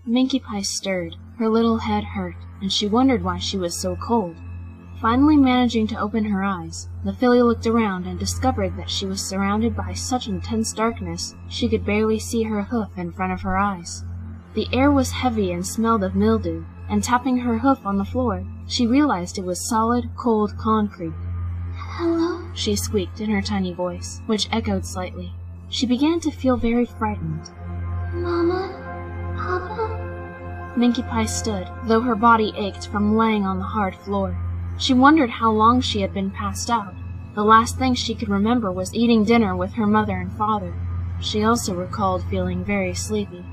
Minkie Pie stirred. Her little head hurt, and she wondered why she was so cold. Finally managing to open her eyes, the filly looked around and discovered that she was surrounded by such intense darkness she could barely see her hoof in front of her eyes. The air was heavy and smelled of mildew, and tapping her hoof on the floor, she realized it was solid, cold concrete. "Hello?" she squeaked in her tiny voice, which echoed slightly. She began to feel very frightened. "Mama? Papa?" Minkie Pie stood, though her body ached from laying on the hard floor. She wondered how long she had been passed out. The last thing she could remember was eating dinner with her mother and father. She also recalled feeling very sleepy.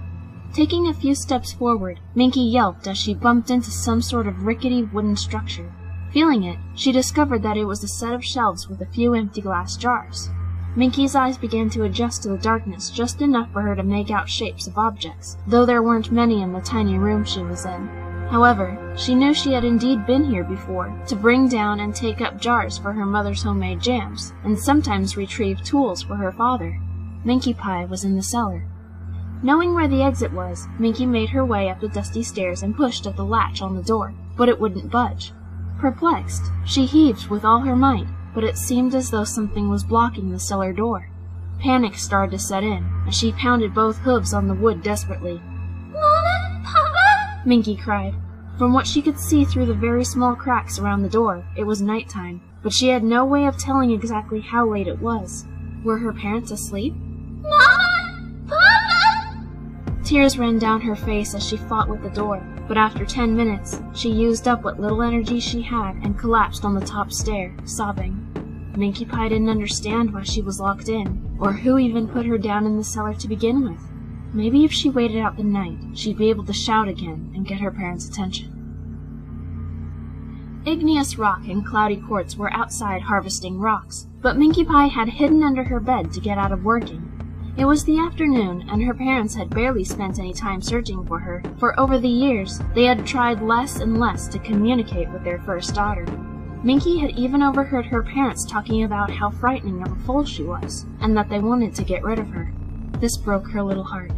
Taking a few steps forward, Minkie yelped as she bumped into some sort of rickety wooden structure. Feeling it, she discovered that it was a set of shelves with a few empty glass jars. Minkie's eyes began to adjust to the darkness just enough for her to make out shapes of objects, though there weren't many in the tiny room she was in. However, she knew she had indeed been here before, to bring down and take up jars for her mother's homemade jams, and sometimes retrieve tools for her father. Minkie Pie was in the cellar. Knowing where the exit was, Minkie made her way up the dusty stairs and pushed at the latch on the door, but it wouldn't budge. Perplexed, she heaved with all her might, but it seemed as though something was blocking the cellar door. Panic started to set in, as she pounded both hooves on the wood desperately. "Mama? Papa?" Minkie cried. From what she could see through the very small cracks around the door, it was nighttime, but she had no way of telling exactly how late it was. Were her parents asleep? "Mama? Papa?" Tears ran down her face as she fought with the door, but after 10 minutes, she used up what little energy she had and collapsed on the top stair, sobbing. Minkie Pie didn't understand why she was locked in, or who even put her down in the cellar to begin with. Maybe if she waited out the night, she'd be able to shout again and get her parents' attention. Igneous Rock and Cloudy Quartz were outside harvesting rocks, but Minkie Pie had hidden under her bed to get out of working. It was the afternoon, and her parents had barely spent any time searching for her, for over the years, they had tried less and less to communicate with their first daughter. Minkie had even overheard her parents talking about how frightening of a foal she was, and that they wanted to get rid of her. This broke her little heart.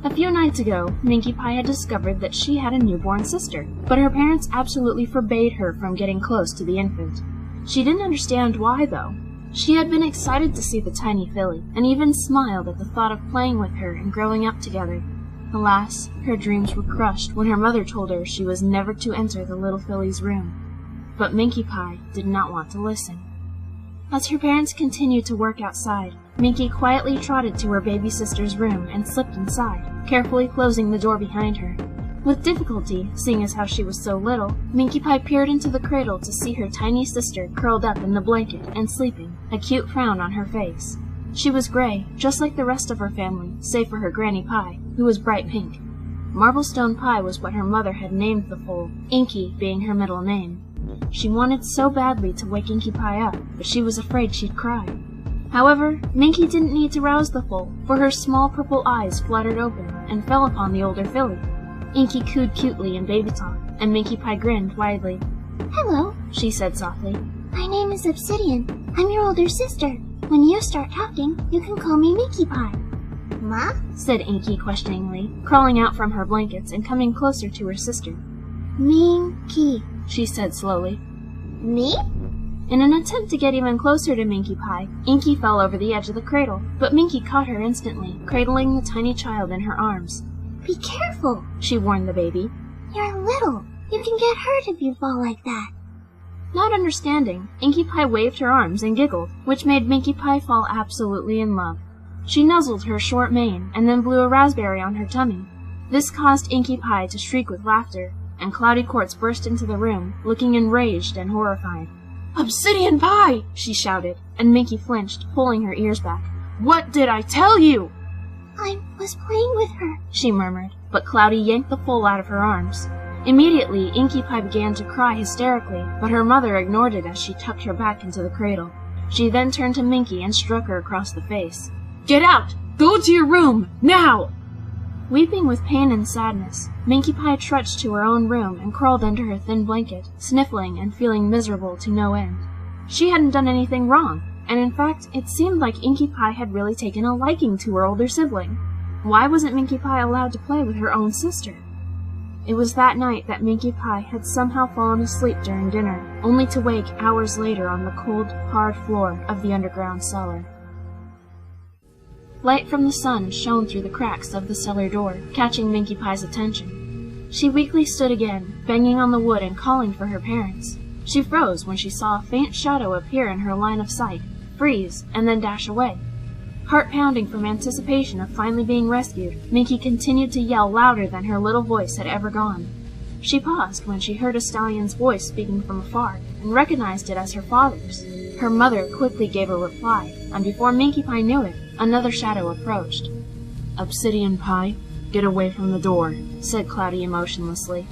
A few nights ago, Minkie Pie had discovered that she had a newborn sister, but her parents absolutely forbade her from getting close to the infant. She didn't understand why, though. She had been excited to see the tiny filly, and even smiled at the thought of playing with her and growing up together. Alas, her dreams were crushed when her mother told her she was never to enter the little filly's room. But Minkie Pie did not want to listen. As her parents continued to work outside, Minkie quietly trotted to her baby sister's room and slipped inside, carefully closing the door behind her. With difficulty, seeing as how she was so little, Minkie Pie peered into the cradle to see her tiny sister curled up in the blanket and sleeping, a cute frown on her face. She was gray, just like the rest of her family, save for her Granny Pie, who was bright pink. Marblestone Pie was what her mother had named the foal, Inkie being her middle name. She wanted so badly to wake Inkie Pie up, but she was afraid she'd cry. However, Minkie didn't need to rouse the foal, for her small purple eyes fluttered open and fell upon the older filly. Inkie cooed cutely in baby talk, and Minkie Pie grinned widely. "Hello," she said softly. "My name is Obsidian. I'm your older sister. When you start talking, you can call me Minkie Pie." "Ma?" said Inkie questioningly, crawling out from her blankets and coming closer to her sister. "Minkie," she said slowly. "Me?" In an attempt to get even closer to Minkie Pie, Inkie fell over the edge of the cradle, but Minkie caught her instantly, cradling the tiny child in her arms. "Be careful," she warned the baby. "You're little. You can get hurt if you fall like that." Not understanding, Inkie Pie waved her arms and giggled, which made Minkie Pie fall absolutely in love. She nuzzled her short mane and then blew a raspberry on her tummy. This caused Inkie Pie to shriek with laughter, and Cloudy Quartz burst into the room, looking enraged and horrified. "Obsidian Pie!" she shouted, and Minkie flinched, pulling her ears back. "What did I tell you?" "I was playing with her," she murmured, but Cloudy yanked the foal out of her arms. Immediately, Inkie Pie began to cry hysterically, but her mother ignored it as she tucked her back into the cradle. She then turned to Minkie and struck her across the face. "Get out! Go to your room! Now!" Weeping with pain and sadness, Minkie Pie trudged to her own room and crawled under her thin blanket, sniffling and feeling miserable to no end. She hadn't done anything wrong, and in fact, it seemed like Inkie Pie had really taken a liking to her older sibling. Why wasn't Minkie Pie allowed to play with her own sister? It was that night that Minkie Pie had somehow fallen asleep during dinner, only to wake hours later on the cold, hard floor of the underground cellar. Light from the sun shone through the cracks of the cellar door, catching Minkie Pie's attention. She weakly stood again, banging on the wood and calling for her parents. She froze when she saw a faint shadow appear in her line of sight, freeze, and then dash away. Heart-pounding from anticipation of finally being rescued, Minkie continued to yell louder than her little voice had ever gone. She paused when she heard a stallion's voice speaking from afar, and recognized it as her father's. Her mother quickly gave a reply, and before Minkie Pie knew it, another shadow approached. "Obsidian Pie, get away from the door," said Cloudy emotionlessly.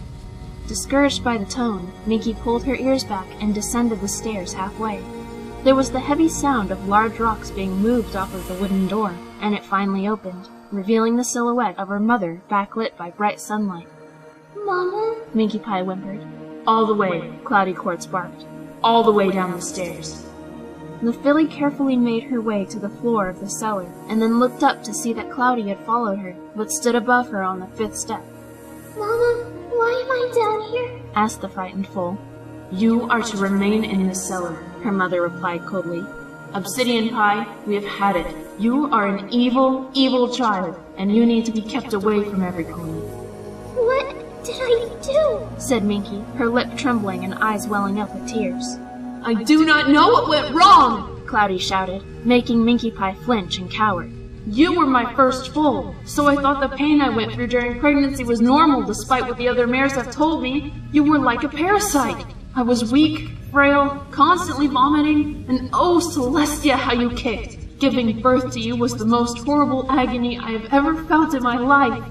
Discouraged by the tone, Minkie pulled her ears back and descended the stairs halfway. There was the heavy sound of large rocks being moved off of the wooden door, and it finally opened, revealing the silhouette of her mother backlit by bright sunlight. Mama? Minkie Pie whimpered. "All the way," Cloudy Quartz barked. "All the way down the stairs." The filly carefully made her way to the floor of the cellar, and then looked up to see that Cloudy had followed her, but stood above her on the 5th step. Mama, why am I down here? Asked the frightened foal. "You are to remain in the cellar," her mother replied coldly. "Obsidian Pie, we have had it. You are an evil, evil child, and you need to be kept away from everyone." What did I do? Said Minkie, her lip trembling and eyes welling up with tears. "I do not know what went wrong!" Cloudy shouted, making Minkie Pie flinch and cower. "You were my first foal, so I thought the pain I went through during pregnancy was normal despite what the other mares have told me. You were like a parasite. I was weak, frail, constantly vomiting, and oh, Celestia, how you kicked! Giving birth to you was the most horrible agony I have ever felt in my life."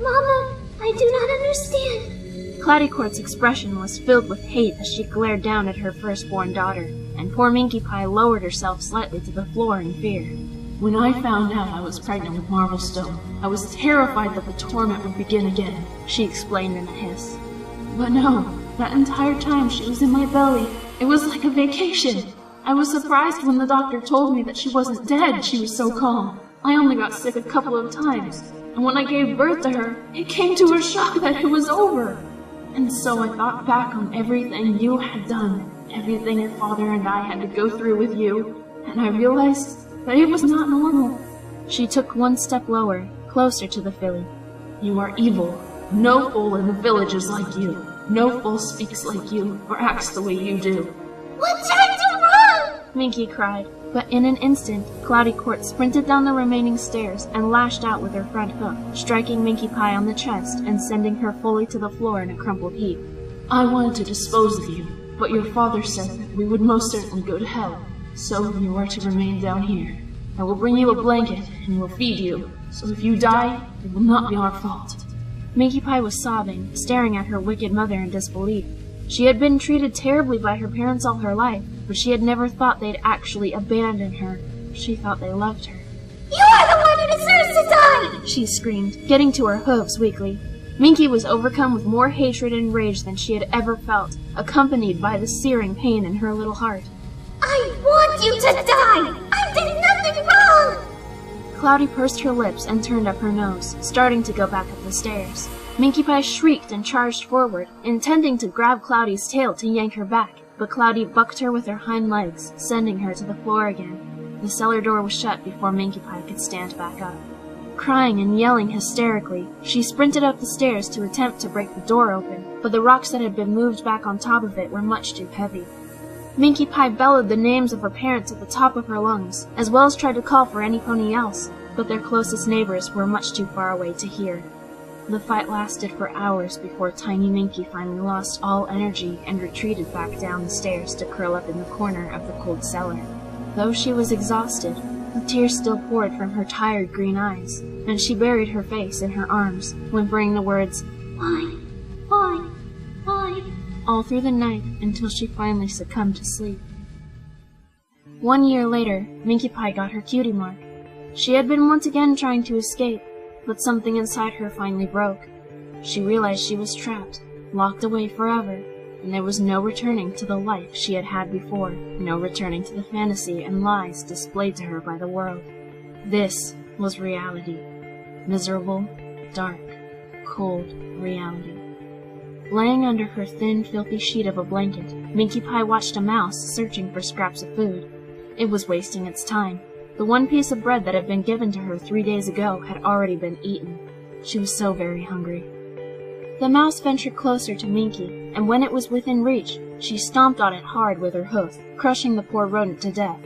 Mama, I do not understand. Cloudy Quartz's expression was filled with hate as she glared down at her firstborn daughter, and poor Minkie Pie lowered herself slightly to the floor in fear. "When I found out I was pregnant with Marvelstone, I was terrified that the torment would begin again," she explained in a hiss. "But no, that entire time she was in my belly, it was like a vacation. I was surprised when the doctor told me that she wasn't dead, she was so calm. I only got sick a couple of times, and when I gave birth to her, it came to a shock that it was over. And so I thought back on everything you had done, everything your father and I had to go through with you, and I realized that it was not normal." She took one step lower, closer to the filly. "You are evil. No foal in the village is like you. No foal speaks like you, or acts the way you do." What did I do wrong? Minkie cried, but in an instant, Cloudy Quartz sprinted down the remaining stairs and lashed out with her front hoof, striking Minkie Pie on the chest and sending her fully to the floor in a crumpled heap. "I wanted to dispose of you, but your father said that we would most certainly go to hell, so you are to remain down here. I will bring you a blanket and will feed you, so if you die, it will not be our fault." Minkie Pie was sobbing, staring at her wicked mother in disbelief. She had been treated terribly by her parents all her life, but she had never thought they'd actually abandon her. She thought they loved her. You are the one who deserves to die! She screamed, getting to her hooves weakly. Minkie was overcome with more hatred and rage than she had ever felt, accompanied by the searing pain in her little heart. I want you to die! I did nothing wrong! Cloudy pursed her lips and turned up her nose, starting to go back up the stairs. Minkie Pie shrieked and charged forward, intending to grab Cloudy's tail to yank her back, but Cloudy bucked her with her hind legs, sending her to the floor again. The cellar door was shut before Minkie Pie could stand back up. Crying and yelling hysterically, she sprinted up the stairs to attempt to break the door open, but the rocks that had been moved back on top of it were much too heavy. Minkie Pie bellowed the names of her parents at the top of her lungs, as well as tried to call for any pony else, but their closest neighbors were much too far away to hear. The fight lasted for hours before tiny Minkie finally lost all energy and retreated back down the stairs to curl up in the corner of the cold cellar. Though she was exhausted, the tears still poured from her tired green eyes, and she buried her face in her arms, whimpering the words, "Why? Why? Why?" all through the night until she finally succumbed to sleep. 1 year later, Minkie Pie got her Cutie mark. She had been once again trying to escape, but something inside her finally broke. She realized she was trapped, locked away forever, and there was no returning to the life she had had before, no returning to the fantasy and lies displayed to her by the world. This was reality. Miserable, dark, cold reality. Laying under her thin, filthy sheet of a blanket, Minkie Pie watched a mouse searching for scraps of food. It was wasting its time. The one piece of bread that had been given to her 3 days ago had already been eaten. She was so very hungry. The mouse ventured closer to Minkie, and when it was within reach, she stomped on it hard with her hoof, crushing the poor rodent to death.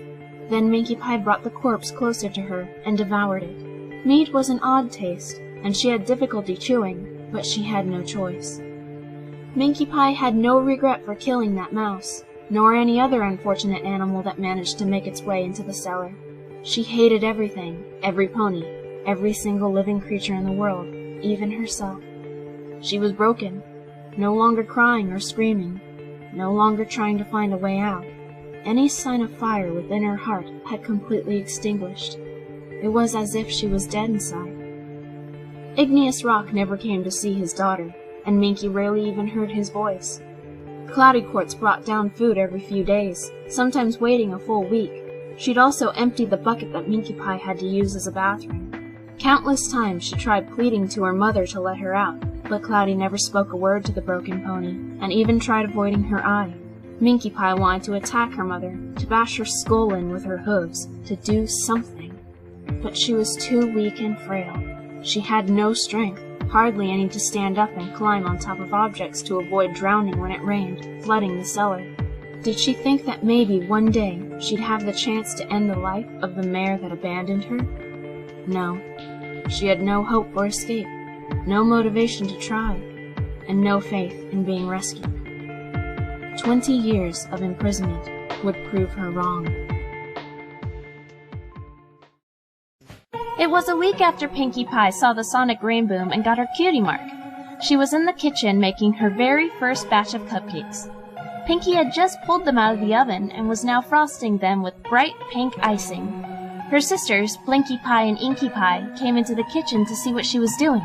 Then Minkie Pie brought the corpse closer to her and devoured it. Meat was an odd taste, and she had difficulty chewing, but she had no choice. Minkie Pie had no regret for killing that mouse, nor any other unfortunate animal that managed to make its way into the cellar. She hated everything, every pony, every single living creature in the world, even herself. She was broken, no longer crying or screaming, no longer trying to find a way out. Any sign of fire within her heart had completely extinguished. It was as if she was dead inside. Igneous Rock never came to see his daughter, and Minkie rarely even heard his voice. Cloudy Quartz brought down food every few days, sometimes waiting a full week. She'd also empty the bucket that Minkie Pie had to use as a bathroom. Countless times she tried pleading to her mother to let her out, but Cloudy never spoke a word to the broken pony, and even tried avoiding her eye. Minkie Pie wanted to attack her mother, to bash her skull in with her hooves, to do something. But she was too weak and frail. She had no strength, hardly any to stand up and climb on top of objects to avoid drowning when it rained, flooding the cellar. Did she think that maybe one day she'd have the chance to end the life of the mare that abandoned her? No. She had no hope for escape, no motivation to try, and no faith in being rescued. 20 years of imprisonment would prove her wrong. It was a week after Pinkie Pie saw the sonic rain boom and got her cutie mark. She was in the kitchen making her very first batch of cupcakes. Pinkie had just pulled them out of the oven and was now frosting them with bright pink icing. Her sisters, Blinkie Pie and Inkie Pie, came into the kitchen to see what she was doing.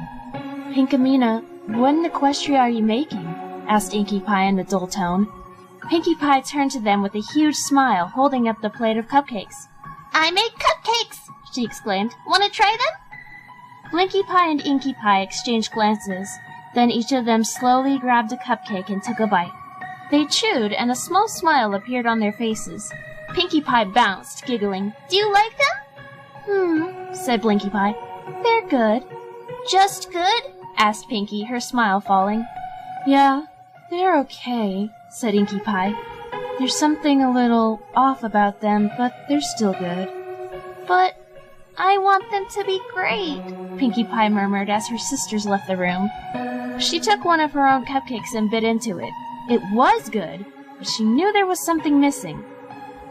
"Pinkamena, what in equestria are you making?" asked Inkie Pie in a dull tone. Pinkie Pie turned to them with a huge smile, holding up the plate of cupcakes. I make cupcakes, she exclaimed. Want to try them? Blinkie Pie and Inkie Pie exchanged glances. Then each of them slowly grabbed a cupcake and took a bite. They chewed, and a small smile appeared on their faces. Pinkie Pie bounced, giggling. Do you like them? Said Blinkie Pie. They're good. Just good? Asked Pinkie, her smile falling. Yeah, they're okay, said Inkie Pie. There's something a little off about them, but they're still good. But I want them to be great, Pinkie Pie murmured as her sisters left the room. She took one of her own cupcakes and bit into it. It was good, but she knew there was something missing.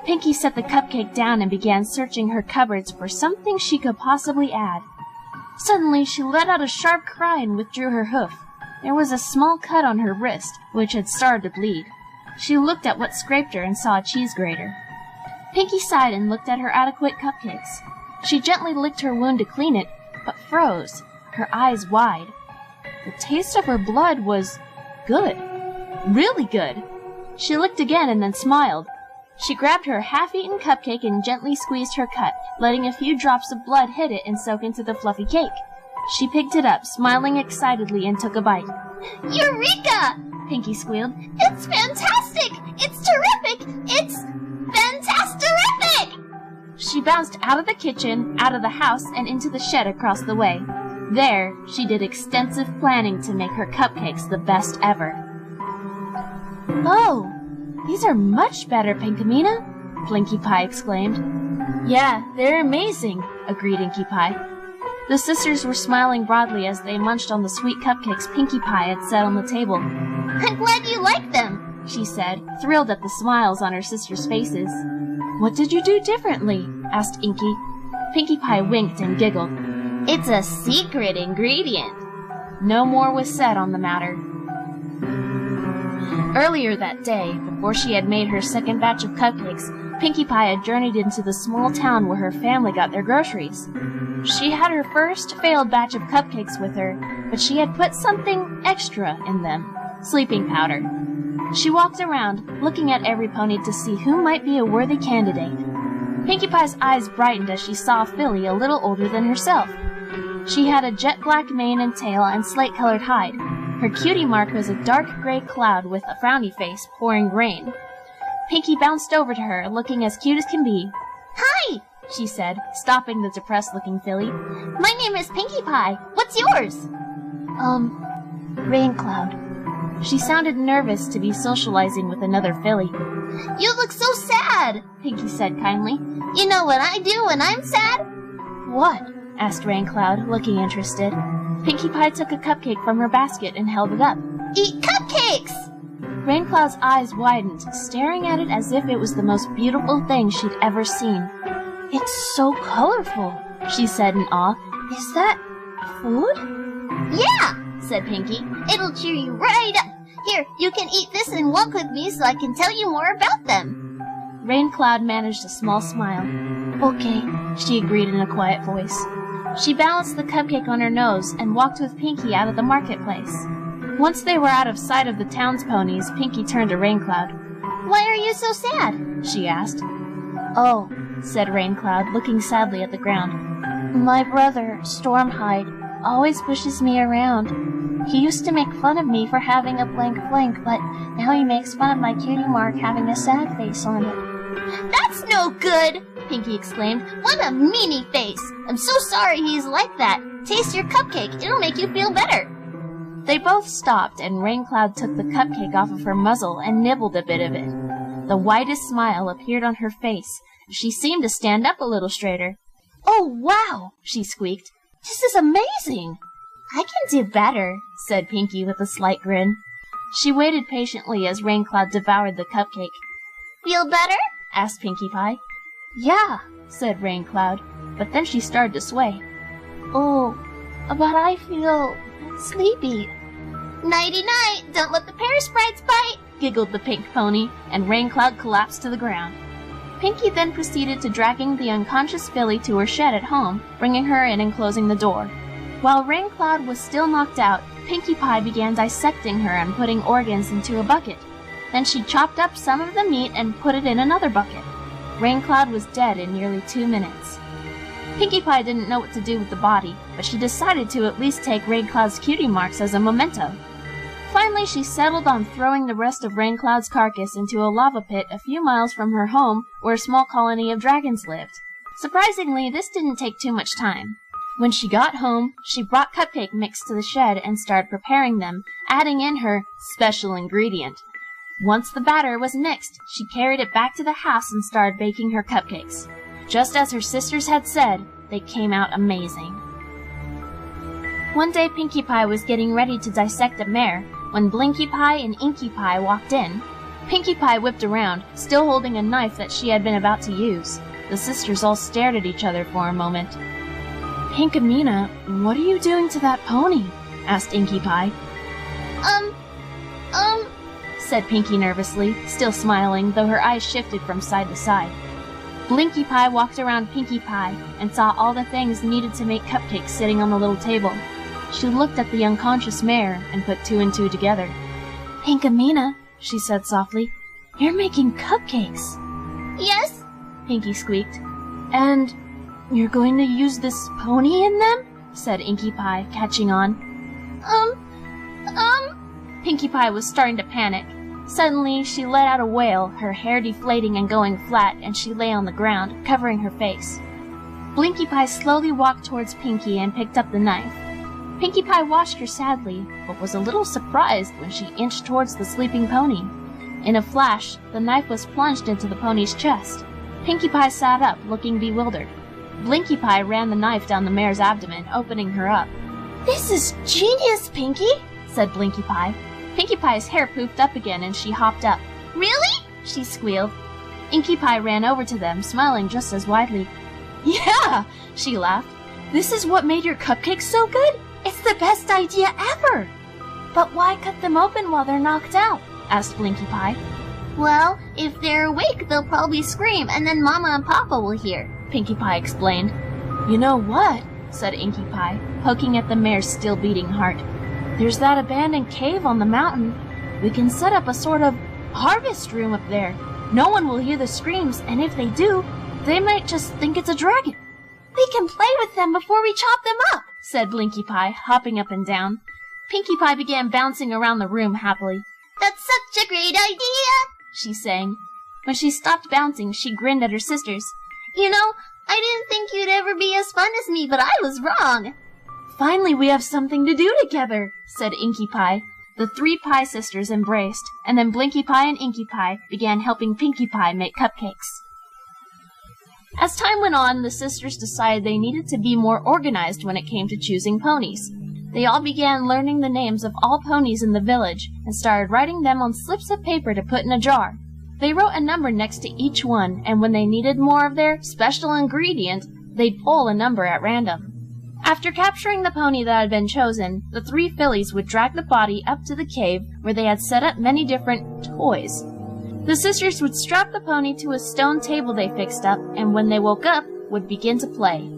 Pinkie set the cupcake down and began searching her cupboards for something she could possibly add. Suddenly, she let out a sharp cry and withdrew her hoof. There was a small cut on her wrist, which had started to bleed. She looked at what scraped her and saw a cheese grater. Pinkie sighed and looked at her adequate cupcakes. She gently licked her wound to clean it, but froze, her eyes wide. The taste of her blood was good. Really good. She licked again and then smiled. She grabbed her half-eaten cupcake and gently squeezed her cut, letting a few drops of blood hit it and soak into the fluffy cake. She picked it up, smiling excitedly, and took a bite. Eureka! Pinkie squealed. It's fantastic! It's terrific! It's fantastic-terrific! She bounced out of the kitchen, out of the house, and into the shed across the way. There, she did extensive planning to make her cupcakes the best ever. Oh, these are much better, Pinkamena, Blinkie Pie exclaimed. Yeah, they're amazing, agreed Inkie Pie. The sisters were smiling broadly as they munched on the sweet cupcakes Pinkie Pie had set on the table. I'm glad you like them, she said, thrilled at the smiles on her sisters' faces. What did you do differently? Asked Inkie. Pinkie Pie winked and giggled. It's a secret ingredient. No more was said on the matter. Earlier that day, before she had made her second batch of cupcakes, Pinkie Pie had journeyed into the small town where her family got their groceries. She had her first failed batch of cupcakes with her, but she had put something extra in them, sleeping powder. She walked around, looking at every pony to see who might be a worthy candidate. Pinkie Pie's eyes brightened as she saw a filly a little older than herself. She had a jet black mane and tail and slate-colored hide. Her cutie mark was a dark gray cloud with a frowny face pouring rain. Pinkie bounced over to her, looking as cute as can be. Hi, she said, stopping the depressed-looking filly. My name is Pinkie Pie. What's yours? Rain Cloud. She sounded nervous to be socializing with another filly. You look so sad, Pinkie said kindly. You know what I do when I'm sad? What? Asked Rain Cloud, looking interested. Pinkie Pie took a cupcake from her basket and held it up. Eat cupcakes! Rain Cloud's eyes widened, staring at it as if it was the most beautiful thing she'd ever seen. It's so colorful, she said in awe. Is that food? Yeah, said Pinkie. It'll cheer you right up. Here, you can eat this and walk with me so I can tell you more about them. Rain Cloud managed a small smile. Okay, she agreed in a quiet voice. She balanced the cupcake on her nose and walked with Pinkie out of the marketplace. Once they were out of sight of the town's ponies, Pinkie turned to Rain Cloud. Why are you so sad? She asked. Oh, said Rain Cloud, looking sadly at the ground. My brother, Stormhide, always pushes me around. He used to make fun of me for having a blank flank, but now he makes fun of my cutie mark having a sad face on it. That's no good, Pinkie exclaimed. What a meanie face! I'm so sorry he's like that. Taste your cupcake. It'll make you feel better. They both stopped, and Rain Cloud took the cupcake off of her muzzle and nibbled a bit of it. The widest smile appeared on her face. She seemed to stand up a little straighter. Oh, wow, she squeaked. This is amazing. I can do better, said Pinkie with a slight grin. She waited patiently as Rain Cloud devoured the cupcake. Feel better? Asked Pinkie Pie. Yeah, said Rain Cloud, but then she started to sway. Oh, but I feel sleepy. Nighty-night, don't let the pear sprites bite, giggled the pink pony, and Rain Cloud collapsed to the ground. Pinkie then proceeded to dragging the unconscious filly to her shed at home, bringing her in and closing the door. While Rain Cloud was still knocked out, Pinkie Pie began dissecting her and putting organs into a bucket. Then she chopped up some of the meat and put it in another bucket. Rain Cloud was dead in nearly 2 minutes. Pinkie Pie didn't know what to do with the body, but she decided to at least take Rain Cloud's cutie marks as a memento. Finally, she settled on throwing the rest of Rain Cloud's carcass into a lava pit a few miles from her home where a small colony of dragons lived. Surprisingly, this didn't take too much time. When she got home, she brought cupcake mix to the shed and started preparing them, adding in her special ingredient. Once the batter was mixed, she carried it back to the house and started baking her cupcakes. Just as her sisters had said, they came out amazing. One day Pinkie Pie was getting ready to dissect a mare when Blinkie Pie and Inkie Pie walked in. Pinkie Pie whipped around, still holding a knife that she had been about to use. The sisters all stared at each other for a moment. Pinkamena, what are you doing to that pony? Asked Inkie Pie. Said Pinkie nervously, still smiling, though her eyes shifted from side to side. Blinkie Pie walked around Pinkie Pie and saw all the things needed to make cupcakes sitting on the little table. She looked at the unconscious mare and put 2 and 2 together. Pinkamena, she said softly, you're making cupcakes. Yes, Pinkie squeaked. And you're going to use this pony in them? Said Inkie Pie, catching on. Pinkie Pie was starting to panic. Suddenly, she let out a wail, her hair deflating and going flat, and she lay on the ground, covering her face. Blinkie Pie slowly walked towards Pinkie and picked up the knife. Pinkie Pie watched her sadly, but was a little surprised when she inched towards the sleeping pony. In a flash, the knife was plunged into the pony's chest. Pinkie Pie sat up, looking bewildered. Blinkie Pie ran the knife down the mare's abdomen, opening her up. This is genius, Pinkie, said Blinkie Pie. Pinkie Pie's hair poofed up again and she hopped up. Really? She squealed. Inkie Pie ran over to them, smiling just as widely. Yeah, she laughed. This is what made your cupcakes so good? It's the best idea ever! But why cut them open while they're knocked out? Asked Blinkie Pie. Well, if they're awake, they'll probably scream, and then Mama and Papa will hear, Pinkie Pie explained. You know what? Said Inkie Pie, poking at the mare's still beating heart. There's that abandoned cave on the mountain. We can set up a sort of harvest room up there. No one will hear the screams, and if they do, they might just think it's a dragon. We can play with them before we chop them up, said Blinkie Pie, hopping up and down. Pinkie Pie began bouncing around the room happily. That's such a great idea, she sang. When she stopped bouncing, she grinned at her sisters. You know, I didn't think you'd ever be as fun as me, but I was wrong. Finally, we have something to do together, said Inkie Pie. The 3 Pie sisters embraced, and then Blinkie Pie and Inkie Pie began helping Pinkie Pie make cupcakes. As time went on, the sisters decided they needed to be more organized when it came to choosing ponies. They all began learning the names of all ponies in the village and started writing them on slips of paper to put in a jar. They wrote a number next to each one, and when they needed more of their special ingredient, they'd pull a number at random. After capturing the pony that had been chosen, the 3 fillies would drag the body up to the cave where they had set up many different toys. The sisters would strap the pony to a stone table they fixed up, and when they woke up, would begin to play.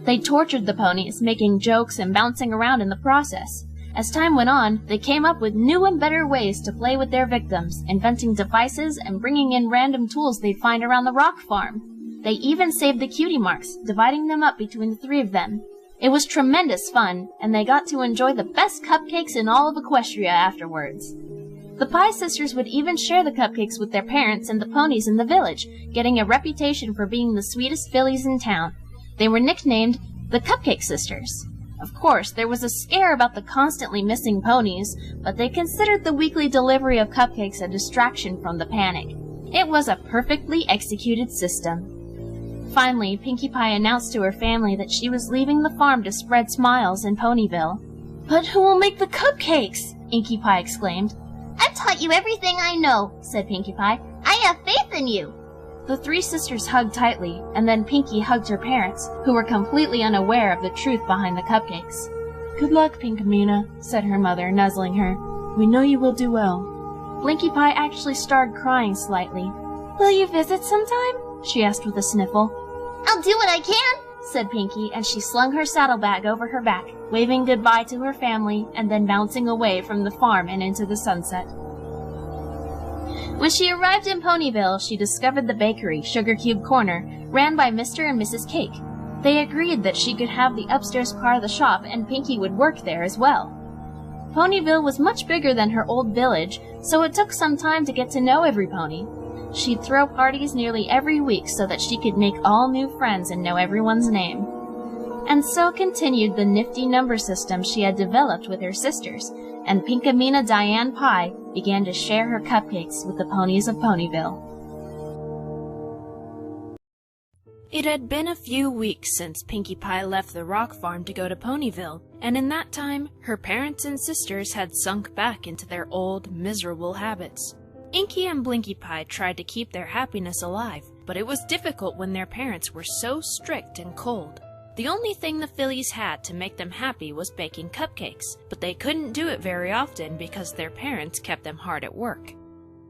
They tortured the ponies, making jokes and bouncing around in the process. As time went on, they came up with new and better ways to play with their victims, inventing devices and bringing in random tools they'd find around the rock farm. They even saved the cutie marks, dividing them up between the 3 of them. It was tremendous fun, and they got to enjoy the best cupcakes in all of Equestria afterwards. The Pie sisters would even share the cupcakes with their parents and the ponies in the village, getting a reputation for being the sweetest fillies in town. They were nicknamed the Cupcake Sisters. Of course, there was a scare about the constantly missing ponies, but they considered the weekly delivery of cupcakes a distraction from the panic. It was a perfectly executed system. Finally, Pinkie Pie announced to her family that she was leaving the farm to spread smiles in Ponyville. "But who will make the cupcakes?" Inkie Pie exclaimed. I've taught you everything I know, said Pinkie Pie. I have faith in you. The 3 sisters hugged tightly, and then Pinkie hugged her parents, who were completely unaware of the truth behind the cupcakes. "Good luck, Pinkamena," said her mother, nuzzling her. "We know you will do well." Blinkie Pie actually started crying slightly. "Will you visit sometime?" she asked with a sniffle. I'll do what I can, said Pinkie, and she slung her saddlebag over her back, waving goodbye to her family and then bouncing away from the farm and into the sunset. When she arrived in Ponyville, she discovered the bakery, Sugar Cube Corner, ran by Mr. and Mrs. Cake. They agreed that she could have the upstairs part of the shop and Pinkie would work there as well. Ponyville was much bigger than her old village, so it took some time to get to know every pony. She'd throw parties nearly every week so that she could make all new friends and know everyone's name. And so continued the nifty number system she had developed with her sisters, and Pinkamena Diane Pie began to share her cupcakes with the ponies of Ponyville. It had been a few weeks since Pinkie Pie left the rock farm to go to Ponyville, and in that time, her parents and sisters had sunk back into their old, miserable habits. Inkie and Blinkie Pie tried to keep their happiness alive, but it was difficult when their parents were so strict and cold. The only thing the fillies had to make them happy was baking cupcakes, but they couldn't do it very often because their parents kept them hard at work.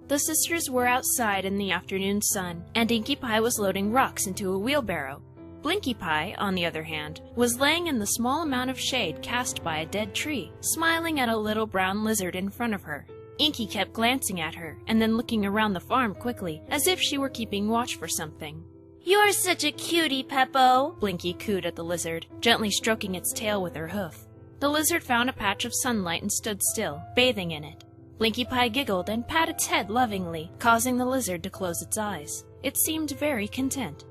The sisters were outside in the afternoon sun, and Inkie Pie was loading rocks into a wheelbarrow. Blinkie Pie, on the other hand, was laying in the small amount of shade cast by a dead tree, smiling at a little brown lizard in front of her. Inkie kept glancing at her, and then looking around the farm quickly, as if she were keeping watch for something. "You're such a cutie, Peppo," Blinkie cooed at the lizard, gently stroking its tail with her hoof. The lizard found a patch of sunlight and stood still, bathing in it. Blinkie Pie giggled and patted its head lovingly, causing the lizard to close its eyes. It seemed very content.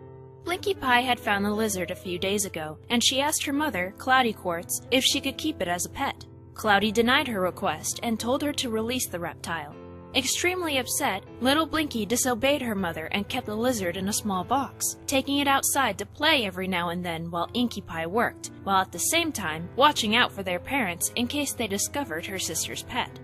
Blinkie Pie had found the lizard a few days ago, and she asked her mother, Cloudy Quartz, if she could keep it as a pet. Cloudy denied her request and told her to release the reptile. Extremely upset, little Blinkie disobeyed her mother and kept the lizard in a small box, taking it outside to play every now and then while Inkie Pie worked, while at the same time watching out for their parents in case they discovered her sister's pet.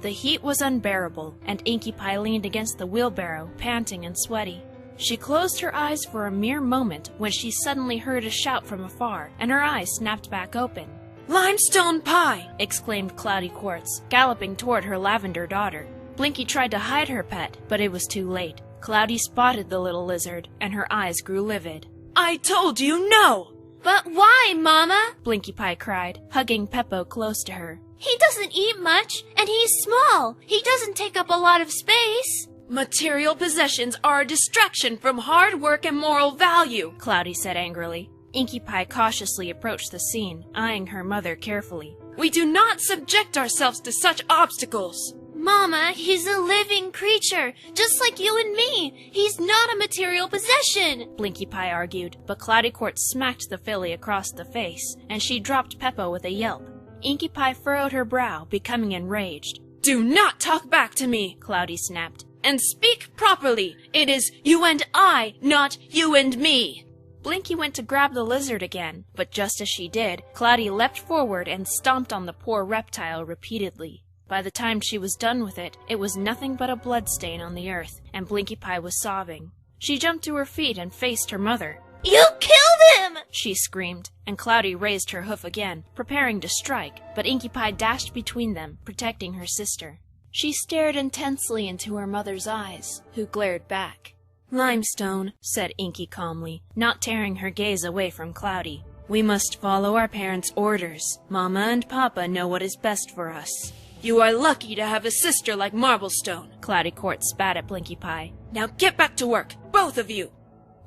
The heat was unbearable, and Inkie Pie leaned against the wheelbarrow, panting and sweaty. She closed her eyes for a mere moment when she suddenly heard a shout from afar, and her eyes snapped back open. "Limestone Pie!" exclaimed Cloudy Quartz, galloping toward her lavender daughter. Blinkie tried to hide her pet, but it was too late. Cloudy spotted the little lizard, and her eyes grew livid. "I told you no!" "But why, Mama?" Blinkie Pie cried, hugging Peppo close to her. "He doesn't eat much, and he's small. He doesn't take up a lot of space." "Material possessions are a distraction from hard work and moral value," Cloudy said angrily. Inkie Pie cautiously approached the scene, eyeing her mother carefully. We do not subject ourselves to such obstacles. Mama, he's a living creature, just like you and me. He's not a material possession, Blinkie Pie argued, but Cloudy Quartz smacked the filly across the face, and she dropped Peppo with a yelp. Inkie Pie furrowed her brow, becoming enraged. Do not talk back to me, Cloudy snapped. And speak properly. It is you and I, not you and me. Blinkie went to grab the lizard again, but just as she did, Cloudy leapt forward and stomped on the poor reptile repeatedly. By the time she was done with it, it was nothing but a bloodstain on the earth, and Blinkie Pie was sobbing. She jumped to her feet and faced her mother. You killed him! She screamed, and Cloudy raised her hoof again, preparing to strike, but Inkie Pie dashed between them, protecting her sister. She stared intensely into her mother's eyes, who glared back. Limestone, said Inkie calmly, not tearing her gaze away from Cloudy. We must follow our parents' orders. Mama and Papa know what is best for us. You are lucky to have a sister like Marblestone, Cloudy Quartz spat at Blinkie Pie. Now get back to work, both of you!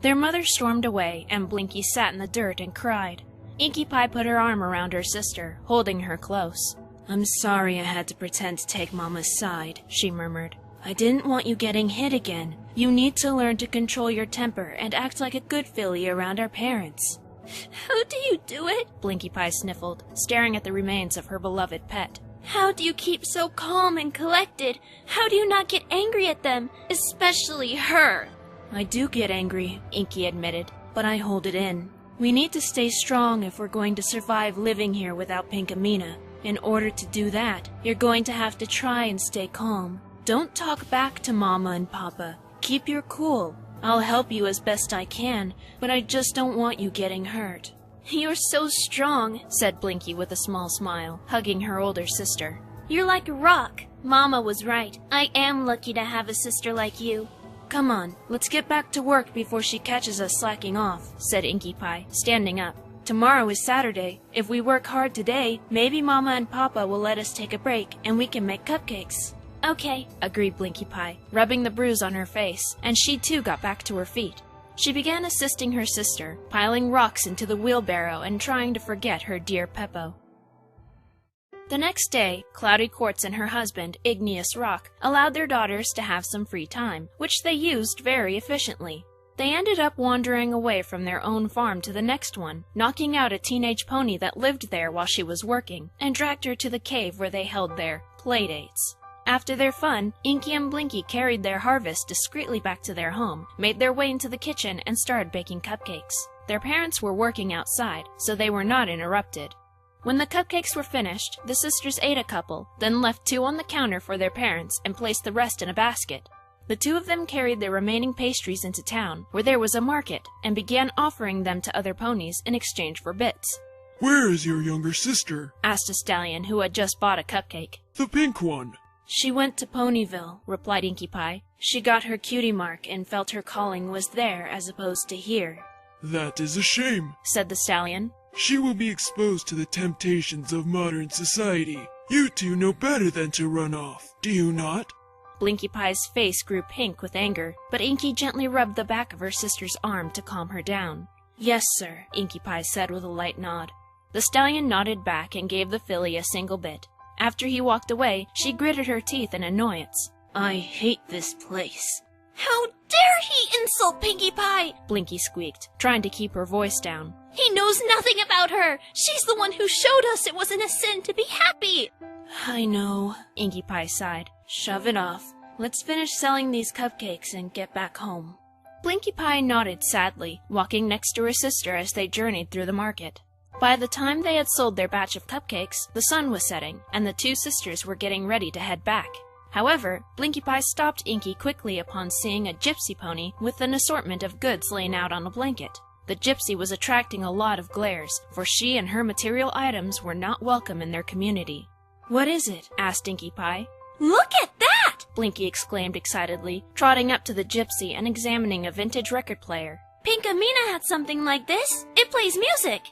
Their mother stormed away, and Blinkie sat in the dirt and cried. Inkie Pie put her arm around her sister, holding her close. I'm sorry I had to pretend to take Mama's side, she murmured. I didn't want you getting hit again. You need to learn to control your temper and act like a good filly around our parents. How do you do it? Blinkie Pie sniffled, staring at the remains of her beloved pet. How do you keep so calm and collected? How do you not get angry at them, especially her? I do get angry, Inkie admitted, but I hold it in. We need to stay strong if we're going to survive living here without Pinkamena. In order to do that, you're going to have to try and stay calm. Don't talk back to Mama and Papa. Keep your cool. I'll help you as best I can, but I just don't want you getting hurt. You're so strong, said Blinkie with a small smile, hugging her older sister. You're like a rock. Mama was right. I am lucky to have a sister like you. Come on, let's get back to work before she catches us slacking off, said Inkie Pie, standing up. Tomorrow is Saturday. If we work hard today, maybe Mama and Papa will let us take a break and we can make cupcakes. Okay, agreed Blinkie Pie, rubbing the bruise on her face, and she too got back to her feet. She began assisting her sister, piling rocks into the wheelbarrow and trying to forget her dear Peppo. The next day, Cloudy Quartz and her husband, Igneous Rock, allowed their daughters to have some free time, which they used very efficiently. They ended up wandering away from their own farm to the next one, knocking out a teenage pony that lived there while she was working, and dragged her to the cave where they held their playdates. After their fun, Inkie and Blinkie carried their harvest discreetly back to their home, made their way into the kitchen, and started baking cupcakes. Their parents were working outside, so they were not interrupted. When the cupcakes were finished, the sisters ate a couple, then left 2 on the counter for their parents and placed the rest in a basket. The 2 of them carried their remaining pastries into town, where there was a market, and began offering them to other ponies in exchange for bits. Where is your younger sister? Asked a stallion who had just bought a cupcake. The pink one. She went to Ponyville, replied Inkie Pie. She got her cutie mark and felt her calling was there as opposed to here. That is a shame, said the stallion. She will be exposed to the temptations of modern society. You two know better than to run off, do you not? Blinkie Pie's face grew pink with anger, but Inkie gently rubbed the back of her sister's arm to calm her down. Yes, sir, Inkie Pie said with a light nod. The stallion nodded back and gave the filly a single bit. After he walked away, she gritted her teeth in annoyance. I hate this place. How dare he insult Pinkie Pie? Blinkie squeaked, trying to keep her voice down. He knows nothing about her. She's the one who showed us it wasn't a sin to be happy. I know, Inkie Pie sighed. Shove it off. Let's finish selling these cupcakes and get back home. Blinkie Pie nodded sadly, walking next to her sister as they journeyed through the market. By the time they had sold their batch of cupcakes, the sun was setting, and the 2 sisters were getting ready to head back. However, Blinkie Pie stopped Inkie quickly upon seeing a gypsy pony with an assortment of goods laying out on a blanket. The gypsy was attracting a lot of glares, for she and her material items were not welcome in their community. What is it? Asked Inkie Pie. Look at that! Blinkie exclaimed excitedly, trotting up to the gypsy and examining a vintage record player. Pinkamena had something like this. It plays music.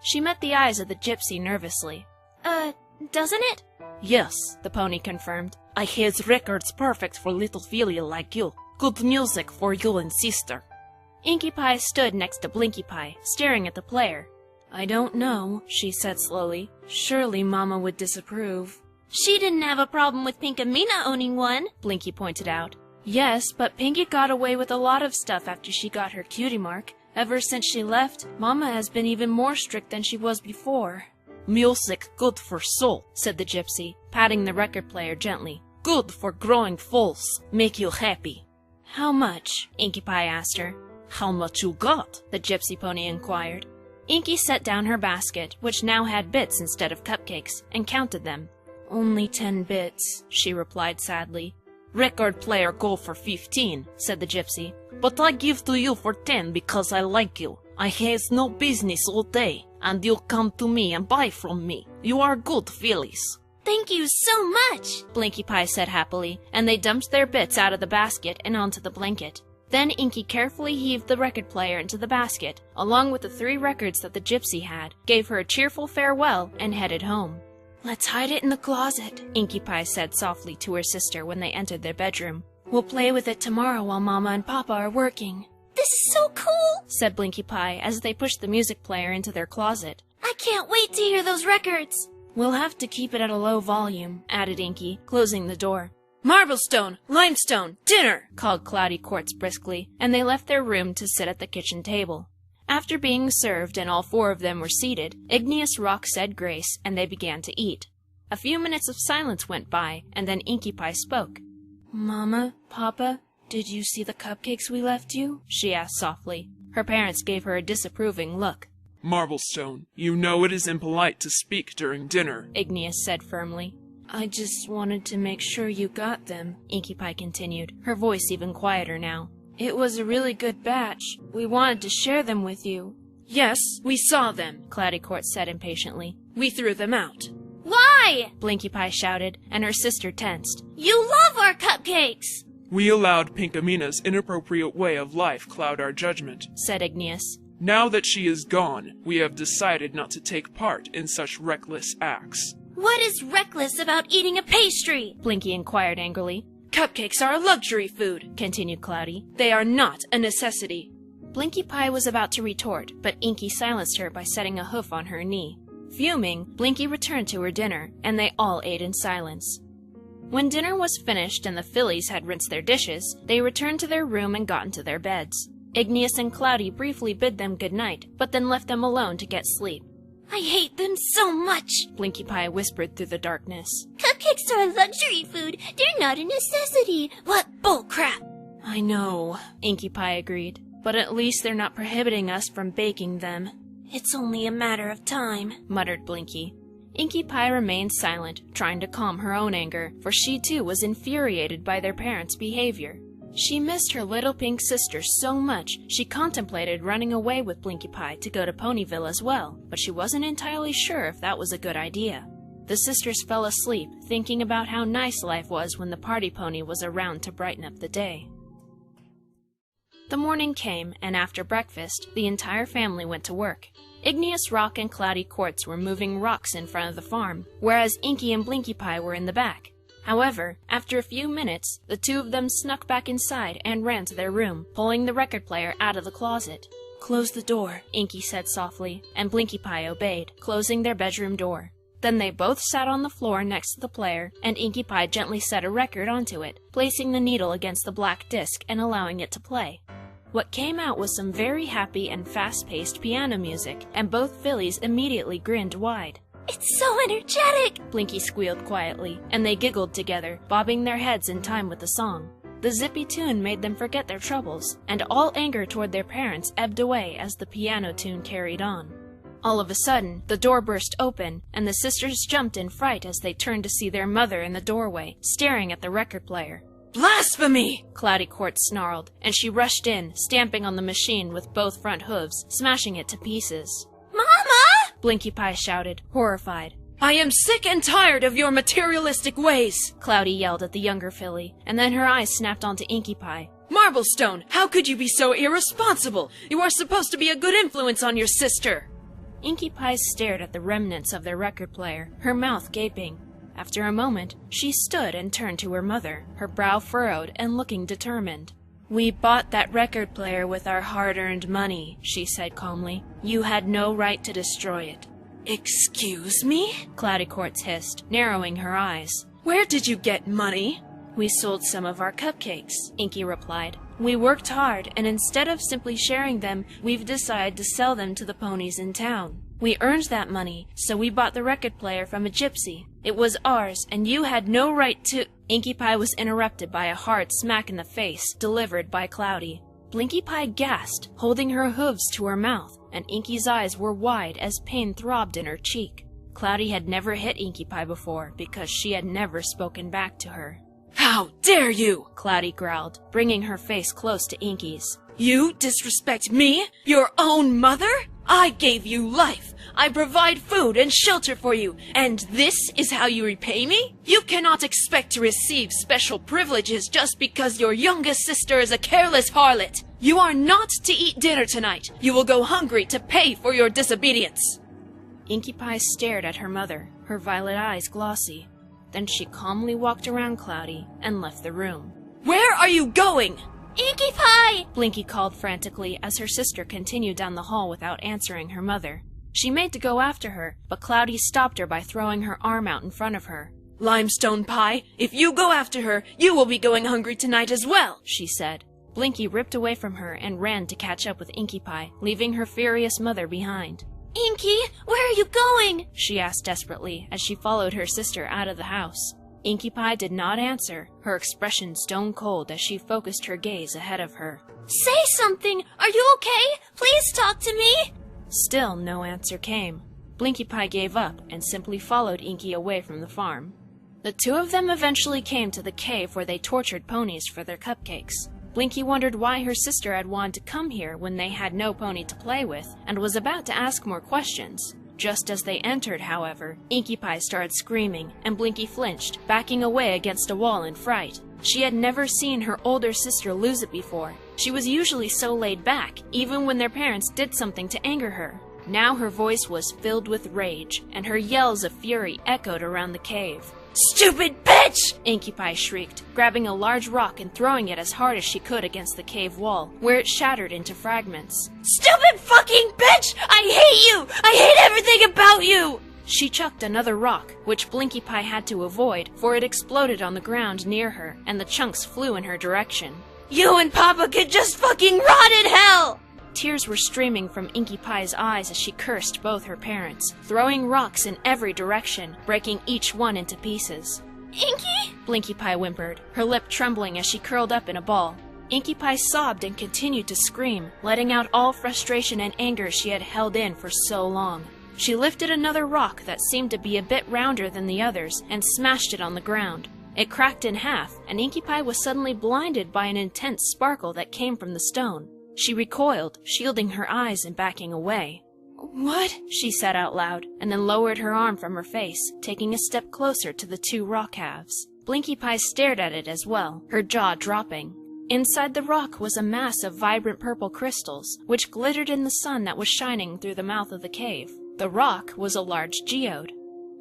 She met the eyes of the gypsy nervously. Doesn't it? Yes, the pony confirmed. I his records perfect for little filly like you. Good music for you and sister. Inkie Pie stood next to Blinkie Pie, staring at the player. I don't know, she said slowly. Surely Mama would disapprove. She didn't have a problem with Pinkamena owning one, Blinkie pointed out. Yes, but Pinkie got away with a lot of stuff after she got her cutie mark. Ever since she left, Mama has been even more strict than she was before. Music good for soul, said the gypsy, patting the record player gently. Good for growing foals, make you happy. How much? Inkie Pie asked her. How much you got? The gypsy pony inquired. Inkie set down her basket, which now had bits instead of cupcakes, and counted them. Only 10 bits, she replied sadly. Record player go for 15, said the gypsy. But I give to you for 10 because I like you. I has no business all day, and you come to me and buy from me. You are good fillies. Thank you so much, Blinkie Pie said happily, and they dumped their bits out of the basket and onto the blanket. Then Inkie carefully heaved the record player into the basket, along with the 3 records that the gypsy had, gave her a cheerful farewell, and headed home. Let's hide it in the closet, Inkie Pie said softly to her sister when they entered their bedroom. We'll play with it tomorrow while Mama and Papa are working. This is so cool, said Blinkie Pie as they pushed the music player into their closet. I can't wait to hear those records. We'll have to keep it at a low volume, added Inkie, closing the door. Marblestone, limestone, dinner, called Cloudy Quartz briskly, and they left their room to sit at the kitchen table. After being served and all 4 of them were seated, Igneous Rock said grace, and they began to eat. A few minutes of silence went by, and then Inkie Pie spoke. Mama, Papa, did you see the cupcakes we left you? She asked softly. Her parents gave her a disapproving look. Marblestone, you know it is impolite to speak during dinner, Igneous said firmly. I just wanted to make sure you got them, Inkie Pie continued, her voice even quieter now. It was a really good batch. We wanted to share them with you. Yes, we saw them, Cloudy Quartz said impatiently. We threw them out. Why? Blinkie Pie shouted, and her sister tensed. You love our cupcakes! We allowed Pinkamena's inappropriate way of life cloud our judgment, said Igneous. Now that she is gone, we have decided not to take part in such reckless acts. What is reckless about eating a pastry? Blinkie inquired angrily. Cupcakes are a luxury food, continued Cloudy. They are not a necessity. Blinkie Pie was about to retort, but Inkie silenced her by setting a hoof on her knee. Fuming, Blinkie returned to her dinner, and they all ate in silence. When dinner was finished and the fillies had rinsed their dishes, they returned to their room and got into their beds. Igneous and Cloudy briefly bid them good night, but then left them alone to get sleep. I hate them so much, Blinkie Pie whispered through the darkness. Cupcakes are a luxury food. They're not a necessity. What bullcrap! I know, Inkie Pie agreed, but at least they're not prohibiting us from baking them. It's only a matter of time, muttered Blinkie. Inkie Pie remained silent, trying to calm her own anger, for she too was infuriated by their parents' behavior. She missed her little pink sister so much, she contemplated running away with Blinkie Pie to go to Ponyville as well, but she wasn't entirely sure if that was a good idea. The sisters fell asleep, thinking about how nice life was when the party pony was around to brighten up the day. The morning came, and after breakfast, the entire family went to work. Igneous Rock and Cloudy Quartz were moving rocks in front of the farm, whereas Inkie and Blinkie Pie were in the back. However, after a few minutes, the 2 of them snuck back inside and ran to their room, pulling the record player out of the closet. Close the door, Inkie said softly, and Blinkie Pie obeyed, closing their bedroom door. Then they both sat on the floor next to the player, and Inkie Pie gently set a record onto it, placing the needle against the black disc and allowing it to play. What came out was some very happy and fast-paced piano music, and both fillies immediately grinned wide. It's so energetic! Blinkie squealed quietly, and they giggled together, bobbing their heads in time with the song. The zippy tune made them forget their troubles, and all anger toward their parents ebbed away as the piano tune carried on. All of a sudden, the door burst open, and the sisters jumped in fright as they turned to see their mother in the doorway, staring at the record player. Blasphemy! Cloudy Quartz snarled, and she rushed in, stamping on the machine with both front hooves, smashing it to pieces. Mama! Blinkie Pie shouted, horrified. I am sick and tired of your materialistic ways, Cloudy yelled at the younger filly, and then her eyes snapped onto Inkie Pie. Marblestone, how could you be so irresponsible? You are supposed to be a good influence on your sister. Inkie Pie stared at the remnants of their record player, her mouth gaping. After a moment, she stood and turned to her mother, her brow furrowed and looking determined. "We bought that record player with our hard-earned money," she said calmly. "You had no right to destroy it." "Excuse me?" Cloudy Quartz hissed, narrowing her eyes. "Where did you get money?" "We sold some of our cupcakes," Inkie replied. "We worked hard, and instead of simply sharing them, we've decided to sell them to the ponies in town. We earned that money, so we bought the record player from a gypsy. It was ours, and you had no right to—" Inkie Pie was interrupted by a hard smack in the face, delivered by Cloudy. Blinkie Pie gasped, holding her hooves to her mouth, and Inkie's eyes were wide as pain throbbed in her cheek. Cloudy had never hit Inkie Pie before, because she had never spoken back to her. "How dare you!" Cloudy growled, bringing her face close to Inkie's. "You disrespect me? Your own mother? I gave you life. I provide food and shelter for you, and this is how you repay me? You cannot expect to receive special privileges just because your youngest sister is a careless harlot. You are not to eat dinner tonight. You will go hungry to pay for your disobedience." Inkie Pie stared at her mother, her violet eyes glossy. Then she calmly walked around Cloudy and left the room. "Where are you going?" Inkie Pie! Blinkie called frantically as her sister continued down the hall without answering her mother. She made to go after her, but Cloudy stopped her by throwing her arm out in front of her. "Limestone Pie, if you go after her, you will be going hungry tonight as well," she said. Blinkie ripped away from her and ran to catch up with Inkie Pie, leaving her furious mother behind. Inkie, where are you going? She asked desperately as she followed her sister out of the house. Inkie Pie did not answer, her expression stone cold as she focused her gaze ahead of her. Say something! Are you okay? Please talk to me! Still no answer came. Blinkie Pie gave up and simply followed Inkie away from the farm. The two of them eventually came to the cave where they tortured ponies for their cupcakes. Blinkie wondered why her sister had wanted to come here when they had no pony to play with, and was about to ask more questions. Just as they entered, however, Inkie Pie started screaming, and Blinkie flinched, backing away against a wall in fright. She had never seen her older sister lose it before. She was usually so laid back, even when their parents did something to anger her. Now her voice was filled with rage, and her yells of fury echoed around the cave. "Stupid bitch!" Inkie Pie shrieked, grabbing a large rock and throwing it as hard as she could against the cave wall, where it shattered into fragments. "Stupid fucking bitch! I hate you! I hate everything about you!" She chucked another rock, which Blinkie Pie had to avoid, for it exploded on the ground near her, and the chunks flew in her direction. "You and Papa could just fucking rot in hell!" Tears were streaming from Inkie Pie's eyes as she cursed both her parents, throwing rocks in every direction, breaking each one into pieces. Inkie? Blinkie Pie whimpered, her lip trembling as she curled up in a ball. Inkie Pie sobbed and continued to scream, letting out all frustration and anger she had held in for so long. She lifted another rock that seemed to be a bit rounder than the others and smashed it on the ground. It cracked in half, and Inkie Pie was suddenly blinded by an intense sparkle that came from the stone. She recoiled, shielding her eyes and backing away. "What?" she said out loud, and then lowered her arm from her face, taking a step closer to the two rock halves. Blinkie Pie stared at it as well, her jaw dropping. Inside the rock was a mass of vibrant purple crystals, which glittered in the sun that was shining through the mouth of the cave. The rock was a large geode.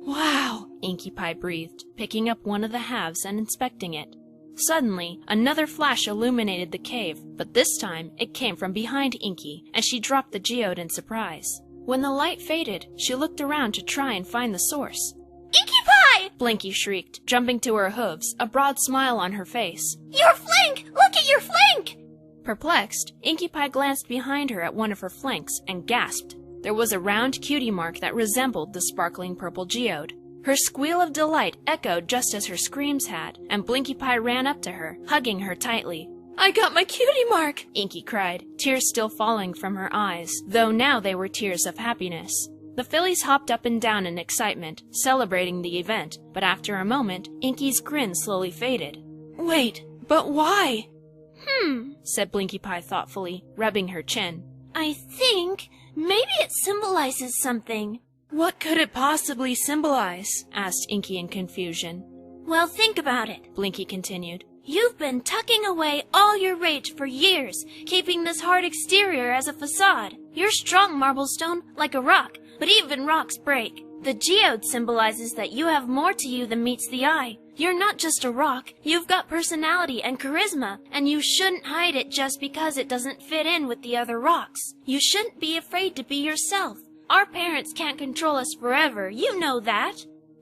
"Wow!" Inkie Pie breathed, picking up one of the halves and inspecting it. Suddenly, another flash illuminated the cave, but this time it came from behind Inkie, and she dropped the geode in surprise. When the light faded, she looked around to try and find the source. Inkie Pie! Blinkie shrieked, jumping to her hooves, a broad smile on her face. Your flank! Look at your flank! Perplexed, Inkie Pie glanced behind her at one of her flanks and gasped. There was a round cutie mark that resembled the sparkling purple geode. Her squeal of delight echoed just as her screams had, and Blinkie Pie ran up to her, hugging her tightly. "I got my cutie mark!" Inkie cried, tears still falling from her eyes, though now they were tears of happiness. The fillies hopped up and down in excitement, celebrating the event, but after a moment, Inkie's grin slowly faded. "Wait, but why?" Said Blinkie Pie thoughtfully, rubbing her chin. I think maybe it symbolizes something. "What could it possibly symbolize?" asked Inkie in confusion. Well, think about it, Blinkie continued. You've been tucking away all your rage for years, keeping this hard exterior as a facade. You're strong, Marblestone, like a rock, but even rocks break. The geode symbolizes that you have more to you than meets the eye. You're not just a rock. You've got personality and charisma, and you shouldn't hide it just because it doesn't fit in with the other rocks. You shouldn't be afraid to be yourself. Our parents can't control us forever. You know that.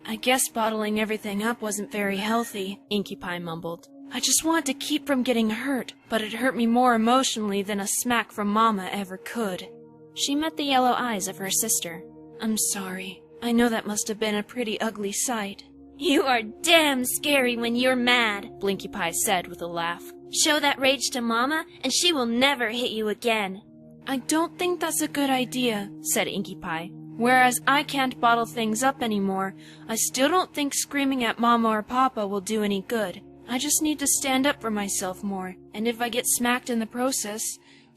I guess bottling everything up wasn't very healthy, Inkie Pie mumbled. I just wanted to keep from getting hurt, but it hurt me more emotionally than a smack from Mama ever could. She met the yellow eyes of her sister. I'm sorry. I know that must have been a pretty ugly sight. You are damn scary when you're mad, Blinkie Pie said with a laugh. Show that rage to Mama, and she will never hit you again. I don't think that's a good idea, said Inkie Pie. Whereas I can't bottle things up anymore, I still don't think screaming at Mama or Papa will do any good. I just need to stand up for myself more, and if I get smacked in the process,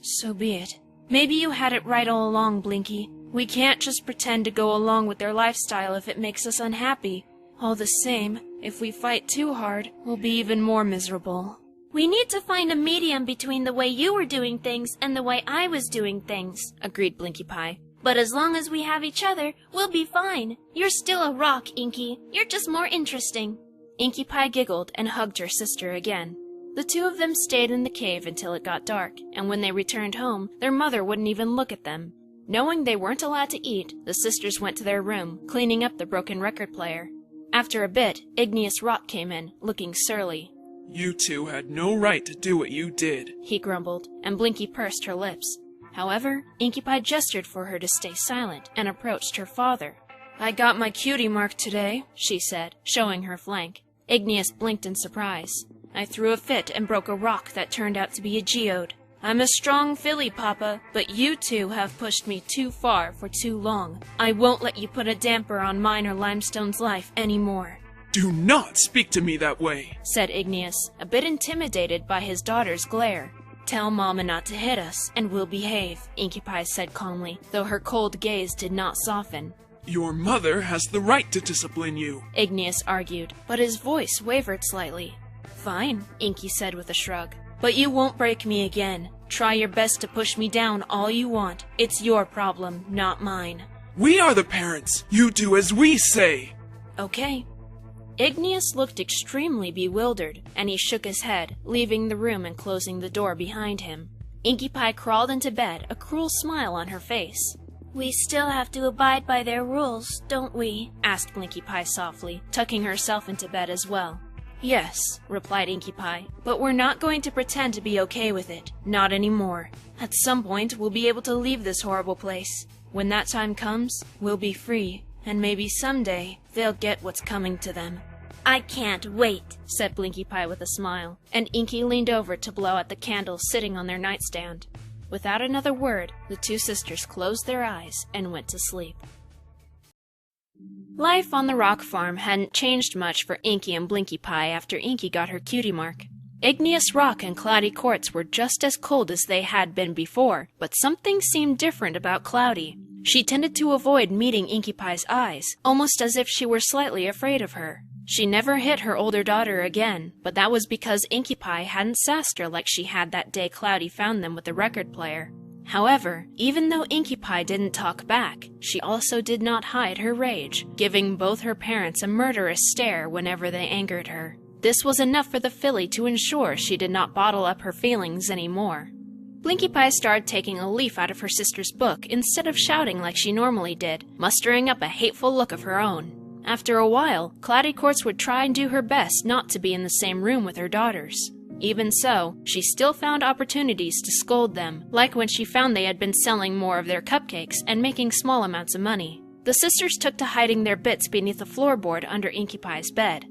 so be it. Maybe you had it right all along, Blinkie. We can't just pretend to go along with their lifestyle if it makes us unhappy. All the same, if we fight too hard, we'll be even more miserable. We need to find a medium between the way you were doing things and the way I was doing things, agreed Blinkie Pie. But as long as we have each other, we'll be fine. You're still a rock, Inkie. You're just more interesting. Inkie Pie giggled and hugged her sister again. The two of them stayed in the cave until it got dark, and when they returned home, their mother wouldn't even look at them. Knowing they weren't allowed to eat, the sisters went to their room, cleaning up the broken record player. After a bit, Igneous Rock came in, looking surly. You two had no right to do what you did, he grumbled, and Blinkie pursed her lips. However, Inkie Pie gestured for her to stay silent and approached her father. I got my cutie mark today, she said, showing her flank. Igneous blinked in surprise. I threw a fit and broke a rock that turned out to be a geode. I'm a strong filly, Papa, but you two have pushed me too far for too long. I won't let you put a damper on mine or Limestone's life anymore. Do not speak to me that way, said Igneous, a bit intimidated by his daughter's glare. Tell Mama not to hit us, and we'll behave, Inkie Pie said calmly, though her cold gaze did not soften. Your mother has the right to discipline you, Igneous argued, but his voice wavered slightly. Fine, Inkie said with a shrug. But you won't break me again. Try your best to push me down all you want. It's your problem, not mine. We are the parents. You do as we say. Okay. Igneous looked extremely bewildered, and he shook his head, leaving the room and closing the door behind him. Inkie Pie crawled into bed, a cruel smile on her face. We still have to abide by their rules, don't we? Asked Blinkie Pie softly, tucking herself into bed as well. Yes, replied Inkie Pie, but we're not going to pretend to be okay with it. Not anymore. At some point, we'll be able to leave this horrible place. When that time comes, we'll be free, and maybe someday they'll get what's coming to them. I can't wait, said Blinkie Pie with a smile, and Inkie leaned over to blow out the candle sitting on their nightstand. Without another word, the two sisters closed their eyes and went to sleep. Life on the rock farm hadn't changed much for Inkie and Blinkie Pie after Inkie got her cutie mark. Igneous Rock and Cloudy Quartz were just as cold as they had been before, but something seemed different about Cloudy. She tended to avoid meeting Inkie Pie's eyes, almost as if she were slightly afraid of her. She never hit her older daughter again, but that was because Inkie Pie hadn't sassed her like she had that day Cloudy found them with the record player. However, even though Inkie Pie didn't talk back, she also did not hide her rage, giving both her parents a murderous stare whenever they angered her. This was enough for the filly to ensure she did not bottle up her feelings anymore. Blinkie Pie started taking a leaf out of her sister's book instead of shouting like she normally did, mustering up a hateful look of her own. After a while, Cloudy Quartz would try and do her best not to be in the same room with her daughters. Even so, she still found opportunities to scold them, like when she found they had been selling more of their cupcakes and making small amounts of money. The sisters took to hiding their bits beneath the floorboard under Inkie Pie's bed.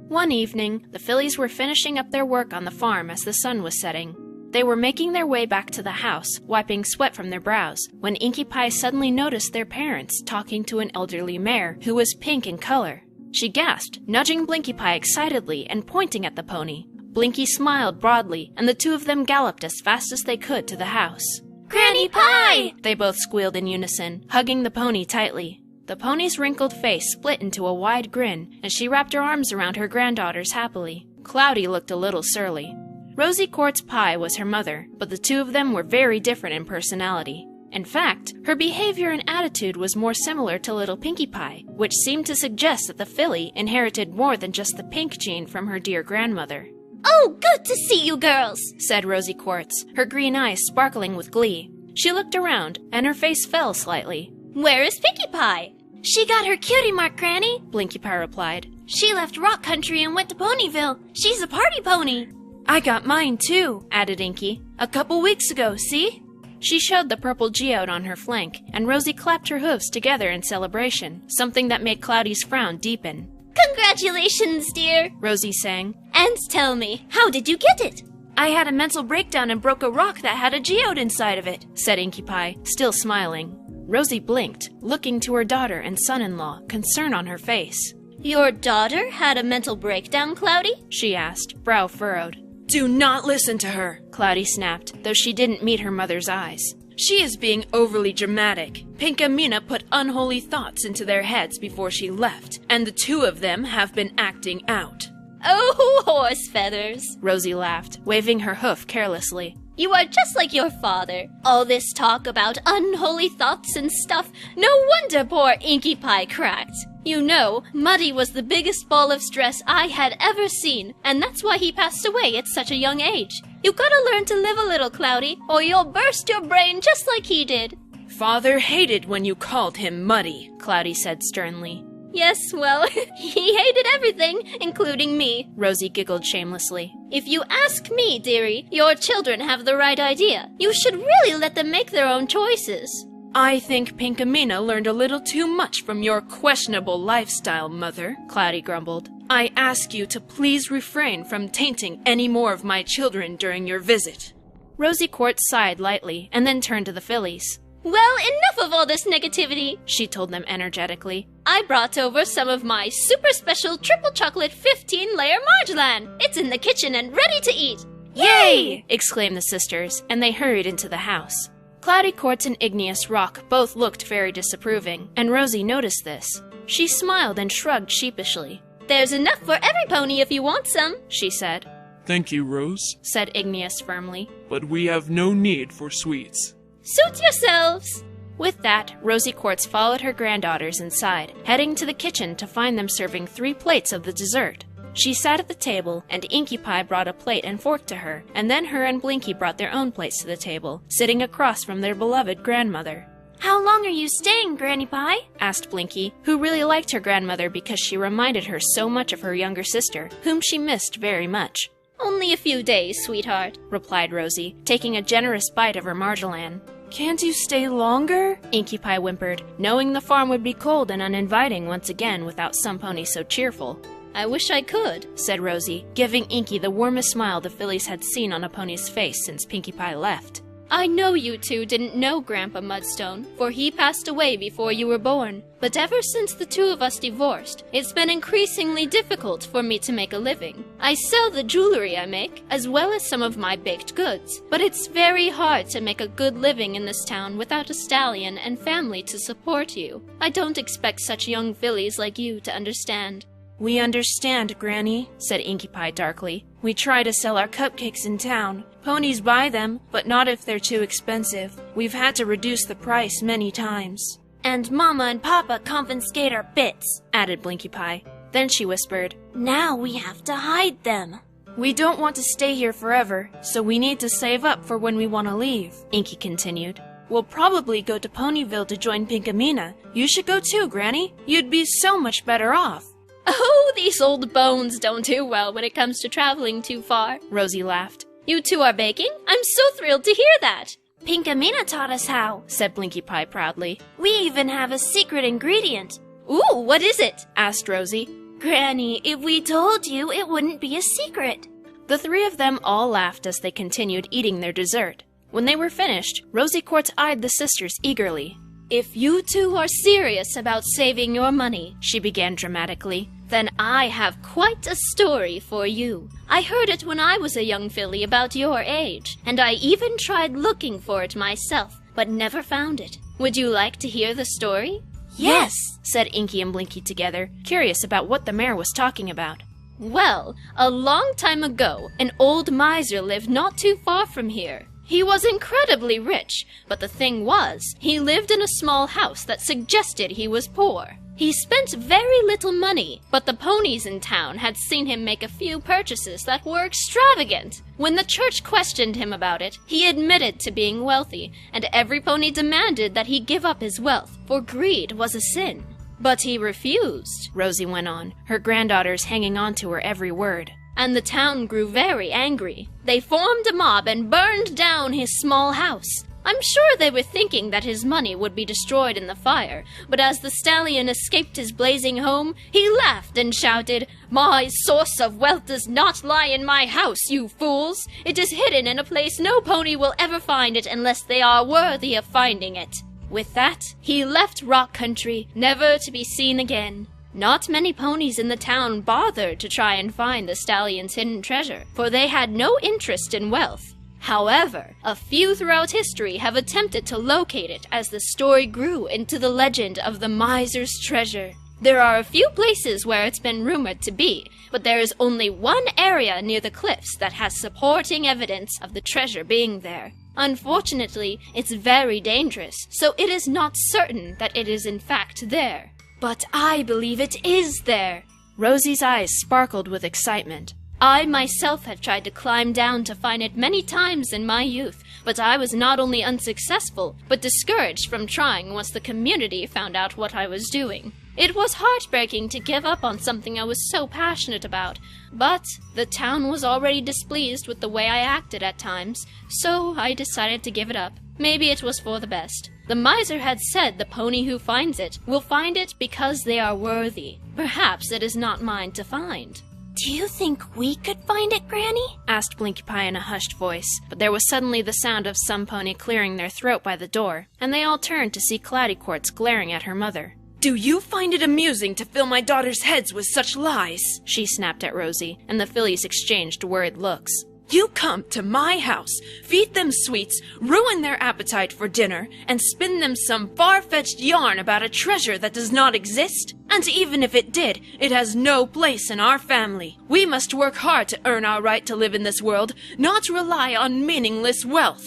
One evening, the fillies were finishing up their work on the farm as the sun was setting. They were making their way back to the house, wiping sweat from their brows, when Inkie Pie suddenly noticed their parents talking to an elderly mare who was pink in color. She gasped, nudging Blinkie Pie excitedly and pointing at the pony. Blinkie smiled broadly, and the two of them galloped as fast as they could to the house. "Granny Pie!" they both squealed in unison, hugging the pony tightly. The pony's wrinkled face split into a wide grin, and she wrapped her arms around her granddaughters happily. Cloudy looked a little surly. Rosy Quartz Pie was her mother, but the two of them were very different in personality. In fact, her behavior and attitude was more similar to little Pinkie Pie, which seemed to suggest that the filly inherited more than just the pink gene from her dear grandmother. Oh, good to see you girls, said Rosie Quartz, her green eyes sparkling with glee. She looked around, and her face fell slightly. Where is Pinkie Pie? She got her cutie mark, Granny, Blinkie Pie replied. She left Rock Country and went to Ponyville. She's a party pony. I got mine too, added Inkie. A couple weeks ago, see? She showed the purple geode on her flank, and Rosie clapped her hooves together in celebration, something that made Cloudy's frown deepen. Congratulations, dear, Rosie sang. And tell me, how did you get it? I had a mental breakdown and broke a rock that had a geode inside of it, said Inkie Pie, still smiling. Rosie blinked, looking to her daughter and son-in-law, concern on her face. Your daughter had a mental breakdown, Cloudy? She asked, brow furrowed. Do not listen to her, Cloudy snapped, though she didn't meet her mother's eyes. She is being overly dramatic. Pinkamena put unholy thoughts into their heads before she left, and the two of them have been acting out. Oh, horse feathers, Rosie laughed, waving her hoof carelessly. You are just like your father. All this talk about unholy thoughts and stuff. No wonder poor Inkie Pie cracked. You know, Muddy was the biggest ball of stress I had ever seen, and that's why he passed away at such a young age. You gotta learn to live a little, Cloudy, or you'll burst your brain just like he did. Father hated when you called him Muddy, Cloudy said sternly. Yes, well, he hated everything, including me. Rosie giggled shamelessly. If you ask me, dearie, your children have the right idea. You should really let them make their own choices. I think Pinkamena learned a little too much from your questionable lifestyle, Mother, Cloudy grumbled. I ask you to please refrain from tainting any more of my children during your visit. Rosie Quartz sighed lightly and then turned to the fillies. Well, enough of all this negativity, she told them energetically. I brought over some of my super special triple chocolate 15-layer marjolaine. It's in the kitchen and ready to eat. Yay! Exclaimed the sisters, and they hurried into the house. Cloudy Quartz and Igneous Rock both looked very disapproving, and Rosie noticed this. She smiled and shrugged sheepishly. There's enough for every pony if you want some, she said. Thank you, Rose, said Igneous firmly. But we have no need for sweets. Suit yourselves! With that, Rosie Quartz followed her granddaughters inside, heading to the kitchen to find them serving 3 plates of the dessert. She sat at the table, and Inkie Pie brought a plate and fork to her, and then her and Blinkie brought their own plates to the table, sitting across from their beloved grandmother. How long are you staying, Granny Pie? Asked Blinkie, who really liked her grandmother because she reminded her so much of her younger sister, whom she missed very much. Only a few days, sweetheart, replied Rosie, taking a generous bite of her marjolaine. Can't you stay longer? Inkie Pie whimpered, knowing the farm would be cold and uninviting once again without some pony so cheerful. I wish I could, said Rosie, giving Inkie the warmest smile the fillies had seen on a pony's face since Pinkie Pie left. I know you two didn't know Grandpa Mudstone, for he passed away before you were born. But ever since the two of us divorced, it's been increasingly difficult for me to make a living. I sell the jewelry I make, as well as some of my baked goods. But it's very hard to make a good living in this town without a stallion and family to support you. I don't expect such young fillies like you to understand. We understand, Granny, said Inkie Pie darkly. We try to sell our cupcakes in town. Ponies buy them, but not if they're too expensive. We've had to reduce the price many times. And Mama and Papa confiscate our bits, added Blinkie Pie. Then she whispered, Now we have to hide them. We don't want to stay here forever, so we need to save up for when we want to leave, Inkie continued. We'll probably go to Ponyville to join Pinkamena. You should go too, Granny. You'd be so much better off. Oh, these old bones don't do well when it comes to traveling too far, Rosie laughed. You two are baking? I'm so thrilled to hear that. Pinkamena taught us how, said Blinkie Pie proudly. We even have a secret ingredient. Ooh, what is it? asked Rosie. Granny, if we told you, it wouldn't be a secret. The 3 of them all laughed as they continued eating their dessert. When they were finished, Rosie Quartz eyed the sisters eagerly. If you two are serious about saving your money, she began dramatically, then I have quite a story for you. I heard it when I was a young filly about your age, and I even tried looking for it myself, but never found it. Would you like to hear the story? Yes, said Inkie and Blinkie together, curious about what the mare was talking about. Well, a long time ago, an old miser lived not too far from here. He was incredibly rich, but the thing was, he lived in a small house that suggested he was poor. He spent very little money, but the ponies in town had seen him make a few purchases that were extravagant. When the church questioned him about it, he admitted to being wealthy, and every pony demanded that he give up his wealth, for greed was a sin. But he refused, Rosie went on, her granddaughters hanging on to her every word. And the town grew very angry. They formed a mob and burned down his small house. I'm sure they were thinking that his money would be destroyed in the fire, but as the stallion escaped his blazing home, he laughed and shouted, "My source of wealth does not lie in my house, you fools! It is hidden in a place no pony will ever find it unless they are worthy of finding it." With that, he left Rock Country, never to be seen again. Not many ponies in the town bothered to try and find the stallion's hidden treasure, for they had no interest in wealth. However, a few throughout history have attempted to locate it as the story grew into the legend of the miser's treasure. There are a few places where it's been rumored to be, but there is only one area near the cliffs that has supporting evidence of the treasure being there. Unfortunately, it's very dangerous, so it is not certain that it is in fact there. But I believe it is there. Rosie's eyes sparkled with excitement. I myself have tried to climb down to find it many times in my youth, but I was not only unsuccessful, but discouraged from trying once the community found out what I was doing. It was heartbreaking to give up on something I was so passionate about, but the town was already displeased with the way I acted at times, so I decided to give it up. Maybe it was for the best. The miser had said the pony who finds it will find it because they are worthy. Perhaps it is not mine to find. "Do you think we could find it, Granny?" asked Pinkie Pie in a hushed voice, but there was suddenly the sound of some pony clearing their throat by the door, and they all turned to see Cloudy Quartz glaring at her mother. "Do you find it amusing to fill my daughters' heads with such lies?" she snapped at Rosie, and the fillies exchanged worried looks. "You come to my house, feed them sweets, ruin their appetite for dinner, and spin them some far-fetched yarn about a treasure that does not exist? And even if it did, it has no place in our family. We must work hard to earn our right to live in this world, not rely on meaningless wealth."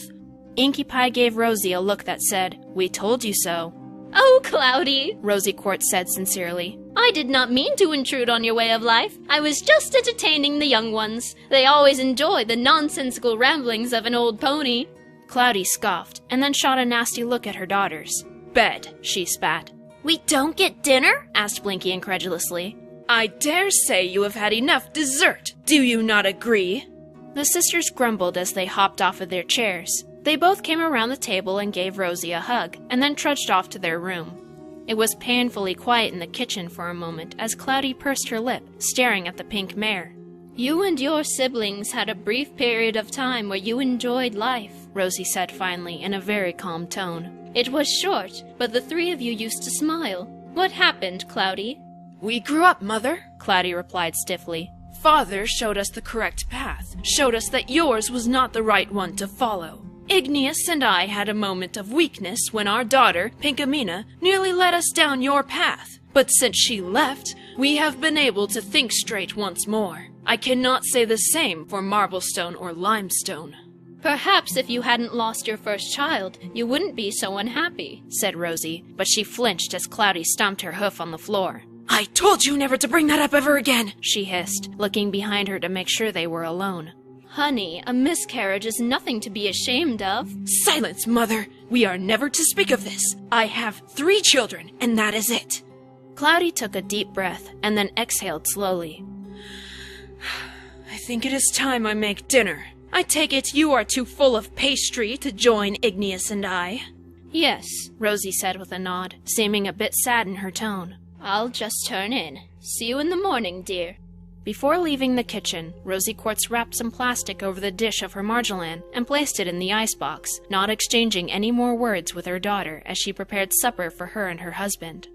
Inkie Pie gave Rosie a look that said, "We told you so." "Oh, Cloudy," Rosie Quartz said sincerely. "I did not mean to intrude on your way of life. I was just entertaining the young ones. They always enjoy the nonsensical ramblings of an old pony." Cloudy scoffed, and then shot a nasty look at her daughters. "Bed," she spat. "We don't get dinner?" asked Blinky incredulously. "I dare say you have had enough dessert. Do you not agree?" The sisters grumbled as they hopped off of their chairs. They both came around the table and gave Rosie a hug, and then trudged off to their room. It was painfully quiet in the kitchen for a moment as Cloudy pursed her lip, staring at the pink mare. "You and your siblings had a brief period of time where you enjoyed life," Rosie said finally in a very calm tone. "It was short, but the three of you used to smile. What happened, Cloudy?" "We grew up, Mother," Cloudy replied stiffly. "Father showed us the correct path, showed us that yours was not the right one to follow. Igneous and I had a moment of weakness when our daughter, Pinkamena, nearly led us down your path. But since she left, we have been able to think straight once more. I cannot say the same for Marblestone or Limestone." "Perhaps if you hadn't lost your first child, you wouldn't be so unhappy," said Rosie, but she flinched as Cloudy stomped her hoof on the floor. "I told you never to bring that up ever again," she hissed, looking behind her to make sure they were alone. "Honey, a miscarriage is nothing to be ashamed of." "Silence, Mother! We are never to speak of this. I have 3 children, and that is it." Cloudy took a deep breath and then exhaled slowly. "I think it is time I make dinner. I take it you are too full of pastry to join Igneous and I." "Yes," Rosie said with a nod, seeming a bit sad in her tone. "I'll just turn in. See you in the morning, dear." Before leaving the kitchen, Rosie Quartz wrapped some plastic over the dish of her marjolaine and placed it in the icebox, not exchanging any more words with her daughter as she prepared supper for her and her husband.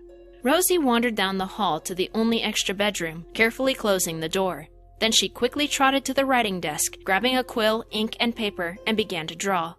Rosie wandered down the hall to the only extra bedroom, carefully closing the door. Then she quickly trotted to the writing desk, grabbing a quill, ink, and paper, and began to draw.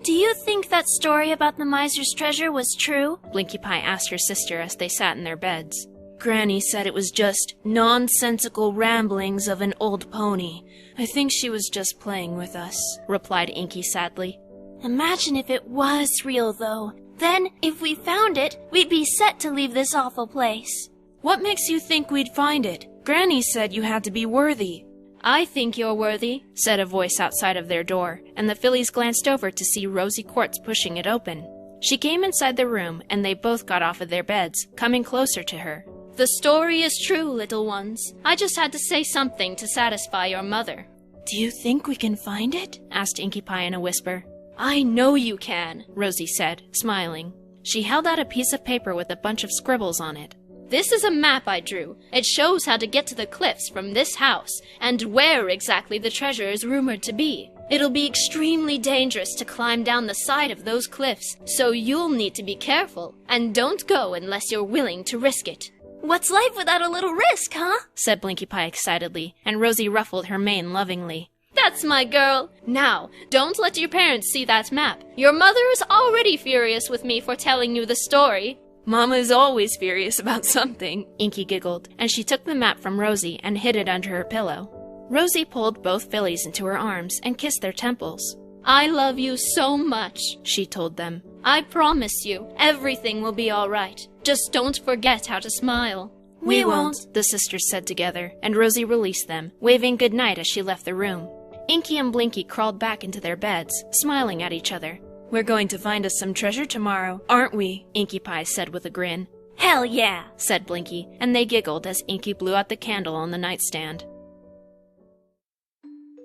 "Do you think that story about the miser's treasure was true?" Blinkie Pie asked her sister as they sat in their beds. Granny said it was just nonsensical ramblings of an old pony. I think she was just playing with us," replied Inkie sadly. Imagine if it was real, though. Then, if we found it, we'd be set to leave this awful place. "What makes you think we'd find it? Granny said you had to be worthy." "I think you're worthy," said a voice outside of their door, and the fillies glanced over to see Rosie Quartz pushing it open. She came inside the room, and they both got off of their beds, coming closer to her. The story is true, little ones. I just had to say something to satisfy your mother. "Do you think we can find it?" asked Inkie Pie in a whisper. I know you can, Rosie said, smiling. She held out a piece of paper with a bunch of scribbles on it. This is a map I drew. It shows how to get to the cliffs from this house, and where exactly the treasure is rumored to be. It'll be extremely dangerous to climb down the side of those cliffs, so you'll need to be careful, and don't go unless you're willing to risk it. What's life without a little risk, huh? Said Blinkie Pie excitedly, and Rosie ruffled her mane lovingly. That's my girl! Now, don't let your parents see that map. Your mother is already furious with me for telling you the story. Mama's always furious about something, Inkie giggled, and she took the map from Rosie and hid it under her pillow. Rosie pulled both fillies into her arms and kissed their temples. I love you so much, she told them. I promise you, everything will be all right. Just don't forget how to smile. We won't, the sisters said together, and Rosie released them, waving goodnight as she left the room. Inkie and Blinkie crawled back into their beds, smiling at each other. We're going to find us some treasure tomorrow, aren't we? Inkie Pie said with a grin. Hell yeah, said Blinkie, and they giggled as Inkie blew out the candle on the nightstand.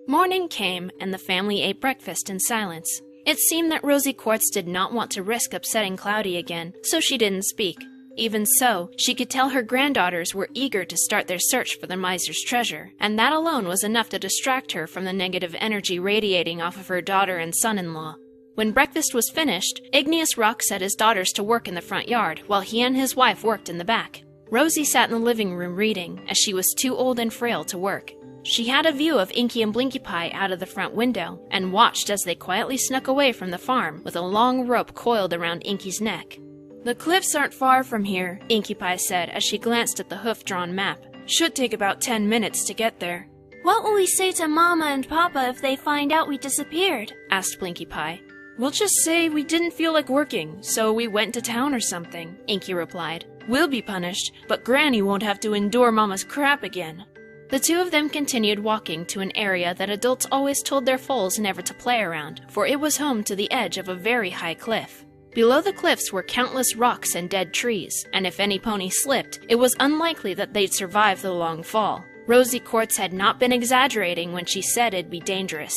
Morning came, and the family ate breakfast in silence. It seemed that Rosie Quartz did not want to risk upsetting Cloudy again, so she didn't speak. Even so, she could tell her granddaughters were eager to start their search for the miser's treasure, and that alone was enough to distract her from the negative energy radiating off of her daughter and son-in-law. When breakfast was finished, Igneous Rock set his daughters to work in the front yard, while he and his wife worked in the back. Rosie sat in the living room reading, as she was too old and frail to work. She had a view of Inkie and Blinkie Pie out of the front window, and watched as they quietly snuck away from the farm with a long rope coiled around Inkie's neck. The cliffs aren't far from here, Inkie Pie said as she glanced at the hoof-drawn map. Should take about 10 minutes to get there. What will we say to Mama and Papa if they find out we disappeared? Asked Blinkie Pie. We'll just say we didn't feel like working, so we went to town or something, Inkie replied. We'll be punished, but Granny won't have to endure Mama's crap again. The two of them continued walking to an area that adults always told their foals never to play around, for it was home to the edge of a very high cliff. Below the cliffs were countless rocks and dead trees, and if any pony slipped, it was unlikely that they'd survive the long fall. Rosie Quartz had not been exaggerating when she said it'd be dangerous.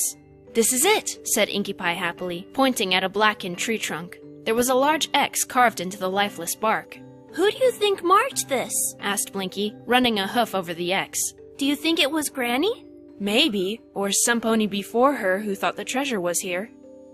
This is it, said Inkie Pie happily, pointing at a blackened tree trunk. There was a large X carved into the lifeless bark. Who do you think marked this? Asked Blinkie, running a hoof over the X. Do you think it was Granny? Maybe, or some pony before her who thought the treasure was here.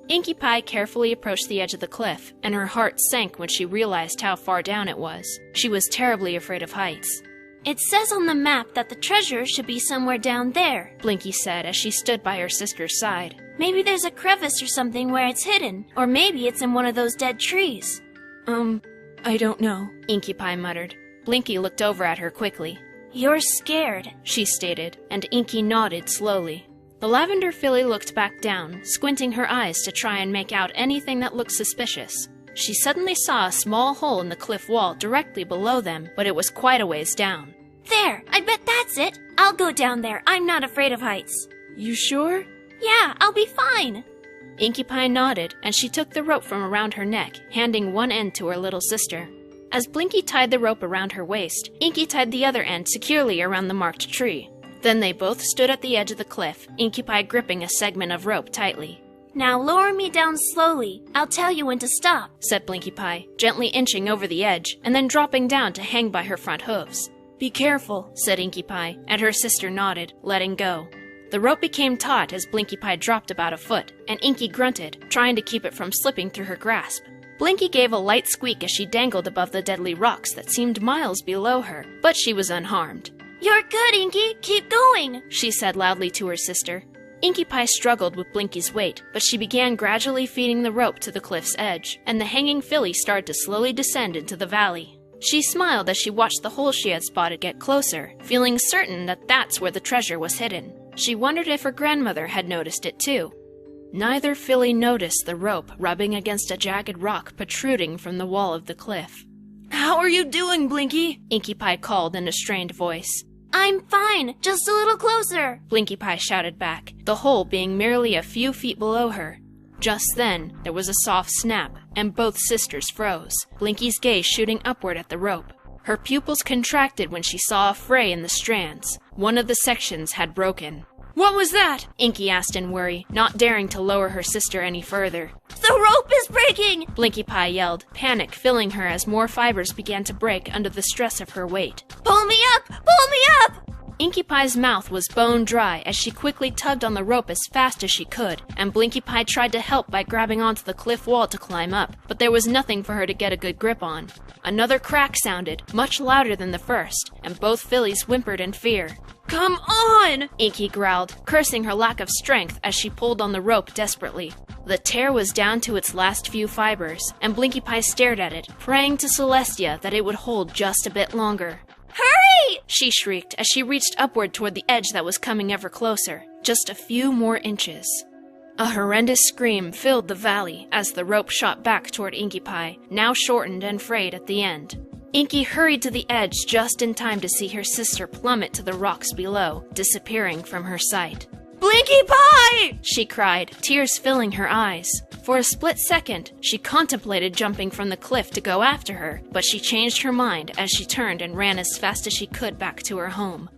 Inkie Pie carefully approached the edge of the cliff, and her heart sank when she realized how far down it was. She was terribly afraid of heights. It says on the map that the treasure should be somewhere down there, Blinkie said as she stood by her sister's side. Maybe there's a crevice or something where it's hidden, or maybe it's in one of those dead trees. I don't know, Inkie Pie muttered. Blinkie looked over at her quickly. You're scared, she stated, and Inkie nodded slowly. The lavender filly looked back down, squinting her eyes to try and make out anything that looked suspicious. She suddenly saw a small hole in the cliff wall directly below them, but it was quite a ways down. There! I bet that's it! I'll go down there. I'm not afraid of heights. You sure? Yeah, I'll be fine. Inkie Pie nodded, and she took the rope from around her neck, handing one end to her little sister. As Blinkie tied the rope around her waist, Inkie tied the other end securely around the marked tree. Then they both stood at the edge of the cliff, Inkie Pie gripping a segment of rope tightly. Now lower me down slowly. I'll tell you when to stop, said Blinkie Pie, gently inching over the edge, and then dropping down to hang by her front hooves. Be careful, said Inkie Pie, and her sister nodded, letting go. The rope became taut as Blinkie Pie dropped about a foot, and Inkie grunted, trying to keep it from slipping through her grasp. Blinkie gave a light squeak as she dangled above the deadly rocks that seemed miles below her, but she was unharmed. You're good, Inkie! Keep going! She said loudly to her sister. Inkie Pie struggled with Blinkie's weight, but she began gradually feeding the rope to the cliff's edge, and the hanging filly started to slowly descend into the valley. She smiled as she watched the hole she had spotted get closer, feeling certain that that's where the treasure was hidden. She wondered if her grandmother had noticed it too. Neither filly noticed the rope rubbing against a jagged rock protruding from the wall of the cliff. How are you doing, Blinkie? Inkie Pie called in a strained voice. I'm fine, just a little closer, Blinkie Pie shouted back, the hole being merely a few feet below her. Just then, there was a soft snap, and both sisters froze, Blinkie's gaze shooting upward at the rope. Her pupils contracted when she saw a fray in the strands. One of the sections had broken. What was that? Inkie asked in worry, not daring to lower her sister any further. The rope is breaking! Blinkie Pie yelled, panic filling her as more fibers began to break under the stress of her weight. Pull me up! Pull me up! Inkie Pie's mouth was bone dry as she quickly tugged on the rope as fast as she could, and Blinkie Pie tried to help by grabbing onto the cliff wall to climb up, but there was nothing for her to get a good grip on. Another crack sounded, much louder than the first, and both fillies whimpered in fear. Come on! Inkie growled, cursing her lack of strength as she pulled on the rope desperately. The tear was down to its last few fibers, and Blinkie Pie stared at it, praying to Celestia that it would hold just a bit longer. Hurry! She shrieked as she reached upward toward the edge that was coming ever closer. Just a few more inches. A horrendous scream filled the valley as the rope shot back toward Inkie Pie, now shortened and frayed at the end. Inkie hurried to the edge just in time to see her sister plummet to the rocks below, disappearing from her sight. Blinkie Pie! She cried, tears filling her eyes. For a split second, she contemplated jumping from the cliff to go after her, but she changed her mind as she turned and ran as fast as she could back to her home.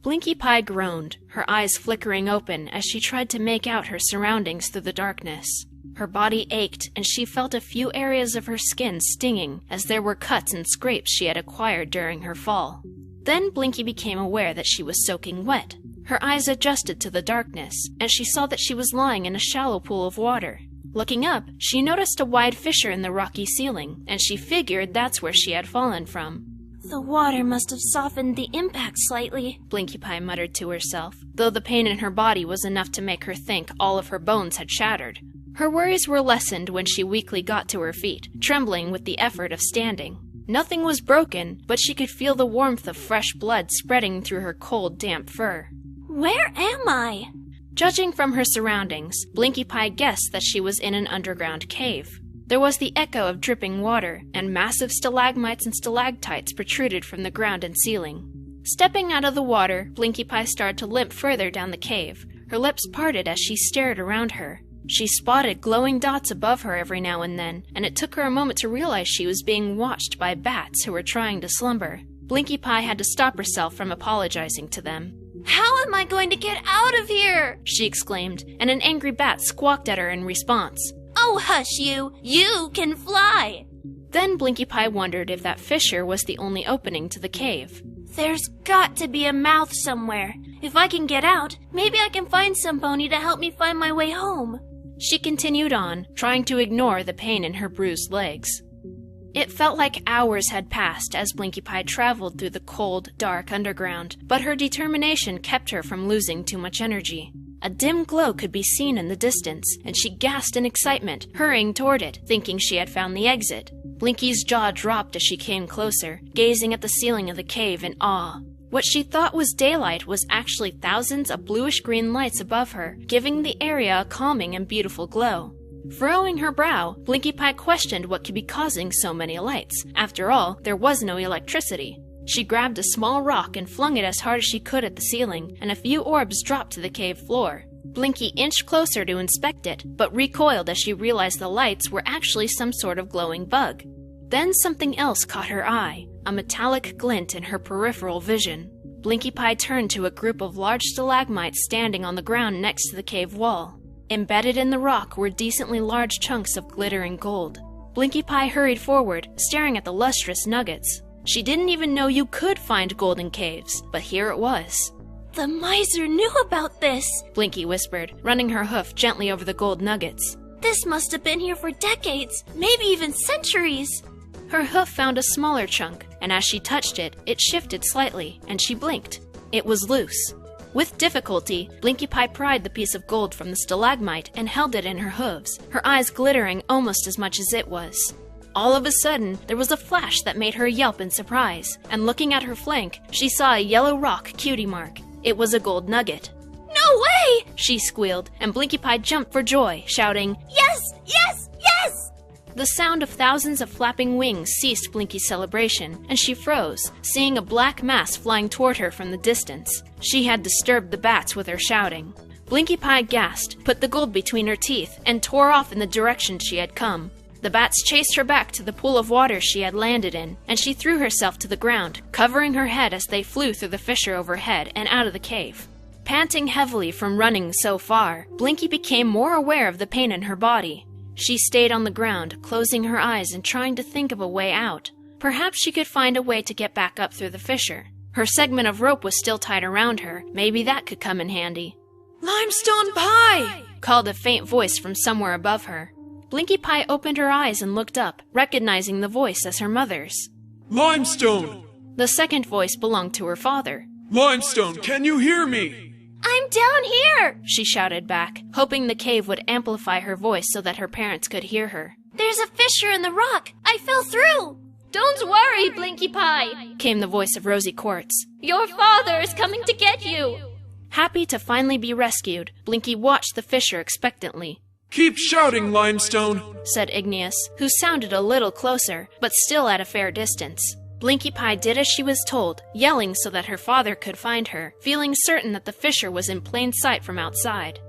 Blinkie Pie groaned, her eyes flickering open as she tried to make out her surroundings through the darkness. Her body ached, and she felt a few areas of her skin stinging, as there were cuts and scrapes she had acquired during her fall. Then Blinkie became aware that she was soaking wet. Her eyes adjusted to the darkness, and she saw that she was lying in a shallow pool of water. Looking up, she noticed a wide fissure in the rocky ceiling, and she figured that's where she had fallen from. The water must have softened the impact slightly, Blinkie Pie muttered to herself, though the pain in her body was enough to make her think all of her bones had shattered. Her worries were lessened when she weakly got to her feet, trembling with the effort of standing. Nothing was broken, but she could feel the warmth of fresh blood spreading through her cold, damp fur. Where am I? Judging from her surroundings, Blinkie Pie guessed that she was in an underground cave. There was the echo of dripping water, and massive stalagmites and stalactites protruded from the ground and ceiling. Stepping out of the water, Blinkie Pie started to limp further down the cave. Her lips parted as she stared around her. She spotted glowing dots above her every now and then, and it took her a moment to realize she was being watched by bats who were trying to slumber. Blinkie Pie had to stop herself from apologizing to them. How am I going to get out of here? She exclaimed, and an angry bat squawked at her in response. Oh, hush you! You can fly! Then Blinkie Pie wondered if that fissure was the only opening to the cave. There's got to be a mouth somewhere. If I can get out, maybe I can find some pony to help me find my way home. She continued on, trying to ignore the pain in her bruised legs. It felt like hours had passed as Blinkie Pie traveled through the cold, dark underground, but her determination kept her from losing too much energy. A dim glow could be seen in the distance, and she gasped in excitement, hurrying toward it, thinking she had found the exit. Blinkie's jaw dropped as she came closer, gazing at the ceiling of the cave in awe. What she thought was daylight was actually thousands of bluish-green lights above her, giving the area a calming and beautiful glow. Furrowing her brow, Blinkie Pie questioned what could be causing so many lights. After all, there was no electricity. She grabbed a small rock and flung it as hard as she could at the ceiling, and a few orbs dropped to the cave floor. Blinkie inched closer to inspect it, but recoiled as she realized the lights were actually some sort of glowing bug. Then something else caught her eye, a metallic glint in her peripheral vision. Blinkie Pie turned to a group of large stalagmites standing on the ground next to the cave wall. Embedded in the rock were decently large chunks of glittering gold. Blinkie Pie hurried forward, staring at the lustrous nuggets. She didn't even know you could find gold in caves, but here it was. The miser knew about this, Blinkie whispered, running her hoof gently over the gold nuggets. This must have been here for decades, maybe even centuries. Her hoof found a smaller chunk, and as she touched it, it shifted slightly, and she blinked. It was loose. With difficulty, Blinkie Pie pried the piece of gold from the stalagmite and held it in her hooves, her eyes glittering almost as much as it was. All of a sudden, there was a flash that made her yelp in surprise, and looking at her flank, she saw a yellow rock cutie mark. It was a gold nugget. No way! She squealed, and Blinkie Pie jumped for joy, shouting, Yes! Yes! Yes! The sound of thousands of flapping wings ceased Blinkie's celebration, and she froze, seeing a black mass flying toward her from the distance. She had disturbed the bats with her shouting. Blinkie Pie gasped, put the gold between her teeth, and tore off in the direction she had come. The bats chased her back to the pool of water she had landed in, and she threw herself to the ground, covering her head as they flew through the fissure overhead and out of the cave. Panting heavily from running so far, Blinkie became more aware of the pain in her body. She stayed on the ground, closing her eyes and trying to think of a way out. Perhaps she could find a way to get back up through the fissure. Her segment of rope was still tied around her. Maybe that could come in handy. Limestone pie! Called a faint voice from somewhere above her. Blinkie Pie opened her eyes and looked up, recognizing the voice as her mother's. Limestone! The second voice belonged to her father. Limestone, can you hear me? I'm down here! She shouted back, hoping the cave would amplify her voice so that her parents could hear her. There's a fissure in the rock! I fell through! Don't worry, Blinkie Pie! Came the voice of Rosie Quartz. Your father is coming to get you! Happy to finally be rescued, Blinkie watched the fissure expectantly. Keep shouting, Limestone, said Igneous, who sounded a little closer, but still at a fair distance. Blinkie Pie did as she was told, yelling so that her father could find her, feeling certain that the fissure was in plain sight from outside.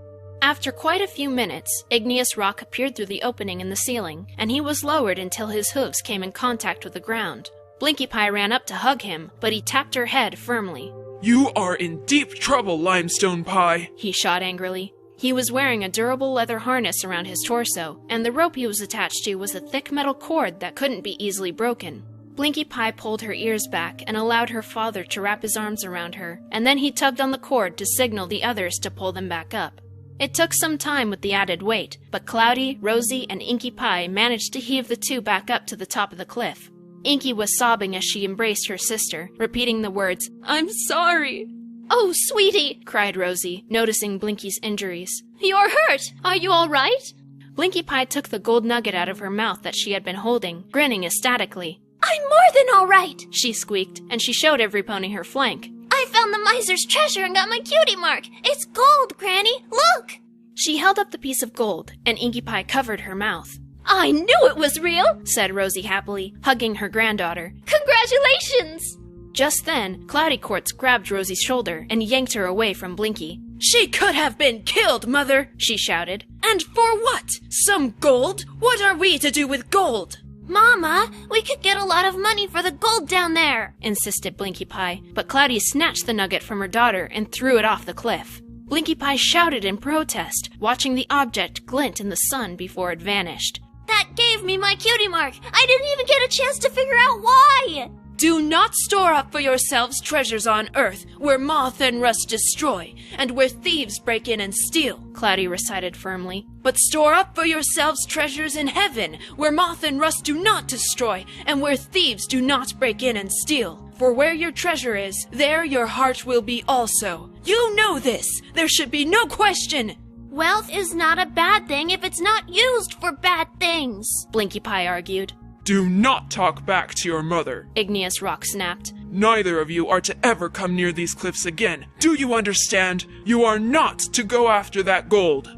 After quite a few minutes, Igneous Rock appeared through the opening in the ceiling, and he was lowered until his hooves came in contact with the ground. Blinkie Pie ran up to hug him, but he tapped her head firmly. You are in deep trouble, Limestone Pie, he shot angrily. He was wearing a durable leather harness around his torso, and the rope he was attached to was a thick metal cord that couldn't be easily broken. Blinkie Pie pulled her ears back and allowed her father to wrap his arms around her, and then he tugged on the cord to signal the others to pull them back up. It took some time with the added weight, but Cloudy, Rosie, and Inkie Pie managed to heave the two back up to the top of the cliff. Inkie was sobbing as she embraced her sister, repeating the words, "I'm sorry." Oh, sweetie, cried Rosie, noticing Blinkie's injuries. You're hurt. Are you all right? Blinkie Pie took the gold nugget out of her mouth that she had been holding, grinning ecstatically. I'm more than all right, she squeaked, and she showed every pony her flank. I found the miser's treasure and got my cutie mark. It's gold, Granny. Look! She held up the piece of gold, and Inkie Pie covered her mouth. I knew it was real, said Rosie happily, hugging her granddaughter. Congratulations! Just then, Cloudy Quartz grabbed Rosie's shoulder and yanked her away from Blinkie. She could have been killed, Mother, she shouted. And for what? Some gold? What are we to do with gold? Mama, we could get a lot of money for the gold down there, insisted Blinkie Pie, but Cloudy snatched the nugget from her daughter and threw it off the cliff. Blinkie Pie shouted in protest, watching the object glint in the sun before it vanished. That gave me my cutie mark. I didn't even get a chance to figure out why. Do not store up for yourselves treasures on earth, where moth and rust destroy, and where thieves break in and steal, Cloudy recited firmly. But store up for yourselves treasures in heaven, where moth and rust do not destroy, and where thieves do not break in and steal. For where your treasure is, there your heart will be also. You know this. There should be no question. Wealth is not a bad thing if it's not used for bad things, Blinkie Pie argued. Do not talk back to your mother, Igneous Rock snapped. Neither of you are to ever come near these cliffs again. Do you understand? You are not to go after that gold.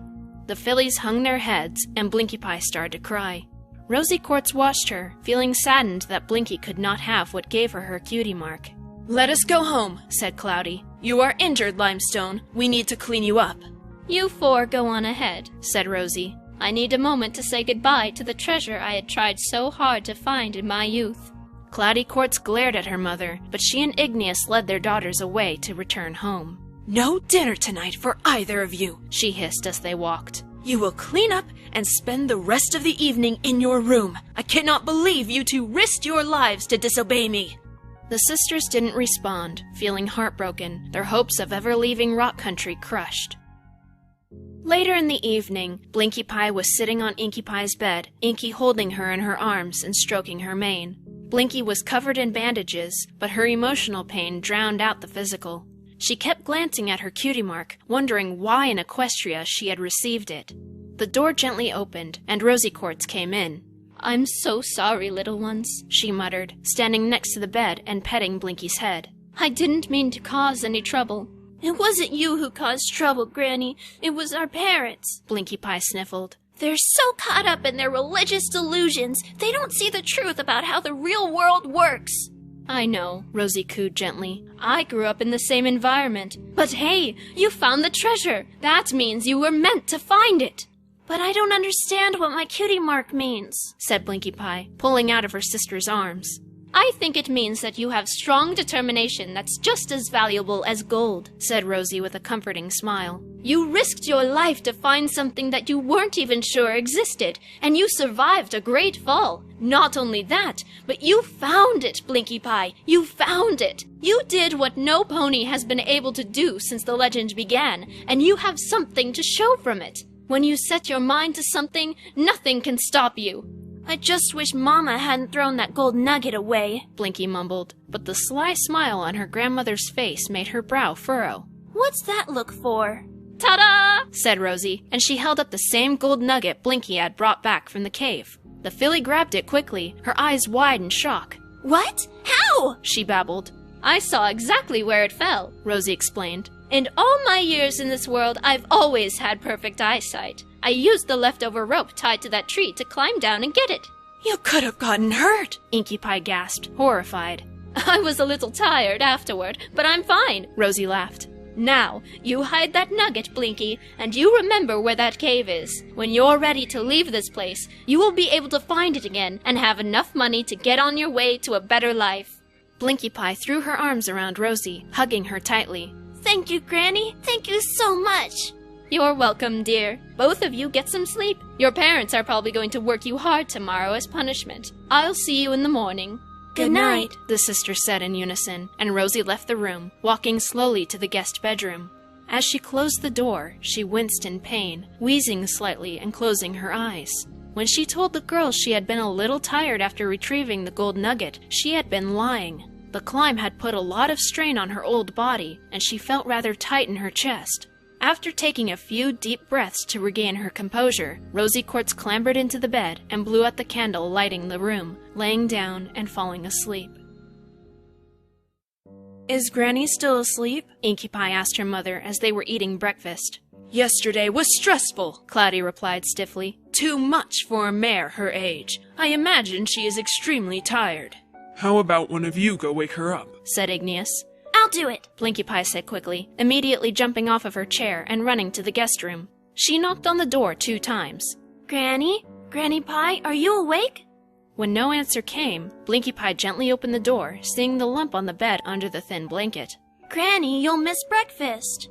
The fillies hung their heads, and Blinkie Pie started to cry. Rosie Quartz watched her, feeling saddened that Blinkie could not have what gave her her cutie mark. Let us go home, said Cloudy. You are injured, Limestone. We need to clean you up. You four go on ahead, said Rosie. I need a moment to say goodbye to the treasure I had tried so hard to find in my youth. Cloudy Quartz glared at her mother, but she and Igneous led their daughters away to return home. No dinner tonight for either of you, she hissed as they walked. You will clean up and spend the rest of the evening in your room. I cannot believe you two risked your lives to disobey me. The sisters didn't respond, feeling heartbroken, their hopes of ever leaving Rock Country crushed. Later in the evening, Blinkie Pie was sitting on Inkie Pie's bed, Inkie holding her in her arms and stroking her mane. Blinkie was covered in bandages, but her emotional pain drowned out the physical. She kept glancing at her cutie mark, wondering why in Equestria she had received it. The door gently opened, and Rosie Quartz came in. I'm so sorry, little ones, she muttered, standing next to the bed and petting Blinkie's head. I didn't mean to cause any trouble. It wasn't you who caused trouble, Granny. It was our parents, Blinkie Pie sniffled. They're so caught up in their religious delusions, they don't see the truth about how the real world works. I know, Rosie cooed gently. I grew up in the same environment. But hey, you found the treasure. That means you were meant to find it. But I don't understand what my cutie mark means, said Blinkie Pie, pulling out of her sister's arms. I think it means that you have strong determination that's just as valuable as gold, said Rosie with a comforting smile. You risked your life to find something that you weren't even sure existed, and you survived a great fall. Not only that, but you found it, Blinkie Pie. You found it. You did what no pony has been able to do since the legend began, and you have something to show from it. When you set your mind to something, nothing can stop you. I just wish Mama hadn't thrown that gold nugget away, Blinkie mumbled, but the sly smile on her grandmother's face made her brow furrow. What's that look for? Ta-da! said Rosie, and she held up the same gold nugget Blinkie had brought back from the cave. The filly grabbed it quickly, her eyes wide in shock. What? How? she babbled. I saw exactly where it fell, Rosie explained. In all my years in this world, I've always had perfect eyesight. I used the leftover rope tied to that tree to climb down and get it. You could have gotten hurt, Inkie Pie gasped, horrified. I was a little tired afterward, but I'm fine, Rosie laughed. Now, you hide that nugget, Blinkie, and you remember where that cave is. When you're ready to leave this place, you will be able to find it again and have enough money to get on your way to a better life. Blinkie Pie threw her arms around Rosie, hugging her tightly. Thank you, Granny. Thank you so much. You're welcome, dear. Both of you get some sleep. Your parents are probably going to work you hard tomorrow as punishment. I'll see you in the morning. Good night, the sisters said in unison, and Rosie left the room, walking slowly to the guest bedroom. As she closed the door, she winced in pain, wheezing slightly and closing her eyes. When she told the girls she had been a little tired after retrieving the gold nugget, she had been lying. The climb had put a lot of strain on her old body, and she felt rather tight in her chest. After taking a few deep breaths to regain her composure, Rosie Quartz clambered into the bed and blew out the candle lighting the room, laying down and falling asleep. Is Granny still asleep? Inkie Pie asked her mother as they were eating breakfast. Yesterday was stressful, Cloudy replied stiffly. Too much for a mare her age. I imagine she is extremely tired. How about one of you go wake her up? said Igneous. I'll do it, Blinkie Pie said quickly, immediately jumping off of her chair and running to the guest room. She knocked on the door 2 times. Granny? Granny Pie, are you awake? When no answer came, Blinkie Pie gently opened the door, seeing the lump on the bed under the thin blanket. Granny, you'll miss breakfast.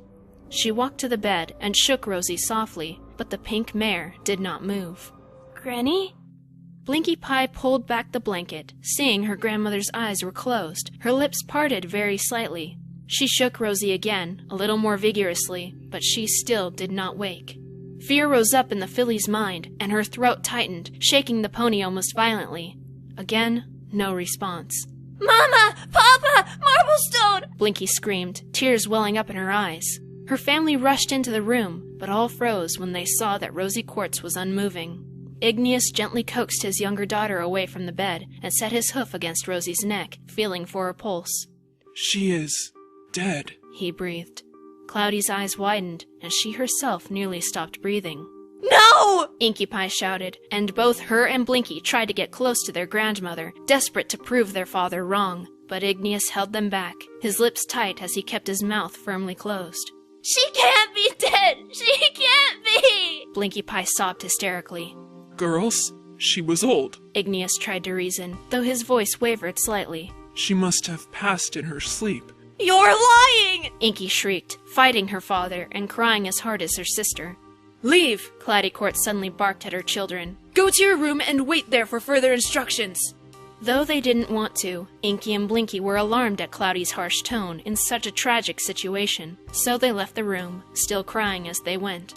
She walked to the bed and shook Rosie softly, but the pink mare did not move. Granny? Blinkie Pie pulled back the blanket, seeing her grandmother's eyes were closed, her lips parted very slightly. She shook Rosie again, a little more vigorously, but she still did not wake. Fear rose up in the filly's mind, and her throat tightened, shaking the pony almost violently. Again, no response. Mama! Papa! Marblestone! Blinkie screamed, tears welling up in her eyes. Her family rushed into the room, but all froze when they saw that Rosie Quartz was unmoving. Igneous gently coaxed his younger daughter away from the bed and set his hoof against Rosie's neck, feeling for her pulse. She is dead, he breathed. Cloudy's eyes widened, and she herself nearly stopped breathing. No! Inkie Pie shouted, and both her and Blinkie tried to get close to their grandmother, desperate to prove their father wrong. But Igneous held them back, his lips tight as he kept his mouth firmly closed. She can't be dead! She can't be! Blinkie Pie sobbed hysterically. Girls, she was old. Igneous tried to reason, though his voice wavered slightly. She must have passed in her sleep. You're lying! Inkie shrieked, fighting her father and crying as hard as her sister. Leave! Cloudy Quartz suddenly barked at her children. Go to your room and wait there for further instructions. Though they didn't want to, Inkie and Blinkie were alarmed at Cloudy's harsh tone in such a tragic situation, so they left the room, still crying as they went.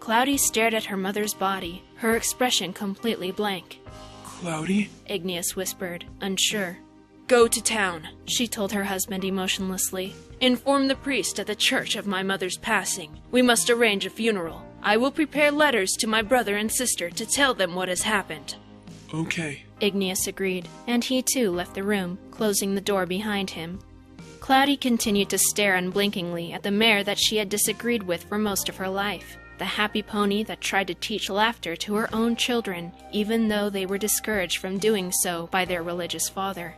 Cloudy stared at her mother's body, her expression completely blank. Cloudy? Igneous whispered, unsure. Go to town, she told her husband emotionlessly. Inform the priest at the church of my mother's passing. We must arrange a funeral. I will prepare letters to my brother and sister to tell them what has happened. Okay. Igneous agreed, and he too left the room, closing the door behind him. Cloudy continued to stare unblinkingly at the mare that she had disagreed with for most of her life, the happy pony that tried to teach laughter to her own children, even though they were discouraged from doing so by their religious father.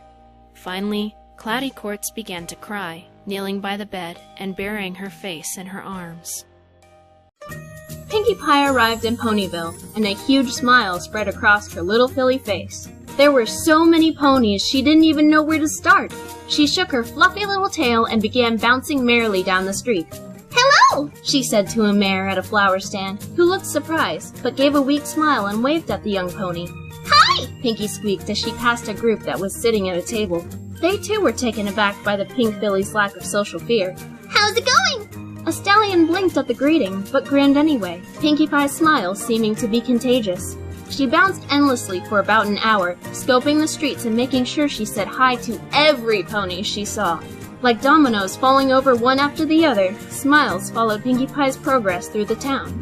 Finally, Cloudy Quartz began to cry, kneeling by the bed and burying her face in her arms. Pinkie Pie arrived in Ponyville, and a huge smile spread across her little filly face. There were so many ponies she didn't even know where to start. She shook her fluffy little tail and began bouncing merrily down the street. "Hello!" she said to a mare at a flower stand, who looked surprised, but gave a weak smile and waved at the young pony. "Hi!" Pinkie squeaked as she passed a group that was sitting at a table. They too were taken aback by the pink filly's lack of social fear. "How's it going?" A stallion blinked at the greeting, but grinned anyway, Pinkie Pie's smile seeming to be contagious. She bounced endlessly for about an hour, scoping the streets and making sure she said hi to every pony she saw. Like dominoes falling over one after the other, smiles followed Pinkie Pie's progress through the town.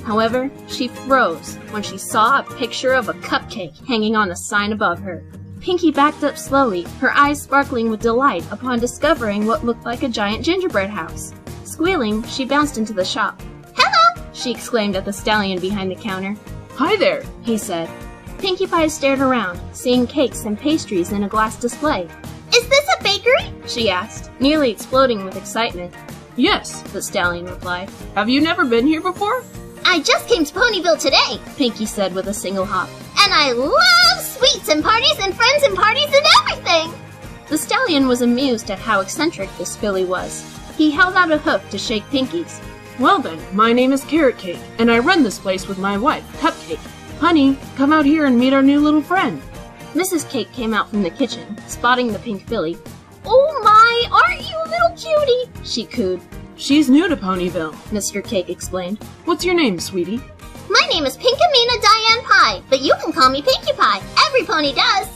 However, she froze when she saw a picture of a cupcake hanging on a sign above her. Pinkie backed up slowly, her eyes sparkling with delight upon discovering what looked like a giant gingerbread house. Squealing, she bounced into the shop. "Hello!" she exclaimed at the stallion behind the counter. "Hi there," he said. Pinkie Pie stared around, seeing cakes and pastries in a glass display. "Is this a bakery?" she asked, nearly exploding with excitement. "Yes," the stallion replied. "Have you never been here before?" "I just came to Ponyville today," Pinkie said with a single hop. "And I love sweets and parties and friends and parties and everything!" The stallion was amused at how eccentric this filly was. He held out a hoof to shake Pinkie's. "Well then, my name is Carrot Cake, and I run this place with my wife, Cupcake. Honey, come out here and meet our new little friend." Mrs. Cake came out from the kitchen, spotting the pink filly. "Oh my, aren't you a little cutie?" she cooed. "She's new to Ponyville," Mr. Cake explained. "What's your name, sweetie?" "My name is Pinkamena Diane Pie, but you can call me Pinkie Pie. Every pony does."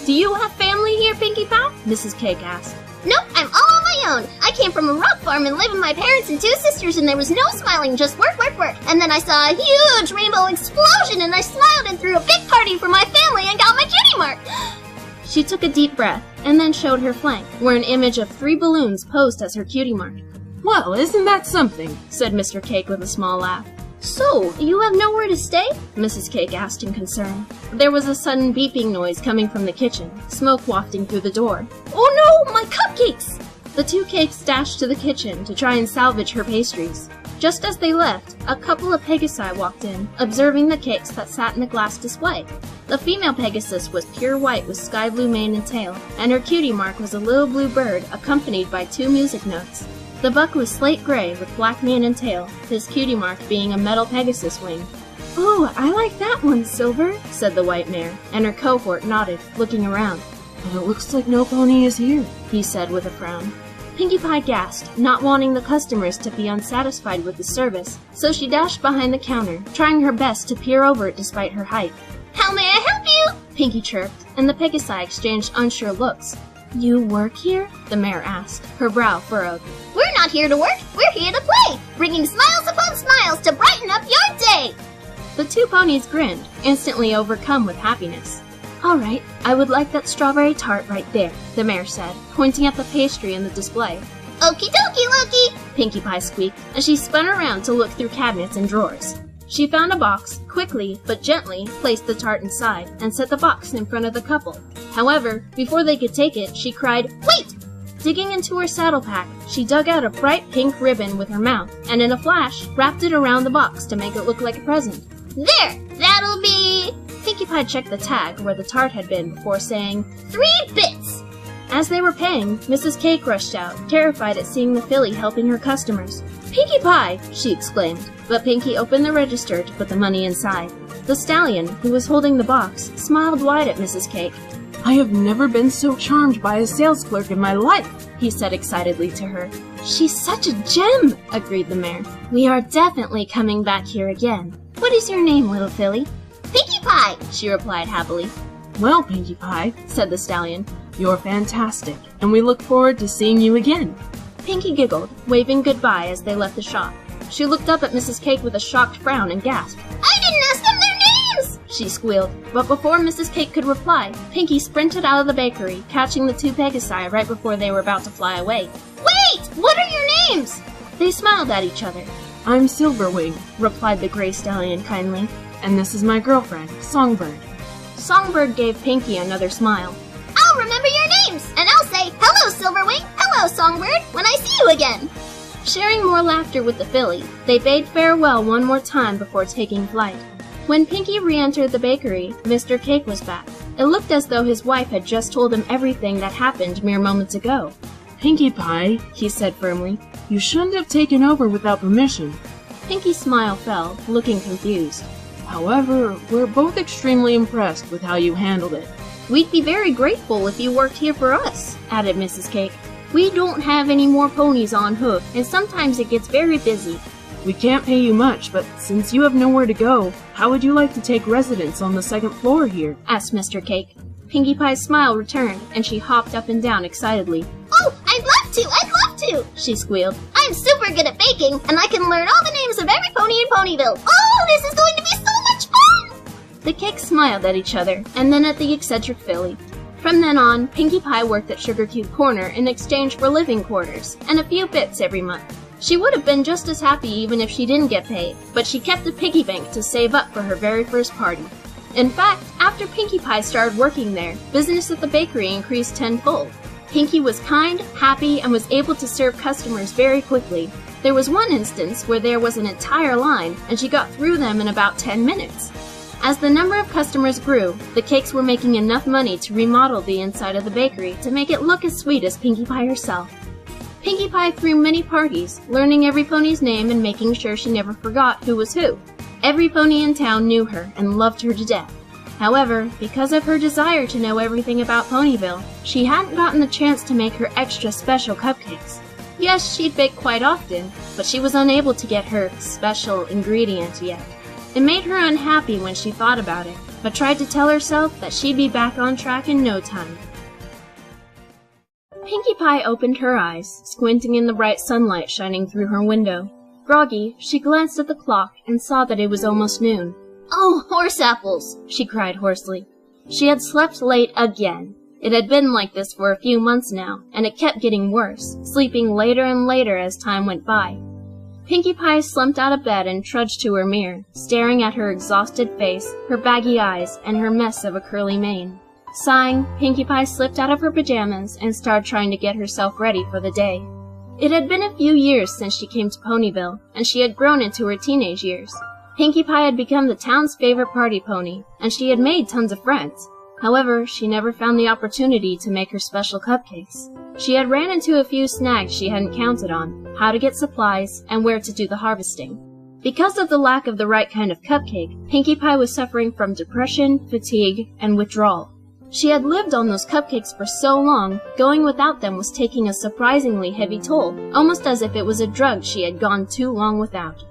"Do you have family here, Pinkie Pie?" Mrs. Cake asked. "Nope, I'm all on my own. I came from a rock farm and lived with my parents and two sisters, and there was no smiling, just work, work, work. And then I saw a huge rainbow explosion, and I smiled and threw a big party for my family and got my cutie mark." She took a deep breath and then showed her flank, where an image of 3 balloons posed as her cutie mark. "Well, isn't that something?" said Mr. Cake with a small laugh. "So, you have nowhere to stay?" Mrs. Cake asked in concern. There was a sudden beeping noise coming from the kitchen, smoke wafting through the door. "Oh no, my cupcakes!" The 2 cakes dashed to the kitchen to try and salvage her pastries. Just as they left, a couple of Pegasi walked in, observing the cakes that sat in the glass display. The female Pegasus was pure white with sky blue mane and tail, and her cutie mark was a little blue bird accompanied by 2 music notes. The buck was slate gray with black mane and tail, his cutie mark being a metal Pegasus wing. "Oh, I like that one, Silver," said the white mare, and her cohort nodded, looking around. "But it looks like no pony is here," he said with a frown. Pinkie Pie gasped, not wanting the customers to be unsatisfied with the service, so she dashed behind the counter, trying her best to peer over it despite her height. "How may I help you?" Pinkie chirped, and the Pegasi exchanged unsure looks. "You work here?" the mare asked, her brow furrowed. "We're not here to work, we're here to play, bringing smiles upon smiles to brighten up your day." The 2 ponies grinned, instantly overcome with happiness. "All right, I would like that strawberry tart right there," the mare said, pointing at the pastry in the display. "Okie dokie, Loki," Pinkie Pie squeaked, as she spun around to look through cabinets and drawers. She found a box, quickly but gently placed the tart inside, and set the box in front of the couple. However, before they could take it, she cried, "Wait!" Digging into her saddle pack, she dug out a bright pink ribbon with her mouth, and in a flash, wrapped it around the box to make it look like a present. "There, that'll be..." Pinkie Pie checked the tag where the tart had been before saying, 3 bits. As they were paying, Mrs. Cake rushed out, terrified at seeing the filly helping her customers. "Pinkie Pie!" she exclaimed, but Pinkie opened the register to put the money inside. The stallion, who was holding the box, smiled wide at Mrs. Cake. "I have never been so charmed by a sales clerk in my life," he said excitedly to her. "She's such a gem," agreed the mare. "We are definitely coming back here again. What is your name, little filly?" "Pinkie Pie," she replied happily. "Well, Pinkie Pie," said the stallion, "you're fantastic, and we look forward to seeing you again." Pinkie giggled, waving goodbye as they left the shop. She looked up at Mrs. Cake with a shocked frown and gasped. "I didn't ask them their names!" she squealed. But before Mrs. Cake could reply, Pinkie sprinted out of the bakery, catching the two Pegasi right before they were about to fly away. Wait! What are your names? They smiled at each other. I'm Silverwing, Replied the gray stallion kindly. and this is my girlfriend, Songbird. Songbird gave Pinkie another smile. I'll remember your names, and I'll say, hello, Silverwing, hello, Songbird, when I see you again. Sharing more laughter with the filly, they bade farewell one more time before taking flight. When Pinkie re-entered the bakery, Mr. Cake was back. It looked as though his wife had just told him everything that happened mere moments ago. Pinkie Pie, He said firmly. you shouldn't have taken over without permission. Pinkie's smile fell, looking confused. However, we're both extremely impressed with how you handled it. We'd be very grateful if you worked here for us, added Mrs. Cake. We don't have any more ponies on hoof, and sometimes it gets very busy. We can't pay you much, but since you have nowhere to go, how would you like to take residence on the second floor here? Asked Mr. Cake. Pinkie Pie's smile returned, and she hopped up and down excitedly. Oh, I'd love to, She squealed. I'm super good at baking, and I can learn all the names of every pony in Ponyville. Oh, this is going to be so much fun! The Cakes smiled at each other, and then at the eccentric filly. From then on, Pinkie Pie worked at Sugar Cube Corner in exchange for living quarters, and a few bits every month. She would have been just as happy even if she didn't get paid, but she kept a piggy bank to save up for her very first party. In fact, after Pinkie Pie started working there, business at the bakery increased tenfold. Pinkie was kind, happy, and was able to serve customers very quickly. There was one instance where there was an entire line, and she got through them in about 10 minutes. As the number of customers grew, the Cakes were making enough money to remodel the inside of the bakery to make it look as sweet as Pinkie Pie herself. Pinkie Pie threw many parties, learning every pony's name and making sure she never forgot who was who. Every pony in town knew her and loved her to death. However, because of her desire to know everything about Ponyville, she hadn't gotten the chance to make her extra special cupcakes. Yes, she'd bake quite often, but she was unable to get her special ingredient yet. It made her unhappy when she thought about it, but tried to tell herself that she'd be back on track in no time. Pinkie Pie opened her eyes, squinting in the bright sunlight shining through her window. Groggy, she glanced at the clock and saw that it was almost noon. Oh, horse apples! She cried hoarsely. She had slept late again. It had been like this for a few months now, and it kept getting worse, sleeping later and later as time went by. Pinkie Pie slumped out of bed and trudged to her mirror, staring at her exhausted face, her baggy eyes, and her mess of a curly mane. Sighing, Pinkie Pie slipped out of her pajamas and started trying to get herself ready for the day. It had been a few years since she came to Ponyville, and she had grown into her teenage years. Pinkie Pie had become the town's favorite party pony, and she had made tons of friends. However, she never found the opportunity to make her special cupcakes. She had ran into a few snags she hadn't counted on, how to get supplies, and where to do the harvesting. Because of the lack of the right kind of cupcake, Pinkie Pie was suffering from depression, fatigue, and withdrawal. She had lived on those cupcakes for so long, going without them was taking a surprisingly heavy toll, almost as if it was a drug she had gone too long without.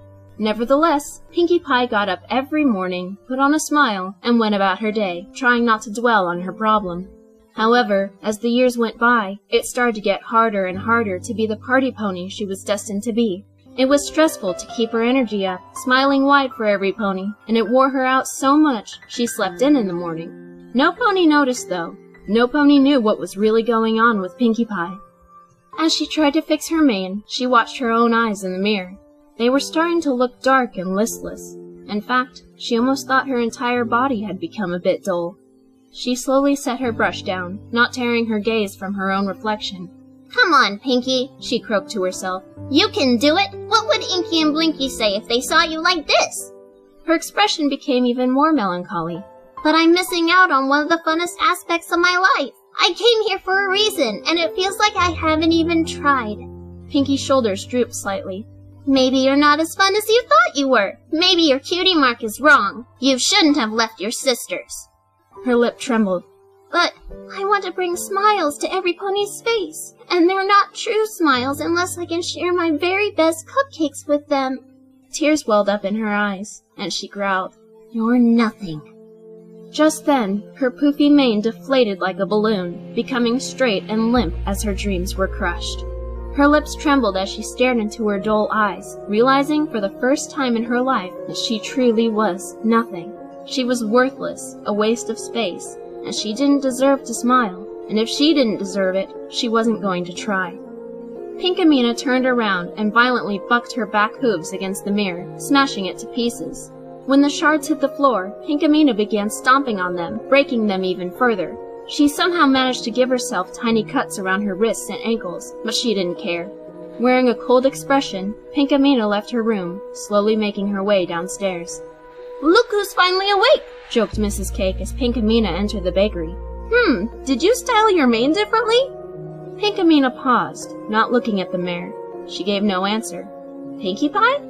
Nevertheless, Pinkie Pie got up every morning, put on a smile, and went about her day, trying not to dwell on her problem. However, as the years went by, it started to get harder and harder to be the party pony she was destined to be. It was stressful to keep her energy up, smiling wide for every pony, and it wore her out so much she slept in the morning. No pony noticed, though. No pony knew what was really going on with Pinkie Pie. As she tried to fix her mane, she watched her own eyes in the mirror. They were starting to look dark and listless. In fact, she almost thought her entire body had become a bit dull. She slowly set her brush down, not tearing her gaze from her own reflection. Come on, Pinkie, she croaked to herself. You can do it! What would Inkie and Blinky say if they saw you like this? Her expression became even more melancholy. But I'm missing out on one of the funnest aspects of my life. I came here for a reason, and it feels like I haven't even tried. Pinkie's shoulders drooped slightly. Maybe you're not as fun as you thought you were. Maybe your cutie mark is wrong. You shouldn't have left your sisters. Her lip trembled. But I want to bring smiles to every pony's face, and they're not true smiles unless I can share my very best cupcakes with them. Tears welled up in her eyes, and she growled, You're nothing. Just then, her poofy mane deflated like a balloon, becoming straight and limp as her dreams were crushed. Her lips trembled as she stared into her dull eyes, realizing for the first time in her life that she truly was nothing. She was worthless, a waste of space, and she didn't deserve to smile. And if she didn't deserve it, she wasn't going to try. Pinkamena turned around and violently bucked her back hooves against the mirror, smashing it to pieces. When the shards hit the floor, Pinkamena began stomping on them, breaking them even further. She somehow managed to give herself tiny cuts around her wrists and ankles, but she didn't care. Wearing a cold expression, Pinkamena left her room, slowly making her way downstairs. Look who's finally awake! Joked Mrs. Cake as Pinkamena entered the bakery. Did you style your mane differently? Pinkamena paused, not looking at the mare. She gave no answer. Pinkie Pie?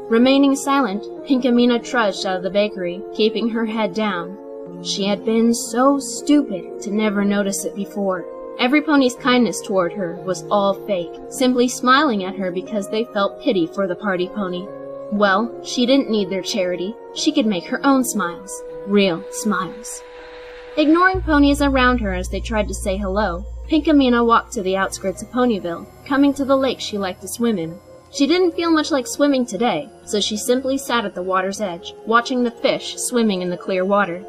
Remaining silent, Pinkamena trudged out of the bakery, keeping her head down. She had been so stupid to never notice it before. Every pony's kindness toward her was all fake, simply smiling at her because they felt pity for the party pony. Well, she didn't need their charity. She could make her own smiles. Real smiles. Ignoring ponies around her as they tried to say hello, Pinkamena walked to the outskirts of Ponyville, coming to the lake she liked to swim in. She didn't feel much like swimming today, so she simply sat at the water's edge, watching the fish swimming in the clear water.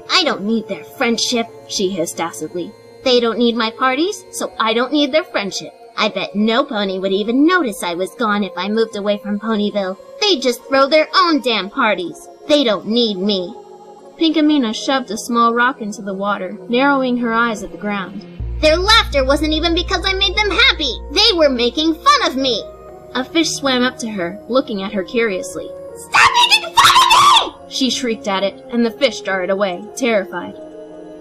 I don't need their friendship, she hissed acidly. They don't need my parties, so I don't need their friendship. I bet no pony would even notice I was gone if I moved away from Ponyville. They'd just throw their own damn parties. They don't need me. Pinkamena shoved a small rock into the water, narrowing her eyes at the ground. Their laughter wasn't even because I made them happy. They were making fun of me. A fish swam up to her, looking at her curiously. Stop making fun of me! She shrieked at it, and the fish darted away, terrified.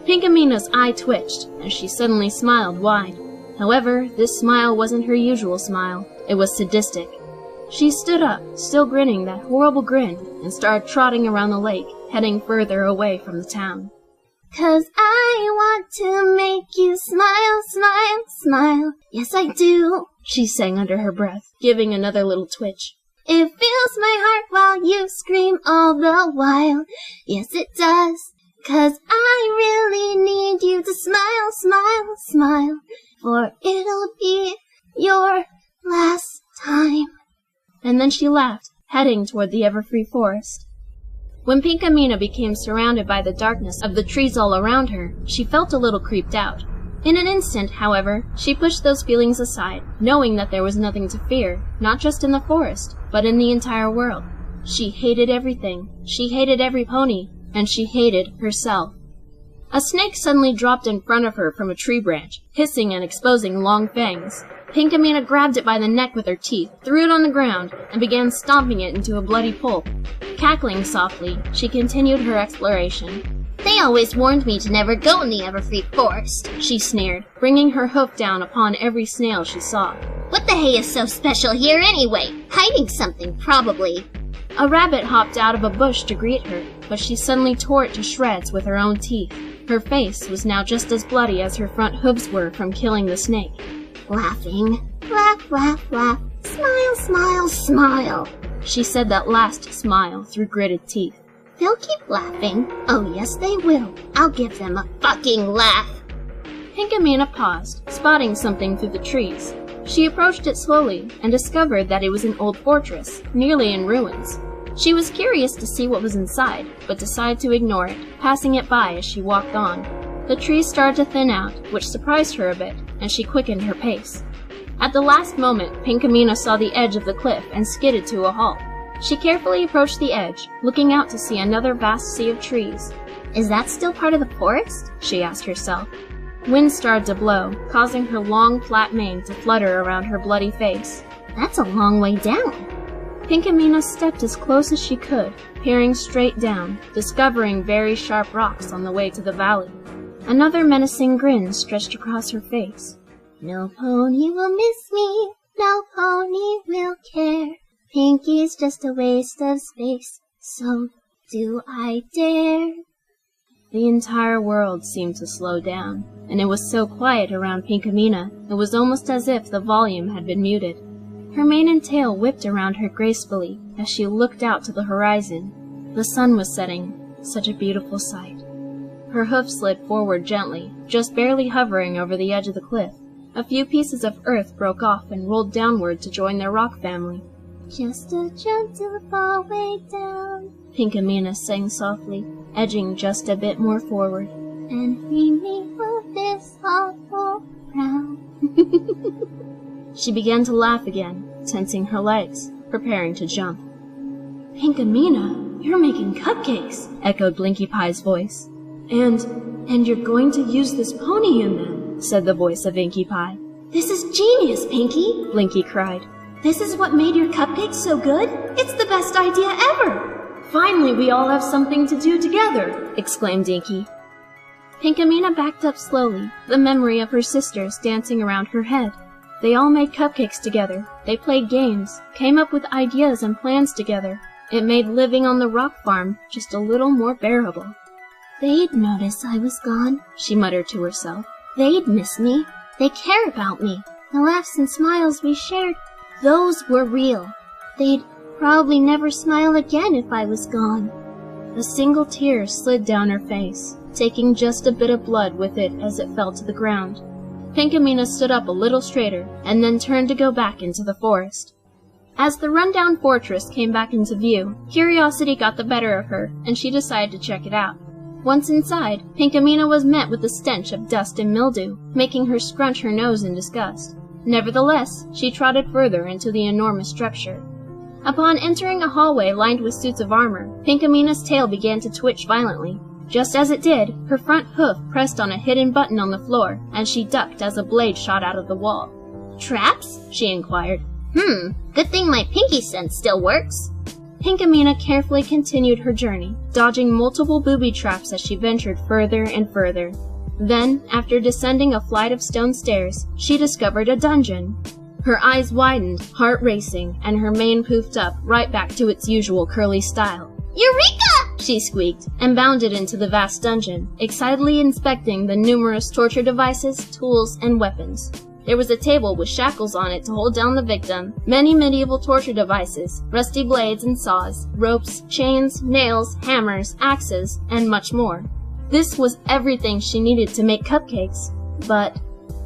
Pinkamena's eye twitched, and she suddenly smiled wide. However, this smile wasn't her usual smile. It was sadistic. She stood up, still grinning that horrible grin, and started trotting around the lake, heading further away from the town. 'Cause I want to make you smile, smile, smile. Yes, I do, she sang under her breath, giving another little twitch. It fills my heart while you scream all the while. Yes, it does. 'Cause I really need you to smile, smile, smile. For it'll be your last time. And then she laughed, heading toward the Everfree Forest. When Pinkamena became surrounded by the darkness of the trees all around her, she felt a little creeped out. In an instant, however, she pushed those feelings aside, knowing that there was nothing to fear, not just in the forest, but in the entire world. She hated everything. She hated every pony, and she hated herself. A snake suddenly dropped in front of her from a tree branch, hissing and exposing long fangs. Pinkamena grabbed it by the neck with her teeth, threw it on the ground, and began stomping it into a bloody pulp. Cackling softly, she continued her exploration. They always warned me to never go in the Everfree Forest, she sneered, bringing her hoof down upon every snail she saw. What the hay is so special here anyway? Hiding something, probably. A rabbit hopped out of a bush to greet her, but she suddenly tore it to shreds with her own teeth. Her face was now just as bloody as her front hooves were from killing the snake. Laughing. Laugh, laugh, laugh. Smile, smile, smile. She said that last smile through gritted teeth. They'll keep laughing. Oh, yes, they will. I'll give them a fucking laugh. Pinkamena paused, spotting something through the trees. She approached it slowly and discovered that it was an old fortress, nearly in ruins. She was curious to see what was inside, but decided to ignore it, passing it by as she walked on. The trees started to thin out, which surprised her a bit, and she quickened her pace. At the last moment, Pinkamena saw the edge of the cliff and skidded to a halt. She carefully approached the edge, looking out to see another vast sea of trees. Is that still part of the forest? She asked herself. Wind started to blow, causing her long, flat mane to flutter around her bloody face. That's a long way down. Pinkamena stepped as close as she could, peering straight down, discovering very sharp rocks on the way to the valley. Another menacing grin stretched across her face. No pony will miss me, no pony will care. Pinkie's just a waste of space, so do I dare? The entire world seemed to slow down, and it was so quiet around Pinkamena, it was almost as if the volume had been muted. Her mane and tail whipped around her gracefully as she looked out to the horizon. The sun was setting, such a beautiful sight. Her hoof slid forward gently, just barely hovering over the edge of the cliff. A few pieces of earth broke off and rolled downward to join their rock family. Just a gentle fall way down, Pinkamena sang softly, edging just a bit more forward. And free me from this awful frown. She began to laugh again, tensing her legs, preparing to jump. Pinkamena, you're making cupcakes, echoed Blinkie Pie's voice. And you're going to use this pony in them, said the voice of Inkie Pie. This is genius, Pinkie, Blinkie cried. This is what made your cupcakes so good? It's the best idea ever! Finally, we all have something to do together, exclaimed Inkie. Pinkamena backed up slowly, the memory of her sisters dancing around her head. They all made cupcakes together. They played games, came up with ideas and plans together. It made living on the rock farm just a little more bearable. They'd notice I was gone, she muttered to herself. They'd miss me. They care about me. The laughs and smiles we shared, those were real. They'd probably never smile again if I was gone. A single tear slid down her face, taking just a bit of blood with it as it fell to the ground. Pinkamena stood up a little straighter, and then turned to go back into the forest. As the rundown fortress came back into view, curiosity got the better of her, and she decided to check it out. Once inside, Pinkamena was met with the stench of dust and mildew, making her scrunch her nose in disgust. Nevertheless, she trotted further into the enormous structure. Upon entering a hallway lined with suits of armor, Pinkamena's tail began to twitch violently. Just as it did, her front hoof pressed on a hidden button on the floor, and she ducked as a blade shot out of the wall. Traps? She inquired. Good thing my Pinkie sense still works. Pinkamena carefully continued her journey, dodging multiple booby traps as she ventured further and further. Then, after descending a flight of stone stairs, she discovered a dungeon. Her eyes widened, heart racing, and her mane poofed up right back to its usual curly style. Eureka! She squeaked, and bounded into the vast dungeon, excitedly inspecting the numerous torture devices, tools, and weapons. There was a table with shackles on it to hold down the victim, many medieval torture devices, rusty blades and saws, ropes, chains, nails, hammers, axes, and much more. This was everything she needed to make cupcakes, but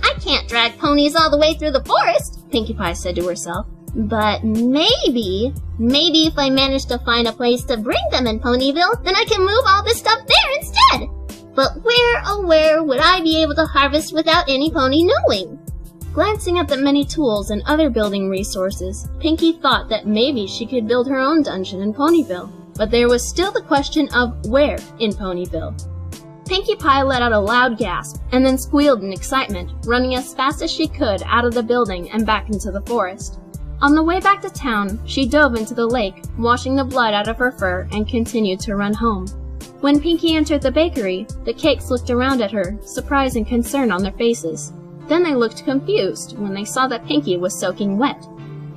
I can't drag ponies all the way through the forest, Pinkie Pie said to herself. But maybe if I manage to find a place to bring them in Ponyville, then I can move all this stuff there instead. But where, oh where, would I be able to harvest without any pony knowing? Glancing at the many tools and other building resources, Pinkie thought that maybe she could build her own dungeon in Ponyville. But there was still the question of where in Ponyville. Pinkie Pie let out a loud gasp, and then squealed in excitement, running as fast as she could out of the building and back into the forest. On the way back to town, she dove into the lake, washing the blood out of her fur, and continued to run home. When Pinkie entered the bakery, the cakes looked around at her, surprise and concern on their faces. Then they looked confused when they saw that Pinkie was soaking wet.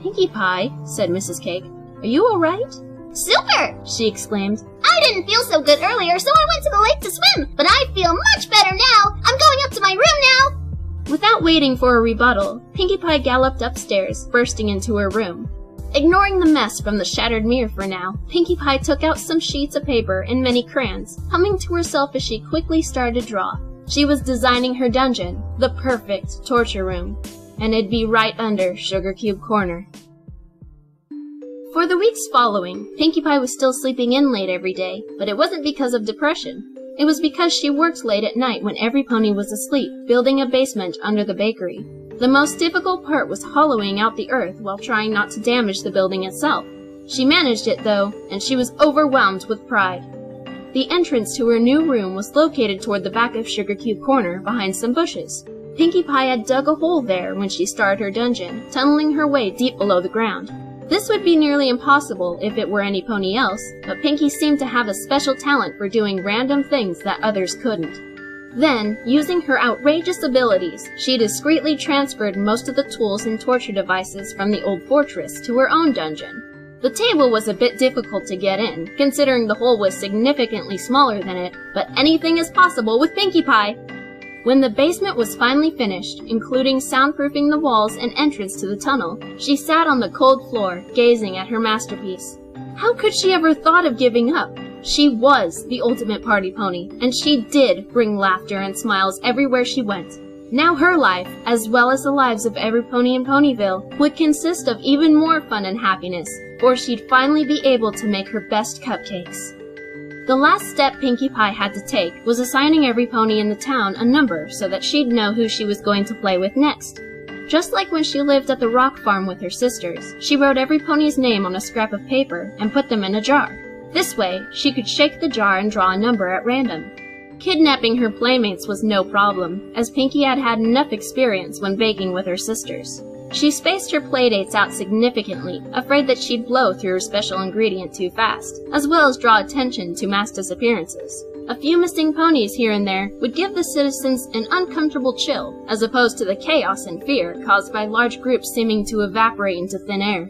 "Pinkie Pie," said Mrs. Cake, "are you all right?" Super! She exclaimed. I didn't feel so good earlier, so I went to the lake to swim, but I feel much better now. I'm going up to my room now. Without waiting for a rebuttal, Pinkie Pie galloped upstairs, bursting into her room. Ignoring the mess from the shattered mirror for now, Pinkie Pie took out some sheets of paper and many crayons, humming to herself as she quickly started to draw. She was designing her dungeon, the perfect torture room, and it'd be right under Sugar Cube Corner. For the weeks following, Pinkie Pie was still sleeping in late every day, but it wasn't because of depression. It was because she worked late at night when every pony was asleep, building a basement under the bakery. The most difficult part was hollowing out the earth while trying not to damage the building itself. She managed it, though, and she was overwhelmed with pride. The entrance to her new room was located toward the back of Sugar Cube Corner, behind some bushes. Pinkie Pie had dug a hole there when she started her dungeon, tunneling her way deep below the ground. This would be nearly impossible if it were any pony else, but Pinkie seemed to have a special talent for doing random things that others couldn't. Then, using her outrageous abilities, she discreetly transferred most of the tools and torture devices from the old fortress to her own dungeon. The table was a bit difficult to get in, considering the hole was significantly smaller than it, but anything is possible with Pinkie Pie! When the basement was finally finished, including soundproofing the walls and entrance to the tunnel, she sat on the cold floor, gazing at her masterpiece. How could she ever thought of giving up? She was the ultimate party pony, and she did bring laughter and smiles everywhere she went. Now her life, as well as the lives of every pony in Ponyville, would consist of even more fun and happiness, for she'd finally be able to make her best cupcakes. The last step Pinkie Pie had to take was assigning every pony in the town a number so that she'd know who she was going to play with next. Just like when she lived at the rock farm with her sisters, she wrote every pony's name on a scrap of paper and put them in a jar. This way, she could shake the jar and draw a number at random. Kidnapping her playmates was no problem, as Pinkie had had enough experience when baking with her sisters. She spaced her playdates out significantly, afraid that she'd blow through her special ingredient too fast, as well as draw attention to mass disappearances. A few missing ponies here and there would give the citizens an uncomfortable chill, as opposed to the chaos and fear caused by large groups seeming to evaporate into thin air.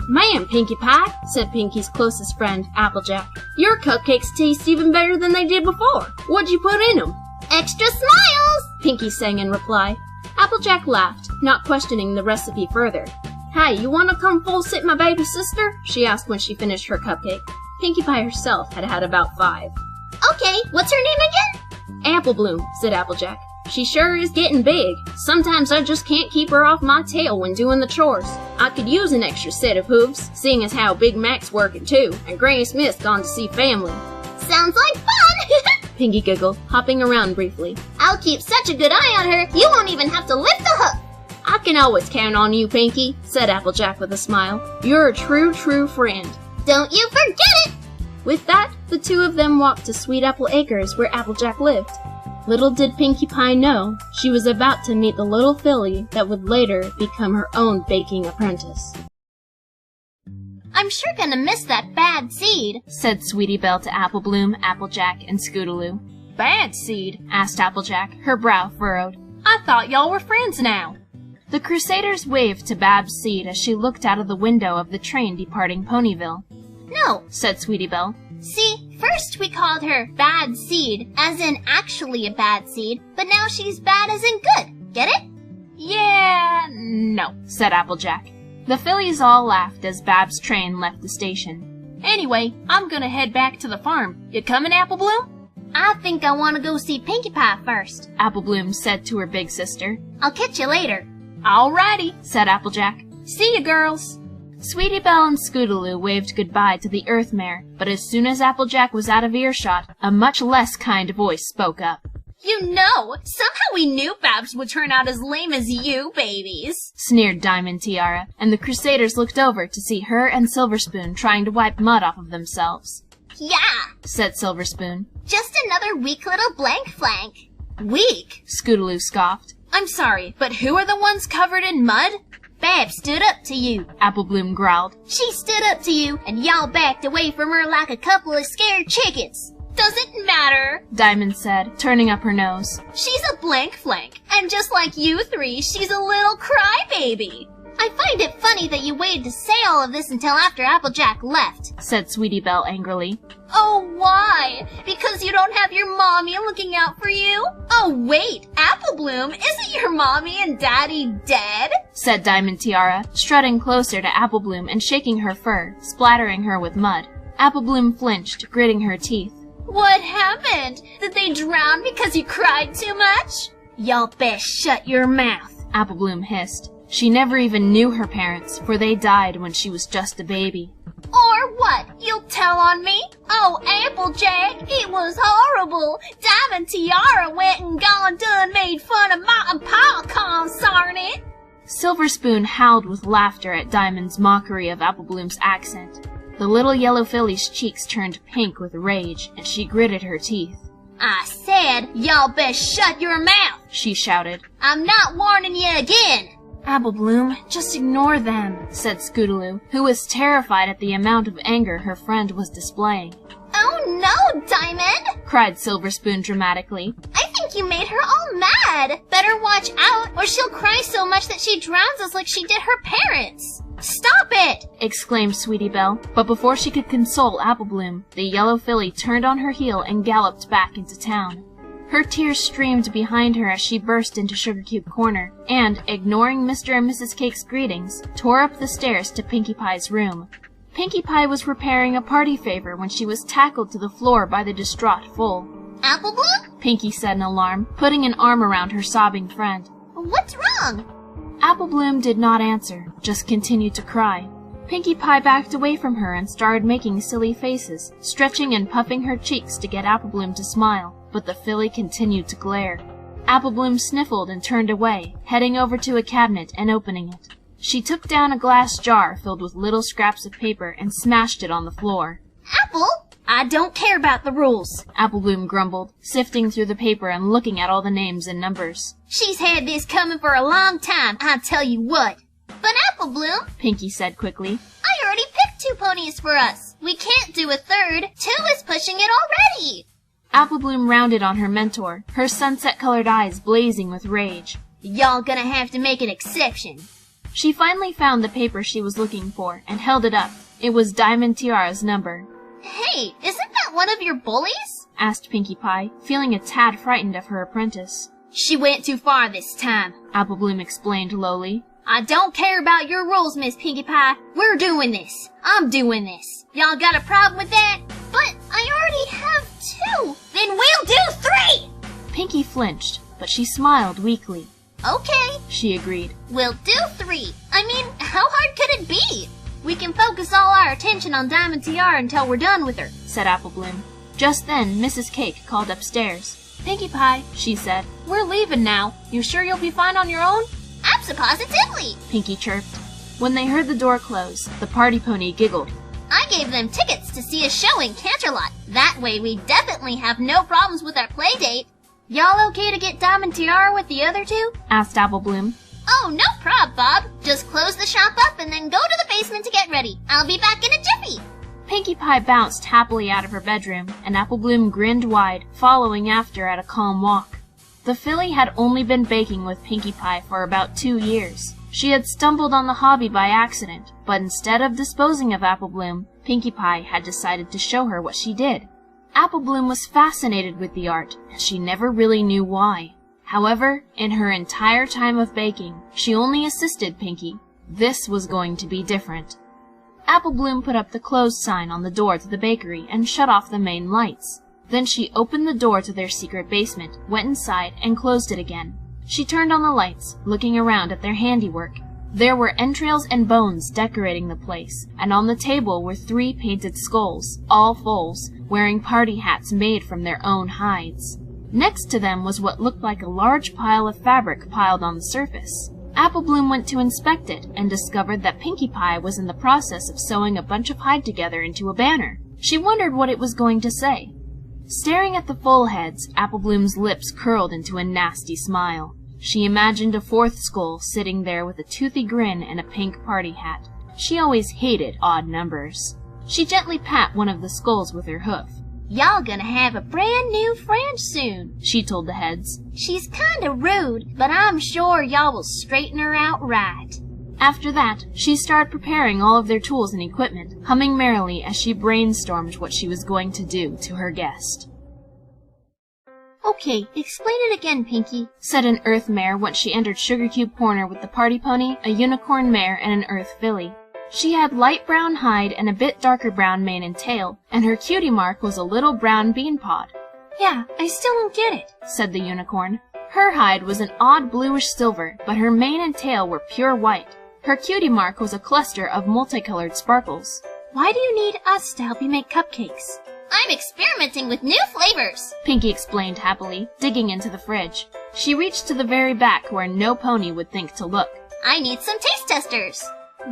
"Man, Pinkie Pie," said Pinkie's closest friend, Applejack, "your cupcakes taste even better than they did before. What'd you put in them?" "Extra smiles!" Pinkie sang in reply. Applejack laughed, not questioning the recipe further. "Hey, you wanna come full sit my baby sister?" she asked when she finished her cupcake. Pinkie Pie herself had had about 5. "Okay, what's her name again?" "Applebloom," said Applejack. "She sure is getting big. Sometimes I just can't keep her off my tail when doing the chores. I could use an extra set of hooves, seeing as how Big Mac's working too, and Granny Smith's gone to see family." "Sounds like fun!" Pinkie giggled, hopping around briefly. "I'll keep such a good eye on her, you won't even have to lift the hook." "I can always count on you, Pinkie," said Applejack with a smile. "You're a true friend." "Don't you forget it!" With that, the two of them walked to Sweet Apple Acres where Applejack lived. Little did Pinkie Pie know, she was about to meet the little filly that would later become her own baking apprentice. "I'm sure gonna miss that bad seed," said Sweetie Belle to Applebloom, Applejack, and Scootaloo. "Bad seed?" asked Applejack, her brow furrowed. "I thought y'all were friends now." The Crusaders waved to Babs Seed as she looked out of the window of the train departing Ponyville. "No," said Sweetie Belle. "See, first we called her Bad Seed, as in actually a bad seed, but now she's bad as in good. Get it?" "Yeah, no," said Applejack. The fillies all laughed as Babs' train left the station. "Anyway, I'm gonna head back to the farm. You coming, Applebloom?" "I think I want to go see Pinkie Pie first," Applebloom said to her big sister. "I'll catch you later." "Alrighty," said Applejack. "See you, girls." Sweetie Belle and Scootaloo waved goodbye to the Earth Mare, but as soon as Applejack was out of earshot, a much less kind voice spoke up. "You know, somehow we knew Babs would turn out as lame as you babies," sneered Diamond Tiara, and the Crusaders looked over to see her and Silver Spoon trying to wipe mud off of themselves. "Yeah," said Silver Spoon. "just another weak little blank flank." "Weak?" Scootaloo scoffed. "I'm sorry, but who are the ones covered in mud?" "Babs stood up to you." Applebloom growled. "She stood up to you, and y'all backed away from her like a couple of scared chickens." "Doesn't matter," Diamond said, turning up her nose. "She's a blank flank, and just like you three, she's a little crybaby." "I find it funny that you waited to say all of this until after Applejack left," said Sweetie Belle angrily. "Oh, why? Because you don't have your mommy looking out for you? Oh, wait, Applebloom, isn't your mommy and daddy dead?" said Diamond Tiara, strutting closer to Applebloom and shaking her fur, splattering her with mud. Applebloom flinched, gritting her teeth. "What happened? Did they drown because you cried too much?" "Y'all best shut your mouth," Applebloom hissed. She never even knew her parents, for they died when she was just a baby. "Or what? You'll tell on me? Oh, Applejack, it was horrible. Diamond Tiara went and done made fun of Ma and Pa, consarn it." Silver Spoon howled with laughter at Diamond's mockery of Applebloom's accent. The little yellow filly's cheeks turned pink with rage, and she gritted her teeth. "I said, y'all best shut your mouth," she shouted. "I'm not warning you again." "Applebloom, just ignore them," said Scootaloo, who was terrified at the amount of anger her friend was displaying. "Oh no, Diamond!" cried Silver Spoon dramatically. "I think you made her all mad. Better watch out, or she'll cry so much that she drowns us like she did her parents." "Stop it!" exclaimed Sweetie Belle, but before she could console Applebloom, the yellow filly turned on her heel and galloped back into town. Her tears streamed behind her as she burst into Sugarcube Corner, and, ignoring Mr. and Mrs. Cake's greetings, tore up the stairs to Pinkie Pie's room. Pinkie Pie was repairing a party favor when she was tackled to the floor by the distraught foal. "Applebloom?" Pinkie said in alarm, putting an arm around her sobbing friend. What's wrong? Apple Bloom did not answer, just continued to cry. Pinkie Pie backed away from her and started making silly faces, stretching and puffing her cheeks to get Apple Bloom to smile, but the filly continued to glare. Apple Bloom sniffled and turned away, heading over to a cabinet and opening it. She took down a glass jar filled with little scraps of paper and smashed it on the floor. Apple? I don't care about the rules, Apple Bloom grumbled, sifting through the paper and looking at all the names and numbers. She's had this coming for a long time, I tell you what. But Apple Bloom, Pinkie said quickly, I already picked 2 ponies for us. We can't do a third. 2 is pushing it already. Apple Bloom rounded on her mentor, her sunset-colored eyes blazing with rage. Y'all gonna have to make an exception. She finally found the paper she was looking for and held it up. It was Diamond Tiara's number. Hey, isn't that one of your bullies? Asked Pinkie Pie, feeling a tad frightened of her apprentice. She went too far this time, Apple Bloom explained lowly. I don't care about your rules, Miss Pinkie Pie. We're doing this. I'm doing this. Y'all got a problem with that? But I already have 2. Then we'll do 3! Pinkie flinched, but she smiled weakly. Okay, She agreed. we'll do 3. I mean, how hard could it be? We can focus all our attention on Diamond Tiara until we're done with her, Said Apple Bloom. Just then, Mrs. Cake called upstairs. Pinkie Pie, she said, we're leaving now. You sure you'll be fine on your own? Abso-positively! Pinkie chirped. When they heard the door close, the party pony giggled. I gave them tickets to see a show in Canterlot. That way we definitely have no problems with our play date. Y'all okay to get Diamond Tiara with the other 2? Asked Apple Bloom. Oh, no prob, Bob. Just close the shop up and then go to the basement to get ready. I'll be back in a jiffy. Pinkie Pie bounced happily out of her bedroom, and Apple Bloom grinned wide, following after at a calm walk. The filly had only been baking with Pinkie Pie for about 2 years. She had stumbled on the hobby by accident, but instead of disposing of Apple Bloom, Pinkie Pie had decided to show her what she did. Apple Bloom was fascinated with the art, and she never really knew why. However, in her entire time of baking, she only assisted Pinkie. This was going to be different. Apple Bloom put up the closed sign on the door to the bakery and shut off the main lights. Then she opened the door to their secret basement, went inside, and closed it again. She turned on the lights, looking around at their handiwork. There were entrails and bones decorating the place, and on the table were 3 painted skulls, all foals, wearing party hats made from their own hides. Next to them was what looked like a large pile of fabric piled on the surface. Apple Bloom went to inspect it and discovered that Pinkie Pie was in the process of sewing a bunch of hide together into a banner. She wondered what it was going to say. Staring at the full heads, Apple Bloom's lips curled into a nasty smile. She imagined a 4th skull sitting there with a toothy grin and a pink party hat. She always hated odd numbers. She gently pat one of the skulls with her hoof. Y'all gonna have a brand new friend soon, She told the heads. She's kinda rude, but I'm sure y'all will straighten her out right. After that, she started preparing all of their tools and equipment, humming merrily as she brainstormed what she was going to do to her guest. Okay, explain it again, Pinkie, said an earth mare once she entered Sugar Cube Corner with the party pony, a unicorn mare, and an earth filly. She had light brown hide and a bit darker brown mane and tail, and her cutie mark was a little brown bean pod. Yeah, I still don't get it, said the unicorn. Her hide was an odd bluish silver, but her mane and tail were pure white. Her cutie mark was a cluster of multicolored sparkles. Why do you need us to help you make cupcakes? I'm experimenting with new flavors, Pinkie explained happily, digging into the fridge. She reached to the very back where no pony would think to look. I need some taste testers.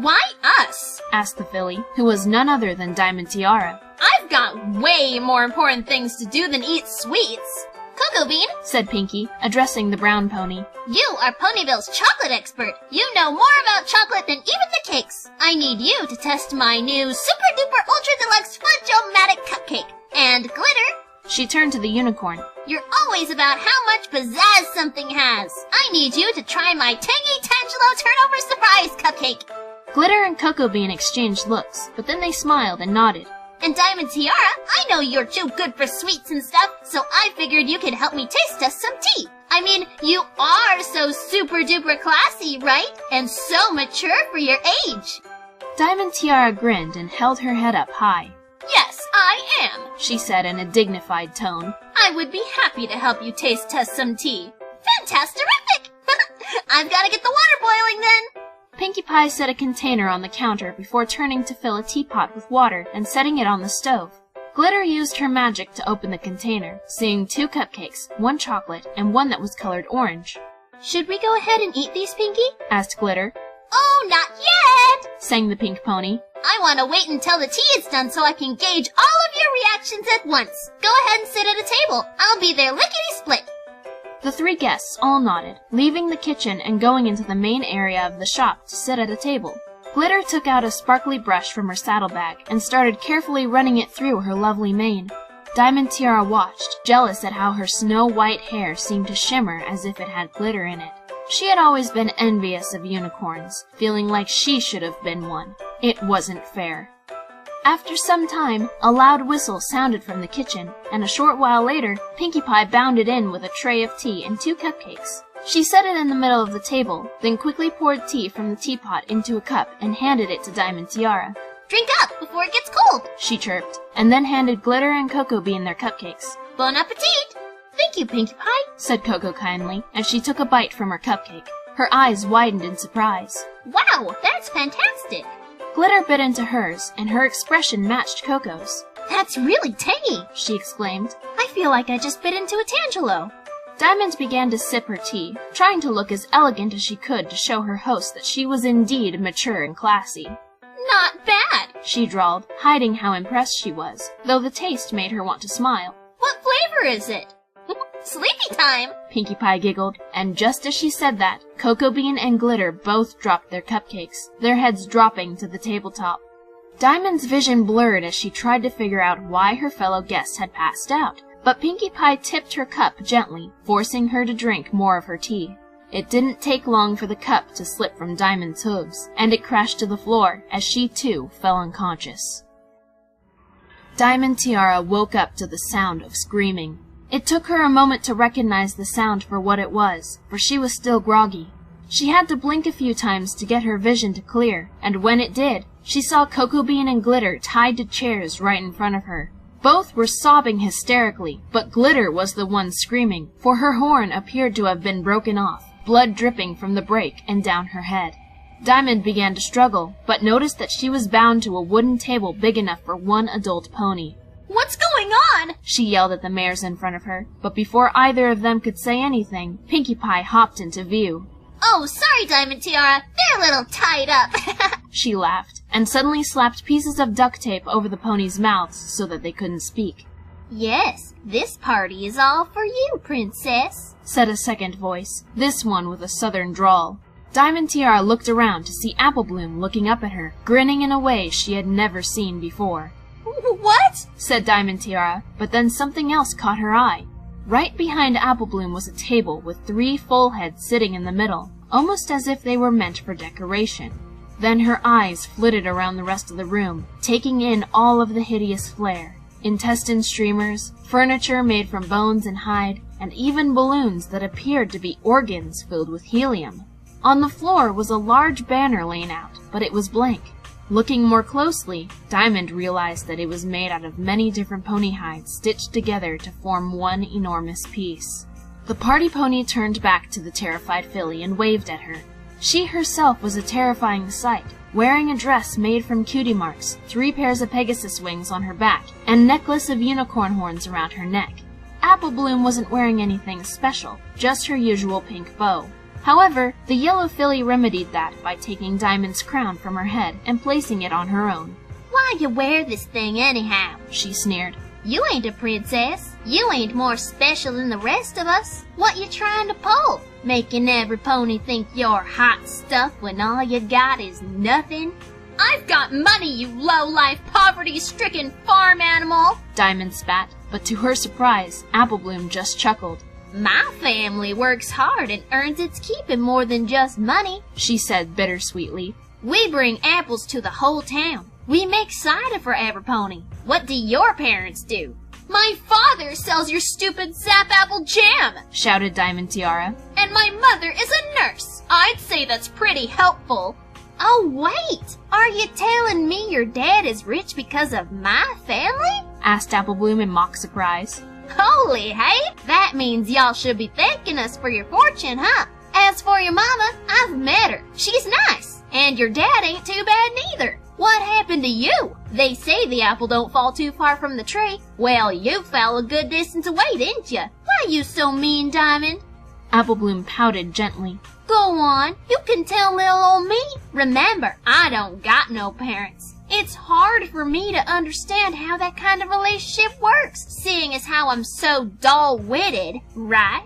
Why us? Asked the filly, who was none other than Diamond Tiara. I've got way more important things to do than eat sweets. Cocoa Bean, said Pinkie, addressing the brown pony. You are Ponyville's chocolate expert. You know more about chocolate than even the cakes. I need you to test my new super duper ultra deluxe fudge-o-matic cupcake. And Glitter, She turned to the unicorn. You're always about how much pizzazz something has. I need you to try my tangy Tangelo turnover surprise cupcake. Glitter and Cocoa Bean exchanged looks, but then they smiled and nodded. And Diamond Tiara, I know you're too good for sweets and stuff, so I figured you could help me taste test some tea. I mean, you are so super duper classy, right? And so mature for your age. Diamond Tiara grinned and held her head up high. Yes, I am, she said in a dignified tone. I would be happy to help you taste test some tea. Fantastic! I've got to get the water boiling then. Pinkie Pie set a container on the counter before turning to fill a teapot with water and setting it on the stove. Glitter used her magic to open the container, seeing 2 cupcakes, 1 chocolate, and 1 that was colored orange. Should we go ahead and eat these, Pinkie? Asked Glitter. Oh, not yet! Sang the pink pony. I want to wait until the tea is done so I can gauge all of your reactions at once. Go ahead and sit at a table. I'll be there lickety-split. The 3 guests all nodded, leaving the kitchen and going into the main area of the shop to sit at a table. Glitter took out a sparkly brush from her saddlebag and started carefully running it through her lovely mane. Diamond Tiara watched, jealous at how her snow-white hair seemed to shimmer as if it had glitter in it. She had always been envious of unicorns, feeling like she should have been one. It wasn't fair. After some time, a loud whistle sounded from the kitchen, and a short while later, Pinkie Pie bounded in with a tray of tea and 2 cupcakes. She set it in the middle of the table, then quickly poured tea from the teapot into a cup and handed it to Diamond Tiara. Drink up before it gets cold, she chirped, and then handed Glitter and Cocoa Bean their cupcakes. Bon appetit! Thank you, Pinkie Pie, said Cocoa kindly, as she took a bite from her cupcake. Her eyes widened in surprise. Wow, that's fantastic! Glitter bit into hers, and her expression matched Coco's. That's really tangy, she exclaimed. I feel like I just bit into a Tangelo. Diamond began to sip her tea, trying to look as elegant as she could to show her host that she was indeed mature and classy. Not bad, she drawled, hiding how impressed she was, though the taste made her want to smile. What flavor is it? Sleepy time, Pinkie Pie giggled, and just as she said that, Cocoa Bean and Glitter both dropped their cupcakes, their heads dropping to the tabletop. Diamond's vision blurred as she tried to figure out why her fellow guests had passed out, but Pinkie Pie tipped her cup gently, forcing her to drink more of her tea. It didn't take long for the cup to slip from Diamond's hooves, and it crashed to the floor as she too fell unconscious. Diamond Tiara woke up to the sound of screaming. It took her a moment to recognize the sound for what it was, for she was still groggy. She had to blink a few times to get her vision to clear, and when it did, she saw Cocoa Bean and Glitter tied to chairs right in front of her. Both were sobbing hysterically, but Glitter was the one screaming, for her horn appeared to have been broken off, blood dripping from the break and down her head. Diamond began to struggle, but noticed that she was bound to a wooden table big enough for 1 adult pony. What's going on? She yelled at the mares in front of her, but before either of them could say anything, Pinkie Pie hopped into view. Oh, sorry, Diamond Tiara. They're a little tied up. She laughed, and suddenly slapped pieces of duct tape over the ponies' mouths so that they couldn't speak. Yes, this party is all for you, Princess, said a second voice, this one with a southern drawl. Diamond Tiara looked around to see Apple Bloom looking up at her, grinning in a way she had never seen before. What? Said Diamond Tiara, but then something else caught her eye. Right behind Apple Bloom was a table with 3 full heads sitting in the middle, almost as if they were meant for decoration. Then her eyes flitted around the rest of the room, taking in all of the hideous flair. Intestine streamers, furniture made from bones and hide, and even balloons that appeared to be organs filled with helium. On the floor was a large banner laying out, but it was blank. Looking more closely, Diamond realized that it was made out of many different pony hides stitched together to form one enormous piece. The party pony turned back to the terrified filly and waved at her. She herself was a terrifying sight, wearing a dress made from cutie marks, 3 pairs of Pegasus wings on her back, and necklace of unicorn horns around her neck. Apple Bloom wasn't wearing anything special, just her usual pink bow. However, the yellow filly remedied that by taking Diamond's crown from her head and placing it on her own. Why you wear this thing anyhow? She sneered. You ain't a princess. You ain't more special than the rest of us. What you trying to pull? Making every pony think you're hot stuff when all you got is nothing? I've got money, you low-life, poverty-stricken farm animal! Diamond spat, but to her surprise, Apple Bloom just chuckled. My family works hard and earns its keep in more than just money, she said bittersweetly. We bring apples to the whole town. We make cider for every pony. What do your parents do? My father sells your stupid sap apple jam, shouted Diamond Tiara. And my mother is a nurse. I'd say that's pretty helpful. Oh, wait! Are you telling me your dad is rich because of my family? asked Apple Bloom in mock surprise. Holy hey! That means y'all should be thanking us for your fortune, huh? As for your mama, I've met her. She's nice. And your dad ain't too bad neither. What happened to you? They say the apple don't fall too far from the tree. Well, you fell a good distance away, didn't you? Why you so mean, Diamond? Apple Bloom pouted gently. Go on, you can tell little old me. Remember, I don't got no parents. It's hard for me to understand how that kind of relationship works, seeing as how I'm so dull-witted, right?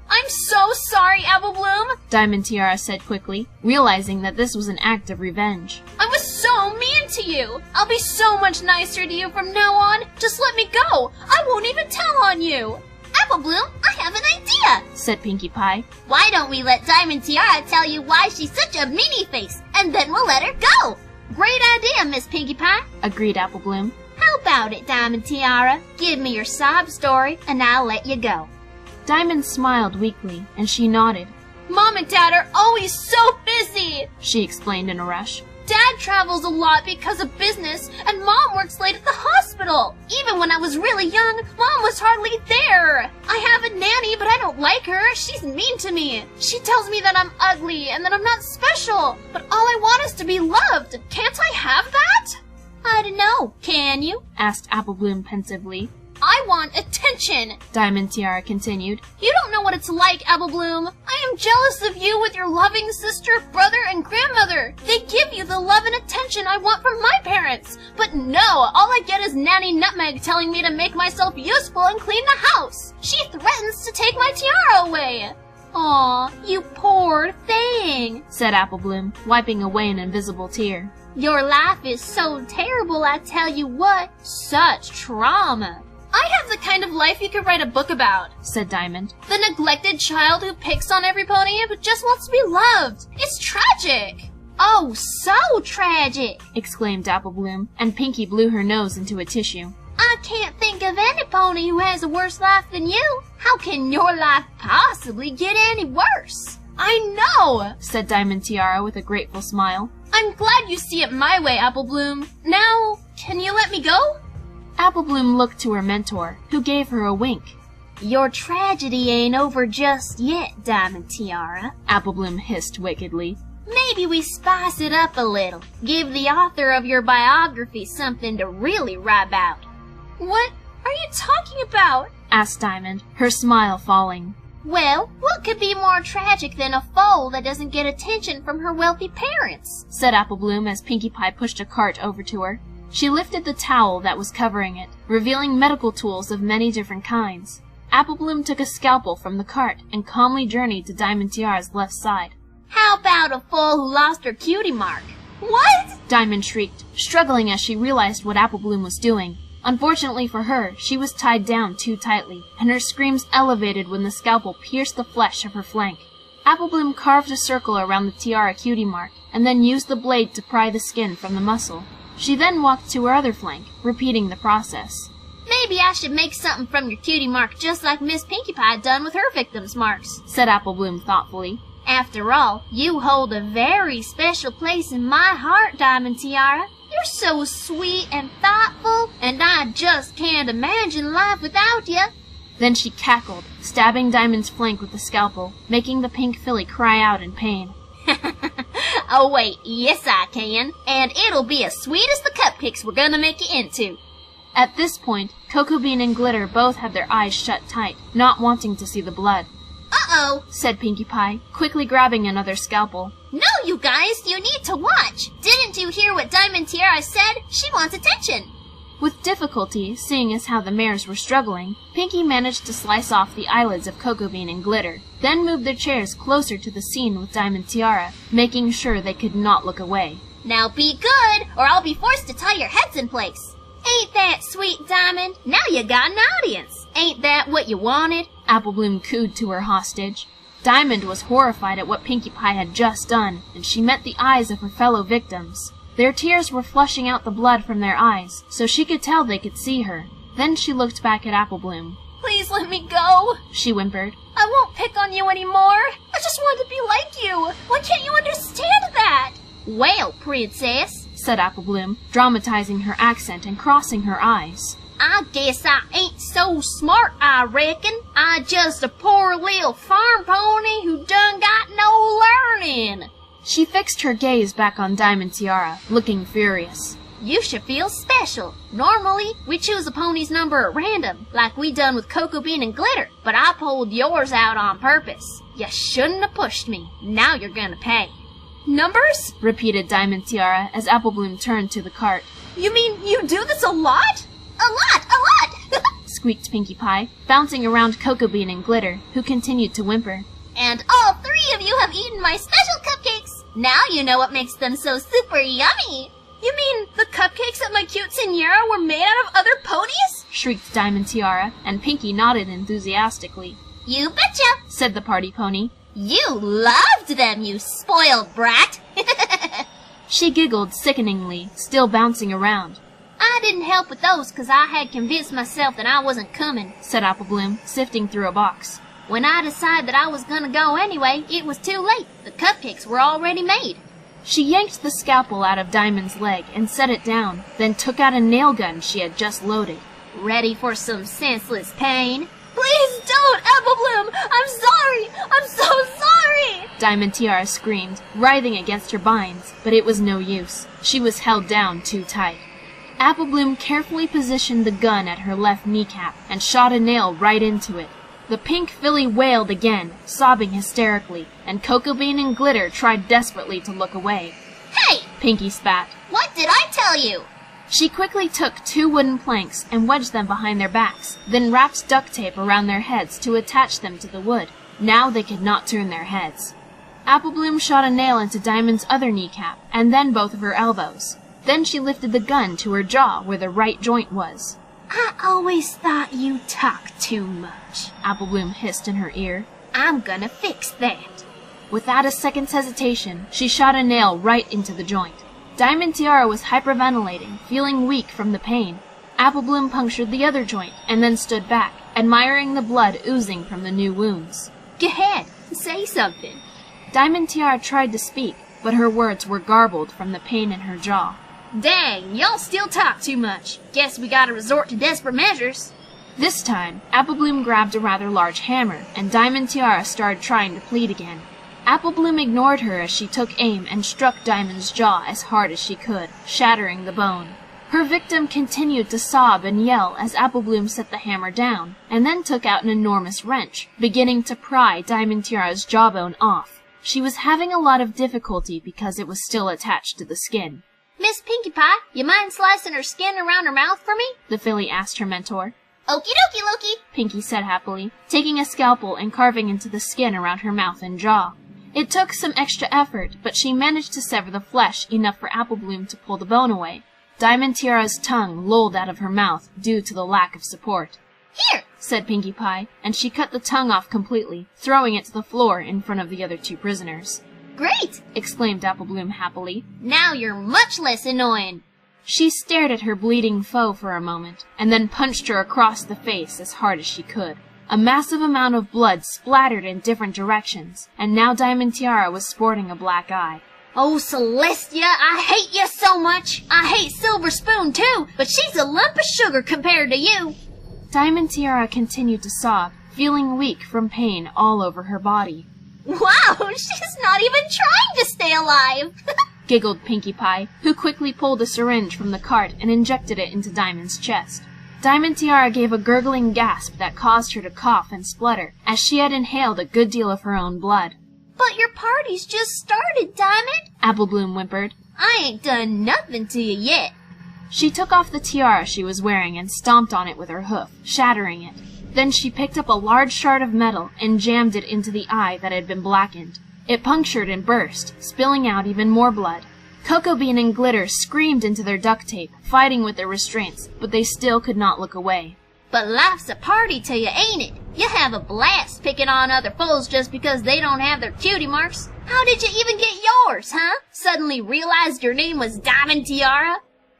I'm so sorry, Apple Bloom, Diamond Tiara said quickly, realizing that this was an act of revenge. I was so mean to you. I'll be so much nicer to you from now on. Just let me go. I won't even tell on you. Apple Bloom, I have an idea, said Pinkie Pie. Why don't we let Diamond Tiara tell you why she's such a meanie face, and then we'll let her go? Great idea, Miss Pinkie Pie, agreed Apple Bloom. How about it, Diamond Tiara? Give me your sob story, and I'll let you go. Diamond smiled weakly, and she nodded. Mom and Dad are always so busy, she explained in a rush. Dad travels a lot because of business, and Mom works late at the hospital. Even when I was really young, Mom was hardly there. I have a nanny, but I don't like her. She's mean to me. She tells me that I'm ugly and that I'm not special, but all I want is to be loved. Can't I have that? I don't know. Can you? Asked Apple Bloom pensively. I want attention, Diamond Tiara continued. You don't know what it's like, Apple Bloom. I am jealous of you with your loving sister, brother, and grandmother. They give you the love and attention I want from my parents. But no, all I get is Nanny Nutmeg telling me to make myself useful and clean the house. She threatens to take my tiara away. Aw, you poor thing, said Apple Bloom, wiping away an invisible tear. Your life is so terrible, I tell you what. Such trauma. I have the kind of life you could write a book about, said Diamond. The neglected child who picks on everybody but just wants to be loved. It's tragic. Oh, so tragic, exclaimed Apple Bloom, and Pinkie blew her nose into a tissue. I can't think of any pony who has a worse life than you. How can your life possibly get any worse? I know, said Diamond Tiara with a grateful smile. I'm glad you see it my way, Apple Bloom. Now, can you let me go? Apple Bloom looked to her mentor, who gave her a wink. Your tragedy ain't over just yet, Diamond Tiara, Apple Bloom hissed wickedly. Maybe we spice it up a little. Give the author of your biography something to really write about. What are you talking about? Asked Diamond, her smile falling. Well, what could be more tragic than a foal that doesn't get attention from her wealthy parents? Said Apple Bloom as Pinkie Pie pushed a cart over to her. She lifted the towel that was covering it, revealing medical tools of many different kinds. Apple Bloom took a scalpel from the cart and calmly journeyed to Diamond Tiara's left side. How about a foal who lost her cutie mark? What? Diamond shrieked, struggling as she realized what Apple Bloom was doing. Unfortunately for her, she was tied down too tightly, and her screams elevated when the scalpel pierced the flesh of her flank. Apple Bloom carved a circle around the tiara cutie mark, and then used the blade to pry the skin from the muscle. She then walked to her other flank, repeating the process. Maybe I should make something from your cutie mark just like Miss Pinkie Pie done with her victims' marks, said Apple Bloom thoughtfully. After all, you hold a very special place in my heart, Diamond Tiara. You're so sweet and thoughtful, and I just can't imagine life without you. Then she cackled, stabbing Diamond's flank with the scalpel, making the pink filly cry out in pain. Oh wait, yes I can, and it'll be as sweet as the cupcakes we're gonna make you into. At this point, Cocoa Bean and Glitter both had their eyes shut tight, not wanting to see the blood. Uh-oh, said Pinkie Pie, quickly grabbing another scalpel. No, you guys, you need to watch. Didn't you hear what Diamond Tiara said? She wants attention. With difficulty, seeing as how the mares were struggling, Pinkie managed to slice off the eyelids of Cocoa Bean and Glitter, then moved their chairs closer to the scene with Diamond Tiara, making sure they could not look away. Now be good, or I'll be forced to tie your heads in place. Ain't that sweet, Diamond? Now you got an audience. Ain't that what you wanted? Apple Bloom cooed to her hostage. Diamond was horrified at what Pinkie Pie had just done, and she met the eyes of her fellow victims. Their tears were flushing out the blood from their eyes, so she could tell they could see her. Then she looked back at Apple Bloom. Please let me go, she whimpered. I won't pick on you anymore. I just want to be like you. Why can't you understand that? Well, princess, said Apple Bloom, dramatizing her accent and crossing her eyes. I guess I ain't so smart, I reckon. I just a poor little farm pony who done got no learning. She fixed her gaze back on Diamond Tiara, looking furious. You should feel special. Normally, we choose a pony's number at random, like we done with Cocoa Bean and Glitter, but I pulled yours out on purpose. You shouldn't have pushed me. Now you're gonna pay. Numbers? Repeated Diamond Tiara as Apple Bloom turned to the cart. You mean you do this a lot? A lot! Squeaked Pinkie Pie, bouncing around Cocoa Bean and Glitter, who continued to whimper. And all 3 of you have eaten my special cupcakes. Now you know what makes them so super yummy. You mean the cupcakes at my quinceañera were made out of other ponies? Shrieked Diamond Tiara, and Pinkie nodded enthusiastically. You betcha, said the party pony. You loved them, you spoiled brat. She giggled sickeningly, still bouncing around. I didn't help with those 'cause I had convinced myself that I wasn't coming, said Apple Bloom, sifting through a box. When I decided that I was gonna go anyway, it was too late. The cupcakes were already made. She yanked the scalpel out of Diamond's leg and set it down, then took out a nail gun she had just loaded. Ready for some senseless pain? Please don't, Apple Bloom! I'm sorry! I'm so sorry! Diamond Tiara screamed, writhing against her binds, but it was no use. She was held down too tight. Apple Bloom carefully positioned the gun at her left kneecap and shot a nail right into it. The pink filly wailed again, sobbing hysterically, and Cocoa Bean and Glitter tried desperately to look away. Hey! Pinkie spat. What did I tell you? She quickly took 2 wooden planks and wedged them behind their backs, then wrapped duct tape around their heads to attach them to the wood. Now they could not turn their heads. Apple Bloom shot a nail into Diamond's other kneecap, and then both of her elbows. Then she lifted the gun to her jaw where the right joint was. I always thought you talked too much, Apple Bloom hissed in her ear. I'm gonna fix that. Without a second's hesitation, she shot a nail right into the joint. Diamond Tiara was hyperventilating, feeling weak from the pain. Apple Bloom punctured the other joint, and then stood back, admiring the blood oozing from the new wounds. Go ahead, say something. Diamond Tiara tried to speak, but her words were garbled from the pain in her jaw. Dang, y'all still talk too much. Guess we gotta resort to desperate measures. This time, Apple Bloom grabbed a rather large hammer, and Diamond Tiara started trying to plead again. Apple Bloom ignored her as she took aim and struck Diamond's jaw as hard as she could, shattering the bone. Her victim continued to sob and yell as Apple Bloom set the hammer down, and then took out an enormous wrench, beginning to pry Diamond Tiara's jawbone off. She was having a lot of difficulty because it was still attached to the skin. Miss Pinkie Pie, you mind slicing her skin around her mouth for me? The filly asked her mentor. Okie dokie, Loki, Pinkie said happily, taking a scalpel and carving into the skin around her mouth and jaw. It took some extra effort, but she managed to sever the flesh enough for Apple Bloom to pull the bone away. Diamond Tiara's tongue lolled out of her mouth due to the lack of support. Here, said Pinkie Pie, and she cut the tongue off completely, throwing it to the floor in front of the other 2 prisoners. Great! Exclaimed Apple Bloom happily. Now you're much less annoying. She stared at her bleeding foe for a moment, and then punched her across the face as hard as she could. A massive amount of blood splattered in different directions, and now Diamond Tiara was sporting a black eye. Oh, Celestia, I hate you so much. I hate Silver Spoon, too, but she's a lump of sugar compared to you. Diamond Tiara continued to sob, feeling weak from pain all over her body. Wow, she's not even trying to stay alive. Giggled Pinkie Pie, who quickly pulled a syringe from the cart and injected it into Diamond's chest. Diamond Tiara gave a gurgling gasp that caused her to cough and splutter, as she had inhaled a good deal of her own blood. But your party's just started, Diamond, Apple Bloom whimpered. I ain't done nothing to you yet. She took off the tiara she was wearing and stomped on it with her hoof, shattering it. Then she picked up a large shard of metal and jammed it into the eye that had been blackened. It punctured and burst, spilling out even more blood. Cocoa Bean and Glitter screamed into their duct tape, fighting with their restraints, but they still could not look away. But life's a party to you, ain't it? You have a blast picking on other foes just because they don't have their cutie marks. How did you even get yours, huh? Suddenly realized your name was Diamond Tiara?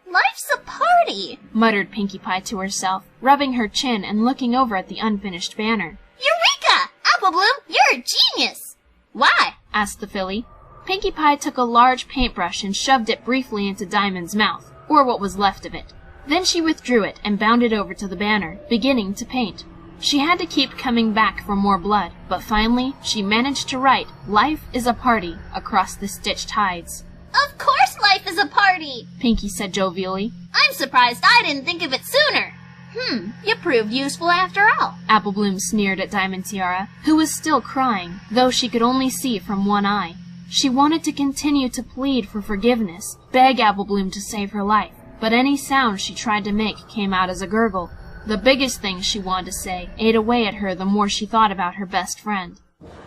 Life's a party, muttered Pinkie Pie to herself, rubbing her chin and looking over at the unfinished banner. Eureka! Apple Bloom, you're a genius! Why? Asked the filly. Pinkie Pie took a large paintbrush and shoved it briefly into Diamond's mouth, or what was left of it. Then she withdrew it and bounded over to the banner, beginning to paint. She had to keep coming back for more blood, but finally she managed to write, "Life is a party," across the stitched hides. Of course life is a party, Pinkie said jovially. I'm surprised I didn't think of it sooner. You proved useful after all. Apple Bloom sneered at Diamond Tiara, who was still crying, though she could only see from one eye. She wanted to continue to plead for forgiveness, beg Apple Bloom to save her life, but any sound she tried to make came out as a gurgle. The biggest thing she wanted to say ate away at her the more she thought about her best friend.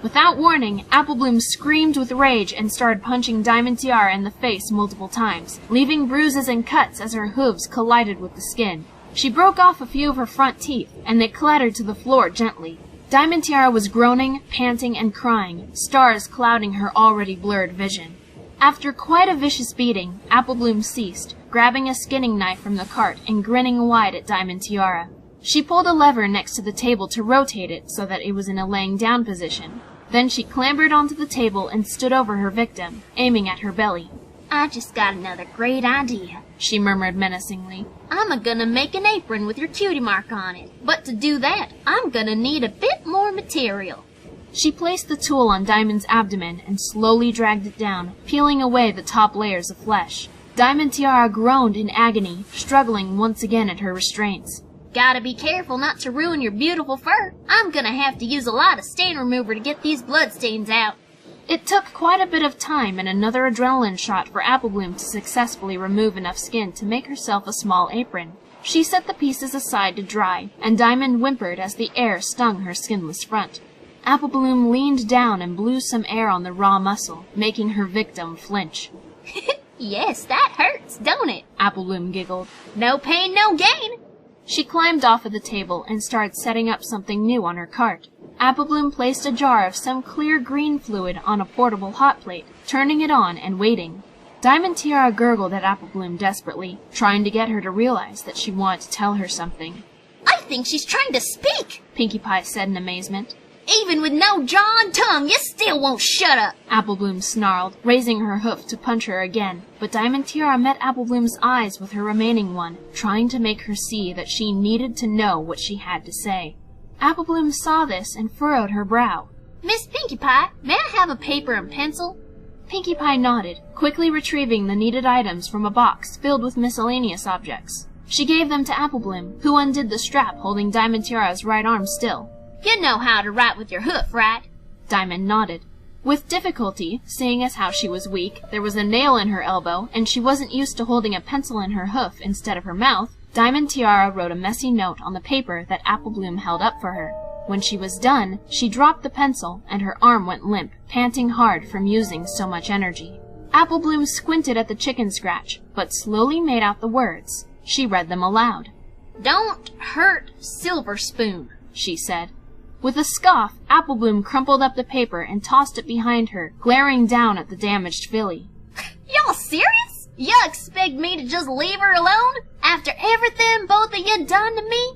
Without warning, Apple Bloom screamed with rage and started punching Diamond Tiara in the face multiple times, leaving bruises and cuts as her hooves collided with the skin. She broke off a few of her front teeth, and they clattered to the floor gently. Diamond Tiara was groaning, panting, and crying, stars clouding her already blurred vision. After quite a vicious beating, Apple Bloom ceased, grabbing a skinning knife from the cart and grinning wide at Diamond Tiara. She pulled a lever next to the table to rotate it so that it was in a laying down position. Then she clambered onto the table and stood over her victim, aiming at her belly. I just got another great idea, she murmured menacingly. I'm gonna make an apron with your cutie mark on it. But to do that, I'm gonna need a bit more material. She placed the tool on Diamond's abdomen and slowly dragged it down, peeling away the top layers of flesh. Diamond Tiara groaned in agony, struggling once again at her restraints. Gotta be careful not to ruin your beautiful fur. I'm gonna have to use a lot of stain remover to get these bloodstains out. It took quite a bit of time and another adrenaline shot for Apple Bloom to successfully remove enough skin to make herself a small apron. She set the pieces aside to dry, and Diamond whimpered as the air stung her skinless front. Apple Bloom leaned down and blew some air on the raw muscle, making her victim flinch. Yes, that hurts, don't it? Apple Bloom giggled. No pain, no gain. She climbed off of the table and started setting up something new on her cart. Apple Bloom placed a jar of some clear green fluid on a portable hot plate, turning it on and waiting. Diamond Tiara gurgled at Apple Bloom desperately, trying to get her to realize that she wanted to tell her something. I think she's trying to speak, Pinkie Pie said in amazement. Even with no jaw and tongue, you still won't shut up. Apple Bloom snarled, raising her hoof to punch her again, but Diamond Tiara met Apple Bloom's eyes with her remaining one, trying to make her see that she needed to know what she had to say. Apple Bloom saw this and furrowed her brow. Miss Pinkie Pie, may I have a paper and pencil? Pinkie Pie nodded, quickly retrieving the needed items from a box filled with miscellaneous objects. She gave them to Apple Bloom, who undid the strap holding Diamond Tiara's right arm still. You know how to write with your hoof, right? Diamond nodded. With difficulty, seeing as how she was weak, there was a nail in her elbow, and she wasn't used to holding a pencil in her hoof instead of her mouth, Diamond Tiara wrote a messy note on the paper that Apple Bloom held up for her. When she was done, she dropped the pencil, and her arm went limp, panting hard from using so much energy. Apple Bloom squinted at the chicken scratch, but slowly made out the words. She read them aloud. Don't hurt Silver Spoon, she said. With a scoff, Apple Bloom crumpled up the paper and tossed it behind her, glaring down at the damaged filly. Y'all serious? You expect me to just leave her alone? After everything both of you done to me?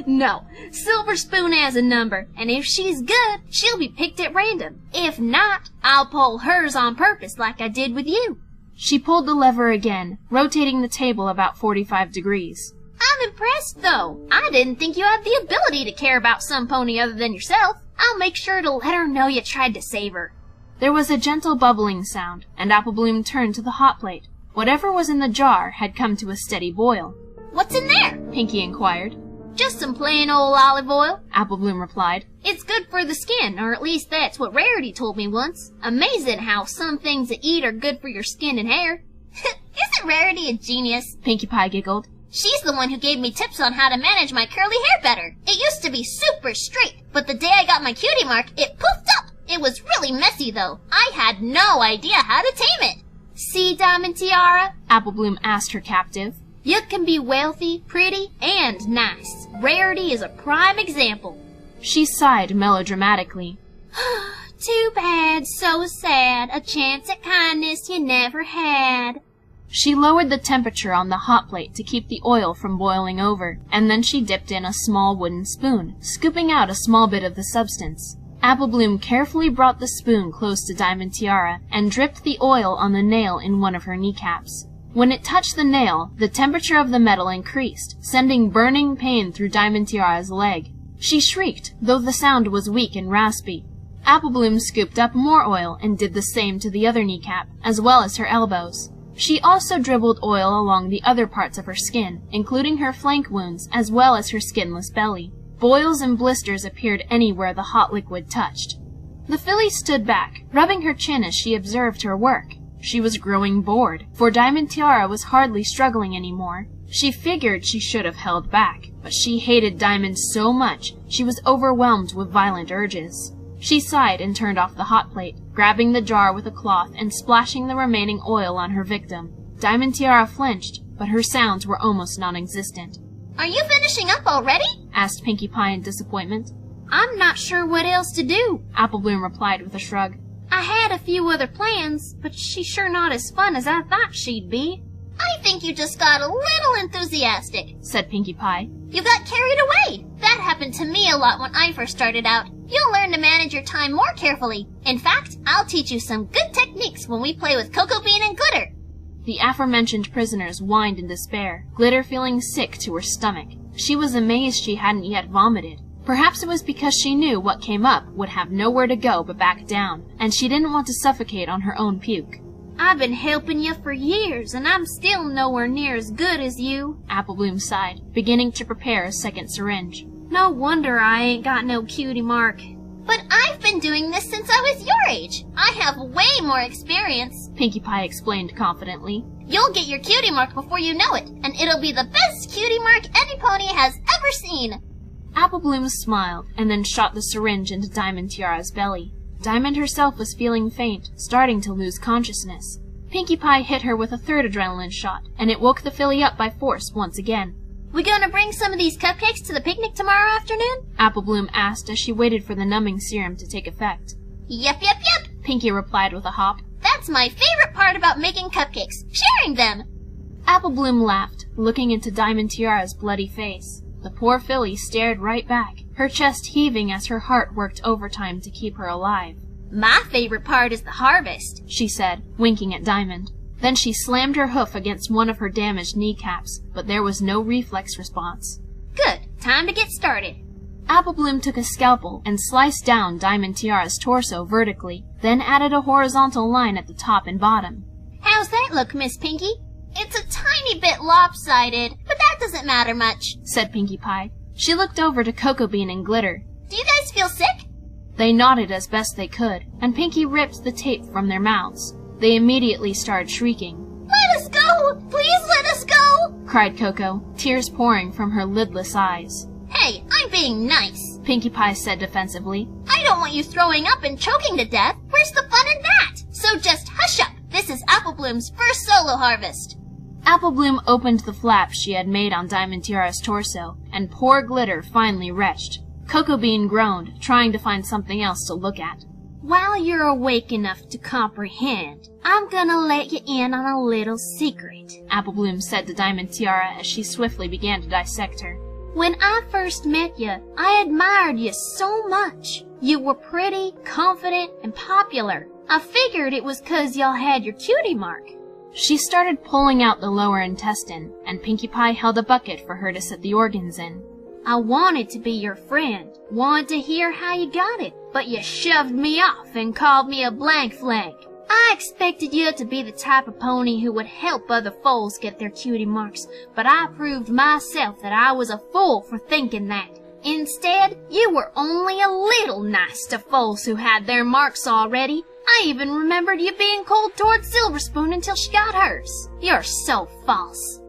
No, Silver Spoon has a number, and if she's good, she'll be picked at random. If not, I'll pull hers on purpose like I did with you. She pulled the lever again, rotating the table about 45 degrees. I'm impressed, though. I didn't think you had the ability to care about some pony other than yourself. I'll make sure to let her know you tried to save her. There was a gentle bubbling sound, and Apple Bloom turned to the hot plate. Whatever was in the jar had come to a steady boil. What's in there? Pinkie inquired. Just some plain old olive oil, Apple Bloom replied. It's good for the skin, or at least that's what Rarity told me once. Amazing how some things to eat are good for your skin and hair. Isn't Rarity a genius? Pinkie Pie giggled. She's the one who gave me tips on how to manage my curly hair better. It used to be super straight, but the day I got my cutie mark, it poofed up. It was really messy, though. I had no idea how to tame it. See, Diamond Tiara? Apple Bloom asked her captive. You can be wealthy, pretty, and nice. Rarity is a prime example. She sighed melodramatically. Too bad, so sad. A chance at kindness you never had. She lowered the temperature on the hot plate to keep the oil from boiling over, and then she dipped in a small wooden spoon, scooping out a small bit of the substance. Apple Bloom carefully brought the spoon close to Diamond Tiara and dripped the oil on the nail in one of her kneecaps. When it touched the nail, the temperature of the metal increased, sending burning pain through Diamond Tiara's leg. She shrieked, though the sound was weak and raspy. Apple Bloom scooped up more oil and did the same to the other kneecap, as well as her elbows. She also dribbled oil along the other parts of her skin, including her flank wounds, as well as her skinless belly. Boils and blisters appeared anywhere the hot liquid touched. The filly stood back, rubbing her chin as she observed her work. She was growing bored, for Diamond Tiara was hardly struggling anymore. She figured she should have held back, but she hated Diamond so much she was overwhelmed with violent urges. She sighed and turned off the hot plate, grabbing the jar with a cloth and splashing the remaining oil on her victim. Diamond Tiara flinched, but her sounds were almost non-existent. Are you finishing up already? Asked Pinkie Pie in disappointment. I'm not sure what else to do, Apple Bloom replied with a shrug. I had a few other plans, but she's sure not as fun as I thought she'd be. I think you just got a little enthusiastic, said Pinkie Pie. You got carried away. That happened to me a lot when I first started out. You'll learn to manage your time more carefully. In fact, I'll teach you some good techniques when we play with Cocoa Bean and Glitter. The aforementioned prisoners whined in despair, Glitter feeling sick to her stomach. She was amazed she hadn't yet vomited. Perhaps it was because she knew what came up would have nowhere to go but back down, and she didn't want to suffocate on her own puke. I've been helping you for years, and I'm still nowhere near as good as you, Apple Bloom sighed, beginning to prepare a second syringe. No wonder I ain't got no cutie mark. But I've been doing this since I was your age. I have way more experience, Pinkie Pie explained confidently. You'll get your cutie mark before you know it, and it'll be the best cutie mark any pony has ever seen. Apple Bloom smiled, and then shot the syringe into Diamond Tiara's belly. Diamond herself was feeling faint, starting to lose consciousness. Pinkie Pie hit her with a third adrenaline shot, and it woke the filly up by force once again. We gonna bring some of these cupcakes to the picnic tomorrow afternoon? Apple Bloom asked as she waited for the numbing serum to take effect. Yep. Pinkie replied with a hop. That's my favorite part about making cupcakes, sharing them. Apple Bloom laughed, looking into Diamond Tiara's bloody face. The poor filly stared right back, her chest heaving as her heart worked overtime to keep her alive. My favorite part is the harvest, she said, winking at Diamond. Then she slammed her hoof against one of her damaged kneecaps, but there was no reflex response. Good, time to get started. Apple Bloom took a scalpel and sliced down Diamond Tiara's torso vertically, then added a horizontal line at the top and bottom. How's that look, Miss Pinkie? It's a tiny bit lopsided, but that doesn't matter much, said Pinkie Pie. She looked over to Cocoa Bean and Glitter. Do you guys feel sick? They nodded as best they could, and Pinkie ripped the tape from their mouths. They immediately started shrieking. Let us go! Please let us go! Cried Coco, tears pouring from her lidless eyes. Hey, I'm being nice, Pinkie Pie said defensively. I don't want you throwing up and choking to death. Where's the fun in that? So just hush up. This is Apple Bloom's first solo harvest. Apple Bloom opened the flap she had made on Diamond Tiara's torso, and poor Glitter finally retched. Cocoa Bean groaned, trying to find something else to look at. While you're awake enough to comprehend, I'm gonna let you in on a little secret, Apple Bloom said to Diamond Tiara as she swiftly began to dissect her. When I first met you, I admired you so much. You were pretty, confident, and popular. I figured it was 'cause y'all had your cutie mark. She started pulling out the lower intestine, and Pinkie Pie held a bucket for her to set the organs in. I wanted to be your friend, wanted to hear how you got it, but you shoved me off and called me a blank flank. I expected you to be the type of pony who would help other foals get their cutie marks, but I proved myself that I was a fool for thinking that. Instead, you were only a little nice to foals who had their marks already. I even remembered you being cold towards Silver Spoon until she got hers. You're so false.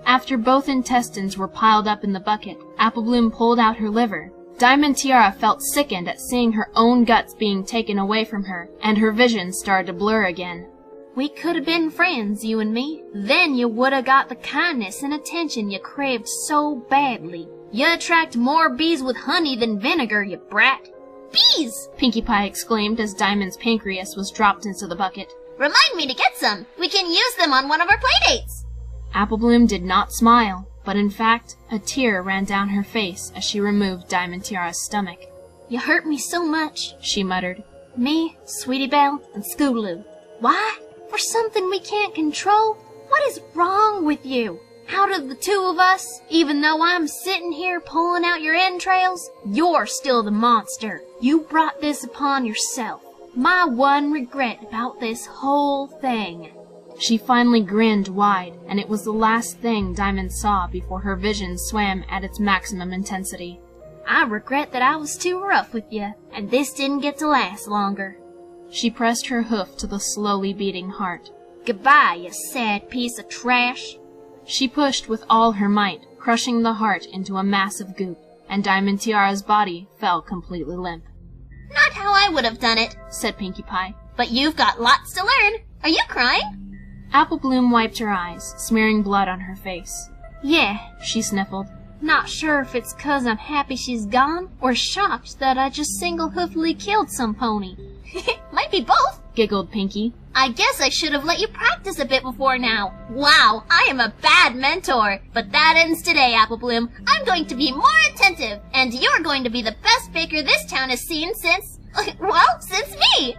After both intestines were piled up in the bucket, Apple Bloom pulled out her liver. Diamond Tiara felt sickened at seeing her own guts being taken away from her, and her vision started to blur again. We could have been friends, you and me. Then you would have got the kindness and attention you craved so badly. You attract more bees with honey than vinegar, you brat. Bees! Pinkie Pie exclaimed as Diamond's pancreas was dropped into the bucket. Remind me to get some. We can use them on one of our playdates. Apple Bloom did not smile, but in fact, a tear ran down her face as she removed Diamond Tiara's stomach. You hurt me so much, she muttered. Me, Sweetie Belle, and Scootaloo. Why? For something we can't control? Why What is wrong with you? Out of the two of us, even though I'm sitting here pulling out your entrails, you're still the monster. You brought this upon yourself. My one regret about this whole thing. She finally grinned wide, and it was the last thing Diamond saw before her vision swam at its maximum intensity. I regret that I was too rough with you, and this didn't get to last longer. She pressed her hoof to the slowly beating heart. Goodbye, you sad piece of trash. She pushed with all her might, crushing the heart into a massive goop, and Diamond Tiara's body fell completely limp. Not how I would have done it, said Pinkie Pie. but you've got lots to learn. Are you crying? Apple Bloom wiped her eyes, smearing blood on her face. Yeah, She sniffled. not sure if it's 'cause I'm happy she's gone, or shocked that I just single-hoofedly killed some pony. Might be both. Giggled Pinkie. I guess I should have let you practice a bit before now. Wow, I am a bad mentor. But that ends today, Apple Bloom. I'm going to be more attentive, and you're going to be the best baker this town has seen since, well, since me.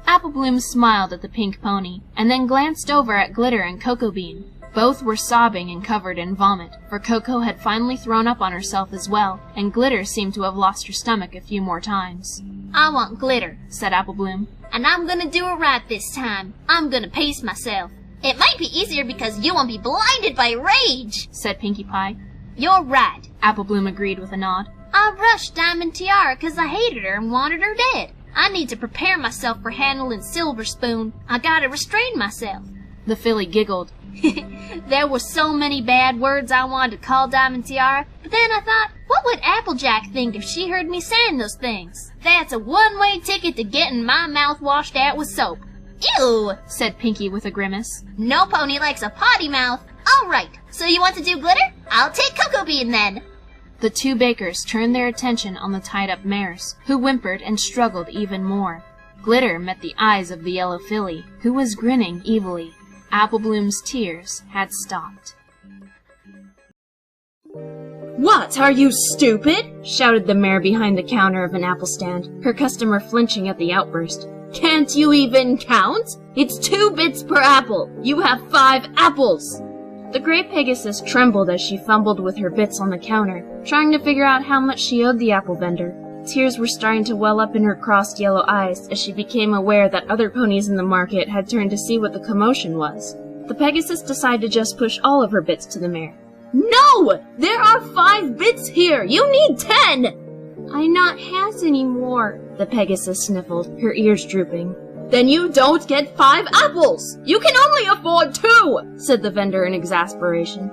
Apple Bloom smiled at the pink pony, and then glanced over at Glitter and Cocoa Bean. Both were sobbing and covered in vomit, for Coco had finally thrown up on herself as well, and Glitter seemed to have lost her stomach a few more times. I want glitter, Said Apple Bloom. and I'm gonna do it right this time. I'm gonna pace myself. It might be easier because you won't be blinded by rage. Said Pinkie Pie. You're right. Apple Bloom agreed with a nod. I rushed Diamond Tiara 'cause I hated her and wanted her dead. I need to prepare myself for handling Silver Spoon. I gotta restrain myself. The filly giggled. There were so many bad words I wanted to call Diamond Tiara, but then I thought, what would Applejack think if she heard me saying those things? That's a one-way ticket to getting my mouth washed out with soap. Ew. Said Pinkie with a grimace. No pony likes a potty mouth. All right, so you want to do glitter? I'll take Cocoa Bean then. The two bakers turned their attention on the tied-up mares, who whimpered and struggled even more. Glitter met the eyes of the yellow filly, who was grinning evilly. Apple Bloom's tears had stopped. What, are you stupid? Shouted the mare behind the counter of an apple stand, her customer flinching at the outburst. Can't you even count? It's 2 bits per apple. You have 5 apples. The gray Pegasus trembled as she fumbled with her bits on the counter, trying to figure out how much she owed the apple vendor. Tears were starting to well up in her crossed yellow eyes as she became aware that other ponies in the market had turned to see what the commotion was. The Pegasus decided to just push all of her bits to the mare. No! There are 5 bits here! You need 10! I'm not has anymore, the Pegasus sniffled, her ears drooping. Then you don't get 5 apples! You can only afford 2! Said the vendor in exasperation.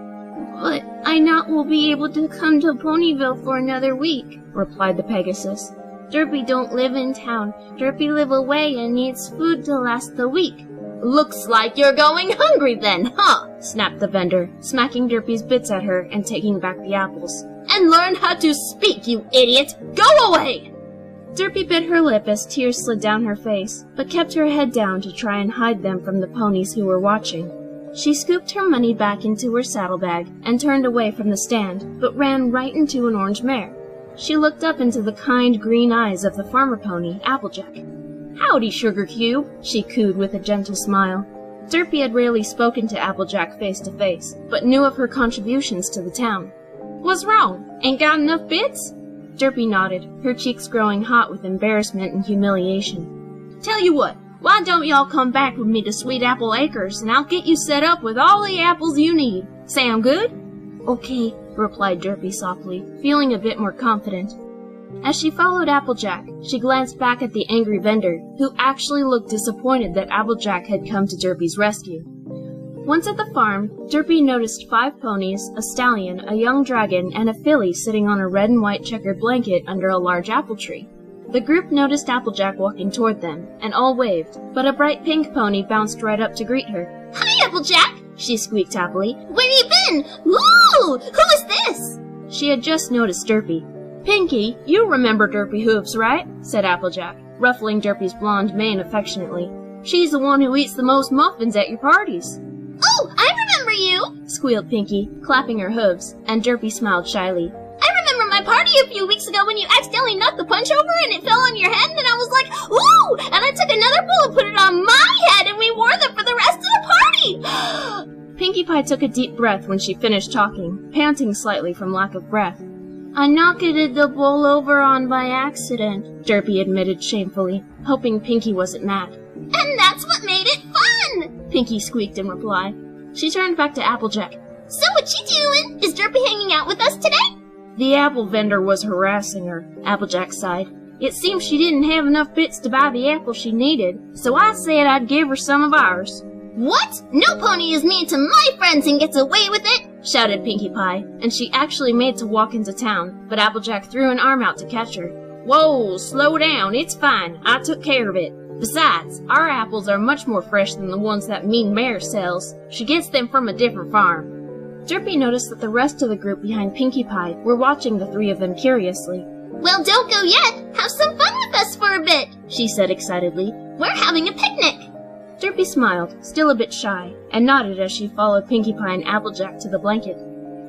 But I not will be able to come to Ponyville for another week, replied the Pegasus. Derpy don't live in town. Derpy live away and needs food to last the week. Looks like you're going hungry then, huh? Snapped the vendor, smacking Derpy's bits at her and taking back the apples. And learn how to speak, you idiot! Go away! Derpy bit her lip as tears slid down her face, but kept her head down to try and hide them from the ponies who were watching. She scooped her money back into her saddlebag and turned away from the stand, but ran right into an orange mare. She looked up into the kind green eyes of the farmer pony, Applejack. Howdy, Sugar Cube, she cooed with a gentle smile. Derpy had rarely spoken to Applejack face to face, but knew of her contributions to the town. What's wrong? Ain't got enough bits? Derpy nodded, her cheeks growing hot with embarrassment and humiliation. Tell you what, why don't y'all come back with me to Sweet Apple Acres, and I'll get you set up with all the apples you need. Sound good? Okay, replied Derpy softly, feeling a bit more confident. As she followed Applejack, she glanced back at the angry vendor, who actually looked disappointed that Applejack had come to Derpy's rescue. Once at the farm, Derpy noticed 5 ponies, a stallion, a young dragon, and a filly sitting on a red and white checkered blanket under a large apple tree. The group noticed Applejack walking toward them, and all waved, but a bright pink pony bounced right up to greet her. Hi, Applejack, she squeaked happily. Where you been? Ooh, who is this? She had just noticed Derpy. Pinkie, you remember Derpy Hooves, right? Said Applejack, ruffling Derpy's blonde mane affectionately. She's the one who eats the most muffins at your parties. Oh, I remember you, squealed Pinkie, clapping her hooves, and Derpy smiled shyly. I remember my party a few weeks ago when you accidentally knocked the punch over and it fell on your head, and I was like, ooh, and I took another bowl and put it on my head, and we wore them for the rest of the party. Pinkie Pinkie Pie took a deep breath when she finished talking, panting slightly from lack of breath. I knocked the bowl over on by accident, Derpy admitted shamefully, hoping Pinkie wasn't mad. And that's what made it fun! Pinkie squeaked in reply. She turned back to Applejack. So what you doing? Is Derpy hanging out with us today? The apple vendor was harassing her, Applejack sighed. It seemed she didn't have enough bits to buy the apple she needed, so I said I'd give her some of ours. What? No pony is mean to my friends and gets away with it! Shouted Pinkie Pie, and she actually made to walk into town, but Applejack threw an arm out to catch her. Whoa, slow down, it's fine, I took care of it. Besides, our apples are much more fresh than the ones that mean mare sells. She gets them from a different farm. Derpy noticed that the rest of the group behind Pinkie Pie were watching the three of them curiously. Well, don't go yet! Have some fun with us for a bit! She said excitedly. We're having a picnic! Derpy smiled, still a bit shy, and nodded as she followed Pinkie Pie and Applejack to the blanket.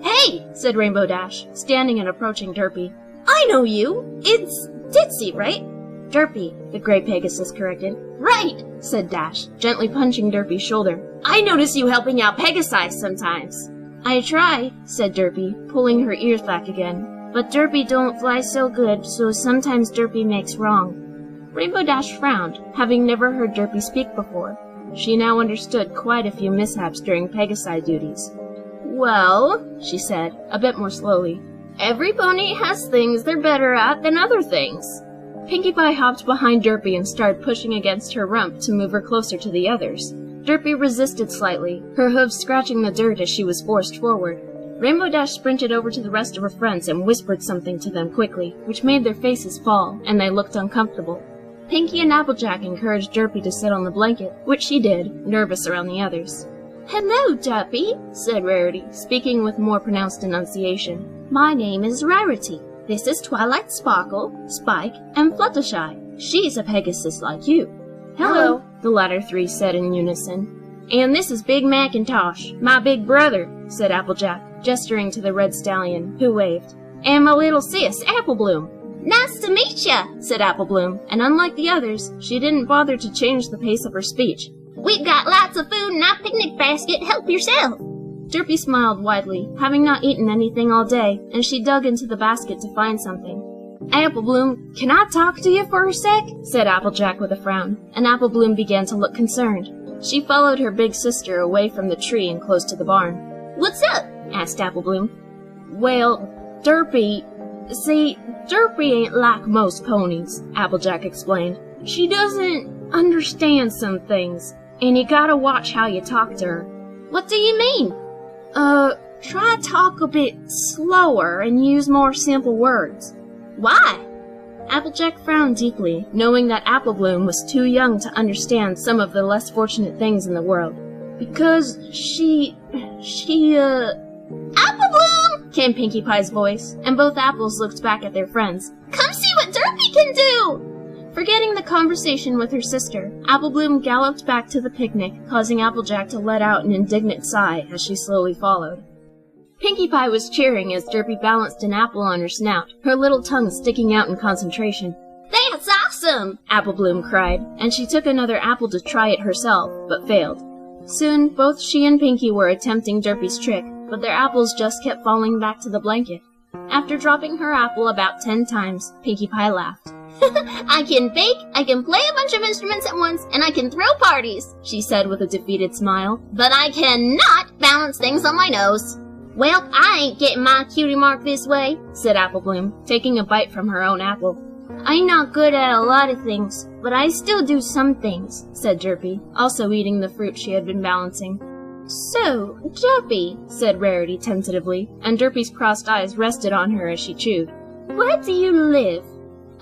Hey, said Rainbow Dash, standing and approaching Derpy. I know you! It's Ditzy, right? Derpy, the gray Pegasus corrected. Right, said Dash, gently punching Derpy's shoulder. I notice you helping out Pegasus sometimes. I try, said Derpy, pulling her ears back again. But Derpy don't fly so good, so sometimes Derpy makes wrong. Rainbow Dash frowned, having never heard Derpy speak before. She now understood quite a few mishaps during Pegasus duties. Well, she said, a bit more slowly, every pony has things they're better at than other things. Pinkie Pie hopped behind Derpy and started pushing against her rump to move her closer to the others. Derpy resisted slightly, her hooves scratching the dirt as she was forced forward. Rainbow Dash sprinted over to the rest of her friends and whispered something to them quickly, which made their faces fall, and they looked uncomfortable. Pinkie and Applejack encouraged Derpy to sit on the blanket, which she did, nervous around the others. Hello, Derpy, said Rarity, speaking with more pronounced enunciation. My name is Rarity. This is Twilight, Sparkle, Spike, and Fluttershy. She's a Pegasus like you. Hello, the latter three said in unison. And this is Big Macintosh, my big brother, said Applejack, gesturing to the red stallion, who waved. And my little sis, Applebloom. Nice to meet ya, said Applebloom, and unlike the others, she didn't bother to change the pace of her speech. We've got lots of food in our picnic basket. Help yourself. Derpy smiled widely, having not eaten anything all day, and she dug into the basket to find something. Applebloom, can I talk to you for a sec? Said Applejack with a frown, and Applebloom began to look concerned. She followed her big sister away from the tree and close to the barn. What's up? Asked Applebloom. Well, Derpy... See, Derpy ain't like most ponies, Applejack explained. She doesn't understand some things, and you gotta watch how you talk to her. What do you mean? Try talk a bit slower and use more simple words. Why? Applejack frowned deeply, knowing that Applebloom was too young to understand some of the less fortunate things in the world. Because she, Applebloom! Came Pinkie Pie's voice, and both apples looked back at their friends. Come see what Derpy can do! Forgetting the conversation with her sister, Applebloom galloped back to the picnic, causing Applejack to let out an indignant sigh as she slowly followed. Pinkie Pie was cheering as Derpy balanced an apple on her snout, her little tongue sticking out in concentration. That's awesome! Applebloom cried, and she took another apple to try it herself, but failed. Soon, both she and Pinkie were attempting Derpy's trick, but their apples just kept falling back to the blanket. After dropping her apple about 10 times, Pinkie Pie laughed. I can bake, I can play a bunch of instruments at once, and I can throw parties, she said with a defeated smile. But I cannot balance things on my nose. Well, I ain't getting my cutie mark this way, said Applebloom, taking a bite from her own apple. I'm not good at a lot of things, but I still do some things, said Derpy, also eating the fruit she had been balancing. So, Derpy, said Rarity tentatively, and Derpy's crossed eyes rested on her as she chewed. Where do you live?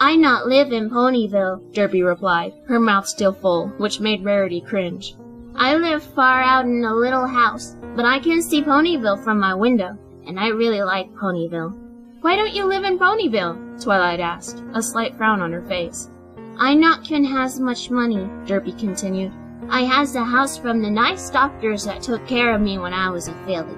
I not live in Ponyville, Derpy replied, her mouth still full, which made Rarity cringe. I live far out in a little house, but I can see Ponyville from my window, and I really like Ponyville. Why don't you live in Ponyville? Twilight asked, a slight frown on her face. I not can has much money, Derpy continued. I has a house from the nice doctors that took care of me when I was a filly.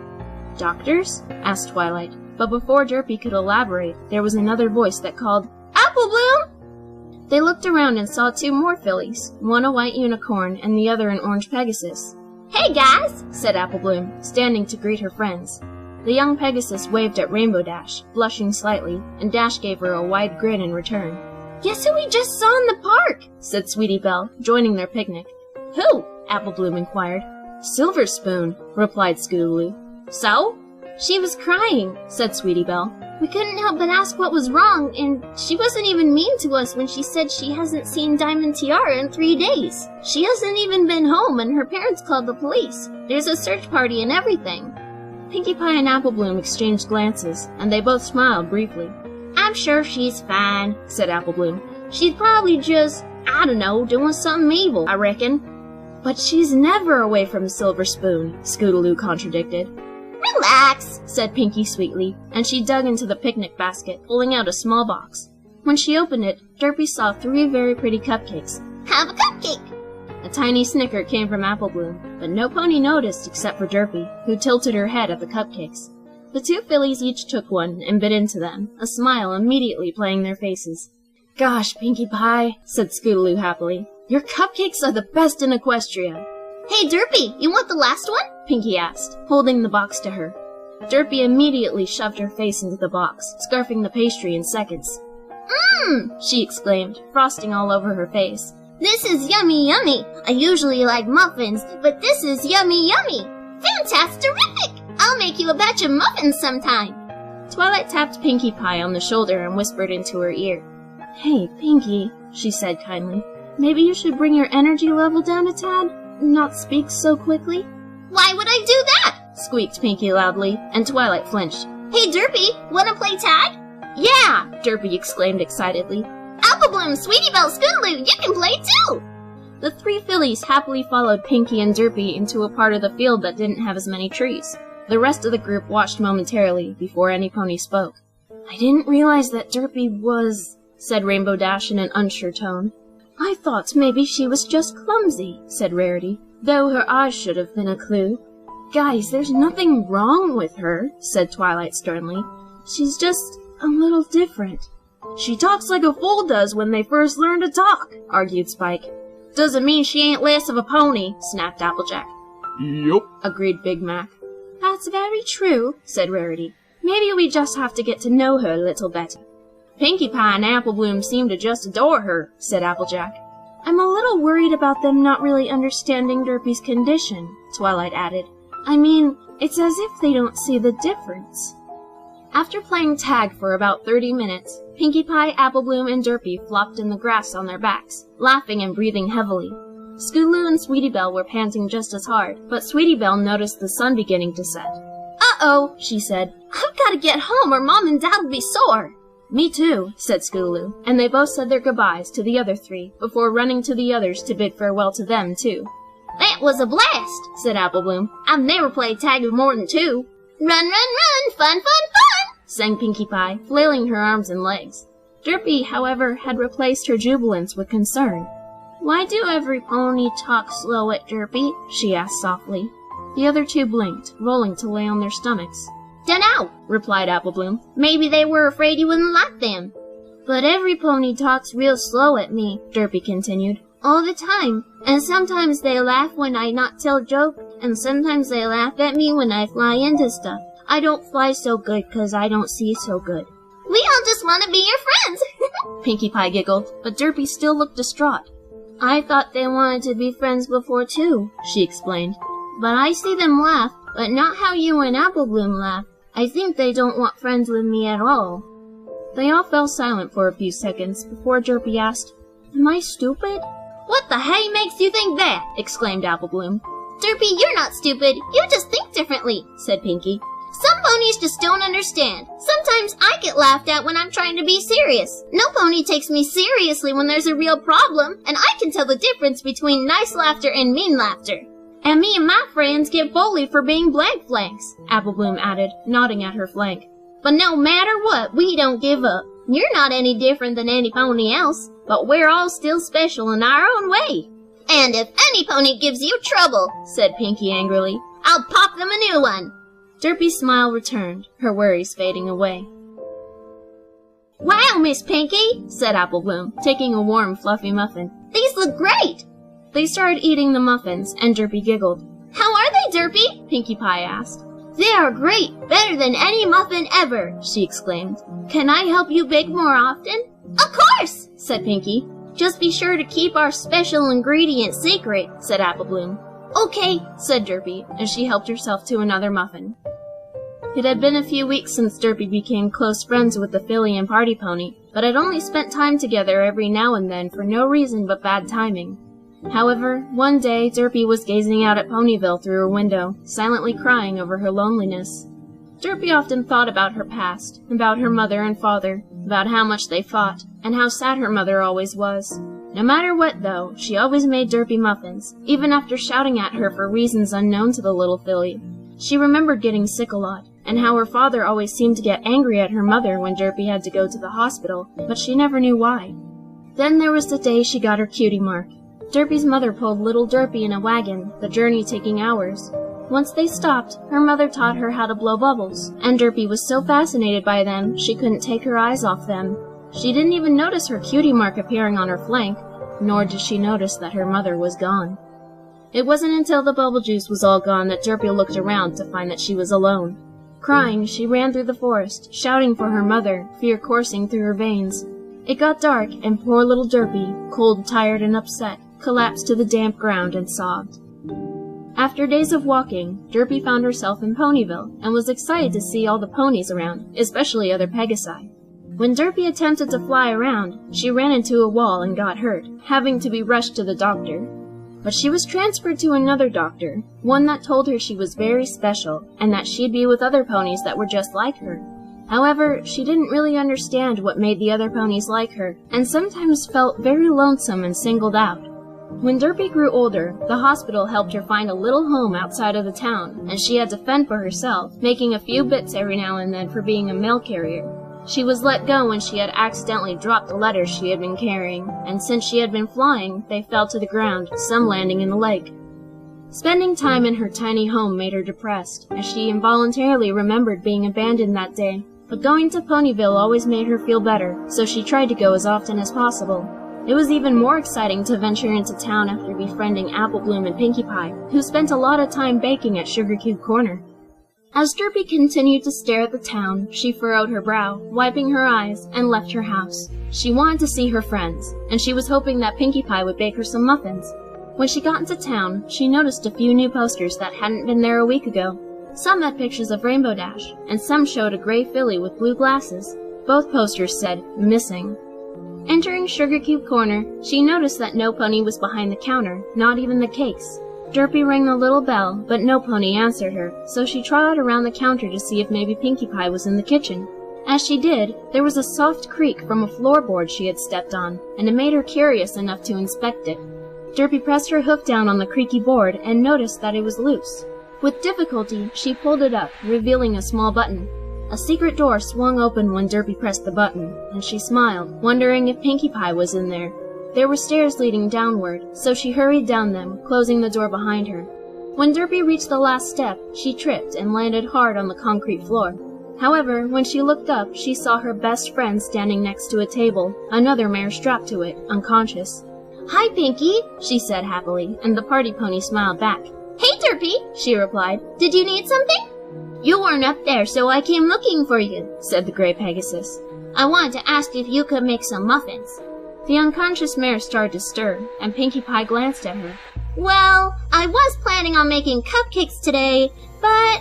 Doctors? Asked Twilight, but before Derpy could elaborate, there was another voice that called, Applebloom! They looked around and saw 2 more fillies, one a white unicorn and the other an orange Pegasus. Hey guys, said Apple Bloom, standing to greet her friends. The young Pegasus waved at Rainbow Dash, blushing slightly, and Dash gave her a wide grin in return. Guess who we just saw in the park, said Sweetie Belle, joining their picnic. Who? Apple Bloom inquired. Silver Spoon, replied Scootaloo. So? She was crying, said Sweetie Belle. We couldn't help but ask what was wrong, and she wasn't even mean to us when she said she hasn't seen Diamond Tiara in 3 days. She hasn't even been home, and her parents called the police. There's a search party and everything. Pinkie Pie and Apple Bloom exchanged glances, and they both smiled briefly. I'm sure she's fine, said Apple Bloom. She's probably just, I don't know, doing something evil, I reckon. But she's never away from Silver Spoon, Scootaloo contradicted. Relax, said Pinkie sweetly, and she dug into the picnic basket, pulling out a small box. When she opened it, Derpy saw 3 very pretty cupcakes. Have a cupcake. A tiny snicker came from Apple Bloom, but no pony noticed except for Derpy, who tilted her head at the cupcakes. The 2 fillies each took one and bit into them, a smile immediately playing their faces. Gosh, Pinkie Pie, said Scootaloo happily. Your cupcakes are the best in Equestria. Hey, Derpy, you want the last one? Pinkie asked, holding the box to her. Derpy immediately shoved her face into the box, scarfing the pastry in seconds. She exclaimed, frosting all over her face. This is yummy yummy. I usually like muffins, but this is yummy yummy. Fantastic-terrific! I'll make you a batch of muffins sometime. Twilight tapped Pinkie Pie on the shoulder and whispered into her ear. Hey, Pinkie, she said kindly. Maybe you should bring your energy level down a tad? Not speak so quickly? Why would I do that? Squeaked Pinkie loudly, and Twilight flinched. Hey, Derpy, wanna play tag? Yeah! Derpy exclaimed excitedly. Apple Bloom, Sweetie Belle, Scootaloo, you can play too! The 3 fillies happily followed Pinkie and Derpy into a part of the field that didn't have as many trees. The rest of the group watched momentarily before any pony spoke. I didn't realize that Derpy was, said Rainbow Dash in an unsure tone. I thought maybe she was just clumsy, said Rarity, though her eyes should have been a clue. Guys, there's nothing wrong with her, said Twilight sternly. She's just a little different. She talks like a fool does when they first learn to talk, argued Spike. Doesn't mean she ain't less of a pony, snapped Applejack. Yup, agreed Big Mac. That's very true, said Rarity. Maybe we just have to get to know her a little better. Pinkie Pie and Apple Bloom seem to just adore her, said Applejack. I'm a little worried about them not really understanding Derpy's condition, Twilight added. I mean, it's as if they don't see the difference. After playing tag for about 30 minutes, Pinkie Pie, Apple Bloom, and Derpy flopped in the grass on their backs, laughing and breathing heavily. Scootaloo and Sweetie Belle were panting just as hard, but Sweetie Belle noticed the sun beginning to set. Uh-oh, she said. I've got to get home or Mom and Dad will be sore. Me too, said Scootaloo, and they both said their goodbyes to the other 3 before running to the others to bid farewell to them, too. That was a blast, said Apple Bloom. I've never played tag with more than 2. Run, run, run, fun, fun, fun, sang Pinkie Pie, flailing her arms and legs. Derpy, however, had replaced her jubilance with concern. Why do every pony talk slow at Derpy? She asked softly. The other 2 blinked, rolling to lay on their stomachs. Dunno, replied Apple Bloom. Maybe they were afraid you wouldn't like them. But every pony talks real slow at me, Derpy continued. All the time. And sometimes they laugh when I not tell joke, and sometimes they laugh at me when I fly into stuff. I don't fly so good 'cause I don't see so good. We all just want to be your friends. Pinkie Pie giggled, but Derpy still looked distraught. I thought they wanted to be friends before too, she explained. But I see them laugh, but not how you and Apple Bloom laugh. I think they don't want friends with me at all. They all fell silent for a few seconds before Derpy asked, Am I stupid? What the hey makes you think that? Exclaimed Apple Bloom. Derpy, you're not stupid. You just think differently, said Pinkie. Some ponies just don't understand. Sometimes I get laughed at when I'm trying to be serious. No pony takes me seriously when there's a real problem, and I can tell the difference between nice laughter and mean laughter. And me and my friends get bullied for being blank flanks, Apple Bloom added, nodding at her flank. But no matter what, we don't give up. You're not any different than any pony else, but we're all still special in our own way. And if any pony gives you trouble, said Pinkie angrily, I'll pop them a new one. Derpy's smile returned, her worries fading away. Wow, Miss Pinkie, said Apple Bloom, taking a warm, fluffy muffin. These look great. They started eating the muffins, and Derpy giggled. How Derpy?" Pinkie Pie asked. "They are great! Better than any muffin ever!" she exclaimed. "Can I help you bake more often?" "Of course!" said Pinkie. "Just be sure to keep our special ingredient secret," said Apple Bloom. "Okay," said Derpy, and she helped herself to another muffin. It had been a few weeks since Derpy became close friends with the filly and party pony, but had only spent time together every now and then for no reason but bad timing. However, one day Derpy was gazing out at Ponyville through her window, silently crying over her loneliness. Derpy often thought about her past, about her mother and father, about how much they fought, and how sad her mother always was. No matter what, though, she always made Derpy muffins, even after shouting at her for reasons unknown to the little filly. She remembered getting sick a lot, and how her father always seemed to get angry at her mother when Derpy had to go to the hospital, but she never knew why. Then there was the day she got her cutie mark. Derpy's mother pulled little Derpy in a wagon, the journey taking hours. Once they stopped, her mother taught her how to blow bubbles, and Derpy was so fascinated by them she couldn't take her eyes off them. She didn't even notice her cutie mark appearing on her flank, nor did she notice that her mother was gone. It wasn't until the bubble juice was all gone that Derpy looked around to find that she was alone. Crying, she ran through the forest, shouting for her mother, fear coursing through her veins. It got dark, and poor little Derpy, cold, tired, and upset, collapsed to the damp ground and sobbed. After days of walking, Derpy found herself in Ponyville, and was excited to see all the ponies around, especially other Pegasi. When Derpy attempted to fly around, she ran into a wall and got hurt, having to be rushed to the doctor. But she was transferred to another doctor, one that told her she was very special, and that she'd be with other ponies that were just like her. However, she didn't really understand what made the other ponies like her, and sometimes felt very lonesome and singled out. When Derpy grew older, the hospital helped her find a little home outside of the town, and she had to fend for herself, making a few bits every now and then for being a mail carrier. She was let go when she had accidentally dropped the letters she had been carrying, and since she had been flying, they fell to the ground, some landing in the lake. Spending time in her tiny home made her depressed, as she involuntarily remembered being abandoned that day. But going to Ponyville always made her feel better, so she tried to go as often as possible. It was even more exciting to venture into town after befriending Apple Bloom and Pinkie Pie, who spent a lot of time baking at Sugar Cube Corner. As Derpy continued to stare at the town, she furrowed her brow, wiping her eyes, and left her house. She wanted to see her friends, and she was hoping that Pinkie Pie would bake her some muffins. When she got into town, she noticed a few new posters that hadn't been there a week ago. Some had pictures of Rainbow Dash, and some showed a gray filly with blue glasses. Both posters said, "Missing." Entering Sugar Cube Corner, she noticed that no pony was behind the counter, not even the cakes. Derpy rang the little bell, but no pony answered her, so she trotted around the counter to see if maybe Pinkie Pie was in the kitchen. As she did, there was a soft creak from a floorboard she had stepped on, and it made her curious enough to inspect it. Derpy pressed her hoof down on the creaky board and noticed that it was loose. With difficulty, she pulled it up, revealing a small button. A secret door swung open when Derpy pressed the button, and she smiled, wondering if Pinkie Pie was in there. There were stairs leading downward, so she hurried down them, closing the door behind her. When Derpy reached the last step, she tripped and landed hard on the concrete floor. However, when she looked up, she saw her best friend standing next to a table, another mare strapped to it, unconscious. "Hi, Pinkie," she said happily, and the party pony smiled back. "Hey, Derpy," she replied. "Did you need something?" "You weren't up there, so I came looking for you," said the gray Pegasus. "I wanted to ask if you could make some muffins." The unconscious mare started to stir, and Pinkie Pie glanced at her. "Well, I was planning on making cupcakes today, but..."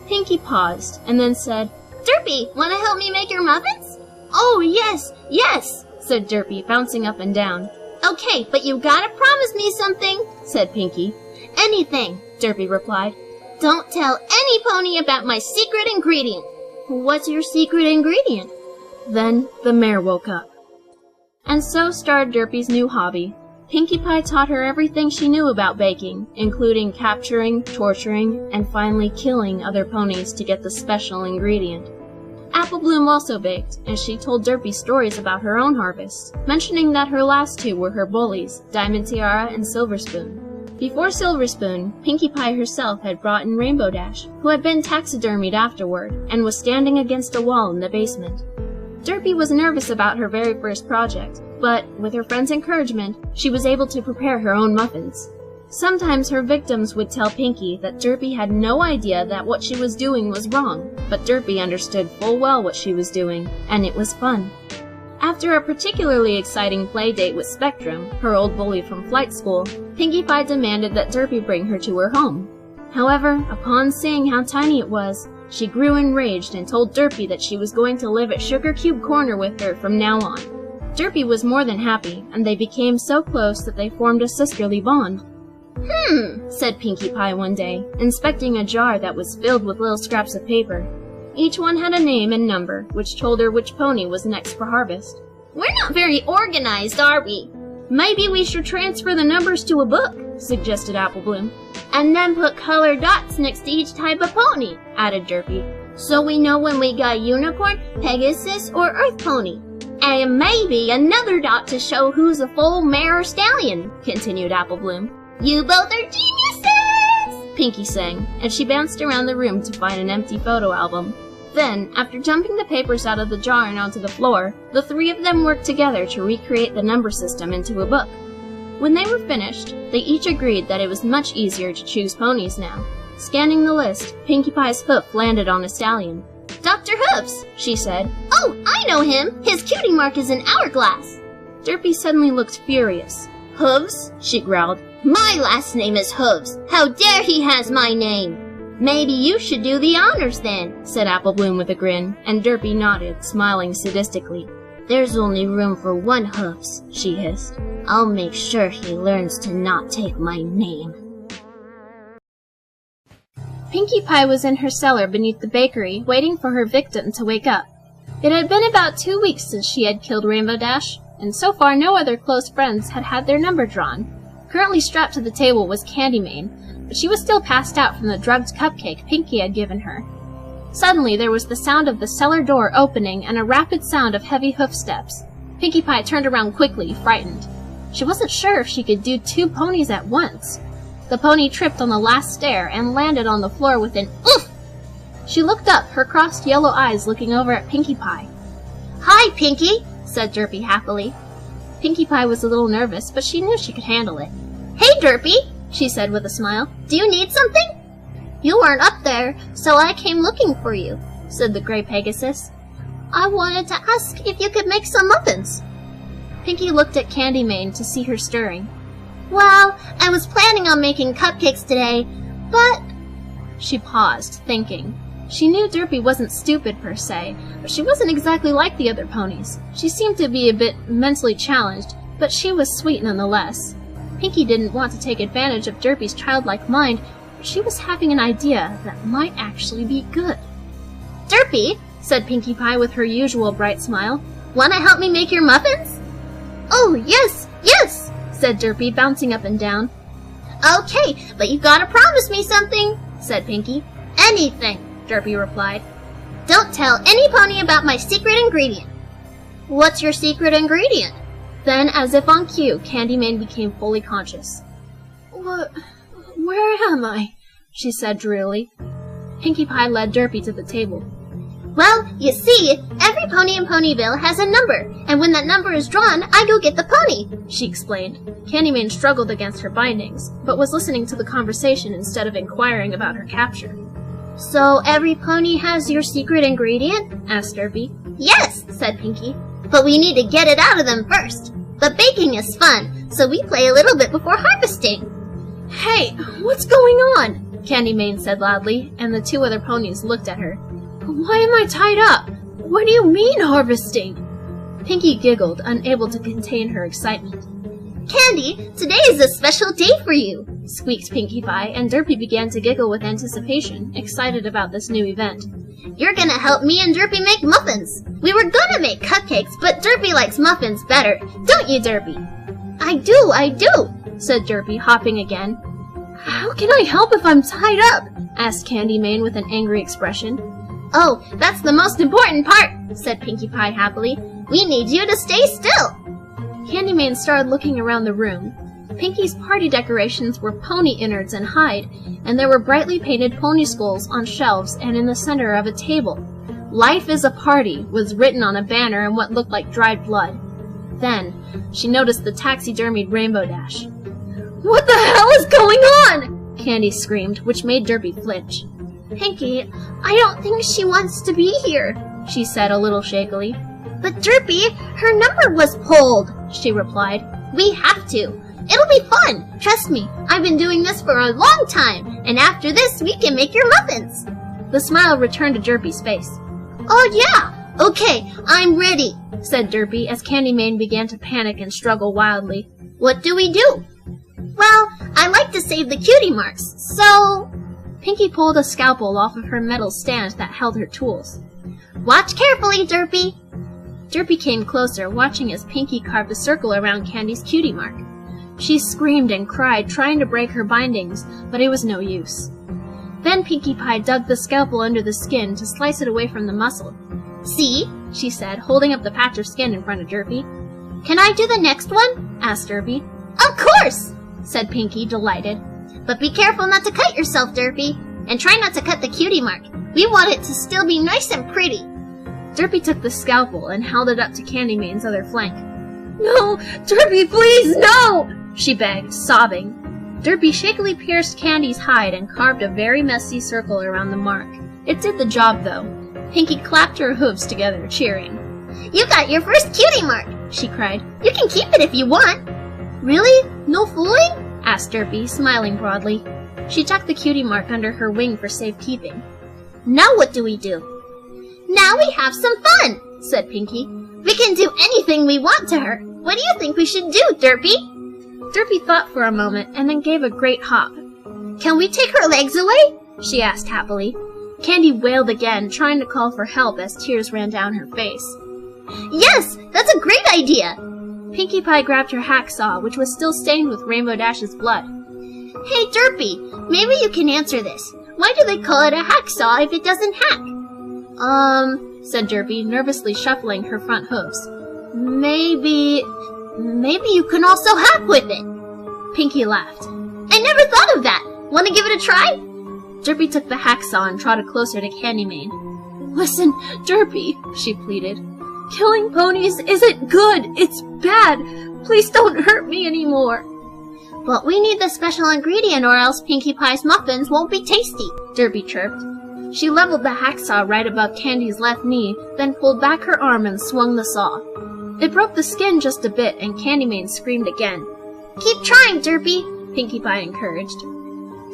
Pinkie paused, and then said, "Derpy, want to help me make your muffins?" "Oh, yes, yes," said Derpy, bouncing up and down. "Okay, but you gotta promise me something," said Pinkie. "Anything," Derpy replied. "Don't tell any pony about my secret ingredient." "What's your secret ingredient?" Then the mare woke up. And so started Derpy's new hobby. Pinkie Pie taught her everything she knew about baking, including capturing, torturing, and finally killing other ponies to get the special ingredient. Apple Bloom also baked, and she told Derpy stories about her own harvest, mentioning that her last two were her bullies, Diamond Tiara and Silver Spoon. Before Silver Spoon, Pinkie Pie herself had brought in Rainbow Dash, who had been taxidermied afterward, and was standing against a wall in the basement. Derpy was nervous about her very first project, but with her friend's encouragement, she was able to prepare her own muffins. Sometimes her victims would tell Pinkie that Derpy had no idea that what she was doing was wrong, but Derpy understood full well what she was doing, and it was fun. After a particularly exciting play date with Spectrum, her old bully from flight school, Pinkie Pie demanded that Derpy bring her to her home. However, upon seeing how tiny it was, she grew enraged and told Derpy that she was going to live at Sugar Cube Corner with her from now on. Derpy was more than happy, and they became so close that they formed a sisterly bond. Said Pinkie Pie one day, inspecting a jar that was filled with little scraps of paper. Each one had a name and number, which told her which pony was next for harvest. We're not very organized, are we? Maybe we should transfer the numbers to a book, suggested Apple Bloom. And then put colored dots next to each type of pony, Added Derpy. so we know when we got unicorn, Pegasus, or Earth pony. And maybe another dot to show who's a full mare or stallion, Continued Apple Bloom. You both are geniuses! Pinkie sang, and she bounced around the room to find an empty photo album. Then, after dumping the papers out of the jar and onto the floor, the three of them worked together to recreate the number system into a book. When they were finished, they each agreed that it was much easier to choose ponies now. Scanning the list, Pinkie Pie's hoof landed on a stallion. Dr. Hoofs, She said. Oh, I know him! His cutie mark is an hourglass. Derpy suddenly looked furious. Hooves? She growled. My last name is Hooves. How dare he has my name? Maybe you should do the honors then, Said Apple Bloom with a grin, and Derpy nodded, smiling sadistically. There's only room for one Hoofs, She hissed. I'll make sure he learns to not take my name. Pinkie Pie was in her cellar beneath the bakery, waiting for her victim to wake up. It had been about 2 weeks since she had killed Rainbow Dash, and so far no other close friends had had their number drawn. Currently strapped to the table was Candy Mane, but she was still passed out from the drugged cupcake Pinkie had given her. Suddenly there was the sound of the cellar door opening and a rapid sound of heavy hoofsteps. Pinkie Pie turned around quickly, frightened. She wasn't sure if she could do 2 ponies at once. The pony tripped on the last stair and landed on the floor with an oof! She looked up, her crossed yellow eyes looking over at Pinkie Pie. Hi, Pinkie, Said Derpy happily. Pinkie Pie was a little nervous, but she knew she could handle it. Hey, Derpy, She said with a smile. do you need something? You weren't up there, so I came looking for you. Said the gray Pegasus. I wanted to ask if you could make some muffins. Pinkie looked at Candy Mane to see her stirring. Well, I was planning on making cupcakes today, but She paused, thinking. She knew Derpy wasn't stupid per se, but she wasn't exactly like the other ponies. She seemed to be a bit mentally challenged, but she was sweet nonetheless. Pinkie didn't want to take advantage of Derpy's childlike mind, but she was having an idea that might actually be good. Derpy, Said Pinkie Pie with her usual bright smile. wanna help me make your muffins? Oh, yes, yes, Said Derpy, bouncing up and down. Okay, but you gotta promise me something. Said Pinkie. Anything, Derpy replied. Don't tell any pony about my secret ingredient. What's your secret ingredient? Then, as if on cue, Candy Mane became fully conscious. Where am I? She said drearily. Pinkie Pie led Derpy to the table. Well, you see, every pony in Ponyville has a number, and when that number is drawn, I go get the pony. She explained. Candy Mane struggled against her bindings, but was listening to the conversation instead of inquiring about her capture. So every pony has your secret ingredient? Asked Derpy. Yes, said Pinkie. But we need to get it out of them first. The baking is fun, so we play a little bit before harvesting. Hey, what's going on? Candy Mane said loudly, and the 2 other ponies looked at her. Why am I tied up? What do you mean, harvesting? Pinkie giggled, unable to contain her excitement. Candy, today is a special day for you, Squeaked Pinkie Pie, and Derpy began to giggle with anticipation, excited about this new event. You're gonna help me and Derpy make muffins. We were gonna make cupcakes, but Derpy likes muffins better. Don't you, Derpy? I do, Said Derpy, hopping again. How can I help if I'm tied up? Asked Candy Mane with an angry expression. Oh, that's the most important part, said Pinkie Pie happily. We need you to stay still. Candy Mane started looking around the room. Pinkie's party decorations were pony innards and hide, and there were brightly painted pony skulls on shelves and in the center of a table. Life is a Party was written on a banner in what looked like dried blood. Then, she noticed the taxidermied Rainbow Dash. What the hell is going on? Candy screamed, which made Derpy flinch. Pinkie, I don't think she wants to be here, she said a little shakily. But Derpy, her number was pulled, she replied. We have to. It'll be fun. Trust me, I've been doing this for a long time, and after this we can make your muffins. The smile returned to Derpy's face. Oh yeah, okay, I'm ready, said Derpy as Candymane began to panic and struggle wildly. What do we do? Well, I like to save the cutie marks, so... Pinkie pulled a scalpel off of her metal stand that held her tools. Watch carefully, Derpy. Derpy came closer, watching as Pinkie carved a circle around Candy's cutie mark. She screamed and cried, trying to break her bindings, but it was no use. Then Pinkie Pie dug the scalpel under the skin to slice it away from the muscle. See? She said, holding up the patch of skin in front of Derpy. Can I do the next one? Asked Derpy. Of course! Said Pinkie, delighted. But be careful not to cut yourself, Derpy. And try not to cut the cutie mark. We want it to still be nice and pretty. Derpy took the scalpel and held it up to Candymane's other flank. No! Derpy, please, no! She begged, sobbing. Derpy shakily pierced Candy's hide and carved a very messy circle around the mark. It did the job, though. Pinkie clapped her hooves together, cheering. You got your first cutie mark, she cried. You can keep it if you want. Really? No fooling? Asked Derpy, smiling broadly. She tucked the cutie mark under her wing for safekeeping. Now what do we do? Now we have some fun, said Pinkie. We can do anything we want to her. What do you think we should do, Derpy? Derpy thought for a moment and then gave a great hop. Can we take her legs away? She asked happily. Candy wailed again, trying to call for help as tears ran down her face. Yes, that's a great idea! Pinkie Pie grabbed her hacksaw, which was still stained with Rainbow Dash's blood. Hey, Derpy, maybe you can answer this. Why do they call it a hacksaw if it doesn't hack? Said Derpy, nervously shuffling her front hooves. Maybe you can also hack with it. Pinkie laughed. I never thought of that. Want to give it a try? Derpy took the hacksaw and trotted closer to Candymane. Listen, Derpy, she pleaded. Killing ponies isn't good. It's bad. Please don't hurt me anymore. But we need the special ingredient or else Pinkie Pie's muffins won't be tasty, Derpy chirped. She leveled the hacksaw right above Candy's left knee, then pulled back her arm and swung the saw. It broke the skin just a bit, and Candymane screamed again. Keep trying, Derpy, Pinkie Pie encouraged.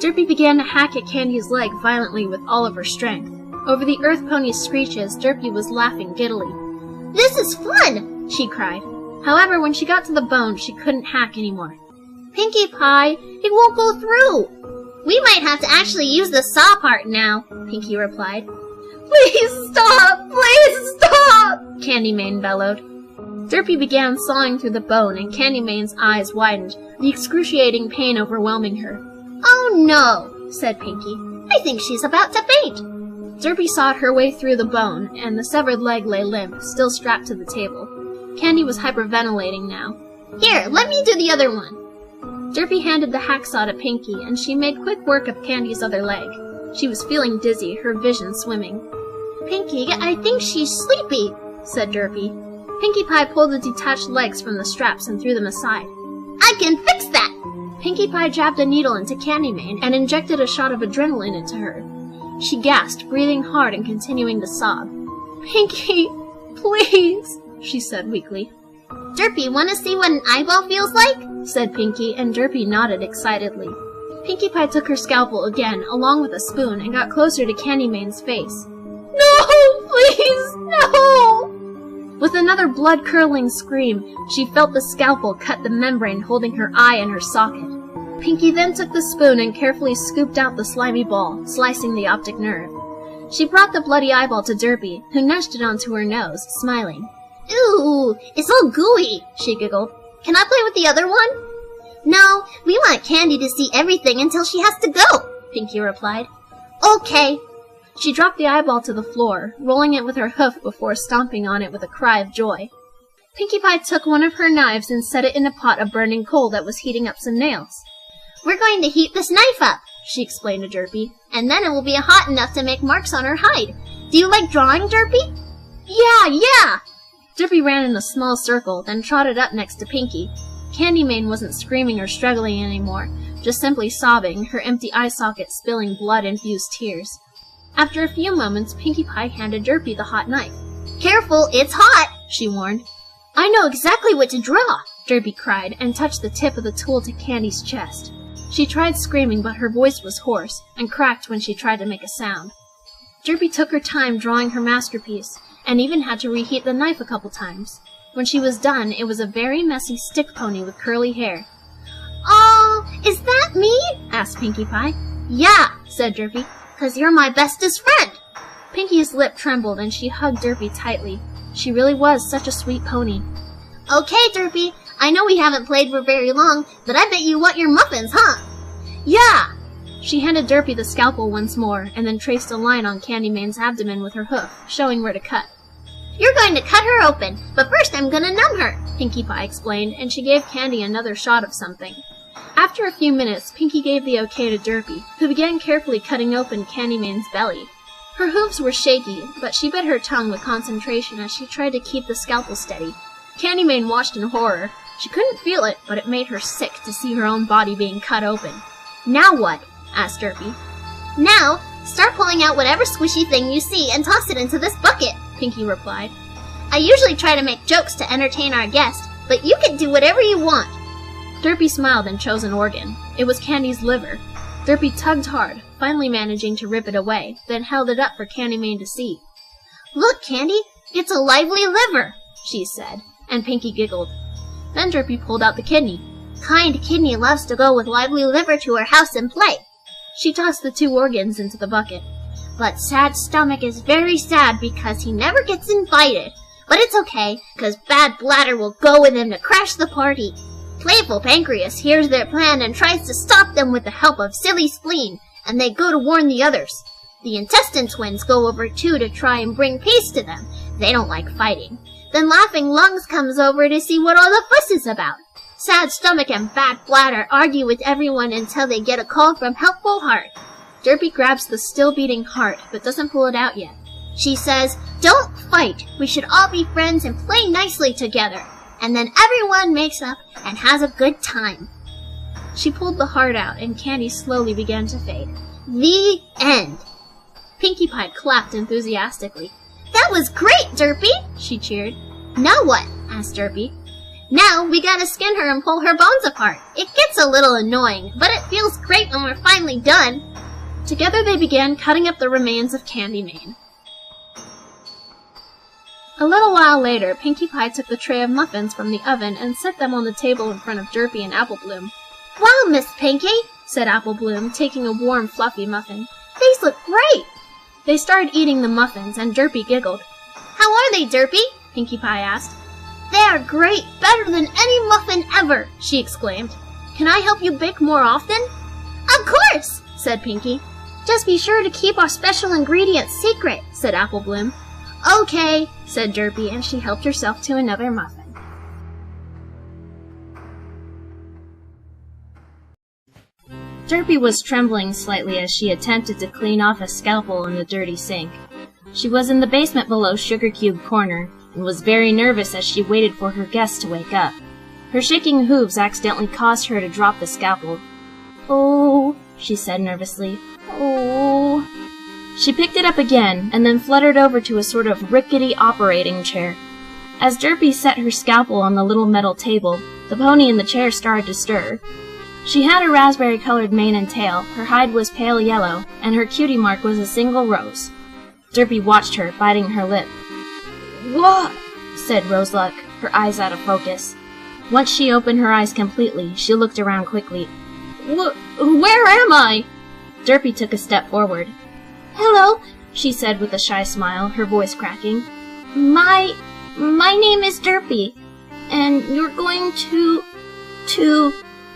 Derpy began to hack at Candy's leg violently with all of her strength. Over the Earth Pony's screeches, Derpy was laughing giddily. This is fun, she cried. However, when she got to the bone, she couldn't hack anymore. Pinkie Pie, it won't go through. We might have to actually use the saw part now, Pinkie replied. Please stop! Please stop! Candymane bellowed. Derpy began sawing through the bone, and Candymane's eyes widened, the excruciating pain overwhelming her. Oh no, said Pinkie. I think she's about to faint. Derpy sawed her way through the bone, and the severed leg lay limp, still strapped to the table. Candy was hyperventilating now. Here, let me do the other one. Derpy handed the hacksaw to Pinkie, and she made quick work of Candy's other leg. She was feeling dizzy, her vision swimming. Pinkie, I think she's sleepy, said Derpy. Pinkie Pie pulled the detached legs from the straps and threw them aside. I can fix that! Pinkie Pie jabbed a needle into Candymane and injected a shot of adrenaline into her. She gasped, breathing hard and continuing to sob. Pinkie, please, she said weakly. Derpy, want to see what an eyeball feels like? Said Pinkie, and Derpy nodded excitedly. Pinkie Pie took her scalpel again, along with a spoon, and got closer to Candymane's face. No, please, no! With another blood-curdling scream, she felt the scalpel cut the membrane holding her eye in her socket. Pinkie then took the spoon and carefully scooped out the slimy ball, slicing the optic nerve. She brought the bloody eyeball to Derpy, who nudged it onto her nose, smiling. Ooh, it's all gooey, she giggled. Can I play with the other one? No, we want Candy to see everything until she has to go, Pinkie replied. Okay. She dropped the eyeball to the floor, rolling it with her hoof before stomping on it with a cry of joy. Pinkie Pie took one of her knives and set it in a pot of burning coal that was heating up some nails. We're going to heat this knife up, she explained to Derpy, and then it will be hot enough to make marks on her hide. Do you like drawing, Derpy? Yeah! Derpy ran in a small circle, then trotted up next to Pinkie. Candymane wasn't screaming or struggling anymore, just simply sobbing, her empty eye sockets spilling blood-infused tears. After a few moments, Pinkie Pie handed Derpy the hot knife. Careful, it's hot, she warned. I know exactly what to draw, Derpy cried and touched the tip of the tool to Candy's chest. She tried screaming, but her voice was hoarse and cracked when she tried to make a sound. Derpy took her time drawing her masterpiece, and even had to reheat the knife a couple times. When she was done, it was a very messy stick pony with curly hair. Oh, is that me? Asked Pinkie Pie. Yeah, said Derpy. 'Cause you're my bestest friend. Pinkie's lip trembled and she hugged Derpy tightly. She really was such a sweet pony. Okay, Derpy, I know we haven't played for very long, but I bet you want your muffins, huh? Yeah! She handed Derpy the scalpel once more, and then traced a line on Candymane's abdomen with her hoof, showing where to cut. You're going to cut her open, but first I'm gonna numb her, Pinkie Pie explained, and she gave Candy another shot of something. After a few minutes, Pinkie gave the okay to Derpy, who began carefully cutting open Candymane's belly. Her hooves were shaky, but she bit her tongue with concentration as she tried to keep the scalpel steady. Candymane watched in horror. She couldn't feel it, but it made her sick to see her own body being cut open. Now what? Asked Derpy. Now, start pulling out whatever squishy thing you see and toss it into this bucket, Pinkie replied. I usually try to make jokes to entertain our guest, but you can do whatever you want. Derpy smiled and chose an organ. It was Candy's liver. Derpy tugged hard, finally managing to rip it away, then held it up for Candymane to see. Look, Candy, it's a lively liver, she said, and Pinkie giggled. Then Derpy pulled out the kidney. Kind kidney loves to go with lively liver to her house and play. She tossed the two organs into the bucket. But Sad Stomach is very sad because he never gets invited. But it's okay, 'cause Bad Bladder will go with him to crash the party. Playful Pancreas hears their plan and tries to stop them with the help of Silly Spleen, and they go to warn the others. The Intestine Twins go over too to try and bring peace to them. They don't like fighting. Then Laughing Lungs comes over to see what all the fuss is about. Sad Stomach and Bad Bladder argue with everyone until they get a call from Helpful Heart. Derpy grabs the still beating heart, but doesn't pull it out yet. She says, "Don't fight. We should all be friends and play nicely together." And then everyone makes up and has a good time. She pulled the heart out, and Candy slowly began to fade. The end. Pinkie Pie clapped enthusiastically. That was great, Derpy, she cheered. Now what? Asked Derpy. Now we gotta skin her and pull her bones apart. It gets a little annoying, but it feels great when we're finally done. Together they began cutting up the remains of Candymane. A little while later, Pinkie Pie took the tray of muffins from the oven and set them on the table in front of Derpy and Apple Bloom. Wow, Miss Pinkie, said Apple Bloom, taking a warm, fluffy muffin. These look great. They started eating the muffins, and Derpy giggled. How are they, Derpy? Pinkie Pie asked. They are great, better than any muffin ever, she exclaimed. Can I help you bake more often? Of course, said Pinkie. Just be sure to keep our special ingredients secret, said Apple Bloom. Okay, said Derpy, and she helped herself to another muffin. Derpy was trembling slightly as she attempted to clean off a scalpel in the dirty sink. She was in the basement below Sugar Cube Corner, and was very nervous as she waited for her guests to wake up. Her shaking hooves accidentally caused her to drop the scalpel. "Oh," she said nervously. "Oh." She picked it up again, and then fluttered over to a sort of rickety operating chair. As Derpy set her scalpel on the little metal table, the pony in the chair started to stir. She had a raspberry-colored mane and tail, her hide was pale yellow, and her cutie mark was a single rose. Derpy watched her, biting her lip. "What?" said Roseluck, her eyes out of focus. Once she opened her eyes completely, she looked around quickly. Where am I?" Derpy took a step forward. "Hello," she said with a shy smile, her voice cracking. My name is Derpy, and you're going to...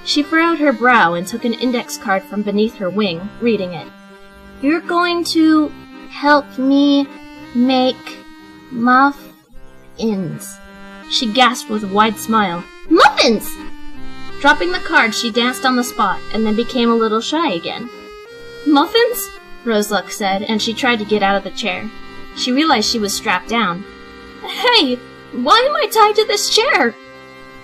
She furrowed her brow and took an index card from beneath her wing, reading it. "You're going to help me make muffins." She gasped with a wide smile. "Muffins!" Dropping the card, she danced on the spot, and then became a little shy again. "Muffins?" Roseluck said, and she tried to get out of the chair. She realized she was strapped down. "Hey, why am I tied to this chair?"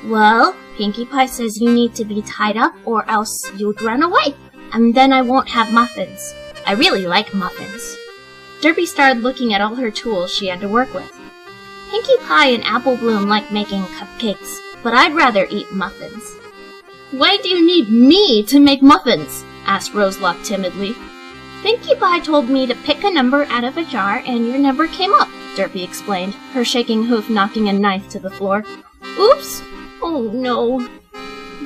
"Well," Pinkie Pie says you need to be tied up or else you'd run away, and then I won't have muffins. I really like muffins. Derpy started looking at all her tools she had to work with. Pinkie Pie and Apple Bloom like making cupcakes, but I'd rather eat muffins. Why do you need me to make muffins? Asked Roseluck timidly. Pinkie Pie told me to pick a number out of a jar and your number came up, Derpy explained, her shaking hoof knocking a knife to the floor. Oops! Oh no.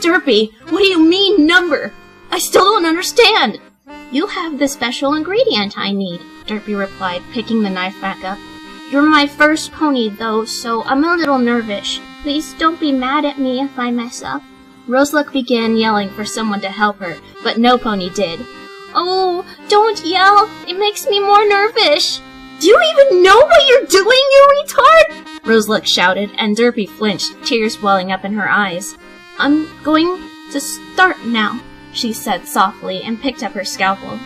Derpy, what do you mean number? I still don't understand. You have the special ingredient I need, Derpy replied, picking the knife back up. You're my first pony though, so I'm a little nervous. Please don't be mad at me if I mess up. Roseluck began yelling for someone to help her, but no pony did. Oh, don't yell! It makes me more nervous! Do you even know what you're doing, you retard? Roseluck shouted, and Derpy flinched, tears welling up in her eyes. I'm going to start now, she said softly, and picked up her scalpel.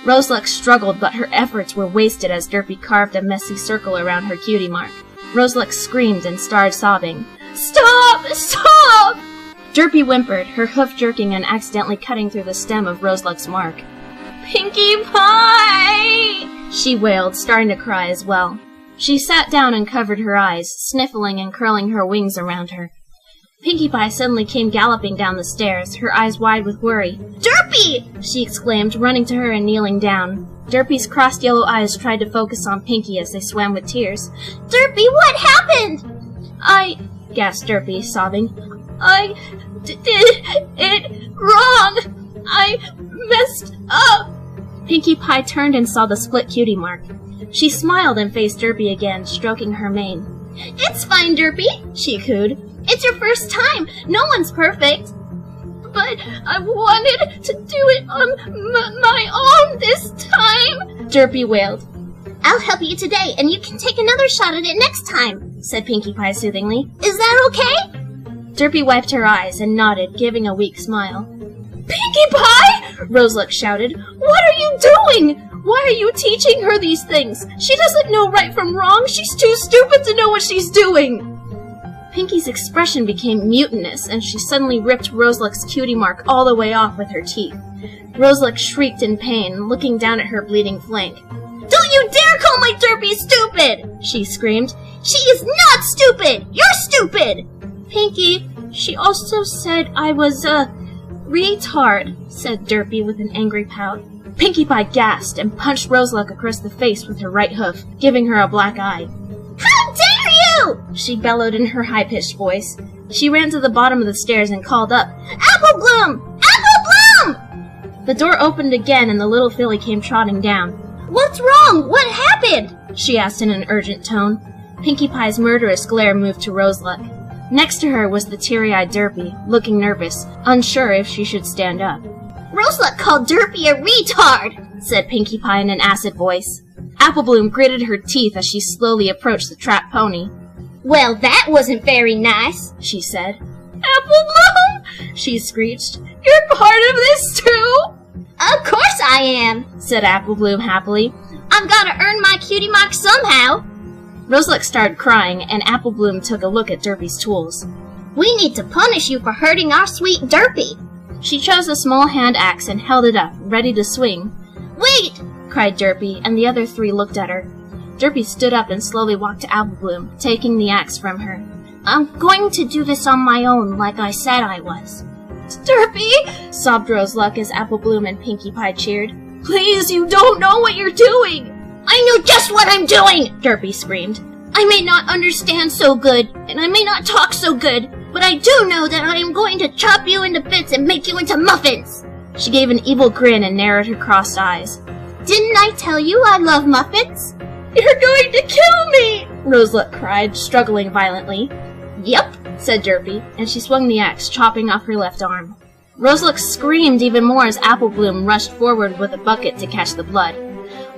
Roseluck struggled, but her efforts were wasted as Derpy carved a messy circle around her cutie mark. Roseluck screamed and started sobbing. Stop! Stop! Derpy whimpered, her hoof jerking and accidentally cutting through the stem of Roseluck's mark. Pinkie Pie! She wailed, starting to cry as well. She sat down and covered her eyes, sniffling and curling her wings around her. Pinkie Pie suddenly came galloping down the stairs, her eyes wide with worry. Derpy! She exclaimed, running to her and kneeling down. Derpy's crossed yellow eyes tried to focus on Pinkie as they swam with tears. Derpy, what happened? Gasped Derpy, sobbing. I did it wrong! I messed up! Pinkie Pie turned and saw the split cutie mark. She smiled and faced Derpy again, stroking her mane. It's fine, Derpy, she cooed. It's your first time. No one's perfect. But I wanted to do it on my own this time, Derpy wailed. I'll help you today, and you can take another shot at it next time, said Pinkie Pie soothingly. Is that okay? Derpy wiped her eyes and nodded, giving a weak smile. Pinkie Pie! Roseluck shouted. What are you doing? Why are you teaching her these things? She doesn't know right from wrong. She's too stupid to know what she's doing. Pinkie's expression became mutinous, and she suddenly ripped Roseluck's cutie mark all the way off with her teeth. Roseluck shrieked in pain, looking down at her bleeding flank. Don't you dare call my Derpy stupid! She screamed. She is not stupid! You're stupid! Pinkie, she also said I was a retard, said Derpy with an angry pout. Pinkie Pie gasped and punched Roseluck across the face with her right hoof, giving her a black eye. How dare you! She bellowed in her high-pitched voice. She ran to the bottom of the stairs and called up, Apple Bloom! Apple Bloom! The door opened again and the little filly came trotting down. What's wrong? What happened? She asked in an urgent tone. Pinkie Pie's murderous glare moved to Roseluck. Next to her was the teary-eyed Derpy, looking nervous, unsure if she should stand up. Roseluck called Derpy a retard, said Pinkie Pie in an acid voice. Apple Bloom gritted her teeth as she slowly approached the trapped pony. Well, that wasn't very nice, she said. Apple Bloom! She screeched. You're part of this too? Of course I am, said Apple Bloom happily. I've got to earn my cutie mark somehow. Roseluck started crying, and Apple Bloom took a look at Derpy's tools. We need to punish you for hurting our sweet Derpy. She chose a small hand axe and held it up, ready to swing. Wait! Cried Derpy, and the other three looked at her. Derpy stood up and slowly walked to Apple Bloom, taking the axe from her. I'm going to do this on my own, like I said I was. Derpy! Sobbed Roseluck as Apple Bloom and Pinkie Pie cheered. Please, you don't know what you're doing! I know just what I'm doing! Derpy screamed. I may not understand so good, and I may not talk so good, but I do know that I am going to chop you into bits and make you into muffins! She gave an evil grin and narrowed her crossed eyes. Didn't I tell you I love muffins? You're going to kill me! Roseluck cried, struggling violently. Yep, said Derpy, and she swung the axe, chopping off her left arm. Roseluck screamed even more as Apple Bloom rushed forward with a bucket to catch the blood.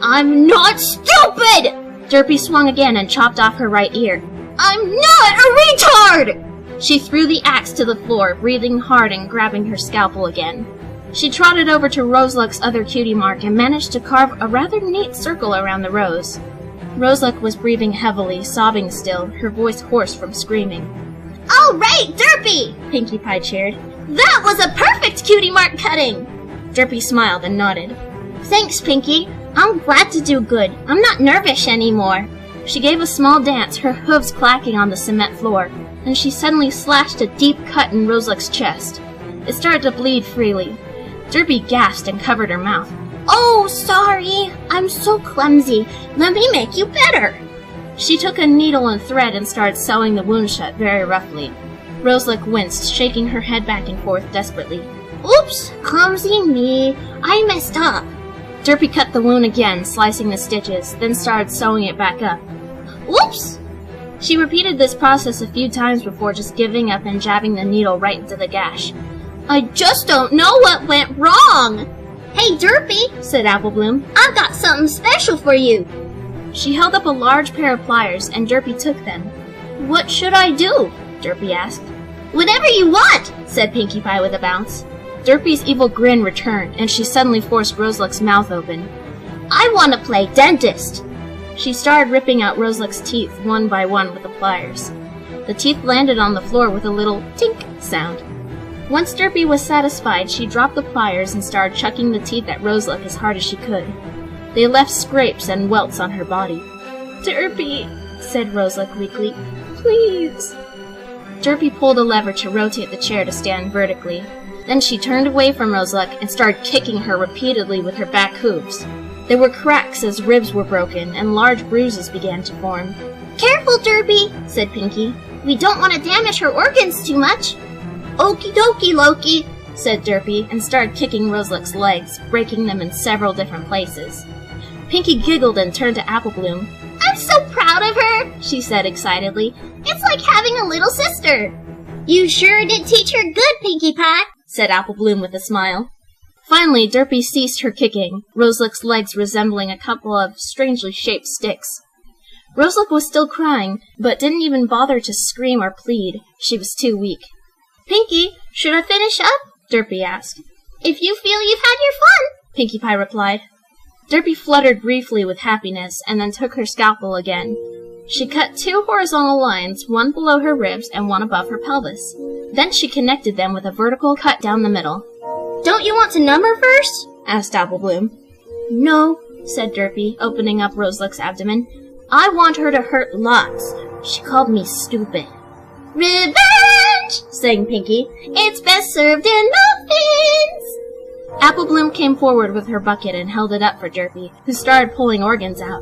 I'm not stupid! Derpy swung again and chopped off her right ear. I'm not a retard! She threw the axe to the floor, breathing hard and grabbing her scalpel again. She trotted over to Roseluck's other cutie mark and managed to carve a rather neat circle around the rose. Roseluck was breathing heavily, sobbing still, her voice hoarse from screaming. All right, Derpy! Pinkie Pie cheered. That was a perfect cutie mark cutting! Derpy smiled and nodded. Thanks, Pinkie. I'm glad to do good. I'm not nervous anymore. She gave a small dance, her hooves clacking on the cement floor, and she suddenly slashed a deep cut in Roseluck's chest. It started to bleed freely. Derpy gasped and covered her mouth. Oh, sorry. I'm so clumsy. Let me make you better. She took a needle and thread and started sewing the wound shut very roughly. Roseluck winced, shaking her head back and forth desperately. Oops, clumsy me. I messed up. Derpy cut the wound again, slicing the stitches, then started sewing it back up. Whoops! She repeated this process a few times before just giving up and jabbing the needle right into the gash. I just don't know what went wrong. Hey, Derpy, said Applebloom. I've got something special for you. She held up a large pair of pliers, and Derpy took them. What should I do? Derpy asked. Whatever you want, said Pinkie Pie with a bounce. Derpy's evil grin returned, and she suddenly forced Roseluck's mouth open. I want to play dentist. She started ripping out Roseluck's teeth one by one with the pliers. The teeth landed on the floor with a little tink sound. Once Derpy was satisfied, she dropped the pliers and started chucking the teeth at Roseluck as hard as she could. They left scrapes and welts on her body. Derpy, said Roseluck weakly, please. Derpy pulled a lever to rotate the chair to stand vertically. Then she turned away from Roseluck and started kicking her repeatedly with her back hooves. There were cracks as ribs were broken, and large bruises began to form. Careful, Derpy, said Pinkie. We don't want to damage her organs too much. Okie dokie, Loki, said Derpy, and started kicking Roseluck's legs, breaking them in several different places. Pinkie giggled and turned to Applebloom. I'm so proud of her, she said excitedly. It's like having a little sister. You sure did teach her good, Pinkie Pie, said Applebloom with a smile. Finally, Derpy ceased her kicking, Roseluck's legs resembling a couple of strangely shaped sticks. Roseluck was still crying, but didn't even bother to scream or plead. She was too weak. Pinkie, should I finish up? Derpy asked. If you feel you've had your fun, Pinkie Pie replied. Derpy fluttered briefly with happiness, and then took her scalpel again. She cut 2 horizontal lines, one below her ribs and one above her pelvis. Then she connected them with a vertical cut down the middle. Don't you want to numb her first? Asked Applebloom. No, said Derpy, opening up Roseluck's abdomen. I want her to hurt lots. She called me stupid. Revenge, sang Pinkie. It's best served in muffins. Applebloom came forward with her bucket and held it up for Derpy, who started pulling organs out.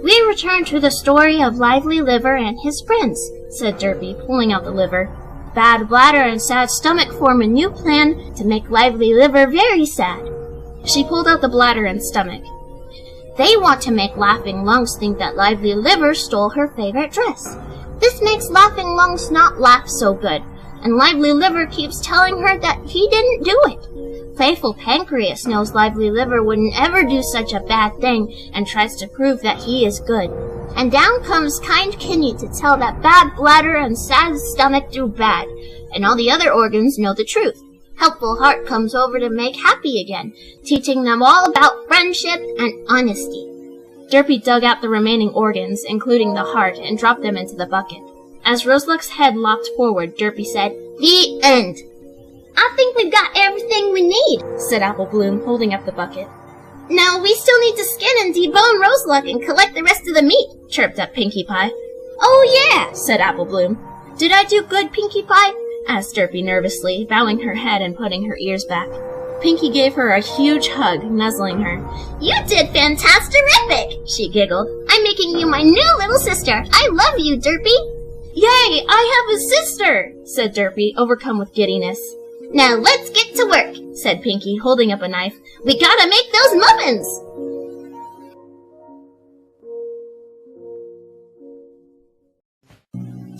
We return to the story of Lively Liver and his friends, said Derpy, pulling out the liver. Bad bladder and sad stomach form a new plan to make Lively Liver very sad. She pulled out the bladder and stomach. They want to make Laughing Lungs think that Lively Liver stole her favorite dress. This makes Laughing Lungs not laugh so good, and Lively Liver keeps telling her that he didn't do it. Faithful Pancreas knows Lively Liver wouldn't ever do such a bad thing and tries to prove that he is good. And down comes Kind Kidney to tell that Bad Bladder and Sad Stomach do bad, and all the other organs know the truth. Helpful Heart comes over to make happy again, teaching them all about friendship and honesty. Derpy dug out the remaining organs, including the heart, and dropped them into the bucket. As Roseluck's head lopped forward, Derpy said, The end. I think we've got everything we need, said Applebloom, holding up the bucket. Now we still need to skin and debone Roseluck and collect the rest of the meat, chirped up Pinkie Pie. Oh yeah, said Applebloom. Did I do good, Pinkie Pie? Asked Derpy nervously, bowing her head and putting her ears back. Pinkie gave her a huge hug, nuzzling her. You did fantastic-rific, she giggled. I'm making you my new little sister. I love you, Derpy. Yay, I have a sister, said Derpy, overcome with giddiness. Now let's get to work, said Pinkie, holding up a knife. We gotta make those muffins!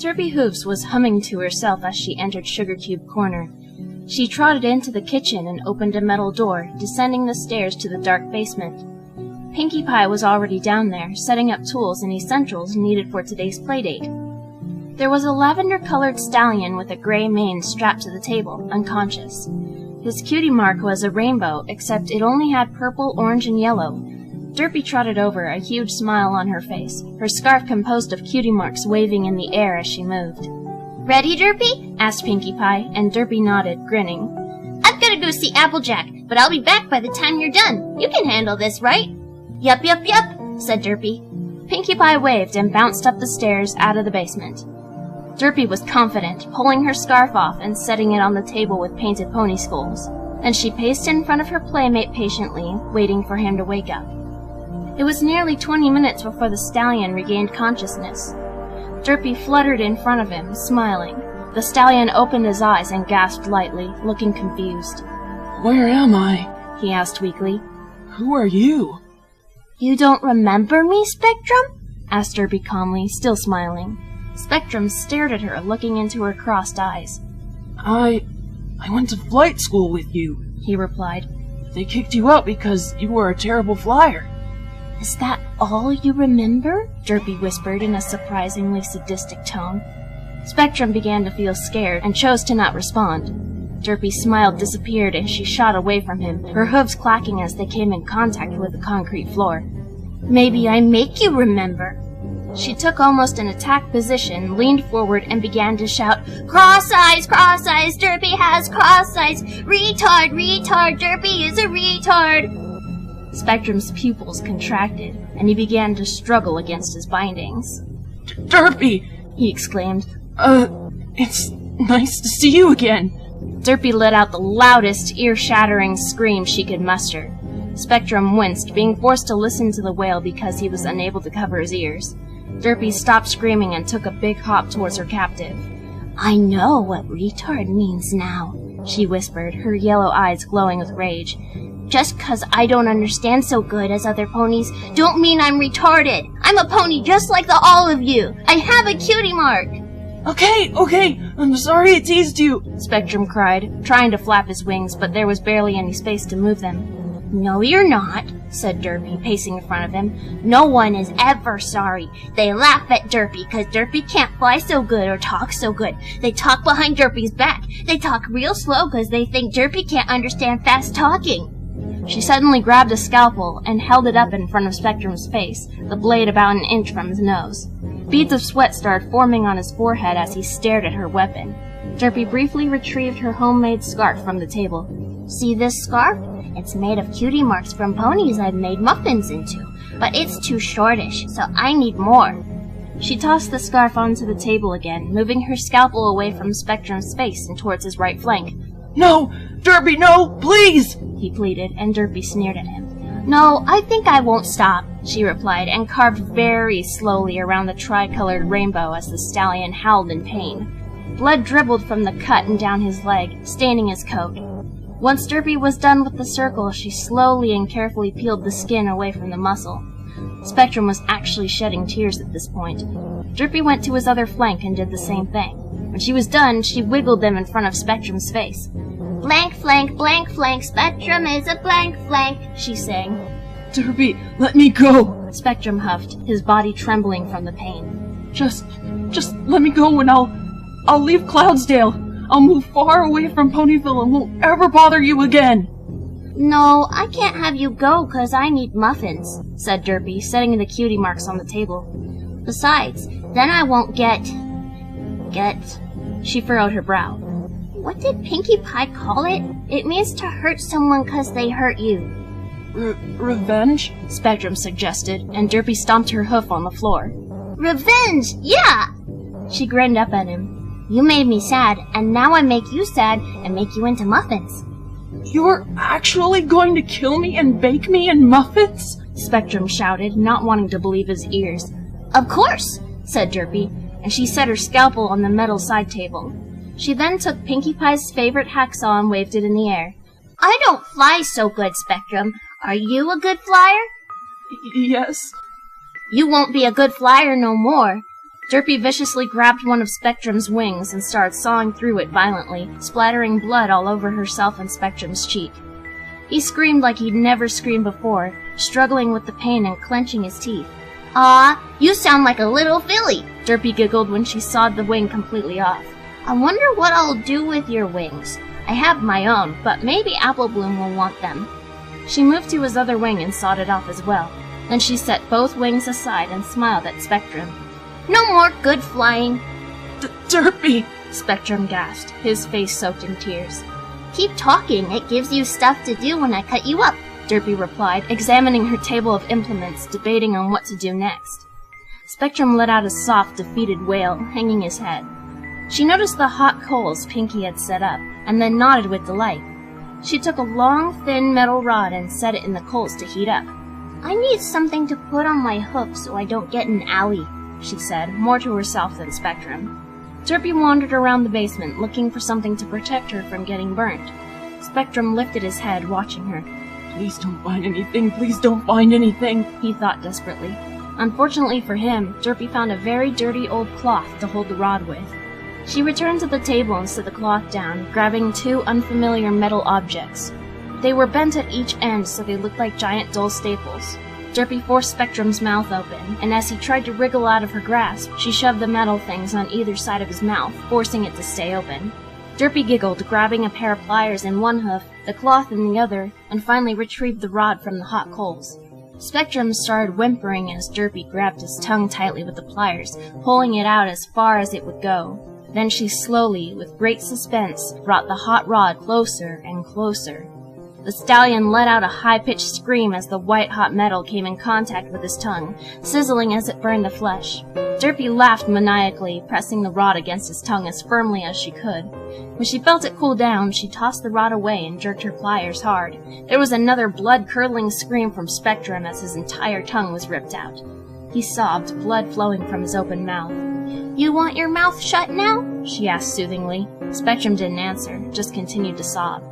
Derpy Hooves was humming to herself as she entered Sugar Cube Corner. She trotted into the kitchen and opened a metal door, descending the stairs to the dark basement. Pinkie Pie was already down there, setting up tools and essentials needed for today's playdate. There was a lavender-colored stallion with a gray mane strapped to the table, unconscious. His cutie mark was a rainbow, except it only had purple, orange, and yellow. Derpy trotted over, a huge smile on her face, her scarf composed of cutie marks waving in the air as she moved. Ready, Derpy? asked Pinkie Pie, and Derpy nodded, grinning. I've gotta go see Applejack, but I'll be back by the time you're done. You can handle this, right? Yup, said Derpy. Pinkie Pie waved and bounced up the stairs out of the basement. Derpy was confident, pulling her scarf off and setting it on the table with painted pony skulls. Then she paced in front of her playmate patiently, waiting for him to wake up. It was nearly 20 minutes before the stallion regained consciousness. Derpy fluttered in front of him, smiling. The stallion opened his eyes and gasped lightly, looking confused. "Where am I?" he asked weakly. "Who are you?" "You don't remember me, Spectrum?" asked Derpy calmly, still smiling. Spectrum stared at her, looking into her crossed eyes. I went to flight school with you," he replied. "They kicked you out because you were a terrible flyer." "Is that all you remember?" Derpy whispered in a surprisingly sadistic tone. Spectrum began to feel scared and chose to not respond. Derpy's smile disappeared and she shot away from him, her hooves clacking as they came in contact with the concrete floor. "Maybe I make you remember." She took almost an attack position, leaned forward, and began to shout, Cross eyes, Derpy has cross eyes. Retard, Derpy is a retard. Spectrum's pupils contracted, and he began to struggle against his bindings. "Derpy!" he exclaimed. It's nice to see you again." Derpy let out the loudest, ear-shattering scream she could muster. Spectrum winced, being forced to listen to the wail because he was unable to cover his ears. Derpy stopped screaming and took a big hop towards her captive. "I know what retard means now," she whispered, her yellow eyes glowing with rage. "Just 'cause I don't understand so good as other ponies, don't mean I'm retarded. I'm a pony just like the all of you. I have a cutie mark." Okay, I'm sorry I teased you," Spectrum cried, trying to flap his wings, but there was barely any space to move them. "No, you're not," said Derpy, pacing in front of him. "No one is ever sorry. They laugh at Derpy 'cause Derpy can't fly so good or talk so good. They talk behind Derpy's back. They talk real slow 'cause they think Derpy can't understand fast talking." She suddenly grabbed a scalpel and held it up in front of Spectrum's face, the blade about an inch from his nose. Beads of sweat started forming on his forehead as he stared at her weapon. Derpy briefly retrieved her homemade scarf from the table. "See this scarf? It's made of cutie marks from ponies I've made muffins into, but it's too shortish, so I need more." She tossed the scarf onto the table again, moving her scalpel away from Spectrum's face and towards his right flank. "No! Derpy, no! Please!" he pleaded, and Derpy sneered at him. "No, I think I won't stop," she replied, and carved very slowly around the tri-colored rainbow as the stallion howled in pain. Blood dribbled from the cut and down his leg, staining his coat. Once Derpy was done with the circle, she slowly and carefully peeled the skin away from the muscle. Spectrum was actually shedding tears at this point. Derpy went to his other flank and did the same thing. When she was done, she wiggled them in front of Spectrum's face. Blank flank, Spectrum is a blank flank, she sang. "Derpy, let me go!" Spectrum huffed, his body trembling from the pain. Just let me go and I'll leave Cloudsdale. I'll move far away from Ponyville and won't ever bother you again." "No, I can't have you go 'cause I need muffins," said Derpy, setting the cutie marks on the table. "Besides, then I won't get... She furrowed her brow. What did Pinkie Pie call it? It means to hurt someone 'cause they hurt you." Revenge? Spectrum suggested, and Derpy stomped her hoof on the floor. "Revenge, yeah!" She grinned up at him. "You made me sad, and now I make you sad and make you into muffins." "You're actually going to kill me and bake me in muffins?" Spectrum shouted, not wanting to believe his ears. "Of course," said Derpy, and she set her scalpel on the metal side table. She then took Pinkie Pie's favorite hacksaw and waved it in the air. "I don't fly so good, Spectrum. Are you a good flyer?" "Yes." "You won't be a good flyer no more." Derpy viciously grabbed one of Spectrum's wings and started sawing through it violently, splattering blood all over herself and Spectrum's cheek. He screamed like he'd never screamed before, struggling with the pain and clenching his teeth. "Aw, you sound like a little filly," Derpy giggled when she sawed the wing completely off. "I wonder what I'll do with your wings. I have my own, but maybe Apple Bloom will want them." She moved to his other wing and sawed it off as well. Then she set both wings aside and smiled at Spectrum. "No more good flying." Derpy!" Spectrum gasped, his face soaked in tears. Keep talking, it gives you stuff to do when I cut you up. Derpy replied, examining her table of implements, debating on what to do next. Spectrum let out a soft, defeated wail, hanging his head. She noticed the hot coals Pinkie had set up, and then nodded with delight. She took a long, thin metal rod and set it in the coals to heat up. I need something to put on my hook so I don't get an owie, she said, more to herself than Spectrum. Derpy wandered around the basement, looking for something to protect her from getting burnt. Spectrum lifted his head, watching her. Please don't find anything, please don't find anything, he thought desperately. Unfortunately for him, Derpy found a very dirty old cloth to hold the rod with. She returned to the table and set the cloth down, grabbing 2 unfamiliar metal objects. They were bent at each end so they looked like giant dull staples. Derpy forced Spectrum's mouth open, and as he tried to wriggle out of her grasp, she shoved the metal things on either side of his mouth, forcing it to stay open. Derpy giggled, grabbing a pair of pliers in one hoof, the cloth in the other, and finally retrieved the rod from the hot coals. Spectrum started whimpering as Derpy grabbed his tongue tightly with the pliers, pulling it out as far as it would go. Then she slowly, with great suspense, brought the hot rod closer and closer. The stallion let out a high-pitched scream as the white-hot metal came in contact with his tongue, sizzling as it burned the flesh. Derpy laughed maniacally, pressing the rod against his tongue as firmly as she could. When she felt it cool down, she tossed the rod away and jerked her pliers hard. There was another blood-curdling scream from Spectrum as his entire tongue was ripped out. He sobbed, blood flowing from his open mouth. You want your mouth shut now? She asked soothingly. Spectrum didn't answer, just continued to sob.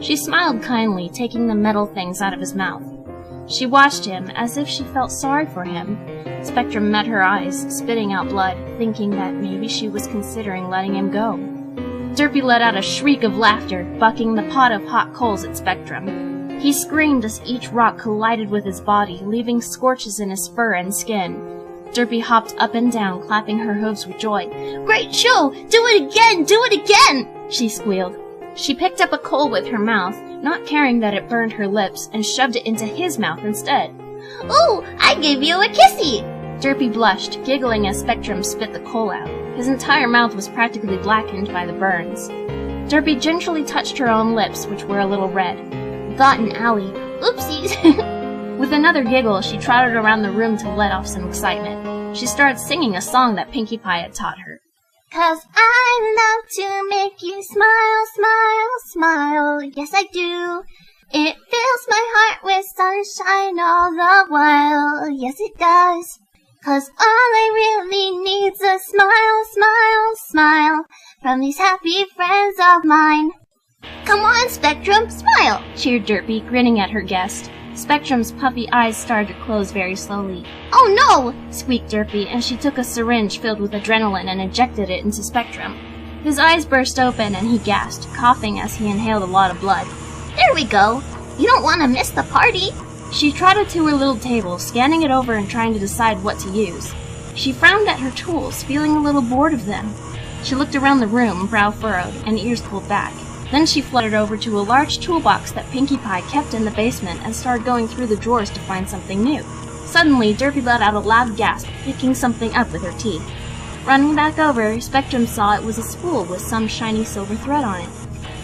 She smiled kindly, taking the metal things out of his mouth. She watched him as if she felt sorry for him. Spectrum met her eyes, spitting out blood, thinking that maybe she was considering letting him go. Derpy let out a shriek of laughter, bucking the pot of hot coals at Spectrum. He screamed as each rock collided with his body, leaving scorches in his fur and skin. Derpy hopped up and down, clapping her hooves with joy. Great show! Do it again! Do it again! She squealed. She picked up a coal with her mouth, not caring that it burned her lips, and shoved it into his mouth instead. Ooh, I gave you a kissy! Derpy blushed, giggling as Spectrum spit the coal out. His entire mouth was practically blackened by the burns. Derpy gingerly touched her own lips, which were a little red. Got an owie. Oopsies! With another giggle, she trotted around the room to let off some excitement. She started singing a song that Pinkie Pie had taught her. 'Cause I love to make you smile, smile, smile, yes I do. It fills my heart with sunshine all the while, yes it does. 'Cause all I really need's a smile, smile, smile, from these happy friends of mine. Come on, Spectrum, smile, cheered Derpy, grinning at her guest. Spectrum's puffy eyes started to close very slowly. Oh no! Squeaked Derpy, and she took a syringe filled with adrenaline and injected it into Spectrum. His eyes burst open and he gasped, coughing as he inhaled a lot of blood. There we go! You don't want to miss the party! She trotted to her little table, scanning it over and trying to decide what to use. She frowned at her tools, feeling a little bored of them. She looked around the room, brow furrowed, and ears pulled back. Then she fluttered over to a large toolbox that Pinkie Pie kept in the basement and started going through the drawers to find something new. Suddenly, Derpy let out a loud gasp, picking something up with her teeth. Running back over, Spectrum saw it was a spool with some shiny silver thread on it.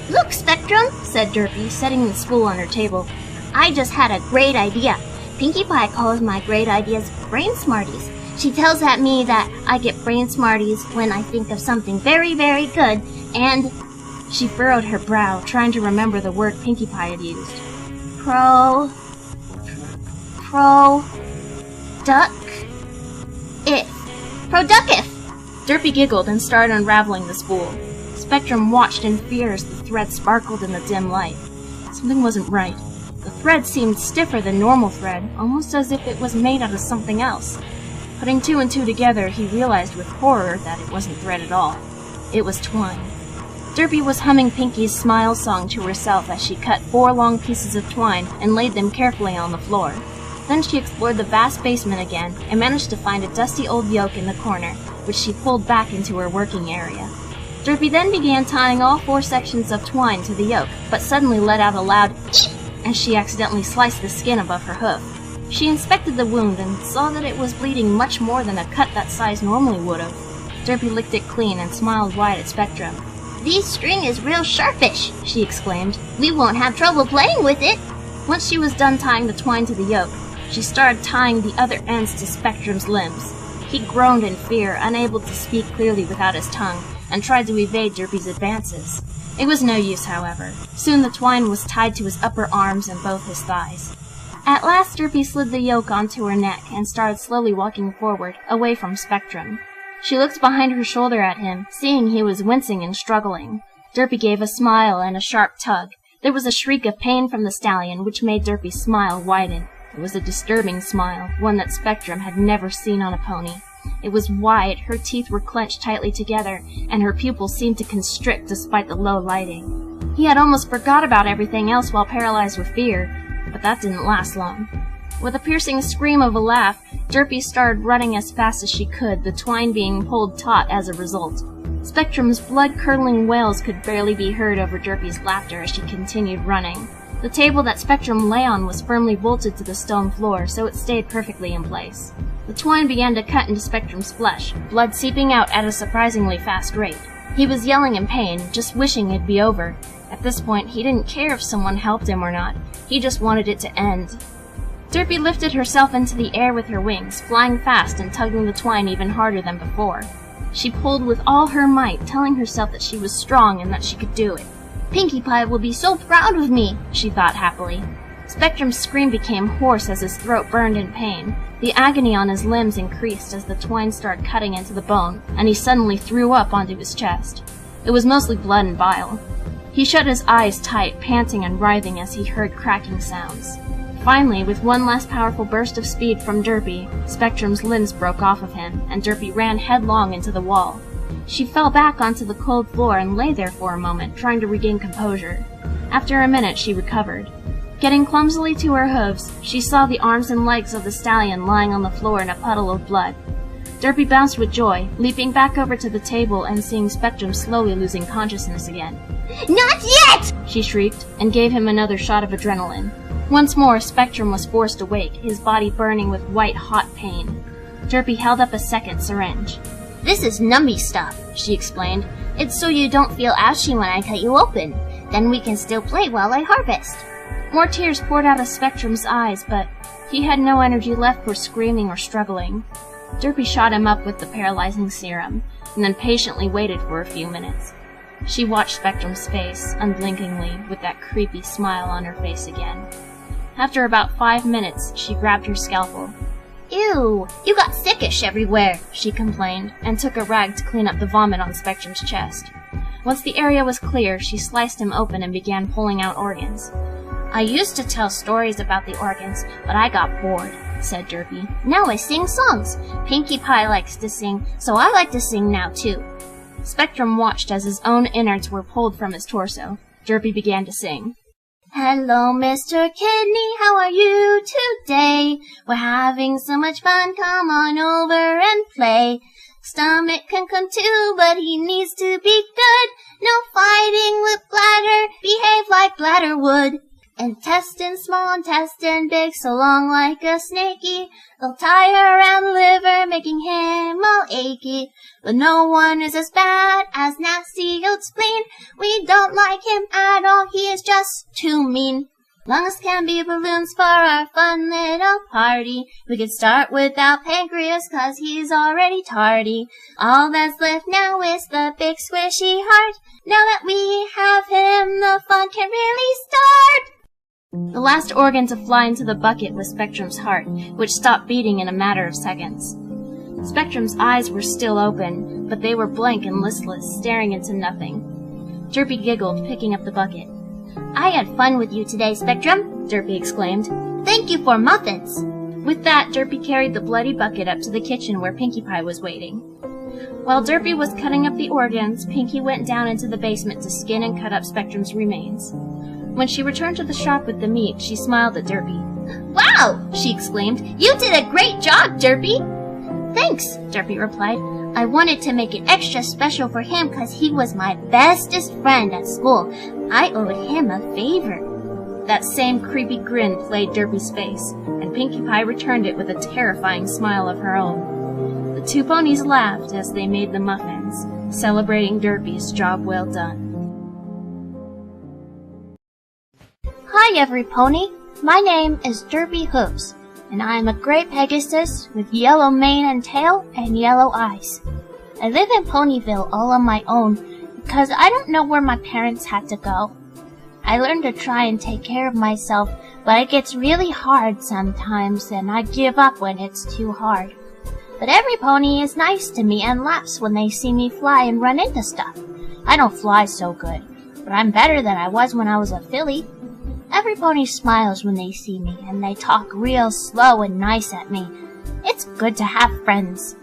Look, Spectrum, said Derpy, setting the spool on her table. I just had a great idea. Pinkie Pie calls my great ideas brain smarties. She tells at me that I get brain smarties when I think of something very, very good, and... She furrowed her brow, trying to remember the word Pinkie Pie had used. Product-if. Derpy giggled and started unraveling the spool. Spectrum watched in fear as the thread sparkled in the dim light. Something wasn't right. The thread seemed stiffer than normal thread, almost as if it was made out of something else. Putting 2 and 2 together, he realized with horror that it wasn't thread at all. It was twine. Derpy was humming Pinkie's smile song to herself as she cut 4 long pieces of twine and laid them carefully on the floor. Then she explored the vast basement again and managed to find a dusty old yoke in the corner, which she pulled back into her working area. Derpy then began tying all 4 sections of twine to the yoke, but suddenly let out a loud "eep" as she accidentally sliced the skin above her hoof. She inspected the wound and saw that it was bleeding much more than a cut that size normally would have. Derpy licked it clean and smiled wide at Spectrum. This string is real sharpish, she exclaimed. We won't have trouble playing with it. Once she was done tying the twine to the yoke, she started tying the other ends to Spectrum's limbs. He groaned in fear, unable to speak clearly without his tongue, and tried to evade Derpy's advances. It was no use, however. Soon the twine was tied to his upper arms and both his thighs. At last Derpy slid the yoke onto her neck and started slowly walking forward, away from Spectrum. She looked behind her shoulder at him, seeing he was wincing and struggling. Derpy gave a smile and a sharp tug. There was a shriek of pain from the stallion, which made Derpy's smile widen. It was a disturbing smile, one that Spectrum had never seen on a pony. It was wide, her teeth were clenched tightly together, and her pupils seemed to constrict despite the low lighting. He had almost forgot about everything else while paralyzed with fear, but that didn't last long. With a piercing scream of a laugh, Derpy started running as fast as she could, the twine being pulled taut as a result. Spectrum's blood-curdling wails could barely be heard over Derpy's laughter as she continued running. The table that Spectrum lay on was firmly bolted to the stone floor, so it stayed perfectly in place. The twine began to cut into Spectrum's flesh, blood seeping out at a surprisingly fast rate. He was yelling in pain, just wishing it'd be over. At this point, he didn't care if someone helped him or not. He just wanted it to end. Derpy lifted herself into the air with her wings, flying fast and tugging the twine even harder than before. She pulled with all her might, telling herself that she was strong and that she could do it. Pinkie Pie will be so proud of me, she thought happily. Spectrum's scream became hoarse as his throat burned in pain. The agony on his limbs increased as the twine started cutting into the bone, and he suddenly threw up onto his chest. It was mostly blood and bile. He shut his eyes tight, panting and writhing as he heard cracking sounds. Finally, with one last powerful burst of speed from Derpy, Spectrum's limbs broke off of him, and Derpy ran headlong into the wall. She fell back onto the cold floor and lay there for a moment, trying to regain composure. After a minute, she recovered. Getting clumsily to her hooves, she saw the arms and legs of the stallion lying on the floor in a puddle of blood. Derpy bounced with joy, leaping back over to the table and seeing Spectrum slowly losing consciousness again. Not yet! She shrieked, and gave him another shot of adrenaline. Once more, Spectrum was forced awake, his body burning with white-hot pain. Derpy held up a second syringe. This is numby stuff, she explained. It's so you don't feel ashy when I cut you open. Then we can still play while I harvest. More tears poured out of Spectrum's eyes, but he had no energy left for screaming or struggling. Derpy shot him up with the paralyzing serum, and then patiently waited for a few minutes. She watched Spectrum's face, unblinkingly, with that creepy smile on her face again. After about 5 minutes, she grabbed her scalpel. Ew, you got sickish everywhere, she complained, and took a rag to clean up the vomit on Spectrum's chest. Once the area was clear, she sliced him open and began pulling out organs. I used to tell stories about the organs, but I got bored, said Derpy. Now I sing songs. Pinkie Pie likes to sing, so I like to sing now too. Spectrum watched as his own innards were pulled from his torso. Derpy began to sing. Hello, Mr. Kidney, how are you today? We're having so much fun, come on over and play. Stomach can come too, but he needs to be good. No fighting with bladder, behave like bladder would. Intestine small, intestine big, so long like a snaky. They'll tie around the liver, making him all achy. But no one is as bad as nasty old spleen. We don't like him at all, he is just too mean. Lungs can be balloons for our fun little party. We could start without pancreas, 'cause he's already tardy. All that's left now is the big squishy heart. Now that we have him, the fun can really start. The last organ to fly into the bucket was Spectrum's heart, which stopped beating in a matter of seconds. Spectrum's eyes were still open, but they were blank and listless, staring into nothing. Derpy giggled, picking up the bucket. I had fun with you today, Spectrum, Derpy exclaimed. Thank you for muffins. With that, Derpy carried the bloody bucket up to the kitchen where Pinkie Pie was waiting. While Derpy was cutting up the organs, Pinkie went down into the basement to skin and cut up Spectrum's remains. When she returned to the shop with the meat, she smiled at Derpy. Wow, she exclaimed. You did a great job, Derpy. Thanks, Derpy replied. I wanted to make it extra special for him 'cause he was my bestest friend at school. I owed him a favor. That same creepy grin played Derpy's face, and Pinkie Pie returned it with a terrifying smile of her own. The two ponies laughed as they made the muffins, celebrating Derpy's job well done. Hi, every pony. My name is Derpy Hooves, and I am a gray Pegasus with yellow mane and tail and yellow eyes. I live in Ponyville all on my own because I don't know where my parents had to go. I learned to try and take care of myself, but it gets really hard sometimes, and I give up when it's too hard. But every pony is nice to me and laughs when they see me fly and run into stuff. I don't fly so good, but I'm better than I was when I was a filly. Every pony smiles when they see me, and they talk real slow and nice at me. It's good to have friends.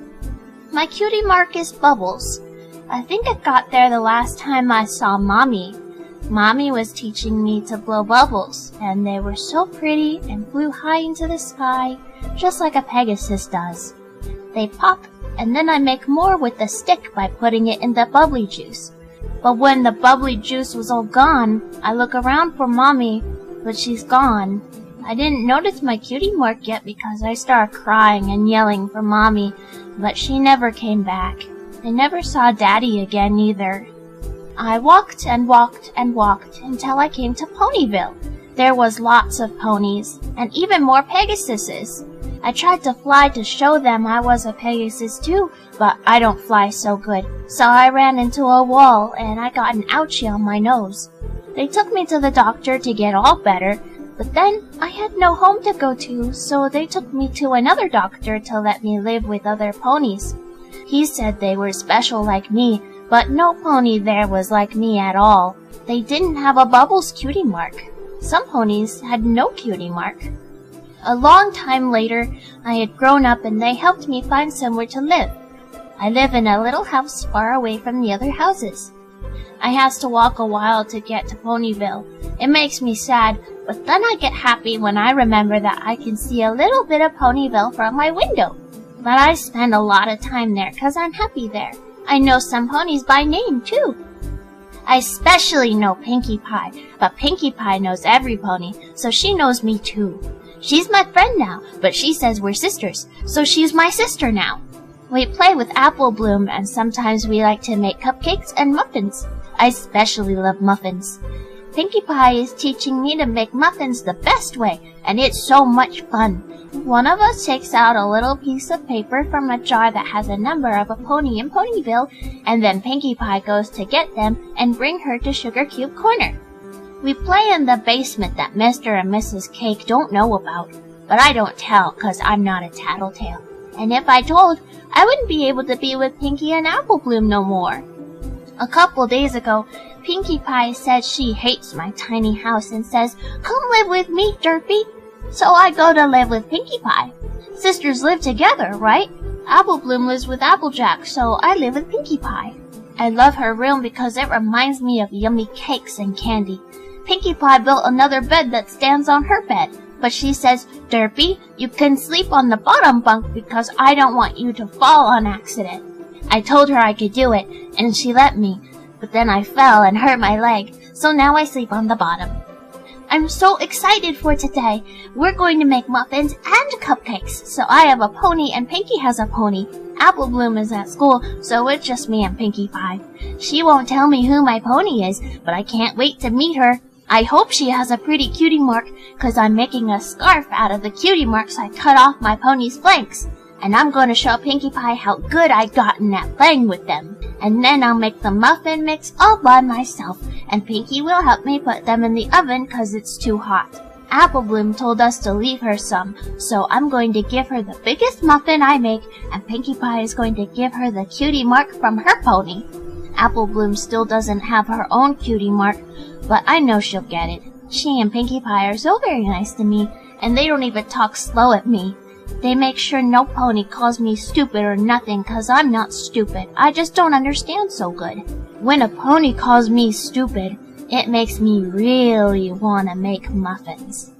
My cutie mark is Bubbles. I think it got there the last time I saw Mommy. Mommy was teaching me to blow bubbles, and they were so pretty and flew high into the sky, just like a Pegasus does. They pop, and then I make more with the stick by putting it in the bubbly juice. But when the bubbly juice was all gone, I look around for Mommy, but she's gone. I didn't notice my cutie mark yet because I started crying and yelling for Mommy, but she never came back. I never saw Daddy again either. I walked and walked and walked until I came to Ponyville. There was lots of ponies, and even more Pegasuses. I tried to fly to show them I was a Pegasus too, but I don't fly so good, so I ran into a wall and I got an ouchie on my nose. They took me to the doctor to get all better, but then I had no home to go to, so they took me to another doctor to let me live with other ponies. He said they were special like me, but no pony there was like me at all. They didn't have a Bubbles cutie mark. Some ponies had no cutie mark. A long time later, I had grown up and they helped me find somewhere to live. I live in a little house far away from the other houses. I has to walk a while to get to Ponyville. It makes me sad, but then I get happy when I remember that I can see a little bit of Ponyville from my window. But I spend a lot of time there 'cause I'm happy there. I know some ponies by name, too. I especially know Pinkie Pie, but Pinkie Pie knows every pony, so she knows me too. She's my friend now, but she says we're sisters, so she's my sister now. We play with Apple Bloom, and sometimes we like to make cupcakes and muffins. I especially love muffins. Pinkie Pie is teaching me to make muffins the best way, and it's so much fun. One of us takes out a little piece of paper from a jar that has a number of a pony in Ponyville, and then Pinkie Pie goes to get them and bring her to Sugar Cube Corner. We play in the basement that Mr. and Mrs. Cake don't know about, but I don't tell 'cause I'm not a tattletale. And if I told, I wouldn't be able to be with Pinkie and Apple Bloom no more. A couple days ago, Pinkie Pie said she hates my tiny house and says, "Come live with me, Derpy." So I go to live with Pinkie Pie. Sisters live together, right? Apple Bloom lives with Applejack, so I live with Pinkie Pie. I love her room because it reminds me of yummy cakes and candy. Pinkie Pie built another bed that stands on her bed, but she says, "Derpy, you can sleep on the bottom bunk because I don't want you to fall on accident." I told her I could do it, and she let me, but then I fell and hurt my leg, so now I sleep on the bottom. I'm so excited for today. We're going to make muffins and cupcakes, so I have a pony and Pinkie has a pony. Apple Bloom is at school, so it's just me and Pinkie Pie. She won't tell me who my pony is, but I can't wait to meet her. I hope she has a pretty cutie mark, 'cause I'm making a scarf out of the cutie marks I cut off my pony's flanks. And I'm going to show Pinkie Pie how good I gotten at playing with them. And then I'll make the muffin mix all by myself, and Pinkie will help me put them in the oven 'cause it's too hot. Apple Bloom told us to leave her some, so I'm going to give her the biggest muffin I make, and Pinkie Pie is going to give her the cutie mark from her pony. Apple Bloom still doesn't have her own cutie mark, but I know she'll get it. She and Pinkie Pie are so very nice to me, and they don't even talk slow at me. They make sure no pony calls me stupid or nothing 'cause I'm not stupid. I just don't understand so good. When a pony calls me stupid, it makes me really want to make muffins.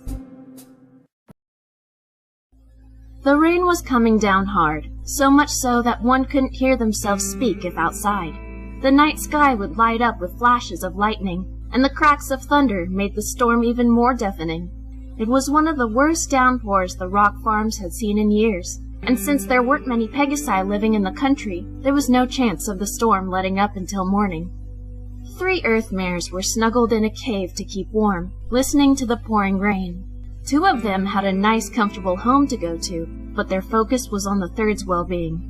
The rain was coming down hard, so much so that one couldn't hear themselves speak if outside. The night sky would light up with flashes of lightning, and the cracks of thunder made the storm even more deafening. It was one of the worst downpours the rock farms had seen in years, and since there weren't many Pegasi living in the country, there was no chance of the storm letting up until morning. 3 earth mares were snuggled in a cave to keep warm, listening to the pouring rain. 2 of them had a nice, comfortable home to go to, but their focus was on the third's well-being.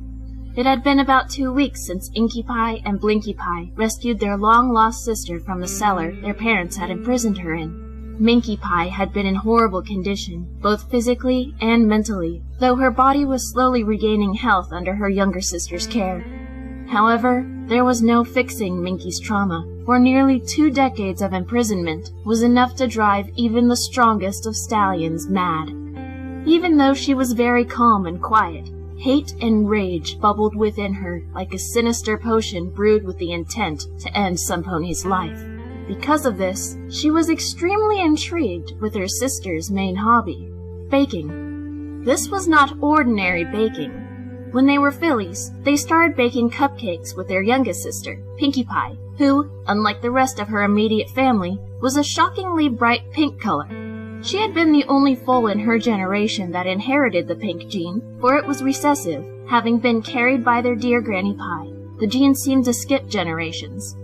It had been about 2 weeks since Inkie Pie and Blinkie Pie rescued their long-lost sister from the cellar their parents had imprisoned her in. Minkie Pie had been in horrible condition, both physically and mentally, though her body was slowly regaining health under her younger sister's care. However, there was no fixing Minkie's trauma, for nearly 2 decades of imprisonment was enough to drive even the strongest of stallions mad. Even though she was very calm and quiet, hate and rage bubbled within her like a sinister potion brewed with the intent to end some pony's life. Because of this, she was extremely intrigued with her sister's main hobby, baking. This was not ordinary baking. When they were fillies, they started baking cupcakes with their youngest sister, Pinkie Pie, who, unlike the rest of her immediate family, was a shockingly bright pink color. She had been the only foal in her generation that inherited the pink gene, for it was recessive, having been carried by their dear Granny Pie. The gene seemed to skip generations.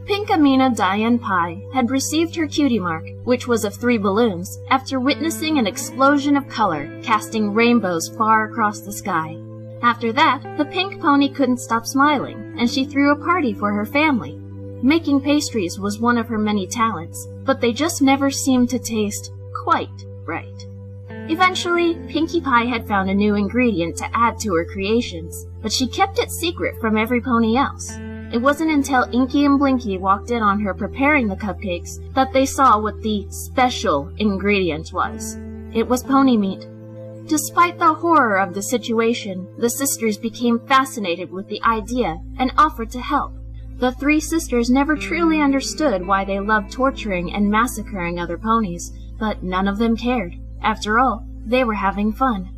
Pinkamena Diane Pie had received her cutie mark, which was of 3 balloons, after witnessing an explosion of color, casting rainbows far across the sky. After that, the pink pony couldn't stop smiling, and she threw a party for her family. Making pastries was one of her many talents, but they just never seemed to taste quite right. Eventually, Pinkie Pie had found a new ingredient to add to her creations, but she kept it secret from every pony else. It wasn't until Inkie and Blinkie walked in on her preparing the cupcakes that they saw what the special ingredient was. It was pony meat. Despite the horror of the situation, the sisters became fascinated with the idea and offered to help. The 3 sisters never truly understood why they loved torturing and massacring other ponies, but none of them cared. After all, they were having fun.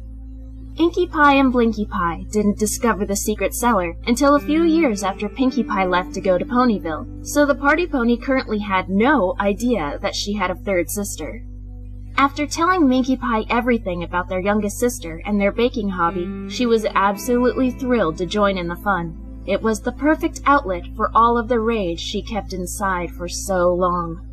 Inkie Pie and Blinkie Pie didn't discover the secret cellar until a few years after Pinkie Pie left to go to Ponyville, so the party pony currently had no idea that she had a 3rd sister. After telling Minkie Pie everything about their youngest sister and their baking hobby, she was absolutely thrilled to join in the fun. It was the perfect outlet for all of the rage she kept inside for so long.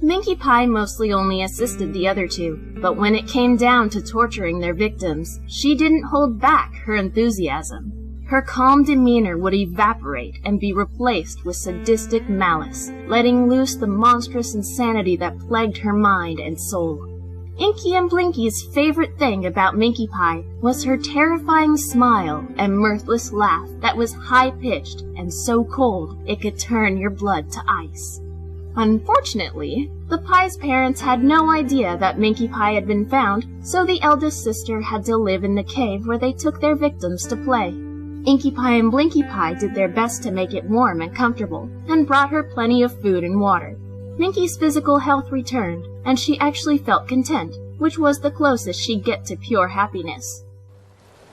Minkie Pie mostly only assisted the other 2, but when it came down to torturing their victims, she didn't hold back her enthusiasm. Her calm demeanor would evaporate and be replaced with sadistic malice, letting loose the monstrous insanity that plagued her mind and soul. Inkie and Blinkie's favorite thing about Minkie Pie was her terrifying smile and mirthless laugh that was high-pitched and so cold it could turn your blood to ice. Unfortunately, the Pie's parents had no idea that Minkie Pie had been found, so the eldest sister had to live in the cave where they took their victims to play. Inkie Pie and Blinkie Pie did their best to make it warm and comfortable, and brought her plenty of food and water. Minkie's physical health returned, and she actually felt content, which was the closest she'd get to pure happiness.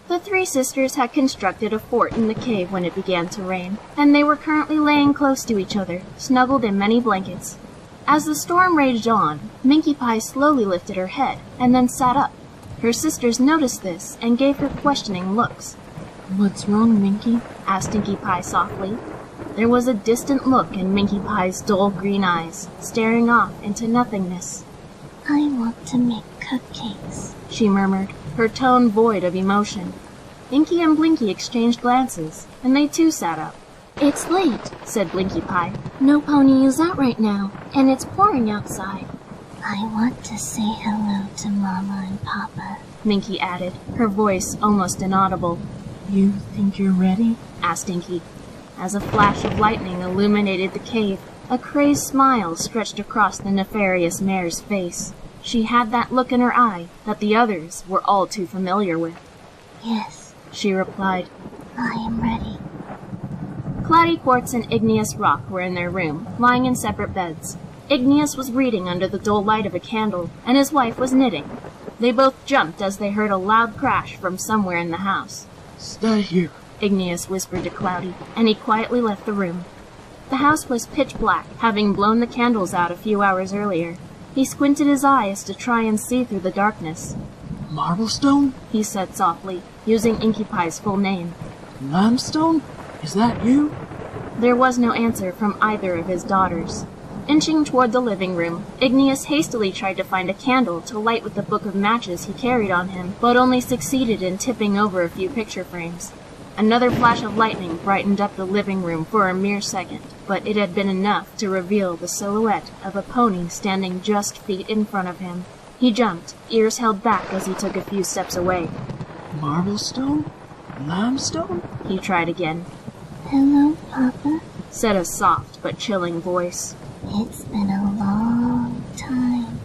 The 3 sisters had constructed a fort in the cave when it began to rain, and they were currently laying close to each other, snuggled in many blankets. As the storm raged on, Minkie Pie slowly lifted her head, and then sat up. Her sisters noticed this, and gave her questioning looks. "What's wrong, Minkie?" asked Inkie Pie softly. There was a distant look in Minkie Pie's dull green eyes, staring off into nothingness. I want to make cupcakes, she murmured, her tone void of emotion. Inkie and Blinkie exchanged glances, and they too sat up. "It's late," said Blinkie Pie. "No pony is out right now, and it's pouring outside." I want to say hello to Mama and Papa, Minkie added, her voice almost inaudible. "You think you're ready?" asked Inkie. As a flash of lightning illuminated the cave, a crazed smile stretched across the nefarious mare's face. She had that look in her eye that the others were all too familiar with. Yes, she replied. I am ready. Cloudy Quartz and Igneous Rock were in their room, lying in separate beds. Igneous was reading under the dull light of a candle, and his wife was knitting. They both jumped as they heard a loud crash from somewhere in the house. "Stay here," Igneous whispered to Cloudy, and he quietly left the room. The house was pitch black, having blown the candles out a few hours earlier. He squinted his eyes to try and see through the darkness. "Marblestone?" he said softly, using Inkie Pie's full name. Limestone? Is that you? There was no answer from either of his daughters. Inching toward the living room, Igneous hastily tried to find a candle to light with the book of matches he carried on him, but only succeeded in tipping over a few picture frames. Another flash of lightning brightened up the living room for a mere second, but it had been enough to reveal the silhouette of a pony standing just feet in front of him. He jumped, ears held back as he took a few steps away. Marblestone? Limestone? He tried again. Hello, Papa. Said a soft but chilling voice. It's been a long time.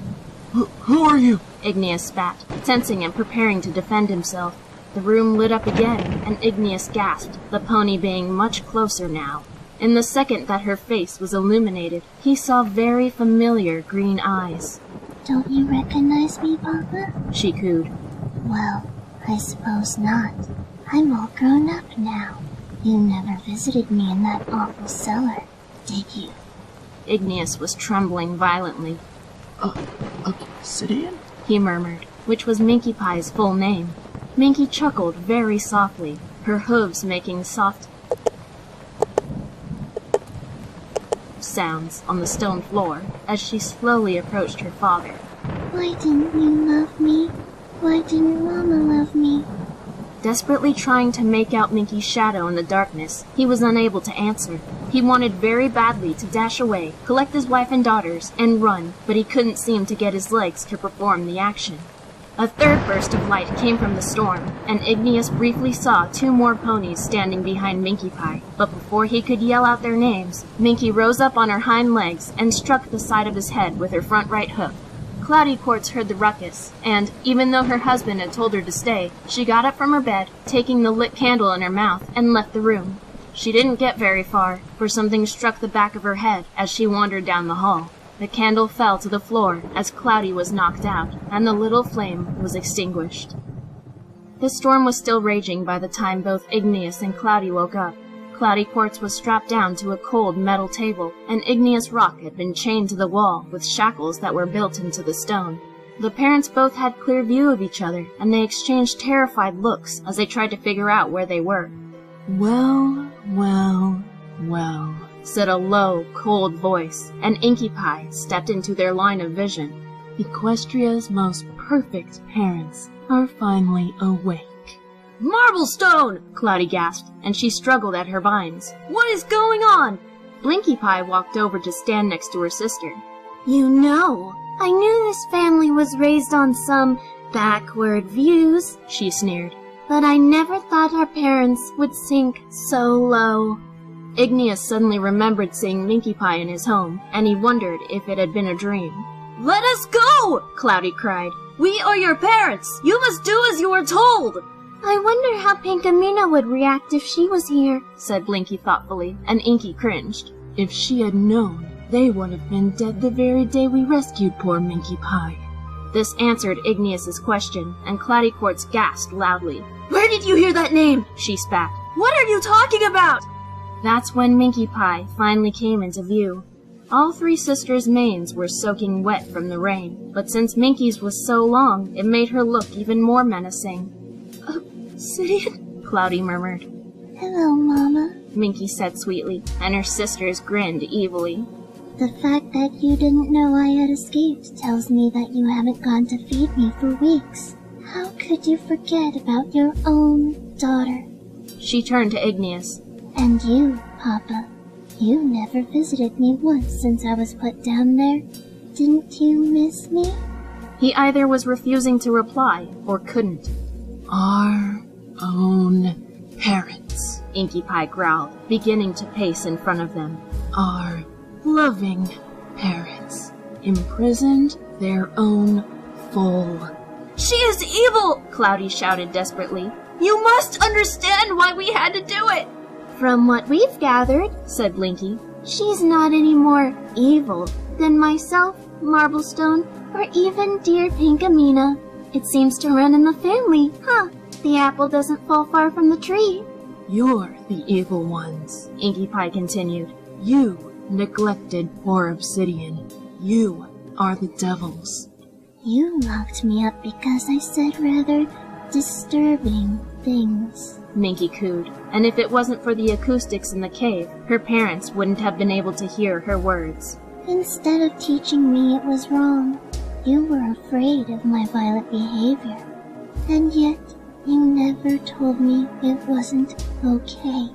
Who are you? Igneous spat, tensing and preparing to defend himself. The room lit up again, and Igneous gasped, the pony being much closer now. In the second that her face was illuminated, he saw very familiar green eyes. Don't you recognize me, Papa? She cooed. Well, I suppose not. I'm all grown up now. You never visited me in that awful cellar, did you? Igneous was trembling violently. Obsidian? He murmured, which was Minkie Pie's full name. Minkie chuckled very softly, her hooves making soft sounds on the stone floor as she slowly approached her father. Why didn't you love me? Why didn't Mama love me? Desperately trying to make out Minkie's shadow in the darkness, he was unable to answer. He wanted very badly to dash away, collect his wife and daughters, and run, but he couldn't seem to get his legs to perform the action. A third burst of light came from the storm, and Igneous briefly saw two more ponies standing behind Minkie Pie, but before he could yell out their names, Minkie rose up on her hind legs and struck the side of his head with her front right hoof. Cloudy Quartz heard the ruckus, and, even though her husband had told her to stay, she got up from her bed, taking the lit candle in her mouth, and left the room. She didn't get very far, for something struck the back of her head as she wandered down the hall. The candle fell to the floor as Cloudy was knocked out, and the little flame was extinguished. The storm was still raging by the time both Igneous and Cloudy woke up. Cloudy Quartz was strapped down to a cold metal table, and Igneous Rock had been chained to the wall with shackles that were built into the stone. The parents both had clear view of each other, and they exchanged terrified looks as they tried to figure out where they were. Well, said a low, cold voice, and Inkie Pie stepped into their line of vision. Equestria's most perfect parents are finally awake. Marblestone! Cloudy gasped, and she struggled at her vines. What is going on? Blinkie Pie walked over to stand next to her sister. You know, I knew this family was raised on some backward views, she sneered. But I never thought our parents would sink so low. Igneous suddenly remembered seeing Minkie Pie in his home, and he wondered if it had been a dream. Let us go! Cloudy cried. We are your parents! You must do as you are told! I wonder how Pinkamena would react if she was here, said Blinkie thoughtfully, and Inkie cringed. If she had known, they would have been dead the very day we rescued poor Minkie Pie. This answered Igneous's question, and Cloudy Quartz gasped loudly. Where did you hear that name? She spat. What are you talking about? That's when Minkie Pie finally came into view. All three sisters' manes were soaking wet from the rain, but since Minkie's was so long, it made her look even more menacing. Obsidian? Cloudy murmured. Hello, Mama, Minkie said sweetly, and her sisters grinned evilly. The fact that you didn't know I had escaped tells me that you haven't gone to feed me for weeks. How could you forget about your own daughter? She turned to Igneous. And you, Papa. You never visited me once since I was put down there. Didn't you miss me? He either was refusing to reply or couldn't. Our own parents, Inkie Pie growled, beginning to pace in front of them. Our loving parents, imprisoned their own foal. She is evil! Cloudy shouted desperately. You must understand why we had to do it! From what we've gathered, said Blinkie, she's not any more evil than myself, Marblestone, or even dear Pinkamena. It seems to run in the family, huh? The apple doesn't fall far from the tree. You're the evil ones, Inkie Pie continued. You neglected poor Obsidian. You are the devils. You locked me up because I said rather disturbing things," Minkie cooed, and if it wasn't for the acoustics in the cave, her parents wouldn't have been able to hear her words. "Instead of teaching me it was wrong, you were afraid of my violent behavior. And yet, you never told me it wasn't okay.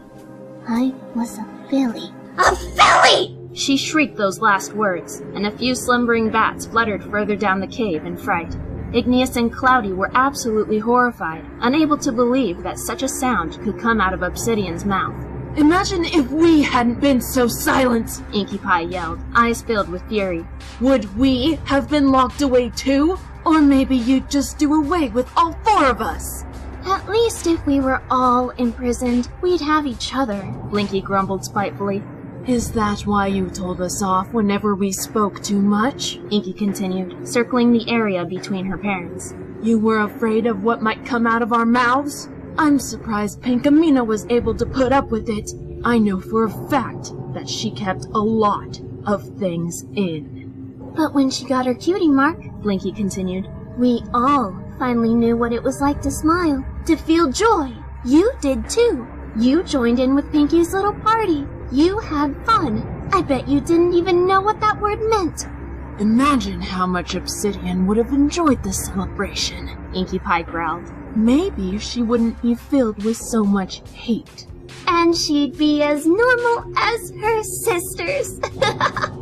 I was a filly." "A filly!" She shrieked those last words, and a few slumbering bats fluttered further down the cave in fright. Igneous and Cloudy were absolutely horrified, unable to believe that such a sound could come out of Obsidian's mouth. "Imagine if we hadn't been so silent," Inkie Pie yelled, eyes filled with fury. "Would we have been locked away too? Or maybe you'd just do away with all 4 of us." "At least if we were all imprisoned, we'd have each other," Blinky grumbled spitefully. "Is that why you told us off whenever we spoke too much?" Inkie continued, circling the area between her parents. "You were afraid of what might come out of our mouths? I'm surprised Pinkie was able to put up with it. I know for a fact that she kept a lot of things in." "But when she got her cutie mark," Blinky continued, "we all finally knew what it was like to smile, to feel joy. You did too. You joined in with Pinkie's little party. You had fun. I bet you didn't even know what that word meant." "Imagine how much Obsidian would have enjoyed this celebration," Inkie Pie growled. "Maybe she wouldn't be filled with so much hate." "And she'd be as normal as her sisters,"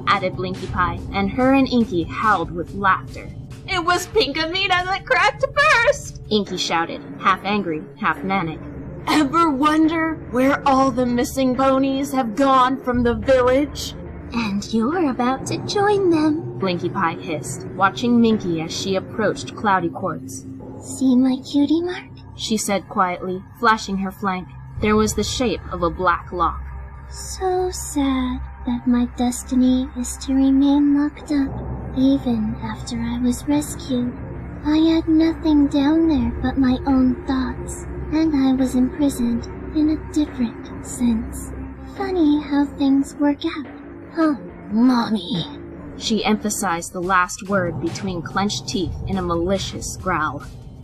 added Blinky Pie, and her and Inkie howled with laughter. "It was Pinkie that cracked first!" Inkie shouted, half angry, half manic. "Ever wonder where all the missing ponies have gone from the village?" "And you're about to join them," Blinky Pie hissed, watching Minkie as she approached Cloudy Quartz. "See my cutie mark?" she said quietly, flashing her flank. There was the shape of a black lock. "So sad that my destiny is to remain locked up, even after I was rescued. I had nothing down there but my own thoughts, and I was imprisoned in a different sense. Funny how things work out, huh, Mommy?" She emphasized the last word between clenched teeth in a malicious growl.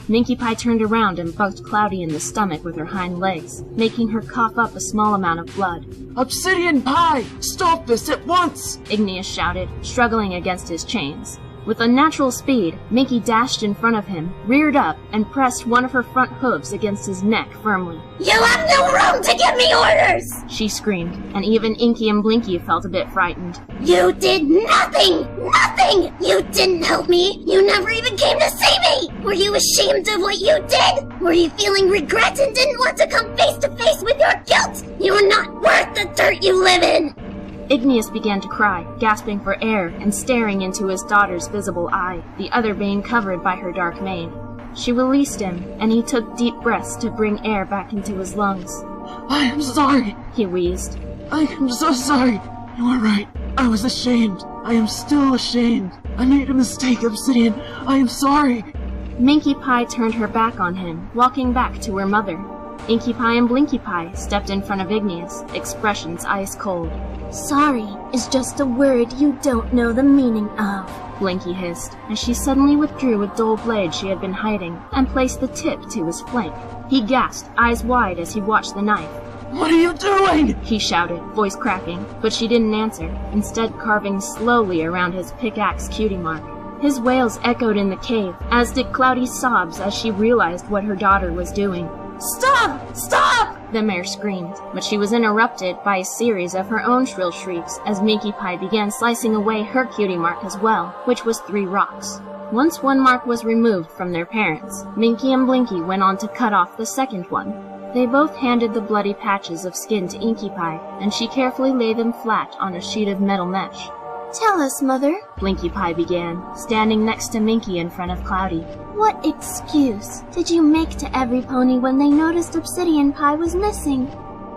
Minkie Pie turned around and bucked Cloudy in the stomach with her hind legs, making her cough up a small amount of blood. Obsidian Pie! Stop this at once! Igneous shouted, struggling against his chains. With unnatural speed, Minkie dashed in front of him, reared up, and pressed one of her front hooves against his neck firmly. "You have no room to give me orders!" she screamed, and even Inkie and Blinky felt a bit frightened. "You did nothing! Nothing! You didn't help me! You never even came to see me! Were you ashamed of what you did? Were you feeling regret and didn't want to come face to face with your guilt? You are not worth the dirt you live in!" Igneous began to cry, gasping for air and staring into his daughter's visible eye, the other being covered by her dark mane. She released him, and he took deep breaths to bring air back into his lungs. "I am sorry," he wheezed. "I am so sorry. You are right. I was ashamed. I am still ashamed. I made a mistake, Obsidian. I am sorry." Minkie Pie turned her back on him, walking back to her mother. Inkie Pie and Blinky Pie stepped in front of Igneous, expressions ice cold. "Sorry is just a word you don't know the meaning of," Blinky hissed, as she suddenly withdrew a dull blade she had been hiding and placed the tip to his flank. He gasped, eyes wide as he watched the knife. "What are you doing?" he shouted, voice cracking, but she didn't answer, instead carving slowly around his pickaxe cutie mark. His wails echoed in the cave, as did Cloudy's sobs as she realized what her daughter was doing. "Stop! Stop!" the mare screamed, but she was interrupted by a series of her own shrill shrieks as Minkie Pie began slicing away her cutie mark as well, which was 3 rocks. Once one mark was removed from their parents, Minkie and Blinky went on to cut off the second one. They both handed the bloody patches of skin to Inkie Pie, and she carefully laid them flat on a sheet of metal mesh. "Tell us, Mother," Blinky Pie began, standing next to Minkie in front of Cloudy. "What excuse did you make to every pony when they noticed Obsidian Pie was missing?"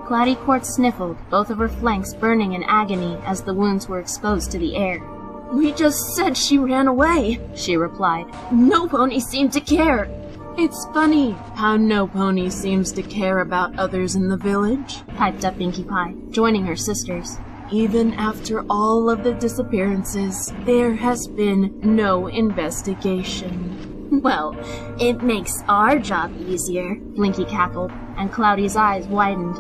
Cloudy Quartz sniffled, both of her flanks burning in agony as the wounds were exposed to the air. "We just said she ran away," she replied. "No pony seemed to care." "It's funny how no pony seems to care about others in the village," piped up Inkie Pie, joining her sisters. "Even after all of the disappearances, there has been no investigation." Well, it makes our job easier, Blinky cackled, and Cloudy's eyes widened.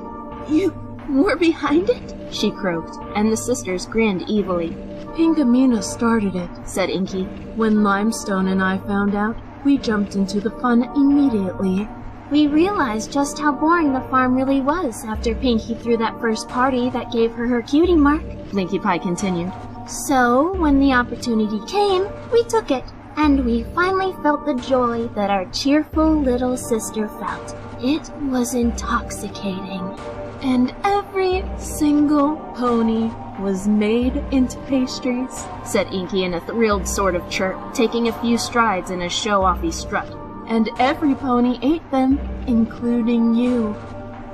You were behind it? She croaked, and the sisters grinned evilly. Pinkie started it, said Inkie. When Limestone and I found out, we jumped into the fun immediately. We realized just how boring the farm really was after Pinkie threw that first party that gave her her cutie mark, Blinkie Pie continued. So, when the opportunity came, we took it, and we finally felt the joy that our cheerful little sister felt. It was intoxicating. And every single pony was made into pastries, said Inkie in a thrilled sort of chirp, taking a few strides in a show-offy strut. And every pony ate them, including you.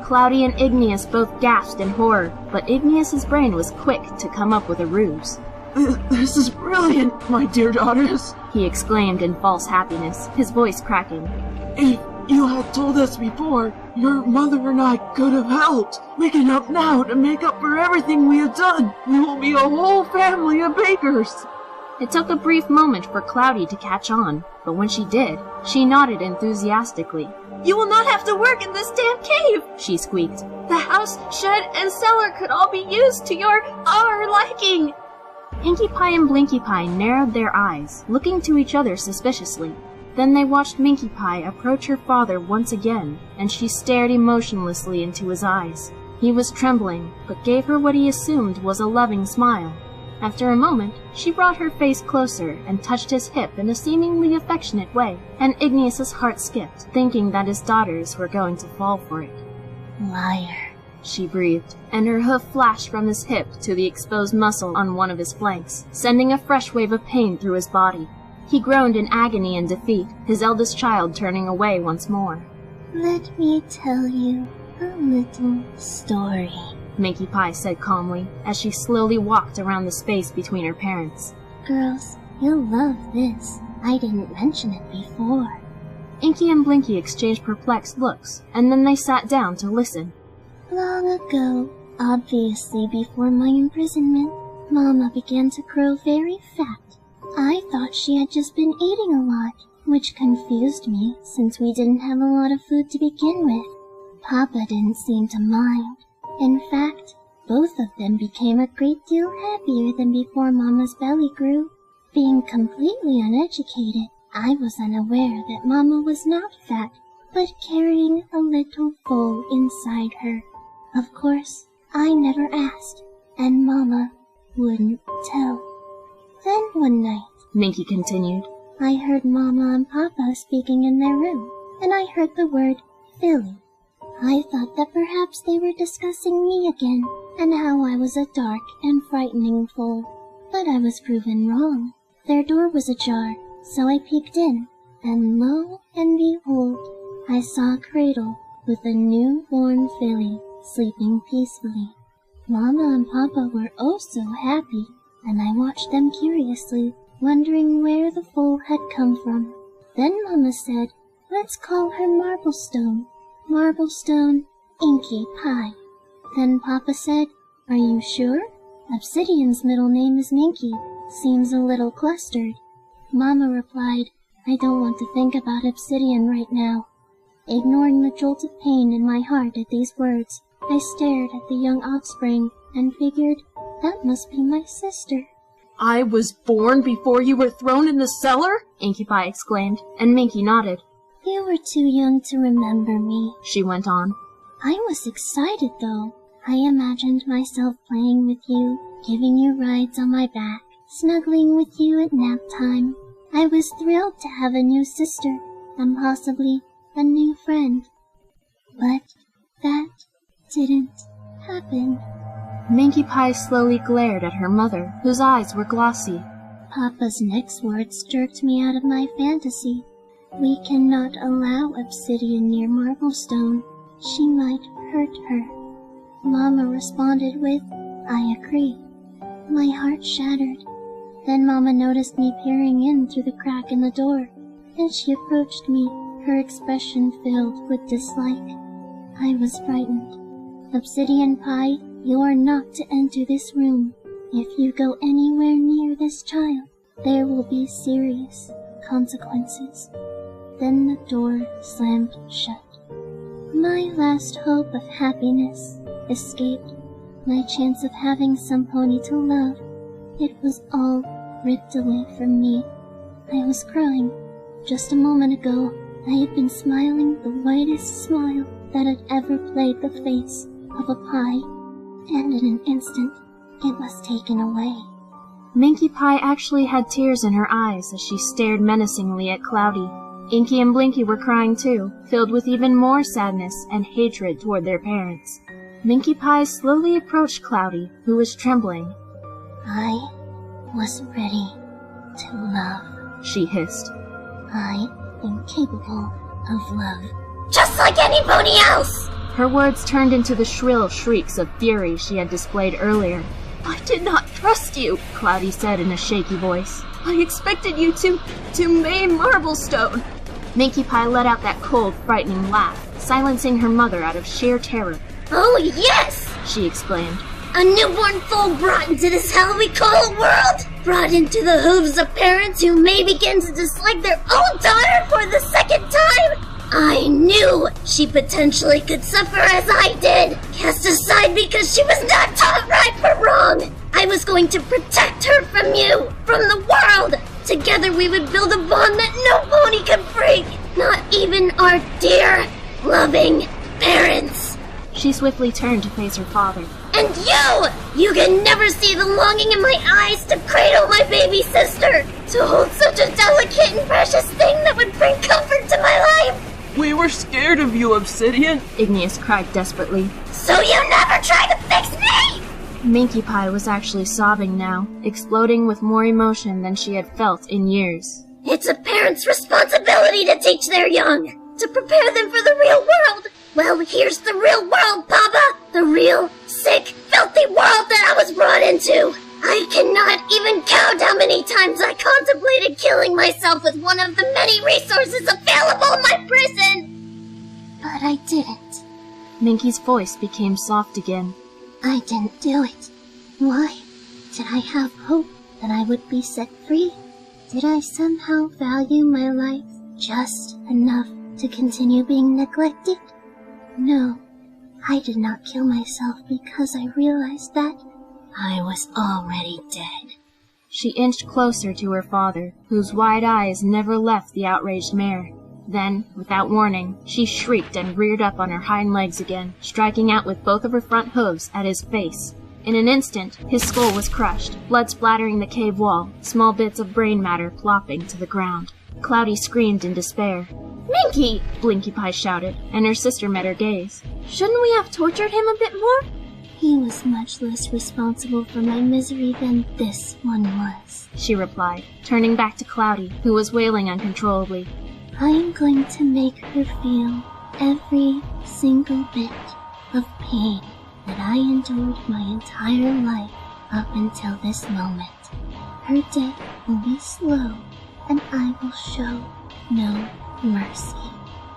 Cloudy and Igneous both gasped in horror, but Igneous's brain was quick to come up with a ruse. This is brilliant, my dear daughters, he exclaimed in false happiness, his voice cracking. If you had told us before, your mother and I could have helped. Making up now to make up for everything we have done. We will be a whole family of bakers. It took a brief moment for Cloudy to catch on, but when she did, she nodded enthusiastically. You will not have to work in this damn cave, she squeaked. The house, shed, and cellar could all be used to our liking. Pinkie Pie and Blinky Pie narrowed their eyes, looking to each other suspiciously. Then they watched Minkie Pie approach her father once again, and she stared emotionlessly into his eyes. He was trembling, but gave her what he assumed was a loving smile. After a moment, she brought her face closer and touched his hip in a seemingly affectionate way, and Igneous's heart skipped, thinking that his daughters were going to fall for it. Liar, she breathed, and her hoof flashed from his hip to the exposed muscle on one of his flanks, sending a fresh wave of pain through his body. He groaned in agony and defeat, his eldest child turning away once more. Let me tell you a little story, Minkie Pie said calmly, as she slowly walked around the space between her parents. Girls, you'll love this. I didn't mention it before. Inkie and Blinky exchanged perplexed looks, and then they sat down to listen. Long ago, obviously before my imprisonment, Mama began to grow very fat. I thought she had just been eating a lot, which confused me since we didn't have a lot of food to begin with. Papa didn't seem to mind. In fact, both of them became a great deal happier than before Mama's belly grew. Being completely uneducated, I was unaware that Mama was not fat, but carrying a little foal inside her. Of course, I never asked, and Mama wouldn't tell. Then one night, Minkie continued, I heard Mama and Papa speaking in their room, and I heard the word filly. I thought that perhaps they were discussing me again, and how I was a dark and frightening fool. But I was proven wrong. Their door was ajar, so I peeked in, and lo and behold, I saw a cradle with a newborn filly sleeping peacefully. Mama and Papa were oh so happy, and I watched them curiously, wondering where the foal had come from. Then Mama said, let's call her Marblestone. Marblestone, Inkie Pie. Then Papa said, are you sure? Obsidian's middle name is Minkie. Seems a little clustered. Mama replied, I don't want to think about Obsidian right now. Ignoring the jolt of pain in my heart at these words, I stared at the young offspring and figured, that must be my sister. I was born before you were thrown in the cellar? Inkie Pie exclaimed, and Minkie nodded. You were too young to remember me, she went on. I was excited, though. I imagined myself playing with you, giving you rides on my back, snuggling with you at nap time. I was thrilled to have a new sister, and possibly a new friend. But that didn't happen. Minkie Pie slowly glared at her mother, whose eyes were glossy. Papa's next words jerked me out of my fantasy. We cannot allow Obsidian near Marblestone. She might hurt her. Mama responded with, I agree. My heart shattered. Then Mama noticed me peering in through the crack in the door, and she approached me, her expression filled with dislike. I was frightened. Obsidian Pie, you are not to enter this room. If you go anywhere near this child, there will be serious consequences. Then the door slammed shut. My last hope of happiness escaped. My chance of having some pony to love. It was all ripped away from me. I was crying. Just a moment ago, I had been smiling the widest smile that had ever played the face of a pie, and in an instant, it was taken away. Minkie Pie actually had tears in her eyes as she stared menacingly at Cloudy. Inkie and Blinkie were crying too, filled with even more sadness and hatred toward their parents. Minkie Pie slowly approached Cloudy, who was trembling. I was ready to love, she hissed. I am capable of love. Just like any pony else! Her words turned into the shrill shrieks of fury she had displayed earlier. I did not trust you, Cloudy said in a shaky voice. I expected you to maim Marblestone. Minkie Pie let out that cold, frightening laugh, silencing her mother out of sheer terror. Oh yes! She exclaimed. A newborn foal brought into this hell we call a world! Brought into the hooves of parents who may begin to dislike their own daughter for the second time! I knew she potentially could suffer as I did, cast aside because she was not taught right or wrong. I was going to protect her from you, from the world. Together we would build a bond that no pony could break, not even our dear, loving parents. She swiftly turned to face her father. And you can never see the longing in my eyes to cradle my baby sister, to hold such a delicate and precious thing that would bring comfort to my life. We were scared of you, Obsidian, Igneous cried desperately. So you never tried to fix me? Minkie Pie was actually sobbing now, exploding with more emotion than she had felt in years. It's a parent's responsibility to teach their young, to prepare them for the real world. Well, here's the real world, Papa. The real, sick, filthy world that I was brought into. I cannot even count how many times I contemplated killing myself with one of the many resources available in my prison. But I didn't. Minkie's voice became soft again. I didn't do it. Why? Did I have hope that I would be set free? Did I somehow value my life just enough to continue being neglected? No, I did not kill myself because I realized that I was already dead. She inched closer to her father, whose wide eyes never left the outraged mare. Then, without warning, she shrieked and reared up on her hind legs again, striking out with both of her front hooves at his face. In an instant, his skull was crushed, blood splattering the cave wall, small bits of brain matter plopping to the ground. Cloudy screamed in despair. Minkie! Blinkie Pie shouted, and her sister met her gaze. Shouldn't we have tortured him a bit more? He was much less responsible for my misery than this one was, she replied, turning back to Cloudy, who was wailing uncontrollably. I am going to make her feel every single bit of pain that I endured my entire life up until this moment. Her death will be slow, and I will show no mercy.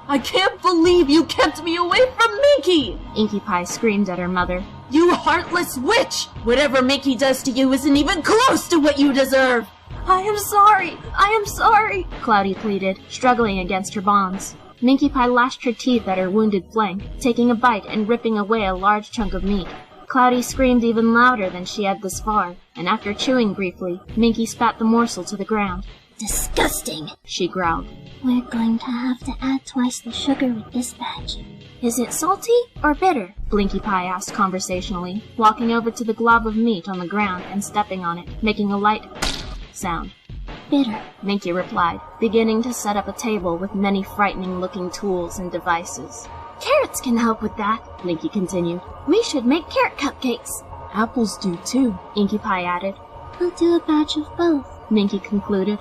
I can't believe you kept me away from Minkie! Inkie Pie screamed at her mother. You heartless witch! Whatever Minkie does to you isn't even close to what you deserve! I am sorry, Cloudy pleaded, struggling against her bonds. Minkie Pie lashed her teeth at her wounded flank, taking a bite and ripping away a large chunk of meat. Cloudy screamed even louder than she had thus far, and after chewing briefly, Minkie spat the morsel to the ground. Disgusting, she growled. We're going to have to add twice the sugar with this batch. Is it salty or bitter? Blinkie Pie asked conversationally, walking over to the glob of meat on the ground and stepping on it, making a light sound. Bitter, Minkie replied, beginning to set up a table with many frightening-looking tools and devices. Carrots can help with that, Minkie continued. We should make carrot cupcakes. Apples do too, Inkie Pie added. We'll do a batch of both, Minkie concluded.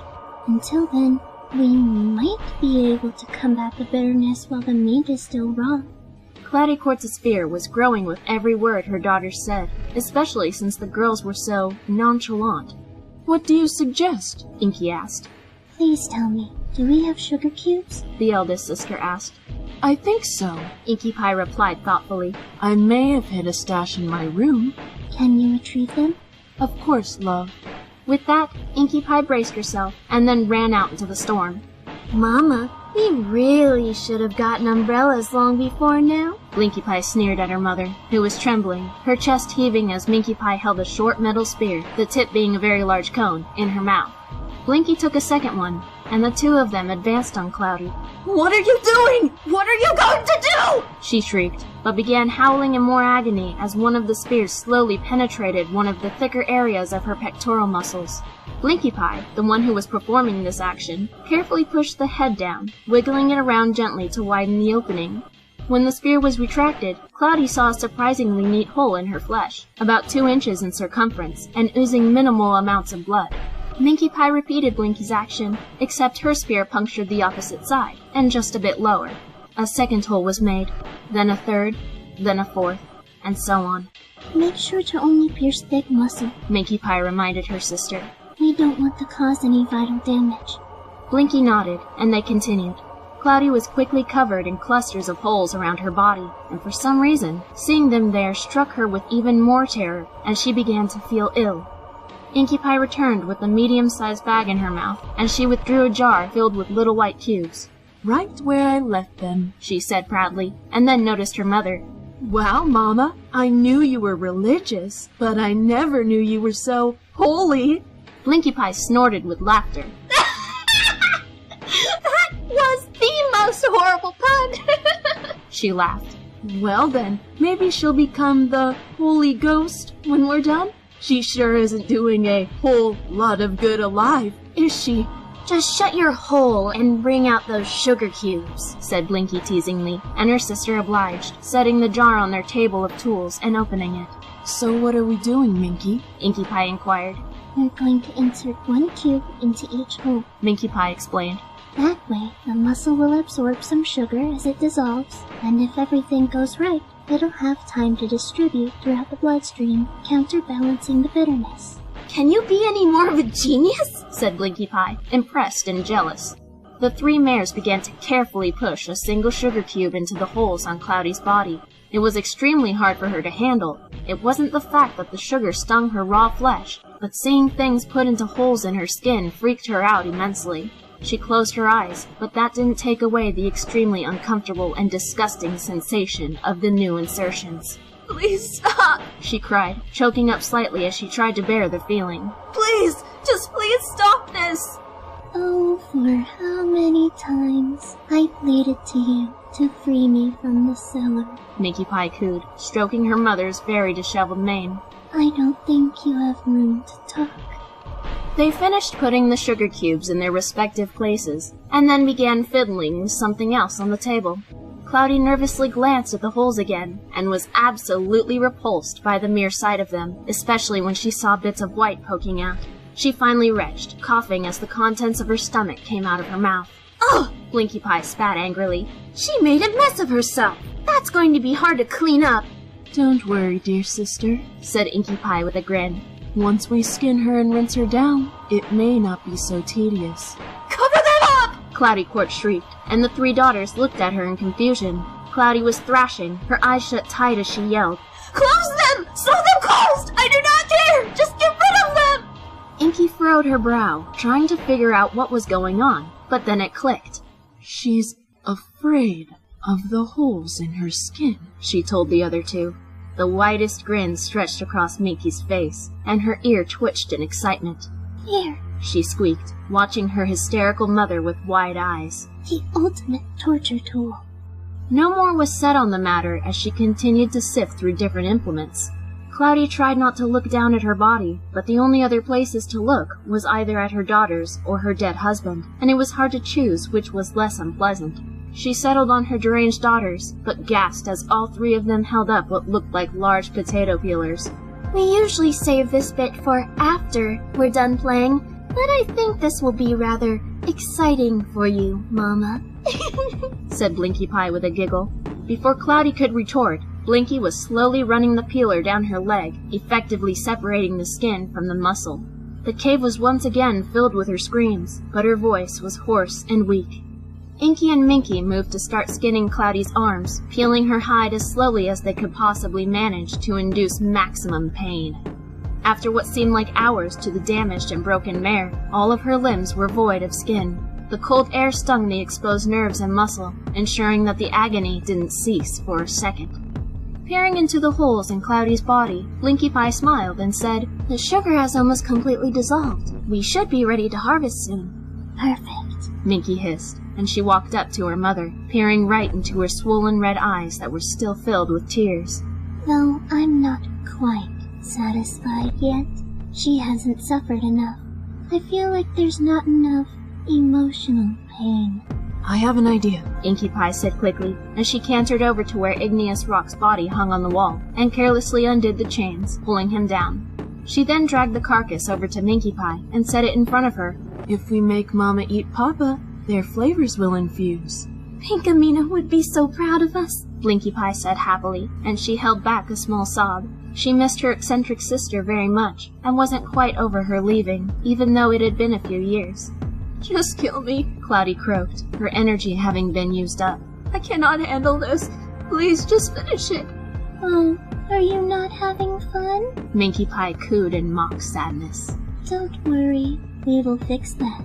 Until then, we might be able to combat the bitterness while the meat is still raw. Cloudy Quartz's fear was growing with every word her daughter said, especially since the girls were so nonchalant. What do you suggest? Inkie asked. Please tell me, do we have sugar cubes? The eldest sister asked. I think so, Inkie Pie replied thoughtfully. I may have hid a stash in my room. Can you retrieve them? Of course, love. With that, Inkie Pie braced herself and then ran out into the storm. Mama, we really should have gotten umbrellas long before now. Blinkie Pie sneered at her mother, who was trembling, her chest heaving as Minkie Pie held a short metal spear, the tip being a very large cone, in her mouth. Blinkie took a second one, and the two of them advanced on Cloudy. What are you doing? What are you going to do? She shrieked, but began howling in more agony as one of the spears slowly penetrated one of the thicker areas of her pectoral muscles. Blinkie Pie, the one who was performing this action, carefully pushed the head down, wiggling it around gently to widen the opening. When the spear was retracted, Cloudy saw a surprisingly neat hole in her flesh, about 2 inches in circumference, and oozing minimal amounts of blood. Minkie Pie repeated Blinkie's action, except her spear punctured the opposite side, and just a bit lower. A second hole was made, then a third, then a fourth, and so on. Make sure to only pierce thick muscle. Minkie Pie reminded her sister. We don't want to cause any vital damage. Blinkie nodded, and they continued. Cloudy was quickly covered in clusters of holes around her body, and for some reason, seeing them there struck her with even more terror, and she began to feel ill. Inkie Pie returned with a medium-sized bag in her mouth, and she withdrew a jar filled with little white cubes. Right where I left them, she said proudly, and then noticed her mother. Wow, Mama, I knew you were religious, but I never knew you were so holy. Blinkie Pie snorted with laughter. That was the most horrible pun! She laughed. Well then, maybe she'll become the Holy Ghost when we're done? She sure isn't doing a whole lot of good alive, is she? Just shut your hole and bring out those sugar cubes, said Blinkie teasingly, and her sister obliged, setting the jar on their table of tools and opening it. So what are we doing, Minkie? Inkie Pie inquired. We're going to insert 1 cube into each hole. Minkie Pie explained. That way, the muscle will absorb some sugar as it dissolves, and if everything goes right, it'll have time to distribute throughout the bloodstream, counterbalancing the bitterness. Can you be any more of a genius? Said Blinkie Pie, impressed and jealous. The 3 mares began to carefully push a single sugar cube into the holes on Cloudy's body. It was extremely hard for her to handle. It wasn't the fact that the sugar stung her raw flesh, but seeing things put into holes in her skin freaked her out immensely. She closed her eyes, but that didn't take away the extremely uncomfortable and disgusting sensation of the new insertions. Please stop! She cried, choking up slightly as she tried to bear the feeling. Please, just please stop this! Oh, for how many times I pleaded to you to free me from the cellar. Minkie Pie cooed, stroking her mother's very disheveled mane. I don't think you have room to talk. They finished putting the sugar cubes in their respective places, and then began fiddling with something else on the table. Cloudy nervously glanced at the holes again, and was absolutely repulsed by the mere sight of them, especially when she saw bits of white poking out. She finally retched, coughing as the contents of her stomach came out of her mouth. Oh! Blinkie Pie spat angrily. She made a mess of herself! That's going to be hard to clean up! Don't worry, dear sister, said Inkie Pie with a grin. Once we skin her and rinse her down, it may not be so tedious. Cover that up! Cloudy Court shrieked, and the 3 daughters looked at her in confusion. Cloudy was thrashing, her eyes shut tight as she yelled. Close them! Sew them closed! I do not care! Just get rid of them! Inkie furrowed her brow, trying to figure out what was going on, but then it clicked. She's afraid of the holes in her skin, she told the other 2. The widest grin stretched across Minkie's face, and her ear twitched in excitement. Here, she squeaked, watching her hysterical mother with wide eyes. The ultimate torture tool. No more was said on the matter as she continued to sift through different implements. Cloudy tried not to look down at her body, but the only other places to look was either at her daughters or her dead husband, and it was hard to choose which was less unpleasant. She settled on her deranged daughters, but gasped as all 3 of them held up what looked like large potato peelers. We usually save this bit for after we're done playing, but I think this will be rather exciting for you, Mama. said Blinkie Pie with a giggle. Before Cloudy could retort, Blinkie was slowly running the peeler down her leg, effectively separating the skin from the muscle. The cave was once again filled with her screams, but her voice was hoarse and weak. Inkie and Minkie moved to start skinning Cloudy's arms, peeling her hide as slowly as they could possibly manage to induce maximum pain. After what seemed like hours to the damaged and broken mare, all of her limbs were void of skin. The cold air stung the exposed nerves and muscle, ensuring that the agony didn't cease for a second. Peering into the holes in Cloudy's body, Pinkie Pie smiled and said, "The sugar has almost completely dissolved. We should be ready to harvest soon." Perfect, Minkie hissed, and she walked up to her mother, peering right into her swollen red eyes that were still filled with tears. Though I'm not quite satisfied yet. She hasn't suffered enough. I feel like there's not enough emotional pain. I have an idea, Inkie Pie said quickly, as she cantered over to where Igneous Rock's body hung on the wall, and carelessly undid the chains, pulling him down. She then dragged the carcass over to Minkie Pie and set it in front of her. If we make Mama eat Papa, their flavors will infuse. Pinkamena would be so proud of us, Pinkie Pie said happily, and she held back a small sob. She missed her eccentric sister very much, and wasn't quite over her leaving, even though it had been a few years. Just kill me, Cloudy croaked, her energy having been used up. I cannot handle this. Please, just finish it. Oh, are you not having fun? Minkie Pie cooed in mock sadness. Don't worry, we will fix that.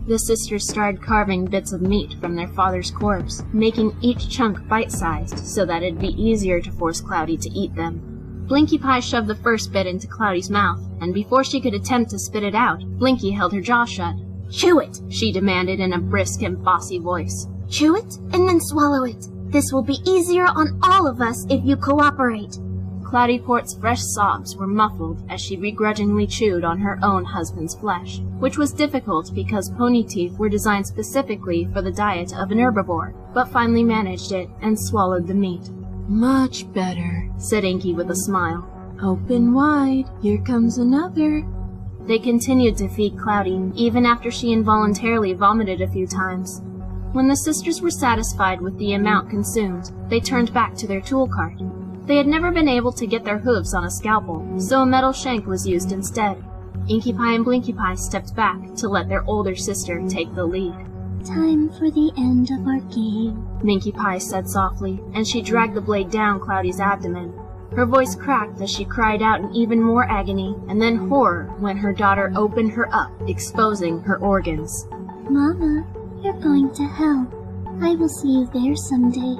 The sisters started carving bits of meat from their father's corpse, making each chunk bite-sized so that it'd be easier to force Cloudy to eat them. Pinkie Pie shoved the first bit into Cloudy's mouth, and before she could attempt to spit it out, Pinkie held her jaw shut. Chew it, she demanded in a brisk and bossy voice. Chew it, and then swallow it. This will be easier on all of us if you cooperate. Cloudy Port's fresh sobs were muffled as she begrudgingly chewed on her own husband's flesh, which was difficult because pony teeth were designed specifically for the diet of an herbivore, but finally managed it and swallowed the meat. Much better, said Inkie with a smile. Open wide, here comes another. They continued to feed Cloudy, even after she involuntarily vomited a few times. When the sisters were satisfied with the amount consumed, they turned back to their tool cart. They had never been able to get their hooves on a scalpel, so a metal shank was used instead. Inkie Pie and Pinkie Pie stepped back to let their older sister take the lead. Time for the end of our game, Minkie Pie said softly, and she dragged the blade down Cloudy's abdomen. Her voice cracked as she cried out in even more agony, and then horror when her daughter opened her up, exposing her organs. Mama, you're going to hell. I will see you there someday.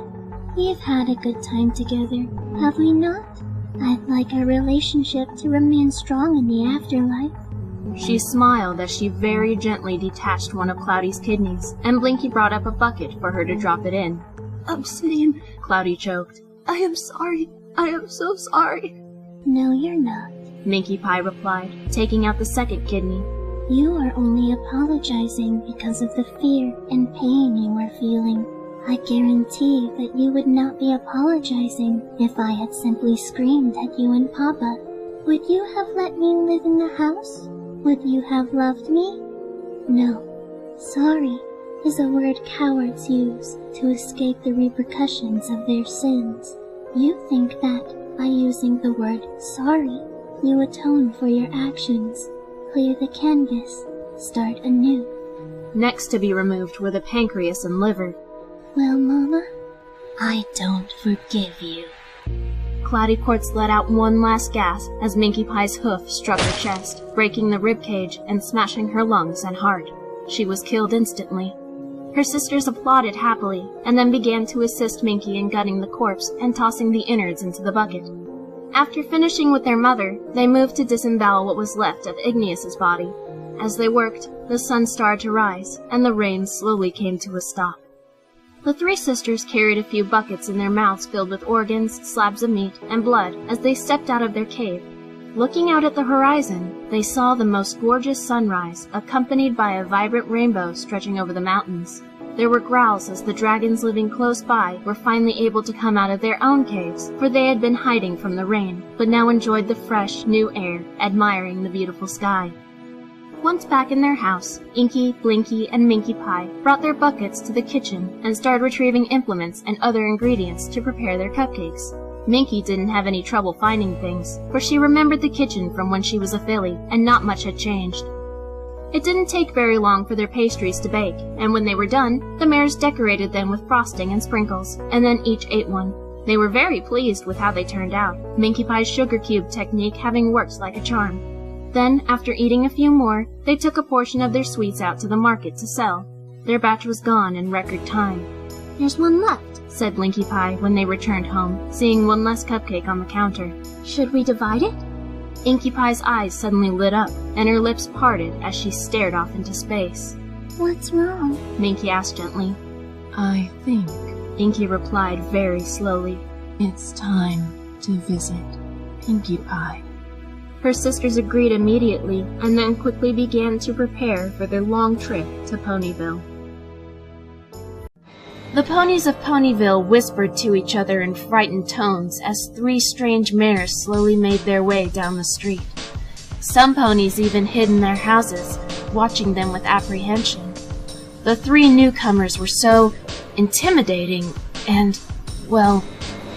We've had a good time together, have we not? I'd like our relationship to remain strong in the afterlife. She smiled as she very gently detached one of Cloudy's kidneys, and Pinkie brought up a bucket for her to drop it in. Obsidian, Cloudy choked. I am sorry. I am so sorry. No, you're not, Minkie Pie replied, taking out the second kidney. You are only apologizing because of the fear and pain you are feeling. I guarantee that you would not be apologizing if I had simply screamed at you and Papa. Would you have let me live in the house? Would you have loved me? No. Sorry is a word cowards use to escape the repercussions of their sins. You think that by using the word sorry, you atone for your actions, clear the canvas, start anew. Next to be removed were the pancreas and liver. Well, Mama, I don't forgive you. Cloudy Quartz let out one last gasp as Minkie Pie's hoof struck her chest, breaking the rib cage and smashing her lungs and heart. She was killed instantly. Her sisters applauded happily, and then began to assist Minkie in gutting the corpse and tossing the innards into the bucket. After finishing with their mother, they moved to disembowel what was left of Igneous's body. As they worked, the sun started to rise, and the rain slowly came to a stop. The three sisters carried a few buckets in their mouths filled with organs, slabs of meat, and blood as they stepped out of their cave. Looking out at the horizon, they saw the most gorgeous sunrise, accompanied by a vibrant rainbow stretching over the mountains. There were growls as the dragons living close by were finally able to come out of their own caves, for they had been hiding from the rain, but now enjoyed the fresh, new air, admiring the beautiful sky. Once back in their house, Inkie, Pinkie, and Minkie Pie brought their buckets to the kitchen and started retrieving implements and other ingredients to prepare their cupcakes. Minkie didn't have any trouble finding things, for she remembered the kitchen from when she was a filly, and not much had changed. It didn't take very long for their pastries to bake, and when they were done, the mares decorated them with frosting and sprinkles, and then each ate one. They were very pleased with how they turned out, Minkie Pie's sugar cube technique having worked like a charm. Then, after eating a few more, they took a portion of their sweets out to the market to sell. Their batch was gone in record time. There's one left, said Blinkie Pie when they returned home, seeing one less cupcake on the counter. Should we divide it? Inkie Pie's eyes suddenly lit up, and her lips parted as she stared off into space. What's wrong? Minkie asked gently. I think Inkie replied very slowly. It's time to visit Pinkie Pie. Her sisters agreed immediately, and then quickly began to prepare for their long trip to Ponyville. The ponies of Ponyville whispered to each other in frightened tones as 3 strange mares slowly made their way down the street. Some ponies even hid in their houses, watching them with apprehension. The 3 newcomers were so intimidating and, well,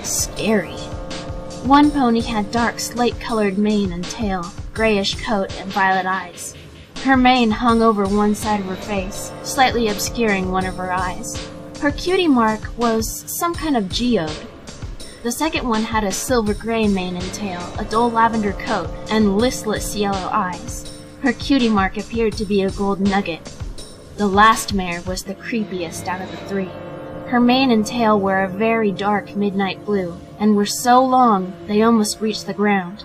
scary. One pony had dark slate-colored mane and tail, grayish coat, and violet eyes. Her mane hung over one side of her face, slightly obscuring one of her eyes. Her cutie mark was some kind of geode. The second one had a silver-gray mane and tail, a dull lavender coat, and listless yellow eyes. Her cutie mark appeared to be a gold nugget. The last mare was the creepiest out of the 3. Her mane and tail were a very dark midnight blue, and were so long they almost reached the ground.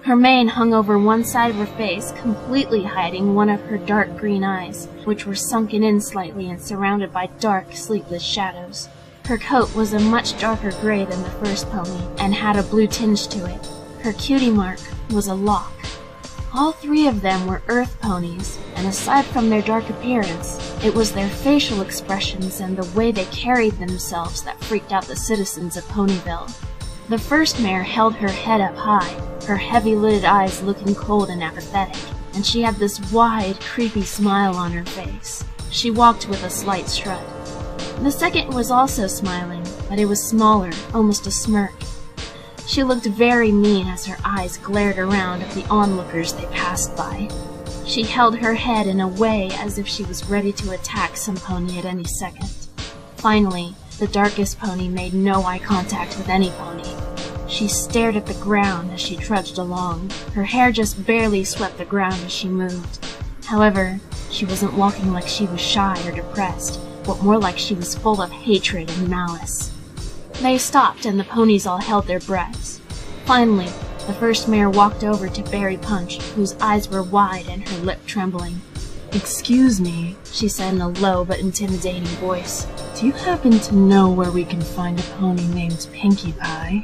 Her mane hung over one side of her face, completely hiding one of her dark green eyes, which were sunken in slightly and surrounded by dark, sleepless shadows. Her coat was a much darker gray than the first pony, and had a blue tinge to it. Her cutie mark was a lock. All 3 of them were earth ponies, and aside from their dark appearance, it was their facial expressions and the way they carried themselves that freaked out the citizens of Ponyville. The first mare held her head up high, her heavy-lidded eyes looking cold and apathetic, and she had this wide, creepy smile on her face. She walked with a slight shrug. The second was also smiling, but it was smaller, almost a smirk. She looked very mean as her eyes glared around at the onlookers they passed by. She held her head in a way as if she was ready to attack some pony at any second. Finally, the darkest pony made no eye contact with any pony. She stared at the ground as she trudged along. Her hair just barely swept the ground as she moved. However, she wasn't walking like she was shy or depressed, but more like she was full of hatred and malice. They stopped and the ponies all held their breaths. Finally, the first mare walked over to Berry Punch, whose eyes were wide and her lip trembling. Excuse me, she said in a low but intimidating voice. Do you happen to know where we can find a pony named Pinkie Pie?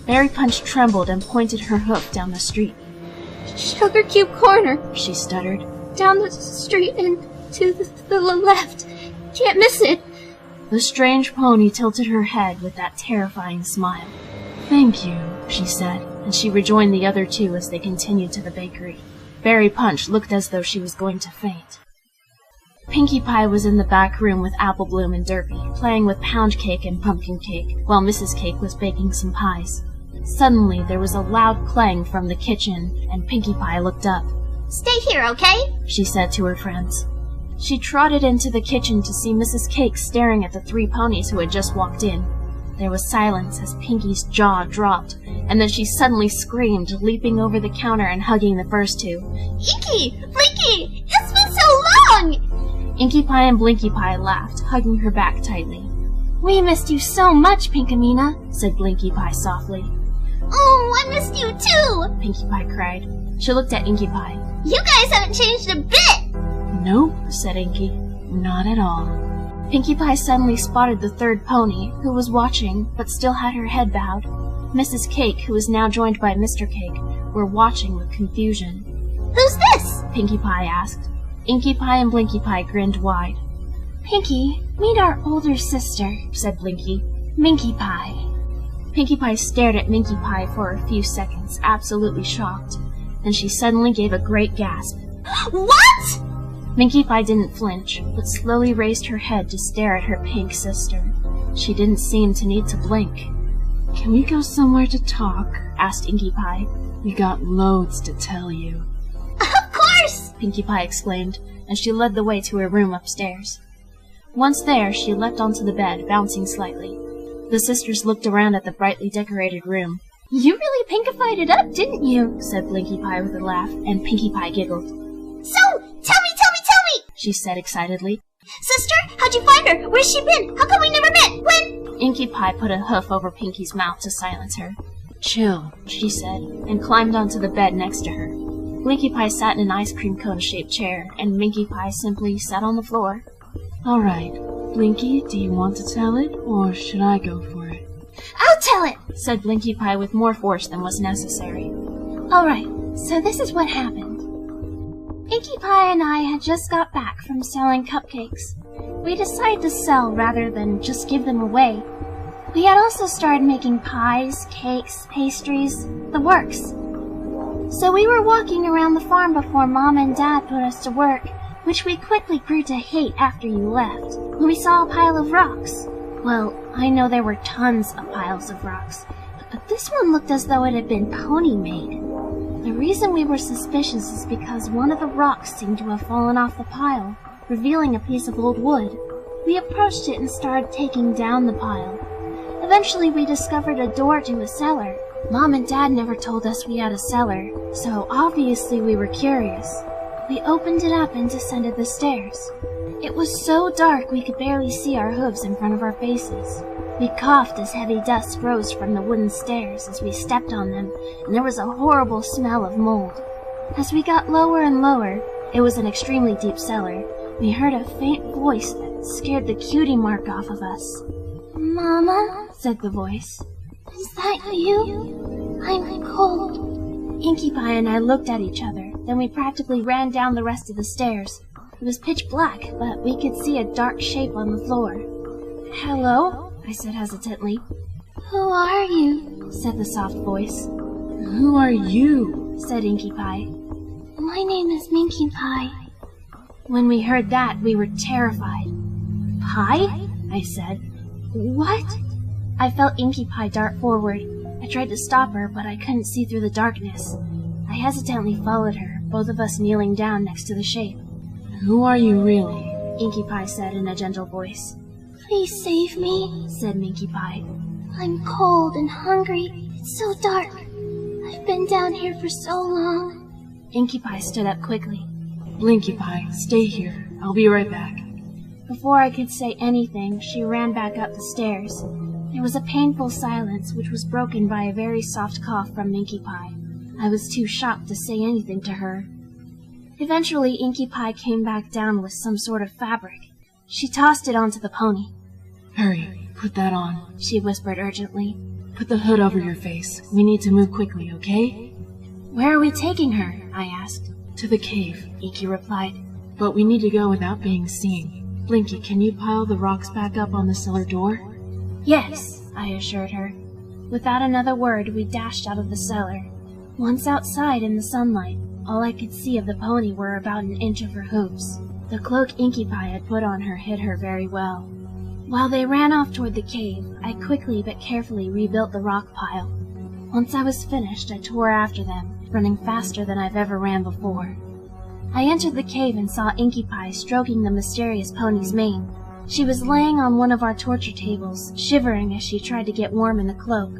Berry Punch trembled and pointed her hoof down the street. Sugar Cube Corner, she stuttered. Down the street and to the left. Can't miss it. The strange pony tilted her head with that terrifying smile. Thank you, she said, and she rejoined the other 2 as they continued to the bakery. Berry Punch looked as though she was going to faint. Pinkie Pie was in the back room with Apple Bloom and Derpy, playing with pound cake and pumpkin cake, while Mrs. Cake was baking some pies. Suddenly, there was a loud clang from the kitchen, and Pinkie Pie looked up. Stay here, okay? She said to her friends. She trotted into the kitchen to see Mrs. Cake staring at the 3 ponies who had just walked in. There was silence as Pinkie's jaw dropped, and then she suddenly screamed, leaping over the counter and hugging the first 2. Inkie! Blinkie! It's been so long! Inkie Pie and Blinkie Pie laughed, hugging her back tightly. We missed you so much, Pinkamena, said Blinkie Pie softly. Oh, I missed you too! Pinkie Pie cried. She looked at Inkie Pie. You guys haven't changed a bit! Nope, said Inkie. Not at all. Pinkie Pie suddenly spotted the 3rd pony, who was watching, but still had her head bowed. Mrs. Cake, who was now joined by Mr. Cake, were watching with confusion. Who's this? Pinkie Pie asked. Inkie Pie and Blinkie Pie grinned wide. Pinkie, meet our older sister, said Blinkie. Minkie Pie. Pinkie Pie stared at Minkie Pie for a few seconds, absolutely shocked. Then she suddenly gave a great gasp. What? Minkie Pie didn't flinch, but slowly raised her head to stare at her pink sister. She didn't seem to need to blink. Can we go somewhere to talk? Asked Inkie Pie. We got loads to tell you. Of course! Pinkie Pie exclaimed, and she led the way to her room upstairs. Once there, she leapt onto the bed, bouncing slightly. The sisters looked around at the brightly decorated room. You really pinkified it up, didn't you? Said Blinkie Pie with a laugh, and Pinkie Pie giggled. So, tell me! She said excitedly. Sister, how'd you find her? Where's she been? How come we never met? When? Inkie Pie put a hoof over Pinkie's mouth to silence her. Chill, she said, and climbed onto the bed next to her. Blinkie Pie sat in an ice cream cone-shaped chair, and Minkie Pie simply sat on the floor. All right, Blinkie, do you want to tell it, or should I go for it? I'll tell it, said Blinkie Pie with more force than was necessary. All right, so this is what happened. Inkie Pie and I had just got back from selling cupcakes. We decided to sell rather than just give them away. We had also started making pies, cakes, pastries, the works. So we were walking around the farm before Mom and Dad put us to work, which we quickly grew to hate after you left, when we saw a pile of rocks. Well, I know there were tons of piles of rocks, but this one looked as though it had been pony-made. The reason we were suspicious is because one of the rocks seemed to have fallen off the pile, revealing a piece of old wood. We approached it and started taking down the pile. Eventually, we discovered a door to a cellar. Mom and Dad never told us we had a cellar, so obviously we were curious. We opened it up and descended the stairs. It was so dark we could barely see our hooves in front of our faces. We coughed as heavy dust rose from the wooden stairs as we stepped on them, and there was a horrible smell of mold. As we got lower and lower, it was an extremely deep cellar, we heard a faint voice that scared the cutie mark off of us. Mama, said the voice. Is that you? I'm cold. Inkie Pie and I looked at each other, then we practically ran down the rest of the stairs. It was pitch black, but we could see a dark shape on the floor. Hello? I said hesitantly. Who are you? Said the soft voice. Who are you? Said Inkie Pie. My name is Minkie Pie. When we heard that, we were terrified. Pie? I said. What? I felt Inkie Pie dart forward. I tried to stop her, but I couldn't see through the darkness. I hesitantly followed her, both of us kneeling down next to the shape. Who are you really? Inkie Pie said in a gentle voice. Please save me, said Minkie Pie. I'm cold and hungry. It's so dark. I've been down here for so long. Inkie Pie stood up quickly. Blinkie Pie, stay here. I'll be right back. Before I could say anything, she ran back up the stairs. There was a painful silence, which was broken by a very soft cough from Minkie Pie. I was too shocked to say anything to her. Eventually, Inkie Pie came back down with some sort of fabric. She tossed it onto the pony. Hurry, put that on, she whispered urgently. Put the hood over your face. We need to move quickly, okay? Where are we taking her? I asked. To the cave, Inkie replied. But we need to go without being seen. Blinkie, can you pile the rocks back up on the cellar door? Yes, I assured her. Without another word, we dashed out of the cellar. Once outside in the sunlight, all I could see of the pony were about an inch of her hooves. The cloak Inkie Pie had put on her hid her very well. While they ran off toward the cave, I quickly but carefully rebuilt the rock pile. Once I was finished, I tore after them, running faster than I've ever ran before. I entered the cave and saw Inkie Pie stroking the mysterious pony's mane. She was laying on one of our torture tables, shivering as she tried to get warm in the cloak.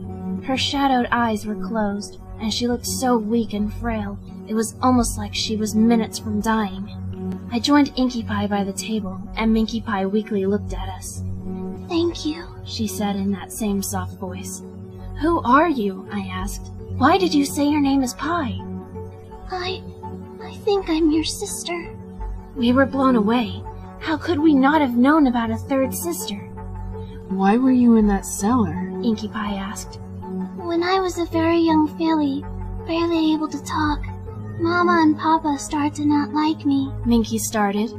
Her shadowed eyes were closed, and she looked so weak and frail, it was almost like she was minutes from dying. I joined Inkie Pie by the table, and Minkie Pie weakly looked at us. Thank you, she said in that same soft voice. Who are you? I asked. Why did you say your name is Pie? I think I'm your sister. We were blown away. How could we not have known about a third sister? Why were you in that cellar? Inkie Pie asked. When I was a very young filly, barely able to talk, Mama and Papa started to not like me. Minkie started.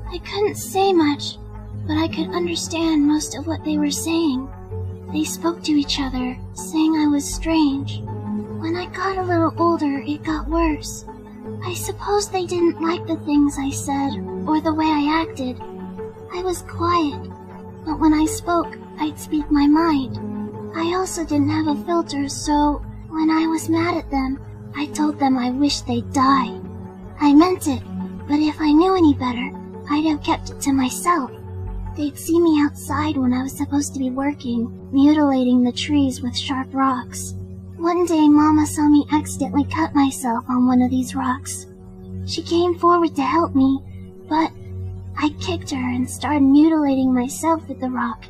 I couldn't say much, but I could understand most of what they were saying. They spoke to each other, saying I was strange. When I got a little older, it got worse. I suppose they didn't like the things I said, or the way I acted. I was quiet, but when I spoke, I'd speak my mind. I also didn't have a filter, so when I was mad at them, I told them I wished they'd die. I meant it, but if I knew any better, I'd have kept it to myself. They'd see me outside when I was supposed to be working, mutilating the trees with sharp rocks. One day, Mama saw me accidentally cut myself on one of these rocks. She came forward to help me, but I kicked her and started mutilating myself with the rock.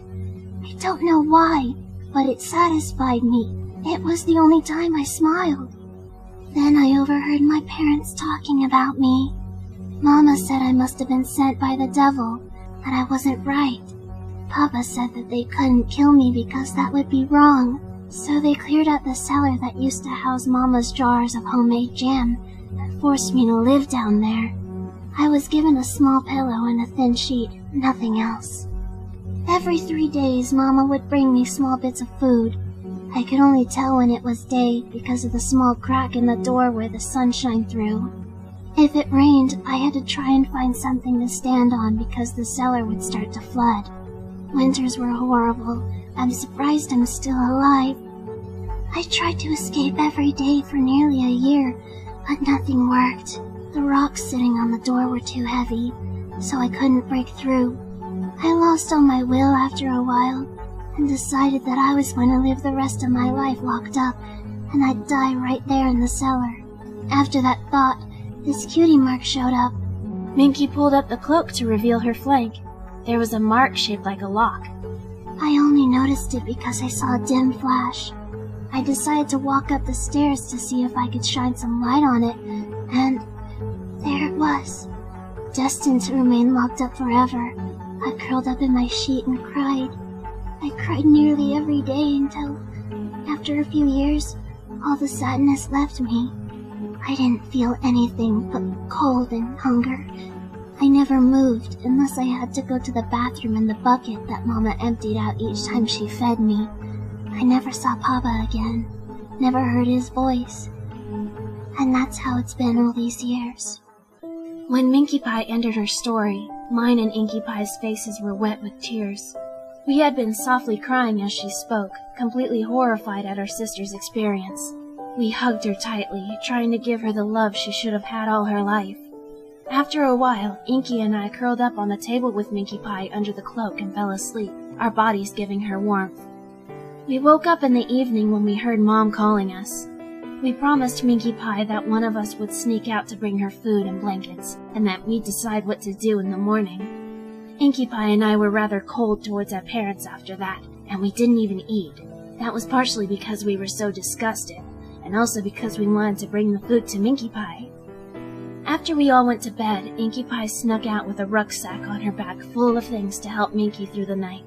I don't know why, but it satisfied me. It was the only time I smiled. Then I overheard my parents talking about me. Mama said I must have been sent by the devil, that I wasn't right. Papa said that they couldn't kill me because that would be wrong, so they cleared out the cellar that used to house Mama's jars of homemade jam and forced me to live down there. I was given a small pillow and a thin sheet, nothing else. Every 3 days, Mama would bring me small bits of food. I could only tell when it was day because of the small crack in the door where the sun shined through. If it rained, I had to try and find something to stand on because the cellar would start to flood. Winters were horrible. I'm surprised I'm still alive. I tried to escape every day for nearly a year, but nothing worked. The rocks sitting on the door were too heavy, so I couldn't break through. I lost all my will after a while, and decided that I was going to live the rest of my life locked up, and I'd die right there in the cellar. After that thought, this cutie mark showed up. Minkie pulled up the cloak to reveal her flank. There was a mark shaped like a lock. I only noticed it because I saw a dim flash. I decided to walk up the stairs to see if I could shine some light on it, and there it was. Destined to remain locked up forever, I curled up in my sheet and cried. I cried nearly every day until, after a few years, all the sadness left me. I didn't feel anything but cold and hunger. I never moved unless I had to go to the bathroom in the bucket that Mama emptied out each time she fed me. I never saw Papa again, never heard his voice. And that's how it's been all these years. When Minkie Pie ended her story, mine and Inkie Pie's faces were wet with tears. We had been softly crying as she spoke, completely horrified at her sister's experience. We hugged her tightly, trying to give her the love she should have had all her life. After a while, Inkie and I curled up on the table with Minkie Pie under the cloak and fell asleep, our bodies giving her warmth. We woke up in the evening when we heard Mom calling us. We promised Minkie Pie that one of us would sneak out to bring her food and blankets, and that we'd decide what to do in the morning. Inkie Pie and I were rather cold towards our parents after that, and we didn't even eat. That was partially because we were so disgusted, and also because we wanted to bring the food to Minkie Pie. After we all went to bed, Inkie Pie snuck out with a rucksack on her back full of things to help Minkie through the night.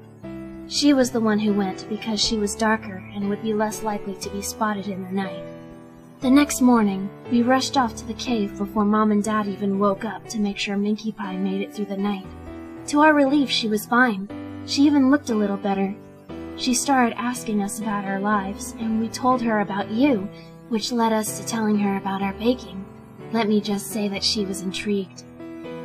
She was the one who went because she was darker and would be less likely to be spotted in the night. The next morning, we rushed off to the cave before Mom and Dad even woke up to make sure Minkie Pie made it through the night. To our relief, she was fine. She even looked a little better. She started asking us about our lives, and we told her about you, which led us to telling her about our baking. Let me just say that she was intrigued.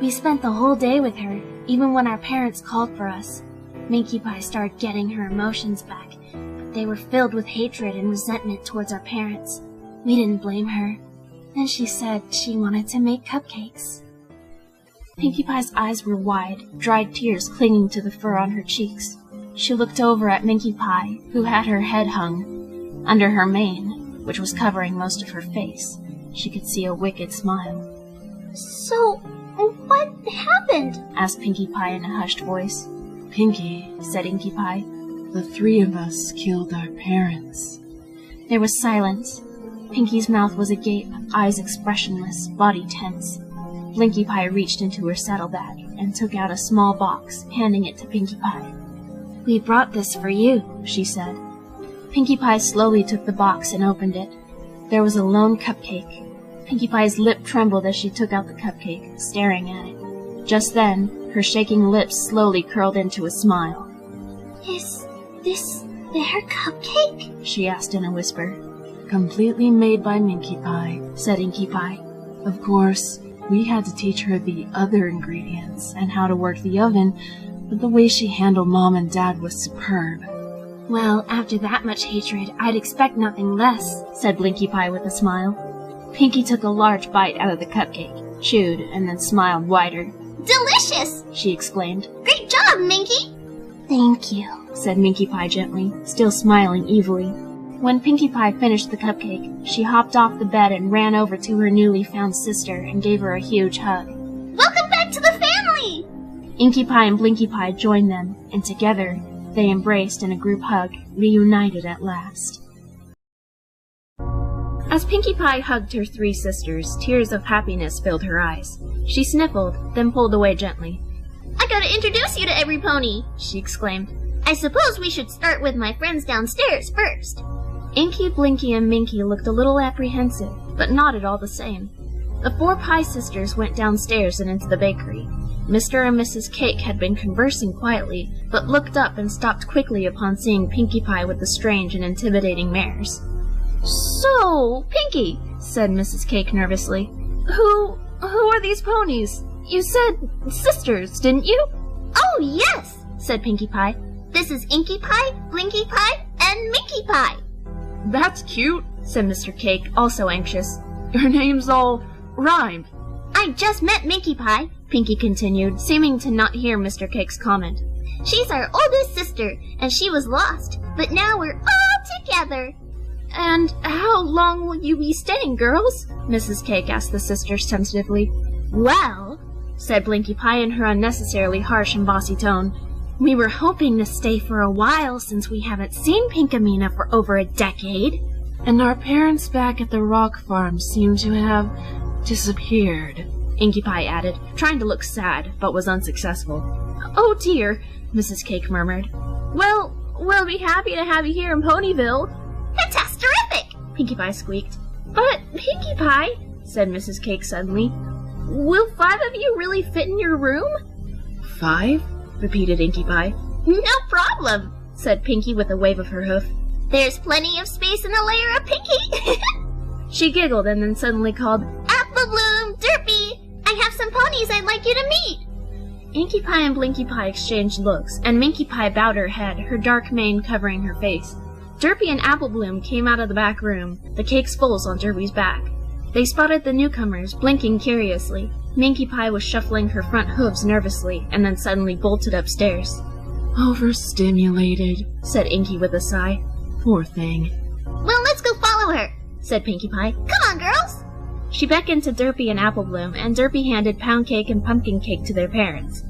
We spent the whole day with her, even when our parents called for us. Minkie Pie started getting her emotions back, but they were filled with hatred and resentment towards our parents. We didn't blame her. Then she said she wanted to make cupcakes. Pinkie Pie's eyes were wide, dried tears clinging to the fur on her cheeks. She looked over at Minkie Pie, who had her head hung. Under her mane, which was covering most of her face, she could see a wicked smile. So, what happened? Asked Pinkie Pie in a hushed voice. Pinkie, said Inkie Pie. the 3 of us killed our parents. There was silence. Pinkie's mouth was agape, eyes expressionless, body tense. Blinkie Pie reached into her saddlebag and took out a small box, handing it to Pinkie Pie. "We brought this for you," she said. Pinkie Pie slowly took the box and opened it. There was a lone cupcake. Pinkie Pie's lip trembled as she took out the cupcake, staring at it. Just then, her shaking lips slowly curled into a smile. "Is this their cupcake?" she asked in a whisper. Completely made by Minkie Pie, said Inkie Pie. Of course, we had to teach her the other ingredients and how to work the oven, but the way she handled Mom and Dad was superb. "Well, after that much hatred, I'd expect nothing less," said Blinkie Pie with a smile. Pinkie took a large bite out of the cupcake, chewed, and then smiled wider. "Delicious!" she exclaimed. "Great job, Minkie!" Thank you, said Minkie Pie gently, still smiling evilly. When Pinkie Pie finished the cupcake, she hopped off the bed and ran over to her newly found sister and gave her a huge hug. Welcome back to the family! Inkie Pie and Blinkie Pie joined them, and together they embraced in a group hug, reunited at last. As Pinkie Pie hugged her three sisters, tears of happiness filled her eyes. She sniffled, then pulled away gently. I gotta introduce you to every pony, she exclaimed. I suppose we should start with my friends downstairs first. Inkie, Blinkie, and Minkie looked a little apprehensive, but nodded all the same. The four Pie sisters went downstairs and into the bakery. Mr. and Mrs. Cake had been conversing quietly, but looked up and stopped quickly upon seeing Pinkie Pie with the strange and intimidating mares. "So, Pinkie," said Mrs. Cake nervously, who are these ponies? You said sisters, didn't you?" "Oh, yes," said Pinkie Pie. "This is Inkie Pie, Blinkie Pie, and Minkie Pie." "That's cute," said Mr. Cake, also anxious. "Your names all rhyme." "I just met Minkie Pie," Pinkie continued, seeming to not hear Mr. Cake's comment. "She's our oldest sister, and she was lost, but now we're all together." "And how long will you be staying, girls?" Mrs. Cake asked the sisters tentatively. "Well," said Blinkie Pie in her unnecessarily harsh and bossy tone, "we were hoping to stay for a while since we haven't seen Pinkamena for over a decade. And our parents back at the rock farm seem to have disappeared," Inkie Pie added, trying to look sad, but was unsuccessful. "Oh dear," Mrs. Cake murmured. "Well, we'll be happy to have you here in Ponyville." "That's terrific!" Pinkie Pie squeaked. "But, Pinkie Pie," said Mrs. Cake suddenly, "will 5 of you really fit in your room?" "5?" repeated Inkie Pie. "No problem," said Pinkie with a wave of her hoof. "There's plenty of space in a layer of Pinkie." She giggled and then suddenly called, "Apple Bloom, Derpy, I have some ponies I'd like you to meet." Inkie Pie and Blinkie Pie exchanged looks, and Minkie Pie bowed her head, her dark mane covering her face. Derpy and Apple Bloom came out of the back room, the cakes fulls on Derpy's back. They spotted the newcomers, blinking curiously. Minkie Pie was shuffling her front hooves nervously, and then suddenly bolted upstairs. "Overstimulated," said Inkie with a sigh. "Poor thing." "Well, let's go follow her," said Pinkie Pie. "Come on, girls." She beckoned to Derpy and Apple Bloom, and Derpy handed Pound Cake and Pumpkin Cake to their parents.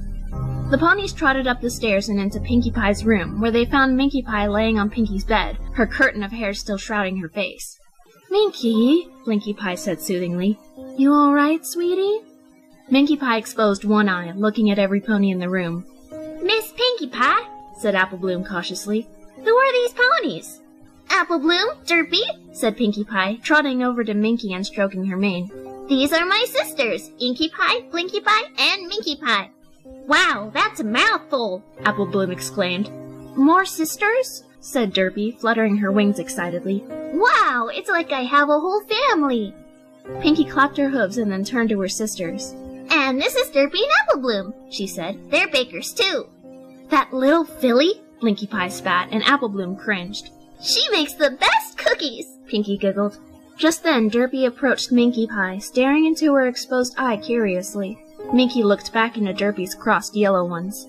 The ponies trotted up the stairs and into Pinkie Pie's room, where they found Minkie Pie laying on Pinkie's bed, her curtain of hair still shrouding her face. "Minkie," Blinkie Pie said soothingly, "you all right, sweetie?" Minkie Pie exposed one eye, looking at every pony in the room. "Miss Pinkie Pie," said Apple Bloom cautiously, "who are these ponies?" "Apple Bloom, Derpy," said Pinkie Pie, trotting over to Minkie and stroking her mane. "These are my sisters, Inkie Pie, Blinkie Pie, and Minkie Pie." "Wow, that's a mouthful," Apple Bloom exclaimed. "More sisters?" said Derpy, fluttering her wings excitedly. "Wow, it's like I have a whole family." Pinkie clapped her hooves and then turned to her sisters. "And this is Derpy and Apple Bloom," she said. "They're bakers, too." "That little filly?" Blinkie Pie spat, and Apple Bloom cringed. "She makes the best cookies," Pinkie giggled. Just then, Derpy approached Minkie Pie, staring into her exposed eye curiously. Minkie looked back into Derpy's crossed yellow ones.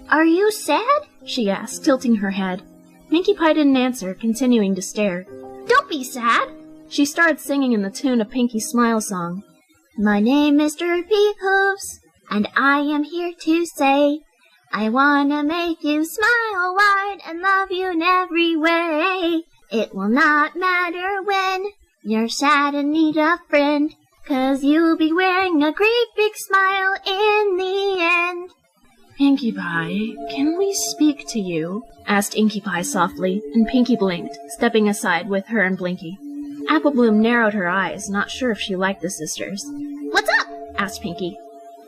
"Are you sad?" she asked, tilting her head. Minkie Pie didn't answer, continuing to stare. "Don't be sad." She started singing in the tune of Pinkie's Smile song. "My name is Derpy Hooves, and I am here to say, I wanna make you smile wide and love you in every way. It will not matter when you're sad and need a friend, 'cause you'll be wearing a great big smile in the end." "Pinkie Pie, can we speak to you?" asked Inkie Pie softly, and Pinkie blinked, stepping aside with her and Blinkie. Apple Bloom narrowed her eyes, not sure if she liked the sisters. "What's up?" asked Pinkie.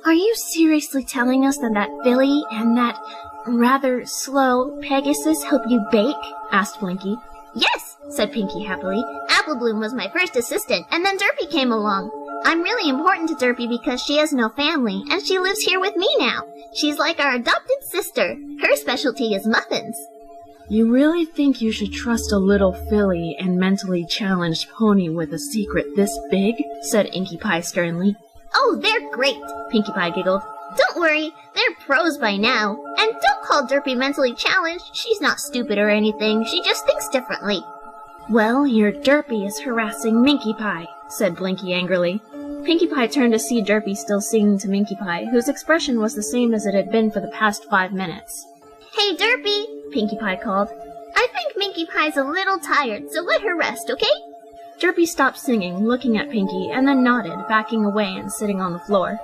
"Are you seriously telling us that filly and that rather slow Pegasus help you bake?" asked Blinkie. "Yes," said Pinkie happily. "Apple Bloom was my first assistant, and then Derpy came along. I'm really important to Derpy because she has no family, and she lives here with me now. She's like our adopted sister. Her specialty is muffins." "You really think you should trust a little filly and mentally challenged pony with a secret this big?" said Inkie Pie sternly. "Oh, they're great," Pinkie Pie giggled. Don't worry, they're pros by now. And don't call Derpy mentally challenged. She's not stupid or anything. She just thinks differently. Well, your Derpy is harassing Minkie Pie, said Blinkie angrily. Pinkie Pie turned to see Derpy still singing to Minkie Pie, whose expression was the same as it had been for the past 5 minutes. Hey, Derpy, Pinkie Pie called. I think Minkie Pie's a little tired, so let her rest, okay? Derpy stopped singing, looking at Pinkie, and then nodded, backing away and sitting on the floor.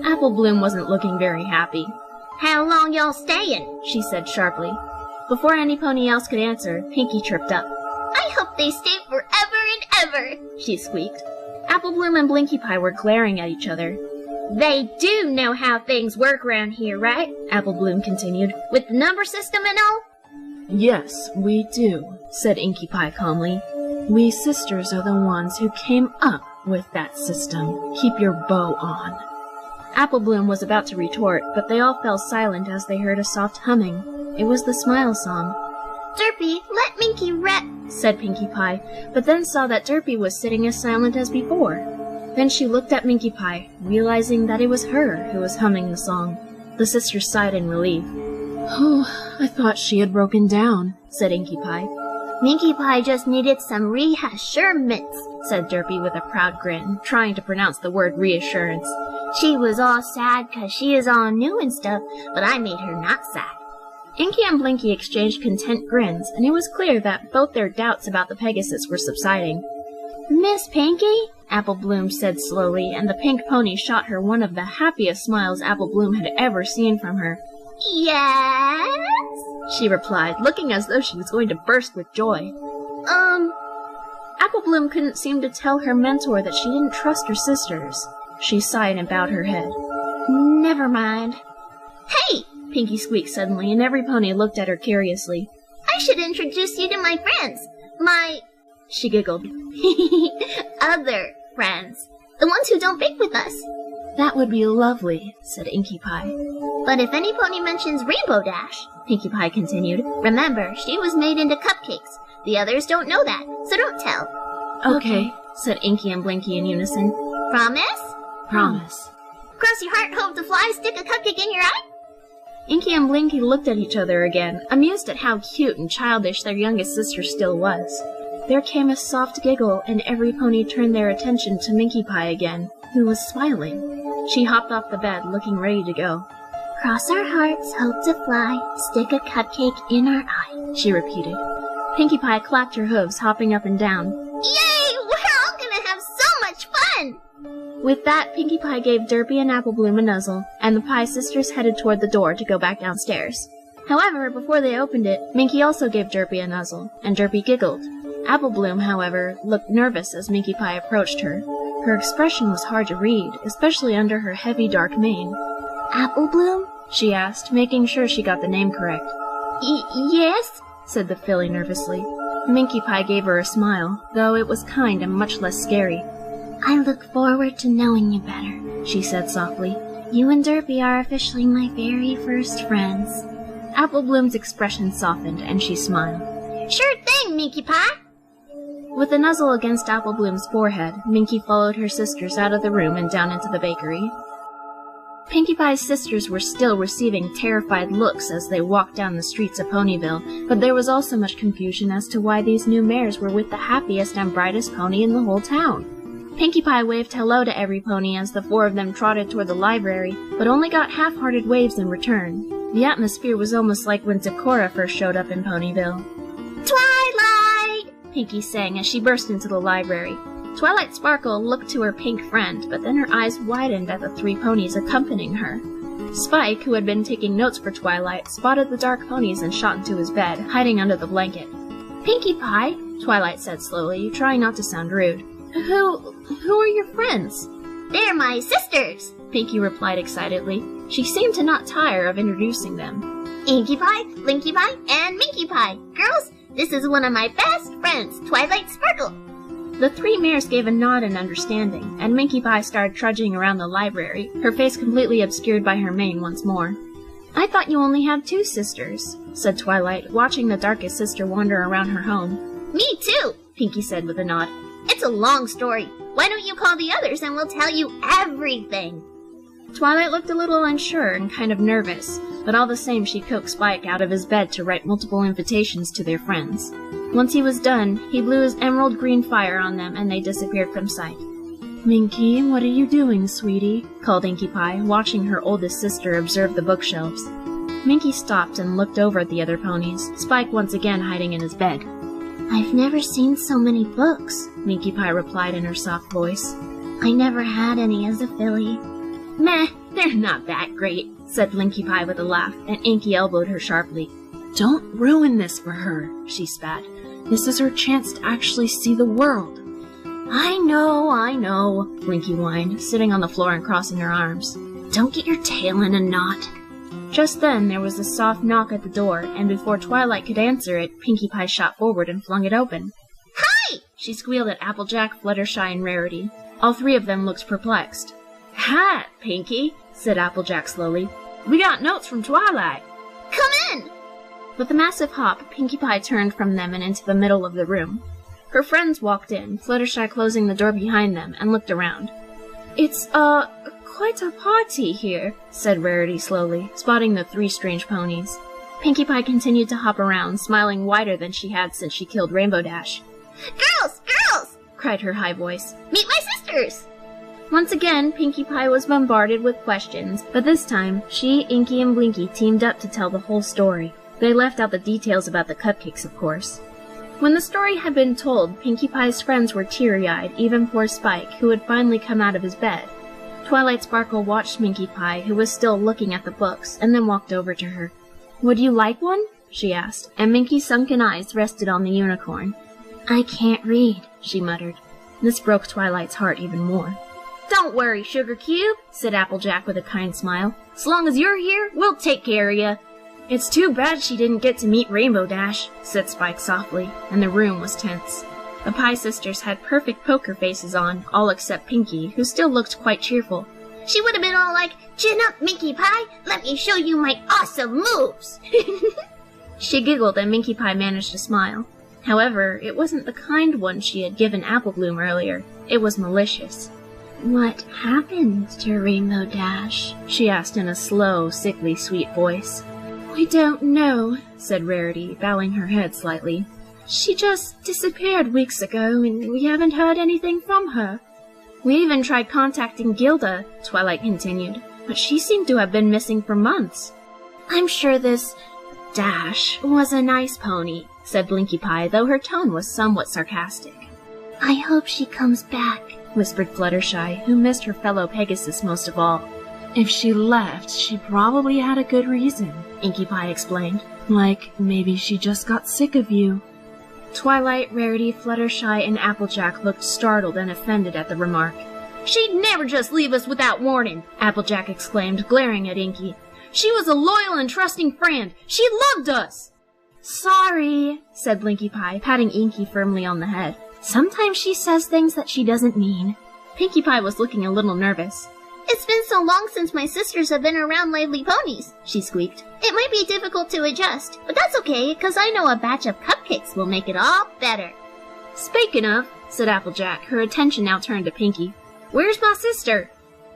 Apple Bloom wasn't looking very happy. How long y'all staying? She said sharply. Before any pony else could answer, Pinkie tripped up. I hope they stay forever and ever, she squeaked. Apple Bloom and Blinkie Pie were glaring at each other. They do know how things work around here, right? Apple Bloom continued. With the number system and all? Yes, we do, said Inkie Pie calmly. We sisters are the ones who came up with that system. Keep your bow on. Apple Bloom was about to retort, but they all fell silent as they heard a soft humming. It was the Smile Song. Derpy, let Minkie rest, said Pinkie Pie, but then saw that Derpy was sitting as silent as before. Then she looked at Minkie Pie, realizing that it was her who was humming the song. The sisters sighed in relief. Oh, I thought she had broken down, said Inkie Pie. Minkie Pie just needed some reassurance, said Derpy with a proud grin, trying to pronounce the word reassurance. She was all sad 'cause she is all new and stuff, but I made her not sad. Inkie and Blinkie exchanged content grins, and it was clear that both their doubts about the Pegasus were subsiding. Miss Pinkie? Apple Bloom said slowly, and the pink pony shot her one of the happiest smiles Apple Bloom had ever seen from her. Yes? She replied, looking as though she was going to burst with joy. Apple Bloom couldn't seem to tell her mentor that she didn't trust her sisters. She sighed and bowed her head. Never mind. Hey! Pinkie squeaked suddenly, and every pony looked at her curiously. I should introduce you to my friends. She giggled. Other friends. The ones who don't bake with us. That would be lovely, said Inkie Pie. But if any pony mentions Rainbow Dash, Pinkie Pie continued, remember, she was made into cupcakes. The others don't know that, so don't tell. Okay, said Inkie and Blinkie in unison. Promise? Promise. Cross your heart, hope to fly, stick a cupcake in your eye? Inkie and Blinkie looked at each other again, amused at how cute and childish their youngest sister still was. There came a soft giggle, and every pony turned their attention to Minkie Pie again, who was smiling. She hopped off the bed, looking ready to go. Cross our hearts, hope to fly, stick a cupcake in our eye, she repeated. Pinkie Pie clapped her hooves, hopping up and down. Yay! We're all gonna have so much fun! With that, Pinkie Pie gave Derpy and Apple Bloom a nuzzle, and the Pie sisters headed toward the door to go back downstairs. However, before they opened it, Minkie also gave Derpy a nuzzle, and Derpy giggled. Apple Bloom, however, looked nervous as Minkie Pie approached her. Her expression was hard to read, especially under her heavy dark mane. Apple Bloom? She asked, making sure she got the name correct. Yes? Said the filly nervously. Minkie Pie gave her a smile, though it was kind and much less scary. I look forward to knowing you better, she said softly. You and Derpy are officially my very first friends. Apple Bloom's expression softened, and she smiled. Sure thing, Minkie Pie! With a nuzzle against Apple Bloom's forehead, Minkie followed her sisters out of the room and down into the bakery. Pinkie Pie's sisters were still receiving terrified looks as they walked down the streets of Ponyville, but there was also much confusion as to why these new mares were with the happiest and brightest pony in the whole town. Pinkie Pie waved hello to every pony as the 4 of them trotted toward the library, but only got half-hearted waves in return. The atmosphere was almost like when Sakura first showed up in Ponyville. Twilight! Pinkie sang as she burst into the library. Twilight Sparkle looked to her pink friend, but then her eyes widened at the 3 ponies accompanying her. Spike, who had been taking notes for Twilight, spotted the dark ponies and shot into his bed, hiding under the blanket. Pinkie Pie, Twilight said slowly, trying not to sound rude. Who are your friends? They're my sisters, Pinkie replied excitedly. She seemed to not tire of introducing them. Inkie Pie, Blinkie Pie, and Minkie Pie. Girls, this is one of my best friends, Twilight Sparkle. The 3 mares gave a nod in understanding, and Minkie Pie started trudging around the library, her face completely obscured by her mane once more. I thought you only had 2 sisters, said Twilight, watching the darkest sister wander around her home. Me too, Pinkie said with a nod. It's a long story. Why don't you call the others and we'll tell you everything? Twilight looked a little unsure and kind of nervous, but all the same she coaxed Spike out of his bed to write multiple invitations to their friends. Once he was done, he blew his emerald green fire on them and they disappeared from sight. "Minkie, what are you doing, sweetie?" called Inkie Pie, watching her oldest sister observe the bookshelves. Minkie stopped and looked over at the other ponies, Spike once again hiding in his bed. "I've never seen so many books," Minkie Pie replied in her soft voice. "I never had any as a filly." "Meh, they're not that great," said Minkie Pie with a laugh, and Inkie elbowed her sharply. "Don't ruin this for her," she spat. "This is her chance to actually see the world." I know, Minkie whined, sitting on the floor and crossing her arms. "Don't get your tail in a knot." Just then, there was a soft knock at the door, and before Twilight could answer it, Pinkie Pie shot forward and flung it open. Hi! She squealed at Applejack, Fluttershy, and Rarity. All three of them looked perplexed. "Hi, Pinkie," said Applejack slowly. "We got notes from Twilight." Come in! With a massive hop, Pinkie Pie turned from them and into the middle of the room. Her friends walked in, Fluttershy closing the door behind them, and looked around. "It's, quite a party here," said Rarity slowly, spotting the three strange ponies. Pinkie Pie continued to hop around, smiling wider than she had since she killed Rainbow Dash. Girls! Girls! Cried her high voice. Meet my sisters! Once again, Pinkie Pie was bombarded with questions, but this time, she, Inkie, and Blinkie teamed up to tell the whole story. They left out the details about the cupcakes, of course. When the story had been told, Pinkie Pie's friends were teary-eyed, even poor Spike, who had finally come out of his bed. Twilight Sparkle watched Minkie Pie, who was still looking at the books, and then walked over to her. "Would you like one?" she asked, and Minkie's sunken eyes rested on the unicorn. "I can't read," she muttered. This broke Twilight's heart even more. "Don't worry, Sugar Cube," said Applejack with a kind smile. "As long as you're here, we'll take care of you." "It's too bad she didn't get to meet Rainbow Dash," said Spike softly, and the room was tense. The Pie sisters had perfect poker faces on, all except Pinkie, who still looked quite cheerful. She would have been all like, "Chin up, Minkie Pie! Let me show you my awesome moves!" She giggled and Minkie Pie managed to smile. However, it wasn't the kind one she had given Apple Bloom earlier. It was malicious. "What happened to Rainbow Dash?" she asked in a slow, sickly sweet voice. "We don't know," said Rarity, bowing her head slightly. "She just disappeared weeks ago, and we haven't heard anything from her." "We even tried contacting Gilda," Twilight continued, "but she seemed to have been missing for months." "I'm sure this Dash was a nice pony," said Blinkie Pie, though her tone was somewhat sarcastic. "I hope she comes back," whispered Fluttershy, who missed her fellow Pegasus most of all. "If she left, she probably had a good reason," Inkie Pie explained. "Like, maybe she just got sick of you." Twilight, Rarity, Fluttershy, and Applejack looked startled and offended at the remark. "She'd never just leave us without warning!" Applejack exclaimed, glaring at Inkie. "She was a loyal and trusting friend! She loved us!" "Sorry," said Blinkie Pie, patting Inkie firmly on the head. "Sometimes she says things that she doesn't mean." Pinkie Pie was looking a little nervous. "It's been so long since my sisters have been around lively ponies," she squeaked. "It might be difficult to adjust, but that's okay, because I know a batch of cupcakes will make it all better." "Speaking of," said Applejack, her attention now turned to Pinkie. "Where's my sister?"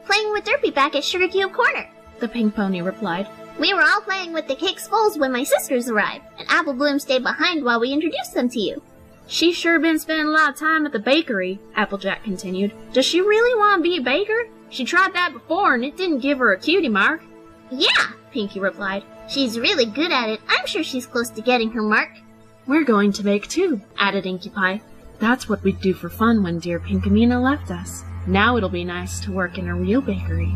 "Playing with Derpy back at Sugar Cube Corner," the pink pony replied. "We were all playing with the cake skulls when my sisters arrived, and Apple Bloom stayed behind while we introduced them to you." "She's sure been spending a lot of time at the bakery," Applejack continued. "Does she really want to be a baker? She tried that before and it didn't give her a cutie mark." "Yeah," Pinkie replied. "She's really good at it. I'm sure she's close to getting her mark." "We're going to bake too," added Inkie Pie. "That's what we'd do for fun when dear Pinkamena left us. Now it'll be nice to work in a real bakery."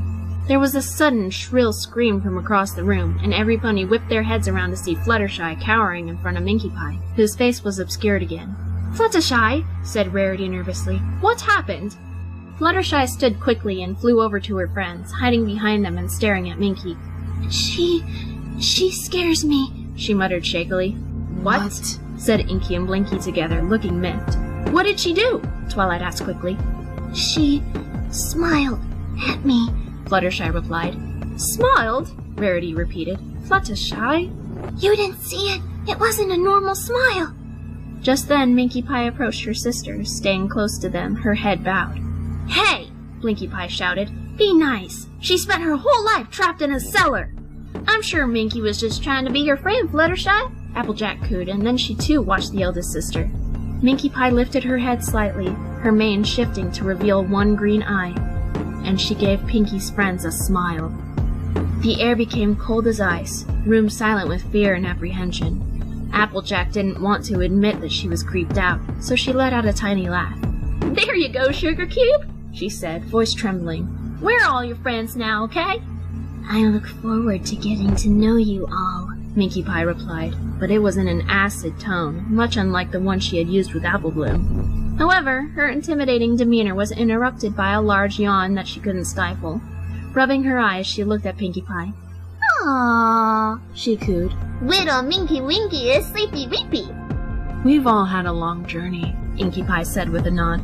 There was a sudden shrill scream from across the room, and every pony whipped their heads around to see Fluttershy cowering in front of Minkie Pie, whose face was obscured again. "Fluttershy," said Rarity nervously, "what happened?" Fluttershy stood quickly and flew over to her friends, hiding behind them and staring at Minkie. She scares me," she muttered shakily. What? said Inkie and Blinkie together, looking miffed. "What did she do?" Twilight asked quickly. "She smiled at me," Fluttershy replied. "Smiled?" Rarity repeated. "Fluttershy?" "You didn't see it. It wasn't a normal smile." Just then, Minkie Pie approached her sisters, staying close to them, her head bowed. "Hey!" Blinkie Pie shouted. Be nice. She spent her whole life trapped in a cellar. I'm sure Minkie was just trying to be your friend, Fluttershy, Applejack cooed, and then she too watched the eldest sister. Minkie Pie lifted her head slightly, her mane shifting to reveal one green eye, and she gave Pinkie's friends a smile. The air became cold as ice, room silent with fear and apprehension. Applejack didn't want to admit that she was creeped out, so she let out a tiny laugh. There you go, Sugar Cube, she said, voice trembling. We're all your friends now, okay? I look forward to getting to know you all, Minkie Pie replied, but it was in an acid tone, much unlike the one she had used with Apple Bloom. However, her intimidating demeanor was interrupted by a large yawn that she couldn't stifle. Rubbing her eyes, she looked at Pinkie Pie. Aww, she cooed. Little Minky Winky is sleepy weepy. We've all had a long journey, Inkie Pie said with a nod.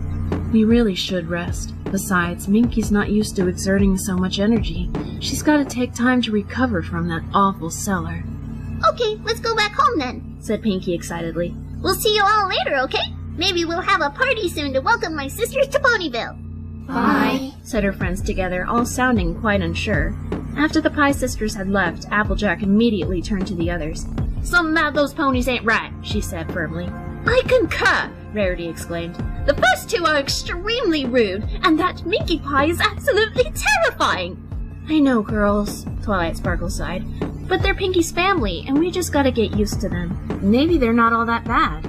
We really should rest. Besides, Minkie's not used to exerting so much energy. She's got to take time to recover from that awful cellar. Okay, let's go back home then, said Pinkie excitedly. We'll see you all later, okay? Maybe we'll have a party soon to welcome my sisters to Ponyville. Bye, said her friends together, all sounding quite unsure. After the Pie sisters had left, Applejack immediately turned to the others. Something about those ponies ain't right, she said firmly. I concur, Rarity exclaimed. The first two are extremely rude, and that Minkie Pie is absolutely terrifying. I know, girls, Twilight Sparkle sighed, but they're Pinkie's family, and we just gotta get used to them. Maybe they're not all that bad.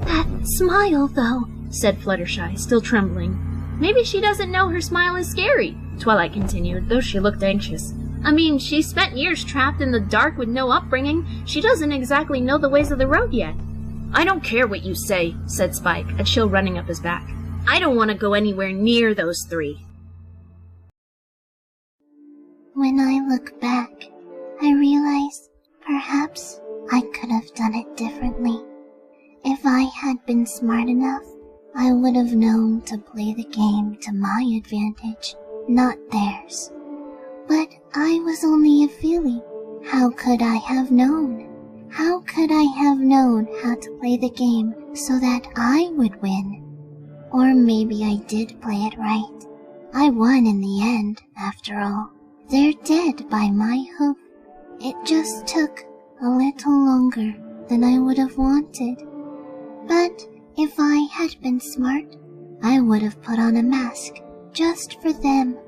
That smile, though, said Fluttershy, still trembling. Maybe she doesn't know her smile is scary, Twilight continued, though she looked anxious. I mean, she spent years trapped in the dark with no upbringing. She doesn't exactly know the ways of the road yet. I don't care what you say, said Spike, a chill running up his back. I don't want to go anywhere near those three. When I look back, I realize perhaps I could have done it differently. If I had been smart enough, I would have known to play the game to my advantage, not theirs. But I was only a filly. How could I have known? How could I have known how to play the game so that I would win? Or maybe I did play it right. I won in the end, after all. They're dead by my hoof. It just took a little longer than I would have wanted. But if I had been smart, I would have put on a mask just for them.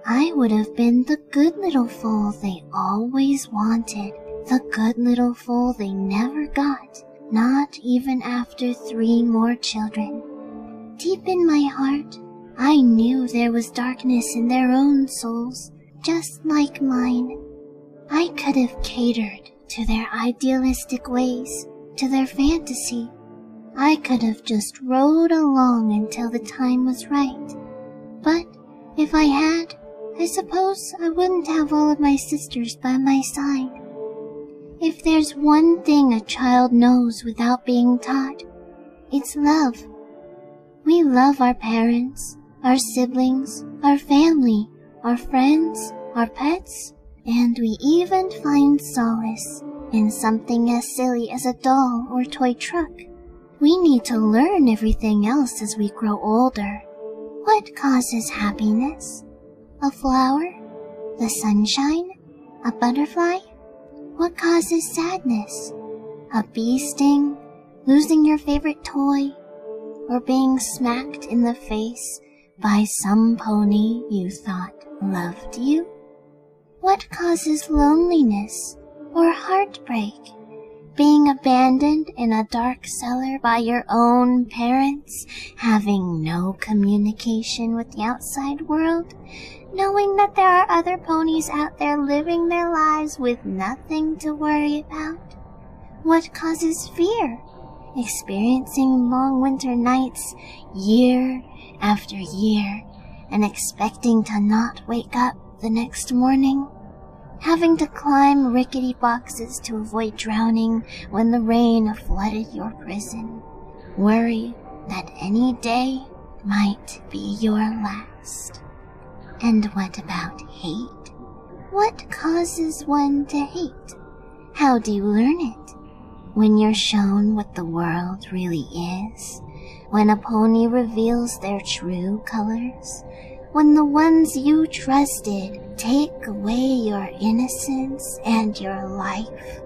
I would have been the good little foal they always wanted. The good little foal they never got, not even after 3 more children. Deep in my heart, I knew there was darkness in their own souls, just like mine. I could have catered to their idealistic ways, to their fantasy. I could have just rode along until the time was right. But if I had, I suppose I wouldn't have all of my sisters by my side. If there's one thing a child knows without being taught, it's love. We love our parents, our siblings, our family, our friends, our pets, and we even find solace in something as silly as a doll or toy truck. We need to learn everything else as we grow older. What causes happiness? A flower? The sunshine? A butterfly? What causes sadness? A bee sting? Losing your favorite toy? Or being smacked in the face by some pony you thought loved you? What causes loneliness or heartbreak? Being abandoned in a dark cellar by your own parents, having no communication with the outside world, knowing that there are other ponies out there living their lives with nothing to worry about? What causes fear? Experiencing long winter nights year after year and expecting to not wake up the next morning? Having to climb rickety boxes to avoid drowning when the rain flooded your prison. Worry that any day might be your last. And what about hate? What causes one to hate? How do you learn it? When you're shown what the world really is? When a pony reveals their true colors? when the ones you trusted take away your innocence and your life?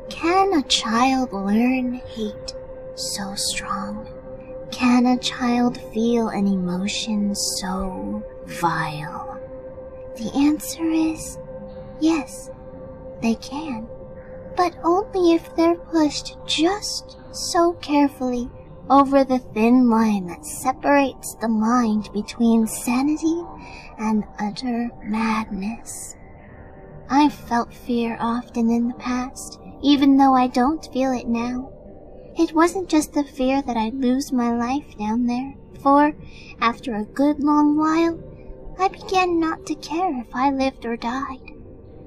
Can a child learn hate so strong? Can a child feel an emotion so vile? The answer is yes, they can. But only if they're pushed just so carefully over the thin line that separates the mind between sanity and utter madness. I've felt fear often in the past, even though I don't feel it now. It wasn't just the fear that I'd lose my life down there, for, after a good long while, I began not to care if I lived or died.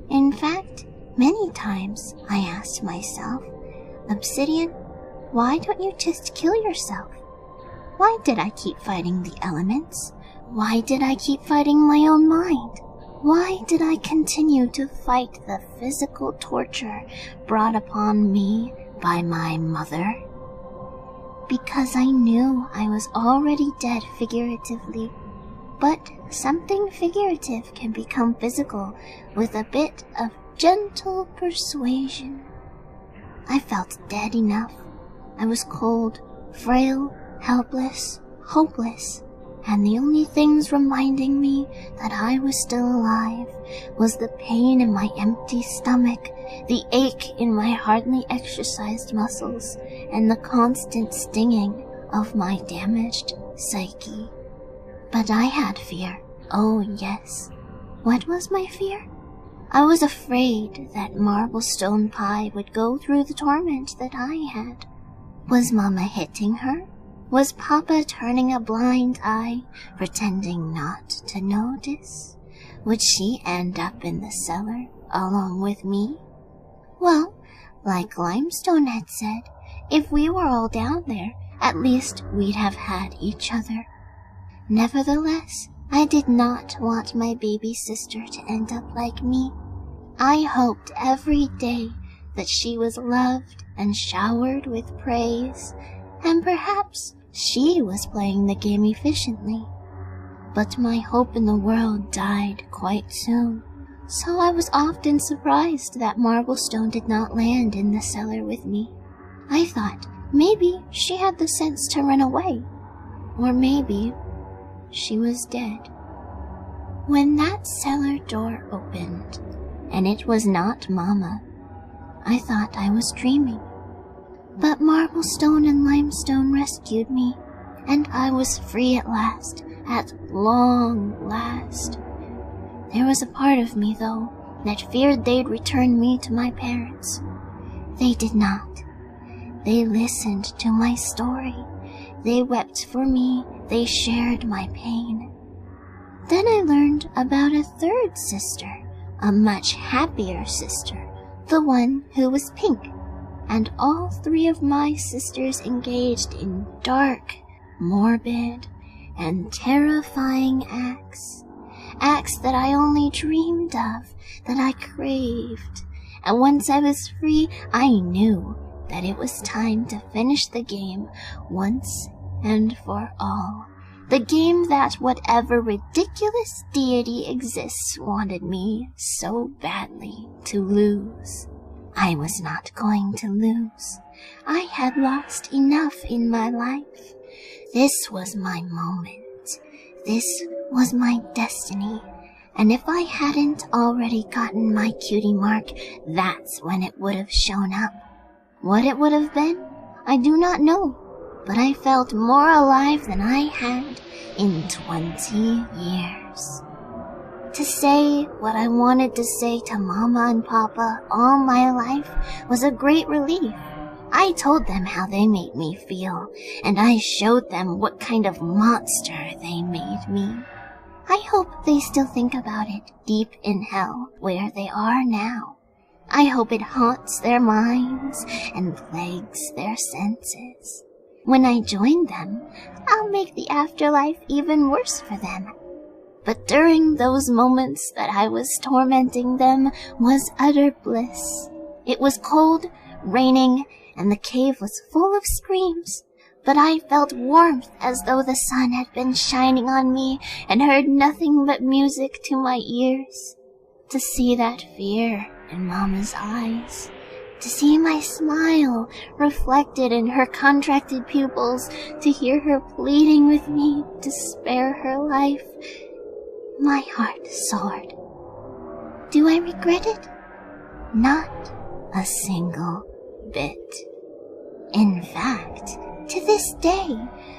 In fact, many times I asked myself, Obsidian, why don't you just kill yourself? Why did I keep fighting the elements? Why did I keep fighting my own mind? Why did I continue to fight the physical torture brought upon me by my mother? Because I knew I was already dead figuratively, but something figurative can become physical with a bit of gentle persuasion. I felt dead enough. I was cold, frail, helpless, hopeless, and the only things reminding me that I was still alive was the pain in my empty stomach, the ache in my hardly exercised muscles, and the constant stinging of my damaged psyche. But I had fear. Oh, yes. What was my fear? I was afraid that Marblestone Pie would go through the torment that I had. Was Mama hitting her? Was Papa turning a blind eye, pretending not to notice? Would she end up in the cellar along with me? Well, like Limestone had said, if we were all down there, at least we'd have had each other. Nevertheless, I did not want my baby sister to end up like me. I hoped every day that she was loved and showered with praise, and perhaps she was playing the game efficiently. But my hope in the world died quite soon, so I was often surprised that Marblestone did not land in the cellar with me. I thought maybe she had the sense to run away, or maybe she was dead. When that cellar door opened, and it was not Mama, I thought I was dreaming. But Marblestone and Limestone rescued me, and I was free at last, at long last. There was a part of me, though, that feared they'd return me to my parents. They did not. They listened to my story. They wept for me. They shared my pain. Then I learned about a third sister, a much happier sister, the one who was pink. And all three of my sisters engaged in dark, morbid, and terrifying acts. Acts that I only dreamed of, that I craved. And once I was free, I knew that it was time to finish the game once and for all. The game that whatever ridiculous deity exists wanted me so badly to lose. I was not going to lose. I had lost enough in my life. This was my moment. This was my destiny. And if I hadn't already gotten my cutie mark, that's when it would have shown up. What it would have been, I do not know. But I felt more alive than I had in 20 years. To say what I wanted to say to Mama and Papa all my life was a great relief. I told them how they made me feel, and I showed them what kind of monster they made me. I hope they still think about it deep in hell, where they are now. I hope it haunts their minds and plagues their senses. When I join them, I'll make the afterlife even worse for them. But during those moments that I was tormenting them was utter bliss. It was cold, raining, and the cave was full of screams. but I felt warmth as though the sun had been shining on me and heard nothing but music to my ears. To see that fear in Mama's eyes, to see my smile reflected in her contracted pupils, to hear her pleading with me to spare her life, my heart soared. Do I regret it? Not a single bit. In fact, to this day,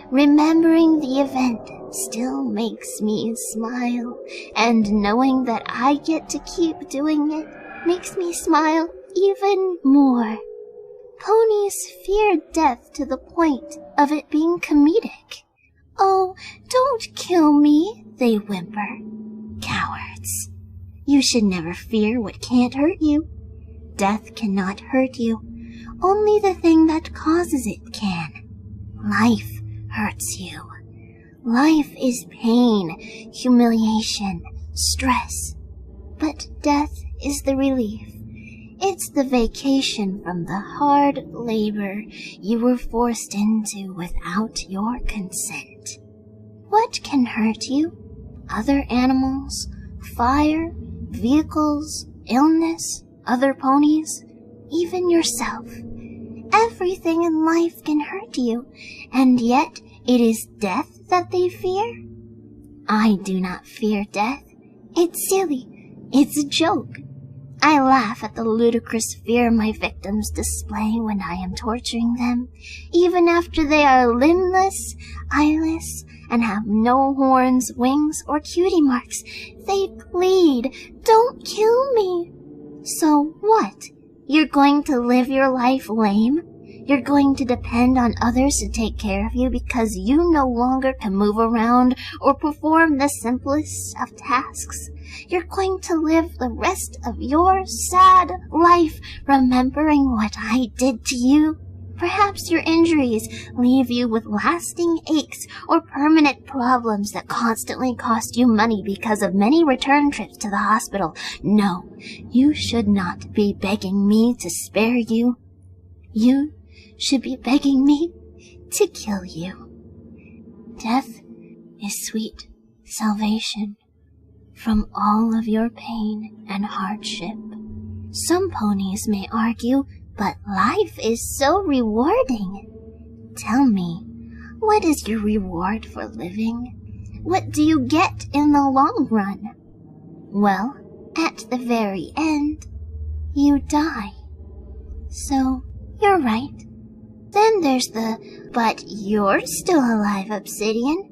remembering the event still makes me smile, and knowing that I get to keep doing it makes me smile even more. Ponies fear death to the point of it being comedic. "Oh, don't kill me," they whimper. Cowards. You should never fear what can't hurt you. Death cannot hurt you. Only the thing that causes it can. Life hurts you. Life is pain, humiliation, stress. But death is the relief. It's the vacation from the hard labor you were forced into without your consent. What can hurt you? Other animals, fire, vehicles, illness, other ponies, even yourself. Everything in life can hurt you, and yet it is death that they fear? I do not fear death. It's silly. It's a joke. I laugh at the ludicrous fear my victims display when I am torturing them. Even after they are limbless, eyeless, and have no horns, wings, or cutie marks, they plead, "Don't kill me." So what? You're going to live your life lame? You're going to depend on others to take care of you because you no longer can move around or perform the simplest of tasks? You're going to live the rest of your sad life remembering what I did to you? Perhaps your injuries leave you with lasting aches or permanent problems that constantly cost you money because of many return trips to the hospital. No, you should not be begging me to spare you. You should be begging me to kill you. Death is sweet salvation from all of your pain and hardship. Some ponies may argue, but life is so rewarding. Tell me, what is your reward for living? What do you get in the long run? Well, at the very end, you die. So, you're right. Then there's the, "But you're still alive, Obsidian."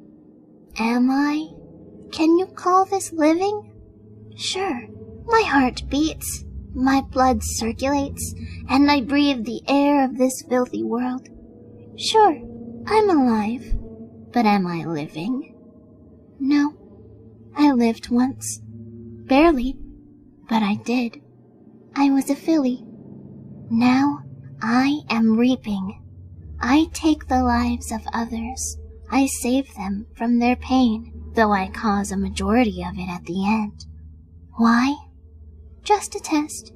Am I? Can you call this living? Sure, my heart beats, my blood circulates, and I breathe the air of this filthy world. Sure, I'm alive, but am I living? No, I lived once. Barely, but I did. I was a filly. Now I am reaping. I take the lives of others. I save them from their pain, though I cause a majority of it at the end. Why? Just a test.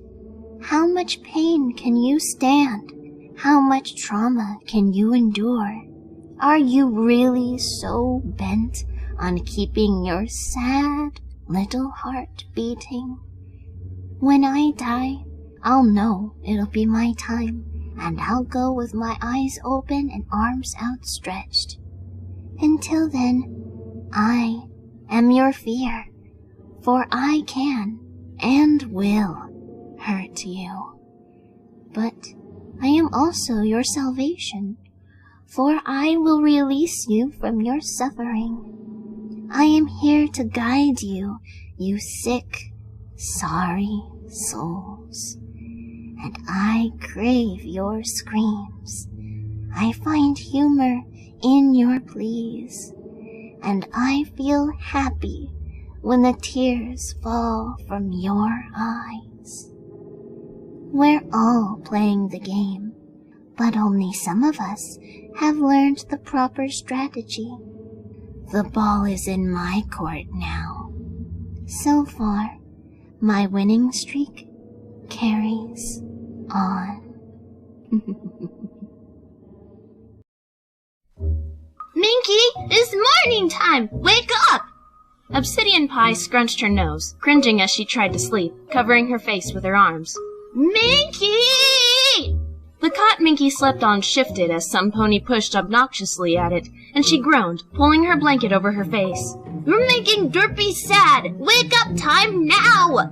How much pain can you stand? How much trauma can you endure? Are you really so bent on keeping your sad little heart beating? When I die, I'll know it'll be my time, and I'll go with my eyes open and arms outstretched. Until then, I am your fear, for I can and will hurt you. But I am also your salvation, for I will release you from your suffering. I am here to guide you, you sick, sorry souls. And I crave your screams. I find humor in your pleas, and I feel happy when the tears fall from your eyes. We're all playing the game, but only some of us have learned the proper strategy. The ball is in my court now. So far, my winning streak carries on. Minkie, it's morning time! Wake up! Obsidian Pie scrunched her nose, cringing as she tried to sleep, covering her face with her arms. Minkie! The cot Minkie slept on shifted as some pony pushed obnoxiously at it, and she groaned, pulling her blanket over her face. You're making Derpy sad! Wake up time now!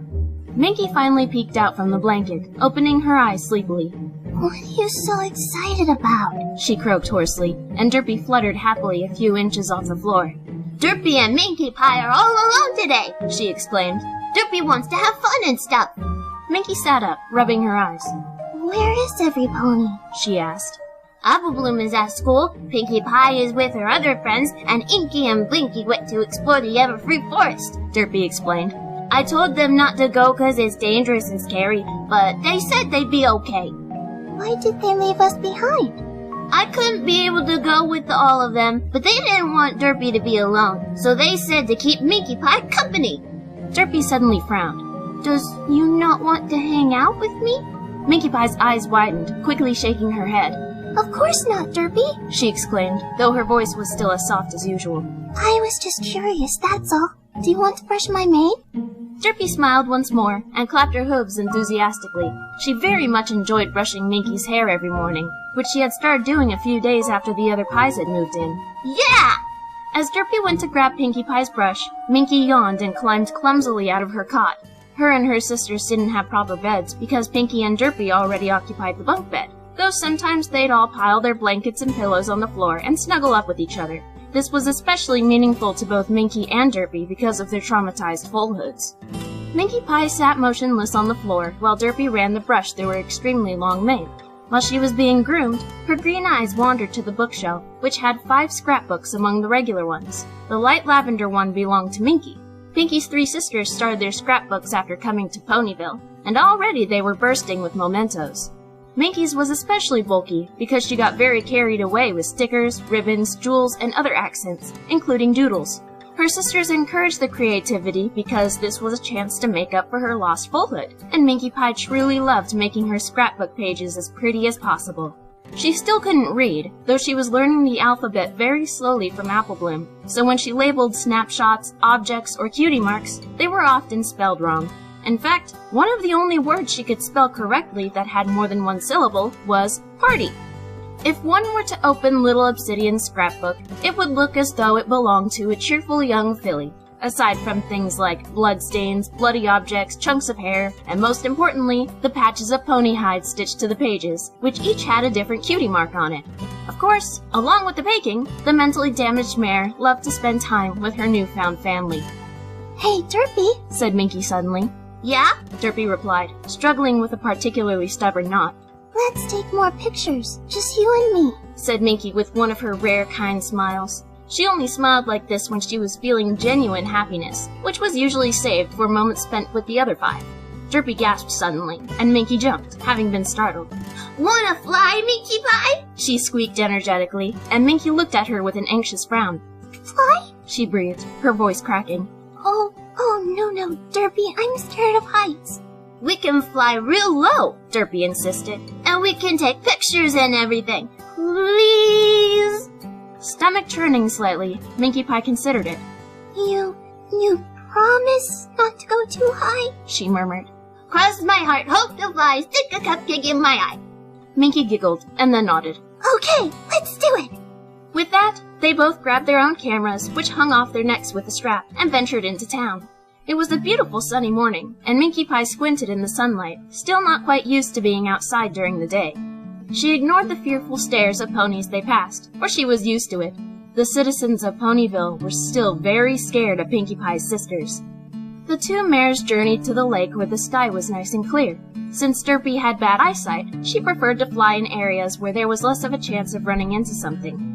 Minkie finally peeked out from the blanket, opening her eyes sleepily. What are you so excited about? She croaked hoarsely, and Derpy fluttered happily a few inches off the floor. Derpy and Minkie Pie are all alone today, she exclaimed. Derpy wants to have fun and stuff. Minkie sat up, rubbing her eyes. Where is every pony? She asked. Apple Bloom is at school, Pinkie Pie is with her other friends, and Inkie and Blinky went to explore the Everfree Forest, Derpy explained. I told them not to go 'cause it's dangerous and scary, but they said they'd be okay. Why did they leave us behind? I couldn't be able to go with all of them, but they didn't want Derpy to be alone, so they said to keep Minkie Pie company. Derpy suddenly frowned. Does you not want to hang out with me? Minkie Pie's eyes widened, quickly shaking her head. Of course not, Derpy, she exclaimed, though her voice was still as soft as usual. I was just curious, that's all. Do you want to brush my mane? Derpy smiled once more and clapped her hooves enthusiastically. She very much enjoyed brushing Minkie's hair every morning, which she had started doing a few days after the other pies had moved in. Yeah! As Derpy went to grab Pinkie Pie's brush, Minkie yawned and climbed clumsily out of her cot. Her and her sisters didn't have proper beds because Pinkie and Derpy already occupied the bunk bed, though sometimes they'd all pile their blankets and pillows on the floor and snuggle up with each other. This was especially meaningful to both Minkie and Derpy because of their traumatized foalhoods. Minkie Pie sat motionless on the floor while Derpy ran the brush through her extremely long mane. While she was being groomed, her green eyes wandered to the bookshelf, which had 5 scrapbooks among the regular ones. The light lavender one belonged to Minkie. Pinkie's 3 sisters started their scrapbooks after coming to Ponyville, and already they were bursting with mementos. Minkie's was especially bulky because she got very carried away with stickers, ribbons, jewels, and other accents, including doodles. Her sisters encouraged the creativity because this was a chance to make up for her lost foalhood, and Minkie Pie truly loved making her scrapbook pages as pretty as possible. She still couldn't read, though she was learning the alphabet very slowly from Apple Bloom, so when she labeled snapshots, objects, or cutie marks, they were often spelled wrong. In fact, one of the only words she could spell correctly that had more than 1 syllable was party. If one were to open Little Obsidian's scrapbook, it would look as though it belonged to a cheerful young filly, aside from things like bloodstains, bloody objects, chunks of hair, and most importantly, the patches of pony hide stitched to the pages, which each had a different cutie mark on it. Of course, along with the baking, the mentally damaged mare loved to spend time with her newfound family. Hey, Derpy, said Minkie suddenly. Yeah? Derpy replied, struggling with a particularly stubborn knot. Let's take more pictures, just you and me, said Minkie with one of her rare kind smiles. She only smiled like this when she was feeling genuine happiness, which was usually saved for moments spent with the other 5. Derpy gasped suddenly, and Minkie jumped, having been startled. Wanna fly, Minkie Pie? She squeaked energetically, and Minkie looked at her with an anxious frown. Fly? She breathed, her voice cracking. Oh, no, Derpy, I'm scared of heights. We can fly real low, Derpy insisted, and we can take pictures and everything. Please? Stomach churning slightly, Minkie Pie considered it. You promise not to go too high? She murmured. Cross my heart, hope to fly, stick a cupcake in my eye. Minkie giggled, and then nodded. Okay, let's do it. With that, they both grabbed their own cameras, which hung off their necks with a strap, and ventured into town. It was a beautiful sunny morning, and Minkie Pie squinted in the sunlight, still not quite used to being outside during the day. She ignored the fearful stares of ponies they passed, for she was used to it. The citizens of Ponyville were still very scared of Pinkie Pie's sisters. The 2 mares journeyed to the lake where the sky was nice and clear. Since Derpy had bad eyesight, she preferred to fly in areas where there was less of a chance of running into something.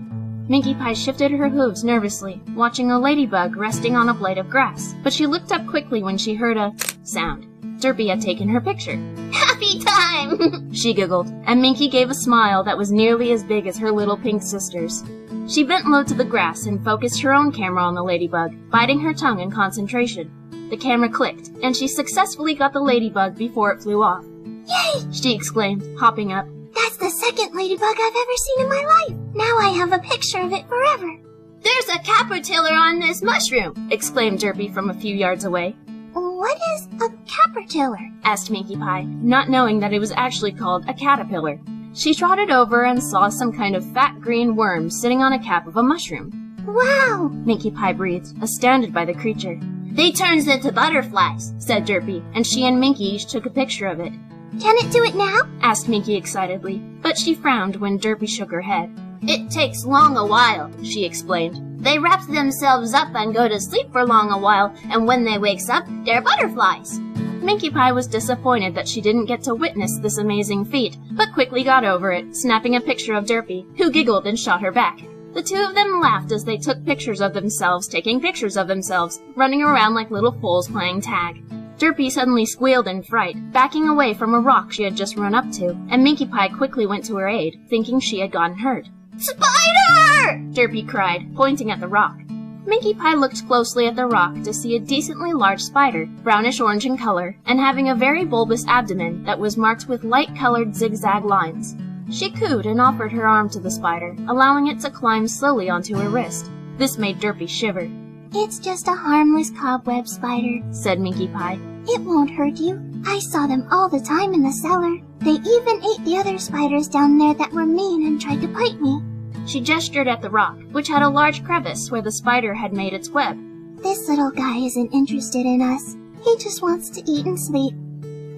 Minkie Pie shifted her hooves nervously, watching a ladybug resting on a blade of grass, but she looked up quickly when she heard a sound. Derpy had taken her picture. Happy time! She giggled, and Minkie gave a smile that was nearly as big as her little pink sister's. She bent low to the grass and focused her own camera on the ladybug, biting her tongue in concentration. The camera clicked, and she successfully got the ladybug before it flew off. Yay! She exclaimed, hopping up. That's the second ladybug I've ever seen in my life. Now I have a picture of it forever. There's a caterpillar on this mushroom, exclaimed Derpy from a few yards away. What is a caterpillar? Asked Minkie Pie, not knowing that it was actually called a caterpillar. She trotted over and saw some kind of fat green worm sitting on a cap of a mushroom. Wow! Minkie Pie breathed, astounded by the creature. They turns into butterflies, said Derpy, and she and Minkie each took a picture of it. Can it do it now? Asked Minkie excitedly, but she frowned when Derpy shook her head. It takes long a while, she explained. They wrap themselves up and go to sleep for long a while, and when they wakes up, they're butterflies. Minkie Pie was disappointed that she didn't get to witness this amazing feat, but quickly got over it, snapping a picture of Derpy, who giggled and shot her back. The two of them laughed as they took pictures of themselves, taking pictures of themselves, running around like little fools playing tag. Derpy suddenly squealed in fright, backing away from a rock she had just run up to, and Minkie Pie quickly went to her aid, thinking she had gotten hurt. Spider! Derpy cried, pointing at the rock. Minkie Pie looked closely at the rock to see a decently large spider, brownish-orange in color, and having a very bulbous abdomen that was marked with light-colored zigzag lines. She cooed and offered her arm to the spider, allowing it to climb slowly onto her wrist. This made Derpy shiver. It's just a harmless cobweb spider, said Minkie Pie. It won't hurt you. I saw them all the time in the cellar. They even ate the other spiders down there that were mean and tried to bite me. She gestured at the rock, which had a large crevice where the spider had made its web. This little guy isn't interested in us. He just wants to eat and sleep.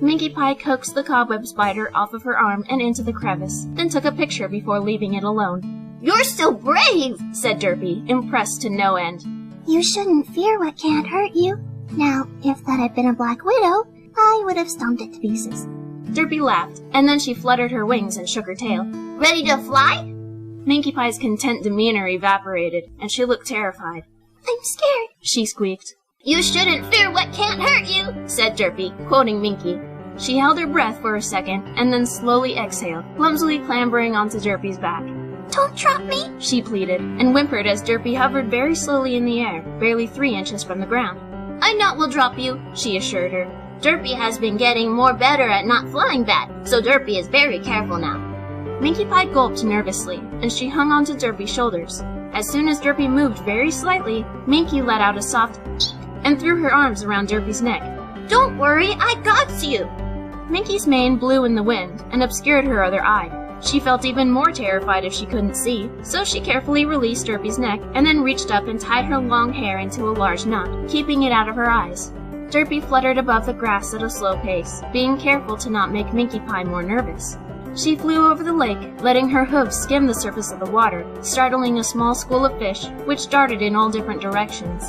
Minkie Pie coaxed the cobweb spider off of her arm and into the crevice, then took a picture before leaving it alone. You're so brave, said Derpy, impressed to no end. You shouldn't fear what can't hurt you. Now, if that had been a black widow, I would have stomped it to pieces. Derpy laughed, and then she fluttered her wings and shook her tail. Ready to fly? Minkie Pie's content demeanor evaporated, and she looked terrified. I'm scared, she squeaked. You shouldn't fear what can't hurt you, said Derpy, quoting Minkie. She held her breath for a second, and then slowly exhaled, clumsily clambering onto Derpy's back. Don't drop me, she pleaded, and whimpered as Derpy hovered very slowly in the air, barely 3 inches from the ground. I not will drop you, she assured her. Derpy has been getting more better at not flying bad, so Derpy is very careful now. Minkie Pie gulped nervously, and she hung onto Derpy's shoulders. As soon as Derpy moved very slightly, Minkie let out a soft eek and threw her arms around Derpy's neck. Don't worry, I got you! Minkie's mane blew in the wind and obscured her other eye. She felt even more terrified if she couldn't see, so she carefully released Derpy's neck and then reached up and tied her long hair into a large knot, keeping it out of her eyes. Derpy fluttered above the grass at a slow pace, being careful to not make Minkie Pie more nervous. She flew over the lake, letting her hooves skim the surface of the water, startling a small school of fish, which darted in all different directions.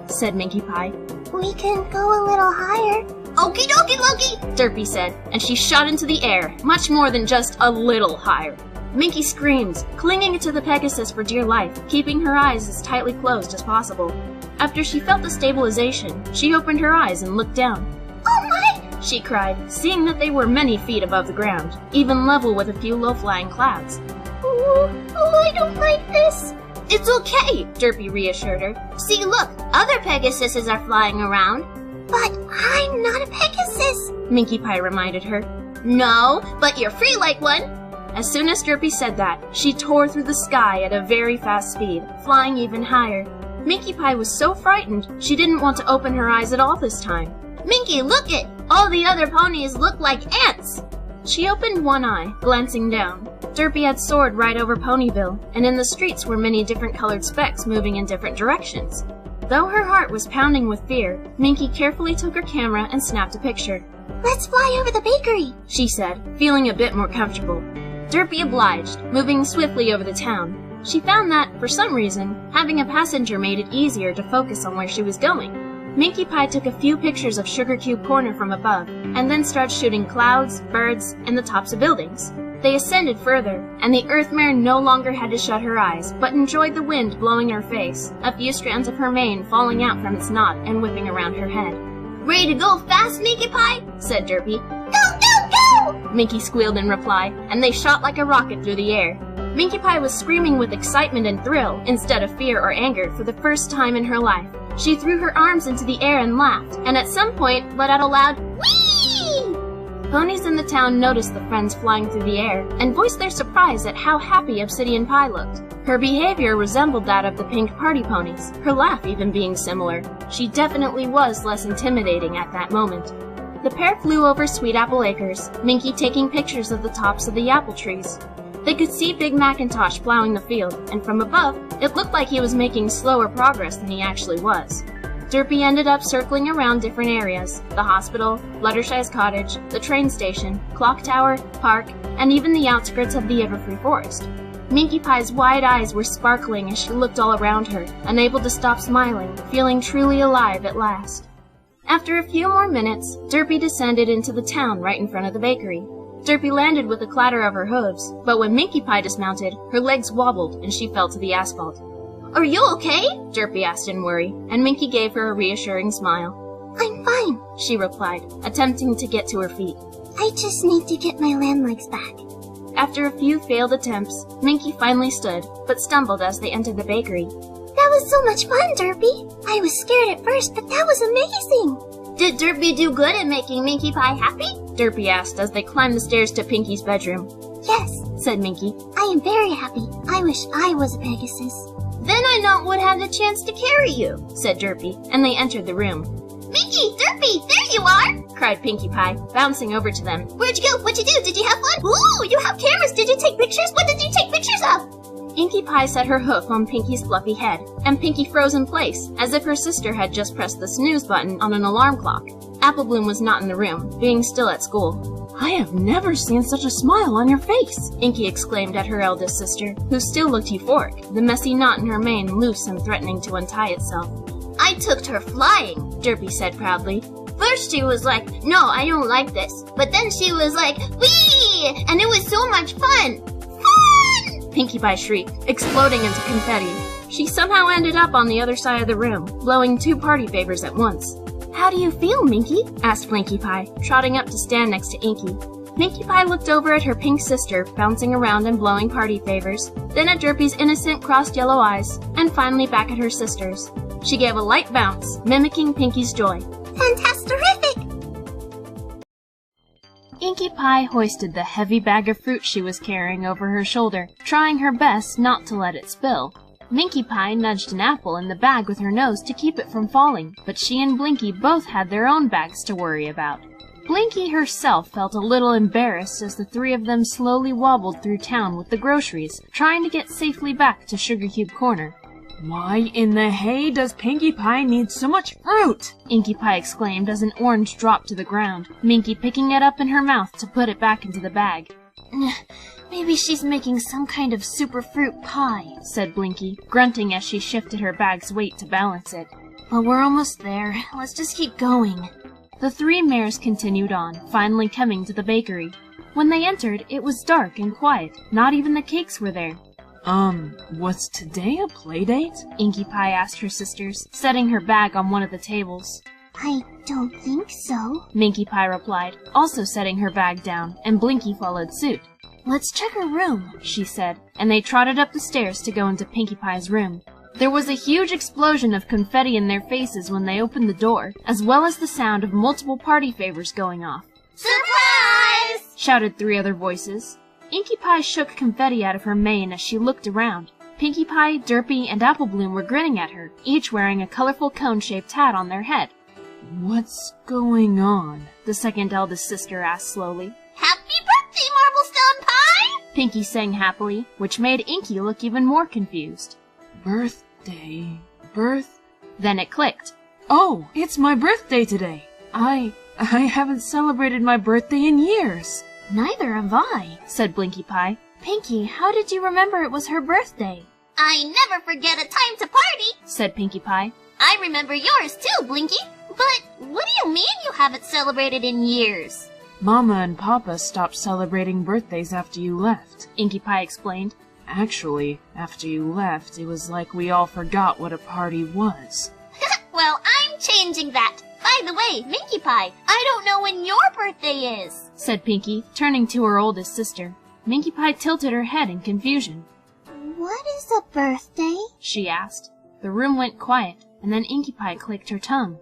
Said Minkie Pie. We can go a little higher. Okie dokie Loki, Derpy said, and she shot into the air, much more than just a little higher. Minkie screamed, clinging to the Pegasus for dear life, keeping her eyes as tightly closed as possible. After she felt the stabilization, she opened her eyes and looked down. Oh my! She cried, seeing that they were many feet above the ground, even level with a few low-flying clouds. Oh, I don't like this. It's okay, Derpy reassured her. See, look, other Pegasuses are flying around. But I'm not a Pegasus, Minkie Pie reminded her. No, but you're free like one. As soon as Derpy said that, she tore through the sky at a very fast speed, flying even higher. Minkie Pie was so frightened, she didn't want to open her eyes at all this time. Minkie, look it! All the other ponies look like ants! She opened one eye, glancing down. Derpy had soared right over Ponyville, and in the streets were many different colored specks moving in different directions. Though her heart was pounding with fear, Minkie carefully took her camera and snapped a picture. Let's fly over the bakery, she said, feeling a bit more comfortable. Derpy obliged, moving swiftly over the town. She found that, for some reason, having a passenger made it easier to focus on where she was going. Minkie Pie took a few pictures of Sugar Cube Corner from above, and then started shooting clouds, birds, and the tops of buildings. They ascended further, and the Earth Mare no longer had to shut her eyes, but enjoyed the wind blowing her face, a few strands of her mane falling out from its knot and whipping around her head. Ready to go fast, Minkie Pie? Said Derpy. Go, go, go! Minkie squealed in reply, and they shot like a rocket through the air. Minkie Pie was screaming with excitement and thrill, instead of fear or anger, for the first time in her life. She threw her arms into the air and laughed, and at some point let out a loud whee! Ponies in the town noticed the friends flying through the air and voiced their surprise at how happy Obsidian Pie looked. Her behavior resembled that of the pink party ponies, her laugh even being similar. She definitely was less intimidating at that moment. The pair flew over Sweet Apple Acres, Minkie taking pictures of the tops of the apple trees. They could see Big Macintosh plowing the field, and from above, it looked like he was making slower progress than he actually was. Derpy ended up circling around different areas: the hospital, Fluttershy's cottage, the train station, clock tower, park, and even the outskirts of the Everfree Forest. Minkie Pie's wide eyes were sparkling as she looked all around her, unable to stop smiling, feeling truly alive at last. After a few more minutes, Derpy descended into the town right in front of the bakery. Derpy landed with a clatter of her hooves, but when Minkie Pie dismounted, her legs wobbled and she fell to the asphalt. Are you okay? Derpy asked in worry, and Minkie gave her a reassuring smile. I'm fine, she replied, attempting to get to her feet. I just need to get my landmarks back. After a few failed attempts, Minkie finally stood, but stumbled as they entered the bakery. That was so much fun, Derpy. I was scared at first, but that was amazing. Did Derpy do good at making Minkie Pie happy? Derpy asked as they climbed the stairs to Pinkie's bedroom. Yes, said Minkie. I am very happy. I wish I was a Pegasus. Then I not would have the chance to carry you, said Derpy, and they entered the room. Minkie, Derpy, there you are! Cried Pinkie Pie, bouncing over to them. Where'd you go? What'd you do? Did you have fun? Ooh, you have cameras! Did you take pictures? What did you take pictures of? Inkie Pie set her hoof on Pinkie's fluffy head, and Pinkie froze in place, as if her sister had just pressed the snooze button on an alarm clock. Apple Bloom was not in the room, being still at school. I have never seen such a smile on your face, Inkie exclaimed at her eldest sister, who still looked euphoric, the messy knot in her mane loose and threatening to untie itself. I took her flying, Derpy said proudly. First she was like, no, I don't like this. But then she was like, whee! And it was so much fun! Fun! Pinkie Pie shrieked, exploding into confetti. She somehow ended up on the other side of the room, blowing 2 party favors at once. How do you feel, Minkie? Asked Pinkie Pie, trotting up to stand next to Inkie. Pinkie Pie looked over at her pink sister, bouncing around and blowing party favors, then at Derpy's innocent crossed yellow eyes, and finally back at her sister's. She gave a light bounce, mimicking Pinkie's joy. Fantastic! Inkie Pie hoisted the heavy bag of fruit she was carrying over her shoulder, trying her best not to let it spill. Minkie Pie nudged an apple in the bag with her nose to keep it from falling, but she and Blinkie both had their own bags to worry about. Blinkie herself felt a little embarrassed as the 3 of them slowly wobbled through town with the groceries, trying to get safely back to Sugar Cube Corner. Why in the hay does Pinkie Pie need so much fruit? Inkie Pie exclaimed as an orange dropped to the ground, Minkie picking it up in her mouth to put it back into the bag. Maybe she's making some kind of super fruit pie, said Blinkie, grunting as she shifted her bag's weight to balance it. But we're almost there. Let's just keep going. The 3 mares continued on, finally coming to the bakery. When they entered, it was dark and quiet. Not even the cakes were there. Was today a play date? Inkie Pie asked her sisters, setting her bag on one of the tables. I don't think so, Minkie Pie replied, also setting her bag down, and Blinkie followed suit. Let's check her room, she said, and they trotted up the stairs to go into Pinkie Pie's room. There was a huge explosion of confetti in their faces when they opened the door, as well as the sound of multiple party favors going off. Surprise! Shouted 3 other voices. Inkie Pie shook confetti out of her mane as she looked around. Pinkie Pie, Derpy, and Apple Bloom were grinning at her, each wearing a colorful cone-shaped hat on their head. What's going on? The second eldest sister asked slowly. Happy birthday, Marblestone Pie! Pinkie sang happily, which made Inkie look even more confused. Birthday... Then it clicked. Oh, it's my birthday today! I haven't celebrated my birthday in years! Neither have I, said Blinkie Pie. Pinkie, how did you remember it was her birthday? I never forget a time to party, said Pinkie Pie. I remember yours too, Blinkie. But what do you mean you haven't celebrated in years? Mama and Papa stopped celebrating birthdays after you left, Inkie Pie explained. Actually, after you left, it was like we all forgot what a party was. Well, I'm changing that. By the way, Minkie Pie, I don't know when your birthday is, said Pinkie, turning to her oldest sister. Minkie Pie tilted her head in confusion. What is a birthday? She asked. The room went quiet, and then Inkie Pie clicked her tongue.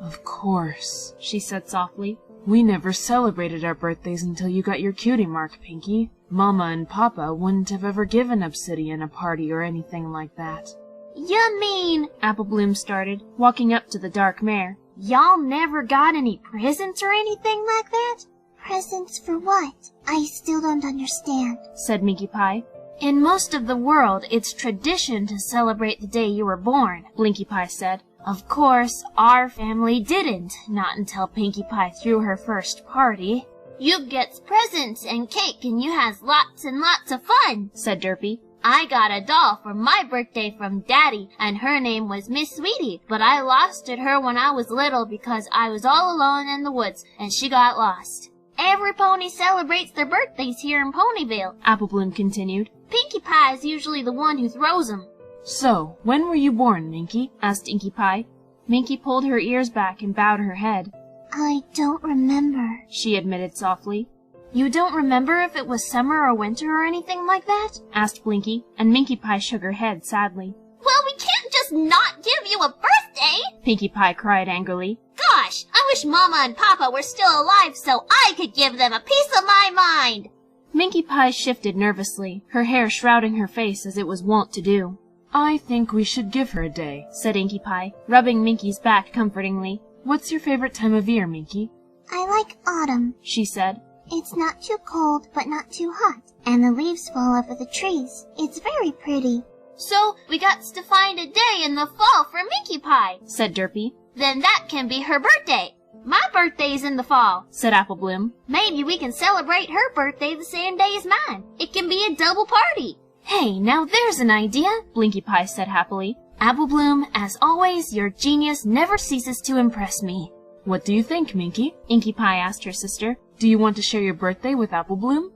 Of course, she said softly. We never celebrated our birthdays until you got your cutie mark, Pinkie. Mama and Papa wouldn't have ever given Obsidian a party or anything like that. You mean, Apple Bloom started, walking up to the dark mare. y'all never got any presents or anything like that? Presents for what? I still don't understand, said Minkie Pie. In most of the world, it's tradition to celebrate the day you were born, Blinkie Pie said. Of course, our family didn't, not until Pinkie Pie threw her first party. You gets presents and cake and you has lots and lots of fun, said Derpy. I got a doll for my birthday from Daddy, and her name was Miss Sweetie, but I lost her when I was little because I was all alone in the woods, and she got lost. Every pony celebrates their birthdays here in Ponyville, Apple Bloom continued. Pinkie Pie is usually the one who throws them. So, when were you born, Minkie? Asked Inkie Pie. Minkie pulled her ears back and bowed her head. I don't remember, she admitted softly. You don't remember if it was summer or winter or anything like that? Asked Blinkie, and Minkie Pie shook her head sadly. Well, we can't just not give you a birthday! Pinkie Pie cried angrily. Gosh, I wish Mama and Papa were still alive so I could give them a piece of my mind! Minkie Pie shifted nervously, her hair shrouding her face as it was wont to do. I think we should give her a day, said Inkie Pie, rubbing Minkie's back comfortingly. What's your favorite time of year, Minkie? I like autumn, she said. It's not too cold, but not too hot, and the leaves fall over the trees. It's very pretty. So, we got to find a day in the fall for Minkie Pie, said Derpy. Then that can be her birthday. My birthday's in the fall, said Apple Bloom. Maybe we can celebrate her birthday the same day as mine. It can be a double party. Hey, now there's an idea, Blinkie Pie said happily. Apple Bloom, as always, your genius never ceases to impress me. What do you think, Minkie? Inkie Pie asked her sister. Do you want to share your birthday with Apple Bloom?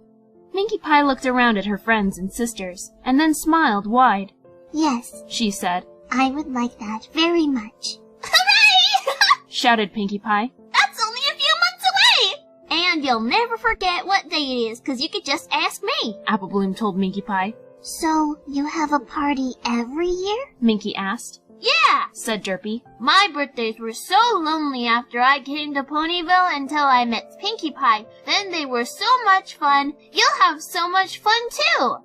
Minkie Pie looked around at her friends and sisters, and then smiled wide. Yes, she said. I would like that very much. Hooray! Shouted Pinkie Pie. That's only a few months away! And you'll never forget what day it is, 'cause you could just ask me, Apple Bloom told Minkie Pie. So, you have a party every year? Minkie asked. Yeah, said Derpy. My birthdays were so lonely after I came to Ponyville until I met Pinkie Pie. Then they were so much fun. You'll have so much fun too.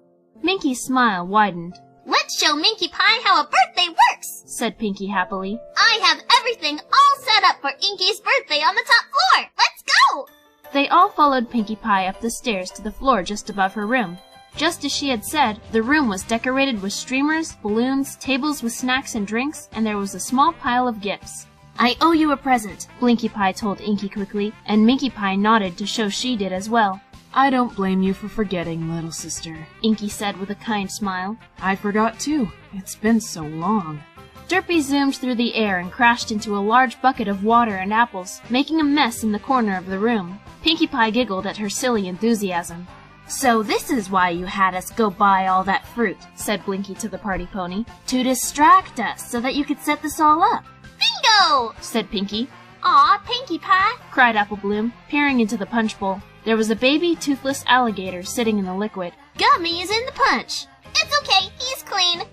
Minkie's smile widened. Let's show Minkie Pie how a birthday works, said Pinkie happily. I have everything all set up for Inkie's birthday on the top floor. Let's go! They all followed Pinkie Pie up the stairs to the floor just above her room. Just as she had said, the room was decorated with streamers, balloons, tables with snacks and drinks, and there was a small pile of gifts. I owe you a present, Blinkie Pie told Inkie quickly, and Minkie Pie nodded to show she did as well. I don't blame you for forgetting, little sister, Inkie said with a kind smile. I forgot too. It's been so long. Derpy zoomed through the air and crashed into a large bucket of water and apples, making a mess in the corner of the room. Pinkie Pie giggled at her silly enthusiasm. So this is why you had us go buy all that fruit, said Blinkie to the party pony. To distract us, so that you could set this all up. Bingo! Said Pinkie. Aw, Pinkie Pie, cried Apple Bloom, peering into the punch bowl. There was a baby, toothless alligator sitting in the liquid. Gummy is in the punch. It's okay, he's clean.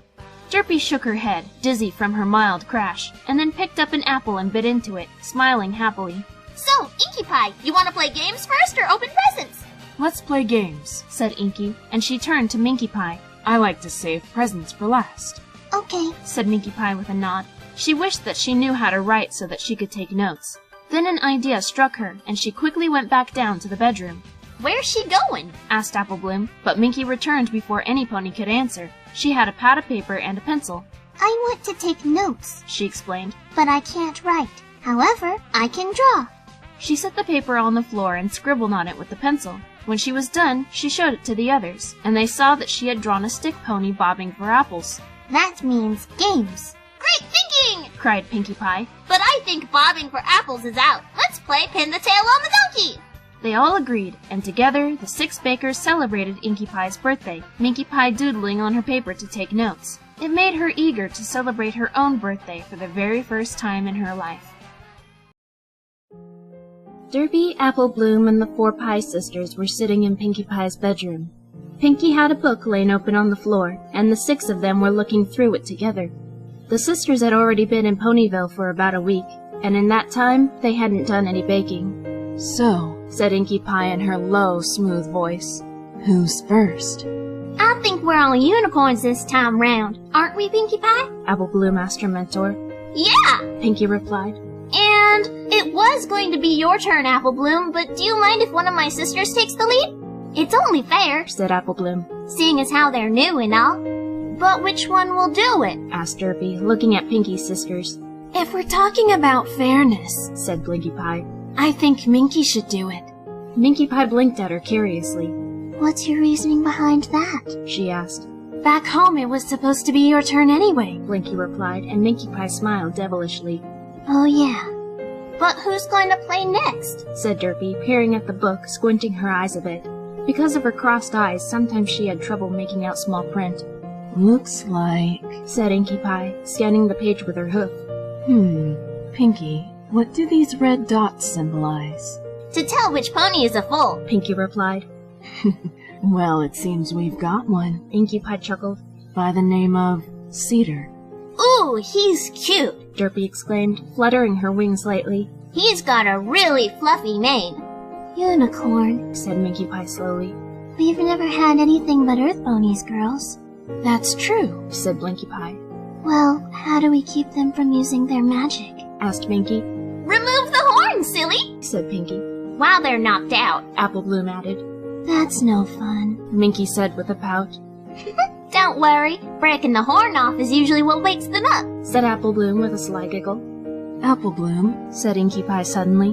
Derpy shook her head, dizzy from her mild crash, and then picked up an apple and bit into it, smiling happily. So, Inkie Pie, you want to play games first or open presents? Let's play games, said Inkie, and she turned to Minkie Pie. I like to save presents for last. Okay, said Minkie Pie with a nod. She wished that she knew how to write so that she could take notes. Then an idea struck her, and she quickly went back down to the bedroom. Where's she going? Asked Apple Bloom, but Minkie returned before any pony could answer. She had a pad of paper and a pencil. I want to take notes, she explained. But I can't write. However, I can draw. She set the paper on the floor and scribbled on it with the pencil. When she was done, she showed it to the others, and they saw that she had drawn a stick pony bobbing for apples. That means games. Great thinking! Cried Pinkie Pie. But I think bobbing for apples is out. Let's play pin the tail on the donkey! They all agreed, and together the 6 bakers celebrated Inkie Pie's birthday, Minkie Pie doodling on her paper to take notes. It made her eager to celebrate her own birthday for the very first time in her life. Derpy, Apple Bloom, and the 4 Pie sisters were sitting in Pinkie Pie's bedroom. Pinkie had a book laying open on the floor, and the 6 of them were looking through it together. The sisters had already been in Ponyville for about a week, and in that time, they hadn't done any baking. So, said Inkie Pie in her low, smooth voice, who's first? I think we're all unicorns this time round. Aren't we, Pinkie Pie? Apple Bloom asked her mentor. Yeah! Pinkie replied. And it was going to be your turn, Apple Bloom, but do you mind if one of my sisters takes the lead? It's only fair, said Apple Bloom, seeing as how they're new and all. But which one will do it? asked Derpy, looking at Pinkie's sisters. If we're talking about fairness, said Blinkie Pie, I think Minkie should do it. Minkie Pie blinked at her curiously. What's your reasoning behind that? She asked. Back home it was supposed to be your turn anyway, Blinkie replied, and Minkie Pie smiled devilishly. Oh yeah. But who's going to play next? said Derpy, peering at the book, squinting her eyes a bit. Because of her crossed eyes, sometimes she had trouble making out small print. Looks like, said Inkie Pie, scanning the page with her hoof. Pinkie, what do these red dots symbolize? To tell which pony is a foal, Pinkie replied. Well, it seems we've got one. Inkie Pie chuckled. By the name of Cedar. Ooh, he's cute, Derpy exclaimed, fluttering her wings lightly. He's got a really fluffy mane. Unicorn, said Minkie Pie slowly. We've never had anything but earth ponies, girls. That's true, said Blinkie Pie. Well, how do we keep them from using their magic? asked Minkie. Remove the horn, silly, said Pinkie. While they're knocked out, Apple Bloom added. That's no fun, Minkie said with a pout. Don't worry, breaking the horn off is usually what wakes them up, said Apple Bloom with a sly giggle. Apple Bloom, said Inkie Pie suddenly.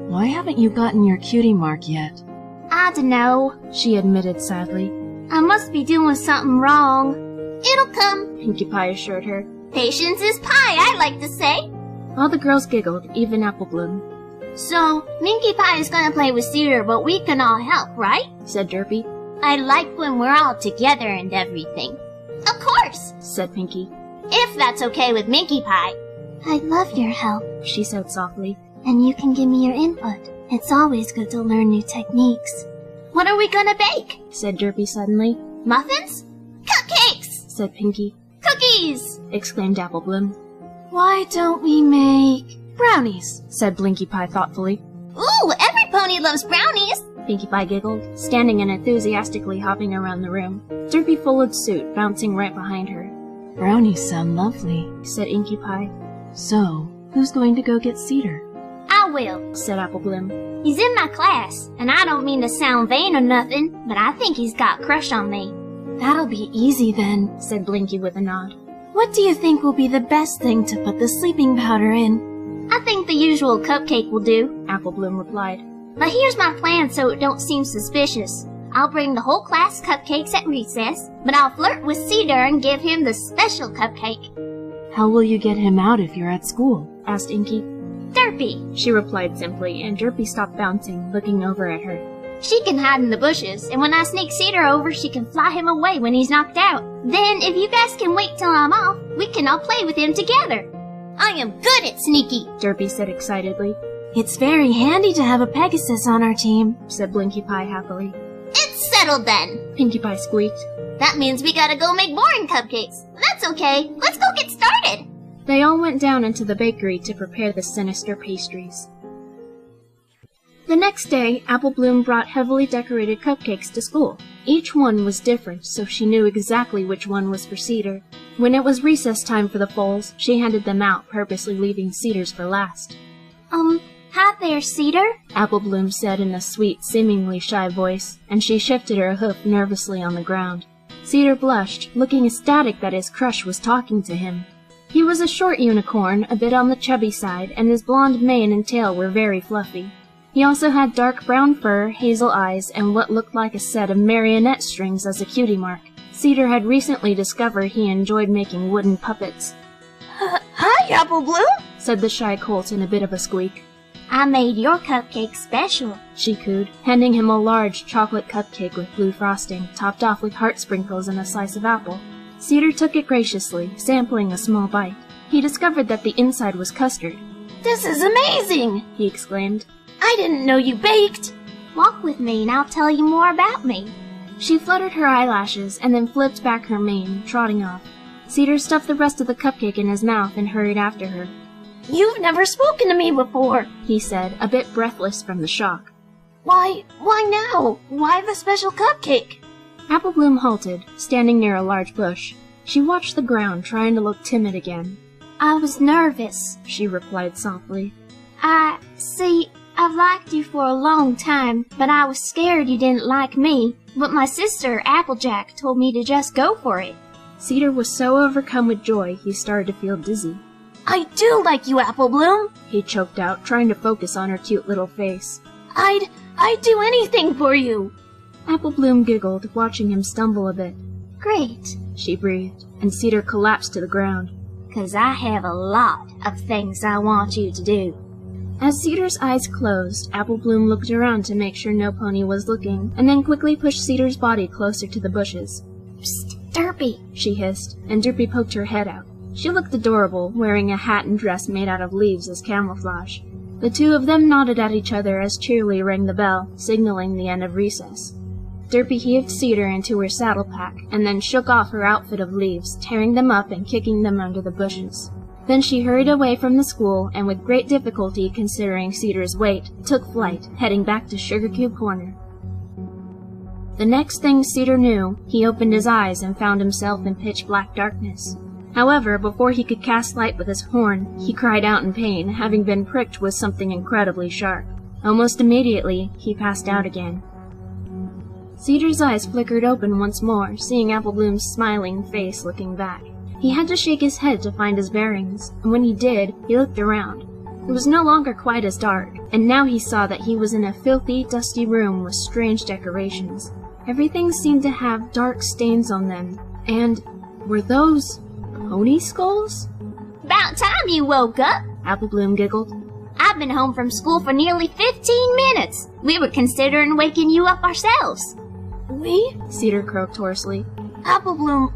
Why haven't you gotten your cutie mark yet? I dunno, she admitted sadly. I must be doing something wrong. It'll come, Pinkie Pie assured her. Patience is pie, I like to say. All the girls giggled, even Apple Bloom. So, Minkie Pie is gonna play with Cedar, but we can all help, right? said Derpy. I like when we're all together and everything. Of course, said Pinkie. If that's okay with Minkie Pie. I'd love your help, she said softly. And you can give me your input. It's always good to learn new techniques. What are we gonna bake? said Derpy suddenly. Muffins? Cupcakes! said Pinkie. Cookies! exclaimed Apple Bloom. Why don't we make brownies? said Blinkie Pie thoughtfully. Ooh, every pony loves brownies! Pinkie Pie giggled, standing and enthusiastically hopping around the room. Derpy followed suit, bouncing right behind her. Brownies sound lovely, said Inkie Pie. So, who's going to go get Cedar? I will, said Apple Bloom. He's in my class, and I don't mean to sound vain or nothing, but I think he's got a crush on me. That'll be easy then, said Blinkie with a nod. What do you think will be the best thing to put the sleeping powder in? I think the usual cupcake will do, Apple Bloom replied. But here's my plan so it don't seem suspicious. I'll bring the whole class cupcakes at recess, but I'll flirt with Cedar and give him the special cupcake. How will you get him out if you're at school? asked Inkie. Derpy, she replied simply, and Derpy stopped bouncing, looking over at her. She can hide in the bushes, and when I sneak Cedar over, she can fly him away when he's knocked out. Then, if you guys can wait till I'm off, we can all play with him together. I am good at sneaky, Derpy said excitedly. It's very handy to have a Pegasus on our team, said Blinkie Pie happily. It's settled then, Pinkie Pie squeaked. That means we gotta go make boring cupcakes. That's okay, let's go get started. They all went down into the bakery to prepare the sinister pastries. The next day, Apple Bloom brought heavily decorated cupcakes to school. Each one was different, so she knew exactly which one was for Cedar. When it was recess time for the foals, she handed them out, purposely leaving Cedar's for last. Hi there, Cedar, Apple Bloom said in a sweet, seemingly shy voice, and she shifted her hoof nervously on the ground. Cedar blushed, looking ecstatic that his crush was talking to him. He was a short unicorn, a bit on the chubby side, and his blonde mane and tail were very fluffy. He also had dark brown fur, hazel eyes, and what looked like a set of marionette strings as a cutie mark. Cedar had recently discovered he enjoyed making wooden puppets. Hi, Apple Bloom, said the shy colt in a bit of a squeak. I made your cupcake special, she cooed, handing him a large chocolate cupcake with blue frosting, topped off with heart sprinkles and a slice of apple. Cedar took it graciously, sampling a small bite. He discovered that the inside was custard. This is amazing, he exclaimed. I didn't know you baked. Walk with me and I'll tell you more about me. She fluttered her eyelashes and then flipped back her mane, trotting off. Cedar stuffed the rest of the cupcake in his mouth and hurried after her. You've never spoken to me before, he said, a bit breathless from the shock. Why now? Why the special cupcake? Apple Bloom halted, standing near a large bush. She watched the ground, trying to look timid again. I was nervous. She replied softly. I've liked you for a long time, but I was scared you didn't like me. But my sister, Applejack, told me to just go for it. Cedar was so overcome with joy, he started to feel dizzy. I do like you, Apple Bloom, he choked out, trying to focus on her cute little face. I'd do anything for you. Apple Bloom giggled, watching him stumble a bit. Great, she breathed, and Cedar collapsed to the ground. 'Cause I have a lot of things I want you to do. As Cedar's eyes closed, Apple Bloom looked around to make sure no pony was looking, and then quickly pushed Cedar's body closer to the bushes. Psst, Derpy, she hissed, and Derpy poked her head out. She looked adorable, wearing a hat and dress made out of leaves as camouflage. The two of them nodded at each other as Cheerily rang the bell, signaling the end of recess. Derpy heaved Cedar into her saddle pack, and then shook off her outfit of leaves, tearing them up and kicking them under the bushes. Then she hurried away from the school, and with great difficulty considering Cedar's weight, took flight, heading back to Sugar Cube Corner. The next thing Cedar knew, he opened his eyes and found himself in pitch-black darkness. However, before he could cast light with his horn, he cried out in pain, having been pricked with something incredibly sharp. Almost immediately, he passed out again. Cedar's eyes flickered open once more, seeing Apple Bloom's smiling face looking back. He had to shake his head to find his bearings, and when he did, he looked around. It was no longer quite as dark, and now he saw that he was in a filthy, dusty room with strange decorations. Everything seemed to have dark stains on them, and were those pony skulls? About time you woke up, Apple Bloom giggled. I've been home from school for nearly 15 minutes. We were considering waking you up ourselves. We? Cedar croaked hoarsely. Apple Bloom,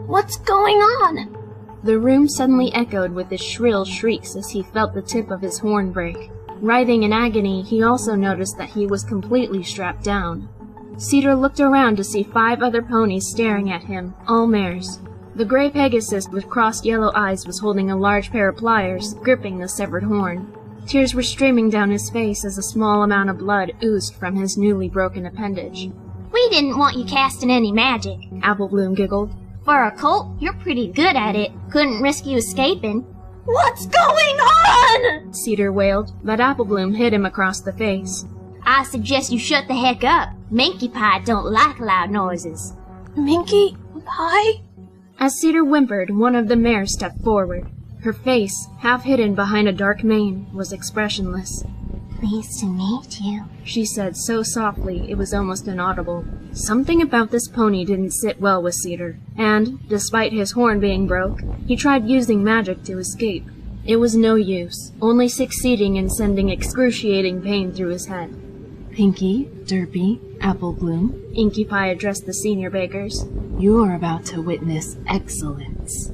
what's going on? The room suddenly echoed with his shrill shrieks as he felt the tip of his horn break. Writhing in agony, he also noticed that he was completely strapped down. Cedar looked around to see 5 other ponies staring at him, all mares. The gray Pegasus with crossed yellow eyes was holding a large pair of pliers, gripping the severed horn. Tears were streaming down his face as a small amount of blood oozed from his newly broken appendage. We didn't want you casting any magic, Apple Bloom giggled. For a colt, you're pretty good at it. Couldn't risk you escaping. What's going on? Cedar wailed, but Apple Bloom hit him across the face. I suggest you shut the heck up. Minkie Pie don't like loud noises. Minkie Pie? As Cedar whimpered, one of the mares stepped forward. Her face, half hidden behind a dark mane, was expressionless. Pleased to meet you, she said so softly it was almost inaudible. Something about this pony didn't sit well with Cedar, and, despite his horn being broke, he tried using magic to escape. It was no use, only succeeding in sending excruciating pain through his head. Pinkie, Derpy, Apple Bloom, Inkie Pie addressed the senior bakers. You are about to witness excellence.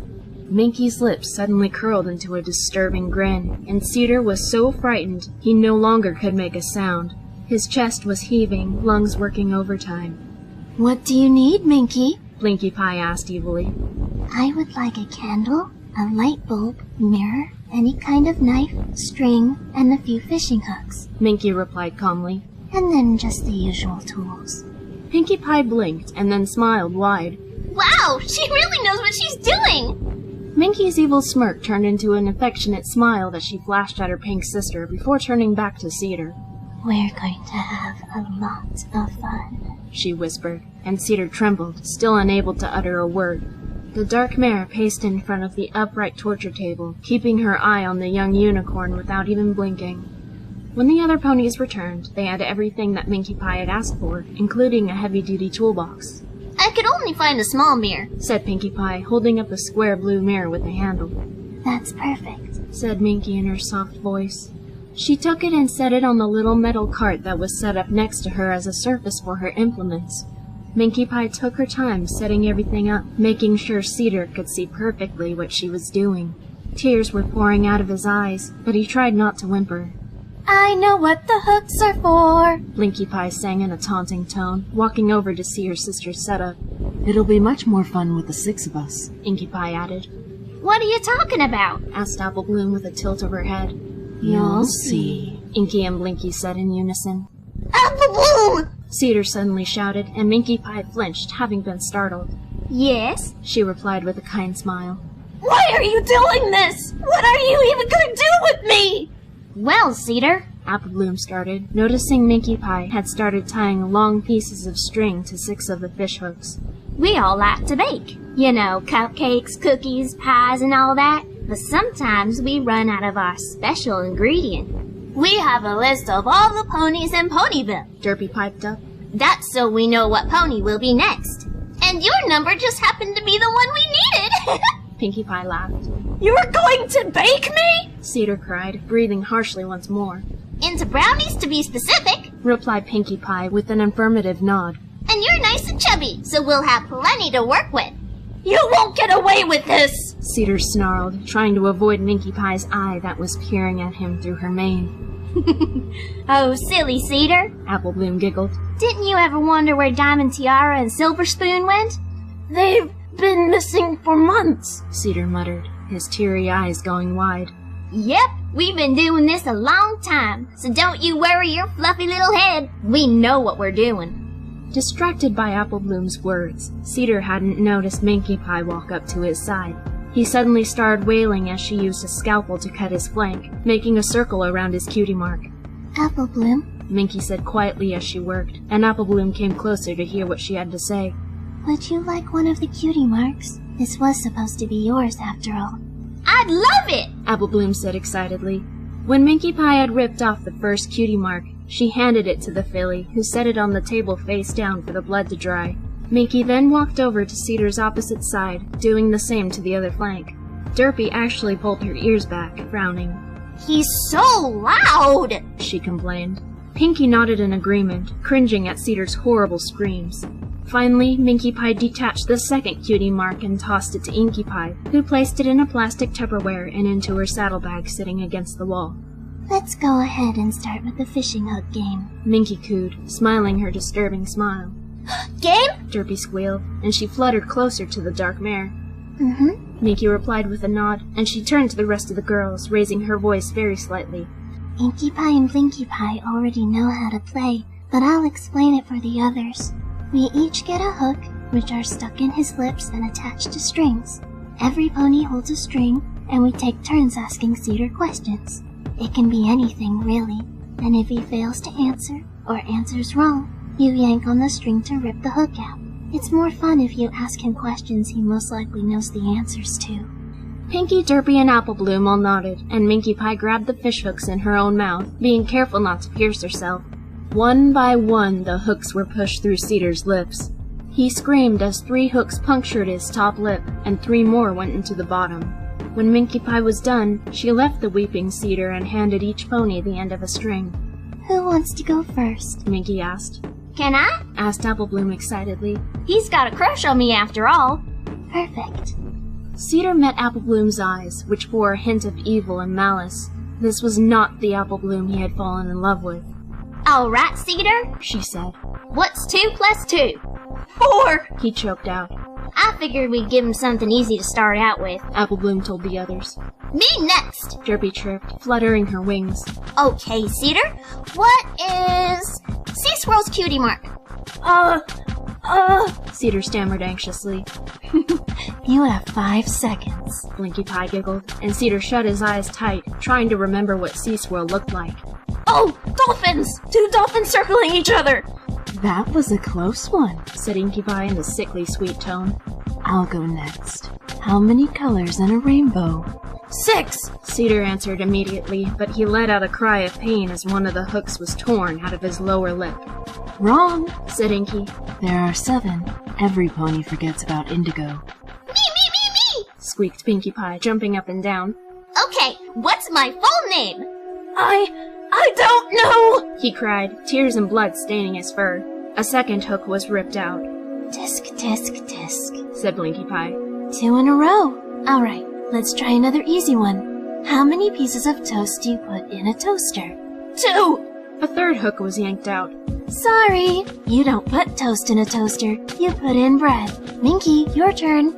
Minkie's lips suddenly curled into a disturbing grin, and Cedar was so frightened he no longer could make a sound. His chest was heaving, lungs working overtime. What do you need, Minkie? Pinkie Pie asked evilly. I would like a candle, a light bulb, mirror, any kind of knife, string, and a few fishing hooks, Minkie replied calmly. And then just the usual tools. Pinkie Pie blinked and then smiled wide. Wow, she really knows what she's doing! Minkie's evil smirk turned into an affectionate smile that she flashed at her pink sister before turning back to Cedar. We're going to have a lot of fun, she whispered, and Cedar trembled, still unable to utter a word. The dark mare paced in front of the upright torture table, keeping her eye on the young unicorn without even blinking. When the other ponies returned, they had everything that Minkie Pie had asked for, including a heavy-duty toolbox. I could only find a small mirror, said Pinkie Pie, holding up a square blue mirror with a handle. That's perfect, said Minkie in her soft voice. She took it and set it on the little metal cart that was set up next to her as a surface for her implements. Minkie Pie took her time setting everything up, making sure Cedar could see perfectly what she was doing. Tears were pouring out of his eyes, but he tried not to whimper. I know what the hooks are for, Pinkie Pie sang in a taunting tone, walking over to see her sister's setup. It'll be much more fun with the 6 of us, Inkie Pie added. What are you talking about? asked Apple Bloom with a tilt of her head. You'll see, Inkie and Blinkie said in unison. Apple Bloom! Cedar suddenly shouted, and Minkie Pie flinched, having been startled. Yes? She replied with a kind smile. Why are you doing this? What are you even going to do with me? Well, Cedar, Apple Bloom started, noticing Minkie Pie had started tying long pieces of string to 6 of the fish hooks. we all like to bake. You know, cupcakes, cookies, pies, and all that. But sometimes we run out of our special ingredient. We have a list of all the ponies in Ponyville, Derpy piped up. That's so we know what pony will be next. And your number just happened to be the one we needed. Pinkie Pie laughed. You're going to bake me? Cedar cried, breathing harshly once more. Into brownies, to be specific, replied Pinkie Pie with an affirmative nod. And you're nice and chubby, so we'll have plenty to work with. You won't get away with this! Cedar snarled, trying to avoid Minkie Pie's eye that was peering at him through her mane. Oh, silly Cedar. Apple Bloom giggled. Didn't you ever wonder where Diamond Tiara and Silver Spoon went? They've been missing for months, Cedar muttered, his teary eyes going wide. Yep, we've been doing this a long time, so don't you worry your fluffy little head. We know what we're doing. Distracted by Apple Bloom's words, Cedar hadn't noticed Minkie Pie walk up to his side. He suddenly started wailing as she used a scalpel to cut his flank, making a circle around his cutie mark. Apple Bloom, Minkie said quietly as she worked, and Apple Bloom came closer to hear what she had to say. would you like one of the cutie marks? This was supposed to be yours after all. I'd love it! Apple Bloom said excitedly. When Minkie Pie had ripped off the first cutie mark, she handed it to the filly, who set it on the table face down for the blood to dry. Minkie then walked over to Cedar's opposite side, doing the same to the other flank. Derpy actually pulled her ears back, frowning. He's so loud, she complained. Pinkie nodded in agreement, cringing at Cedar's horrible screams. Finally, Minkie Pie detached the second cutie mark and tossed it to Inkie Pie, who placed it in a plastic Tupperware and into her saddlebag sitting against the wall. Let's go ahead and start with the fishing hook game, Minkie cooed, smiling her disturbing smile. Game? Derpy squealed, and she fluttered closer to the dark mare. Mm-hmm. Minkie replied with a nod, and she turned to the rest of the girls, raising her voice very slightly. Inkie Pie and Blinkie Pie already know how to play, but I'll explain it for the others. We each get a hook, which are stuck in his lips and attached to strings. Every pony holds a string, and we take turns asking Cedar questions. It can be anything, really, and if he fails to answer, or answers wrong, you yank on the string to rip the hook out. It's more fun if you ask him questions he most likely knows the answers to. Pinkie, Derpy, and Apple Bloom all nodded, and Minkie Pie grabbed the fish hooks in her own mouth, being careful not to pierce herself. One by one, the hooks were pushed through Cedar's lips. He screamed as 3 hooks punctured his top lip, and 3 more went into the bottom. When Minkie Pie was done, she left the weeping Cedar and handed each pony the end of a string. Who wants to go first? Minkie asked. Can I? Asked Apple Bloom excitedly. He's got a crush on me after all. Perfect. Cedar met Apple Bloom's eyes, which bore a hint of evil and malice. This was not the Apple Bloom he had fallen in love with. All right, Cedar, she said. What's 2 plus 2? 4! He choked out. I figured we'd give him something easy to start out with. Apple Bloom told the others. Me next! Derpy tripped, fluttering her wings. Okay, Cedar, what is Sea Swirl's cutie mark? Cedar stammered anxiously. You have 5 seconds. Blinkie Pie giggled, and Cedar shut his eyes tight, trying to remember what Sea Swirl looked like. Oh, dolphins! 2 dolphins circling each other! That was a close one, said Inkie Pie in a sickly sweet tone. I'll go next. How many colors in a rainbow? 6! Cedar answered immediately, but he let out a cry of pain as one of the hooks was torn out of his lower lip. Wrong, said Inkie. There are 7. Every pony forgets about indigo. Me! Squeaked Pinkie Pie, jumping up and down. Okay, what's my full name? I don't know! He cried, tears and blood staining his fur. A second hook was ripped out. Disc, disc, disc, said Blinkie Pie. 2 in a row. All right, let's try another easy one. How many pieces of toast do you put in a toaster? 2! A third hook was yanked out. Sorry, you don't put toast in a toaster. You put in bread. Minkie, your turn.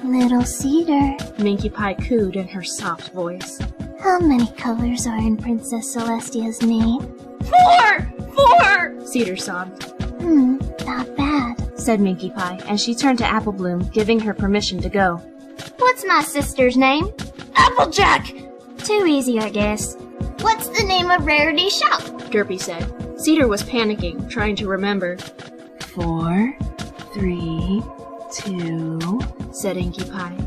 Little Cedar, Minkie Pie cooed in her soft voice. how many colors are in Princess Celestia's name? 4! Cedar sobbed. Not bad. Said Minkie Pie, and she turned to Apple Bloom, giving her permission to go. What's my sister's name? Applejack! Too easy, I guess. What's the name of Rarity's shop? Derpy said. Cedar was panicking, trying to remember. 4, 3, 2, said Inkie Pie.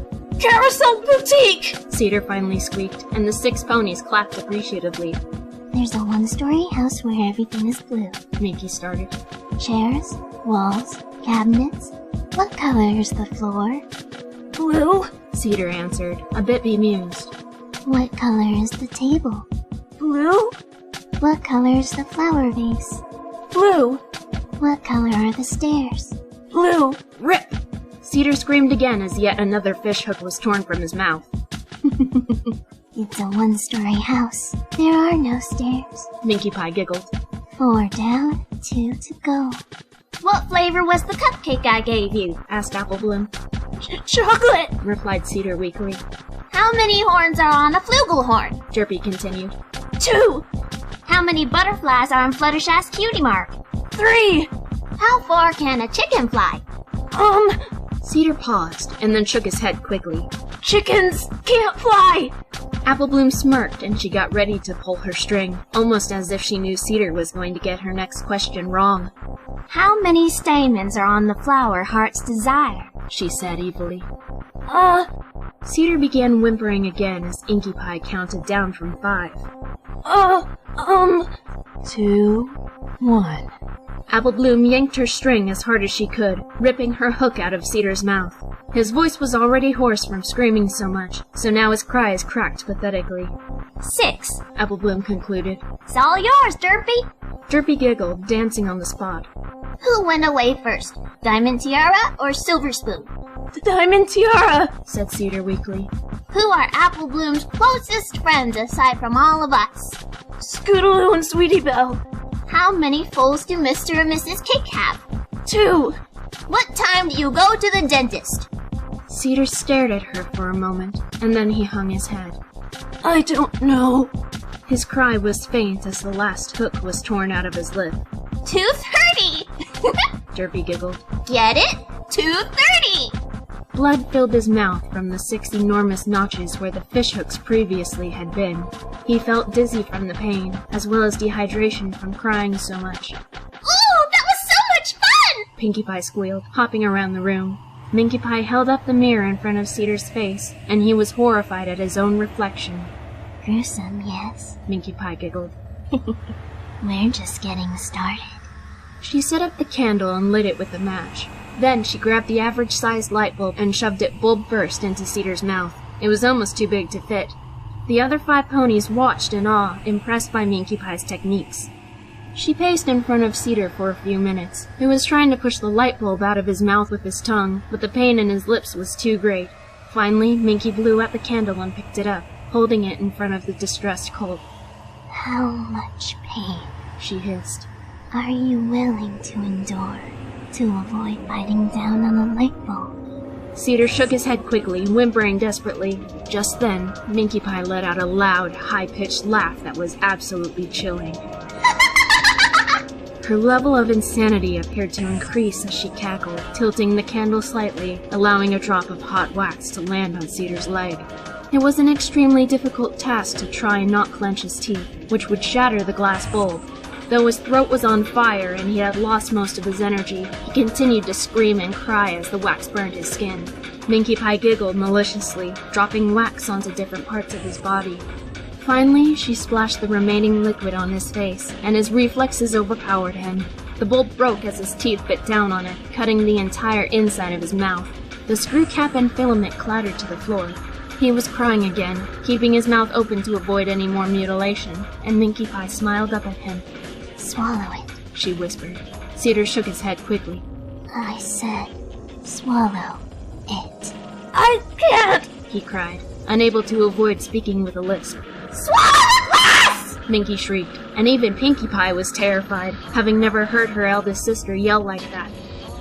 Carousel Boutique! Cedar finally squeaked, and the 6 ponies clapped appreciatively. There's a one-story house where everything is blue. Minkie started. Chairs, walls, cabinets. What color is the floor? Blue. Cedar answered, a bit bemused. What color is the table? Blue. What color is the flower vase? Blue. What color are the stairs? Blue. Rip! Cedar screamed again as yet another fish hook was torn from his mouth. It's a one-story house. There are no stairs. Minkie Pie giggled. 4 down, 2 to go. What flavor was the cupcake I gave you? Asked Apple Bloom. Chocolate. Replied Cedar weakly. How many horns are on a flugelhorn? Derpy continued. 2. How many butterflies are on Fluttershy's cutie mark? 3. How far can a chicken fly? Cedar paused, and then shook his head quickly. Chickens can't fly! Apple Bloom smirked, and she got ready to pull her string, almost as if she knew Cedar was going to get her next question wrong. How many stamens are on the flower Heart's Desire? She said evilly. Cedar began whimpering again as Inkie Pie counted down from 5. 2, 1. Apple Bloom yanked her string as hard as she could, ripping her hook out of Cedar's mouth. His voice was already hoarse from screaming so much, so now his cries cracked pathetically. 6. Apple Bloom concluded. It's all yours, Derpy. Derpy giggled, dancing on the spot. Who went away first, Diamond Tiara or Silver Spoon? The Diamond Tiara, said Cedar weakly. Who are Apple Bloom's closest friends aside from all of us? Scootaloo and Sweetie Belle. How many foals do Mr. and Mrs. Cake have? 2. What time do you go to the dentist? Cedar stared at her for a moment, and then he hung his head. I don't know. His cry was faint as the last hook was torn out of his lip. 2:30! Derpy giggled. Get it? 2:30! Blood filled his mouth from the 6 enormous notches where the fishhooks previously had been. He felt dizzy from the pain, as well as dehydration from crying so much. Ooh, that was so much fun! Pinkie Pie squealed, hopping around the room. Minkie Pie held up the mirror in front of Cedar's face, and he was horrified at his own reflection. Gruesome, yes. Minkie Pie giggled. We're just getting started. She set up the candle and lit it with a match. Then she grabbed the average-sized light bulb and shoved it bulb first into Cedar's mouth. It was almost too big to fit. The other 5 ponies watched in awe, impressed by Minkie Pie's techniques. She paced in front of Cedar for a few minutes. He was trying to push the light bulb out of his mouth with his tongue, but the pain in his lips was too great. Finally, Minkie blew out the candle and picked it up, holding it in front of the distressed colt. How much pain, she hissed, are you willing to endure to avoid biting down on a light bulb? Cedar shook his head quickly, whimpering desperately. Just then, Minkie Pie let out a loud, high-pitched laugh that was absolutely chilling. Her level of insanity appeared to increase as she cackled, tilting the candle slightly, allowing a drop of hot wax to land on Cedar's leg. It was an extremely difficult task to try and not clench his teeth, which would shatter the glass bulb. Though his throat was on fire and he had lost most of his energy, he continued to scream and cry as the wax burned his skin. Minkie Pie giggled maliciously, dropping wax onto different parts of his body. Finally, she splashed the remaining liquid on his face, and his reflexes overpowered him. The bulb broke as his teeth bit down on it, cutting the entire inside of his mouth. The screw cap and filament clattered to the floor. He was crying again, keeping his mouth open to avoid any more mutilation, and Minkie Pie smiled up at him. Swallow it, she whispered. Cedar shook his head quickly. I said, swallow it. I can't, he cried, unable to avoid speaking with a lisp. Swallow glass! Minkie shrieked, and even Pinkie Pie was terrified, having never heard her eldest sister yell like that.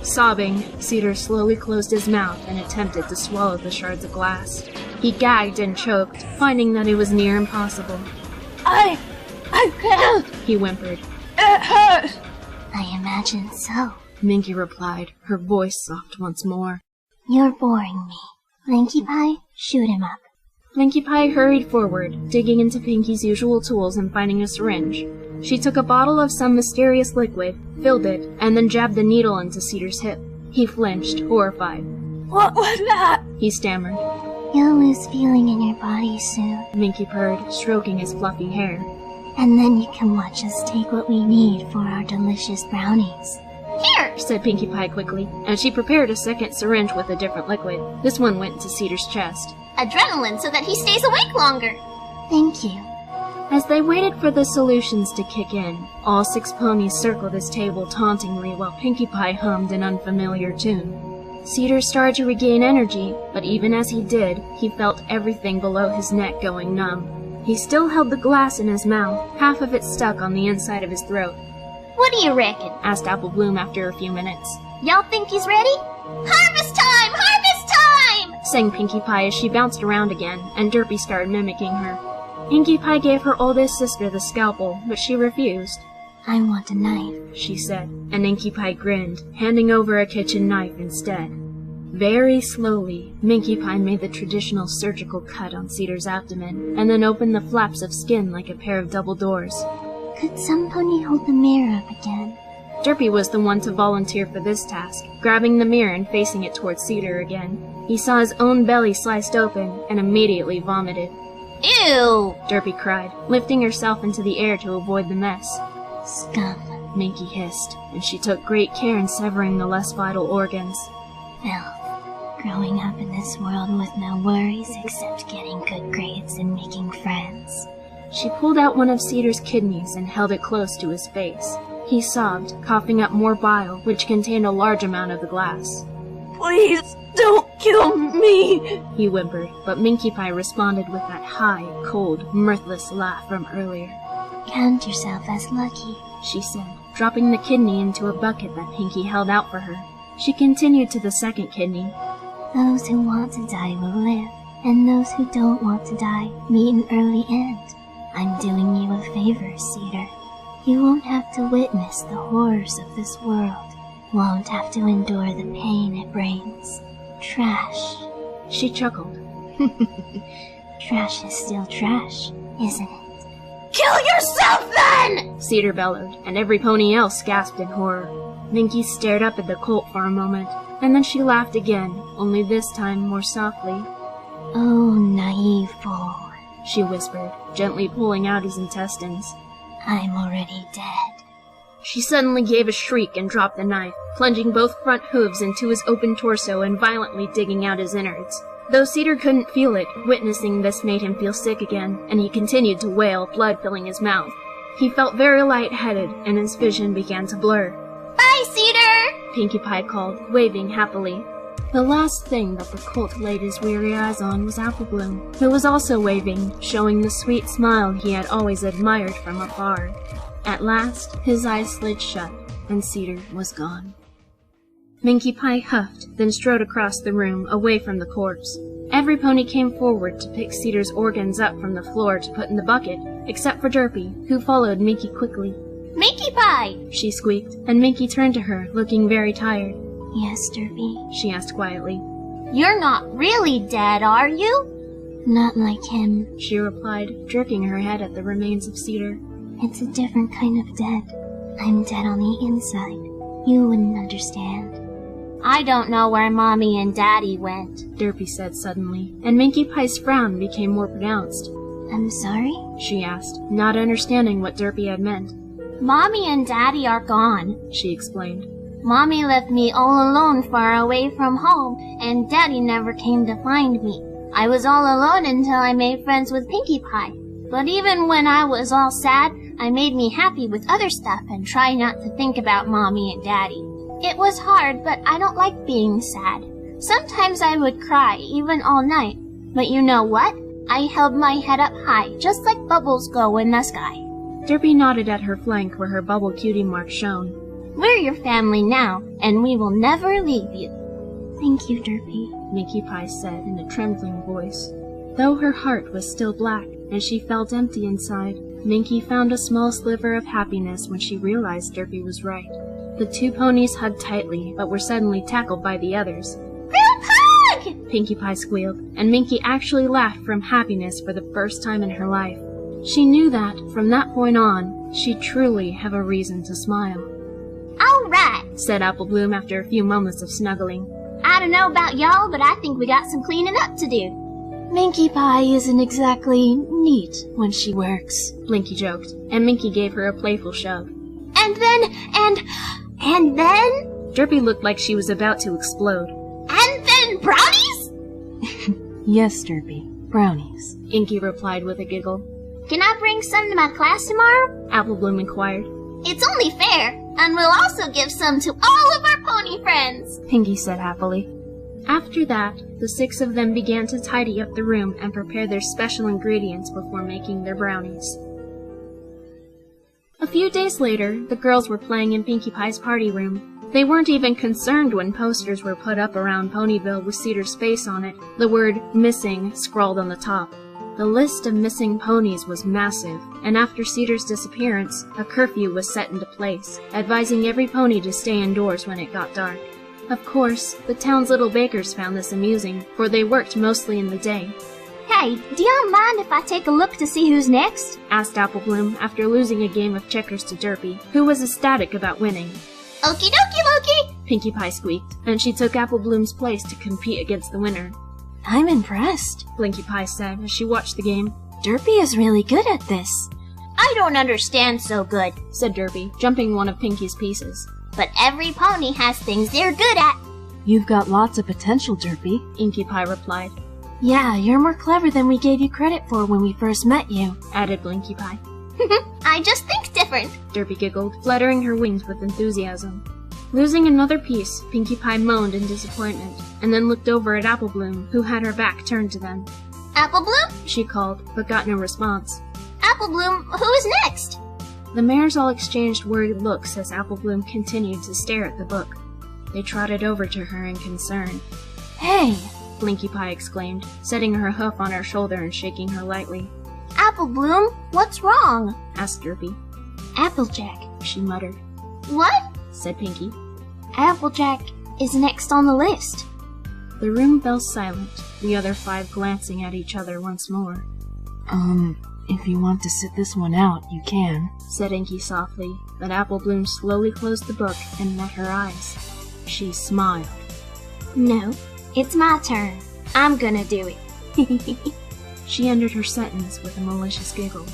Sobbing, Cedar slowly closed his mouth and attempted to swallow the shards of glass. He gagged and choked, finding that it was near impossible. I can't. He whimpered. It hurts. I imagine so. Minkie replied, her voice soft once more. You're boring me. Minkie Pie, shoot him up. Minkie Pie hurried forward, digging into Pinkie's usual tools and finding a syringe. She took a bottle of some mysterious liquid, filled it, and then jabbed the needle into Cedar's hip. He flinched, horrified. What was that? He stammered. You'll lose feeling in your body soon. Minkie purred, stroking his fluffy hair. And then you can watch us take what we need for our delicious brownies. Here! Said Pinkie Pie quickly, and she prepared a second syringe with a different liquid. This one went into Cedar's chest. Adrenaline so that he stays awake longer. Thank you. As they waited for the solutions to kick in, all 6 ponies circled his table tauntingly while Pinkie Pie hummed an unfamiliar tune. Cedar started to regain energy, but even as he did, he felt everything below his neck going numb. He still held the glass in his mouth, half of it stuck on the inside of his throat. What do you reckon? Asked Apple Bloom after a few minutes. Y'all think he's ready? Harvest time! Harvest time! Sang Pinkie Pie as she bounced around again, and Derpy started mimicking her. Inkie Pie gave her oldest sister the scalpel, but she refused. I want a knife, she said, and Inkie Pie grinned, handing over a kitchen knife instead. Very slowly, Minkie Pie made the traditional surgical cut on Cedar's abdomen, and then opened the flaps of skin like a pair of double doors. Could some pony hold the mirror up again? Derpy was the one to volunteer for this task, grabbing the mirror and facing it towards Cedar again. He saw his own belly sliced open, and immediately vomited. Ew! Derpy cried, lifting herself into the air to avoid the mess. Scum, Minkie hissed, and she took great care in severing the less vital organs. Filth. Growing up in this world with no worries except getting good grades and making friends. She pulled out one of Cedar's kidneys and held it close to his face. He sobbed, coughing up more bile, which contained a large amount of the glass. Please don't kill me, he whimpered, but Minkie Pie responded with that high, cold, mirthless laugh from earlier. Count yourself as lucky, she said, dropping the kidney into a bucket that Pinkie held out for her. She continued to the second kidney. Those who want to die will live, and those who don't want to die meet an early end. I'm doing you a favor, Cedar. You won't have to witness the horrors of this world. Won't have to endure the pain it brings. Trash. She chuckled. Trash is still trash, isn't it? Kill yourself then! Cedar bellowed, and every pony else gasped in horror. Minkie stared up at the colt for a moment, and then she laughed again, only this time more softly. Oh, naive fool, she whispered, gently pulling out his intestines. I'm already dead. She suddenly gave a shriek and dropped the knife, plunging both front hooves into his open torso and violently digging out his innards. Though Cedar couldn't feel it, witnessing this made him feel sick again, and he continued to wail, blood filling his mouth. He felt very lightheaded, and his vision began to blur. Bye, Cedar! Pinkie Pie called, waving happily. The last thing that the colt laid his weary eyes on was Apple Bloom, who was also waving, showing the sweet smile he had always admired from afar. At last, his eyes slid shut, and Cedar was gone. Minkie Pie huffed, then strode across the room, away from the corpse. Every pony came forward to pick Cedar's organs up from the floor to put in the bucket, except for Derpy, who followed Minkie quickly. Minkie Pie! She squeaked, and Minkie turned to her, looking very tired. Yes, Derpy? She asked quietly. You're not really dead, are you? Not like him, she replied, jerking her head at the remains of Cedar. It's a different kind of dead. I'm dead on the inside. You wouldn't understand. I don't know where Mommy and Daddy went, Derpy said suddenly, and Minkie Pie's frown became more pronounced. I'm sorry? She asked, not understanding what Derpy had meant. Mommy and Daddy are gone, she explained. Mommy left me all alone far away from home, and Daddy never came to find me. I was all alone until I made friends with Pinkie Pie. But even when I was all sad, I made me happy with other stuff and tried not to think about Mommy and Daddy. It was hard, but I don't like being sad. Sometimes I would cry, even all night. But you know what? I held my head up high, just like bubbles go in the sky. Derpy nodded at her flank where her bubble cutie mark shone. We're your family now, and we will never leave you. Thank you, Derpy, Minkie Pie said in a trembling voice. Though her heart was still black and she felt empty inside, Minkie found a small sliver of happiness when she realized Derpy was right. The two ponies hugged tightly, but were suddenly tackled by the others. Group hug! Pinkie Pie squealed, and Minkie actually laughed from happiness for the first time in her life. She knew that, from that point on, she'd truly have a reason to smile. All right, said Apple Bloom after a few moments of snuggling. I don't know about y'all, but I think we got some cleaning up to do. Minkie Pie isn't exactly neat when she works, Blinky joked, and Minkie gave her a playful shove. And then? Derpy looked like she was about to explode. And then brownies? Yes, Derpy, brownies, Inkie replied with a giggle. Can I bring some to my class tomorrow? Apple Bloom inquired. It's only fair, and we'll also give some to all of our pony friends, Pinkie said happily. After that, the 6 of them began to tidy up the room and prepare their special ingredients before making their brownies. A few days later, the girls were playing in Pinkie Pie's party room. They weren't even concerned when posters were put up around Ponyville with Cedar's face on it, the word "missing" scrawled on the top. The list of missing ponies was massive, and after Cedar's disappearance, a curfew was set into place, advising every pony to stay indoors when it got dark. Of course, the town's little bakers found this amusing, for they worked mostly in the day. Hey, do y'all mind if I take a look to see who's next? Asked Apple Bloom after losing a game of checkers to Derpy, who was ecstatic about winning. Okie dokie, Loki! Pinkie Pie squeaked, and she took Apple Bloom's place to compete against the winner. I'm impressed, Blinkie Pie said as she watched the game. Derpy is really good at this. I don't understand so good, said Derpy, jumping one of Pinkie's pieces. But every pony has things they're good at. You've got lots of potential, Derpy, Inkie Pie replied. Yeah, you're more clever than we gave you credit for when we first met you, added Blinkie Pie. I just think different, Derpy giggled, fluttering her wings with enthusiasm. Losing another piece, Pinkie Pie moaned in disappointment, and then looked over at Apple Bloom, who had her back turned to them. Apple Bloom? She called, but got no response. Apple Bloom, who is next? The mares all exchanged worried looks as Apple Bloom continued to stare at the book. They trotted over to her in concern. Hey! Blinkie Pie exclaimed, setting her hoof on her shoulder and shaking her lightly. Apple Bloom, what's wrong? Asked Derpy. Applejack, she muttered. What? Said Pinkie. Applejack is next on the list. The room fell silent, the other 5 glancing at each other once more. If you want to sit this one out, you can, said Inkie softly, but Apple Bloom slowly closed the book and met her eyes. She smiled. No, it's my turn. I'm gonna do it. She ended her sentence with a malicious giggle.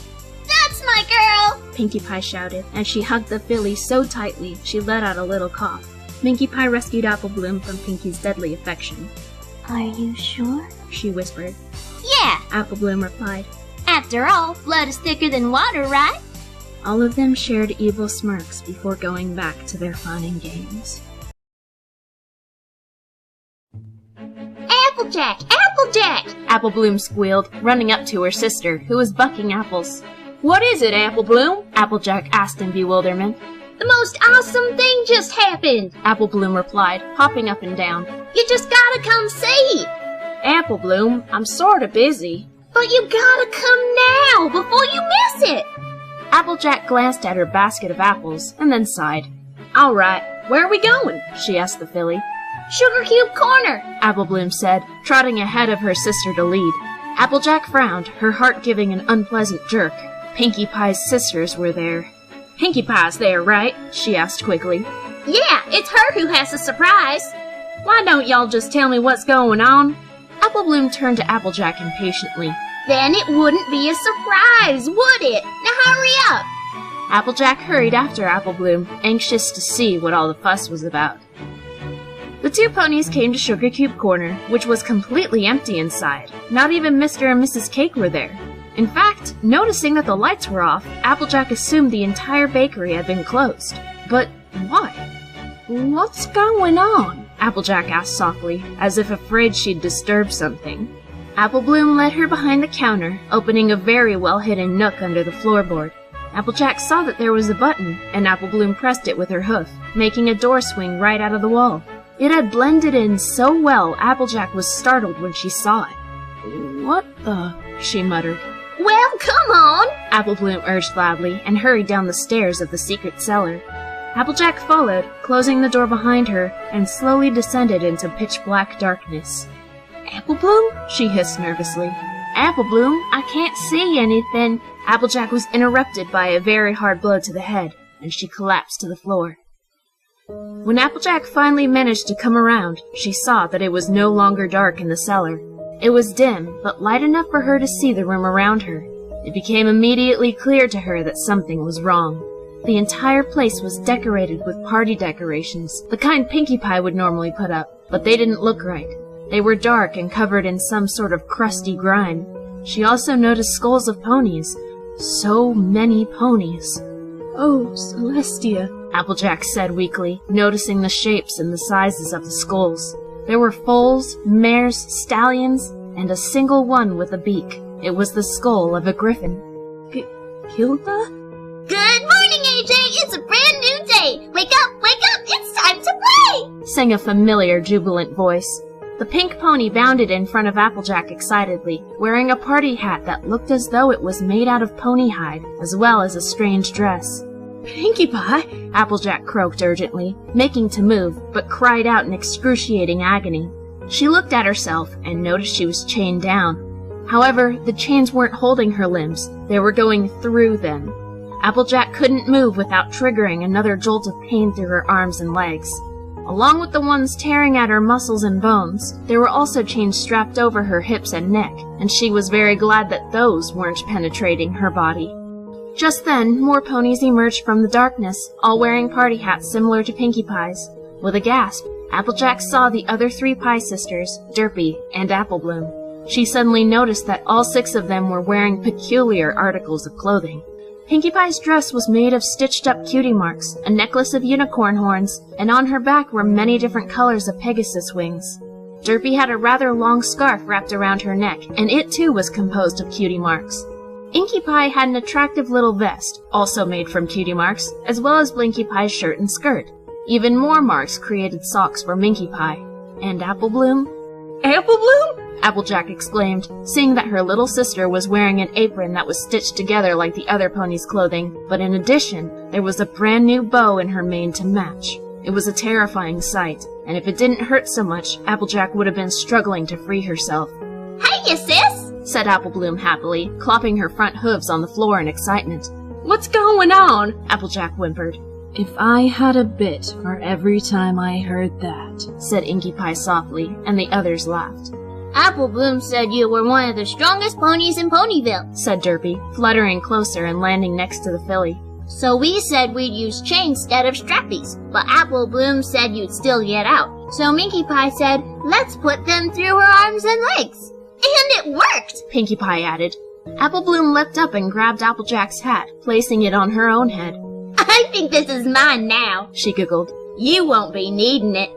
That's my girl! Pinkie Pie shouted, and she hugged the filly so tightly she let out a little cough. Minkie Pie rescued Apple Bloom from Pinkie's deadly affection. Are you sure? She whispered. Yeah, Apple Bloom replied. After all, blood is thicker than water, right? All of them shared evil smirks before going back to their fun and games. Applejack! Applejack! Apple Bloom squealed, running up to her sister, who was bucking apples. What is it, Apple Bloom? Applejack asked in bewilderment. The most awesome thing just happened, Apple Bloom replied, hopping up and down. You just gotta come see! Apple Bloom, I'm sorta busy. But you gotta come now, before you miss it! Applejack glanced at her basket of apples, and then sighed. All right, where are we going? She asked the filly. Sugar Cube Corner, Apple Bloom said, trotting ahead of her sister to lead. Applejack frowned, her heart giving an unpleasant jerk. Pinkie Pie's sisters were there. Pinkie Pie's there, right? She asked quickly. Yeah, it's her who has the surprise. Why don't y'all just tell me what's going on? Apple Bloom turned to Applejack impatiently. Then it wouldn't be a surprise, would it? Now hurry up! Applejack hurried after Apple Bloom, anxious to see what all the fuss was about. The 2 ponies came to Sugar Cube Corner, which was completely empty inside. Not even Mr. and Mrs. Cake were there. In fact, noticing that the lights were off, Applejack assumed the entire bakery had been closed. But why? What's going on? Applejack asked softly, as if afraid she'd disturbed something. Apple Bloom led her behind the counter, opening a very well-hidden nook under the floorboard. Applejack saw that there was a button, and Apple Bloom pressed it with her hoof, making a door swing right out of the wall. It had blended in so well, Applejack was startled when she saw it. "What the?" she muttered. Well, come on! Apple Bloom urged loudly and hurried down the stairs of the secret cellar. Applejack followed, closing the door behind her, and slowly descended into pitch-black darkness. "Apple Bloom?" she hissed nervously. "Apple Bloom, I can't see anything." Applejack was interrupted by a very hard blow to the head, and she collapsed to the floor. When Applejack finally managed to come around, she saw that it was no longer dark in the cellar. It was dim, but light enough for her to see the room around her. It became immediately clear to her that something was wrong. The entire place was decorated with party decorations, the kind Pinkie Pie would normally put up, but they didn't look right. They were dark and covered in some sort of crusty grime. She also noticed skulls of ponies. So many ponies. "Oh, Celestia," Applejack said weakly, noticing the shapes and the sizes of the skulls. There were foals, mares, stallions, and a single one with a beak. It was the skull of a griffin. "Hilda?" Good morning, AJ! It's a brand new day! Wake up! It's time to play! Sang a familiar, jubilant voice. The pink pony bounded in front of Applejack excitedly, wearing a party hat that looked as though it was made out of pony hide, as well as a strange dress. "Pinkie Pie!" Applejack croaked urgently, making to move, but cried out in excruciating agony. She looked at herself and noticed she was chained down. However, the chains weren't holding her limbs, they were going through them. Applejack couldn't move without triggering another jolt of pain through her arms and legs. Along with the ones tearing at her muscles and bones, there were also chains strapped over her hips and neck, and she was very glad that those weren't penetrating her body. Just then, more ponies emerged from the darkness, all wearing party hats similar to Pinkie Pie's. With a gasp, Applejack saw the other 3 Pie sisters, Derpy and Apple Bloom. She suddenly noticed that all 6 of them were wearing peculiar articles of clothing. Pinkie Pie's dress was made of stitched-up cutie marks, a necklace of unicorn horns, and on her back were many different colors of Pegasus wings. Derpy had a rather long scarf wrapped around her neck, and it too was composed of cutie marks. Inkie Pie had an attractive little vest, also made from cutie marks, as well as Blinkie Pie's shirt and skirt. Even more marks created socks for Minkie Pie. And Apple Bloom? "Apple Bloom?" Applejack exclaimed, seeing that her little sister was wearing an apron that was stitched together like the other pony's clothing, but in addition, there was a brand new bow in her mane to match. It was a terrifying sight, and if it didn't hurt so much, Applejack would have been struggling to free herself. Hey, sis! Said Apple Bloom happily, clopping her front hooves on the floor in excitement. "What's going on?" Applejack whimpered. "If I had a bit for every time I heard that," said Inkie Pie softly, and the others laughed. Apple Bloom said you were one of the strongest ponies in Ponyville, said Derpy, fluttering closer and landing next to the filly. So we said we'd use chains instead of strappies, but Apple Bloom said you'd still get out. So Minkie Pie said, let's put them through her arms and legs. And it worked, Pinkie Pie added. Apple Bloom leapt up and grabbed Applejack's hat, placing it on her own head. I think this is mine now, she giggled. You won't be needing it.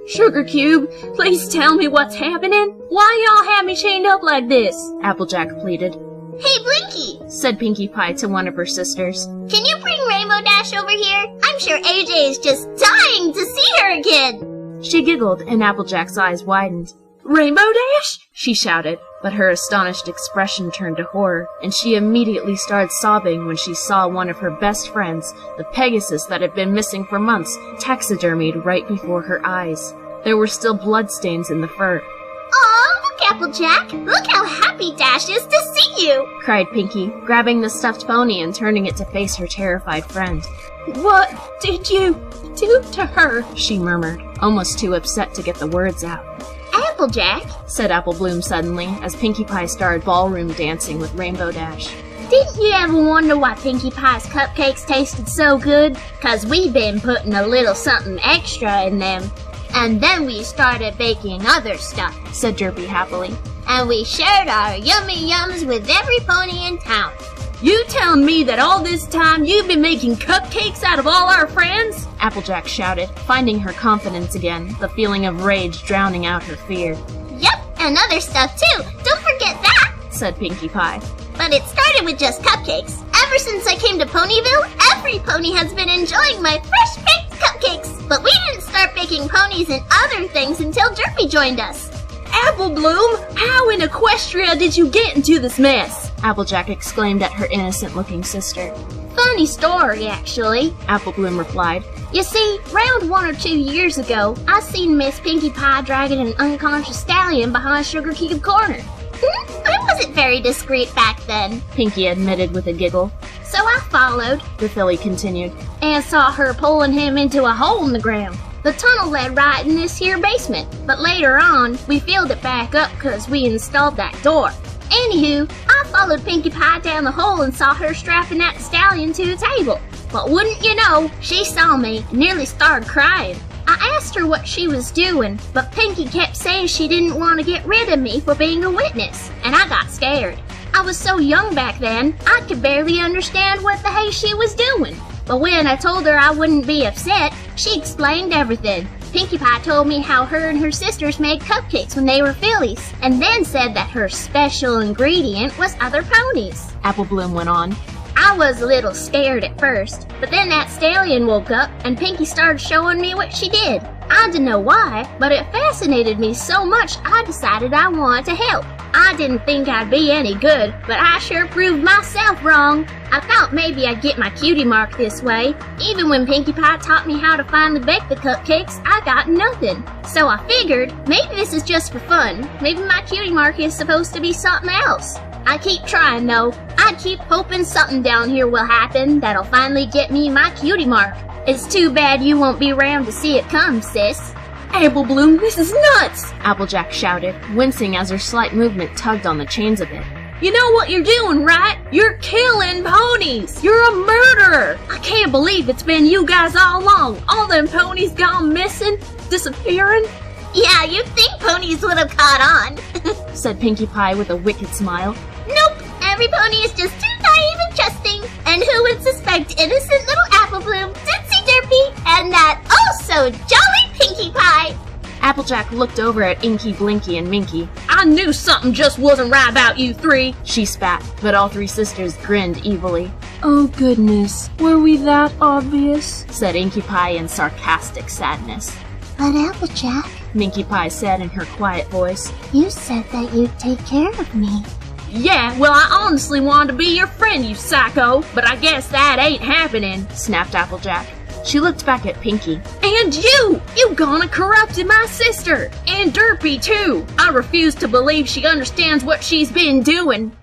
Sugar Cube, please tell me what's happening. Why y'all have me chained up like this? Applejack pleaded. Hey, Blinkie, said Pinkie Pie to one of her sisters. Can you bring Rainbow Dash over here? I'm sure AJ is just dying to see her again. She giggled, and Applejack's eyes widened. Rainbow Dash? She shouted, but her astonished expression turned to horror, and she immediately started sobbing when she saw one of her best friends, the Pegasus that had been missing for months, taxidermied right before her eyes. There were still bloodstains in the fur. Aw, look, Applejack! Look how happy Dash is to see you! Cried Pinkie, grabbing the stuffed pony and turning it to face her terrified friend. What did you do to her? She murmured, almost too upset to get the words out. Applejack, said Apple Bloom suddenly, as Pinkie Pie started ballroom dancing with Rainbow Dash. Didn't you ever wonder why Pinkie Pie's cupcakes tasted so good? 'Cause we've been putting a little something extra in them. And then we started baking other stuff, said Derpy happily. And we shared our yummy yums with every pony in town. You telling me that all this time you've been making cupcakes out of all our friends? Applejack shouted, finding her confidence again, the feeling of rage drowning out her fear. Yep, and other stuff too. Don't forget that, said Pinkie Pie. But it started with just cupcakes. Ever Ever since I came to Ponyville, every pony has been enjoying my fresh-baked cupcakes. But we didn't start baking ponies and other things until Derpy joined us. Apple Bloom, how in Equestria did you get into this mess? Applejack exclaimed at her innocent-looking sister. Funny story, actually, Apple Bloom replied. You see, round 1 or 2 years ago, I seen Miss Pinkie Pie dragging an unconscious stallion behind Sugar Cube Corner. I wasn't very discreet back then, Pinkie admitted with a giggle. So I followed, the filly continued, and saw her pulling him into a hole in the ground. The tunnel led right in this here basement, but later on, we filled it back up because we installed that door. Anywho, I followed Pinkie Pie down the hole and saw her strapping that stallion to the table. But wouldn't you know, she saw me and nearly started crying. I asked her what she was doing, but Pinkie kept saying she didn't want to get rid of me for being a witness, and I got scared. I was so young back then, I could barely understand what the hey she was doing. But when I told her I wouldn't be upset, she explained everything. Pinkie Pie told me how her and her sisters made cupcakes when they were fillies, and then said that her special ingredient was other ponies. Apple Bloom went on. I was a little scared at first, but then that stallion woke up and Pinkie started showing me what she did. I didn't know why, but it fascinated me so much I decided I wanted to help. I didn't think I'd be any good, but I sure proved myself wrong. I thought maybe I'd get my cutie mark this way. Even when Pinkie Pie taught me how to finally bake the cupcakes, I got nothing. So I figured, maybe this is just for fun. Maybe my cutie mark is supposed to be something else. I keep trying though. I keep hoping something down here will happen that'll finally get me my cutie mark. It's too bad you won't be around to see it come, sis. Apple Bloom, this is nuts! Applejack shouted, wincing as her slight movement tugged on the chains a bit. You know what you're doing, right? You're killing ponies! You're a murderer! I can't believe it's been you guys all along. All them ponies gone missing, disappearing. Yeah, you'd think ponies would have caught on, said Pinkie Pie with a wicked smile. Nope, every pony is just too naive and trusting. And who would suspect innocent little Apple Bloom, Ditzy Derpy, and that oh-so-jolly Pinkie Pie? Applejack looked over at Inkie, Blinky, and Minkie. I knew something just wasn't right about you three, she spat, but all three sisters grinned evilly. Oh goodness, were we that obvious? Said Inkie Pie in sarcastic sadness. But Applejack, Minkie Pie said in her quiet voice, you said that you'd take care of me. Yeah, well, I honestly wanted to be your friend, you psycho, but I guess that ain't happening, snapped Applejack. She looked back at Pinkie. And you gonna corrupted my sister! And Derpy, too! I refuse to believe she understands what she's been doing!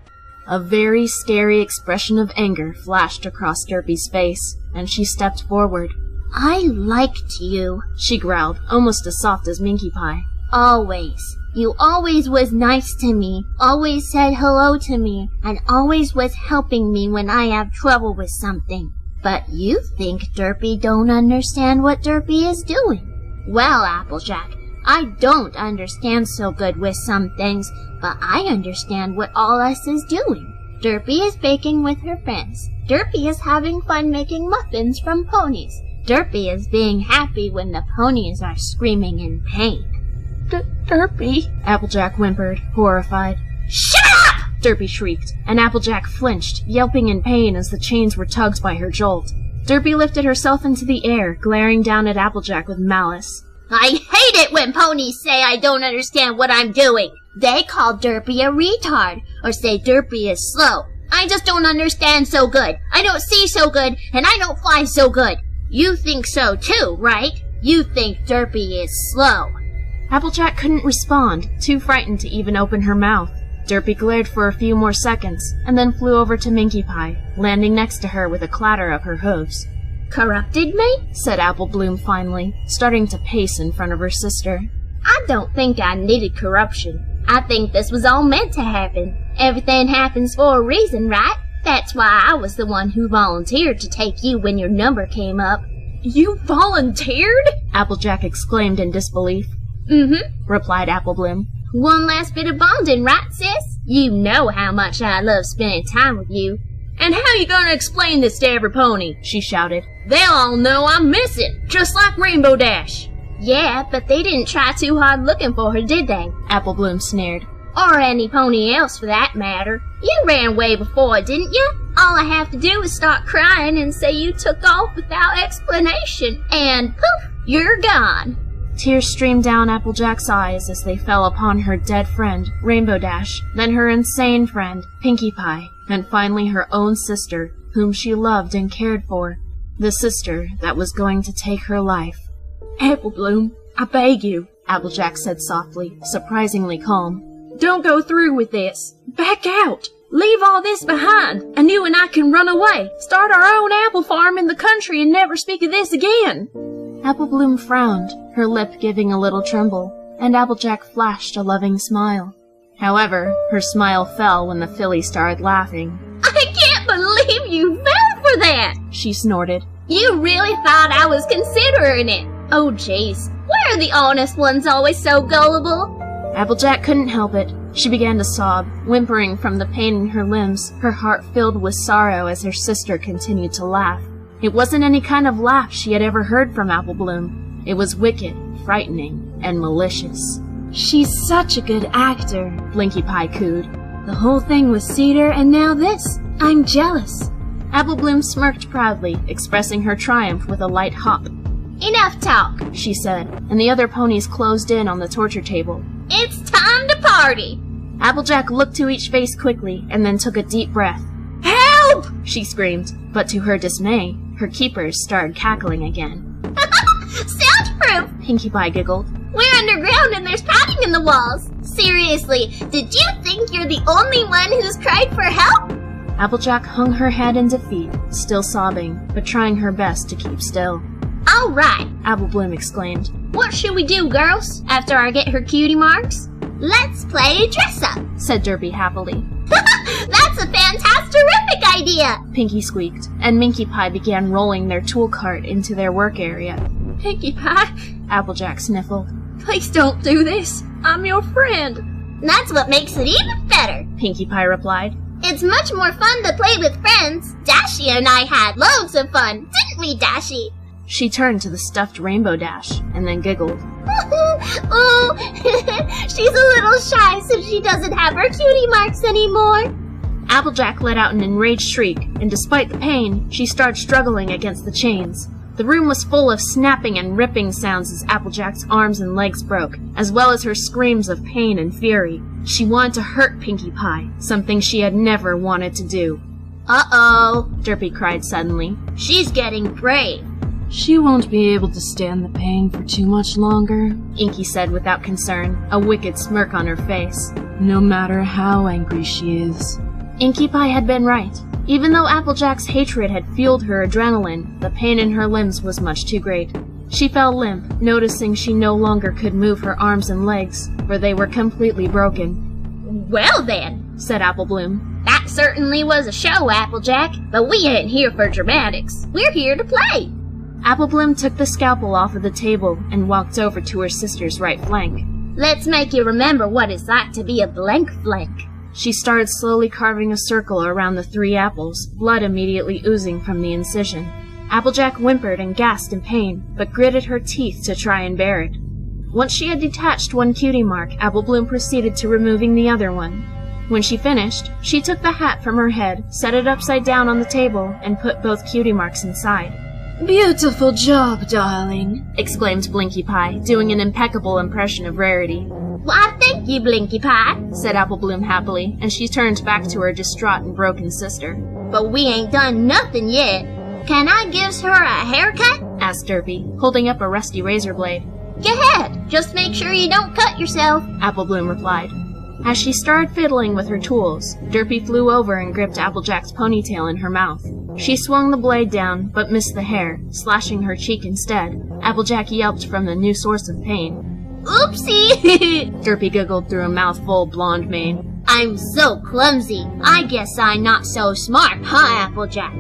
A very scary expression of anger flashed across Derpy's face, and she stepped forward. I liked you, she growled, almost as soft as Minkie Pie. Always. You always was nice to me, always said hello to me, and always was helping me when I have trouble with something. But you think Derpy don't understand what Derpy is doing. Well, Applejack, I don't understand so good with some things, but I understand what all us is doing. Derpy is baking with her friends. Derpy is having fun making muffins from ponies. Derpy is being happy when the ponies are screaming in pain. Derpy, Applejack whimpered, horrified. Shut up! Derpy shrieked, and Applejack flinched, yelping in pain as the chains were tugged by her jolt. Derpy lifted herself into the air, glaring down at Applejack with malice. I hate it when ponies say I don't understand what I'm doing. They call Derpy a retard, or say Derpy is slow. I just don't understand so good. I don't see so good, and I don't fly so good. You think so too, right? You think Derpy is slow. Applejack couldn't respond, too frightened to even open her mouth. Derpy glared for a few more seconds, and then flew over to Minkie Pie, landing next to her with a clatter of her hooves. Corrupted me? Said Apple Bloom finally, starting to pace in front of her sister. I don't think I needed corruption. I think this was all meant to happen. Everything happens for a reason, right? That's why I was the one who volunteered to take you when your number came up. You volunteered? Applejack exclaimed in disbelief. Mm-hmm, replied Apple Bloom. One last bit of bonding, right, sis? You know how much I love spending time with you. And how you gonna explain this to every pony? She shouted. They'll all know I'm missing, just like Rainbow Dash. Yeah, but they didn't try too hard looking for her, did they? Apple Bloom sneered. Or any pony else for that matter. You ran way before, didn't you? All I have to do is start crying and say you took off without explanation, and poof, you're gone. Tears streamed down Applejack's eyes as they fell upon her dead friend, Rainbow Dash, then her insane friend, Pinkie Pie, and finally her own sister, whom she loved and cared for. The sister that was going to take her life. Apple Bloom, I beg you, Applejack said softly, surprisingly calm. Don't go through with this. Back out. Leave all this behind, and you and I can run away, start our own apple farm in the country, and never speak of this again. Apple Bloom frowned, her lip giving a little tremble, and Applejack flashed a loving smile. However, her smile fell when the filly started laughing. I can't believe you fell for that, she snorted. You really thought I was considering it. Oh jeez, why are the honest ones always so gullible? Applejack couldn't help it. She began to sob, whimpering from the pain in her limbs, her heart filled with sorrow as her sister continued to laugh. It wasn't any kind of laugh she had ever heard from Apple Bloom. It was wicked, frightening, and malicious. She's such a good actor, Blinkie Pie cooed. The whole thing was cedar, and now this. I'm jealous. Apple Bloom smirked proudly, expressing her triumph with a light hop. Enough talk, she said, and the other ponies closed in on the torture table. It's time to party. Applejack looked to each face quickly and then took a deep breath. Help! She screamed, but to her dismay, her keepers started cackling again. Soundproof! Pinkie Pie giggled. We're underground and there's padding in the walls. Seriously, did you think you're the only one who's cried for help? Applejack hung her head in defeat, still sobbing, but trying her best to keep still. All right, Apple Bloom exclaimed. What should we do, girls, after I get her cutie marks? Let's play dress-up, said Derpy happily. That's a fantastic-terrific idea, Pinkie squeaked, and Minkie Pie began rolling their tool cart into their work area. Pinkie Pie, Applejack sniffled. Please don't do this. I'm your friend. That's what makes it even better, Pinkie Pie replied. It's much more fun to play with friends. Dashie and I had loads of fun, didn't we, Dashie? She turned to the stuffed Rainbow Dash, and then giggled. Oh, she's a little shy since she doesn't have her cutie marks anymore. Applejack let out an enraged shriek, and despite the pain, she started struggling against the chains. The room was full of snapping and ripping sounds as Applejack's arms and legs broke, as well as her screams of pain and fury. She wanted to hurt Pinkie Pie, something she had never wanted to do. Uh-oh, Derpy cried suddenly. She's getting brave. She won't be able to stand the pain for too much longer, Inkie said without concern, a wicked smirk on her face. No matter how angry she is. Inkie Pie had been right. Even though Applejack's hatred had fueled her adrenaline, the pain in her limbs was much too great. She fell limp, noticing she no longer could move her arms and legs, for they were completely broken. Well then, said Apple Bloom. That certainly was a show, Applejack, but we ain't here for dramatics. We're here to play. Apple Bloom took the scalpel off of the table and walked over to her sister's right flank. Let's make you remember what it's like to be a blank flank. She started slowly carving a circle around the 3 apples, blood immediately oozing from the incision. Applejack whimpered and gasped in pain, but gritted her teeth to try and bear it. Once she had detached one cutie mark, Apple Bloom proceeded to removing the other one. When she finished, she took the hat from her head, set it upside down on the table, and put both cutie marks inside. Beautiful job, darling, exclaimed Blinkie Pie, doing an impeccable impression of Rarity. Why, thank you, Blinkie Pie, said Apple Bloom happily, and she turned back to her distraught and broken sister. But we ain't done nothing yet. Can I gives her a haircut? Asked Derpy, holding up a rusty razor blade. Go ahead, just make sure you don't cut yourself, Apple Bloom replied. As she started fiddling with her tools, Derpy flew over and gripped Applejack's ponytail in her mouth. She swung the blade down, but missed the hair, slashing her cheek instead. Applejack yelped from the new source of pain. Oopsie! Derpy giggled through a mouthful of blonde mane. I'm so clumsy. I guess I'm not so smart, huh, Applejack?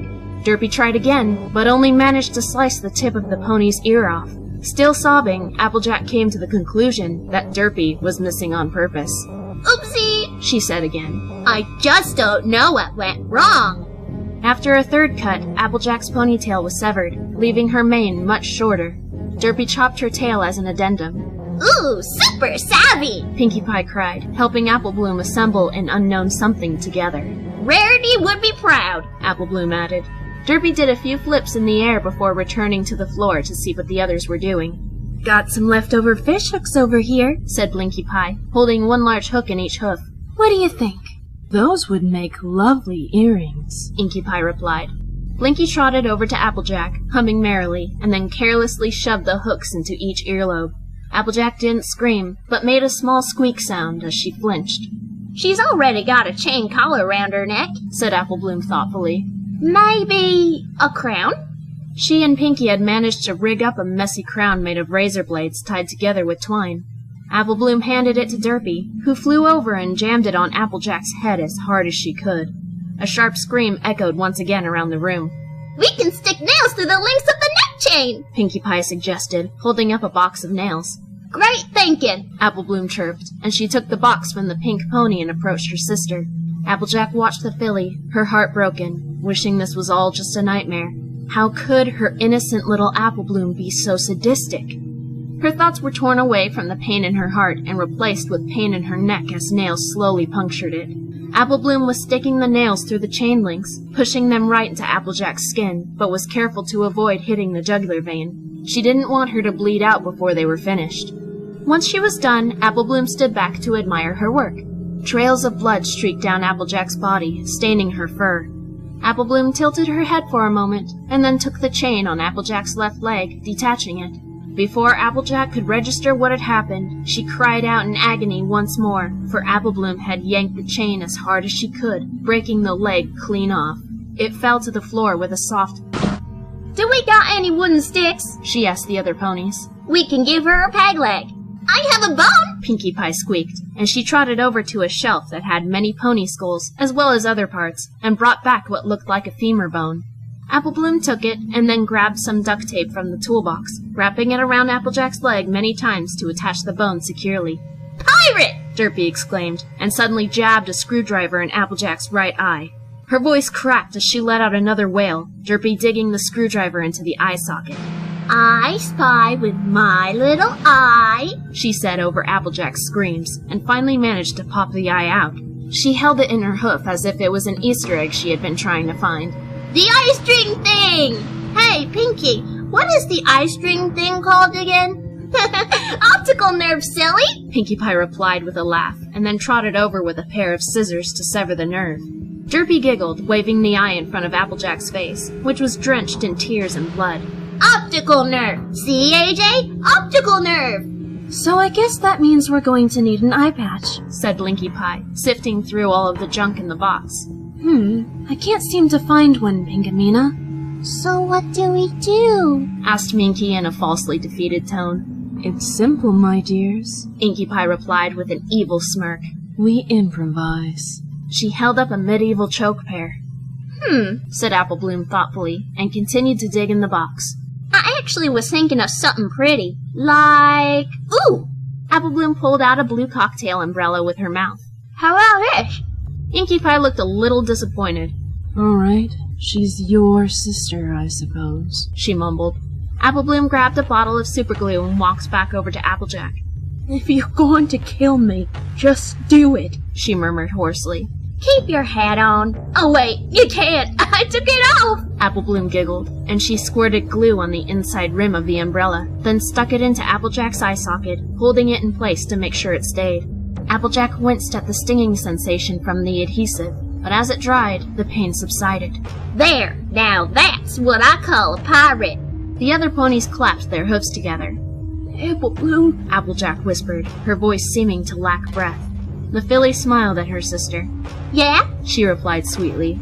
Derpy tried again, but only managed to slice the tip of the pony's ear off. Still sobbing, Applejack came to the conclusion that Derpy was missing on purpose. Oopsie, she said again. I just don't know what went wrong. After a third cut, Applejack's ponytail was severed, leaving her mane much shorter. Derpy chopped her tail as an addendum. Ooh, super savvy! Pinkie Pie cried, helping Apple Bloom assemble an unknown something together. Rarity would be proud, Apple Bloom added. Derpy did a few flips in the air before returning to the floor to see what the others were doing. Got some leftover fish hooks over here, said Blinkie Pie, holding one large hook in each hoof. What do you think? Those would make lovely earrings, Inkie Pie replied. Blinkie trotted over to Applejack, humming merrily, and then carelessly shoved the hooks into each earlobe. Applejack didn't scream, but made a small squeak sound as she flinched. She's already got a chain collar around her neck, said Apple Bloom thoughtfully. Maybe a crown? She and Pinkie had managed to rig up a messy crown made of razor blades tied together with twine. Apple Bloom handed it to Derpy, who flew over and jammed it on Applejack's head as hard as she could. A sharp scream echoed once again around the room. We can stick nails through the links of the neck chain, Pinkie Pie suggested, holding up a box of nails. Great thinking, Apple Bloom chirped, and she took the box from the pink pony and approached her sister. Applejack watched the filly, her heart broken, wishing this was all just a nightmare. How could her innocent little Apple Bloom be so sadistic? Her thoughts were torn away from the pain in her heart and replaced with pain in her neck as nails slowly punctured it. Apple Bloom was sticking the nails through the chain links, pushing them right into Applejack's skin, but was careful to avoid hitting the jugular vein. She didn't want her to bleed out before they were finished. Once she was done, Apple Bloom stood back to admire her work. Trails of blood streaked down Applejack's body, staining her fur. Apple Bloom tilted her head for a moment, and then took the chain on Applejack's left leg, detaching it. Before Applejack could register what had happened, she cried out in agony once more, for Apple Bloom had yanked the chain as hard as she could, breaking the leg clean off. It fell to the floor with a soft... Do we got any wooden sticks? She asked the other ponies. We can give her a peg leg. I have a bone, Pinkie Pie squeaked, and she trotted over to a shelf that had many pony skulls, as well as other parts, and brought back what looked like a femur bone. Apple Bloom took it, and then grabbed some duct tape from the toolbox, wrapping it around Applejack's leg many times to attach the bone securely. Pirate! Derpy exclaimed, and suddenly jabbed a screwdriver in Applejack's right eye. Her voice cracked as she let out another wail, Derpy digging the screwdriver into the eye socket. I spy with my little eye, she said over Applejack's screams, and finally managed to pop the eye out. She held it in her hoof as if it was an Easter egg she had been trying to find. The eye string thing! Hey, Pinkie, what is the eye string thing called again? Optical nerve, silly! Pinkie Pie replied with a laugh, and then trotted over with a pair of scissors to sever the nerve. Derpy giggled, waving the eye in front of Applejack's face, which was drenched in tears and blood. Optical nerve! See, AJ? Optical nerve! So I guess that means we're going to need an eye patch, said Blinkie Pie, sifting through all of the junk in the box. I can't seem to find one, Pinkamena. So what do we do? Asked Minkie in a falsely defeated tone. It's simple, my dears, Inkie Pie replied with an evil smirk. We improvise. She held up a medieval choke pear. Said Apple Bloom thoughtfully, and continued to dig in the box. I actually was thinking of something pretty. Like... Ooh! Apple Bloom pulled out a blue cocktail umbrella with her mouth. How about this? Inkie Pie looked a little disappointed. All right, she's your sister, I suppose, she mumbled. Apple Bloom grabbed a bottle of superglue and walked back over to Applejack. If you're going to kill me, just do it, she murmured hoarsely. Keep your hat on. Oh wait, you can't. I took it off. Apple Bloom giggled, and she squirted glue on the inside rim of the umbrella, then stuck it into Applejack's eye socket, holding it in place to make sure it stayed. Applejack winced at the stinging sensation from the adhesive, but as it dried, the pain subsided. There, now that's what I call a pirate. The other ponies clapped their hooves together. Apple Bloom, Applejack whispered, her voice seeming to lack breath. The filly smiled at her sister. Yeah? She replied sweetly.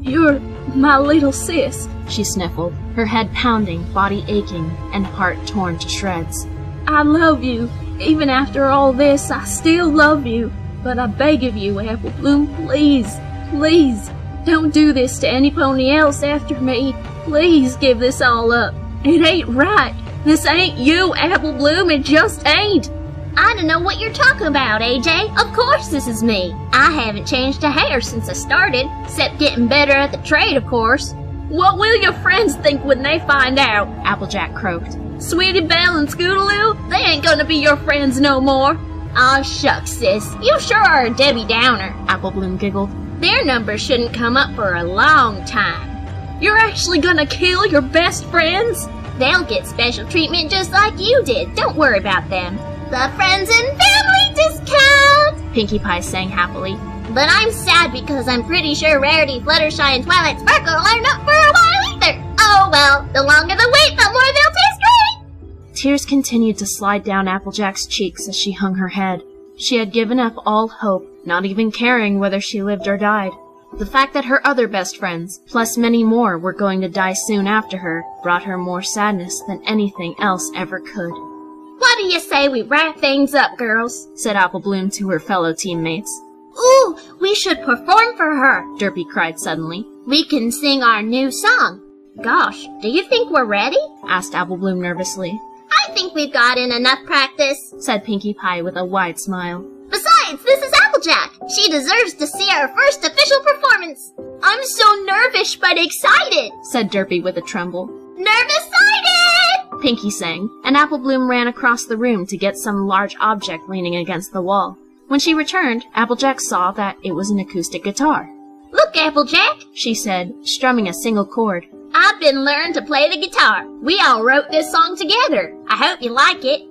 You're my little sis, she sniffled, her head pounding, body aching, and heart torn to shreds. I love you. Even after all this, I still love you. But I beg of you, Apple Bloom, please, please, don't do this to any pony else after me. Please give this all up. It ain't right. This ain't you, Apple Bloom, it just ain't. I don't know what you're talking about, AJ. Of course this is me. I haven't changed a hair since I started, except getting better at the trade, of course. What will your friends think when they find out? Applejack croaked. Sweetie Belle and Scootaloo, they ain't gonna be your friends no more. Aw, shucks, sis. You sure are a Debbie Downer. Apple Bloom giggled. Their number shouldn't come up for a long time. You're actually gonna kill your best friends? They'll get special treatment just like you did. Don't worry about them. The friends and family discount! Pinkie Pie sang happily. But I'm sad because I'm pretty sure Rarity, Fluttershy, and Twilight Sparkle are not for a while either. Oh well, the longer the wait, the more they'll taste great! Tears continued to slide down Applejack's cheeks as she hung her head. She had given up all hope, not even caring whether she lived or died. The fact that her other best friends, plus many more, were going to die soon after her, brought her more sadness than anything else ever could. What do you say we wrap things up, girls? Said Apple Bloom to her fellow teammates. Ooh, we should perform for her, Derpy cried suddenly. We can sing our new song. Gosh, do you think we're ready? Asked Apple Bloom nervously. I think we've got in enough practice, said Pinkie Pie with a wide smile. Besides, this is Applejack. She deserves to see our first official performance. I'm so nervous but excited, said Derpy with a tremble. Nervous-sided! Pinkie sang, and Apple Bloom ran across the room to get some large object leaning against the wall. When she returned, Applejack saw that it was an acoustic guitar. Look, Applejack, she said, strumming a single chord. I've been learning to play the guitar. We all wrote this song together. I hope you like it.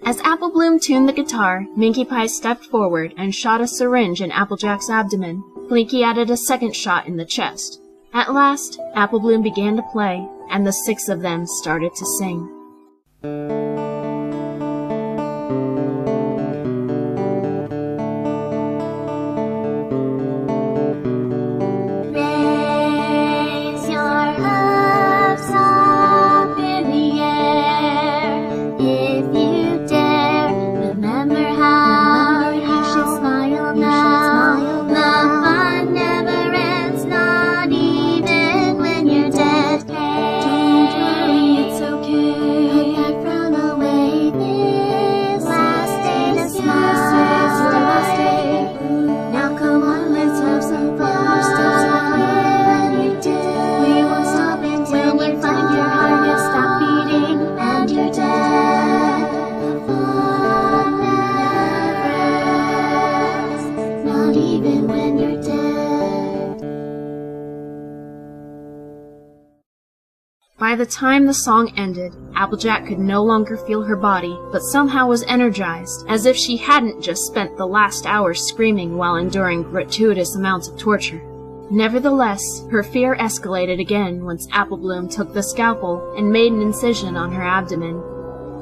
As Apple Bloom tuned the guitar, Minkie Pie stepped forward and shot a syringe in Applejack's abdomen. Pinkie added a second shot in the chest. At last, Apple Bloom began to play, and the 6 of them started to sing. By the time the song ended, Applejack could no longer feel her body, but somehow was energized, as if she hadn't just spent the last hours screaming while enduring gratuitous amounts of torture. Nevertheless, her fear escalated again once Apple Bloom took the scalpel and made an incision on her abdomen.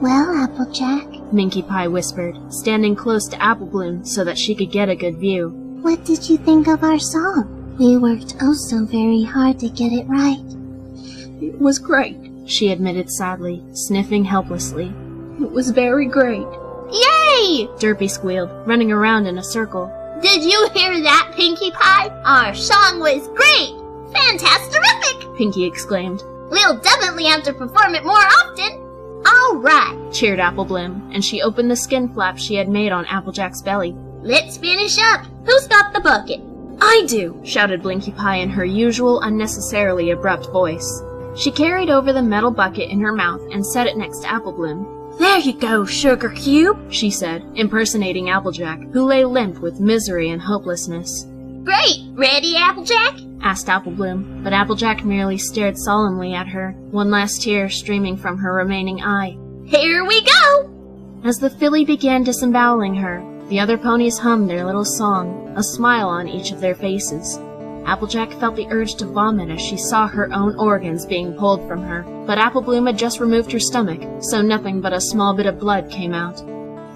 Well, Applejack, Minkie Pie whispered, standing close to Apple Bloom so that she could get a good view. What did you think of our song? We worked oh so very hard to get it right. It was great, she admitted sadly, sniffing helplessly. It was very great. Yay! Derpy squealed, running around in a circle. Did you hear that, Pinkie Pie? Our song was great! Fantastic-terrific! Pinkie exclaimed. We'll definitely have to perform it more often. All right, cheered Apple Bloom, and she opened the skin flap she had made on Applejack's belly. Let's finish up. Who's got the bucket? I do, shouted Blinkie Pie in her usual unnecessarily abrupt voice. She carried over the metal bucket in her mouth and set it next to Apple Bloom. There you go, Sugar Cube, she said, impersonating Applejack, who lay limp with misery and hopelessness. Great! Ready, Applejack? Asked Apple Bloom, but Applejack merely stared solemnly at her, one last tear streaming from her remaining eye. Here we go! As the filly began disemboweling her, the other ponies hummed their little song, a smile on each of their faces. Applejack felt the urge to vomit as she saw her own organs being pulled from her, but Apple Bloom had just removed her stomach, so nothing but a small bit of blood came out.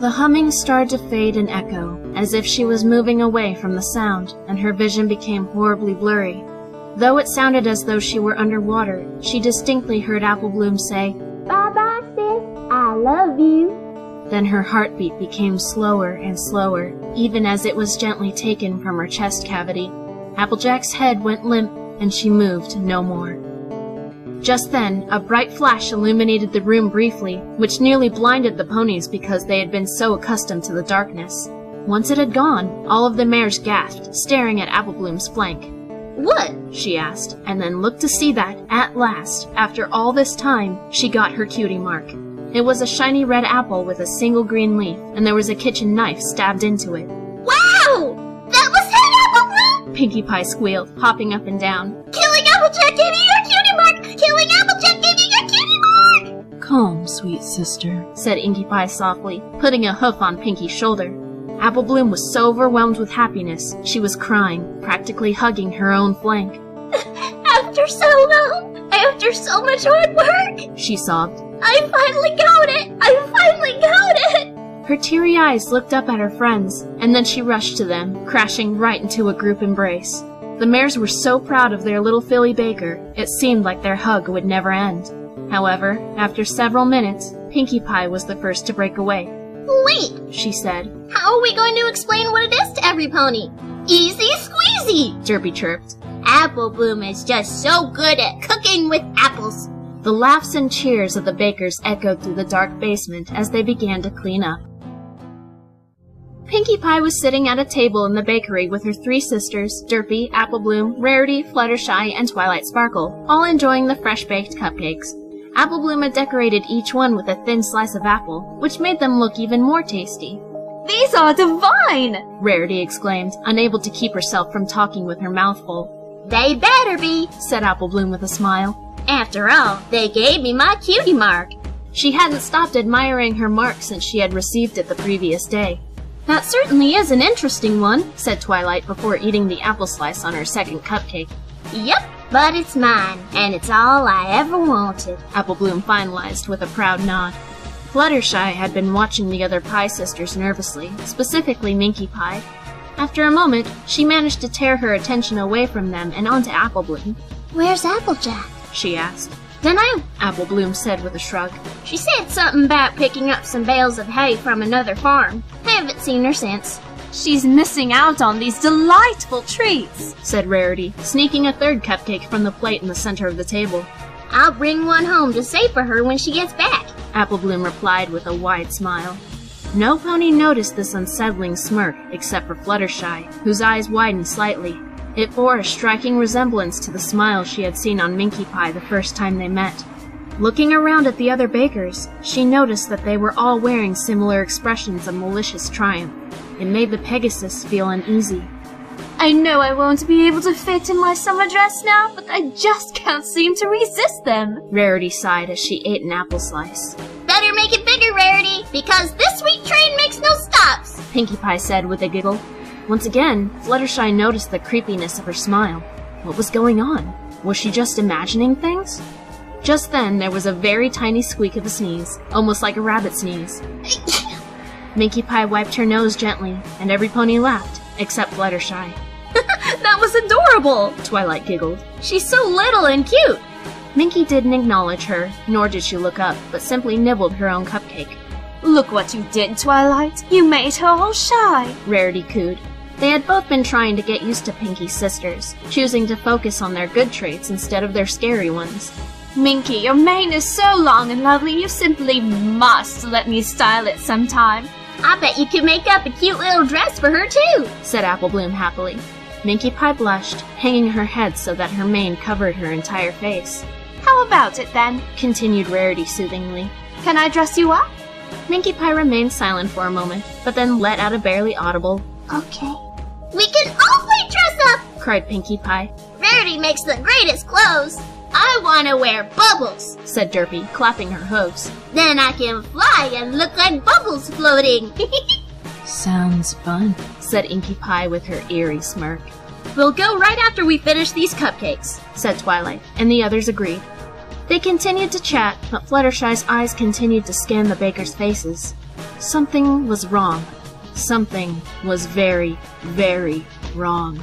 The humming started to fade and echo, as if she was moving away from the sound, and her vision became horribly blurry. Though it sounded as though she were underwater, she distinctly heard Apple Bloom say, "Bye-bye, sis. I love you." Then her heartbeat became slower and slower, even as it was gently taken from her chest cavity. Applejack's head went limp, and she moved no more. Just then, a bright flash illuminated the room briefly, which nearly blinded the ponies because they had been so accustomed to the darkness. Once it had gone, all of the mares gasped, staring at Apple Bloom's flank. "What?" she asked, and then looked to see that, at last, after all this time, she got her cutie mark. It was a shiny red apple with a single green leaf, and there was a kitchen knife stabbed into it. Wow! That was it, Apple Bloom! Pinkie Pie squealed, hopping up and down. Killing Applejack gave you your cutie mark! Killing Applejack gave you your cutie mark! Calm, sweet sister, said Inkie Pie softly, putting a hoof on Pinkie's shoulder. Apple Bloom was so overwhelmed with happiness, she was crying, practically hugging her own flank. After so long, after so much hard work, she sobbed. I finally got it! I finally got it! Her teary eyes looked up at her friends, and then she rushed to them, crashing right into a group embrace. The mares were so proud of their little filly baker, it seemed like their hug would never end. However, after several minutes, Pinkie Pie was the first to break away. Wait, she said. How are we going to explain what it is to every pony? Easy squeezy, Derpy chirped. Apple Bloom is just so good at cooking with apples. The laughs and cheers of the bakers echoed through the dark basement as they began to clean up. Pinkie Pie was sitting at a table in the bakery with her three sisters, Derpy, Apple Bloom, Rarity, Fluttershy, and Twilight Sparkle, all enjoying the fresh-baked cupcakes. Apple Bloom had decorated each one with a thin slice of apple, which made them look even more tasty. These are divine! Rarity exclaimed, unable to keep herself from talking with her mouth full. They better be, said Apple Bloom with a smile. After all, they gave me my cutie mark. She hadn't stopped admiring her mark since she had received it the previous day. That certainly is an interesting one, said Twilight before eating the apple slice on her second cupcake. Yep, but it's mine, and it's all I ever wanted, Apple Bloom finalized with a proud nod. Fluttershy had been watching the other Pie sisters nervously, specifically Minkie Pie. After a moment, she managed to tear her attention away from them and onto Apple Bloom. Where's Applejack? She asked. Dunno, Apple Bloom said with a shrug. She said something about picking up some bales of hay from another farm. Haven't seen her since. She's missing out on these delightful treats, said Rarity, sneaking a third cupcake from the plate in the center of the table. I'll bring one home to save for her when she gets back, Apple Bloom replied with a wide smile. No pony noticed this unsettling smirk except for Fluttershy, whose eyes widened slightly. It bore a striking resemblance to the smile she had seen on Minkie Pie the first time they met. Looking around at the other bakers, she noticed that they were all wearing similar expressions of malicious triumph. It made the Pegasus feel uneasy. I know I won't be able to fit in my summer dress now, but I just can't seem to resist them, Rarity sighed as she ate an apple slice. Better make it bigger, Rarity, because this sweet train makes no stops, Pinkie Pie said with a giggle. Once again, Fluttershy noticed the creepiness of her smile. What was going on? Was she just imagining things? Just then, there was a very tiny squeak of a sneeze, almost like a rabbit sneeze. Minkie Pie wiped her nose gently, and every pony laughed, except Fluttershy. That was adorable! Twilight giggled. She's so little and cute! Minkie didn't acknowledge her, nor did she look up, but simply nibbled her own cupcake. Look what you did, Twilight! You made her all shy! Rarity cooed. They had both been trying to get used to Pinkie's sisters, choosing to focus on their good traits instead of their scary ones. Minkie, your mane is so long and lovely, you simply must let me style it sometime. I bet you could make up a cute little dress for her too, said Apple Bloom happily. Minkie Pie blushed, hanging her head so that her mane covered her entire face. How about it then? Continued Rarity soothingly. Can I dress you up? Minkie Pie remained silent for a moment, but then let out a barely audible, okay. We can all play dress up, cried Pinkie Pie. Rarity makes the greatest clothes. I want to wear bubbles, said Derpy, clapping her hooves. Then I can fly and look like bubbles floating. Sounds fun, said Inkie Pie with her eerie smirk. We'll go right after we finish these cupcakes, said Twilight, and the others agreed. They continued to chat, but Fluttershy's eyes continued to scan the bakers' faces. Something was wrong. Something was very, very wrong.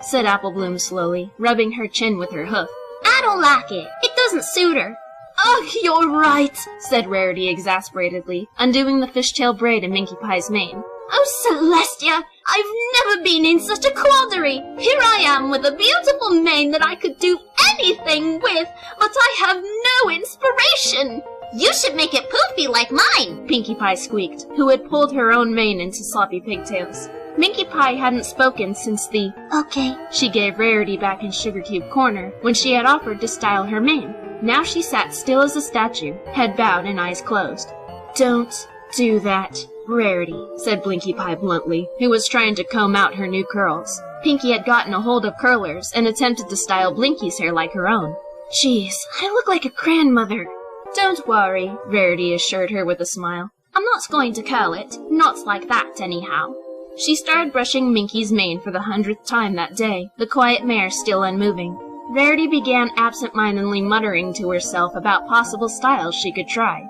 Said Apple Bloom slowly, rubbing her chin with her hoof. I don't like it. It doesn't suit her. Oh, you're right, said Rarity exasperatedly, undoing the fishtail braid in Minkie Pie's mane. Oh, Celestia, I've never been in such a quandary. Here I am with a beautiful mane that I could do anything with, but I have no inspiration. You should make it poofy like mine, Pinkie Pie squeaked, who had pulled her own mane into sloppy pigtails. Minkie Pie hadn't spoken since the okay she gave Rarity back in Sugar Cube Corner when she had offered to style her mane. Now she sat still as a statue, head bowed and eyes closed. Don't do that, Rarity, said Blinkie Pie bluntly, who was trying to comb out her new curls. Pinkie had gotten a hold of curlers and attempted to style Blinkie's hair like her own. Jeez, I look like a grandmother. Don't worry, Rarity assured her with a smile. I'm not going to curl it, not like that anyhow. She started brushing Minkie's mane for the 100th time that day, the quiet mare still unmoving. Rarity began absent-mindedly muttering to herself about possible styles she could try.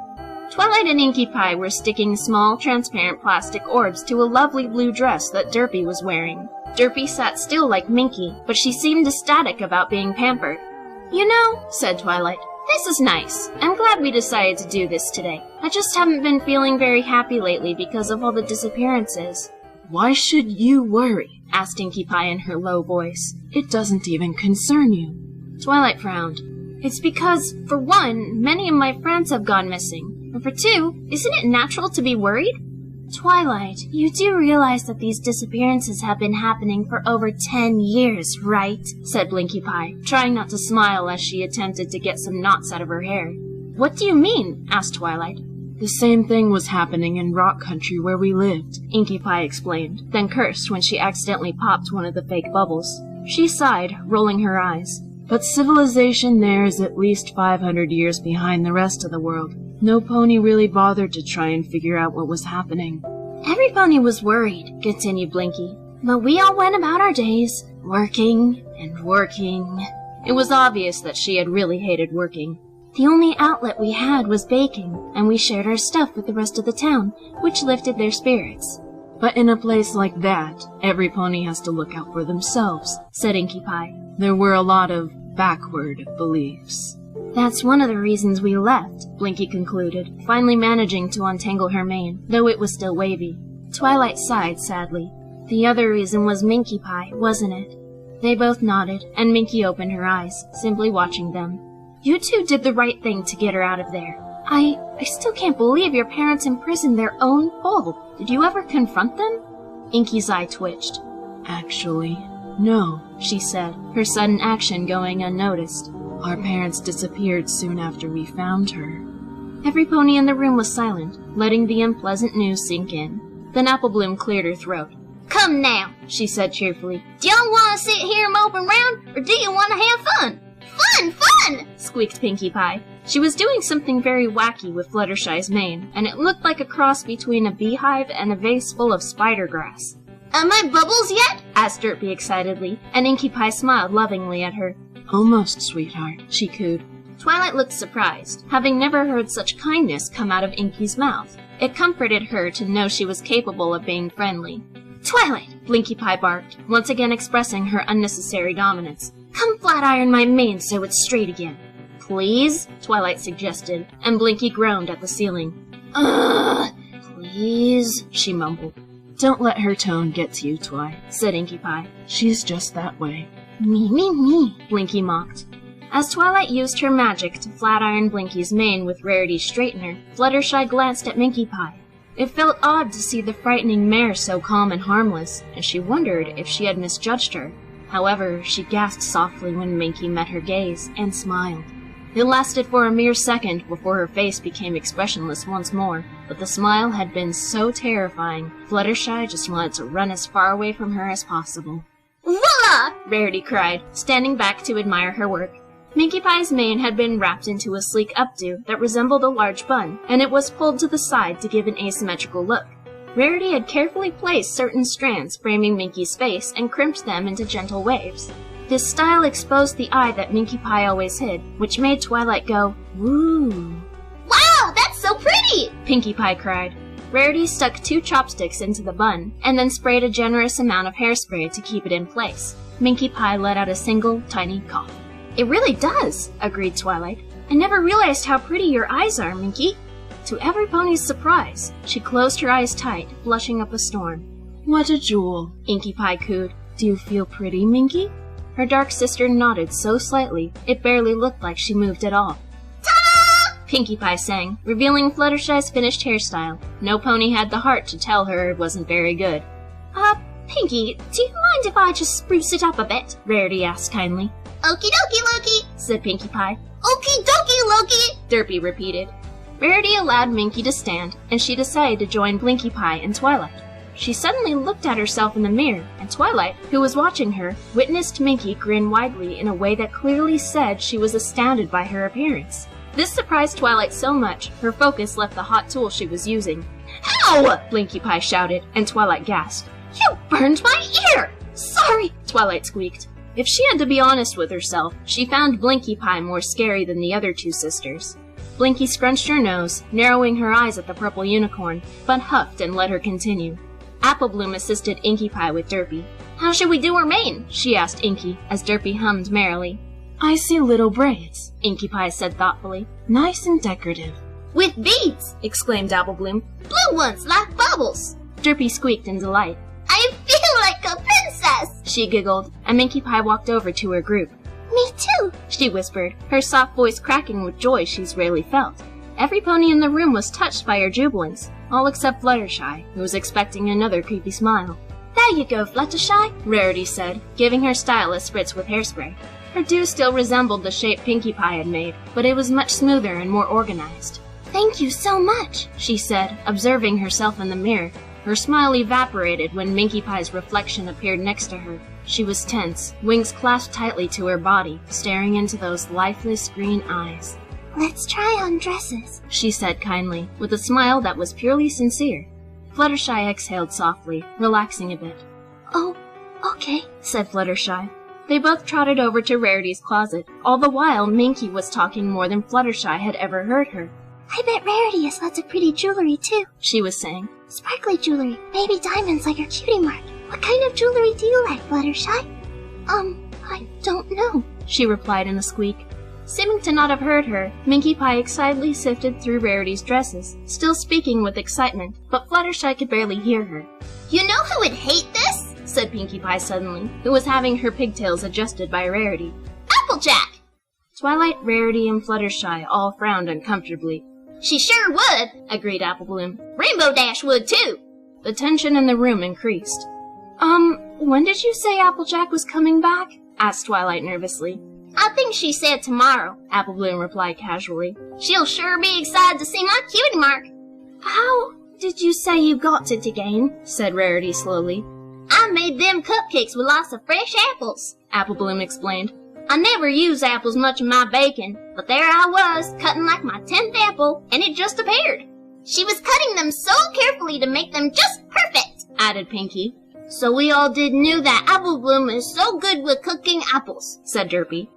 Twilight and Inkie Pie were sticking small, transparent plastic orbs to a lovely blue dress that Derpy was wearing. Derpy sat still like Minkie, but she seemed ecstatic about being pampered. You know, said Twilight, this is nice. I'm glad we decided to do this today. I just haven't been feeling very happy lately because of all the disappearances. Why should you worry? Asked Inkie Pie in her low voice. It doesn't even concern you. Twilight frowned. It's because, for one, many of my friends have gone missing. And for two, isn't it natural to be worried? Twilight, you do realize that these disappearances have been happening for over 10 years, right? Said Blinkie Pie, trying not to smile as she attempted to get some knots out of her hair. What do you mean? Asked Twilight. The same thing was happening in Rock Country where we lived, Inkie Pie explained, then cursed when she accidentally popped one of the fake bubbles. She sighed, rolling her eyes. But civilization there is at least 500 years behind the rest of the world. No pony really bothered to try and figure out what was happening. Every pony was worried, continued Blinkie. But we all went about our days, working and working. It was obvious that she had really hated working. The only outlet we had was baking, and we shared our stuff with the rest of the town, which lifted their spirits. But in a place like that, every pony has to look out for themselves, said Inkie Pie. There were a lot of backward beliefs. That's one of the reasons we left, Blinkie concluded, finally managing to untangle her mane, though it was still wavy. Twilight sighed sadly. The other reason was Minkie Pie, wasn't it? They both nodded, and Minkie opened her eyes, simply watching them. You two did the right thing to get her out of there. I still can't believe your parents imprisoned their own foal. Did you ever confront them? Inkie's eye twitched. Actually, no, she said, her sudden action going unnoticed. Our parents disappeared soon after we found her. Every pony in the room was silent, letting the unpleasant news sink in. Then Apple Bloom cleared her throat. Come now, she said cheerfully. Do y'all want to sit here and mope around, or do you want to have fun? Fun! Squeaked Pinkie Pie. She was doing something very wacky with Fluttershy's mane, and it looked like a cross between a beehive and a vase full of spider grass. Am I bubbles yet? Asked Derpy excitedly, and Inkie Pie smiled lovingly at her. Almost, sweetheart, she cooed. Twilight looked surprised, having never heard such kindness come out of Inkie's mouth. It comforted her to know she was capable of being friendly. Twilight, Blinkie Pie barked, once again expressing her unnecessary dominance. Come flat iron my mane so it's straight again. Please? Twilight suggested, and Blinkie groaned at the ceiling. Ugh, please, she mumbled. Don't let her tone get to you, Twi, said Inkie Pie. She's just that way. Me, Blinkie mocked. As Twilight used her magic to flat iron Blinkie's mane with Rarity's straightener, Fluttershy glanced at Minkie Pie. It felt odd to see the frightening mare so calm and harmless, and she wondered if she had misjudged her. However, she gasped softly when Minkie met her gaze, and smiled. It lasted for a mere second before her face became expressionless once more, but the smile had been so terrifying, Fluttershy just wanted to run as far away from her as possible. Voila! Rarity cried, standing back to admire her work. Minkie Pie's mane had been wrapped into a sleek updo that resembled a large bun, and it was pulled to the side to give an asymmetrical look. Rarity had carefully placed certain strands framing Minkie's face and crimped them into gentle waves. This style exposed the eye that Minkie Pie always hid, which made Twilight go, woo. Wow, that's so pretty! Pinkie Pie cried. Rarity stuck 2 chopsticks into the bun, and then sprayed a generous amount of hairspray to keep it in place. Minkie Pie let out a single, tiny cough. It really does, agreed Twilight. I never realized how pretty your eyes are, Minkie. To every pony's surprise, she closed her eyes tight, blushing up a storm. What a jewel, Inkie Pie cooed. Do you feel pretty, Minkie? Her dark sister nodded so slightly, it barely looked like she moved at all. Pinkie Pie sang, revealing Fluttershy's finished hairstyle. No pony had the heart to tell her it wasn't very good. Pinkie, do you mind if I just spruce it up a bit? Rarity asked kindly. Okie dokie, Loki, said Pinkie Pie. Okie dokie, Loki, Derpy repeated. Rarity allowed Minkie to stand, and she decided to join Blinkie Pie and Twilight. She suddenly looked at herself in the mirror, and Twilight, who was watching her, witnessed Minkie grin widely in a way that clearly said she was astounded by her appearance. This surprised Twilight so much, her focus left the hot tool she was using. "Ow!" Blinkie Pie shouted, and Twilight gasped. "You burned my ear!" "Sorry," Twilight squeaked. If she had to be honest with herself, she found Blinkie Pie more scary than the other two sisters. Blinkie scrunched her nose, narrowing her eyes at the purple unicorn, but huffed and let her continue. Apple Bloom assisted Inkie Pie with Derpy. "How should we do her mane?" she asked Inkie, as Derpy hummed merrily. "I see little braids," Inkie Pie said thoughtfully. "Nice and decorative." With beads, exclaimed Apple Bloom. "Blue ones like bubbles." Derpy squeaked in delight. "I feel like a princess," she giggled, and Minkie Pie walked over to her group. "Me too," she whispered, her soft voice cracking with joy she's rarely felt. Every pony in the room was touched by her jubilance, all except Fluttershy, who was expecting another creepy smile. "There you go, Fluttershy," Rarity said, giving her style a spritz with hairspray. Her do still resembled the shape Pinkie Pie had made, but it was much smoother and more organized. "Thank you so much," she said, observing herself in the mirror. Her smile evaporated when Minkie Pie's reflection appeared next to her. She was tense, wings clasped tightly to her body, staring into those lifeless green eyes. "Let's try on dresses," she said kindly, with a smile that was purely sincere. Fluttershy exhaled softly, relaxing a bit. "Oh, okay," said Fluttershy. They both trotted over to Rarity's closet. All the while, Minkie was talking more than Fluttershy had ever heard her. "I bet Rarity has lots of pretty jewelry, too," she was saying. "Sparkly jewelry, maybe diamonds like her cutie mark. What kind of jewelry do you like, Fluttershy?" I don't know," she replied in a squeak. Seeming to not have heard her, Minkie Pie excitedly sifted through Rarity's dresses, still speaking with excitement, but Fluttershy could barely hear her. "You know who would hate this?" said Pinkie Pie suddenly, who was having her pigtails adjusted by Rarity. "Applejack!" Twilight, Rarity, and Fluttershy all frowned uncomfortably. "She sure would," agreed Apple Bloom. "Rainbow Dash would, too." The tension in the room increased. When did you say Applejack was coming back?" asked Twilight nervously. "I think she said tomorrow," Apple Bloom replied casually. "She'll sure be excited to see my cutie mark." "How did you say you got it again?" said Rarity slowly. "I made them cupcakes with lots of fresh apples," Apple Bloom explained. "I never use apples much in my baking, but there I was, cutting like my 10th apple, and it just appeared. She was cutting them so carefully to make them just perfect," added Pinkie. "So we all did knew that Apple Bloom is so good with cooking apples," said Derpy.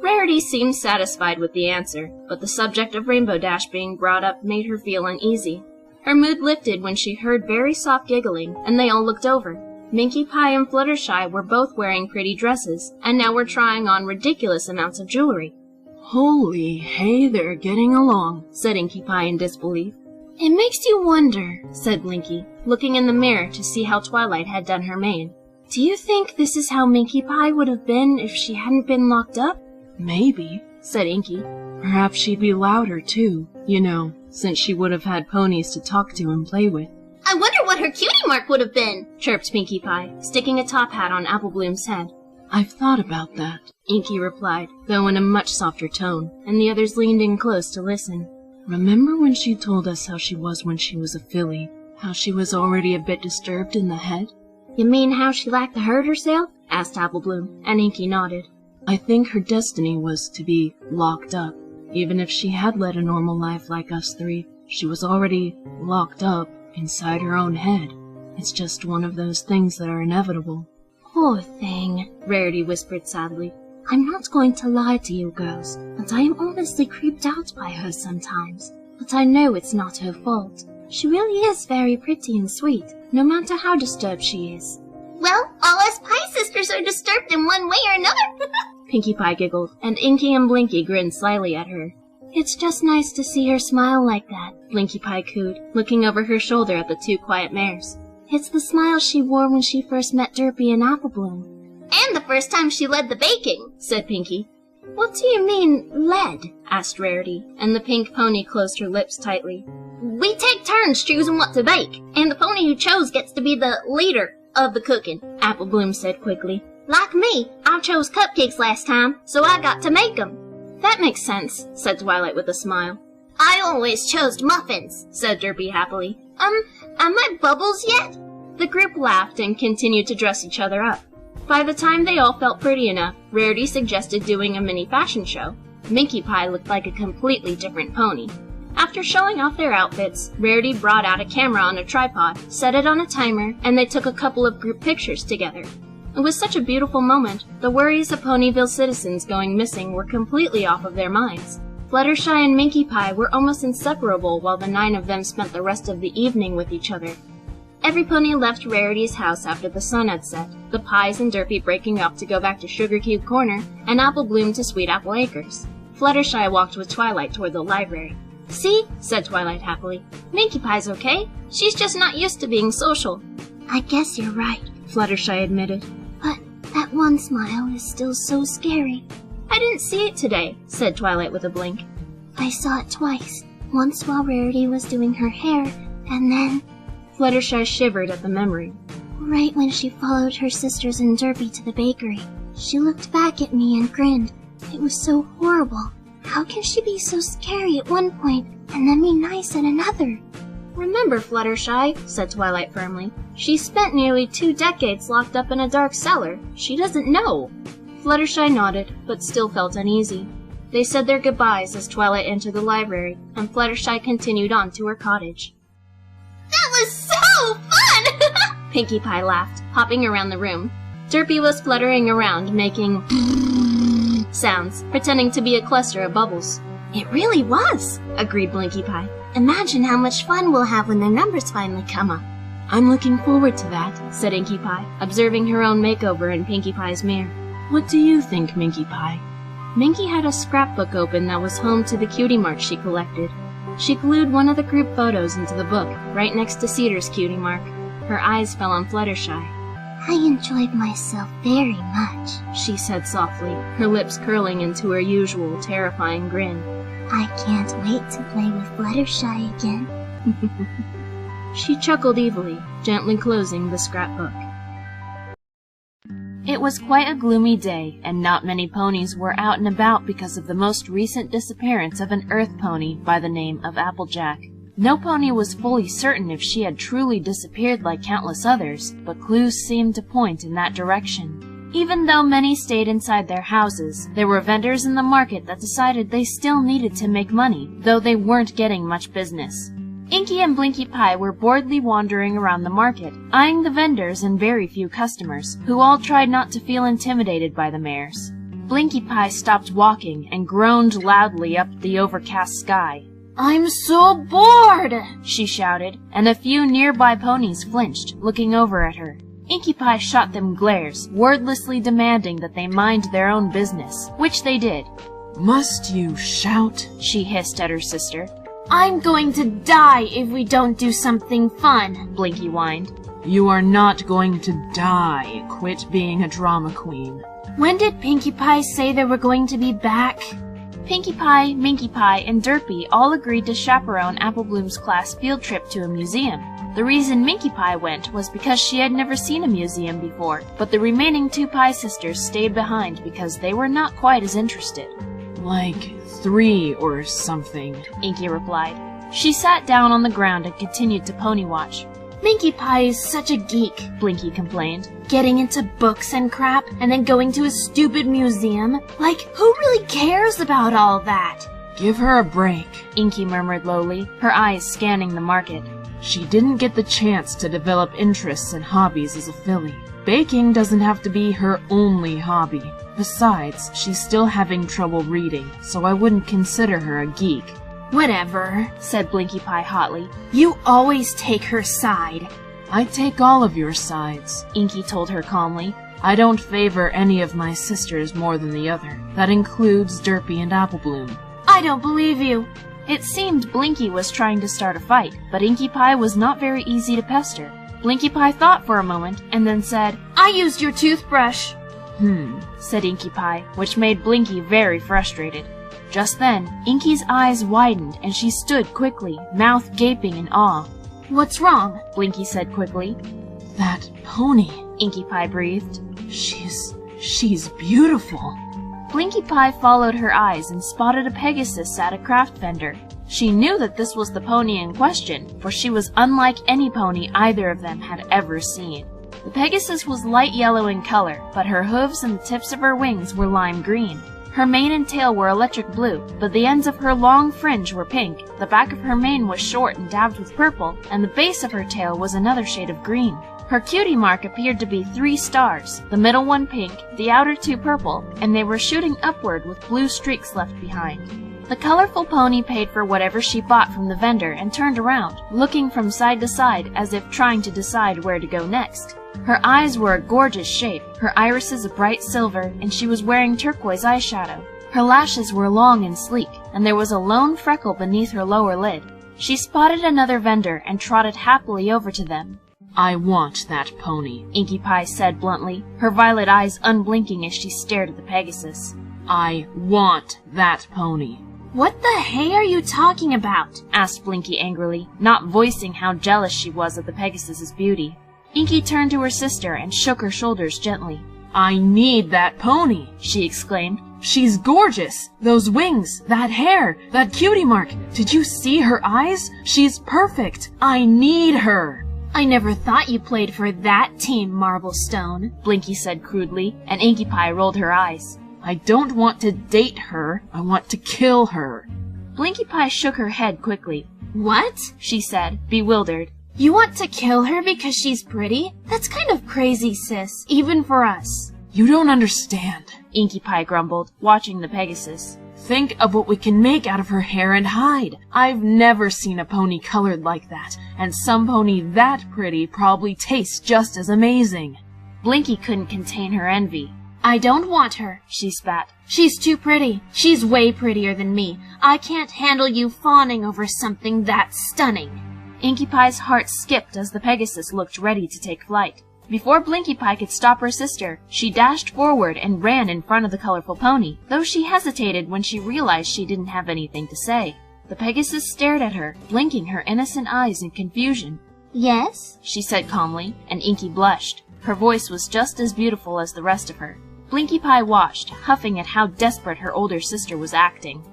Rarity seemed satisfied with the answer, but the subject of Rainbow Dash being brought up made her feel uneasy. Her mood lifted when she heard very soft giggling, and they all looked over. Minkie Pie and Fluttershy were both wearing pretty dresses, and now were trying on ridiculous amounts of jewelry. "Holy hey, they're getting along," said Inkie Pie in disbelief. "It makes you wonder," said Blinkie, looking in the mirror to see how Twilight had done her mane. "Do you think this is how Minkie Pie would have been if she hadn't been locked up?" "Maybe," said Inkie. "Perhaps she'd be louder, too, since she would have had ponies to talk to and play with." "I wonder what her cutie mark would have been," chirped Pinkie Pie, sticking a top hat on Apple Bloom's head. "I've thought about that," Inkie replied, though in a much softer tone, and the others leaned in close to listen. "Remember when she told us how she was when she was a filly? How she was already a bit disturbed in the head?" "You mean how she liked to hurt herself?" asked Apple Bloom, and Inkie nodded. "I think her destiny was to be locked up. Even if she had led a normal life like us three, she was already locked up inside her own head. It's just one of those things that are inevitable." "Poor thing," Rarity whispered sadly. "I'm not going to lie to you girls, but I am honestly creeped out by her sometimes. But I know it's not her fault. She really is very pretty and sweet, no matter how disturbed she is." "Well, all us Pie sisters are disturbed in one way or another." Pinkie Pie giggled, and Inkie and Blinkie grinned slyly at her. "It's just nice to see her smile like that," Blinkie Pie cooed, looking over her shoulder at the two quiet mares. "It's the smile she wore when she first met Derpy and Apple Bloom." "And the first time she led the baking," said Pinkie. "What do you mean, led?" asked Rarity, and the pink pony closed her lips tightly. "We take turns choosing what to bake, and the pony who chose gets to be the leader of the cooking," Apple Bloom said quickly. "Like me, I chose cupcakes last time, so I got to make them." "That makes sense," said Twilight with a smile. I always chose Muffins, said Derpy happily. Am I Bubbles yet? The group laughed and continued to dress each other up. By the time they all felt pretty enough, Rarity suggested doing a mini fashion show. Minkie Pie looked like a completely different pony. After showing off their outfits, Rarity brought out a camera on a tripod, set it on a timer, and they took a couple of group pictures together. It was such a beautiful moment, the worries of Ponyville citizens going missing were completely off of their minds. Fluttershy and Minkie Pie were almost inseparable while the 9 of them spent the rest of the evening with each other. Every pony left Rarity's house after the sun had set, the Pies and Derpy breaking up to go back to Sugar Cube Corner, and Apple Bloom to Sweet Apple Acres. Fluttershy walked with Twilight toward the library. See, said Twilight happily. Minkie Pie's okay. She's just not used to being social. I guess you're right, Fluttershy admitted. But that one smile is still so scary. I didn't see it today, said Twilight with a blink. I saw it twice. Once while Rarity was doing her hair, and then... Fluttershy shivered at the memory. Right when she followed her sisters and Derpy to the bakery. She looked back at me and grinned. It was so horrible. How can she be so scary at one point, and then be nice at another? Remember, Fluttershy, said Twilight firmly. She spent nearly 2 decades locked up in a dark cellar. She doesn't know. Fluttershy nodded, but still felt uneasy. They said their goodbyes as Twilight entered the library, and Fluttershy continued on to her cottage. That was so fun! Pinkie Pie laughed, hopping around the room. Derpy was fluttering around, making sounds, pretending to be a cluster of bubbles. It really was, agreed Blinkie Pie. Imagine how much fun we'll have when their numbers finally come up. I'm looking forward to that, said Inkie Pie, observing her own makeover in Pinkie Pie's mirror. What do you think, Minkie Pie? Minkie had a scrapbook open that was home to the cutie mark she collected. She glued one of the group photos into the book, right next to Cedar's cutie mark. Her eyes fell on Fluttershy. I enjoyed myself very much, she said softly, her lips curling into her usual terrifying grin. I can't wait to play with Fluttershy again. She chuckled evilly, gently closing the scrapbook. It was quite a gloomy day, and not many ponies were out and about because of the most recent disappearance of an earth pony by the name of Applejack. No pony was fully certain if she had truly disappeared like countless others, but clues seemed to point in that direction. Even though many stayed inside their houses, there were vendors in the market that decided they still needed to make money, though they weren't getting much business. Inkie and Blinkie Pie were boredly wandering around the market, eyeing the vendors and very few customers, who all tried not to feel intimidated by the mares. Blinkie Pie stopped walking and groaned loudly up the overcast sky. I'm so bored, she shouted, and a few nearby ponies flinched, looking over at her. Inkie Pie shot them glares, wordlessly demanding that they mind their own business, which they did. Must you shout? She hissed at her sister. I'm going to die if we don't do something fun, Blinkie whined. You are not going to die. Quit being a drama queen. When did Pinkie Pie say they were going to be back? Pinkie Pie, Minkie Pie, and Derpy all agreed to chaperone Apple Bloom's class field trip to a museum. The reason Minkie Pie went was because she had never seen a museum before, but the remaining 2 Pie sisters stayed behind because they were not quite as interested. Like 3 or something, Inkie replied. She sat down on the ground and continued to pony watch. Minkie Pie is such a geek, Blinkie complained. Getting into books and crap, and then going to a stupid museum. Like, who really cares about all that? Give her a break, Inkie murmured lowly, her eyes scanning the market. She didn't get the chance to develop interests and hobbies as a filly. Baking doesn't have to be her only hobby. Besides, she's still having trouble reading, so I wouldn't consider her a geek. Whatever, said Blinkie Pie hotly. You always take her side. I take all of your sides, Inkie told her calmly. I don't favor any of my sisters more than the other. That includes Derpy and Apple Bloom. I don't believe you. It seemed Blinkie was trying to start a fight, but Inkie Pie was not very easy to pester. Blinkie Pie thought for a moment, and then said, I used your toothbrush. Said Inkie Pie, which made Blinkie very frustrated. Just then, Inkie's eyes widened, and she stood quickly, mouth gaping in awe. What's wrong? Blinkie said quickly. That pony, Inkie Pie breathed. She's beautiful. Blinkie Pie followed her eyes and spotted a Pegasus at a craft vendor. She knew that this was the pony in question, for she was unlike any pony either of them had ever seen. The Pegasus was light yellow in color, but her hooves and the tips of her wings were lime green. Her mane and tail were electric blue, but the ends of her long fringe were pink, the back of her mane was short and dabbed with purple, and the base of her tail was another shade of green. Her cutie mark appeared to be 3 stars, the middle one pink, the outer 2 purple, and they were shooting upward with blue streaks left behind. The colorful pony paid for whatever she bought from the vendor and turned around, looking from side to side as if trying to decide where to go next. Her eyes were a gorgeous shape, her irises a bright silver, and she was wearing turquoise eyeshadow. Her lashes were long and sleek, and there was a lone freckle beneath her lower lid. She spotted another vendor and trotted happily over to them. I want that pony, Inkie Pie said bluntly, her violet eyes unblinking as she stared at the Pegasus. I want that pony. What the hey are you talking about? Asked Blinkie angrily, not voicing how jealous she was of the Pegasus's beauty. Inkie turned to her sister and shook her shoulders gently. I need that pony, she exclaimed. She's gorgeous! Those wings, that hair, that cutie mark. Did you see her eyes? She's perfect. I need her. I never thought you played for that team, Marblestone, Blinkie said crudely, and Inkie Pie rolled her eyes. I don't want to date her. I want to kill her. Blinkie Pie shook her head quickly. What? She said, bewildered. You want to kill her because she's pretty? That's kind of crazy, sis, even for us. You don't understand, Inkie Pie grumbled, watching the Pegasus. Think of what we can make out of her hair and hide. I've never seen a pony colored like that, and some pony that pretty probably tastes just as amazing. Blinkie couldn't contain her envy. I don't want her, she spat. She's too pretty. She's way prettier than me. I can't handle you fawning over something that stunning. Inkie Pie's heart skipped as the Pegasus looked ready to take flight. Before Blinkie Pie could stop her sister, she dashed forward and ran in front of the colorful pony, though she hesitated when she realized she didn't have anything to say. The Pegasus stared at her, blinking her innocent eyes in confusion. Yes? She said calmly, and Inkie blushed. Her voice was just as beautiful as the rest of her. Blinkie Pie watched, huffing at how desperate her older sister was acting.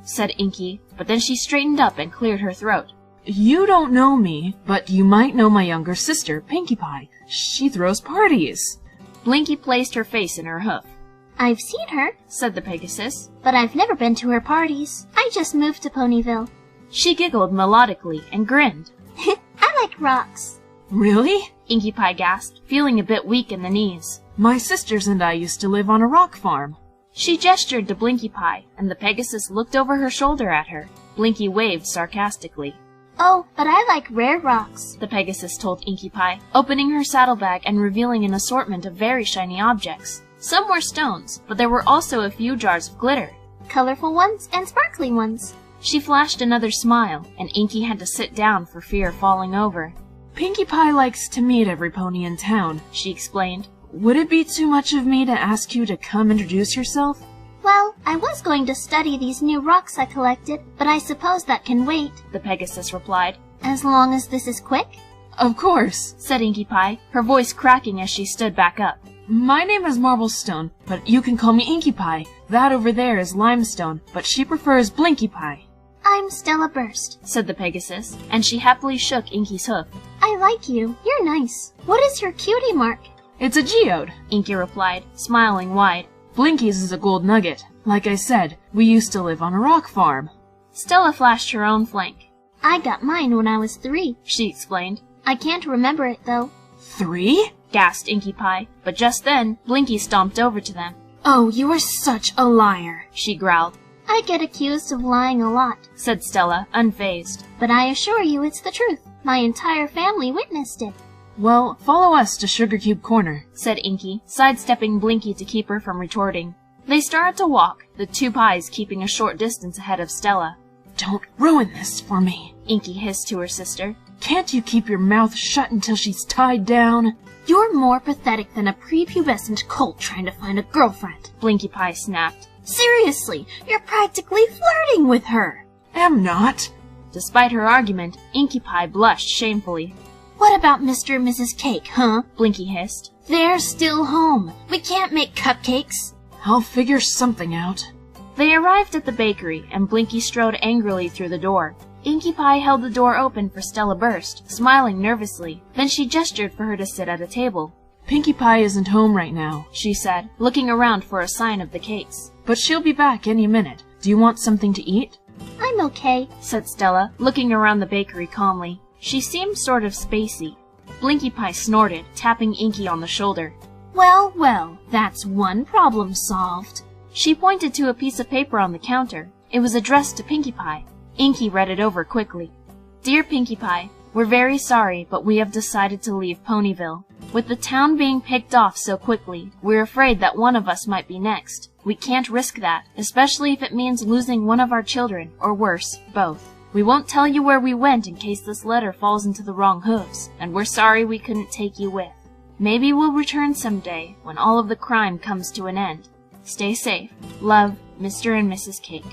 Said Inkie, but then she straightened up and cleared her throat. You don't know me, but you might know my younger sister, Pinkie Pie. She throws parties. Blinkie placed her face in her hoof. I've seen her, said the Pegasus, but I've never been to her parties. I just moved to Ponyville. She giggled melodically and grinned. I like rocks. Really? Inkie Pie gasped, feeling a bit weak in the knees. My sisters and I used to live on a rock farm. She gestured to Blinkie Pie, and the Pegasus looked over her shoulder at her. Blinkie waved sarcastically. Oh, but I like rare rocks, the Pegasus told Inkie Pie, opening her saddlebag and revealing an assortment of very shiny objects. Some were stones, but there were also a few jars of glitter. Colorful ones and sparkly ones. She flashed another smile, and Inkie had to sit down for fear of falling over. Pinkie Pie likes to meet every pony in town, she explained. Would it be too much of me to ask you to come introduce yourself? Well, I was going to study these new rocks I collected, but I suppose that can wait, the Pegasus replied. As long as this is quick? Of course, said Inkie Pie, her voice cracking as she stood back up. My name is Marblestone, but you can call me Inkie Pie. That over there is Limestone, but she prefers Blinkie Pie. I'm Stella Burst, said the Pegasus, and she happily shook Inkie's hoof. I like you. You're nice. What is your cutie mark? It's a geode, Inkie replied, smiling wide. Blinkie's is a gold nugget. Like I said, we used to live on a rock farm. Stella flashed her own flank. I got mine when I was 3, she explained. I can't remember it, though. 3? Gasped Inkie Pie, but just then, Blinkie stomped over to them. Oh, you are such a liar, she growled. I get accused of lying a lot, said Stella, unfazed. But I assure you it's the truth. My entire family witnessed it. Well, follow us to Sugar Cube Corner, said Inkie, sidestepping Blinkie to keep her from retorting. They started to walk, the 2 pies keeping a short distance ahead of Stella. Don't ruin this for me, Inkie hissed to her sister. Can't you keep your mouth shut until she's tied down? You're more pathetic than a prepubescent colt trying to find a girlfriend, Blinkie Pie snapped. Seriously, you're practically flirting with her. Am not. Despite her argument, Inkie Pie blushed shamefully. What about Mr. and Mrs. Cake, huh? Blinkie hissed. They're still home. We can't make cupcakes. I'll figure something out. They arrived at the bakery, and Blinky strode angrily through the door. Inkie Pie held the door open for Stella Burst, smiling nervously. Then she gestured for her to sit at a table. Pinkie Pie isn't home right now, she said, looking around for a sign of the cakes. but she'll be back any minute. Do you want something to eat? I'm okay, said Stella, looking around the bakery calmly. She seemed sort of spacey. Blinkie Pie snorted, tapping Inkie on the shoulder. Well, well, that's one problem solved. She pointed to a piece of paper on the counter. It was addressed to Pinkie Pie. Inkie read it over quickly. Dear Pinkie Pie, we're very sorry, but we have decided to leave Ponyville. With the town being picked off so quickly, we're afraid that one of us might be next. We can't risk that, especially if it means losing one of our children, or worse, both. We won't tell you where we went in case this letter falls into the wrong hooves, and we're sorry we couldn't take you with. Maybe we'll return someday, when all of the crime comes to an end. Stay safe. Love, Mr. and Mrs. Cake.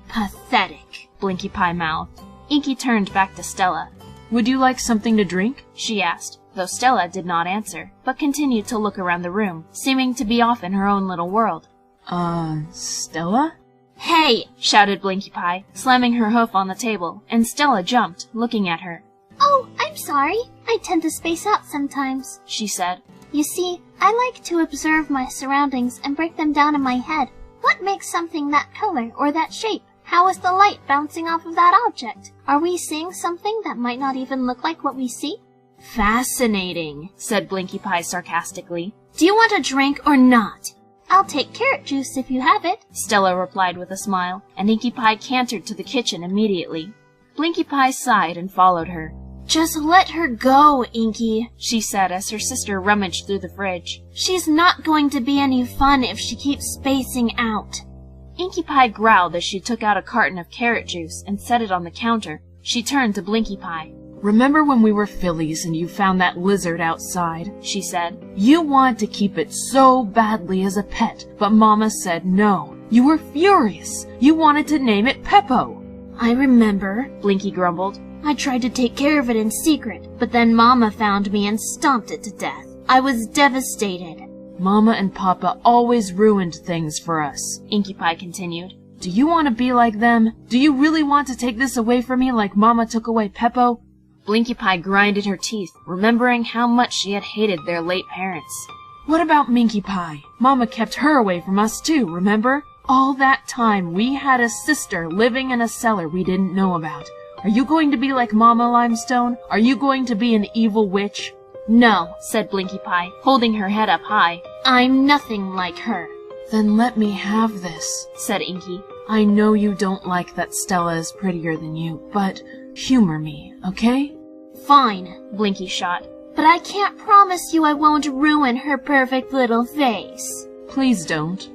Pathetic, Blinkie Pie mouthed. Inkie turned back to Stella. Would you like something to drink? She asked, though Stella did not answer, but continued to look around the room, seeming to be off in her own little world. Stella? Hey! Shouted Blinkie Pie, slamming her hoof on the table, and Stella jumped, looking at her. Oh, I'm sorry. I tend to space out sometimes, she said. You see, I like to observe my surroundings and break them down in my head. What makes something that color or that shape? How is the light bouncing off of that object? Are we seeing something that might not even look like what we see? Fascinating, said Blinkie Pie sarcastically. Do you want a drink or not? I'll take carrot juice if you have it, Stella replied with a smile, and Inkie Pie cantered to the kitchen immediately. Blinkie Pie sighed and followed her. Just let her go, Inkie, she said as her sister rummaged through the fridge. She's not going to be any fun if she keeps spacing out. Inkie Pie growled as she took out a carton of carrot juice and set it on the counter. She turned to Blinkie Pie. Remember when we were fillies and you found that lizard outside? She said. You wanted to keep it so badly as a pet, but Mama said no. You were furious. You wanted to name it Peppo. I remember, Blinkie grumbled. I tried to take care of it in secret, but then Mama found me and stomped it to death. I was devastated. Mama and Papa always ruined things for us, Inkie Pie continued. Do you want to be like them? Do you really want to take this away from me like Mama took away Peppo? Blinkie Pie grinded her teeth, remembering how much she had hated their late parents. What about Minkie Pie? Mama kept her away from us too, remember? All that time we had a sister living in a cellar we didn't know about. Are you going to be like Mama Limestone? Are you going to be an evil witch? No, said Blinkie Pie, holding her head up high. I'm nothing like her. Then let me have this, said Inkie. I know you don't like that Stella is prettier than you, but humor me, okay? Fine, Blinkie shot. But I can't promise you I won't ruin her perfect little face. Please don't.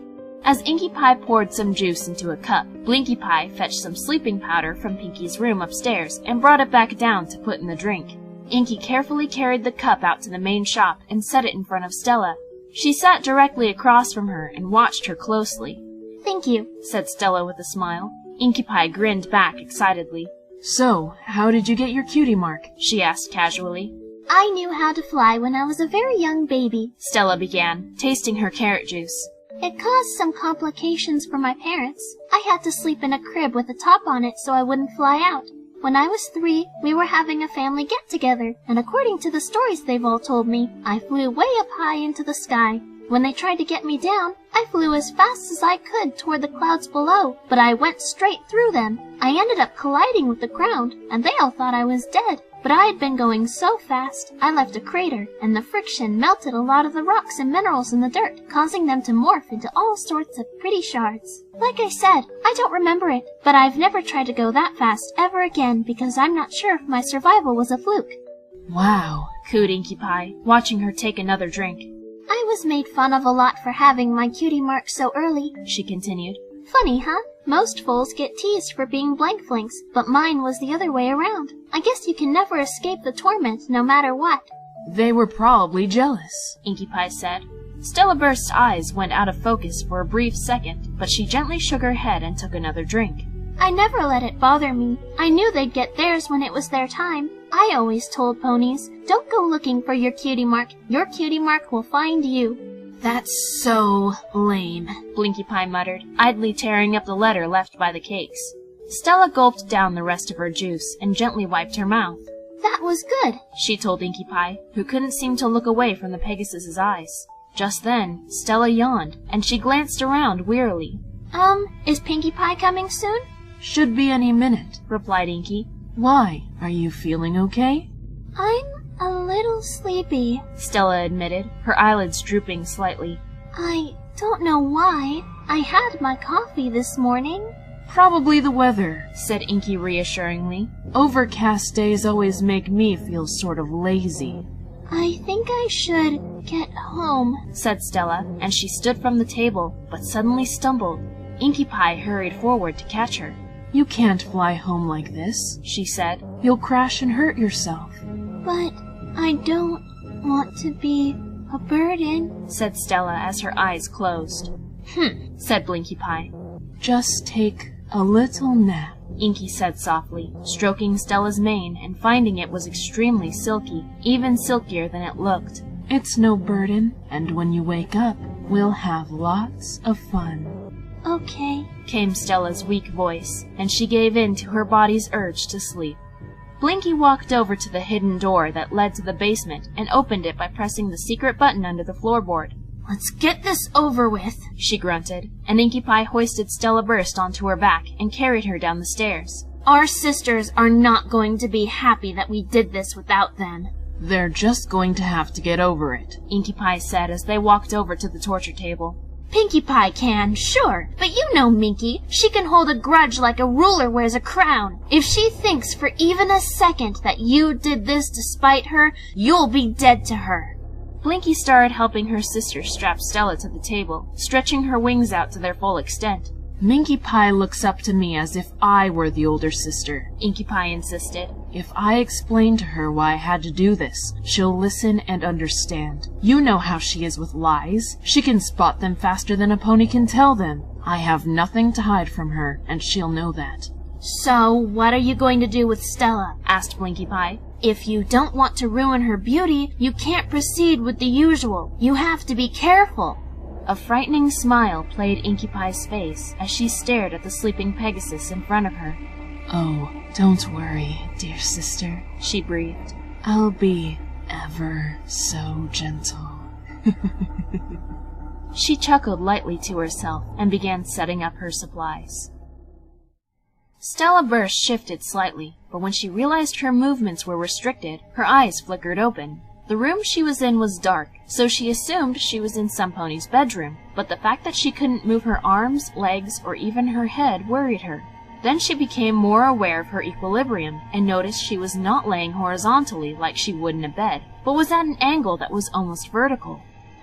As Inkie Pie poured some juice into a cup, Blinkie Pie fetched some sleeping powder from Pinkie's room upstairs and brought it back down to put in the drink. Inkie carefully carried the cup out to the main shop and set it in front of Stella. She sat directly across from her and watched her closely. Thank you, said Stella with a smile. Inkie Pie grinned back excitedly. So, how did you get your cutie mark? She asked casually. I knew how to fly when I was a very young baby, Stella began, tasting her carrot juice. It caused some complications for my parents. I had to sleep in a crib with a top on it so I wouldn't fly out. When I was 3, we were having a family get-together, and according to the stories they've all told me, I flew way up high into the sky. When they tried to get me down, I flew as fast as I could toward the clouds below, but I went straight through them. I ended up colliding with the ground, and they all thought I was dead. But I had been going so fast, I left a crater, and the friction melted a lot of the rocks and minerals in the dirt, causing them to morph into all sorts of pretty shards. Like I said, I don't remember it, but I've never tried to go that fast ever again because I'm not sure if my survival was a fluke. Wow, cooed Inkie Pie, watching her take another drink. I was made fun of a lot for having my cutie mark so early, she continued. Funny, huh? Most foals get teased for being blank flinks, but mine was the other way around. I guess you can never escape the torment, no matter what. They were probably jealous, Inkie Pie said. Stella Burst's eyes went out of focus for a brief second, but she gently shook her head and took another drink. I never let it bother me. I knew they'd get theirs when it was their time. I always told ponies, don't go looking for your cutie mark. Your cutie mark will find you. That's so lame, Blinkie Pie muttered, idly tearing up the letter left by the cakes. Stella gulped down the rest of her juice and gently wiped her mouth. That was good, she told Inkie Pie, who couldn't seem to look away from the Pegasus's eyes. Just then, Stella yawned, and she glanced around wearily. Is Pinkie Pie coming soon? Should be any minute, replied Inkie. Why? Are you feeling okay? I'm a little sleepy, Stella admitted, her eyelids drooping slightly. I don't know why. I had my coffee this morning. Probably the weather, said Inkie reassuringly. Overcast days always make me feel sort of lazy. I think I should get home, said Stella, and she stood from the table, but suddenly stumbled. Inkie Pie hurried forward to catch her. You can't fly home like this, she said. You'll crash and hurt yourself. But I don't want to be a burden, said Stella as her eyes closed. Said Blinkie Pie. Just take a little nap, Inkie said softly, stroking Stella's mane and finding it was extremely silky, even silkier than it looked. It's no burden, and when you wake up, we'll have lots of fun. Okay, came Stella's weak voice, and she gave in to her body's urge to sleep. Blinkie walked over to the hidden door that led to the basement and opened it by pressing the secret button under the floorboard. Let's get this over with, she grunted, and Inkie Pie hoisted Stella Burst onto her back and carried her down the stairs. Our sisters are not going to be happy that we did this without them. They're just going to have to get over it, Inkie Pie said as they walked over to the torture table. Pinkie Pie can, sure, but you know Minkie. She can hold a grudge like a ruler wears a crown. If she thinks for even a second that you did this to spite her, you'll be dead to her. Blinkie started helping her sister strap Stella to the table, stretching her wings out to their full extent. Minkie Pie looks up to me as if I were the older sister, Inkie Pie insisted. If I explain to her why I had to do this, she'll listen and understand. You know how she is with lies. She can spot them faster than a pony can tell them. I have nothing to hide from her, and she'll know that. So, what are you going to do with Stella? Asked Blinkie Pie. If you don't want to ruin her beauty, you can't proceed with the usual. You have to be careful. A frightening smile played Inkie Pie's face as she stared at the sleeping Pegasus in front of her. Oh, don't worry, dear sister, she breathed. I'll be ever so gentle. She chuckled lightly to herself and began setting up her supplies. Stella Burst shifted slightly, but when she realized her movements were restricted, her eyes flickered open. The room she was in was dark, so she assumed she was in some pony's bedroom, but the fact that she couldn't move her arms, legs, or even her head worried her. Then she became more aware of her equilibrium and noticed she was not laying horizontally like she would in a bed, but was at an angle that was almost vertical.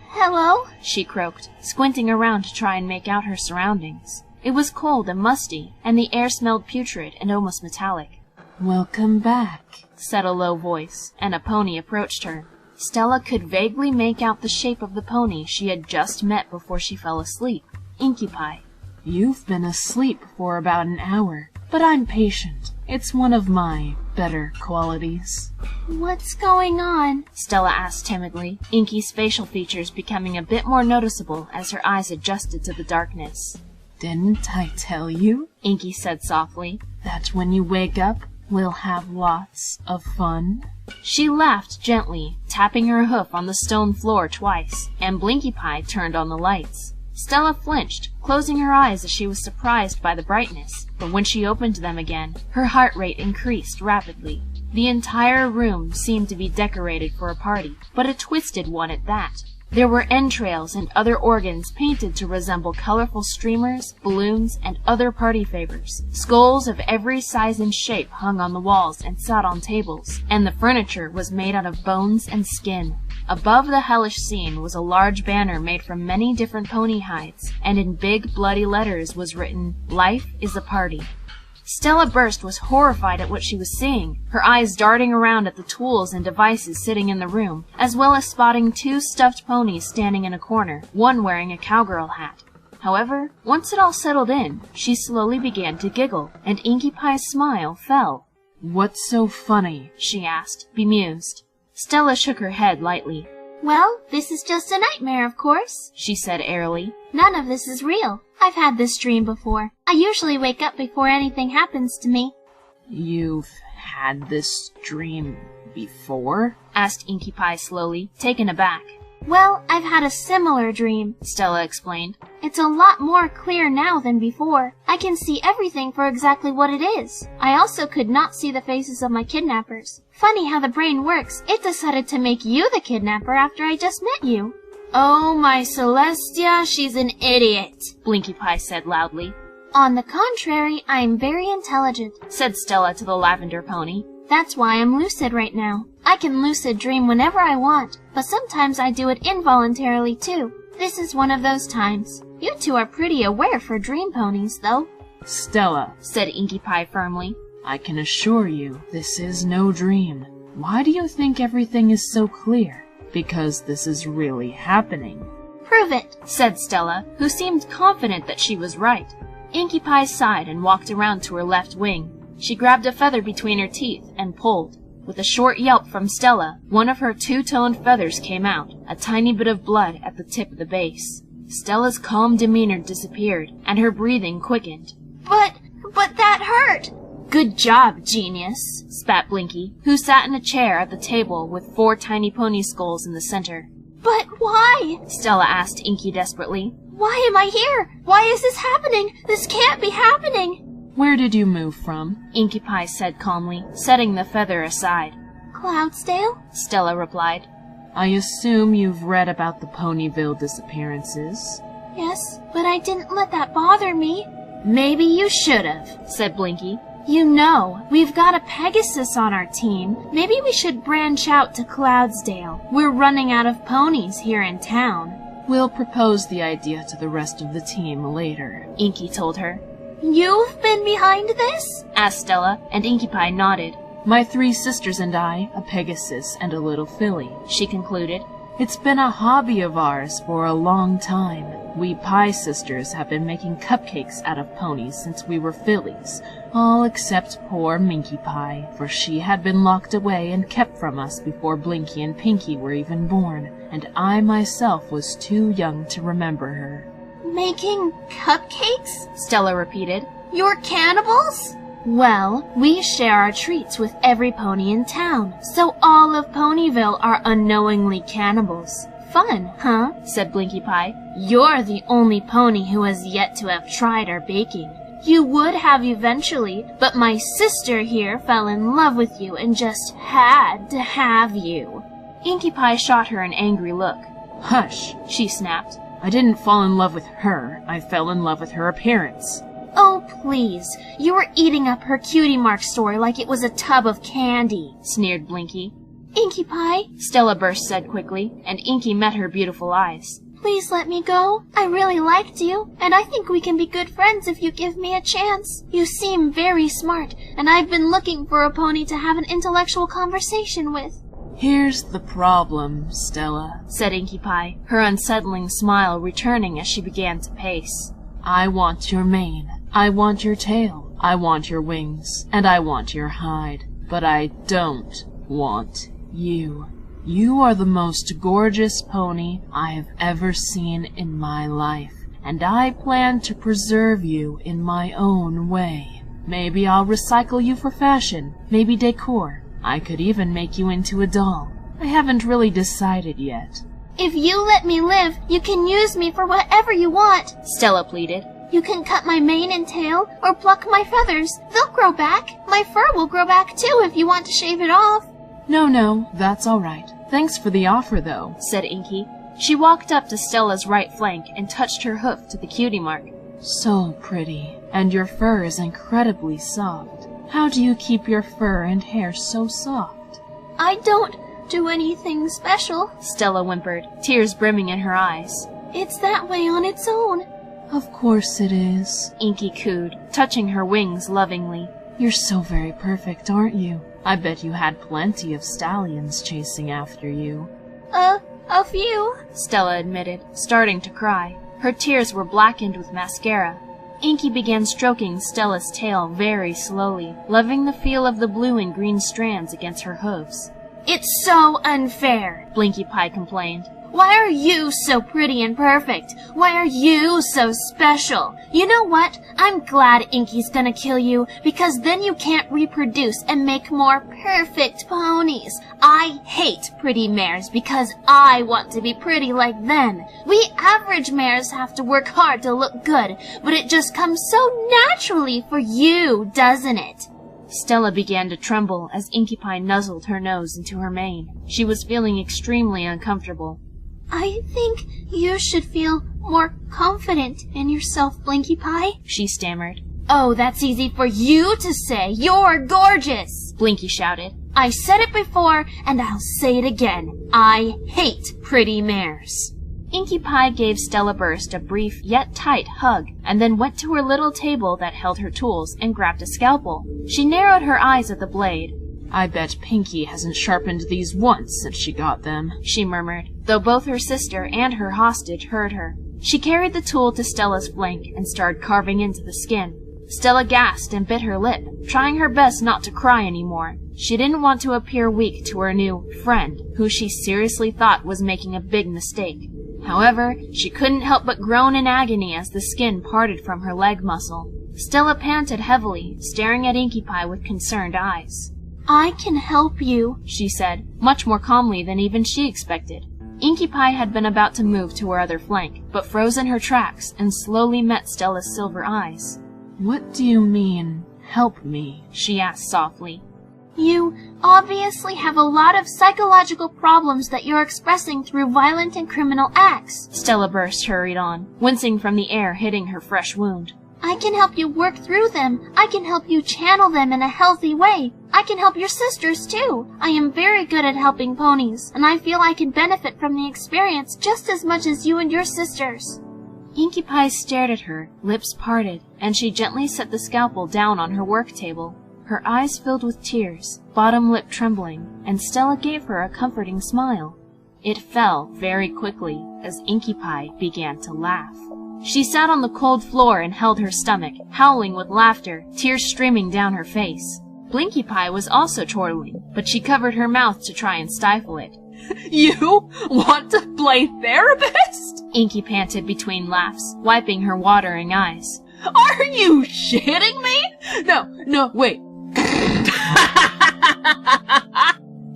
Hello? She croaked, squinting around to try and make out her surroundings. It was cold and musty, and the air smelled putrid and almost metallic. Welcome back, said a low voice, and a pony approached her. Stella could vaguely make out the shape of the pony she had just met before she fell asleep. Inkie Pie. You've been asleep for about an hour, but I'm patient. It's one of my better qualities. What's going on? Stella asked timidly, Inkie's facial features becoming a bit more noticeable as her eyes adjusted to the darkness. Didn't I tell you? Inkie said softly. That when you wake up, we'll have lots of fun. She laughed gently, tapping her hoof on the stone floor twice, and Blinkie Pie turned on the lights. Stella flinched, closing her eyes as she was surprised by the brightness, but when she opened them again, her heart rate increased rapidly. The entire room seemed to be decorated for a party, but a twisted one at that. There were entrails and other organs painted to resemble colorful streamers, balloons, and other party favors. Skulls of every size and shape hung on the walls and sat on tables, and the furniture was made out of bones and skin. Above the hellish scene was a large banner made from many different pony hides, and in big bloody letters was written, "Life is a party." Stella Burst was horrified at what she was seeing, her eyes darting around at the tools and devices sitting in the room, as well as spotting two stuffed ponies standing in a corner, one wearing a cowgirl hat. However, once it all settled in, she slowly began to giggle, and Inkie Pie's smile fell. What's so funny? She asked, bemused. Stella shook her head lightly. Well, this is just a nightmare, of course, she said airily. None of this is real. I've had this dream before. I usually wake up before anything happens to me. You've had this dream before? Asked Inkie Pie slowly, taken aback. Well, I've had a similar dream, Stella explained. It's a lot more clear now than before. I can see everything for exactly what it is. I also could not see the faces of my kidnappers. Funny how the brain works. It decided to make you the kidnapper after I just met you. Oh, my Celestia, she's an idiot, Blinkie Pie said loudly. On the contrary, I'm very intelligent, said Stella to the lavender pony. That's why I'm lucid right now. I can lucid dream whenever I want, but sometimes I do it involuntarily too. This is one of those times. You two are pretty aware for dream ponies, though. Stella, said Inkie Pie firmly. I can assure you this is no dream. Why do you think everything is so clear? Because this is really happening. Prove it, said Stella, who seemed confident that she was right. Inkie Pie sighed and walked around to her left wing. She grabbed a feather between her teeth and pulled. With a short yelp from Stella, one of her two-toned feathers came out, a tiny bit of blood at the tip of the base. Stella's calm demeanor disappeared, and her breathing quickened. But that hurt! Good job, genius, spat Blinkie, who sat in a chair at the table with 4 tiny pony skulls in the center. But why? Stella asked Inkie desperately. Why am I here? Why is this happening? This can't be happening! Where did you move from? Inkie Pie said calmly, setting the feather aside. Cloudsdale? Stella replied. I assume you've read about the Ponyville disappearances. Yes, but I didn't let that bother me. Maybe you should've, said Blinkie. You know, we've got a Pegasus on our team. Maybe we should branch out to Cloudsdale. We're running out of ponies here in town. We'll propose the idea to the rest of the team later, Inkie told her. You've been behind this? Asked Stella, and Inkie Pie nodded. My 3 sisters and I, a Pegasus and a little filly, she concluded. It's been a hobby of ours for a long time. We Pie sisters have been making cupcakes out of ponies since we were fillies, all except poor Minkie Pie, for she had been locked away and kept from us before Blinkie and Pinkie were even born, and I myself was too young to remember her. Making cupcakes? Stella repeated. You're cannibals? Well, we share our treats with every pony in town, so all of Ponyville are unknowingly cannibals. Fun, huh? Said Blinkie Pie. You're the only pony who has yet to have tried our baking. You would have eventually, but my sister here fell in love with you and just had to have you. Inkie Pie shot her an angry look. Hush, she snapped. I didn't fall in love with her. I fell in love with her appearance. Oh, please. You were eating up her Cutie Mark story like it was a tub of candy, sneered Blinkie. Inkie Pie, Stella Burst said quickly, and Inkie met her beautiful eyes. Please let me go. I really liked you, and I think we can be good friends if you give me a chance. You seem very smart, and I've been looking for a pony to have an intellectual conversation with. Here's the problem, Stella, said Inkie Pie, her unsettling smile returning as she began to pace. I want your mane, I want your tail, I want your wings, and I want your hide. But I don't want you. You are the most gorgeous pony I have ever seen in my life, and I plan to preserve you in my own way. Maybe I'll recycle you for fashion, maybe decor. I could even make you into a doll. I haven't really decided yet. If you let me live, you can use me for whatever you want, Stella pleaded. You can cut my mane and tail, or pluck my feathers. They'll grow back. My fur will grow back too if you want to shave it off. No, that's all right. Thanks for the offer, though, said Inkie. She walked up to Stella's right flank and touched her hoof to the cutie mark. So pretty, and your fur is incredibly soft. How do you keep your fur and hair so soft? I don't do anything special, Stella whimpered, tears brimming in her eyes. It's that way on its own. Of course it is, Inkie cooed, touching her wings lovingly. You're so very perfect, aren't you? I bet you had plenty of stallions chasing after you. A few, Stella admitted, starting to cry. Her tears were blackened with mascara. Inkie began stroking Stella's tail very slowly, loving the feel of the blue and green strands against her hooves. It's so unfair, Blinkie Pie complained. Why are you so pretty and perfect? Why are you so special? You know what? I'm glad Inkie's gonna kill you, because then you can't reproduce and make more perfect ponies. I hate pretty mares because I want to be pretty like them. We average mares have to work hard to look good, but it just comes so naturally for you, doesn't it? Stella began to tremble as Inkie Pie nuzzled her nose into her mane. She was feeling extremely uncomfortable. I think you should feel more confident in yourself, Blinkie Pie, she stammered. Oh, that's easy for you to say. You're gorgeous, Blinkie shouted. I said it before, and I'll say it again. I hate pretty mares. Inkie Pie gave Stella Burst a brief yet tight hug, and then went to her little table that held her tools and grabbed a scalpel. She narrowed her eyes at the blade. I bet Pinkie hasn't sharpened these once since she got them, she murmured, though both her sister and her hostage heard her. She carried the tool to Stella's flank and started carving into the skin. Stella gasped and bit her lip, trying her best not to cry anymore. She didn't want to appear weak to her new friend, who she seriously thought was making a big mistake. However, she couldn't help but groan in agony as the skin parted from her leg muscle. Stella panted heavily, staring at Inkie Pie with concerned eyes. I can help you, she said, much more calmly than even she expected. Inkie Pie had been about to move to her other flank, but froze in her tracks and slowly met Stella's silver eyes. What do you mean, help me? She asked softly. You obviously have a lot of psychological problems that you're expressing through violent and criminal acts, Stella Burst hurried on, wincing from the air hitting her fresh wound. I can help you work through them. I can help you channel them in a healthy way. I can help your sisters, too. I am very good at helping ponies, and I feel I can benefit from the experience just as much as you and your sisters. Inkie Pie stared at her, lips parted, and she gently set the scalpel down on her work table. Her eyes filled with tears, bottom lip trembling, and Stella gave her a comforting smile. It fell very quickly as Inkie Pie began to laugh. She sat on the cold floor and held her stomach, howling with laughter, tears streaming down her face. Blinkie Pie was also chortling, but she covered her mouth to try and stifle it. You want to play therapist? Inkie panted between laughs, wiping her watering eyes. Are you shitting me? No, wait.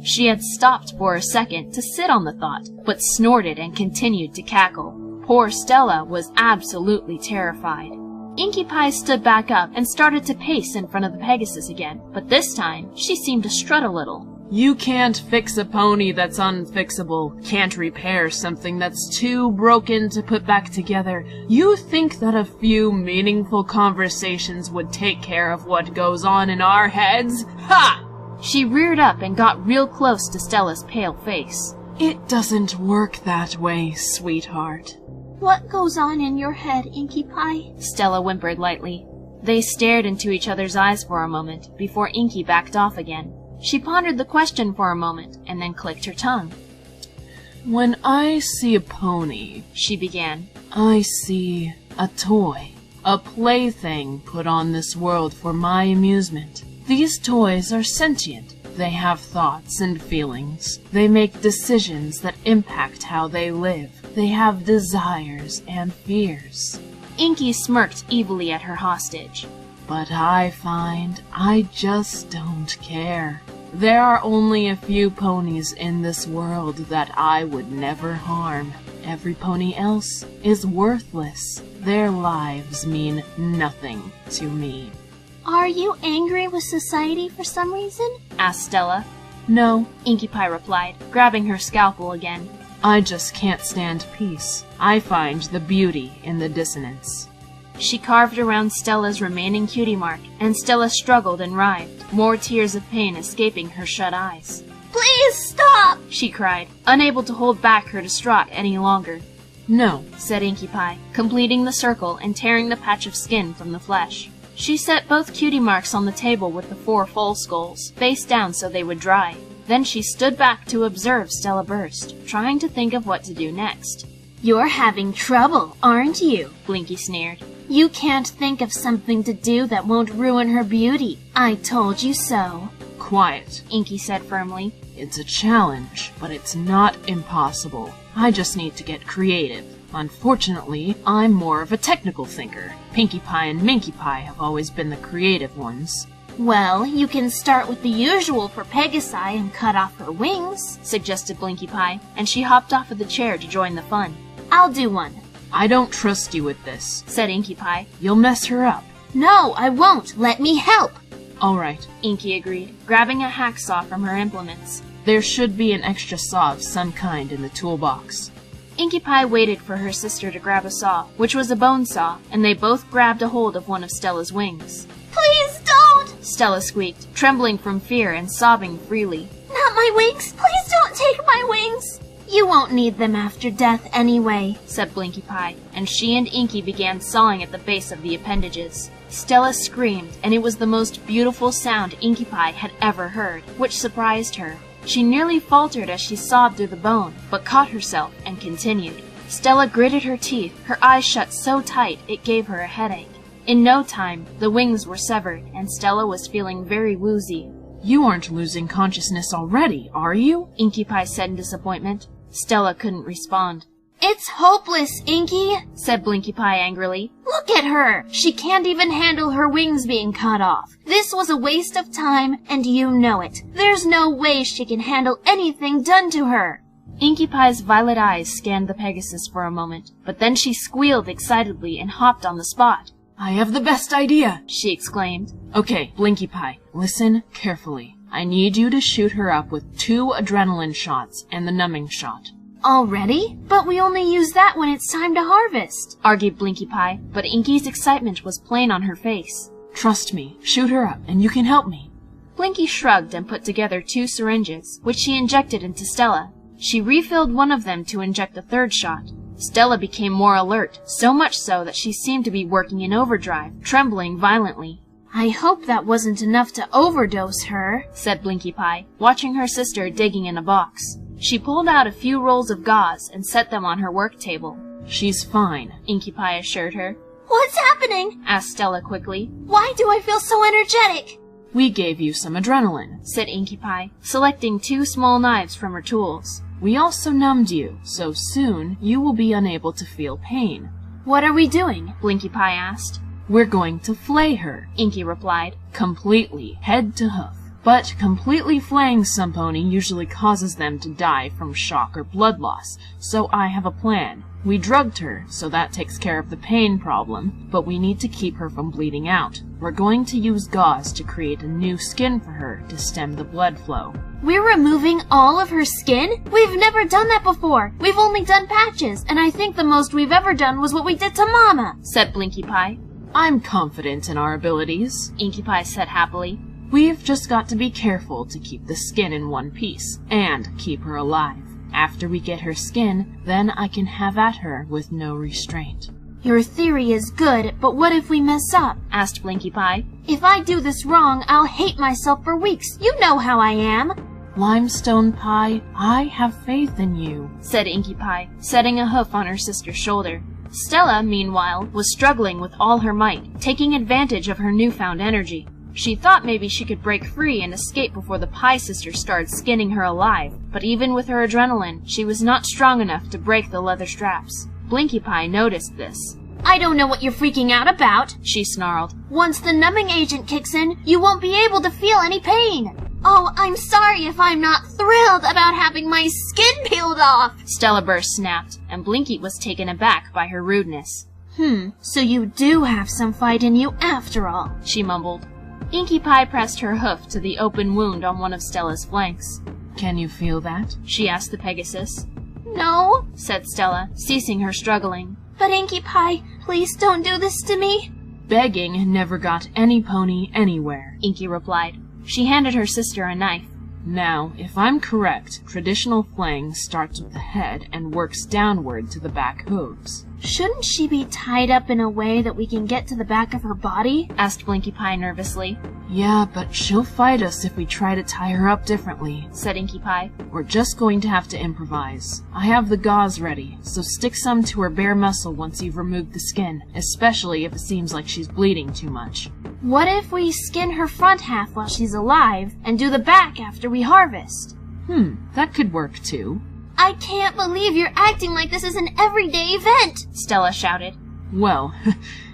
She had stopped for a second to sit on the thought, but snorted and continued to cackle. Poor Stella was absolutely terrified. Inkie Pie stood back up and started to pace in front of the Pegasus again, but this time she seemed to strut a little. You can't fix a pony that's unfixable, can't repair something that's too broken to put back together. You think that a few meaningful conversations would take care of what goes on in our heads? Ha! She reared up and got real close to Stella's pale face. It doesn't work that way, sweetheart. What goes on in your head, Inkie Pie? Stella whimpered lightly. They stared into each other's eyes for a moment before Inkie backed off again. She pondered the question for a moment and then clicked her tongue. When I see a pony, she began, I see a toy, a plaything put on this world for my amusement. These toys are sentient. They have thoughts and feelings. They make decisions that impact how they live. They have desires and fears. Inkie smirked evilly at her hostage. But I find I just don't care. There are only a few ponies in this world that I would never harm. Every pony else is worthless. Their lives mean nothing to me. Are you angry with society for some reason? Asked Stella. No, Inkie Pie replied, grabbing her scalpel again. I just can't stand peace. I find the beauty in the dissonance. She carved around Stella's remaining cutie mark, and Stella struggled and writhed, more tears of pain escaping her shut eyes. Please stop! She cried, unable to hold back her distraught any longer. No, said Inkie Pie, completing the circle and tearing the patch of skin from the flesh. She set both cutie marks on the table with the 4 foal skulls, face down so they would dry. Then she stood back to observe Stella Burst, trying to think of what to do next. You're having trouble, aren't you? Blinkie sneered. You can't think of something to do that won't ruin her beauty. I told you so. Quiet, Inkie said firmly. It's a challenge, but it's not impossible. I just need to get creative. Unfortunately, I'm more of a technical thinker. Pinkie Pie and Minkie Pie have always been the creative ones. Well, you can start with the usual for Pegasi and cut off her wings, suggested Blinkie Pie, and she hopped off of the chair to join the fun. I'll do one. I don't trust you with this, said Inkie Pie. You'll mess her up. No, I won't. Let me help. All right, Inkie agreed, grabbing a hacksaw from her implements. There should be an extra saw of some kind in the toolbox. Inkie Pie waited for her sister to grab a saw, which was a bone saw, and they both grabbed a hold of one of Stella's wings. Please don't! Stella squeaked, trembling from fear and sobbing freely. Not my wings! Please don't take my wings! You won't need them after death anyway, said Blinkie Pie, and she and Inkie began sawing at the base of the appendages. Stella screamed, and it was the most beautiful sound Inkie Pie had ever heard, which surprised her. She nearly faltered as she sawed through the bone, but caught herself and continued. Stella gritted her teeth, her eyes shut so tight it gave her a headache. In no time, the wings were severed, and Stella was feeling very woozy. You aren't losing consciousness already, are you? Inkie Pie said in disappointment. Stella couldn't respond. It's hopeless, Inkie, said Blinkie Pie angrily. Look at her! She can't even handle her wings being cut off. This was a waste of time, and you know it. There's no way she can handle anything done to her. Inkie Pie's violet eyes scanned the Pegasus for a moment, but then she squealed excitedly and hopped on the spot. I have the best idea, she exclaimed. Okay, Blinkie Pie, listen carefully. I need you to shoot her up with 2 adrenaline shots and the numbing shot. Already? But we only use that when it's time to harvest, argued Blinkie Pie, but Inkie's excitement was plain on her face. Trust me, shoot her up and you can help me. Blinkie shrugged and put together 2 syringes, which she injected into Stella. She refilled one of them to inject the 3rd shot. Stella became more alert, so much so that she seemed to be working in overdrive, trembling violently. I hope that wasn't enough to overdose her, said Blinkie Pie, watching her sister digging in a box. She pulled out a few rolls of gauze and set them on her work table. She's fine, Inkie Pie assured her. What's happening? Asked Stella quickly. Why do I feel so energetic? We gave you some adrenaline, said Inkie Pie, selecting 2 small knives from her tools. We also numbed you, so soon you will be unable to feel pain. What are we doing? Blinkie Pie asked. We're going to flay her, Inkie replied. Completely, head to hoof. But completely flaying some pony usually causes them to die from shock or blood loss, so I have a plan. We drugged her, so that takes care of the pain problem, but we need to keep her from bleeding out. We're going to use gauze to create a new skin for her to stem the blood flow. We're removing all of her skin? We've never done that before. We've only done patches, and I think the most we've ever done was what we did to Mama, said Blinkie Pie. I'm confident in our abilities, Inkie Pie said happily. We've just got to be careful to keep the skin in one piece, and keep her alive. After we get her skin, then I can have at her with no restraint. Your theory is good, but what if we mess up? Asked Blinkie Pie. If I do this wrong, I'll hate myself for weeks. You know how I am. Limestone Pie, I have faith in you, said Inkie Pie, setting a hoof on her sister's shoulder. Stella, meanwhile, was struggling with all her might, taking advantage of her newfound energy. She thought maybe she could break free and escape before the Pie sisters started skinning her alive, but even with her adrenaline, she was not strong enough to break the leather straps. Blinkie Pie noticed this. I don't know what you're freaking out about, she snarled. Once the numbing agent kicks in, you won't be able to feel any pain. Oh, I'm sorry if I'm not thrilled about having my skin peeled off, Stella Burst snapped, and Blinkie was taken aback by her rudeness. So you do have some fight in you after all, she mumbled. Inkie Pie pressed her hoof to the open wound on one of Stella's flanks. Can you feel that? She asked the Pegasus. No, said Stella, ceasing her struggling. But Inkie Pie, please don't do this to me. Begging never got any pony anywhere, Inkie replied. She handed her sister a knife. Now, if I'm correct, traditional flaying starts with the head and works downward to the back hooves. Shouldn't she be tied up in a way that we can get to the back of her body? Asked Blinkie Pie nervously. Yeah, but she'll fight us if we try to tie her up differently, said Inkie Pie. We're just going to have to improvise. I have the gauze ready, so stick some to her bare muscle once you've removed the skin, especially if it seems like she's bleeding too much. What if we skin her front half while she's alive, and do the back after we harvest? That could work too. I can't believe you're acting like this is an everyday event, Stella shouted. Well,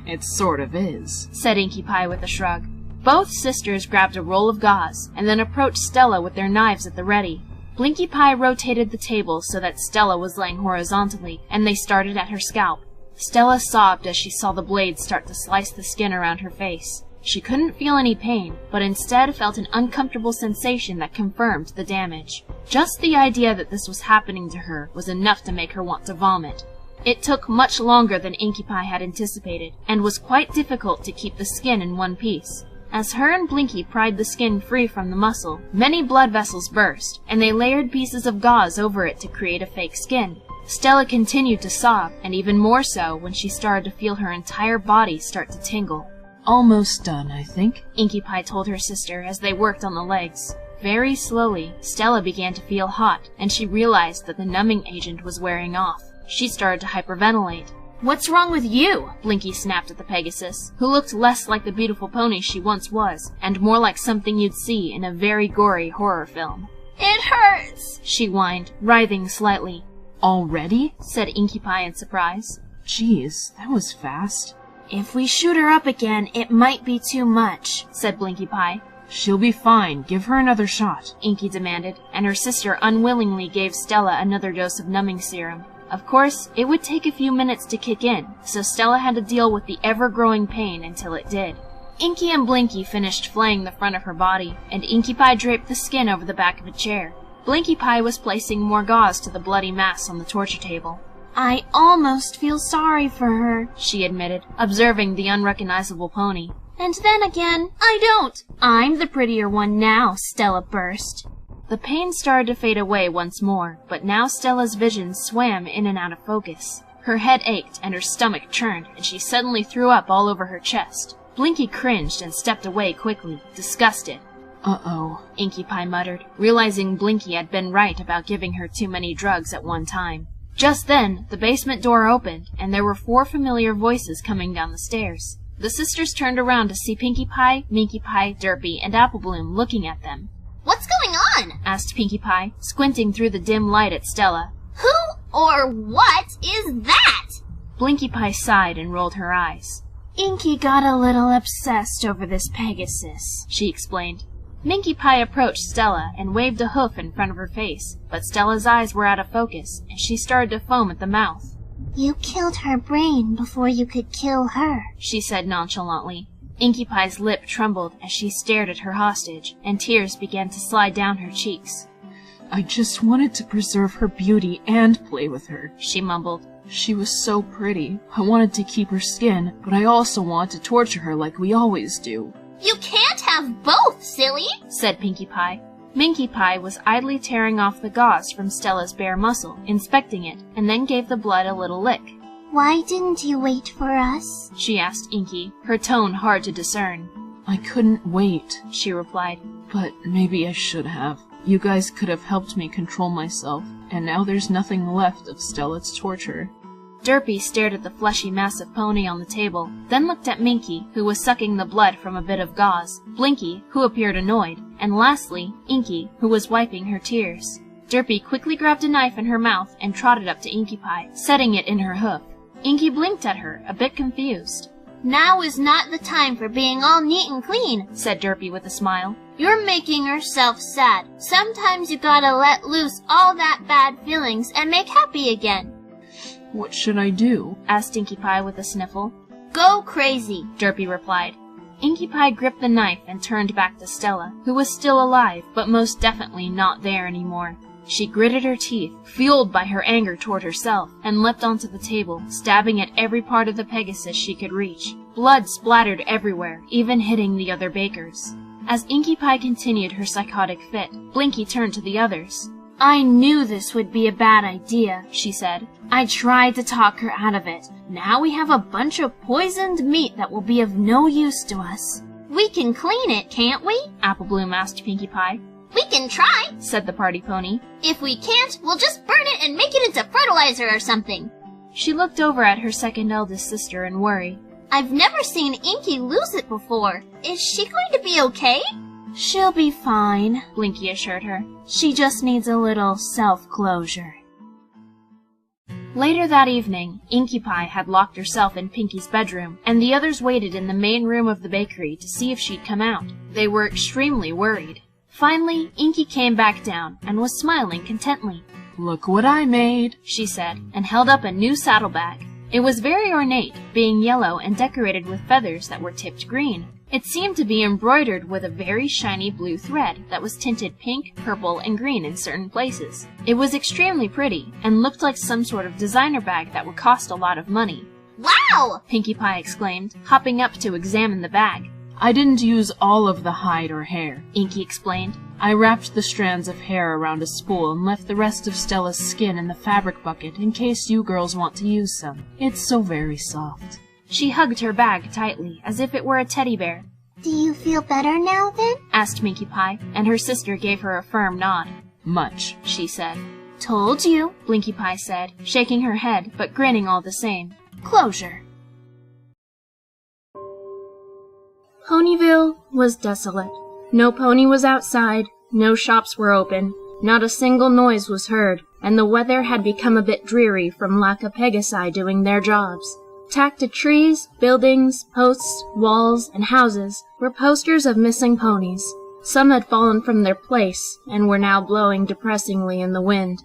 it sort of is, said Inkie Pie with a shrug. Both sisters grabbed a roll of gauze and then approached Stella with their knives at the ready. Blinkie Pie rotated the table so that Stella was laying horizontally, and they started at her scalp. Stella sobbed as she saw the blades start to slice the skin around her face. She couldn't feel any pain, but instead felt an uncomfortable sensation that confirmed the damage. Just the idea that this was happening to her was enough to make her want to vomit. It took much longer than Inkie Pie had anticipated, and was quite difficult to keep the skin in one piece. As her and Blinkie pried the skin free from the muscle, many blood vessels burst, and they layered pieces of gauze over it to create a fake skin. Stella continued to sob, and even more so when she started to feel her entire body start to tingle. Almost done, I think, Inkie Pie told her sister as they worked on the legs. Very slowly, Stella began to feel hot, and she realized that the numbing agent was wearing off. She started to hyperventilate. "What's wrong with you?" Blinkie snapped at the Pegasus, who looked less like the beautiful pony she once was, and more like something you'd see in a very gory horror film. "It hurts," she whined, writhing slightly. "Already?" said Inkie Pie in surprise. "Geez, that was fast." "If we shoot her up again, it might be too much," said Blinkie Pie. "She'll be fine. Give her another shot," Inkie demanded, and her sister unwillingly gave Stella another dose of numbing serum. Of course, it would take a few minutes to kick in, so Stella had to deal with the ever-growing pain until it did. Inkie and Blinkie finished flaying the front of her body, and Inkie Pie draped the skin over the back of a chair. Blinkie Pie was placing more gauze to the bloody mass on the torture table. "I almost feel sorry for her," she admitted, observing the unrecognizable pony. "And then again, I don't. I'm the prettier one now," Stella burst. The pain started to fade away once more, but now Stella's vision swam in and out of focus. Her head ached and her stomach churned, and she suddenly threw up all over her chest. Blinkie cringed and stepped away quickly, disgusted. "Uh-oh," Inkie Pie muttered, realizing Blinkie had been right about giving her too many drugs at one time. Just then, the basement door opened, and there were 4 familiar voices coming down the stairs. The sisters turned around to see Pinkie Pie, Minkie Pie, Derpy, and Apple Bloom looking at them. "What's going on?" asked Pinkie Pie, squinting through the dim light at Stella. "Who or what is that?" Blinkie Pie sighed and rolled her eyes. "Inkie got a little obsessed over this Pegasus," she explained. Minkie Pie approached Stella and waved a hoof in front of her face, but Stella's eyes were out of focus, and she started to foam at the mouth. "You killed her brain before you could kill her," she said nonchalantly. Inkie Pie's lip trembled as she stared at her hostage, and tears began to slide down her cheeks. "I just wanted to preserve her beauty and play with her," she mumbled. "She was so pretty. I wanted to keep her skin, but I also wanted to torture her like we always do." "You can't have both, silly," said Pinkie Pie. Minkie Pie was idly tearing off the gauze from Stella's bare muscle, inspecting it, and then gave the blood a little lick. "Why didn't you wait for us?" she asked Inkie, her tone hard to discern. "I couldn't wait," she replied. "But maybe I should have. You guys could have helped me control myself, and now there's nothing left of Stella to torture." Derpy stared at the fleshy mass of pony on the table, then looked at Minkie, who was sucking the blood from a bit of gauze, Blinkie, who appeared annoyed, and lastly, Inkie, who was wiping her tears. Derpy quickly grabbed a knife in her mouth and trotted up to Inkie Pie, setting it in her hoof. Inkie blinked at her, a bit confused. "Now is not the time for being all neat and clean," said Derpy with a smile. "You're making yourself sad. Sometimes you gotta let loose all that bad feelings and make happy again." "What should I do?" asked Inkie Pie with a sniffle. "Go crazy," Derpy replied. Inkie Pie gripped the knife and turned back to Stella, who was still alive, but most definitely not there anymore. She gritted her teeth, fueled by her anger toward herself, and leapt onto the table, stabbing at every part of the Pegasus she could reach. Blood splattered everywhere, even hitting the other bakers. As Inkie Pie continued her psychotic fit, Blinkie turned to the others. "I knew this would be a bad idea," she said. "I tried to talk her out of it. Now we have a bunch of poisoned meat that will be of no use to us." "We can clean it, can't we?" Apple Bloom asked Pinkie Pie. "We can try," said the party pony. "If we can't, we'll just burn it and make it into fertilizer or something." She looked over at her second eldest sister in worry. "I've never seen Inkie lose it before. Is she going to be okay?" She'll be fine, Blinky assured her. She just needs a little self-closure. Later that evening, Inkie had locked herself in Pinkie's bedroom, and the others waited in the main room of the bakery to see if she'd come out. They were extremely worried. Finally, Inkie came back down and was smiling contently. "Look what I made," she said, and held up a new saddlebag. It was very ornate, being yellow and decorated with feathers that were tipped green. It seemed to be embroidered with a very shiny blue thread that was tinted pink, purple, and green in certain places. It was extremely pretty, and looked like some sort of designer bag that would cost a lot of money. Wow! Pinkie Pie exclaimed, hopping up to examine the bag. "I didn't use all of the hide or hair," Inkie explained. "I wrapped the strands of hair around a spool and left the rest of Stella's skin in the fabric bucket in case you girls want to use some. It's so very soft." She hugged her bag tightly, as if it were a teddy bear. Do you feel better now, then? Asked Minkie Pie, and her sister gave her a firm nod. "Much," she said. "Told you," Blinkie Pie said, shaking her head, but grinning all the same. "Closure." Ponyville was desolate. No pony was outside, no shops were open, not a single noise was heard, and the weather had become a bit dreary from lack of Pegasi doing their jobs. Tacked to trees, buildings, posts, walls, and houses were posters of missing ponies. Some had fallen from their place and were now blowing depressingly in the wind.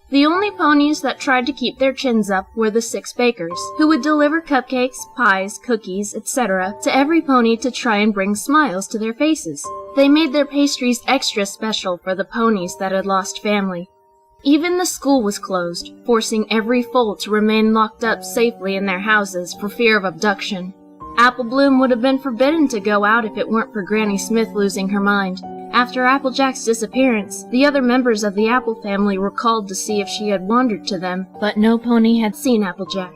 The only ponies that tried to keep their chins up were the 6 bakers, who would deliver cupcakes, pies, cookies, etc. to every pony to try and bring smiles to their faces. They made their pastries extra special for the ponies that had lost family. Even the school was closed, forcing every foal to remain locked up safely in their houses for fear of abduction. Apple Bloom would have been forbidden to go out if it weren't for Granny Smith losing her mind. After Applejack's disappearance, the other members of the Apple family were called to see if she had wandered to them, but no pony had seen Applejack.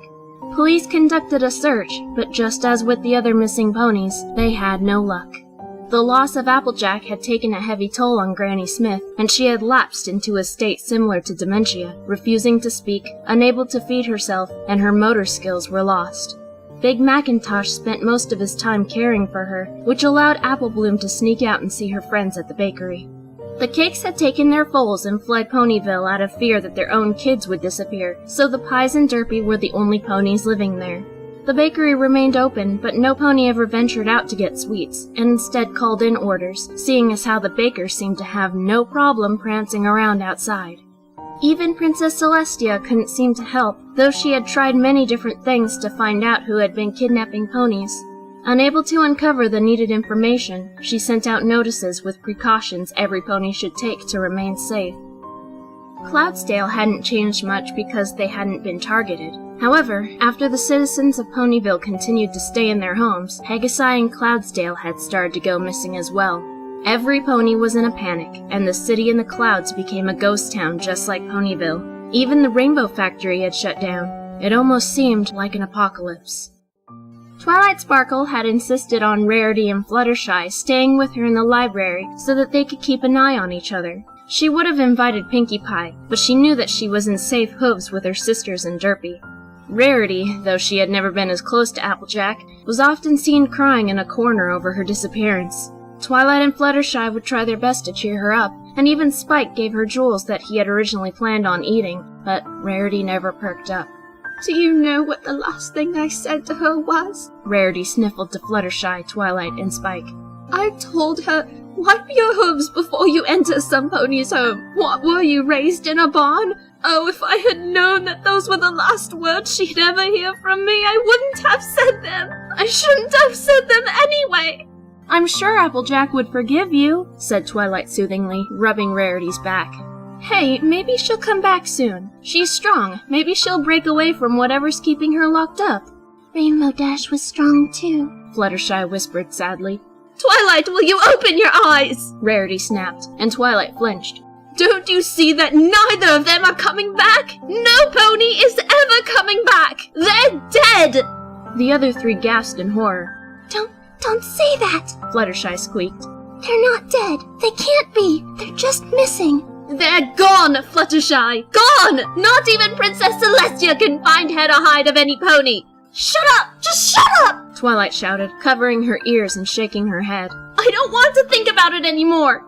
Police conducted a search, but just as with the other missing ponies, they had no luck. The loss of Applejack had taken a heavy toll on Granny Smith, and she had lapsed into a state similar to dementia, refusing to speak, unable to feed herself, and her motor skills were lost. Big Macintosh spent most of his time caring for her, which allowed Apple Bloom to sneak out and see her friends at the bakery. The Cakes had taken their foals and fled Ponyville out of fear that their own kids would disappear, so the Pies and Derpy were the only ponies living there. The bakery remained open, but no pony ever ventured out to get sweets, and instead called in orders, seeing as how the bakers seemed to have no problem prancing around outside. Even Princess Celestia couldn't seem to help, though she had tried many different things to find out who had been kidnapping ponies. Unable to uncover the needed information, she sent out notices with precautions every pony should take to remain safe. Cloudsdale hadn't changed much because they hadn't been targeted. However, after the citizens of Ponyville continued to stay in their homes, Pegasi and Cloudsdale had started to go missing as well. Every pony was in a panic, and the city in the clouds became a ghost town just like Ponyville. Even the Rainbow Factory had shut down. It almost seemed like an apocalypse. Twilight Sparkle had insisted on Rarity and Fluttershy staying with her in the library so that they could keep an eye on each other. She would have invited Pinkie Pie, but she knew that she was in safe hooves with her sisters and Derpy. Rarity, though she had never been as close to Applejack, was often seen crying in a corner over her disappearance. Twilight and Fluttershy would try their best to cheer her up, and even Spike gave her jewels that he had originally planned on eating, but Rarity never perked up. "Do you know what the last thing I said to her was?" Rarity sniffled to Fluttershy, Twilight, and Spike. "I told her, wipe your hooves before you enter some pony's home. What were you, raised in a barn? Oh, if I had known that those were the last words she'd ever hear from me, I wouldn't have said them. I shouldn't have said them anyway." "I'm sure Applejack would forgive you," said Twilight soothingly, rubbing Rarity's back. "Hey, maybe she'll come back soon. She's strong. Maybe she'll break away from whatever's keeping her locked up." Rainbow Dash was strong too, Fluttershy whispered sadly. "Twilight, will you open your eyes?" Rarity snapped, and Twilight flinched. "Don't you see that neither of them are coming back? No pony is ever coming back! They're dead!" The other 3 gasped in horror. Don't say that, Fluttershy squeaked. "They're not dead. They can't be. They're just missing." "They're gone, Fluttershy! Gone! Not even Princess Celestia can find head or hide of any pony!" "Shut up! Just shut up!" Twilight shouted, covering her ears and shaking her head. I don't want to think about it anymore!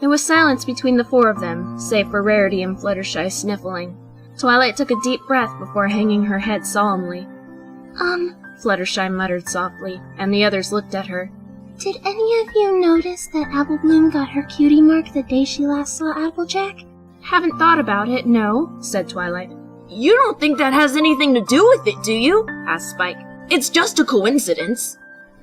There was silence between the four of them, save for Rarity and Fluttershy sniffling. Twilight took a deep breath before hanging her head solemnly. Fluttershy muttered softly, and the others looked at her. Did any of you notice that Apple Bloom got her cutie mark the day she last saw Applejack? Haven't thought about it, no, said Twilight. You don't think that has anything to do with it, do you? Asked Spike. It's just a coincidence.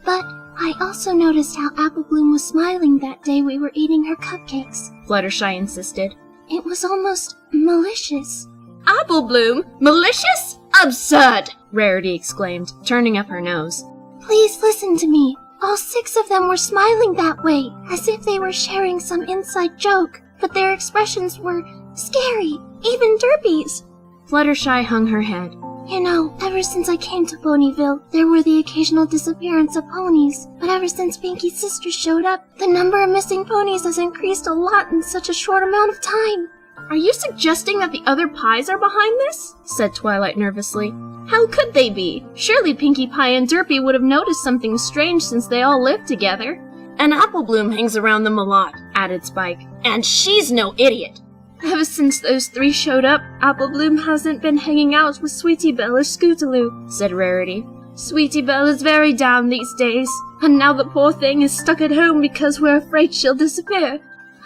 But I also noticed how Apple Bloom was smiling that day we were eating her cupcakes. Fluttershy insisted. It was almost malicious. Apple Bloom? Malicious? Absurd! Rarity exclaimed, turning up her nose. Please listen to me. All 6 of them were smiling that way, as if they were sharing some inside joke, but their expressions were scary, even Derpy's. Fluttershy hung her head. You know, ever since I came to Ponyville, there were the occasional disappearance of ponies, but ever since Pinkie's sister showed up, the number of missing ponies has increased a lot in such a short amount of time. Are you suggesting that the other pies are behind this? Said Twilight nervously. How could they be? Surely Pinkie Pie and Derpy would have noticed something strange since they all live together. And Apple Bloom hangs around them a lot, added Spike. And she's no idiot. Ever since those 3 showed up, Apple Bloom hasn't been hanging out with Sweetie Belle or Scootaloo, said Rarity. Sweetie Belle is very down these days, and now the poor thing is stuck at home because we're afraid she'll disappear.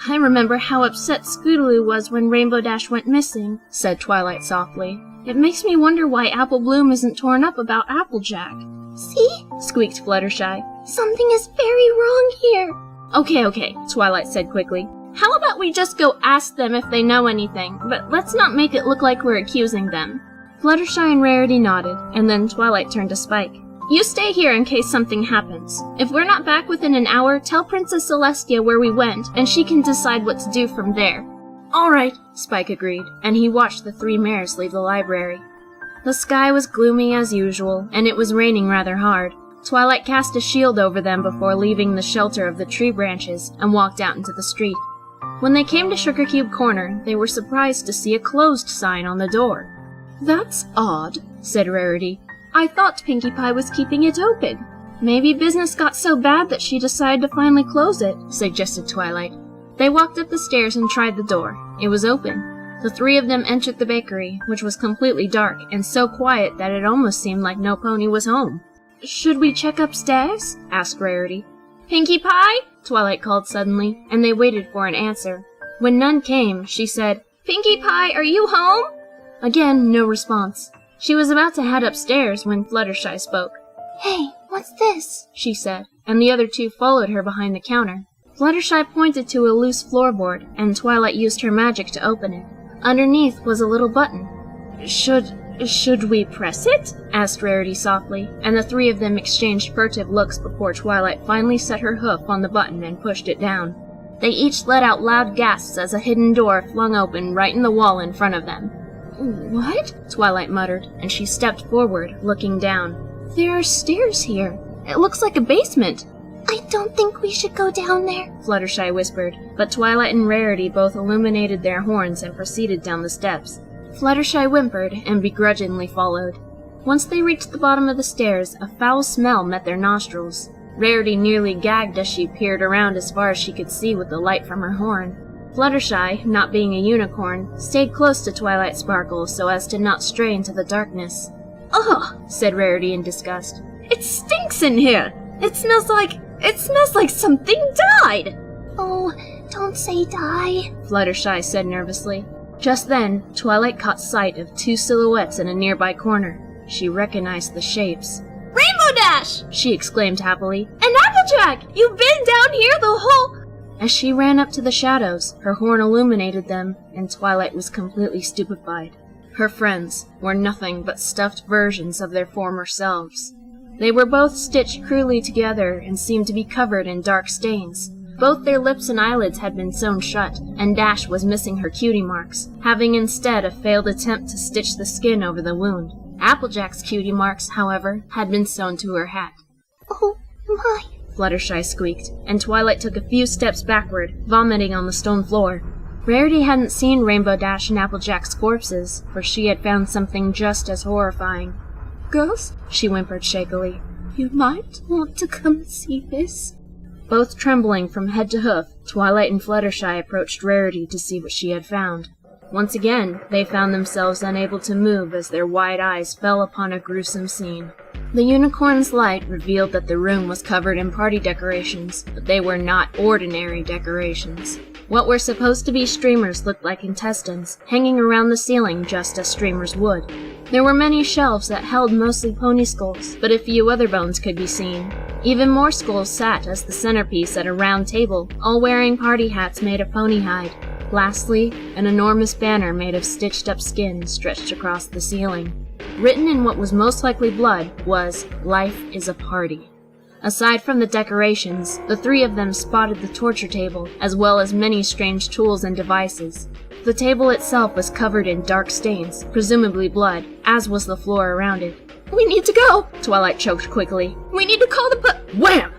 I remember how upset Scootaloo was when Rainbow Dash went missing, said Twilight softly. It makes me wonder why Apple Bloom isn't torn up about Applejack. See? Squeaked Fluttershy. Something is very wrong here. Okay, Twilight said quickly. How about we just go ask them if they know anything, but let's not make it look like we're accusing them. Fluttershy and Rarity nodded, and then Twilight turned to Spike. You stay here in case something happens. If we're not back within an hour, tell Princess Celestia where we went, and she can decide what to do from there. All right, Spike agreed, and he watched the 3 mares leave the library. The sky was gloomy as usual, and it was raining rather hard. Twilight cast a shield over them before leaving the shelter of the tree branches and walked out into the street. When they came to Sugar Cube Corner, they were surprised to see a closed sign on the door. That's odd, said Rarity. I thought Pinkie Pie was keeping it open. Maybe business got so bad that she decided to finally close it, suggested Twilight. They walked up the stairs and tried the door. It was open. The 3 of them entered the bakery, which was completely dark and so quiet that it almost seemed like no pony was home. Should we check upstairs? Asked Rarity. Pinkie Pie? Twilight called suddenly, and they waited for an answer. When none came, she said, Pinkie Pie, are you home? Again, no response. She was about to head upstairs when Fluttershy spoke. Hey, what's this? She said, and the other 2 followed her behind the counter. Fluttershy pointed to a loose floorboard, and Twilight used her magic to open it. Underneath was a little button. Should we press it? Asked Rarity softly, and the 3 of them exchanged furtive looks before Twilight finally set her hoof on the button and pushed it down. They each let out loud gasps as a hidden door flung open right in the wall in front of them. What? Twilight muttered, and she stepped forward, looking down. There are stairs here. It looks like a basement. I don't think we should go down there, Fluttershy whispered, but Twilight and Rarity both illuminated their horns and proceeded down the steps. Fluttershy whimpered and begrudgingly followed. Once they reached the bottom of the stairs, a foul smell met their nostrils. Rarity nearly gagged as she peered around as far as she could see with the light from her horn. Fluttershy, not being a unicorn, stayed close to Twilight Sparkle so as to not stray into the darkness. Ugh, said Rarity in disgust. It stinks in here! It smells like something died! Oh, don't say die, Fluttershy said nervously. Just then, Twilight caught sight of 2 silhouettes in a nearby corner. She recognized the shapes. Rainbow Dash! She exclaimed happily. And Applejack! You've been down here the whole— As she ran up to the shadows, her horn illuminated them, and Twilight was completely stupefied. Her friends were nothing but stuffed versions of their former selves. They were both stitched crudely together and seemed to be covered in dark stains. Both their lips and eyelids had been sewn shut, and Dash was missing her cutie marks, having instead a failed attempt to stitch the skin over the wound. Applejack's cutie marks, however, had been sewn to her hat. Oh, my, Fluttershy squeaked, and Twilight took a few steps backward, vomiting on the stone floor. Rarity hadn't seen Rainbow Dash and Applejack's corpses, for she had found something just as horrifying. Girls, she whimpered shakily, you might want to come see this. Both trembling from head to hoof, Twilight and Fluttershy approached Rarity to see what she had found. Once again, they found themselves unable to move as their wide eyes fell upon a gruesome scene. The unicorn's light revealed that the room was covered in party decorations, but they were not ordinary decorations. What were supposed to be streamers looked like intestines, hanging around the ceiling just as streamers would. There were many shelves that held mostly pony skulls, but a few other bones could be seen. Even more skulls sat as the centerpiece at a round table, all wearing party hats made of pony hide. Lastly, an enormous banner made of stitched-up skin stretched across the ceiling. Written in what was most likely blood was, "Life is a party." Aside from the decorations, the three of them spotted the torture table, as well as many strange tools and devices. The table itself was covered in dark stains, presumably blood, as was the floor around it. "We need to go!" Twilight choked quickly. "We need to call the Wham!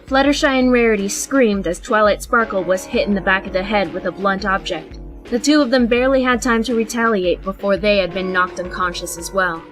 Fluttershy and Rarity screamed as Twilight Sparkle was hit in the back of the head with a blunt object. The two of them barely had time to retaliate before they had been knocked unconscious as well.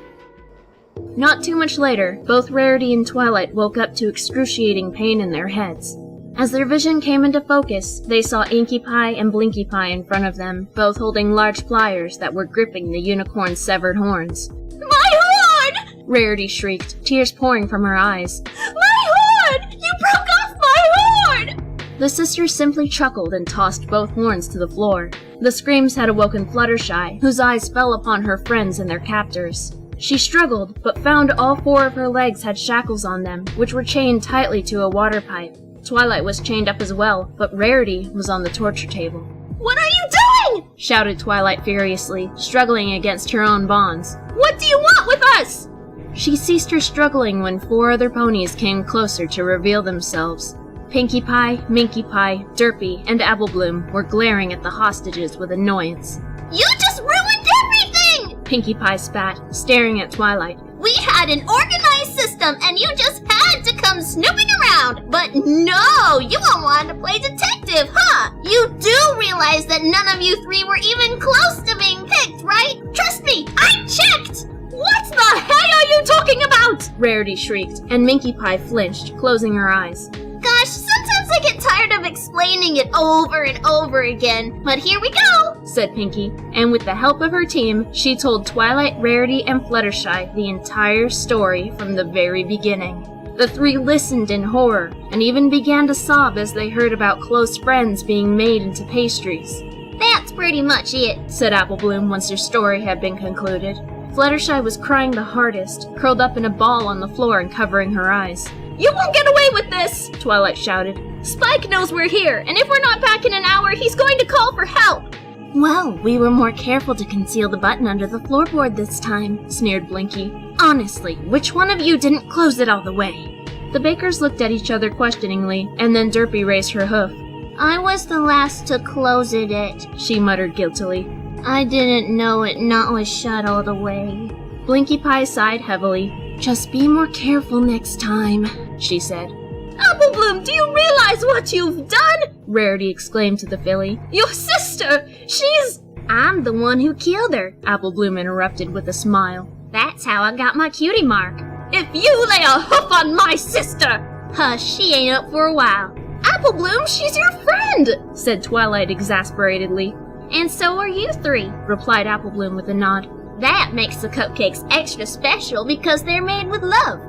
Not too much later, both Rarity and Twilight woke up to excruciating pain in their heads. As their vision came into focus, they saw Inkie Pie and Blinkie Pie in front of them, both holding large pliers that were gripping the unicorn's severed horns. "My horn!" Rarity shrieked, tears pouring from her eyes. "My horn! You broke off my horn!" The sisters simply chuckled and tossed both horns to the floor. The screams had awoken Fluttershy, whose eyes fell upon her friends and their captors. She struggled, but found all four of her legs had shackles on them, which were chained tightly to a water pipe. Twilight was chained up as well, but Rarity was on the torture table. "What are you doing?" shouted Twilight furiously, struggling against her own bonds. "What do you want with us?" She ceased her struggling when four other ponies came closer to reveal themselves. Pinkie Pie, Minkie Pie, Derpy, and Applebloom were glaring at the hostages with annoyance. You just ruined everything! Pinkie Pie spat, staring at Twilight. We had an organized system and you just had to come snooping around. But no, you all wanted to play detective, huh? You do realize that none of you three were even close to being picked, right? Trust me, I checked! What the hell are you talking about? Rarity shrieked, and Minkie Pie flinched, closing her eyes. Gosh, sometimes I get tired of explaining it over and over again, but here we go, said Pinkie, and with the help of her team, she told Twilight, Rarity, and Fluttershy the entire story from the very beginning. The three listened in horror, and even began to sob as they heard about close friends being made into pastries. That's pretty much it, said Applebloom once her story had been concluded. Fluttershy was crying the hardest, curled up in a ball on the floor and covering her eyes. You won't get away with this, Twilight shouted. Spike knows we're here, and if we're not back in an hour, he's going to call for help. Well, we were more careful to conceal the button under the floorboard this time, sneered Blinkie. Honestly, which one of you didn't close it all the way? The bakers looked at each other questioningly, and then Derpy raised her hoof. I was the last to close it, she muttered guiltily. I didn't know it not was shut all the way. Blinkie Pie sighed heavily. Just be more careful next time, she said. Applebloom, do you realize what you've done? Rarity exclaimed to the filly. Your sister, she's... I'm the one who killed her, Applebloom interrupted with a smile. That's how I got my cutie mark. If you lay a hoof on my sister! Hush, she ain't up for a while. Applebloom, she's your friend, said Twilight exasperatedly. And so are you three, replied Applebloom with a nod. That makes the cupcakes extra special because they're made with love.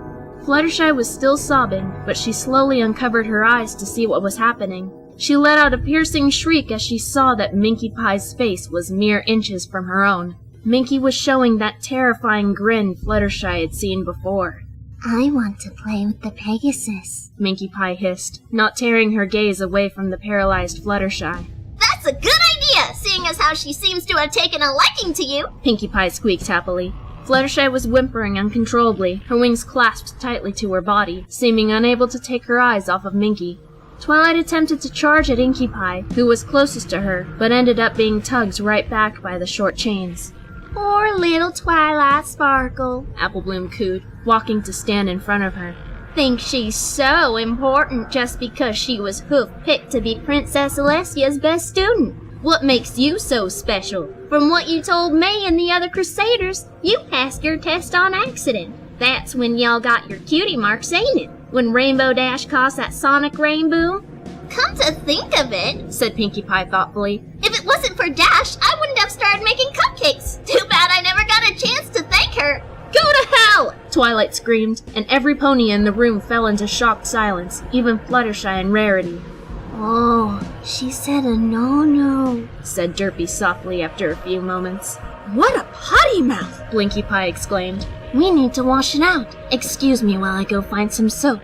Fluttershy was still sobbing, but she slowly uncovered her eyes to see what was happening. She let out a piercing shriek as she saw that Minkie Pie's face was mere inches from her own. Minkie was showing that terrifying grin Fluttershy had seen before. I want to play with the Pegasus, Minkie Pie hissed, not tearing her gaze away from the paralyzed Fluttershy. That's a good idea, seeing as how she seems to have taken a liking to you, Pinkie Pie squeaked happily. Fluttershy was whimpering uncontrollably, her wings clasped tightly to her body, seeming unable to take her eyes off of Minkie. Twilight attempted to charge at Inkie Pie, who was closest to her, but ended up being tugged right back by the short chains. Poor little Twilight Sparkle, Applebloom cooed, walking to stand in front of her. Think she's so important just because she was hoof-picked to be Princess Celestia's best student. What makes you so special? From what you told me and the other Crusaders, you passed your test on accident. That's when y'all got your cutie marks, ain't it? when Rainbow Dash caused that sonic rain boom? Come to think of it, Said Pinkie Pie thoughtfully. if it wasn't for Dash, I wouldn't have started making cupcakes. Too bad I never got a chance to thank her. Go to hell! Twilight screamed, and every pony in the room fell into shocked silence, even Fluttershy and Rarity. Oh, she said a no-no, Said Derpy softly after a few moments. What a potty mouth! Blinkie Pie exclaimed. We need to wash it out. Excuse me while I go find some soap.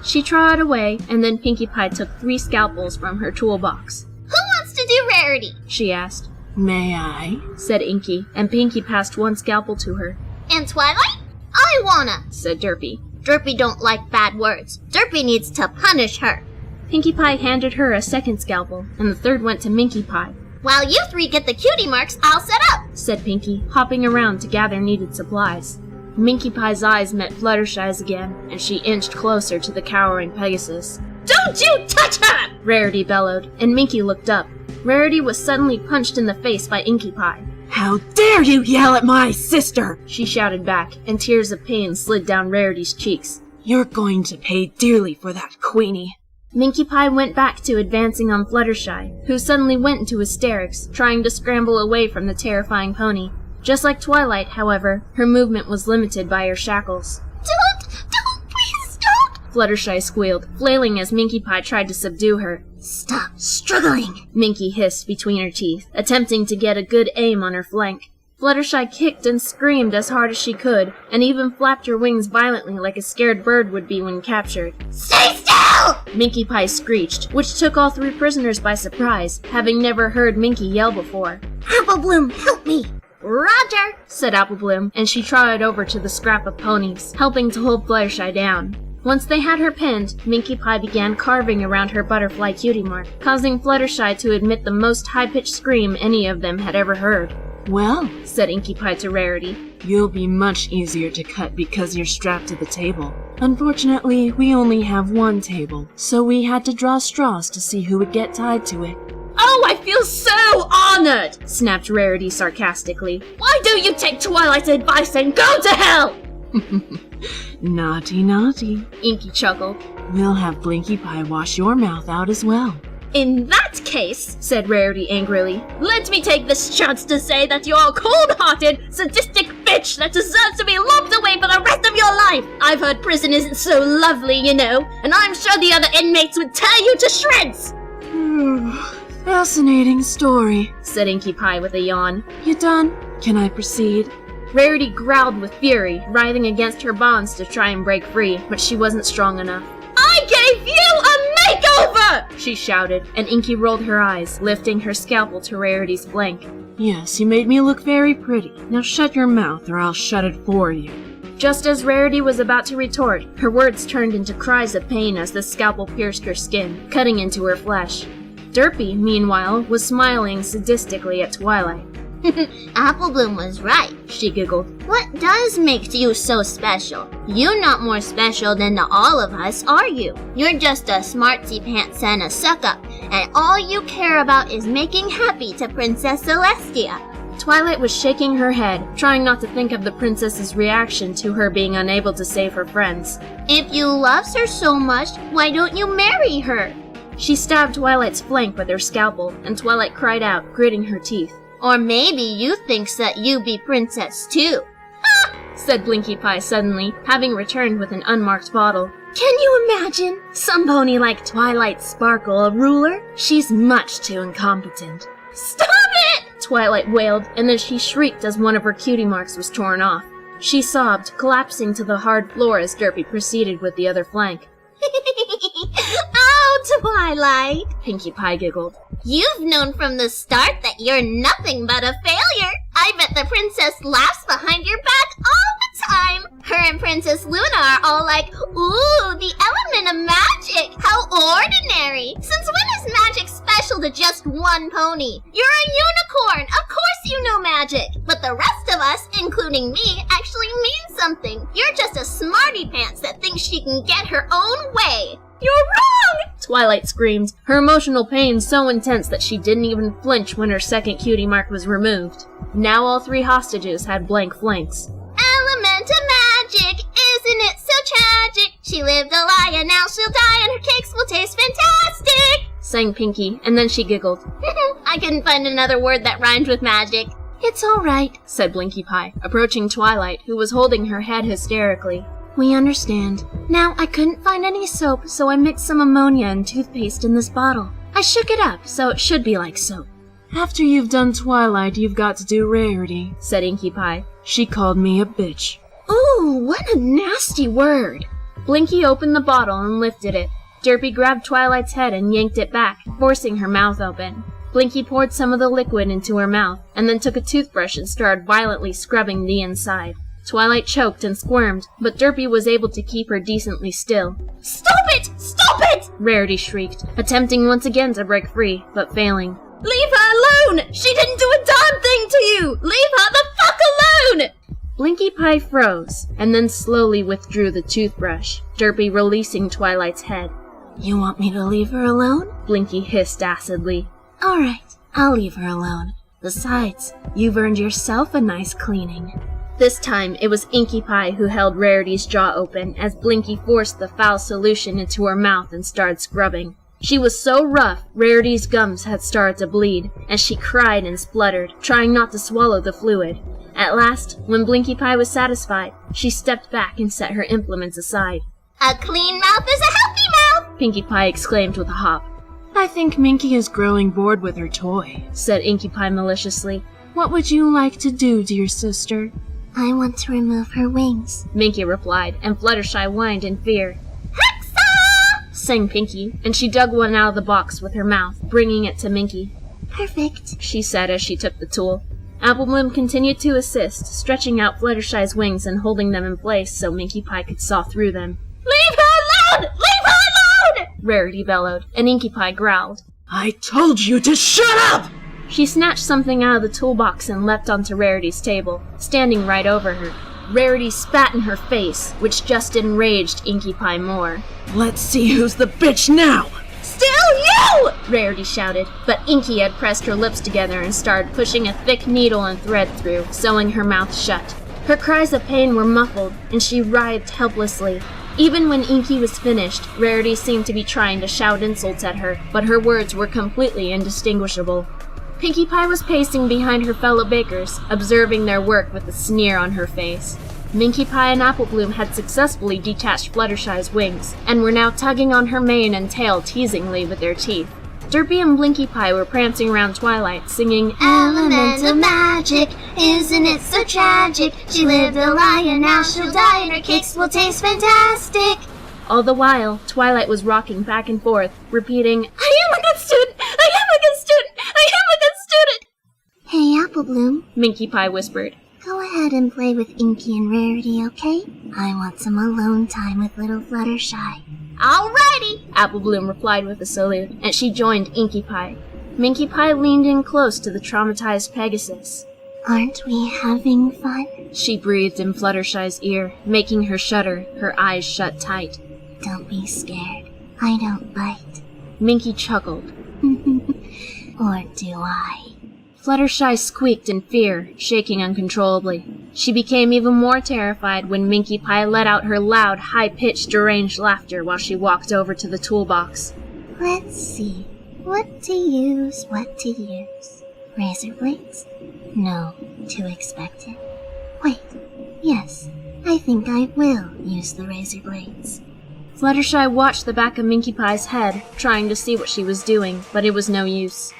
She trotted away, and then Pinkie Pie took 3 scalpels from her toolbox. Who wants to do Rarity? She asked. May I? Said Inkie, and Pinkie passed 1 scalpel to her. And Twilight? I wanna, Said Derpy. Derpy don't like bad words. Derpy needs to punish her. Pinkie Pie handed her a 2nd scalpel, and the 3rd went to Minkie Pie. While you 3 get the cutie marks, I'll set up, Said Pinkie, hopping around to gather needed supplies. Minkie Pie's eyes met Fluttershy's again, and she inched closer to the cowering Pegasus. Don't you touch her! Rarity bellowed, and Minkie looked up. Rarity was suddenly punched in the face by Inkie Pie. How dare you yell at my sister! She shouted back, and tears of pain slid down Rarity's cheeks. You're going to pay dearly for that, Queenie. Minkie Pie went back to advancing on Fluttershy, who suddenly went into hysterics, trying to scramble away from the terrifying pony. Just like Twilight, however, her movement was limited by her shackles. Don't, please don't! Fluttershy squealed, flailing as Minkie Pie tried to subdue her. Stop struggling, Minkie hissed between her teeth, attempting to get a good aim on her flank. Fluttershy kicked and screamed as hard as she could, and even flapped her wings violently like a scared bird would be when captured. Stay still! Minkie Pie screeched, which took all 3 prisoners by surprise, having never heard Minkie yell before. Apple Bloom, help me! Roger, said Apple Bloom, and she trotted over to the scrap of ponies, helping to hold Fluttershy down. Once they had her pinned, Minkie Pie began carving around her butterfly cutie mark, causing Fluttershy to emit the most high-pitched scream any of them had ever heard. Well, Said Inkie Pie to Rarity. you'll be much easier to cut because you're strapped to the table. Unfortunately, we only have 1 table, so we had to draw straws to see who would get tied to it. Oh, I feel so honored! Snapped Rarity sarcastically. Why don't you take Twilight's advice and go to hell? Naughty, naughty. Inkie chuckled. We'll have Blinkie Pie wash your mouth out as well. In that case, Said Rarity angrily. let me take this chance to say that you're a cold-hearted, sadistic bitch that deserves to be locked away for the rest of your life. I've heard prison isn't so lovely, you know, and I'm sure the other inmates would tear you to shreds. Fascinating story. Said Inkie Pie with a yawn. You done? Can I proceed? Rarity growled with fury, writhing against her bonds to try and break free, but she wasn't strong enough. I gave you a makeover! She shouted, and Inkie rolled her eyes, lifting her scalpel to Rarity's flank. Yes, you made me look very pretty. Now shut your mouth or I'll shut it for you. Just as Rarity was about to retort, her words turned into cries of pain as the scalpel pierced her skin, cutting into her flesh. Derpy, meanwhile, was smiling sadistically at Twilight. Apple Bloom was right, She giggled. What does make you so special? You're not more special than the all of us, are you? You're just a smartsy pants and a suck-up, and all you care about is making happy to Princess Celestia. Twilight was shaking her head, trying not to think of the princess's reaction to her being unable to save her friends. If you loves her so much, why don't you marry her? She stabbed Twilight's flank with her scalpel, and Twilight cried out, gritting her teeth. Or maybe you thinks that you be princess too. Said Blinkie Pie suddenly, having returned with an unmarked bottle. Can you imagine? Some pony like Twilight Sparkle a ruler? She's much too incompetent. Stop it! Twilight wailed, and then she shrieked as one of her cutie marks was torn off. She sobbed, collapsing to the hard floor as Derpy proceeded with the other flank. Oh, Twilight! Pinkie Pie giggled. You've known from the start that you're nothing but a failure. I bet the princess laughs behind your back all the time. Her and Princess Luna are all like, ooh, the element of magic. How ordinary. Since when is magic special to just one pony? You're a unicorn. Of course you know magic. But the rest of us, including me, actually mean something. You're just a smarty pants that thinks she can get her own way. You're wrong! Twilight screamed, her emotional pain so intense that she didn't even flinch when her second cutie mark was removed. Now all 3 hostages had blank flanks. Element of magic, isn't it so tragic? She lived a lie and now she'll die and her cakes will taste fantastic, sang Pinkie, and then she giggled. I couldn't find another word that rhymed with magic. It's all right, said Blinkie Pie, approaching Twilight, who was holding her head hysterically. We understand. Now, I couldn't find any soap, so I mixed some ammonia and toothpaste in this bottle. I shook it up, so it should be like soap. After you've done Twilight, you've got to do Rarity, said Inkie Pie. She called me a bitch. Ooh, what a nasty word. Blinkie opened the bottle and lifted it. Derpy grabbed Twilight's head and yanked it back, forcing her mouth open. Blinkie poured some of the liquid into her mouth, and then took a toothbrush and started violently scrubbing the inside. Twilight choked and squirmed, but Derpy was able to keep her decently still. Stop it! Stop it! Rarity shrieked, attempting once again to break free, but failing. Leave her alone! She didn't do a darn thing to you! Leave her the fuck alone! Blinkie Pie froze, and then slowly withdrew the toothbrush, Derpy releasing Twilight's head. You want me to leave her alone? Blinkie hissed acidly. All right, I'll leave her alone. Besides, you've earned yourself a nice cleaning. This time, it was Inkie Pie who held Rarity's jaw open as Blinkie forced the foul solution into her mouth and started scrubbing. She was so rough, Rarity's gums had started to bleed, and she cried and spluttered, trying not to swallow the fluid. At last, when Blinkie Pie was satisfied, she stepped back and set her implements aside. A clean mouth is a happy mouth! Pinkie Pie exclaimed with a hop. I think Minkie is growing bored with her toy, said Inkie Pie maliciously. What would you like to do, dear sister? I want to remove her wings, Minkie replied, and Fluttershy whined in fear. Hexa! Sang Pinkie, and she dug one out of the box with her mouth, bringing it to Minkie. Perfect, she said as she took the tool. Applebloom continued to assist, stretching out Fluttershy's wings and holding them in place so Minkie Pie could saw through them. Leave her alone! Leave her alone! Rarity bellowed, and Inkie Pie growled. I told you to shut up! She snatched something out of the toolbox and leapt onto Rarity's table, standing right over her. Rarity spat in her face, which just enraged Inkie Pie more. Let's see who's the bitch now! Still you! Rarity shouted, but Inkie had pressed her lips together and started pushing a thick needle and thread through, sewing her mouth shut. Her cries of pain were muffled, and she writhed helplessly. Even when Inkie was finished, Rarity seemed to be trying to shout insults at her, but her words were completely indistinguishable. Pinkie Pie was pacing behind her fellow bakers, observing their work with a sneer on her face. Minkie Pie and Applebloom had successfully detached Fluttershy's wings, and were now tugging on her mane and tail teasingly with their teeth. Derpy and Blinkie Pie were prancing around Twilight, singing, Elemental magic, isn't it so tragic? She lived a lie and now she'll die and her cakes will taste fantastic. All the while, Twilight was rocking back and forth, repeating, I am a good student! I am a good student! I am a good student! Hey, Applebloom, Minkie Pie whispered. Go ahead and play with Inkie and Rarity, okay? I want some alone time with little Fluttershy. Alrighty! Applebloom replied with a salute, and she joined Inkie Pie. Minkie Pie leaned in close to the traumatized Pegasus. Aren't we having fun? She breathed in Fluttershy's ear, making her shudder, her eyes shut tight. Don't be scared. I don't bite. Minkie chuckled. Or do I? Fluttershy squeaked in fear, shaking uncontrollably. She became even more terrified when Minkie Pie let out her loud, high-pitched, deranged laughter while she walked over to the toolbox. Let's see. What to use, what to use. Razor blades? No, too expected. Wait, yes, I think I will use the razor blades. Fluttershy watched the back of Minkie Pie's head, trying to see what she was doing, but it was no use.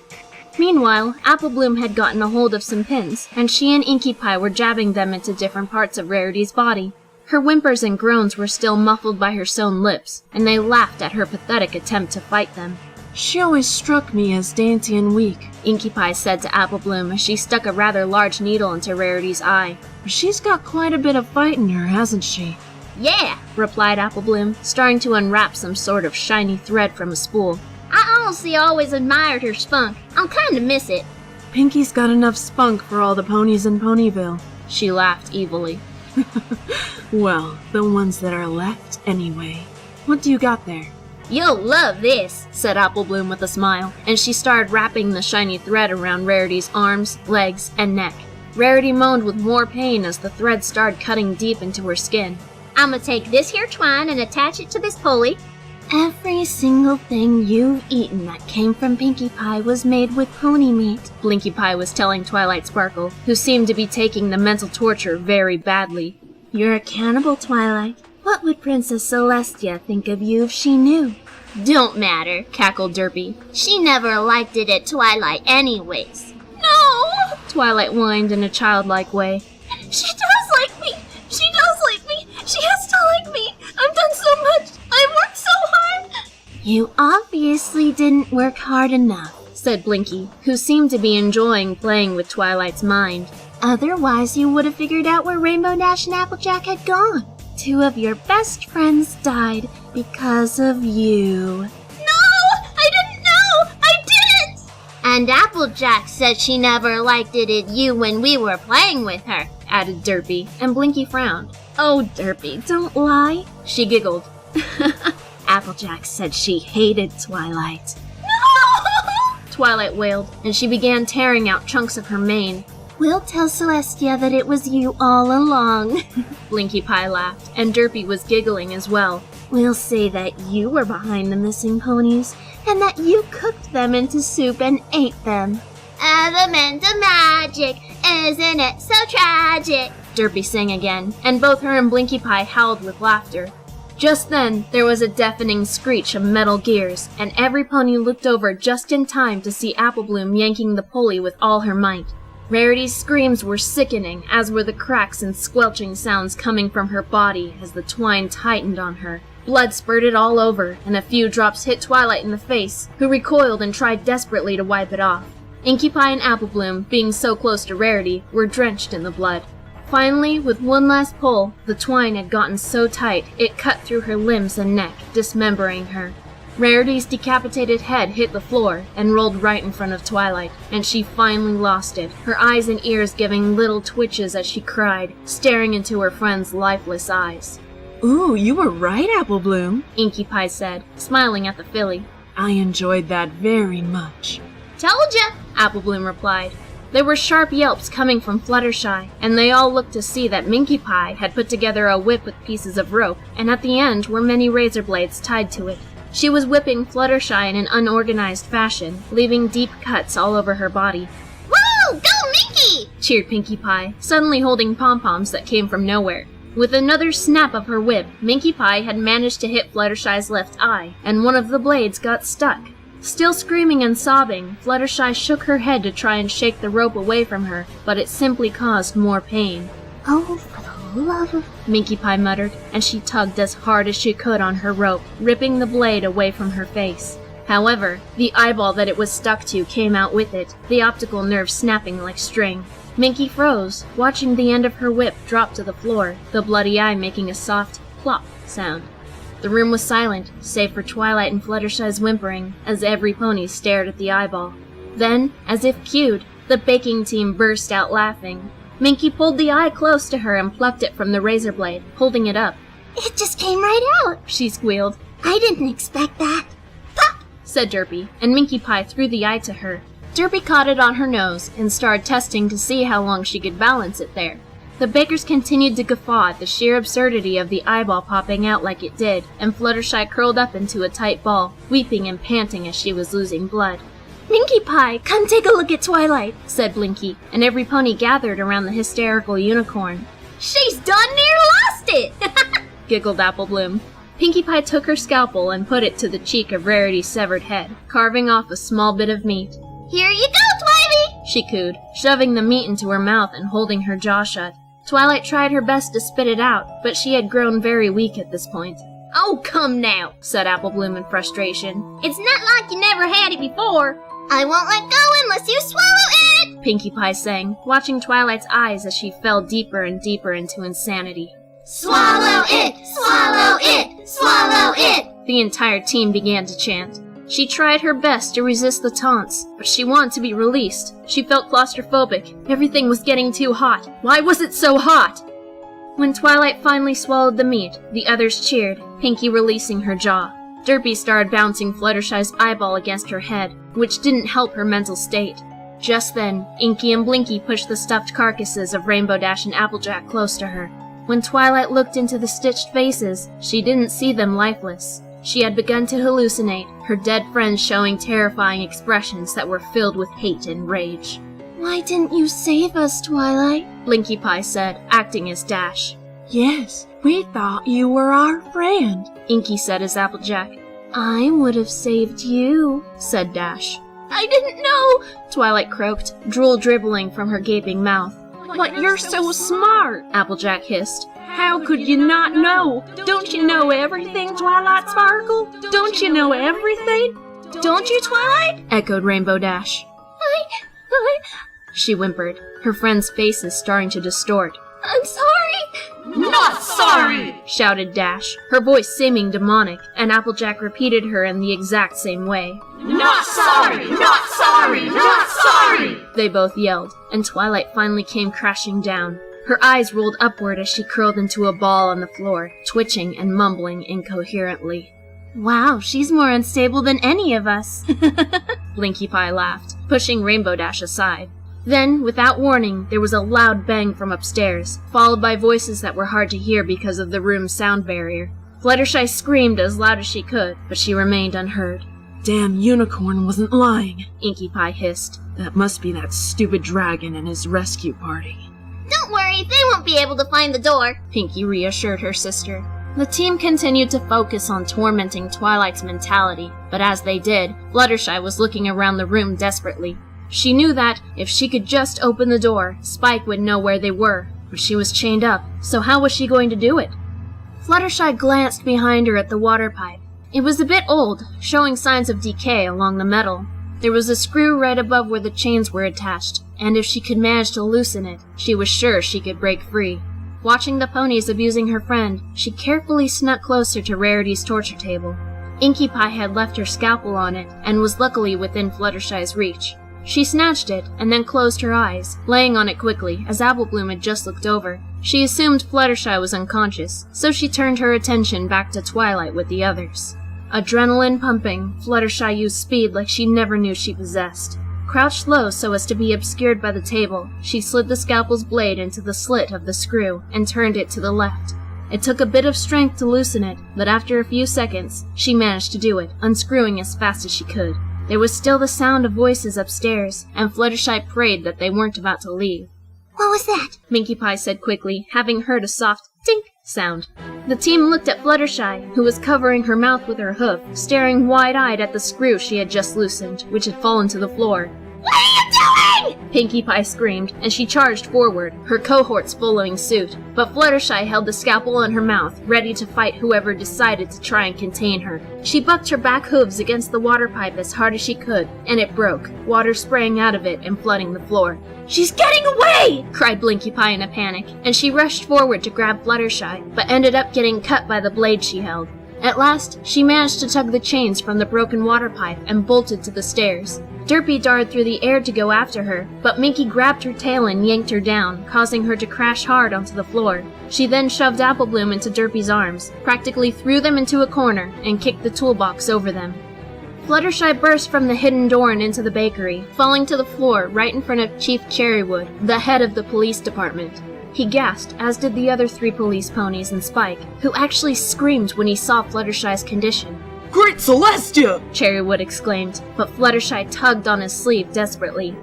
Meanwhile, Applebloom had gotten a hold of some pins, and she and Inkie Pie were jabbing them into different parts of Rarity's body. Her whimpers and groans were still muffled by her sewn lips, and they laughed at her pathetic attempt to fight them. She always struck me as dainty and weak, Inkie Pie said to Applebloom as she stuck a rather large needle into Rarity's eye. She's got quite a bit of fight in her, hasn't she? Yeah, replied Applebloom, starting to unwrap some sort of shiny thread from a spool. I honestly always admired her spunk. I'll kinda miss it. Pinkie's got enough spunk for all the ponies in Ponyville. She laughed evilly. Well, the ones that are left, anyway. What do you got there? You'll love this, said Applebloom with a smile, and she started wrapping the shiny thread around Rarity's arms, legs, and neck. Rarity moaned with more pain as the thread started cutting deep into her skin. I'ma take this here twine and attach it to this pulley. Every single thing you've eaten that came from Pinkie Pie was made with pony meat, Blinkie Pie was telling Twilight Sparkle, who seemed to be taking the mental torture very badly. You're a cannibal, Twilight. What would Princess Celestia think of you if she knew? Don't matter, cackled Derpy. She never liked it at Twilight anyways. No! Twilight whined in a childlike way. She does like me! She does like me! She has to like me! I've done so much! I've worked so hard! You obviously didn't work hard enough, said Blinkie, who seemed to be enjoying playing with Twilight's mind. Otherwise you would have figured out where Rainbow Dash and Applejack had gone. 2 of your best friends died because of you. No! I didn't know! I didn't! And Applejack said she never liked it at you when we were playing with her, added Derpy, and Blinkie frowned. Oh, Derpy, don't lie, she giggled. Applejack said she hated Twilight. No! Twilight wailed, and she began tearing out chunks of her mane. We'll tell Celestia that it was you all along. Blinkie Pie laughed, and Derpy was giggling as well. We'll say that you were behind the missing ponies, and that you cooked them into soup and ate them. Element of magic, isn't it so tragic? Derpy sang again, and both her and Blinkie Pie howled with laughter. Just then, there was a deafening screech of metal gears, and every pony looked over just in time to see Apple Bloom yanking the pulley with all her might. Rarity's screams were sickening, as were the cracks and squelching sounds coming from her body as the twine tightened on her. Blood spurted all over, and a few drops hit Twilight in the face, who recoiled and tried desperately to wipe it off. Inkie Pie and Apple Bloom, being so close to Rarity, were drenched in the blood. Finally, with one last pull, the twine had gotten so tight it cut through her limbs and neck, dismembering her. Rarity's decapitated head hit the floor and rolled right in front of Twilight, and she finally lost it, her eyes and ears giving little twitches as she cried, staring into her friend's lifeless eyes. Ooh, you were right, Apple Bloom, Inkie Pie said, smiling at the filly. I enjoyed that very much. Told ya, Apple Bloom replied. There were sharp yelps coming from Fluttershy, and they all looked to see that Minkie Pie had put together a whip with pieces of rope, and at the end were many razor blades tied to it. She was whipping Fluttershy in an unorganized fashion, leaving deep cuts all over her body. Woo! Go Minkie! Cheered Pinkie Pie, suddenly holding pom-poms that came from nowhere. With another snap of her whip, Minkie Pie had managed to hit Fluttershy's left eye, and one of the blades got stuck. Still screaming and sobbing, Fluttershy shook her head to try and shake the rope away from her, but it simply caused more pain. Oh, for the love of... Minkie Pie muttered, and she tugged as hard as she could on her rope, ripping the blade away from her face. However, the eyeball that it was stuck to came out with it, the optical nerve snapping like string. Minkie froze, watching the end of her whip drop to the floor, the bloody eye making a soft plop sound. The room was silent, save for Twilight and Fluttershy's whimpering, as every pony stared at the eyeball. Then, as if cued, the baking team burst out laughing. Minkie pulled the eye close to her and plucked it from the razor blade, holding it up. It just came right out, she squealed. I didn't expect that. Pop! Said Derpy, and Minkie Pie threw the eye to her. Derpy caught it on her nose and started testing to see how long she could balance it there. The bakers continued to guffaw at the sheer absurdity of the eyeball popping out like it did, and Fluttershy curled up into a tight ball, weeping and panting as she was losing blood. Minkie Pie, come take a look at Twilight, said Blinkie, and every pony gathered around the hysterical unicorn. She's done near lost it, giggled Apple Bloom. Pinkie Pie took her scalpel and put it to the cheek of Rarity's severed head, carving off a small bit of meat. Here you go, Twiley, she cooed, shoving the meat into her mouth and holding her jaw shut. Twilight tried her best to spit it out, but she had grown very weak at this point. Oh, come now, said Apple Bloom in frustration. It's not like you never had it before. I won't let go unless you swallow it, Pinkie Pie sang, watching Twilight's eyes as she fell deeper and deeper into insanity. Swallow it! Swallow it! Swallow it! The entire team began to chant. She tried her best to resist the taunts, but she wanted to be released. She felt claustrophobic. Everything was getting too hot. Why was it so hot? When Twilight finally swallowed the meat, the others cheered, Pinkie releasing her jaw. Derpy started bouncing Fluttershy's eyeball against her head, which didn't help her mental state. Just then, Inkie and Blinkie pushed the stuffed carcasses of Rainbow Dash and Applejack close to her. When Twilight looked into the stitched faces, she didn't see them lifeless. She had begun to hallucinate, her dead friends showing terrifying expressions that were filled with hate and rage. Why didn't you save us, Twilight? Blinkie Pie said, acting as Dash. Yes, we thought you were our friend, Inkie said as Applejack. I would have saved you, said Dash. I didn't know, Twilight croaked, drool dribbling from her gaping mouth. But you're so smart, Applejack hissed. How could you not know? Don't you know everything, Twilight Sparkle? Don't you know everything? Don't you, Twilight? Echoed Rainbow Dash. She whimpered, her friends' faces starting to distort. I'm sorry! Not sorry! Shouted Dash, her voice seeming demonic, and Applejack repeated her in the exact same way. Not sorry! Not sorry! Not sorry! They both yelled, and Twilight finally came crashing down. Her eyes rolled upward as she curled into a ball on the floor, twitching and mumbling incoherently. Wow, she's more unstable than any of us. Blinkie Pie laughed, pushing Rainbow Dash aside. Then, without warning, there was a loud bang from upstairs, followed by voices that were hard to hear because of the room's sound barrier. Fluttershy screamed as loud as she could, but she remained unheard. Damn unicorn wasn't lying, Inkie Pie hissed. That must be that stupid dragon and his rescue party. Don't worry, they won't be able to find the door, Pinkie reassured her sister. The team continued to focus on tormenting Twilight's mentality, but as they did, Fluttershy was looking around the room desperately. She knew that, if she could just open the door, Spike would know where they were, but she was chained up, so how was she going to do it? Fluttershy glanced behind her at the water pipe. It was a bit old, showing signs of decay along the metal. There was a screw right above where the chains were attached, and if she could manage to loosen it, she was sure she could break free. Watching the ponies abusing her friend, she carefully snuck closer to Rarity's torture table. Inkie Pie had left her scalpel on it, and was luckily within Fluttershy's reach. She snatched it, and then closed her eyes, laying on it quickly, as Applebloom had just looked over. She assumed Fluttershy was unconscious, so she turned her attention back to Twilight with the others. Adrenaline pumping, Fluttershy used speed like she never knew she possessed. Crouched low so as to be obscured by the table, she slid the scalpel's blade into the slit of the screw and turned it to the left. It took a bit of strength to loosen it, but after a few seconds, she managed to do it, unscrewing as fast as she could. There was still the sound of voices upstairs, and Fluttershy prayed that they weren't about to leave. What was that? Minkie Pie said quickly, having heard a soft tink sound. The team looked at Fluttershy, who was covering her mouth with her hoof, staring wide-eyed at the screw she had just loosened, which had fallen to the floor. What are you doing? Pinkie Pie screamed, and she charged forward, her cohorts following suit. But Fluttershy held the scalpel in her mouth, ready to fight whoever decided to try and contain her. She bucked her back hooves against the water pipe as hard as she could, and it broke, water spraying out of it and flooding the floor. She's getting away! Cried Blinkie Pie in a panic, and she rushed forward to grab Fluttershy, but ended up getting cut by the blade she held. At last, she managed to tug the chains from the broken water pipe and bolted to the stairs. Derpy darted through the air to go after her, but Minkie grabbed her tail and yanked her down, causing her to crash hard onto the floor. She then shoved Applebloom into Derpy's arms, practically threw them into a corner, and kicked the toolbox over them. Fluttershy burst from the hidden door and into the bakery, falling to the floor right in front of Chief Cherrywood, the head of the police department. He gasped, as did the other 3 police ponies and Spike, who actually screamed when he saw Fluttershy's condition. Great Celestia! Cherrywood exclaimed, but Fluttershy tugged on his sleeve desperately.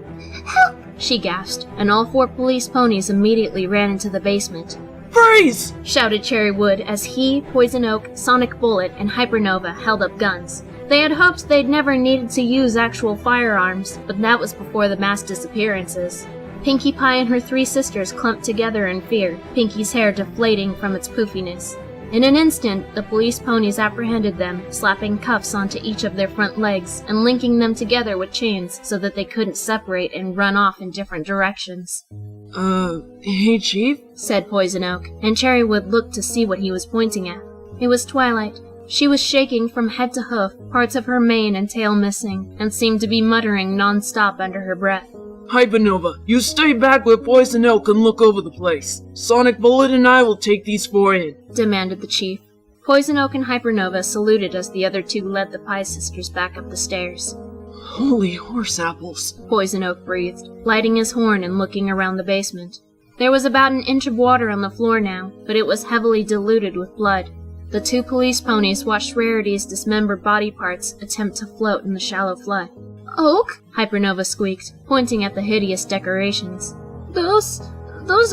Help! She gasped, and all 4 police ponies immediately ran into the basement. Freeze! Shouted Cherrywood as he, Poison Oak, Sonic Bullet, and Hypernova held up guns. They had hoped they'd never needed to use actual firearms, but that was before the mass disappearances. Pinkie Pie and her 3 sisters clumped together in fear, Pinkie's hair deflating from its poofiness. In an instant, the police ponies apprehended them, slapping cuffs onto each of their front legs and linking them together with chains so that they couldn't separate and run off in different directions. Hey Chief? Said Poison Oak, and Cherrywood looked to see what he was pointing at. It was Twilight. She was shaking from head to hoof, parts of her mane and tail missing, and seemed to be muttering non-stop under her breath. Hypernova, you stay back with Poison Oak and look over the place. Sonic Bullet and I will take these 4 in, demanded the chief. Poison Oak and Hypernova saluted as the other 2 led the Pie sisters back up the stairs. Holy horse apples, Poison Oak breathed, lighting his horn and looking around the basement. There was about an inch of water on the floor now, but it was heavily diluted with blood. The 2 police ponies watched Rarity's dismembered body parts attempt to float in the shallow flood. Oak? Hypernova squeaked, pointing at the hideous decorations. Those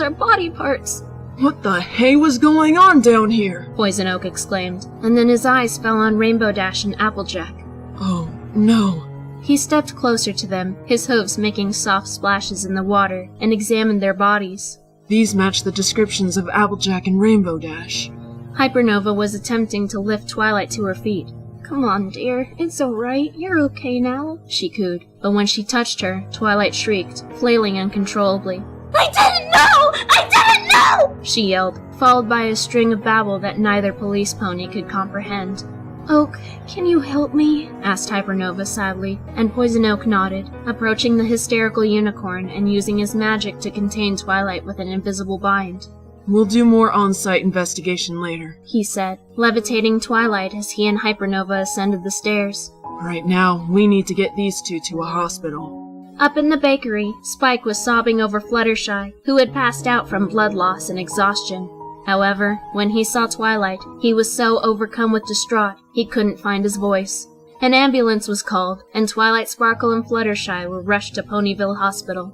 are body parts. What the hey was going on down here? Poison Oak exclaimed, and then his eyes fell on Rainbow Dash and Applejack. Oh, no. He stepped closer to them, his hooves making soft splashes in the water, and examined their bodies. These match the descriptions of Applejack and Rainbow Dash. Hypernova was attempting to lift Twilight to her feet. Come on, dear. It's alright. You're okay now, she cooed. But when she touched her, Twilight shrieked, flailing uncontrollably. I didn't know! I didn't know! She yelled, followed by a string of babble that neither police pony could comprehend. Oak, can you help me? Asked Hypernova sadly, and Poison Oak nodded, approaching the hysterical unicorn and using his magic to contain Twilight with an invisible bind. We'll do more on-site investigation later, he said, levitating Twilight as he and Hypernova ascended the stairs. Right now, we need to get these 2 to a hospital. Up in the bakery, Spike was sobbing over Fluttershy, who had passed out from blood loss and exhaustion. However, when he saw Twilight, he was so overcome with distraught, he couldn't find his voice. An ambulance was called, and Twilight Sparkle and Fluttershy were rushed to Ponyville Hospital.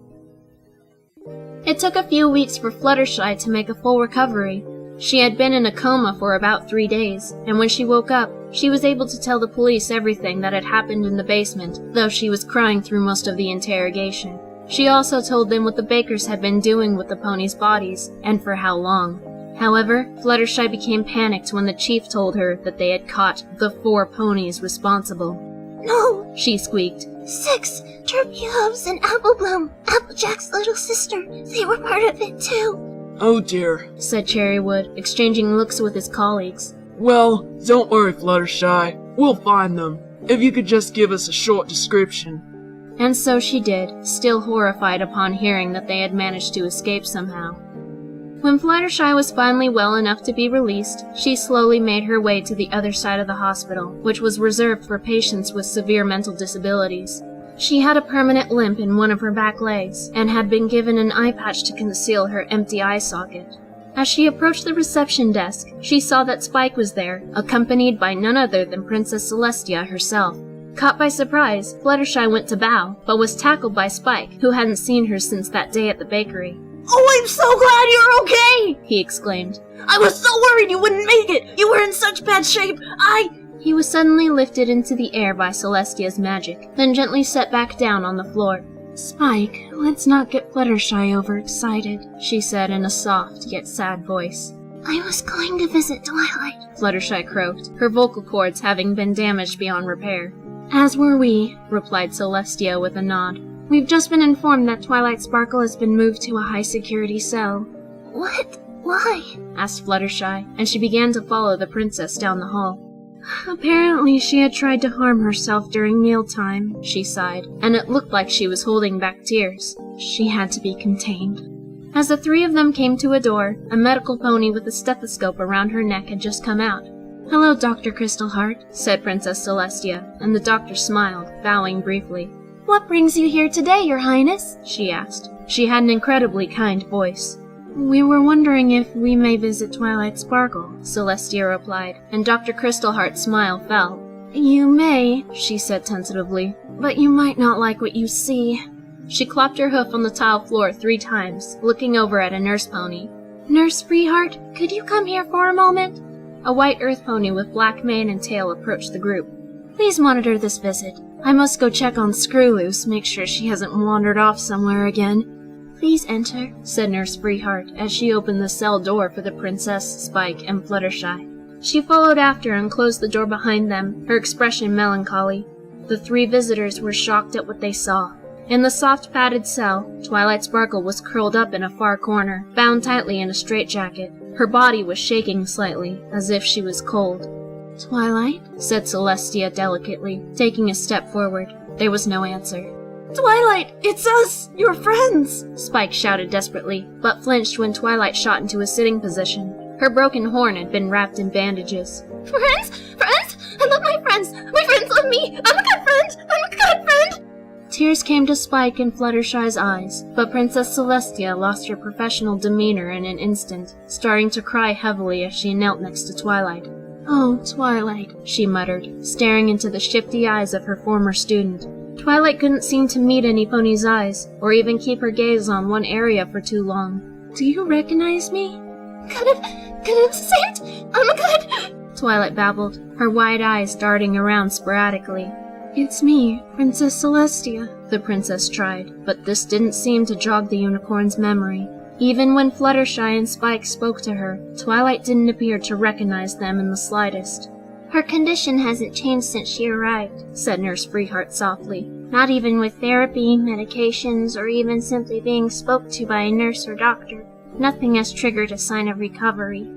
It took a few weeks for Fluttershy to make a full recovery. She had been in a coma for about 3 days, and when she woke up, she was able to tell the police everything that had happened in the basement, though she was crying through most of the interrogation. She also told them what the bakers had been doing with the ponies' bodies, and for how long. However, Fluttershy became panicked when the chief told her that they had caught the 4 ponies responsible. No, she squeaked. 6, Derpy Hubs and Applebloom, Applejack's little sister. They were part of it too. Oh dear, said Cherrywood, exchanging looks with his colleagues. Well, don't worry, Fluttershy. We'll find them. If you could just give us a short description. And so she did, still horrified upon hearing that they had managed to escape somehow. When Fluttershy was finally well enough to be released, she slowly made her way to the other side of the hospital, which was reserved for patients with severe mental disabilities. She had a permanent limp in one of her back legs, and had been given an eye patch to conceal her empty eye socket. As she approached the reception desk, she saw that Spike was there, accompanied by none other than Princess Celestia herself. Caught by surprise, Fluttershy went to bow, but was tackled by Spike, who hadn't seen her since that day at the bakery. Oh, I'm so glad you're okay! He exclaimed. I was so worried you wouldn't make it! You were in such bad shape! He was suddenly lifted into the air by Celestia's magic, then gently set back down on the floor. Spike, let's not get Fluttershy overexcited, she said in a soft yet sad voice. I was going to visit Twilight, Fluttershy croaked, her vocal cords having been damaged beyond repair. As were we, replied Celestia with a nod. We've just been informed that Twilight Sparkle has been moved to a high-security cell. What? Why? asked Fluttershy, and she began to follow the princess down the hall. Apparently she had tried to harm herself during mealtime, she sighed, and it looked like she was holding back tears. She had to be contained. As the 3 of them came to a door, a medical pony with a stethoscope around her neck had just come out. Hello, Dr. Crystalheart, said Princess Celestia, and the doctor smiled, bowing briefly. What brings you here today, Your Highness? she asked. She had an incredibly kind voice. We were wondering if we may visit Twilight Sparkle, Celestia replied, and Dr. Crystalheart's smile fell. You may, she said tentatively, but you might not like what you see. She clopped her hoof on the tile floor 3 times, looking over at a nurse pony. Nurse Freeheart, could you come here for a moment? A white earth pony with black mane and tail approached the group. Please monitor this visit. I must go check on Screwloose, make sure she hasn't wandered off somewhere again. Please enter, said Nurse Freeheart as she opened the cell door for the princess, Spike, and Fluttershy. She followed after and closed the door behind them, her expression melancholy. The 3 visitors were shocked at what they saw. In the soft padded cell, Twilight Sparkle was curled up in a far corner, bound tightly in a straitjacket. Her body was shaking slightly, as if she was cold. Twilight, said Celestia delicately, taking a step forward. There was no answer. Twilight, it's us, your friends! Spike shouted desperately, but flinched when Twilight shot into a sitting position. Her broken horn had been wrapped in bandages. Friends? Friends? I love my friends! My friends love me! I'm a good friend! I'm a good friend! Tears came to Spike and Fluttershy's eyes, but Princess Celestia lost her professional demeanor in an instant, starting to cry heavily as she knelt next to Twilight. "Oh, Twilight," she muttered, staring into the shifty eyes of her former student. Twilight couldn't seem to meet any pony's eyes, or even keep her gaze on one area for too long. "Do you recognize me?" Good saint, I'm good. Twilight babbled, her wide eyes darting around sporadically. "It's me, Princess Celestia," the princess tried, but this didn't seem to jog the unicorn's memory. Even when Fluttershy and Spike spoke to her, Twilight didn't appear to recognize them in the slightest. "Her condition hasn't changed since she arrived," said Nurse Freeheart softly. "Not even with therapy, medications, or even simply being spoke to by a nurse or doctor. Nothing has triggered a sign of recovery."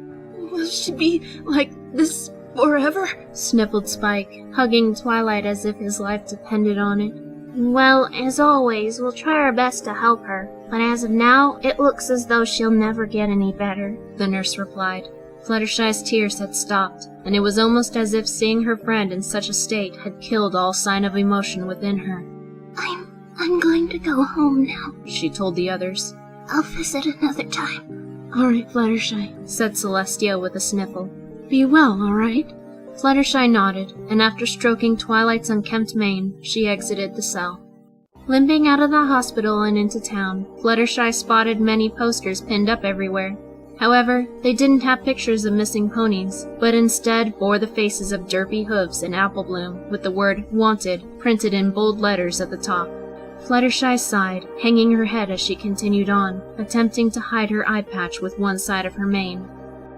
"Will she be like this forever?" sniffled Spike, hugging Twilight as if his life depended on it. "Well, as always, we'll try our best to help her, but as of now, it looks as though she'll never get any better," the nurse replied. Fluttershy's tears had stopped, and it was almost as if seeing her friend in such a state had killed all sign of emotion within her. I'm going to go home now, she told the others. "I'll visit another time." "All right, Fluttershy," said Celestia with a sniffle. "Be well, all right?" Fluttershy nodded, and after stroking Twilight's unkempt mane, she exited the cell. Limping out of the hospital and into town, Fluttershy spotted many posters pinned up everywhere. However, they didn't have pictures of missing ponies, but instead bore the faces of Derpy, Hooves, and Applebloom, with the word "Wanted" printed in bold letters at the top. Fluttershy sighed, hanging her head as she continued on, attempting to hide her eye patch with one side of her mane.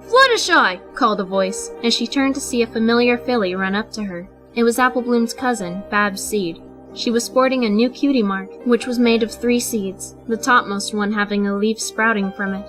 "Fluttershy!" called a voice, and she turned to see a familiar filly run up to her. It was Applebloom's cousin, Babs Seed. She was sporting a new Cutie mark, which was made of 3 seeds, the topmost one having a leaf sprouting from it.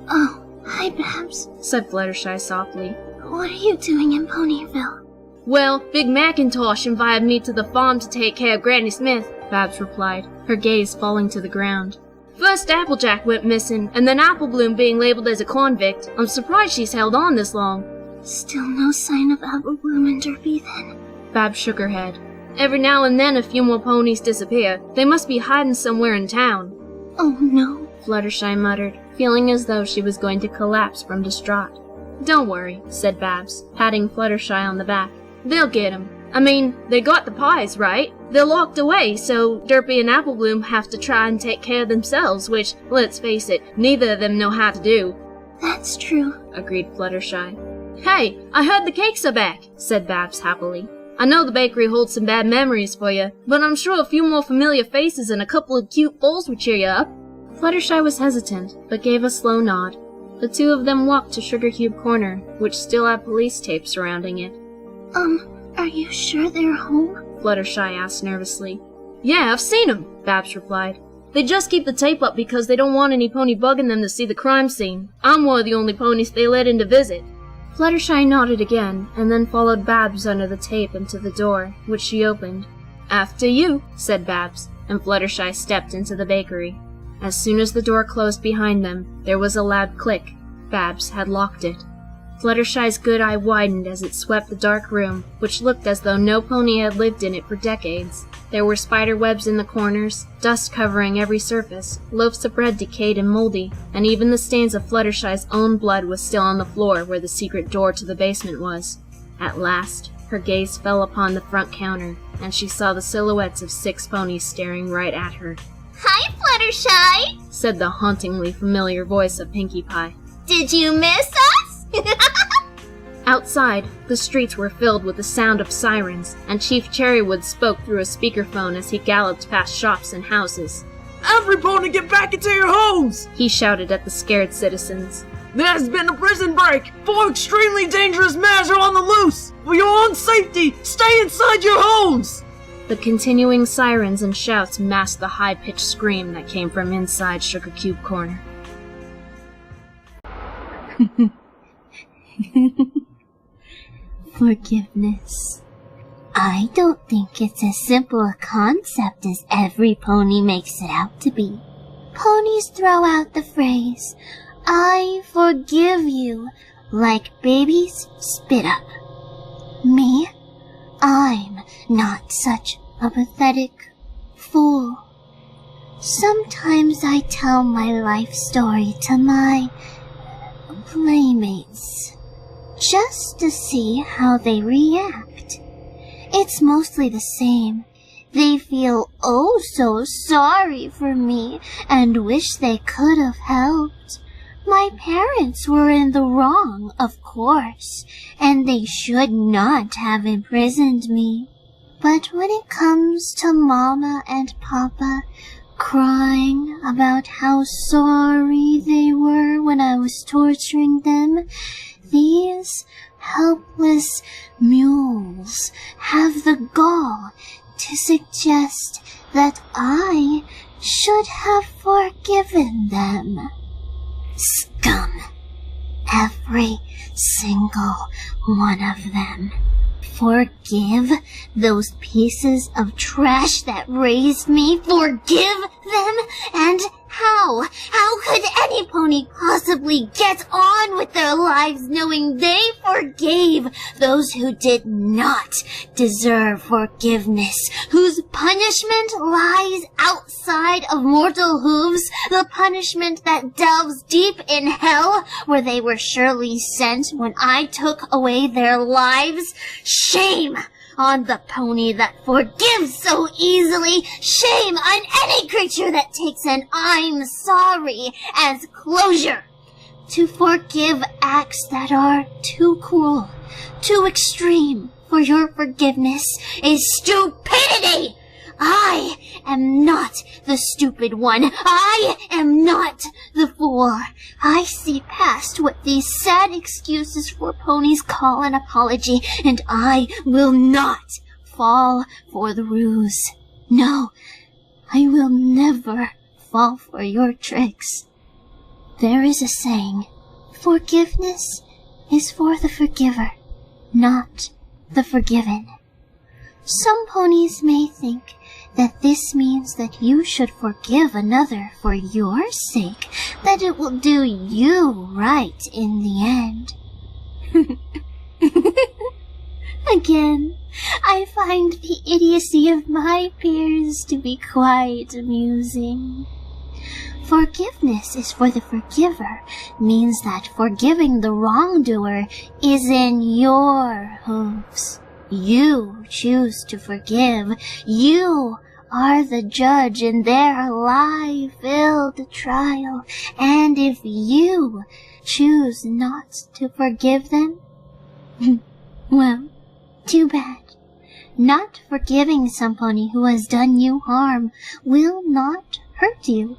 "Oh, hi, Babs," said Fluttershy softly. "What are you doing in Ponyville?" "Well, Big Macintosh invited me to the farm to take care of Granny Smith," Babs replied, her gaze falling to the ground. "First Applejack went missing, and then Applebloom being labeled as a convict. I'm surprised she's held on this long." "Still no sign of Applebloom and Derpy, then?" Babs shook her head. "Every now and then a few more ponies disappear. They must be hiding somewhere in town." "Oh no," Fluttershy muttered, feeling as though she was going to collapse from distraught. "Don't worry," said Babs, patting Fluttershy on the back. "They'll get 'em. I mean, they got the pies, right? They're locked away, so Derpy and Applebloom have to try and take care of themselves, which, let's face it, neither of them know how to do." "That's true," agreed Fluttershy. "Hey, I heard the cakes are back," said Babs happily. "I know the bakery holds some bad memories for you, but I'm sure a few more familiar faces and a couple of cute bowls would cheer you up." Fluttershy was hesitant, but gave a slow nod. The two of them walked to Sugar Cube Corner, which still had police tape surrounding it. Are you sure they're home?" Fluttershy asked nervously. "Yeah, I've seen 'em," Babs replied. "They just keep the tape up because they don't want any pony bugging them to see the crime scene. I'm one of the only ponies they let in to visit." Fluttershy nodded again, and then followed Babs under the tape into the door, which she opened. "After you," said Babs, and Fluttershy stepped into the bakery. As soon as the door closed behind them, there was a loud click. Babs had locked it. Fluttershy's good eye widened as it swept the dark room, which looked as though no pony had lived in it for decades. There were spider webs in the corners, dust covering every surface, loaves of bread decayed and moldy, and even the stains of Fluttershy's own blood was still on the floor where the secret door to the basement was. At last, her gaze fell upon the front counter, and she saw the silhouettes of 6 ponies staring right at her. "Hi, Fluttershy," said the hauntingly familiar voice of Pinkie Pie. "Did you miss us?" Outside, the streets were filled with the sound of sirens, and Chief Cherrywood spoke through a speakerphone as he galloped past shops and houses. "Every pony get back into your homes!" he shouted at the scared citizens. "There has been a prison break! 4 extremely dangerous mares are on the loose! For your own safety, stay inside your homes!" The continuing sirens and shouts masked the high-pitched scream that came from inside Sugar Cube Corner. Forgiveness. I don't think it's as simple a concept as every pony makes it out to be. Ponies throw out the phrase, "I forgive you," like babies spit up. Me? I'm not such a pathetic fool. Sometimes I tell my life story to my playmates, just to see how they react. It's mostly the same. They feel oh so sorry for me and wish they could have helped. My parents were in the wrong, of course, and they should not have imprisoned me. But when it comes to Mama and Papa crying about how sorry they were when I was torturing them, these helpless mules have the gall to suggest that I should have forgiven them. Scum. Every single one of them. Forgive those pieces of trash that raised me? Forgive them? And how? How could any pony possibly get on with their lives knowing they forgave those who did not deserve forgiveness, whose punishment lies outside of mortal hooves, the punishment that delves deep in hell, where they were surely sent when I took away their lives? Shame on the pony that forgives so easily. Shame on any creature that takes an I'm sorry as closure. To forgive acts that are too cruel, too extreme for your forgiveness is stupidity. I am not the stupid one. I am not the fool. I see past what these sad excuses for ponies call an apology, and I will not fall for the ruse. No, I will never fall for your tricks. There is a saying, forgiveness is for the forgiver, not the forgiven. Some ponies may think that this means that you should forgive another for your sake, that it will do you right in the end. Again, I find the idiocy of my peers to be quite amusing. Forgiveness is for the forgiver means that forgiving the wrongdoer is in your hooves. You choose to forgive. You are the judge in their lie-filled trial. And if you choose not to forgive them, well, too bad. Not forgiving somebody who has done you harm will not hurt you.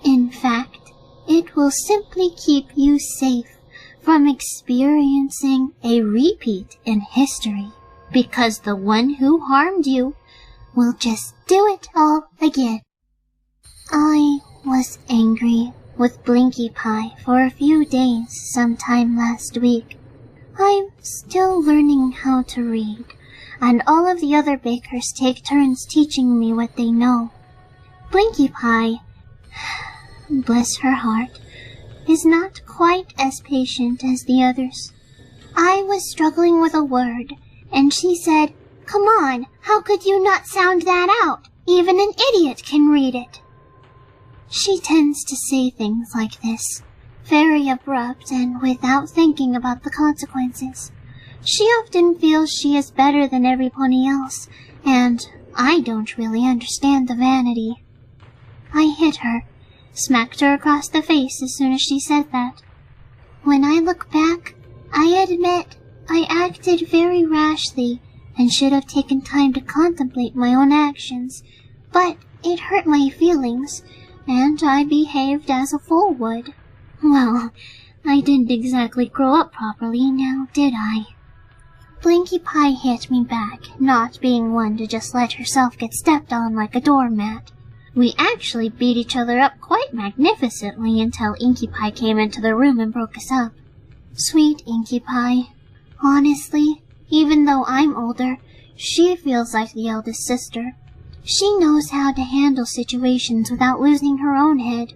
In fact, it will simply keep you safe from experiencing a repeat in history, because the one who harmed you will just do it all again. I was angry with Blinkie Pie for a few days sometime last week. I'm still learning how to read, and all of the other bakers take turns teaching me what they know. Blinkie Pie, bless her heart, is not quite as patient as the others. I was struggling with a word, and she said, "Come on, how could you not sound that out? Even an idiot can read it." She tends to say things like this, very abrupt and without thinking about the consequences. She often feels she is better than every pony else, and I don't really understand the vanity. I hit her, smacked her across the face as soon as she said that. When I look back, I admit I acted very rashly and should have taken time to contemplate my own actions, but it hurt my feelings, and I behaved as a fool would. Well, I didn't exactly grow up properly now, did I? Blinkie Pie hit me back, not being one to just let herself get stepped on like a doormat. We actually beat each other up quite magnificently until Inkie Pie came into the room and broke us up. Sweet Inkie Pie. Honestly, even though I'm older, she feels like the eldest sister. She knows how to handle situations without losing her own head.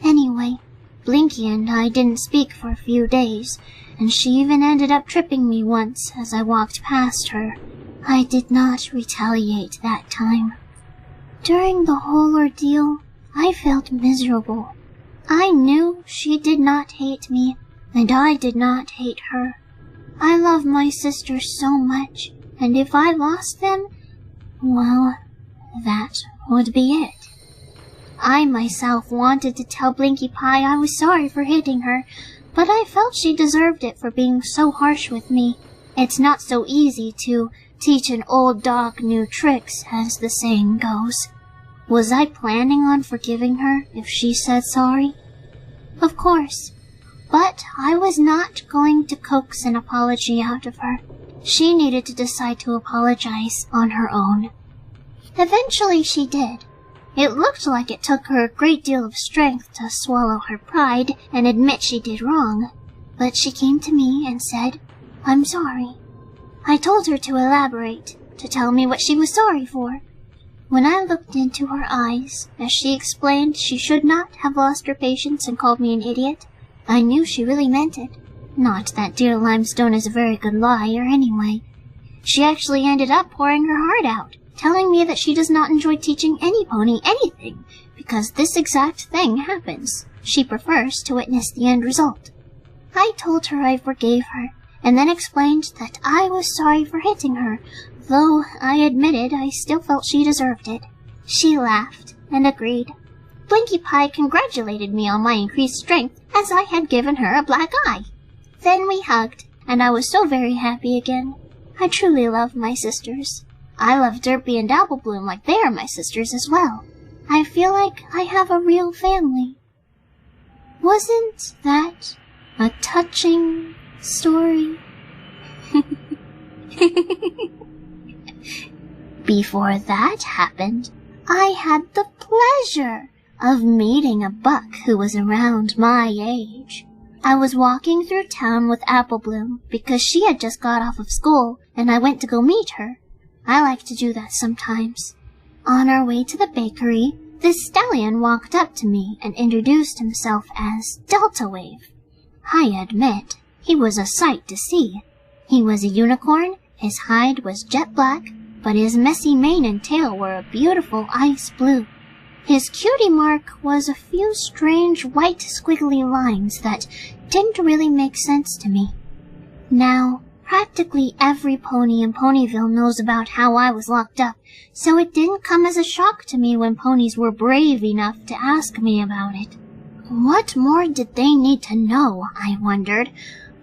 Anyway, Blinkie and I didn't speak for a few days, and she even ended up tripping me once as I walked past her. I did not retaliate that time. During the whole ordeal, I felt miserable. I knew she did not hate me, and I did not hate her. I love my sisters so much, and if I lost them, well, that would be it. I myself wanted to tell Blinkie Pie I was sorry for hitting her, but I felt she deserved it for being so harsh with me. It's not so easy to teach an old dog new tricks, as the saying goes. Was I planning on forgiving her if she said sorry? Of course. But I was not going to coax an apology out of her. She needed to decide to apologize on her own. Eventually she did. It looked like it took her a great deal of strength to swallow her pride and admit she did wrong, but she came to me and said, "I'm sorry." I told her to elaborate, to tell me what she was sorry for. When I looked into her eyes, as she explained she should not have lost her patience and called me an idiot, I knew she really meant it. Not that dear Limestone is a very good liar, anyway. She actually ended up pouring her heart out, telling me that she does not enjoy teaching any pony anything, because this exact thing happens. She prefers to witness the end result. I told her I forgave her, and then explained that I was sorry for hitting her, though I admitted I still felt she deserved it. She laughed and agreed. Blinkie Pie congratulated me on my increased strength, as I had given her a black eye. Then we hugged, and I was so very happy again. I truly love my sisters. I love Derpy and Applebloom like they are my sisters as well. I feel like I have a real family. Wasn't that a touching story? Before that happened, I had the pleasure of meeting a buck who was around my age. I was walking through town with Applebloom because she had just got off of school, and I went to go meet her. I like to do that sometimes. On our way to the bakery, this stallion walked up to me and introduced himself as Delta Wave. I admit, he was a sight to see. He was a unicorn, his hide was jet black, but his messy mane and tail were a beautiful ice blue. His cutie mark was a few strange white squiggly lines that didn't really make sense to me. Now, practically every pony in Ponyville knows about how I was locked up, so it didn't come as a shock to me when ponies were brave enough to ask me about it. What more did they need to know, I wondered,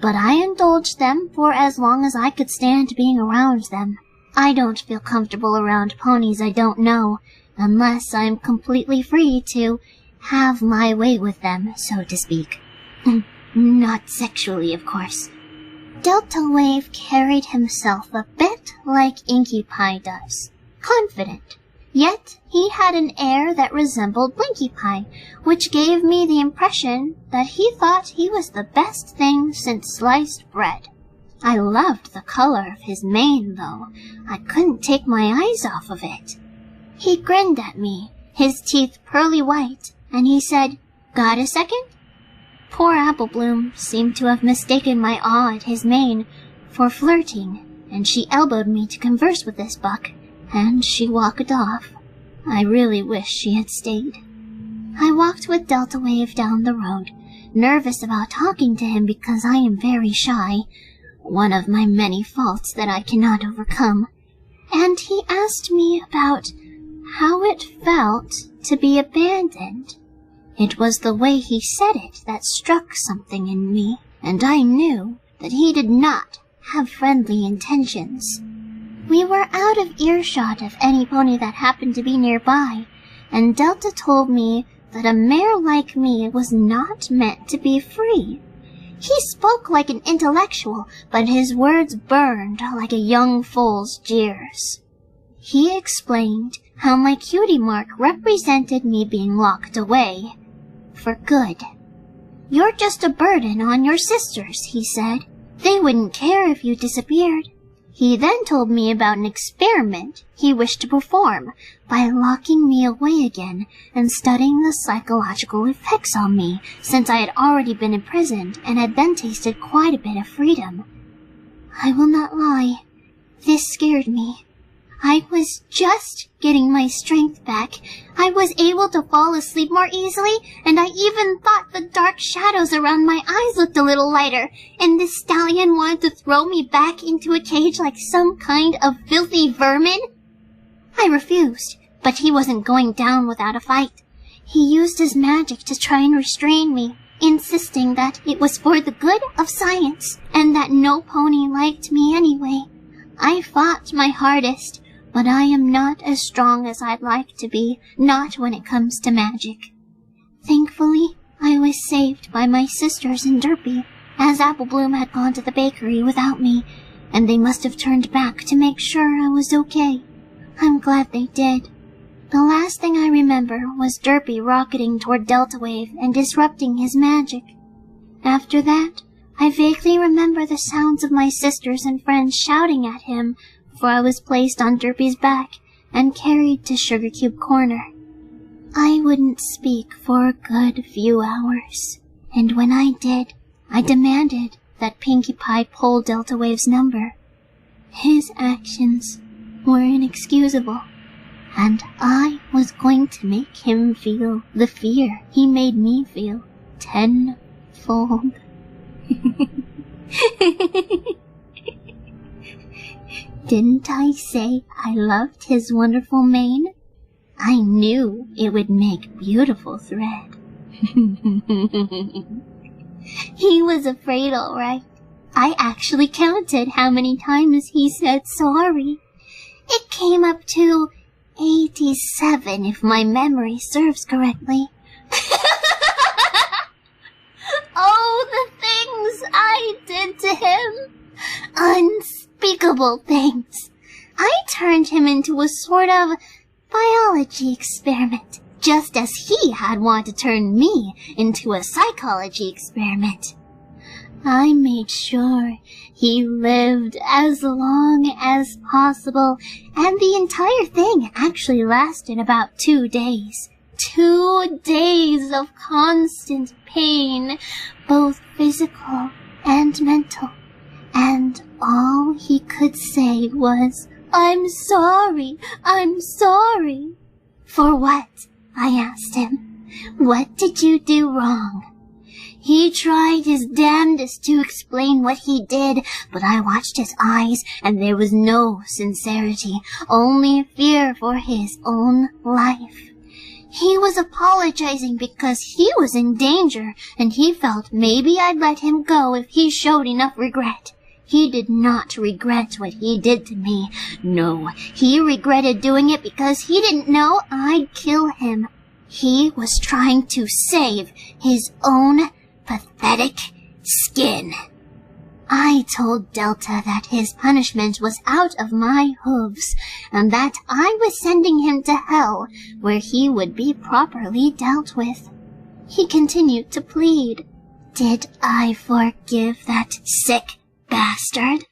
but I indulged them for as long as I could stand being around them. I don't feel comfortable around ponies I don't know, unless I'm completely free to have my way with them, so to speak. Not sexually, of course. Delta Wave carried himself a bit like Inkie Pie does, confident. Yet he had an air that resembled Blinkie Pie, which gave me the impression that he thought he was the best thing since sliced bread. I loved the color of his mane, though. I couldn't take my eyes off of it. He grinned at me, his teeth pearly white, and he said, "Got a second?" Poor Applebloom seemed to have mistaken my awe at his mane for flirting, and she elbowed me to converse with this buck, and she walked off. I really wish she had stayed. I walked with Delta Wave down the road, nervous about talking to him because I am very shy, one of my many faults that I cannot overcome, and he asked me about how it felt to be abandoned. It was the way he said it that struck something in me, and I knew that he did not have friendly intentions. We were out of earshot of any pony that happened to be nearby, and Delta told me that a mare like me was not meant to be free. He spoke like an intellectual, but his words burned like a young foal's jeers. He explained how my cutie mark represented me being locked away. For good. "You're just a burden on your sisters," he said. "They wouldn't care if you disappeared." He then told me about an experiment he wished to perform by locking me away again and studying the psychological effects on me, since I had already been imprisoned and had then tasted quite a bit of freedom. I will not lie. This scared me. I was just getting my strength back. I was able to fall asleep more easily, and I even thought the dark shadows around my eyes looked a little lighter, and the stallion wanted to throw me back into a cage like some kind of filthy vermin. I refused, but he wasn't going down without a fight. He used his magic to try and restrain me, insisting that it was for the good of science, and that no pony liked me anyway. I fought my hardest, but I am not as strong as I'd like to be, not when it comes to magic. Thankfully, I was saved by my sisters and Derpy, as Apple Bloom had gone to the bakery without me, and they must have turned back to make sure I was okay. I'm glad they did. The last thing I remember was Derpy rocketing toward Delta Wave and disrupting his magic. After that, I vaguely remember the sounds of my sisters and friends shouting at him before I was placed on Derpy's back and carried to Sugar Cube Corner. I wouldn't speak for a good few hours, and when I did, I demanded that Pinkie Pie pull Delta Wave's number. His actions were inexcusable, and I was going to make him feel the fear he made me feel tenfold. Didn't I say I loved his wonderful mane? I knew it would make beautiful thread. He was afraid, all right. I actually counted how many times he said sorry. It came up to 87, if my memory serves correctly. Oh, the things I did to him! Unspeakable things. I turned him into a sort of biology experiment, just as he had wanted to turn me into a psychology experiment. I made sure he lived as long as possible, and the entire thing actually lasted about 2 days. 2 days of constant pain, both physical and mental, and all he could say was, "I'm sorry, I'm sorry." For what? I asked him. What did you do wrong? He tried his damnedest to explain what he did, but I watched his eyes, and there was no sincerity, only fear for his own life. He was apologizing because he was in danger, and he felt maybe I'd let him go if he showed enough regret. He did not regret what he did to me. No, he regretted doing it because he didn't know I'd kill him. He was trying to save his own pathetic skin. I told Delta that his punishment was out of my hooves, and that I was sending him to hell, where he would be properly dealt with. He continued to plead. Did I forgive that sick bastard?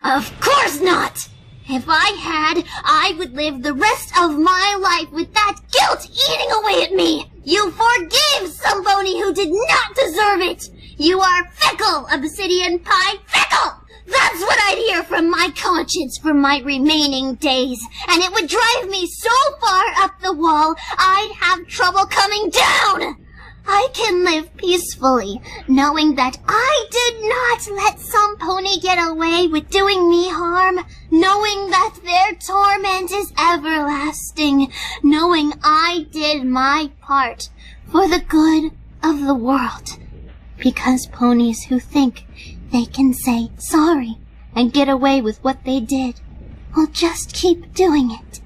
Of course not! If I had, I would live the rest of my life with that guilt eating away at me! You forgave somebody who did not deserve it! You are fickle, Obsidian Pie, fickle! That's what I'd hear from my conscience for my remaining days, and it would drive me so far up the wall, I'd have trouble coming down! I can live peacefully, knowing that I did not let some pony get away with doing me harm, knowing that their torment is everlasting, knowing I did my part for the good of the world. Because ponies who think they can say sorry and get away with what they did will just keep doing it.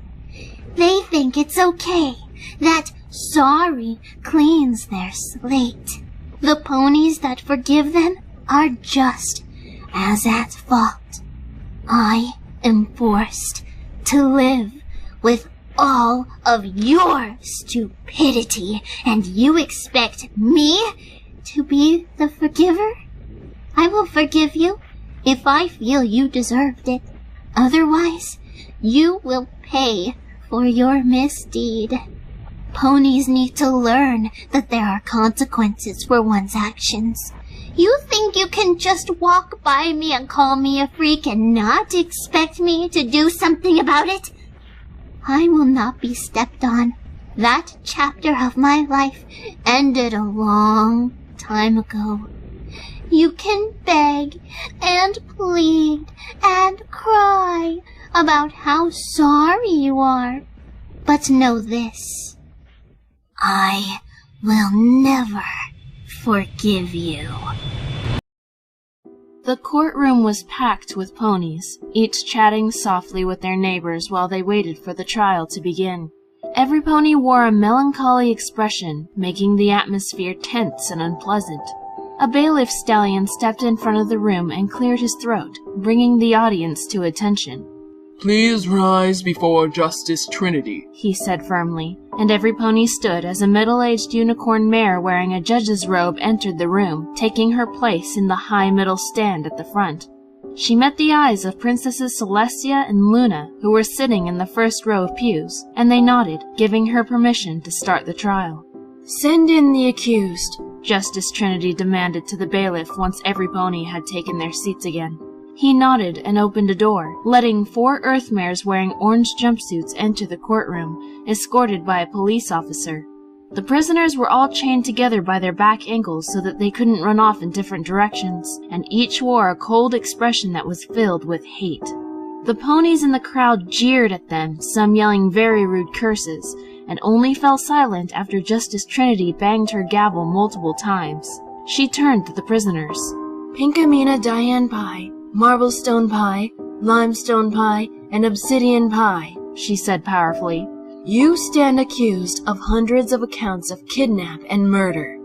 They think it's okay, that sorry cleans their slate. The ponies that forgive them are just as at fault. I am forced to live with all of your stupidity, and you expect me to be the forgiver? I will forgive you if I feel you deserved it. Otherwise, you will pay for your misdeed. Ponies need to learn that there are consequences for one's actions. You think you can just walk by me and call me a freak and not expect me to do something about it? I will not be stepped on. That chapter of my life ended a long time ago. You can beg and plead and cry about how sorry you are. But know this. I will never forgive you. The courtroom was packed with ponies, each chatting softly with their neighbors while they waited for the trial to begin. Every pony wore a melancholy expression, making the atmosphere tense and unpleasant. A bailiff stallion stepped in front of the room and cleared his throat, bringing the audience to attention. Please rise before Justice Trinity, he said firmly, and every pony stood as a middle-aged unicorn mare wearing a judge's robe entered the room, taking her place in the high middle stand at the front. She met the eyes of Princesses Celestia and Luna, who were sitting in the first row of pews, and they nodded, giving her permission to start the trial. Send in the accused, Justice Trinity demanded to the bailiff once every pony had taken their seats again. He nodded and opened a door, letting 4 earth mares wearing orange jumpsuits enter the courtroom, escorted by a police officer. The prisoners were all chained together by their back ankles so that they couldn't run off in different directions, and each wore a cold expression that was filled with hate. The ponies in the crowd jeered at them, some yelling very rude curses, and only fell silent after Justice Trinity banged her gavel multiple times. She turned to the prisoners. Pinkamena Diane Pie, Marblestone Pie, Limestone Pie, and Obsidian Pie, she said powerfully. You stand accused of hundreds of accounts of kidnap and murder.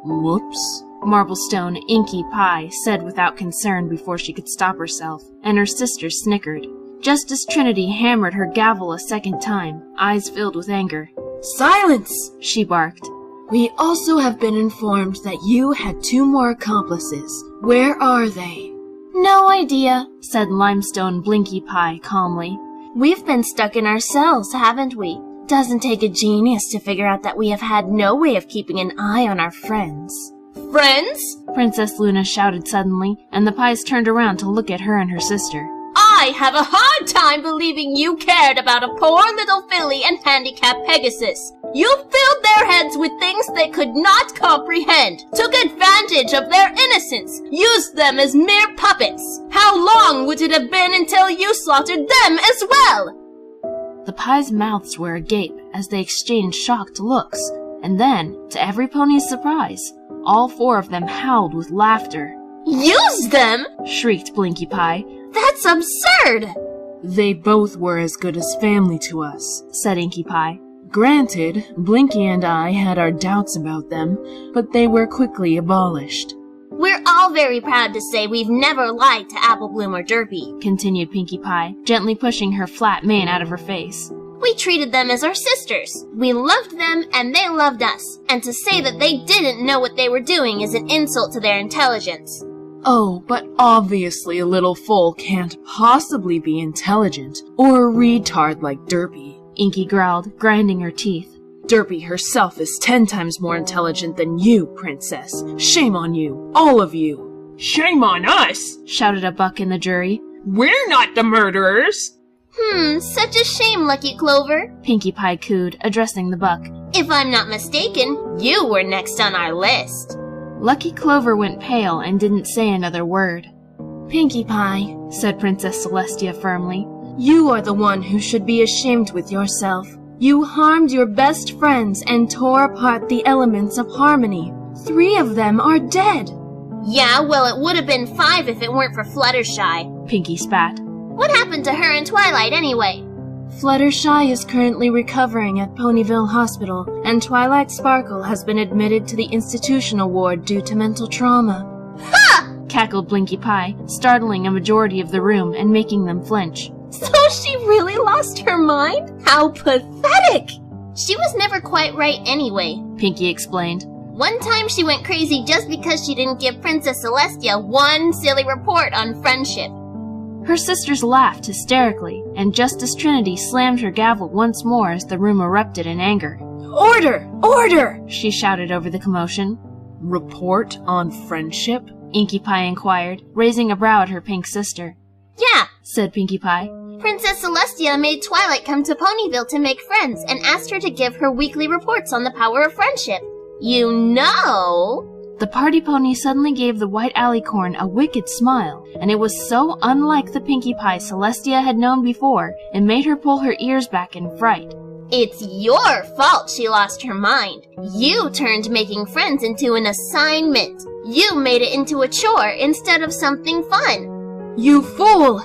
Whoops, Marblestone Inkie Pie said without concern before she could stop herself, and her sister snickered. Justice Trinity hammered her gavel a second time, eyes filled with anger. Silence, she barked. We also have been informed that you had 2 more accomplices. Where are they? No idea, said Limestone Blinky Pie calmly. We've been stuck in our cells, haven't we? Doesn't take a genius to figure out that we have had no way of keeping an eye on our friends. Friends? Princess Luna shouted suddenly, and the pies turned around to look at her and her sister. I have a hard time believing you cared about a poor little filly and handicapped Pegasus. You filled their heads with things they could not comprehend, took advantage of their innocence, used them as mere puppets. How long would it have been until you slaughtered them as well? The pies' mouths were agape as they exchanged shocked looks, and then, to every pony's surprise, all 4 of them howled with laughter. Use them? Shrieked Blinky Pie. That's absurd! They both were as good as family to us, said Inkie Pie. Granted, Blinky and I had our doubts about them, but they were quickly abolished. We're all very proud to say we've never lied to Apple Bloom or Derpy, continued Pinkie Pie, gently pushing her flat mane out of her face. We treated them as our sisters. We loved them and they loved us, and to say that they didn't know what they were doing is an insult to their intelligence. Oh, but obviously a little foal can't possibly be intelligent, or a retard like Derpy, Inkie growled, grinding her teeth. Derpy herself is 10 times more intelligent than you, Princess. Shame on you, all of you. Shame on us, shouted a buck in the jury. We're not the murderers. Such a shame, Lucky Clover, Pinkie Pie cooed, addressing the buck. If I'm not mistaken, you were next on our list. Lucky Clover went pale and didn't say another word. Pinkie Pie, said Princess Celestia firmly, you are the one who should be ashamed with yourself. You harmed your best friends and tore apart the elements of harmony. 3 of them are dead. Yeah, well, it would have been 5 if it weren't for Fluttershy, Pinkie spat. What happened to her and Twilight anyway? Fluttershy is currently recovering at Ponyville Hospital, and Twilight Sparkle has been admitted to the institutional ward due to mental trauma. Ha! Cackled Blinky Pie, startling a majority of the room and making them flinch. So she really lost her mind? How pathetic! She was never quite right anyway, Pinkie explained. One time she went crazy just because she didn't give Princess Celestia one silly report on friendship. Her sisters laughed hysterically, and Justice Trinity slammed her gavel once more as the room erupted in anger. Order! Order! She shouted over the commotion. Report on friendship? Inkie Pie inquired, raising a brow at her pink sister. Yeah, said Pinkie Pie. Princess Celestia made Twilight come to Ponyville to make friends and asked her to give her weekly reports on the power of friendship. You know... The party pony suddenly gave the white alicorn a wicked smile, and it was so unlike the Pinkie Pie Celestia had known before, it made her pull her ears back in fright. It's your fault she lost her mind. You turned making friends into an assignment. You made it into a chore instead of something fun. You fool!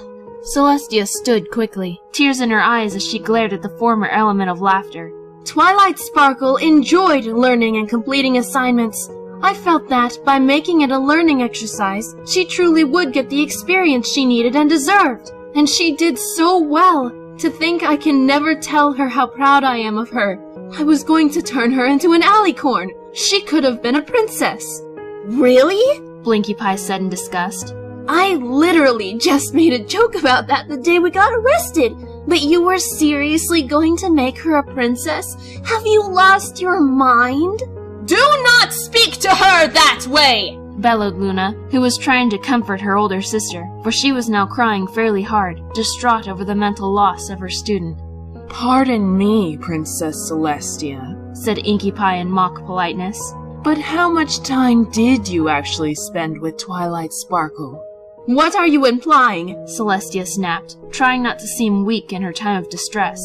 Celestia stood quickly, tears in her eyes as she glared at the former element of laughter. Twilight Sparkle enjoyed learning and completing assignments. I felt that, by making it a learning exercise, she truly would get the experience she needed and deserved. And she did so well. To think I can never tell her how proud I am of her. I was going to turn her into an alicorn. She could have been a princess. Really? Blinkie Pie said in disgust. I literally just made a joke about that the day we got arrested. But you were seriously going to make her a princess? Have you lost your mind? Do not speak to her that way! Bellowed Luna, who was trying to comfort her older sister, for she was now crying fairly hard, distraught over the mental loss of her student. Pardon me, Princess Celestia, said Inkie Pie in mock politeness. But how much time did you actually spend with Twilight Sparkle? What are you implying? Celestia snapped, trying not to seem weak in her time of distress.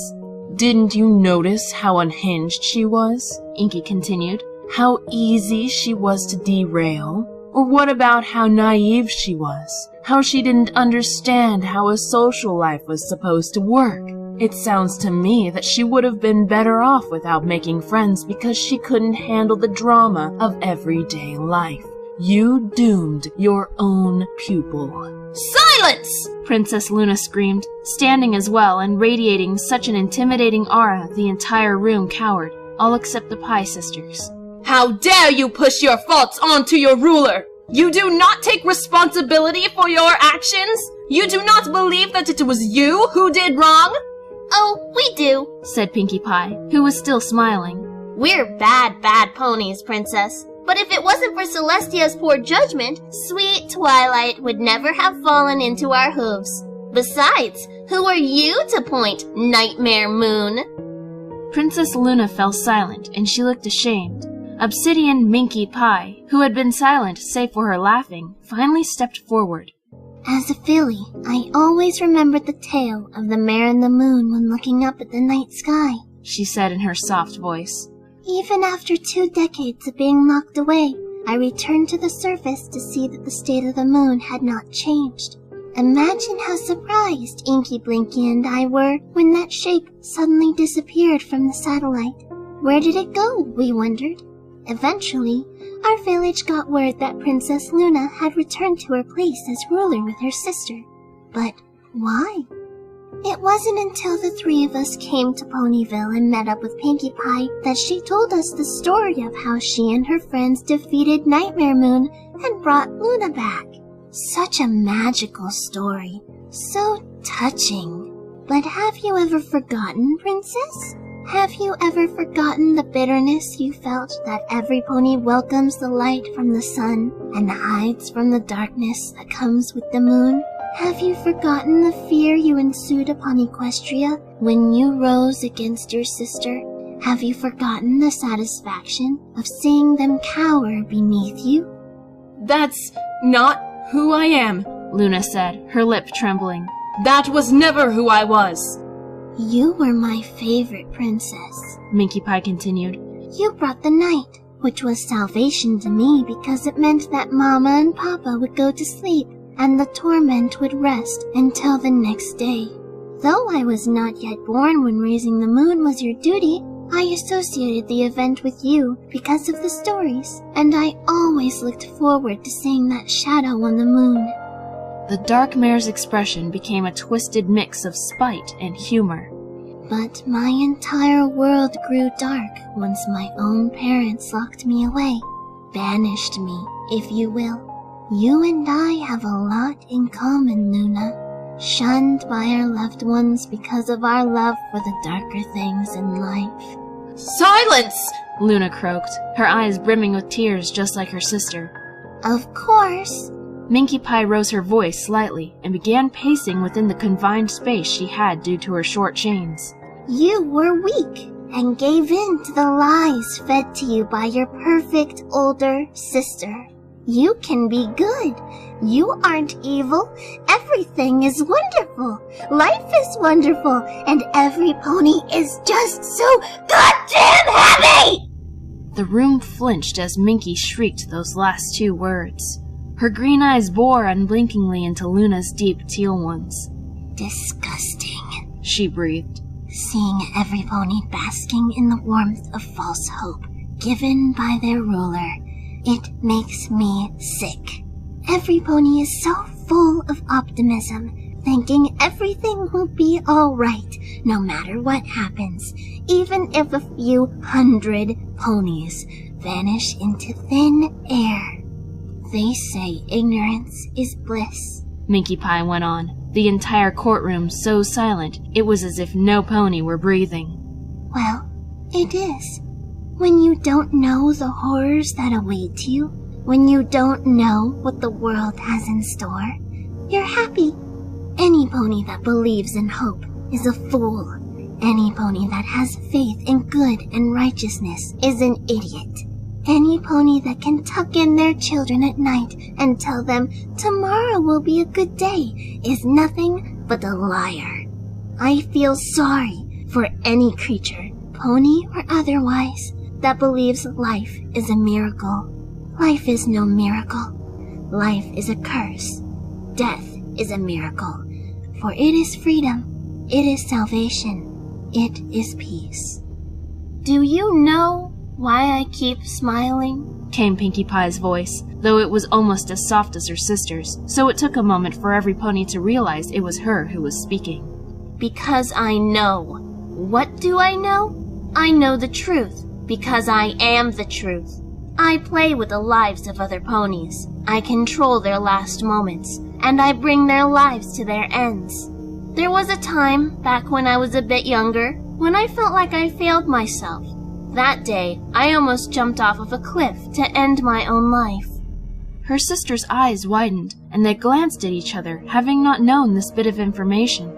Didn't you notice how unhinged she was? Inkie continued. How easy she was to derail? Or what about how naive she was? How she didn't understand how a social life was supposed to work? It sounds to me that she would have been better off without making friends because she couldn't handle the drama of everyday life. You doomed your own pupil. Silence! Princess Luna screamed, standing as well and radiating such an intimidating aura the entire room cowered, all except the Pie sisters. How dare you push your faults onto your ruler! You do not take responsibility for your actions? You do not believe that it was you who did wrong? Oh, we do, said Pinkie Pie, who was still smiling. We're bad, bad ponies, Princess. But if it wasn't for Celestia's poor judgment, sweet Twilight would never have fallen into our hooves. Besides, who are you to point, Nightmare Moon? Princess Luna fell silent, and she looked ashamed. Obsidian Minkie Pie, who had been silent save for her laughing, finally stepped forward. As a filly, I always remembered the tale of the mare and the moon when looking up at the night sky, she said in her soft voice. Even after 2 decades of being locked away, I returned to the surface to see that the state of the moon had not changed. Imagine how surprised Inkie, Blinkie, and I were when that shape suddenly disappeared from the satellite. Where did it go, we wondered. Eventually, our village got word that Princess Luna had returned to her place as ruler with her sister. But why? It wasn't until the 3 of us came to Ponyville and met up with Pinkie Pie that she told us the story of how she and her friends defeated Nightmare Moon and brought Luna back. Such a magical story. So touching. But have you ever forgotten, Princess? Have you ever forgotten the bitterness you felt that every pony welcomes the light from the sun and hides from the darkness that comes with the moon? Have you forgotten the fear you ensued upon Equestria when you rose against your sister? Have you forgotten the satisfaction of seeing them cower beneath you? That's not who I am, Luna said, her lip trembling. That was never who I was. You were my favorite princess, Minkie Pie continued. You brought the night, which was salvation to me because it meant that Mama and Papa would go to sleep and the torment would rest until the next day. Though I was not yet born when raising the moon was your duty, I associated the event with you because of the stories, and I always looked forward to seeing that shadow on the moon. The dark mare's expression became a twisted mix of spite and humor. But my entire world grew dark once my own parents locked me away, banished me, if you will. You and I have a lot in common, Luna. Shunned by our loved ones because of our love for the darker things in life. Silence! Luna croaked, her eyes brimming with tears just like her sister. Of course. Minkie Pie rose her voice slightly and began pacing within the confined space she had due to her short chains. You were weak and gave in to the lies fed to you by your perfect older sister. You can be good. You aren't evil. Everything is wonderful. Life is wonderful. And every pony is just so goddamn happy! The room flinched as Minkie shrieked those last 2 words. Her green eyes bore unblinkingly into Luna's deep teal ones. Disgusting, she breathed. Seeing every pony basking in the warmth of false hope given by their ruler, it makes me sick. Every pony is so full of optimism, thinking everything will be all right, no matter what happens, even if a few 100 ponies vanish into thin air. They say ignorance is bliss, Minkie Pie went on, the entire courtroom so silent it was as if no pony were breathing. Well, it is. When you don't know the horrors that await you, when you don't know what the world has in store, you're happy. Any pony that believes in hope is a fool. Any pony that has faith in good and righteousness is an idiot. Any pony that can tuck in their children at night and tell them tomorrow will be a good day is nothing but a liar. I feel sorry for any creature, pony or otherwise, that believes life is a miracle. Life is no miracle. Life is a curse. Death is a miracle. For it is freedom. It is salvation. It is peace. Do you know why I keep smiling? Came Pinkie Pie's voice, though it was almost as soft as her sister's, so it took a moment for every pony to realize it was her who was speaking. Because I know. What do I know? I know the truth, because I am the truth. I play with the lives of other ponies. I control their last moments, and I bring their lives to their ends. There was a time, back when I was a bit younger, when I felt like I failed myself. That day, I almost jumped off of a cliff to end my own life. Her sister's eyes widened, and they glanced at each other, having not known this bit of information.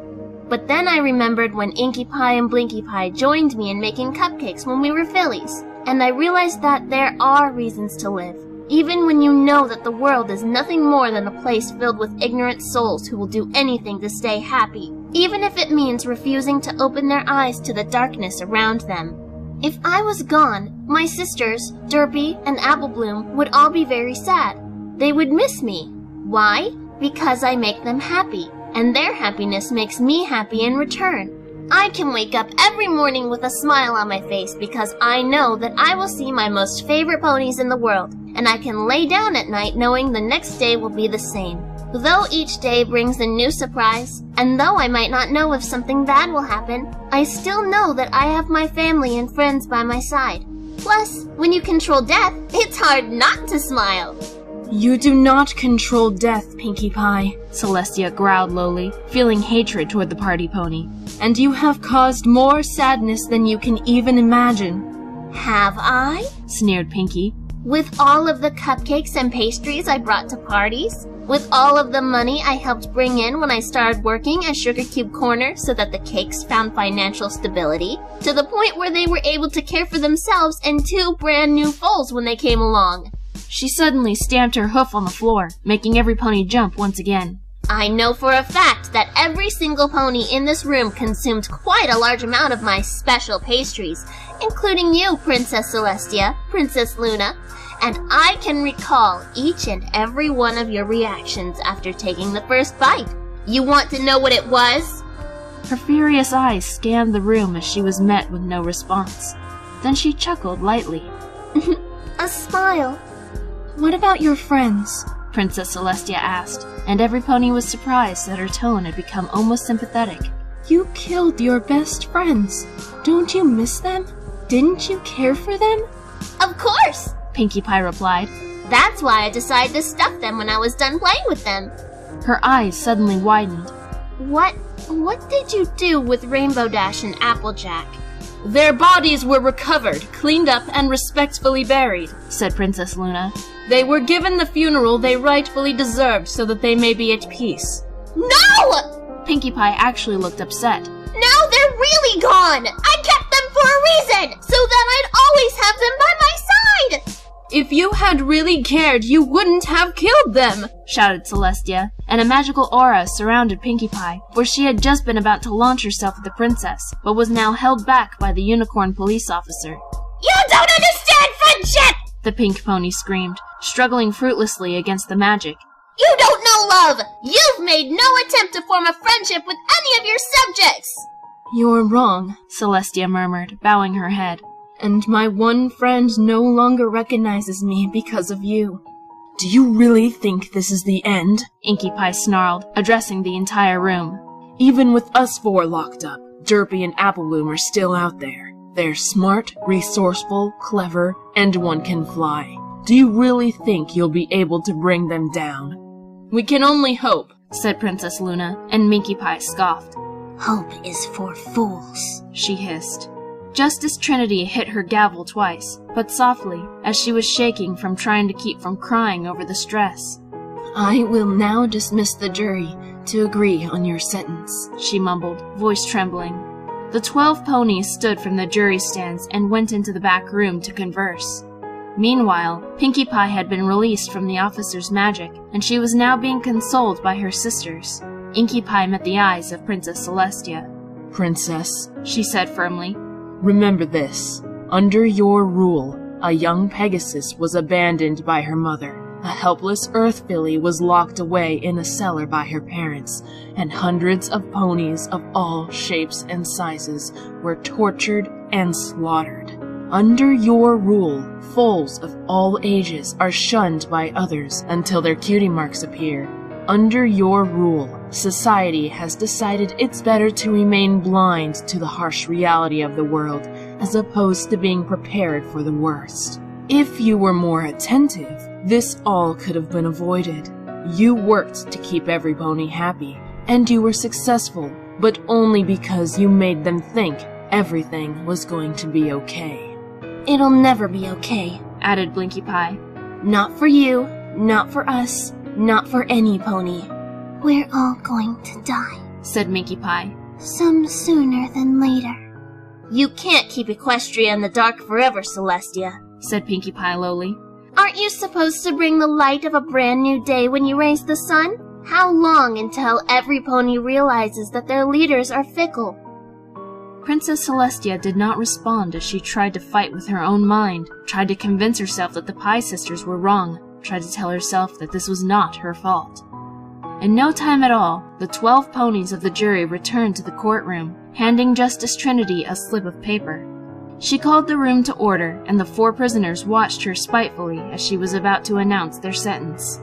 But then I remembered when Inkie Pie and Blinkie Pie joined me in making cupcakes when we were fillies, and I realized that there are reasons to live, even when you know that the world is nothing more than a place filled with ignorant souls who will do anything to stay happy, even if it means refusing to open their eyes to the darkness around them. If I was gone, my sisters, Derpy and Applebloom, would all be very sad. They would miss me. Why? Because I make them happy, and their happiness makes me happy in return. I can wake up every morning with a smile on my face because I know that I will see my most favorite ponies in the world, and I can lay down at night knowing the next day will be the same. Though each day brings a new surprise, and though I might not know if something bad will happen, I still know that I have my family and friends by my side. Plus, when you control death, it's hard not to smile. You do not control death, Pinkie Pie, Celestia growled lowly, feeling hatred toward the party pony. And you have caused more sadness than you can even imagine. Have I? Sneered Pinkie. With all of the cupcakes and pastries I brought to parties? With all of the money I helped bring in when I started working at Sugar Cube Corner so that the cakes found financial stability, to the point where they were able to care for themselves and 2 brand new foals when they came along. She suddenly stamped her hoof on the floor, making every pony jump once again. I know for a fact that every single pony in this room consumed quite a large amount of my special pastries, including you, Princess Celestia, Princess Luna, and I can recall each and every one of your reactions after taking the first bite. You want to know what it was? Her furious eyes scanned the room as she was met with no response. Then she chuckled lightly. A smile. What about your friends? Princess Celestia asked, and every pony was surprised that her tone had become almost sympathetic. You killed your best friends. Don't you miss them? Didn't you care for them? Of course, Pinkie Pie replied. That's why I decided to stuff them when I was done playing with them. Her eyes suddenly widened. What did you do with Rainbow Dash and Applejack? Their bodies were recovered, cleaned up, and respectfully buried, said Princess Luna. They were given the funeral they rightfully deserved so that they may be at peace. No! Pinkie Pie actually looked upset. Now they're really gone! I kept them for a reason, so that I'd always have them by my side! If you had really cared, you wouldn't have killed them, shouted Celestia, and a magical aura surrounded Pinkie Pie, for she had just been about to launch herself at the princess, but was now held back by the unicorn police officer. You don't understand friendship! The pink pony screamed, struggling fruitlessly against the magic. You don't know love! You've made no attempt to form a friendship with any of your subjects! You're wrong, Celestia murmured, bowing her head. And my one friend no longer recognizes me because of you. Do you really think this is the end? Inkie Pie snarled, addressing the entire room. Even with us four locked up, Derpy and Applebloom are still out there. They're smart, resourceful, clever, and one can fly. Do you really think you'll be able to bring them down? We can only hope, said Princess Luna, and Minkie Pie scoffed. Hope is for fools, she hissed. Justice Trinity hit her gavel twice, but softly, as she was shaking from trying to keep from crying over the stress. I will now dismiss the jury to agree on your sentence, she mumbled, voice trembling. The 12 ponies stood from the jury stands and went into the back room to converse. Meanwhile, Pinkie Pie had been released from the officer's magic, and she was now being consoled by her sisters. Inkie Pie met the eyes of Princess Celestia. Princess, she said firmly, remember this. Under your rule, a young Pegasus was abandoned by her mother. A helpless earth filly was locked away in a cellar by her parents, and hundreds of ponies of all shapes and sizes were tortured and slaughtered. Under your rule, foals of all ages are shunned by others until their cutie marks appear. Under your rule, society has decided it's better to remain blind to the harsh reality of the world, as opposed to being prepared for the worst. If you were more attentive, this all could have been avoided. You worked to keep every pony happy, and you were successful, but only because you made them think everything was going to be okay. It'll never be okay, added Blinkie Pie. Not for you, not for us, not for any pony. We're all going to die, said Minkie Pie. Some sooner than later. You can't keep Equestria in the dark forever, Celestia, said Pinkie Pie lowly. Aren't you supposed to bring the light of a brand new day when you raise the sun? How long until every pony realizes that their leaders are fickle? Princess Celestia did not respond as she tried to fight with her own mind, tried to convince herself that the Pie sisters were wrong, tried to tell herself that this was not her fault. In no time at all, the 12 ponies of the jury returned to the courtroom, handing Justice Trinity a slip of paper. She called the room to order, and the 4 prisoners watched her spitefully as she was about to announce their sentence.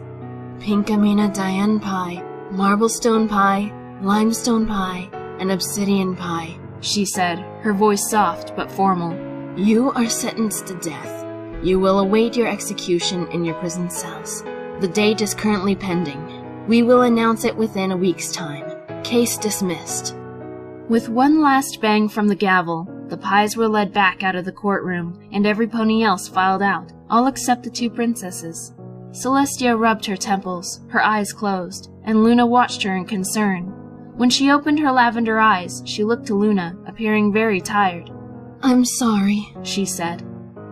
Pinkamena Diane Pie, Marblestone Pie, Limestone Pie, and Obsidian Pie, she said, her voice soft but formal. You are sentenced to death. You will await your execution in your prison cells. The date is currently pending. We will announce it within a week's time. Case dismissed. With one last bang from the gavel, the Pies were led back out of the courtroom, and every pony else filed out, all except the 2 princesses. Celestia rubbed her temples, her eyes closed, and Luna watched her in concern. When she opened her lavender eyes, she looked to Luna, appearing very tired. I'm sorry, she said.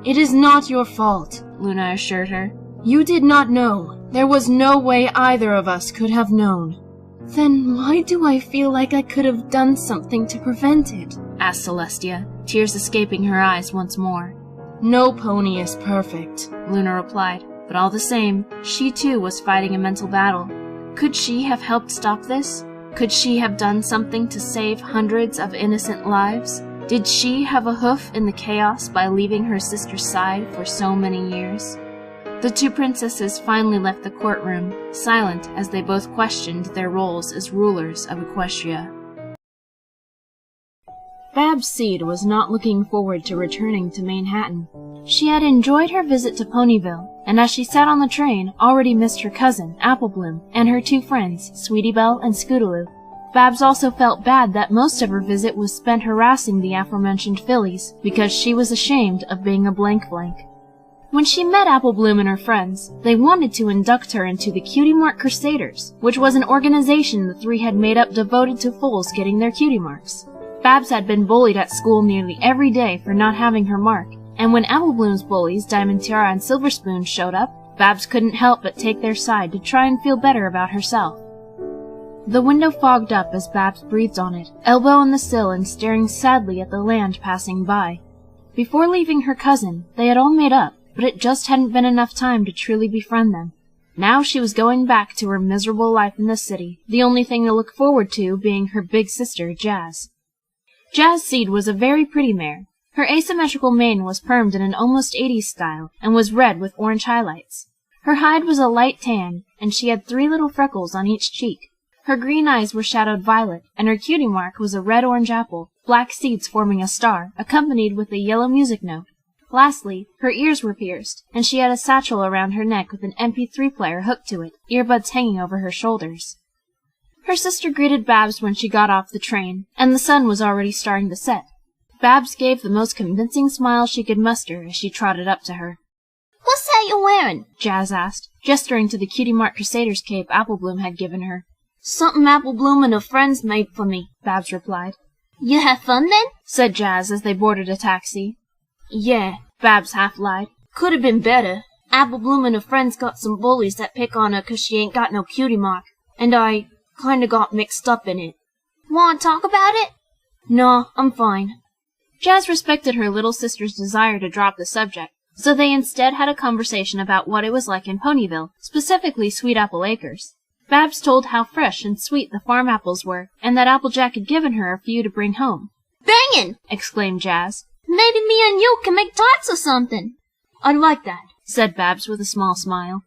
It is not your fault, Luna assured her. You did not know. There was no way either of us could have known. Then why do I feel like I could have done something to prevent it? Asked Celestia, tears escaping her eyes once more. No pony is perfect, Luna replied, but all the same, she too was fighting a mental battle. Could she have helped stop this? Could she have done something to save hundreds of innocent lives? Did she have a hoof in the chaos by leaving her sister's side for so many years? The 2 princesses finally left the courtroom, silent as they both questioned their roles as rulers of Equestria. Babs Seed was not looking forward to returning to Manhattan. She had enjoyed her visit to Ponyville, and as she sat on the train, already missed her cousin, Applebloom, and her 2 friends, Sweetie Belle and Scootaloo. Babs also felt bad that most of her visit was spent harassing the aforementioned fillies, because she was ashamed of being a blank. When she met Apple Bloom and her friends, they wanted to induct her into the Cutie Mark Crusaders, which was an organization the three had made up devoted to fools getting their cutie marks. Babs had been bullied at school nearly every day for not having her mark, and when Apple Bloom's bullies, Diamond Tiara and Silver Spoon, showed up, Babs couldn't help but take their side to try and feel better about herself. The window fogged up as Babs breathed on it, elbow on the sill and staring sadly at the land passing by. Before leaving her cousin, they had all made up, but it just hadn't been enough time to truly befriend them. Now she was going back to her miserable life in the city, the only thing to look forward to being her big sister, Jazz. Jazz Seed was a very pretty mare. Her asymmetrical mane was permed in an almost 80s style, and was red with orange highlights. Her hide was a light tan, and she had 3 little freckles on each cheek. Her green eyes were shadowed violet, and her cutie mark was a red-orange apple, black seeds forming a star, accompanied with a yellow music note. Lastly, her ears were pierced, and she had a satchel around her neck with an MP3 player hooked to it, earbuds hanging over her shoulders. Her sister greeted Babs when she got off the train, and the sun was already starting to set. Babs gave the most convincing smile she could muster as she trotted up to her. "What's that you're wearing?" Jazz asked, gesturing to the Cutie Mark Crusader's cape Apple Bloom had given her. "Something Apple Bloom and her friends made for me," Babs replied. "You have fun then?" said Jazz as they boarded a taxi. "Yeah," Babs half lied. "Could have been better. Apple Bloom and her friends got some bullies that pick on her 'cause she ain't got no cutie mark, and I kinda got mixed up in it." "Want to talk about it?" "No, I'm fine." Jazz respected her little sister's desire to drop the subject, so they instead had a conversation about what it was like in Ponyville, specifically Sweet Apple Acres. Babs told how fresh and sweet the farm apples were, and that Applejack had given her a few to bring home. "Bangin'!" exclaimed Jazz. "Maybe me and you can make tarts or something." "I'd like that," said Babs with a small smile.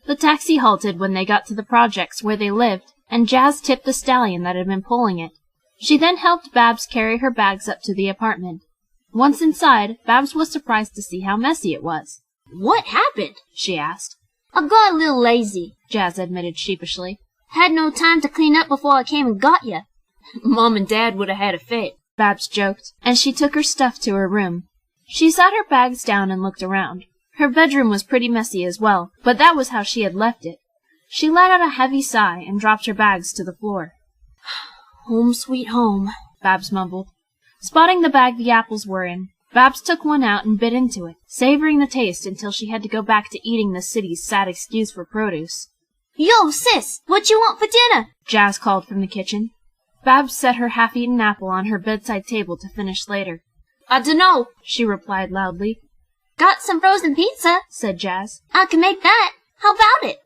The taxi halted when they got to the projects where they lived, and Jazz tipped the stallion that had been pulling it. She then helped Babs carry her bags up to the apartment. Once inside, Babs was surprised to see how messy it was. "What happened?" she asked. "I got a little lazy," Jazz admitted sheepishly. "Had no time to clean up before I came and got you." Mom and Dad would have had a fit, Babs joked, and she took her stuff to her room. She sat her bags down and looked around. Her bedroom was pretty messy as well, but that was how she had left it. She let out a heavy sigh and dropped her bags to the floor. "Home sweet home," Babs mumbled. Spotting the bag the apples were in, Babs took one out and bit into it, savoring the taste until she had to go back to eating the city's sad excuse for produce. "Yo, sis, what you want for dinner?" Jazz called from the kitchen. Babs set her half-eaten apple on her bedside table to finish later. "I dunno," she replied loudly. "Got some frozen pizza," said Jazz. "I can make that. How about it?"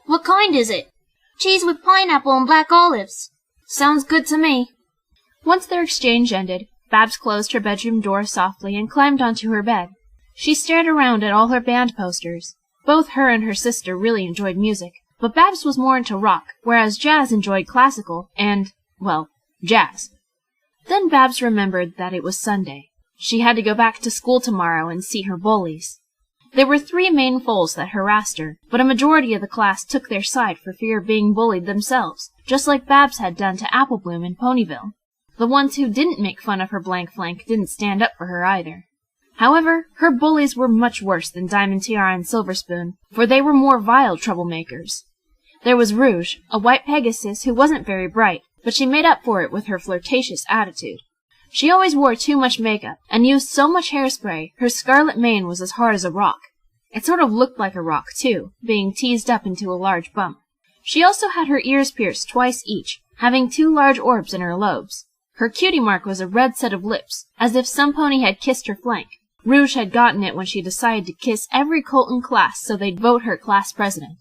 "What kind is it?" "Cheese with pineapple and black olives." "Sounds good to me." Once their exchange ended, Babs closed her bedroom door softly and climbed onto her bed. She stared around at all her band posters. Both her and her sister really enjoyed music, but Babs was more into rock, whereas Jazz enjoyed classical and, well, jazz. Then Babs remembered that it was Sunday. She had to go back to school tomorrow and see her bullies. There were 3 main foals that harassed her, but a majority of the class took their side for fear of being bullied themselves, just like Babs had done to Apple Bloom in Ponyville. The ones who didn't make fun of her blank flank didn't stand up for her either. However, her bullies were much worse than Diamond Tiara and Silver Spoon, for they were more vile troublemakers. There was Rouge, a white Pegasus who wasn't very bright, but she made up for it with her flirtatious attitude. She always wore too much makeup, and used so much hairspray, her scarlet mane was as hard as a rock. It sort of looked like a rock, too, being teased up into a large bump. She also had her ears pierced twice each, having 2 large orbs in her lobes. Her cutie mark was a red set of lips, as if some pony had kissed her flank. Rouge had gotten it when she decided to kiss every colt in class so they'd vote her class president.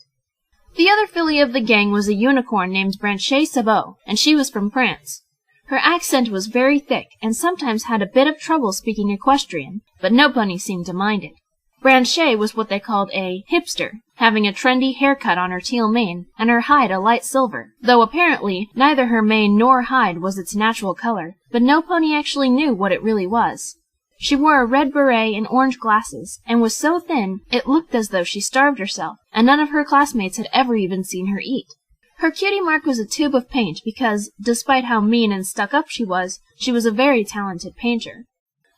The other filly of the gang was a unicorn named Branche Sabot, and she was from France. Her accent was very thick, and sometimes had a bit of trouble speaking equestrian, but no pony seemed to mind it. Branche was what they called a hipster, having a trendy haircut on her teal mane, and her hide a light silver, though apparently neither her mane nor hide was its natural color, but no pony actually knew what it really was. She wore a red beret and orange glasses, and was so thin it looked as though she starved herself, and none of her classmates had ever even seen her eat. Her cutie mark was a tube of paint because, despite how mean and stuck up she was a very talented painter.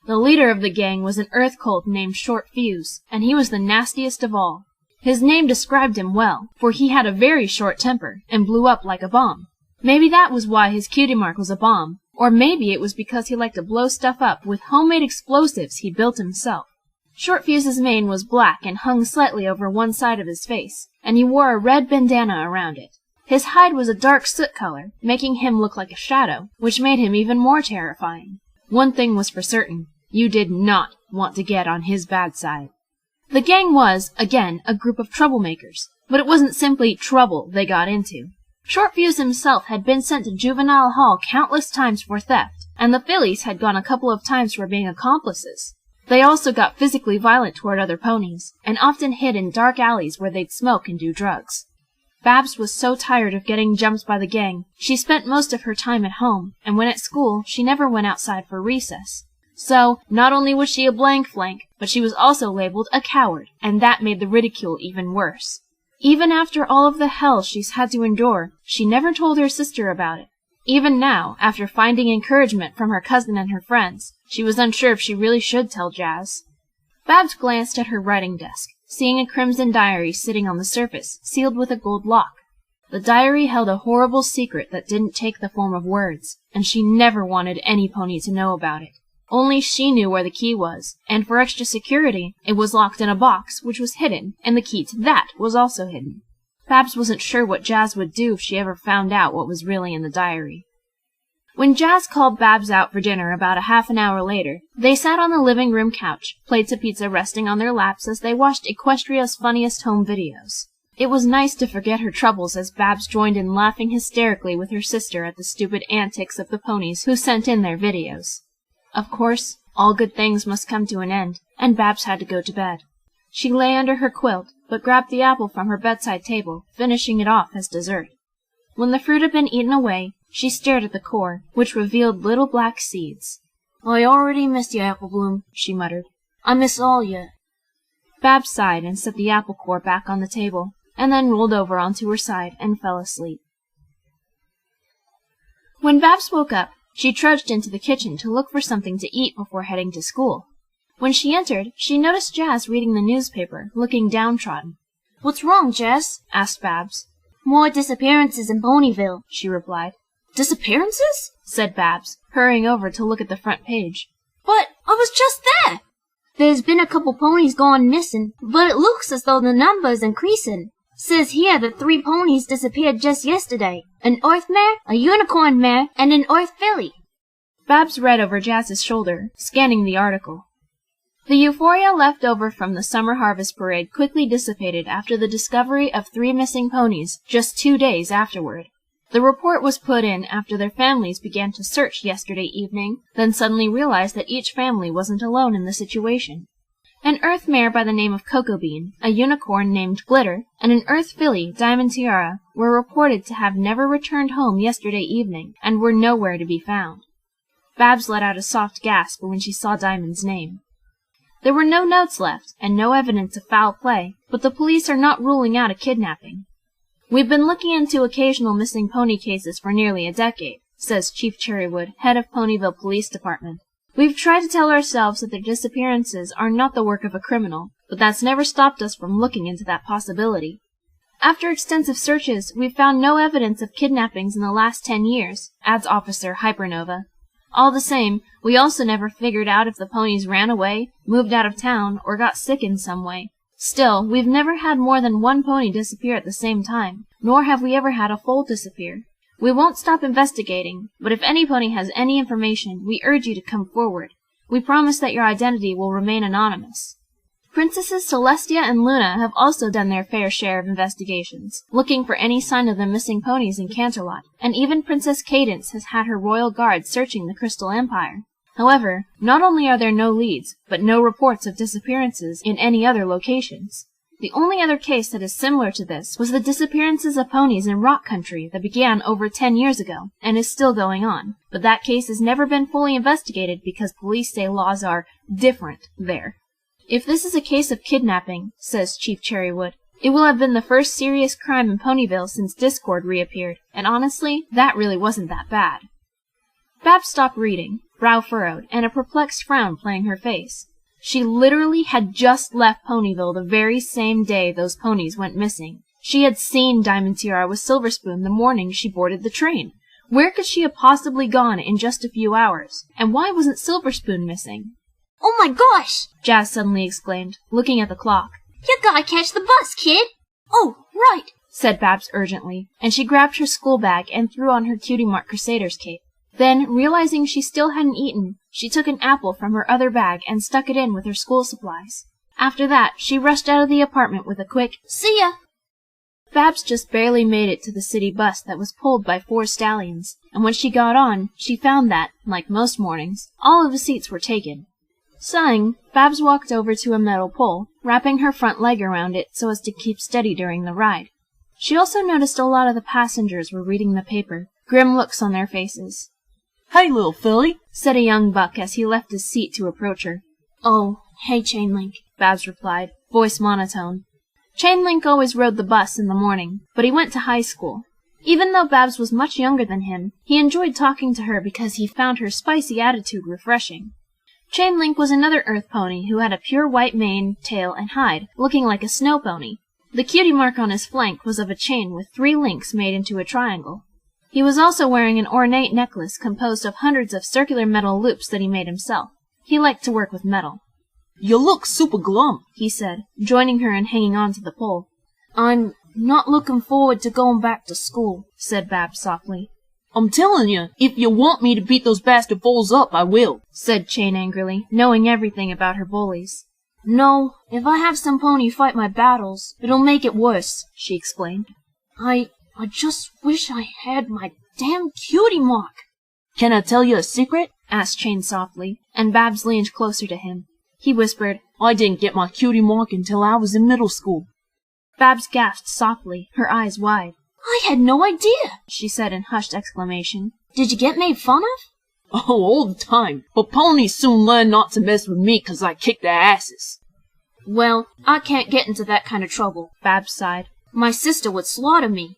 The leader of the gang was an earth cult named Short Fuse, and he was the nastiest of all. His name described him well, for he had a very short temper and blew up like a bomb. Maybe that was why his cutie mark was a bomb, or maybe it was because he liked to blow stuff up with homemade explosives he built himself. Short Fuse's mane was black and hung slightly over one side of his face, and he wore a red bandana around it. His hide was a dark soot color, making him look like a shadow, which made him even more terrifying. One thing was for certain, you did not want to get on his bad side. The gang was, again, a group of troublemakers, but it wasn't simply trouble they got into. Short Fuse himself had been sent to juvenile hall countless times for theft, and the fillies had gone a couple of times for being accomplices. They also got physically violent toward other ponies, and often hid in dark alleys where they'd smoke and do drugs. Babs was so tired of getting jumped by the gang, she spent most of her time at home, and when at school, she never went outside for recess. So, not only was she a blank flank, but she was also labeled a coward, and that made the ridicule even worse. Even after all of the hell she's had to endure, she never told her sister about it. Even now, after finding encouragement from her cousin and her friends, she was unsure if she really should tell Jazz. Babs glanced at her writing desk, seeing a crimson diary sitting on the surface, sealed with a gold lock. The diary held a horrible secret that didn't take the form of words, and she never wanted any pony to know about it. Only she knew where the key was, and for extra security, it was locked in a box, which was hidden, and the key to that was also hidden. Babs wasn't sure what Jazz would do if she ever found out what was really in the diary. When Jazz called Babs out for dinner about a half an hour later, they sat on the living room couch, plates of pizza resting on their laps as they watched Equestria's funniest home videos. It was nice to forget her troubles as Babs joined in laughing hysterically with her sister at the stupid antics of the ponies who sent in their videos. Of course, all good things must come to an end, and Babs had to go to bed. She lay under her quilt, but grabbed the apple from her bedside table, finishing it off as dessert. When the fruit had been eaten away, she stared at the core, which revealed little black seeds. "I already missed you, Apple Bloom," she muttered. "I miss all you." Babs sighed and set the apple core back on the table, and then rolled over onto her side and fell asleep. When Babs woke up, she trudged into the kitchen to look for something to eat before heading to school. When she entered, she noticed Jazz reading the newspaper, looking downtrodden. "What's wrong, Jazz?" asked Babs. "More disappearances in Ponyville," she replied. "Disappearances?" said Babs, hurrying over to look at the front page. "But I was just there!" "There's been a couple ponies gone missing, but it looks as though the number is increasing. Says here that 3 ponies disappeared just yesterday. An Earth mare, a unicorn mare, and an Earth filly." Babs read over Jazz's shoulder, scanning the article. The euphoria left over from the summer harvest parade quickly dissipated after the discovery of 3 missing ponies just 2 days afterward. The report was put in after their families began to search yesterday evening, then suddenly realized that each family wasn't alone in the situation. An Earth mare by the name of Cocoa Bean, a unicorn named Glitter, and an Earth filly, Diamond Tiara, were reported to have never returned home yesterday evening and were nowhere to be found. Babs let out a soft gasp when she saw Diamond's name. There were no notes left, and no evidence of foul play, but the police are not ruling out a kidnapping. "We've been looking into occasional missing pony cases for nearly a decade," says Chief Cherrywood, head of Ponyville Police Department. "We've tried to tell ourselves that their disappearances are not the work of a criminal, but that's never stopped us from looking into that possibility. After extensive searches, we've found no evidence of kidnappings in the last 10 years, adds Officer Hypernova. All the same, we also never figured out if the ponies ran away, moved out of town, or got sick in some way. Still, we've never had more than 1 pony disappear at the same time, nor have we ever had a foal disappear. We won't stop investigating, but if any pony has any information, we urge you to come forward. We promise that your identity will remain anonymous." Princesses Celestia and Luna have also done their fair share of investigations, looking for any sign of the missing ponies in Canterlot, and even Princess Cadence has had her royal guard searching the Crystal Empire. However, not only are there no leads, but no reports of disappearances in any other locations. The only other case that is similar to this was the disappearances of ponies in Rock Country that began over 10 years ago, and is still going on, but that case has never been fully investigated because police say laws are different there. "If this is a case of kidnapping," says Chief Cherrywood, It will have been the first serious crime in Ponyville since Discord reappeared, and honestly, that really wasn't that bad. Babs stopped reading, brow furrowed, and a perplexed frown playing her face. She literally had just left Ponyville the very same day those ponies went missing. She had seen Diamond Tiara with Silver Spoon the morning she boarded the train. Where could she have possibly gone in just a few hours? And why wasn't Silver Spoon missing? Oh my gosh! Jazz suddenly exclaimed, looking at the clock. You gotta catch the bus, kid! Oh, right, said Babs urgently, and she grabbed her school bag and threw on her Cutie Mark Crusader's cape. Then, realizing she still hadn't eaten, she took an apple from her other bag and stuck it in with her school supplies. After that, she rushed out of the apartment with a quick, "See ya!" Babs just barely made it to the city bus that was pulled by 4 stallions, and when she got on, she found that, like most mornings, all of the seats were taken. Sighing, Babs walked over to a metal pole, wrapping her front leg around it so as to keep steady during the ride. She also noticed a lot of the passengers were reading the paper, grim looks on their faces. "Hey, little filly," said a young buck as he left his seat to approach her. "Oh, hey, Chainlink," Babs replied, voice monotone. Chainlink always rode the bus in the morning, but he went to high school. Even though Babs was much younger than him, he enjoyed talking to her because he found her spicy attitude refreshing. Chainlink was another earth pony who had a pure white mane, tail, and hide, looking like a snow pony. The cutie mark on his flank was of a chain with 3 links made into a triangle. He was also wearing an ornate necklace composed of hundreds of circular metal loops that he made himself. He liked to work with metal. "You look super glum," he said, joining her and hanging on to the pole. "I'm not looking forward to going back to school," said Babs softly. "I'm telling you, if you want me to beat those bastard foals up, I will," said Chain angrily, knowing everything about her bullies. "No, if I have some pony fight my battles, it'll make it worse," she explained. I just wish I had my damn cutie mark." "Can I tell you a secret?" asked Chain softly, and Babs leaned closer to him. He whispered, "I didn't get my cutie mark until I was in middle school." Babs gasped softly, her eyes wide. I had no idea, she said in hushed exclamation. Did you get made fun of? "Oh, all the time. But ponies soon learn not to mess with me 'cause I kick their asses." "Well, I can't get into that kind of trouble," Babs sighed. "My sister would slaughter me."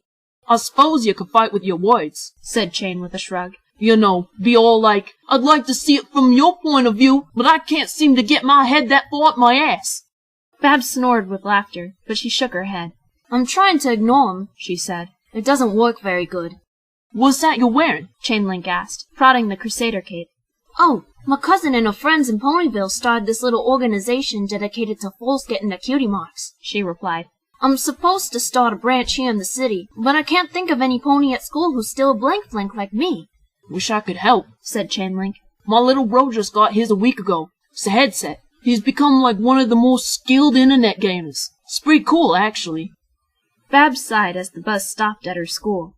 "I suppose you could fight with your words," said Chain with a shrug. "You know, be all like, I'd like to see it from your point of view, but I can't seem to get my head that far up my ass." Babs snored with laughter, but she shook her head. "I'm trying to ignore him," she said. "It doesn't work very good." "What's that you're wearing?" Chainlink asked, prodding the Crusader cape. "Oh, my cousin and her friends in Ponyville started this little organization dedicated to foals getting their cutie marks," she replied. "I'm supposed to start a branch here in the city, but I can't think of any pony at school who's still a blank flink like me." "Wish I could help," said Chainlink. "My little bro just got his a week ago. It's a headset. He's become like one of the most skilled internet gamers. It's pretty cool, actually." Babs sighed as the bus stopped at her school.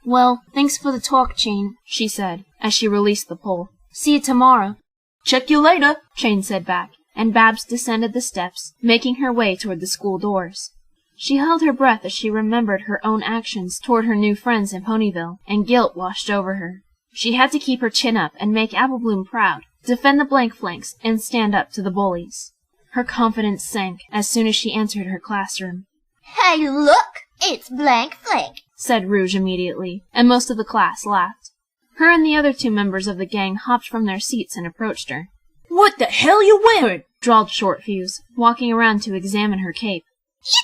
"Well, thanks for the talk, Chain," she said, as she released the pole. "See you tomorrow." "Check you later," Chain said back, and Babs descended the steps, making her way toward the school doors. She held her breath as she remembered her own actions toward her new friends in Ponyville, and guilt washed over her. She had to keep her chin up and make Apple Bloom proud, defend the blank flanks, and stand up to the bullies. Her confidence sank as soon as she entered her classroom. "Hey, look! It's Blank Flank," said Rouge immediately, and most of the class laughed. Her and the other 2 members of the gang hopped from their seats and approached her. "What the hell you wearing?" drawled Short Fuse, walking around to examine her cape.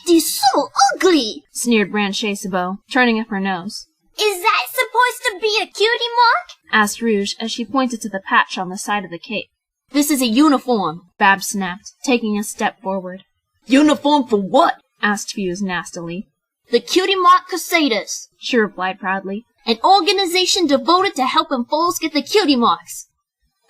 "It is so ugly!" sneered Branche Sabot, turning up her nose. "Is that supposed to be a cutie mark?" asked Rouge as she pointed to the patch on the side of the cape. "This is a uniform," Babs snapped, taking a step forward. "Uniform for what?" asked Fuse nastily. "The Cutie Mark Crusaders," she replied proudly. "an organization devoted to helping foals get the cutie marks."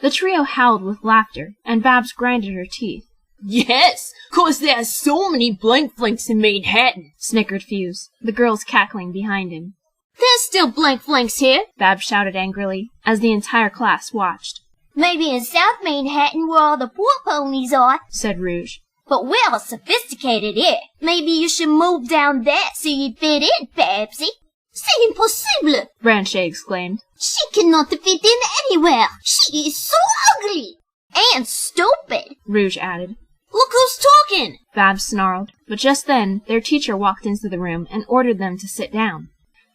The trio howled with laughter, and Babs grinded her teeth. "Yes, 'cause there's so many blank flanks in Manhattan," snickered Fuse, the girls cackling behind him. "There's still blank flanks here," Babs shouted angrily, as the entire class watched. "Maybe in South Manhattan where all the poor ponies are," said Rouge. "but we're all sophisticated here. Maybe you should move down there so you fit in, Babsy." "C'est impossible!" Branche exclaimed. "She cannot fit in anywhere. She is so ugly. And stupid," Rouge added. "Look who's talking? Babs snarled, but just then their teacher walked into the room and ordered them to sit down.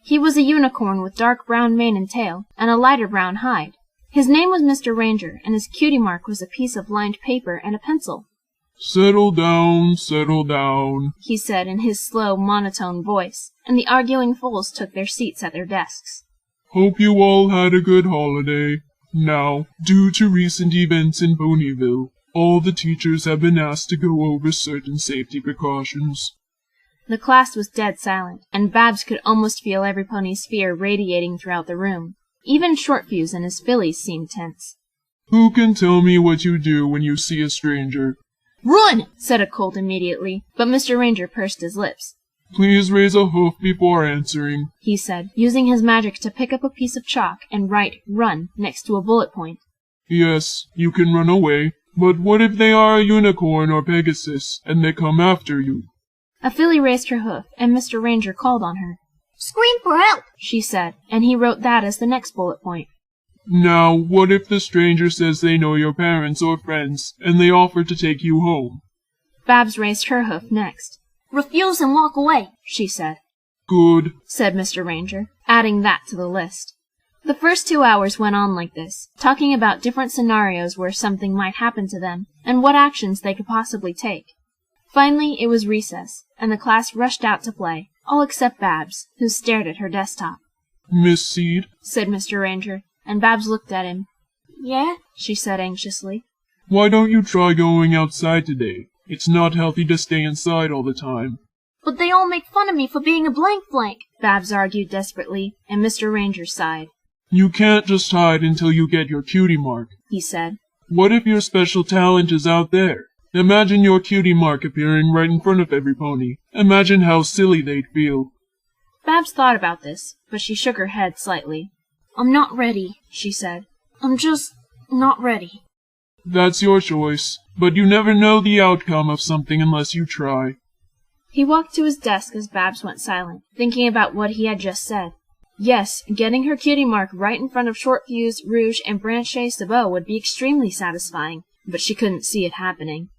He was a unicorn with dark brown mane and tail, and a lighter brown hide. His name was Mr. Ranger, and his cutie mark was a piece of lined paper and a pencil. Settle down, he said in his slow, monotone voice, and the arguing fools took their seats at their desks. Hope you all had a good holiday. Now, due to recent events in Ponyville, all the teachers have been asked to go over certain safety precautions. The class was dead silent, and Babs could almost feel every pony's fear radiating throughout the room. Even Shortfuse and his fillies seemed tense. Who can tell me what you do when you see a stranger? Run! said a colt immediately, but Mr. Ranger pursed his lips. Please raise a hoof before answering, he said, using his magic to pick up a piece of chalk and write run next to a bullet point. Yes, you can run away, but what if they are a unicorn or Pegasus, and they come after you? A filly raised her hoof, and Mr. Ranger called on her. Scream for help, she said, and he wrote that as the next bullet point. Now, what if the stranger says they know your parents or friends, and they offer to take you home? Babs raised her hoof next. Refuse and walk away, she said. Good, said Mr. Ranger, adding that to the list. The first 2 hours went on like this, talking about different scenarios where something might happen to them, and what actions they could possibly take. Finally, it was recess, and the class rushed out to play, all except Babs, who stared at her desktop. Miss Seed, said Mr. Ranger, and Babs looked at him. Yeah? she said anxiously. Why don't you try going outside today? It's not healthy to stay inside all the time. But they all make fun of me for being a blank, Babs argued desperately, and Mr. Ranger sighed. You can't just hide until you get your cutie mark, he said. What if your special talent is out there? Imagine your cutie mark appearing right in front of every pony. Imagine how silly they'd feel. Babs thought about this, but she shook her head slightly. I'm not ready, she said. I'm just not ready. That's your choice, but you never know the outcome of something unless you try. He walked to his desk as Babs went silent, thinking about what he had just said. Yes, getting her cutie mark right in front of Shortfuse, Rouge, and Branche Sabot would be extremely satisfying, but she couldn't see it happening.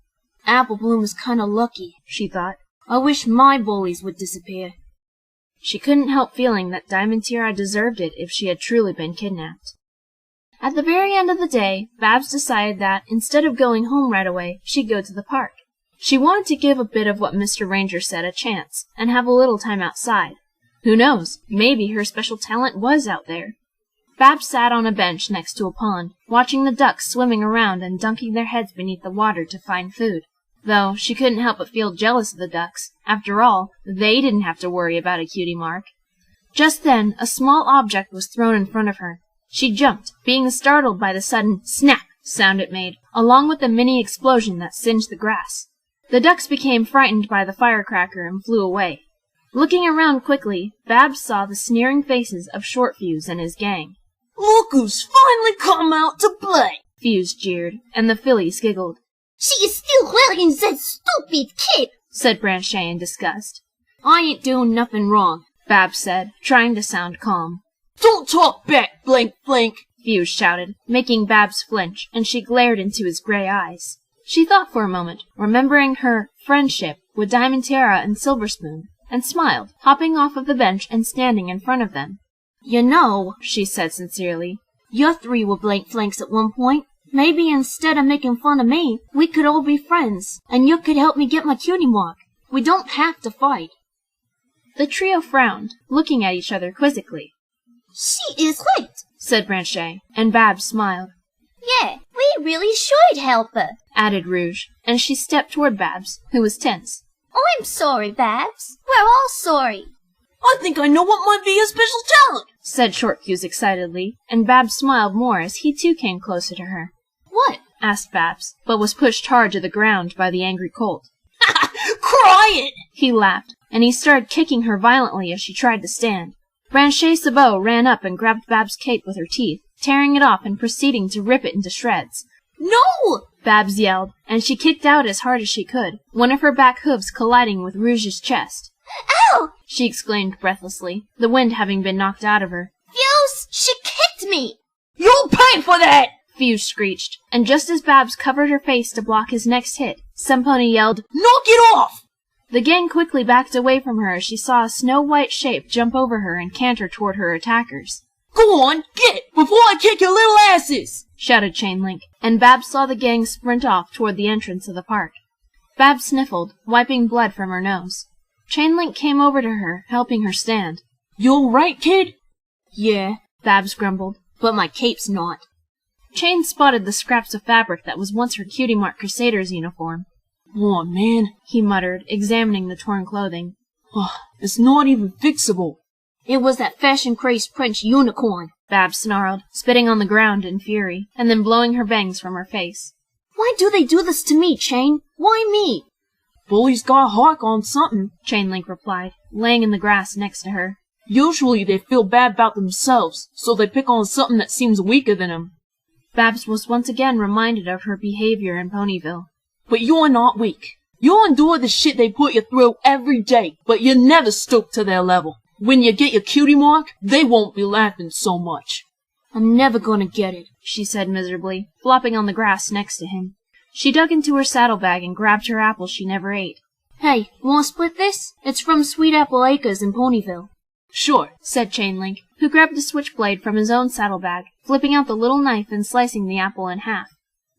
Apple Bloom is kinda lucky, she thought. I wish my bullies would disappear. She couldn't help feeling that Diamond Tiara deserved it if she had truly been kidnapped. At the very end of the day, Babs decided that, instead of going home right away, she'd go to the park. She wanted to give a bit of what Mr. Ranger said a chance, and have a little time outside. Who knows, maybe her special talent was out there. Babs sat on a bench next to a pond, watching the ducks swimming around and dunking their heads beneath the water to find food. Though she couldn't help but feel jealous of the ducks. After all, they didn't have to worry about a cutie mark. Just then, a small object was thrown in front of her. She jumped, being startled by the sudden snap sound it made, along with the mini explosion that singed the grass. The ducks became frightened by the firecracker and flew away. Looking around quickly, Babs saw the sneering faces of Shortfuse and his gang. Look who's finally come out to play, Fuse jeered, and the fillies giggled. She is still wearing that stupid cape, said Branche in disgust. I ain't doing nothing wrong, Babs said, trying to sound calm. Don't talk back, blank, Fuse shouted, making Babs flinch, and she glared into his gray eyes. She thought for a moment, remembering her friendship with Diamond Tiara and Silver Spoon, and smiled, hopping off of the bench and standing in front of them. You know, she said sincerely, you three were blank flanks at one point. Maybe instead of making fun of me, we could all be friends, and you could help me get my cutie mark. We don't have to fight. The trio frowned, looking at each other quizzically. She is right, said Branche, and Babs smiled. Yeah, we really should help her, added Rouge, and she stepped toward Babs, who was tense. I'm sorry, Babs. We're all sorry. I think I know what might be a special talent, said Shortfuse excitedly, and Babs smiled more as he too came closer to her. What? asked Babs, but was pushed hard to the ground by the angry colt. Crying! He laughed, and he started kicking her violently as she tried to stand. Branche Sabot ran up and grabbed Babs' cape with her teeth, tearing it off and proceeding to rip it into shreds. No! Babs yelled, and she kicked out as hard as she could, one of her back hooves colliding with Rouge's chest. Ow! She exclaimed breathlessly, the wind having been knocked out of her. Fuse, she kicked me! You'll pay for that! Fuse screeched, and just as Babs covered her face to block his next hit, Sempony yelled, "Knock it off!" The gang quickly backed away from her as she saw a snow-white shape jump over her and canter toward her attackers. "Go on, get, before I kick your little asses!" shouted Chainlink, and Babs saw the gang sprint off toward the entrance of the park. Babs sniffled, wiping blood from her nose. Chainlink came over to her, helping her stand. "You all right, kid?" "Yeah," Babs grumbled, "but my cape's not." Chain spotted the scraps of fabric that was once her Cutie Mark Crusader's uniform. "Oh, man," he muttered, examining the torn clothing. "Oh, it's not even fixable." "It was that fashion-crazed French unicorn," Babs snarled, spitting on the ground in fury, and then blowing her bangs from her face. "Why do they do this to me, Chain? Why me?" "Bullies got a hawk on something," Chainlink replied, laying in the grass next to her. "Usually they feel bad about themselves, so they pick on something that seems weaker than them." Babs was once again reminded of her behavior in Ponyville. "But you're not weak. You endure the shit they put you through every day, but you never stoop to their level. When you get your Cutie Mark, they won't be laughing so much." "I'm never gonna get it," she said miserably, flopping on the grass next to him. She dug into her saddlebag and grabbed her apple she never ate. "Hey, wanna split this? It's from Sweet Apple Acres in Ponyville." "Sure," said Chainlink, who grabbed a switchblade from his own saddlebag, flipping out the little knife and slicing the apple in half.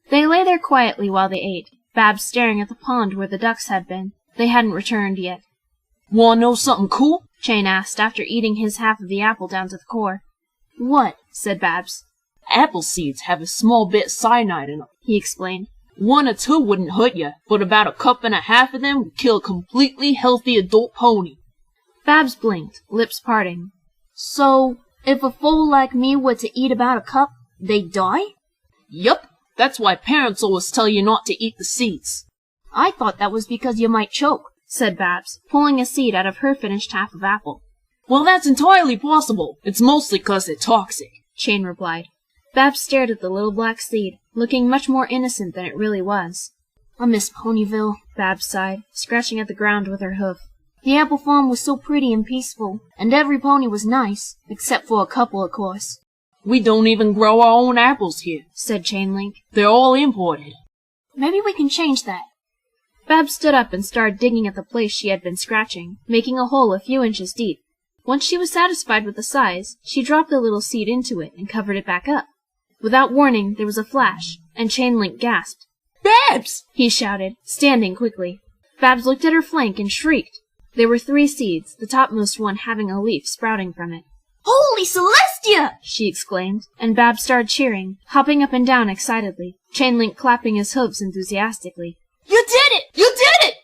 They lay there quietly while they ate, Babs staring at the pond where the ducks had been. They hadn't returned yet. "Wanna know something cool?" Chain asked after eating his half of the apple down to the core. "What?" said Babs. "Apple seeds have a small bit of cyanide in them," he explained. "1 or 2 wouldn't hurt you, but about 1.5 cups of them would kill a completely healthy adult pony." Babs blinked, lips parting. "So, if a foal like me were to eat about a cup, they'd die?" "Yup. That's why parents always tell you not to eat the seeds." "I thought that was because you might choke," said Babs, pulling a seed out of her finished half of apple. "Well, that's entirely possible. It's mostly 'cause they're toxic," Chain replied. Babs stared at the little black seed, looking much more innocent than it really was. "I miss Ponyville," Babs sighed, scratching at the ground with her hoof. "The apple farm was so pretty and peaceful, and every pony was nice, except for a couple, of course." "We don't even grow our own apples here," said Chainlink. "They're all imported." "Maybe we can change that." Babs stood up and started digging at the place she had been scratching, making a hole a few inches deep. Once she was satisfied with the size, she dropped the little seed into it and covered it back up. Without warning, there was a flash, and Chainlink gasped. "Babs!" he shouted, standing quickly. Babs looked at her flank and shrieked. There were 3 seeds, the topmost one having a leaf sprouting from it. "Holy Celestia!" she exclaimed, and Babs started cheering, hopping up and down excitedly, Chainlink clapping his hooves enthusiastically. "You did it! You did it!"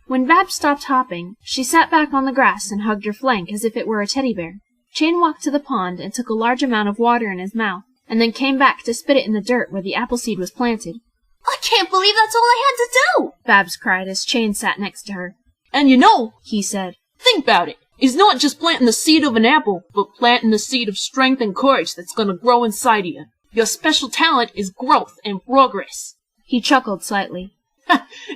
When Babs stopped hopping, she sat back on the grass and hugged her flank as if it were a teddy bear. Chain walked to the pond and took a large amount of water in his mouth, and then came back to spit it in the dirt where the apple seed was planted. "I can't believe that's all I had to do!" Babs cried as Chain sat next to her. "And you know," he said, "think about it. It's not just planting the seed of an apple, but planting the seed of strength and courage that's gonna grow inside of you. Your special talent is growth and progress." He chuckled slightly.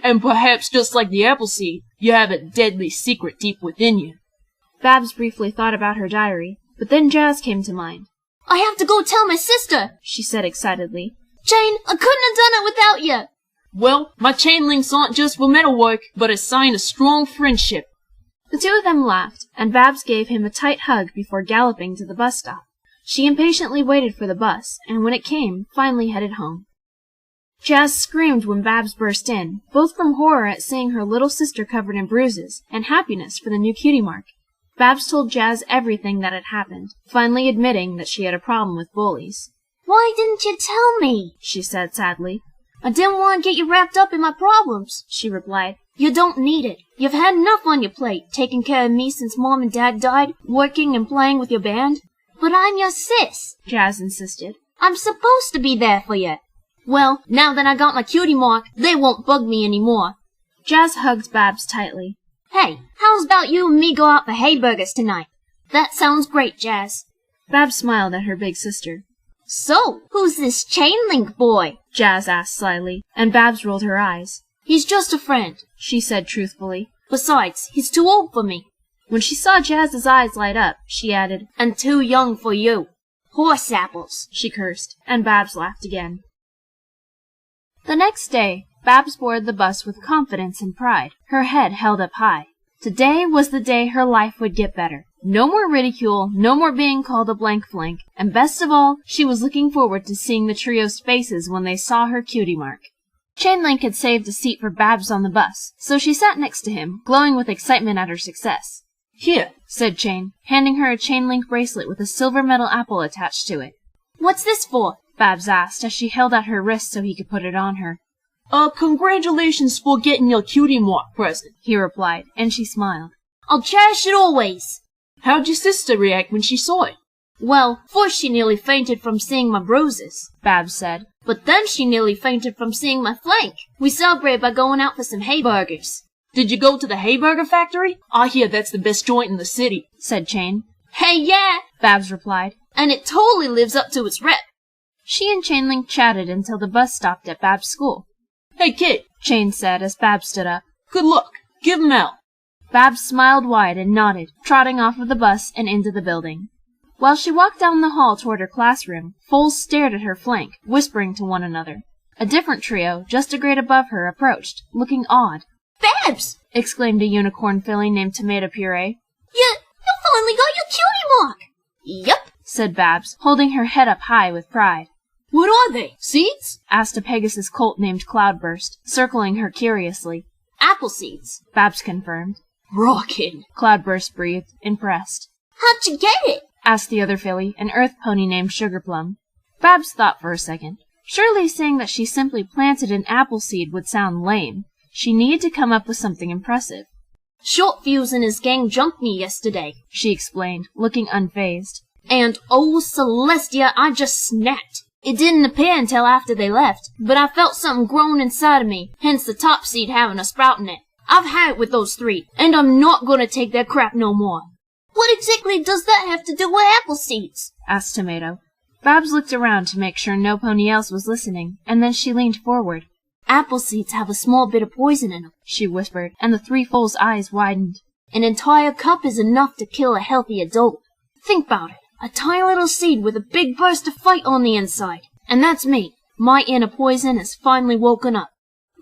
"And perhaps just like the apple seed, you have a deadly secret deep within you." Babs briefly thought about her diary, but then Jazz came to mind. "I have to go tell my sister," she said excitedly. "Jane, I couldn't have done it without you." "Well, my chain links aren't just for metalwork, but a sign of strong friendship." The 2 of them laughed, and Babs gave him a tight hug before galloping to the bus stop. She impatiently waited for the bus, and when it came, finally headed home. Jazz screamed when Babs burst in, both from horror at seeing her little sister covered in bruises, and happiness for the new Cutie Mark. Babs told Jazz everything that had happened, finally admitting that she had a problem with bullies. "Why didn't you tell me?" she said sadly. "I didn't want to get you wrapped up in my problems," she replied. "You don't need it. You've had enough on your plate, taking care of me since Mom and Dad died, working and playing with your band." "But I'm your sis," Jazz insisted. "I'm supposed to be there for you." "Well, now that I got my Cutie Mark, they won't bug me anymore." Jazz hugged Babs tightly. "Hey, how's about you and me go out for hayburgers tonight?" "That sounds great, Jazz." Babs smiled at her big sister. "So, who's this Chainlink boy?" Jazz asked slyly, and Babs rolled her eyes. "He's just a friend," she said truthfully. "Besides, he's too old for me." When she saw Jazz's eyes light up, she added, "And too young for you." "Horse apples," she cursed, and Babs laughed again. The next day, Babs boarded the bus with confidence and pride, her head held up high. Today was the day her life would get better. No more ridicule, no more being called a blank flank, and best of all, she was looking forward to seeing the trio's faces when they saw her cutie mark. Chainlink had saved a seat for Babs on the bus, so she sat next to him, glowing with excitement at her success. Here, said Chain, handing her a Chainlink bracelet with a silver metal apple attached to it. What's this for? Babs asked as she held out her wrist so he could put it on her. Congratulations for getting your cutie mark present, he replied, and she smiled. I'll cherish it always. How'd your sister react when she saw it? Well, first she nearly fainted from seeing my bruises, Babs said. But then she nearly fainted from seeing my flank. We celebrated by going out for some hayburgers. Did you go to the hayburger factory? I hear that's the best joint in the city, said Chain. Hey, yeah, Babs replied, and it totally lives up to its rep. She and Chainlink chatted until the bus stopped at Babs' school. Hey, kid, Chain said as Babs stood up. Good luck. Give 'em out. Babs smiled wide and nodded, trotting off of the bus and into the building. While she walked down the hall toward her classroom, foals stared at her flank, whispering to one another. A different trio, just a grade above her, approached, looking odd. Babs! Exclaimed a unicorn filly named Tomato Puree. You finally got your cutie mark! Yep, said Babs, holding her head up high with pride. What are they? Seeds? Asked a Pegasus colt named Cloudburst, circling her curiously. Apple seeds, Babs confirmed. Rockin', Cloudburst breathed, impressed. How'd you get it? Asked the other filly, an earth pony named Sugarplum. Babs thought for a second. Surely saying that she simply planted an apple seed would sound lame. She needed to come up with something impressive. Short Fuse and his gang jumped me yesterday, she explained, looking unfazed. And oh, Celestia, I just snapped. It didn't appear until after they left, but I felt something growing inside of me, hence the top seed having a sprout in it. I've had it with those three, and I'm not gonna take their crap no more. What exactly does that have to do with apple seeds? Asked Tomato. Babs looked around to make sure no pony else was listening, and then she leaned forward. Apple seeds have a small bit of poison in them, she whispered, and the three foals' eyes widened. An entire cup is enough to kill a healthy adult. Think about it. A tiny little seed with a big burst of fight on the inside. And that's me. My inner poison has finally woken up.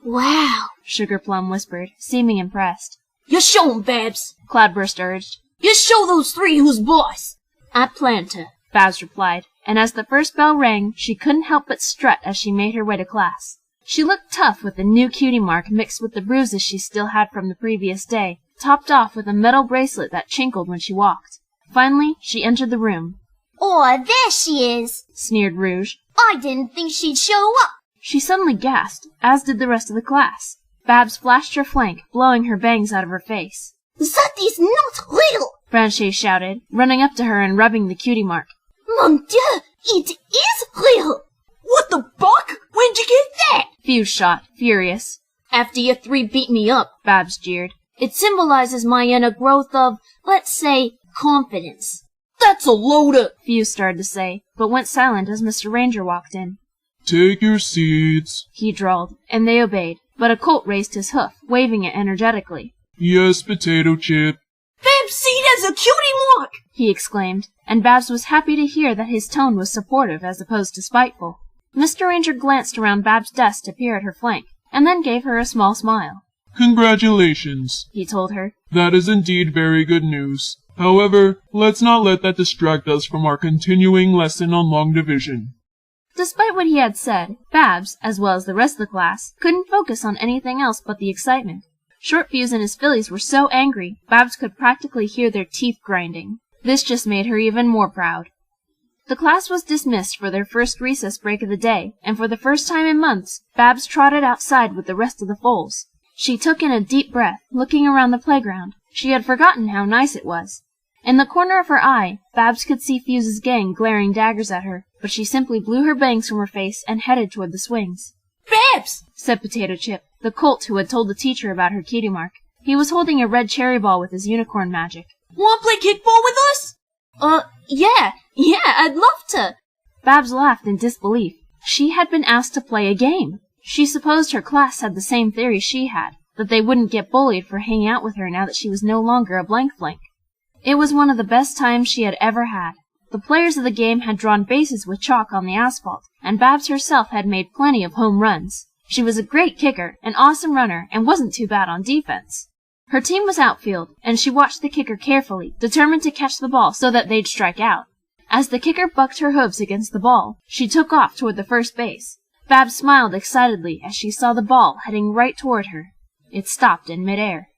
Wow, Sugarplum whispered, seeming impressed. You show 'em, Babs, Cloudburst urged. You show those three who's boss. I plan to, Babs replied, and as the first bell rang, she couldn't help but strut as she made her way to class. She looked tough with the new cutie mark mixed with the bruises she still had from the previous day, topped off with a metal bracelet that chinkled when she walked. Finally, she entered the room. Oh, there she is, sneered Rouge. I didn't think she'd show up. She suddenly gasped, as did the rest of the class. Babs flashed her flank, blowing her bangs out of her face. That is not real, Branchet shouted, running up to her and rubbing the cutie mark. Mon Dieu, it is real! What the buck? When'd you get that? Fuse shot, furious. After you three beat me up, Babs jeered. It symbolizes my inner growth of, let's say, confidence. That's a load of... Fuse started to say, but went silent as Mr. Ranger walked in. Take your seats, he drawled, and they obeyed, but a colt raised his hoof, waving it energetically. Yes, Potato Chip. Babs' seed has a cutie mark! He exclaimed, and Babs was happy to hear that his tone was supportive as opposed to spiteful. Mr. Ranger glanced around Babs' desk to peer at her flank, and then gave her a small smile. Congratulations, he told her. That is indeed very good news. However, let's not let that distract us from our continuing lesson on long division. Despite what he had said, Babs, as well as the rest of the class, couldn't focus on anything else but the excitement. Short Fuse and his fillies were so angry, Babs could practically hear their teeth grinding. This just made her even more proud. The class was dismissed for their first recess break of the day, and for the first time in months, Babs trotted outside with the rest of the foals. She took in a deep breath, looking around the playground. She had forgotten how nice it was. In the corner of her eye, Babs could see Fuse's gang glaring daggers at her, but she simply blew her bangs from her face and headed toward the swings. Babs! Said Potato Chip, the colt who had told the teacher about her cutie mark. He was holding a red cherry ball with his unicorn magic. Want to play kickball with us? Yeah, I'd love to. Babs laughed in disbelief. She had been asked to play a game. She supposed her class had the same theory she had, that they wouldn't get bullied for hanging out with her now that she was no longer a blank flank. It was one of the best times she had ever had. The players of the game had drawn bases with chalk on the asphalt, and Babs herself had made plenty of home runs. She was a great kicker, an awesome runner, and wasn't too bad on defense. Her team was outfield, and she watched the kicker carefully, determined to catch the ball so that they'd strike out. As the kicker bucked her hooves against the ball, she took off toward the first base. Babs smiled excitedly as she saw the ball heading right toward her. It stopped in midair.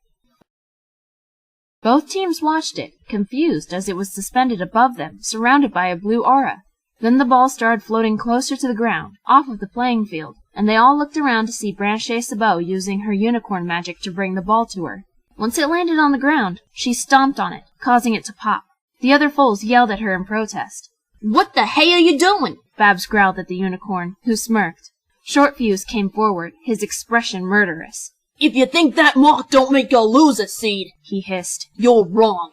Both teams watched it, confused as it was suspended above them, surrounded by a blue aura. Then the ball started floating closer to the ground, off of the playing field, and they all looked around to see Branche Sabot using her unicorn magic to bring the ball to her. Once it landed on the ground, she stomped on it, causing it to pop. The other foals yelled at her in protest. What the hey are you doing? Babs growled at the unicorn, who smirked. Short Fuse came forward, his expression murderous. If you think that mark don't make you lose a seed, he hissed, you're wrong.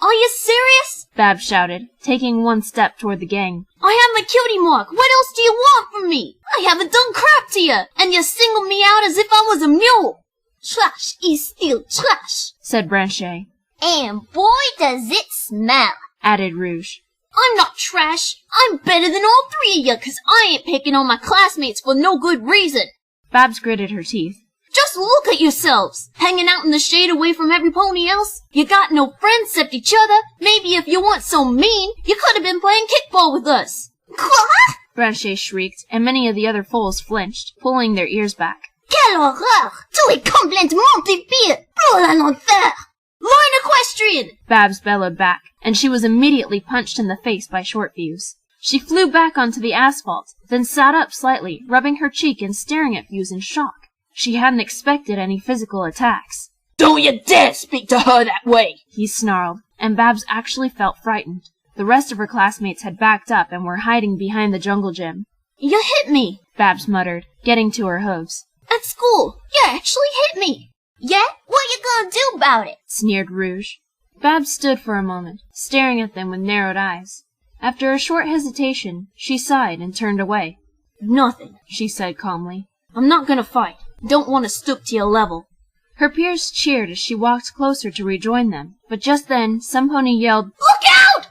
Are you serious? Babs shouted, taking one step toward the gang. I have my cutie mark. What else do you want from me? I haven't done crap to you, and you singled me out as if I was a mule. Trash is still trash, said Branche. And boy does it smell, added Rouge. I'm not trash. I'm better than all three of you, 'cause I ain't picking on my classmates for no good reason. Babs gritted her teeth. Just look at yourselves, hanging out in the shade away from every pony else. You got no friends except each other. Maybe if you weren't so mean, you could have been playing kickball with us. Quoi? Branche shrieked, and many of the other foals flinched, pulling their ears back. Quelle horreur! Tout est complètement débile! Oh l'enfer! Line equestrian! Babs bellowed back, and she was immediately punched in the face by Short Fuse. She flew back onto the asphalt, then sat up slightly, rubbing her cheek and staring at Fuse in shock. She hadn't expected any physical attacks. Don't you dare speak to her that way, he snarled, and Babs actually felt frightened. The rest of her classmates had backed up and were hiding behind the jungle gym. You hit me, Babs muttered, getting to her hooves. At school, you actually hit me. Yeah? What you gonna do about it? Sneered Rouge. Babs stood for a moment, staring at them with narrowed eyes. After a short hesitation, she sighed and turned away. Nothing, she said calmly. I'm not gonna fight. Don't want to stoop to your level. Her peers cheered as she walked closer to rejoin them, but just then some pony yelled, Look out!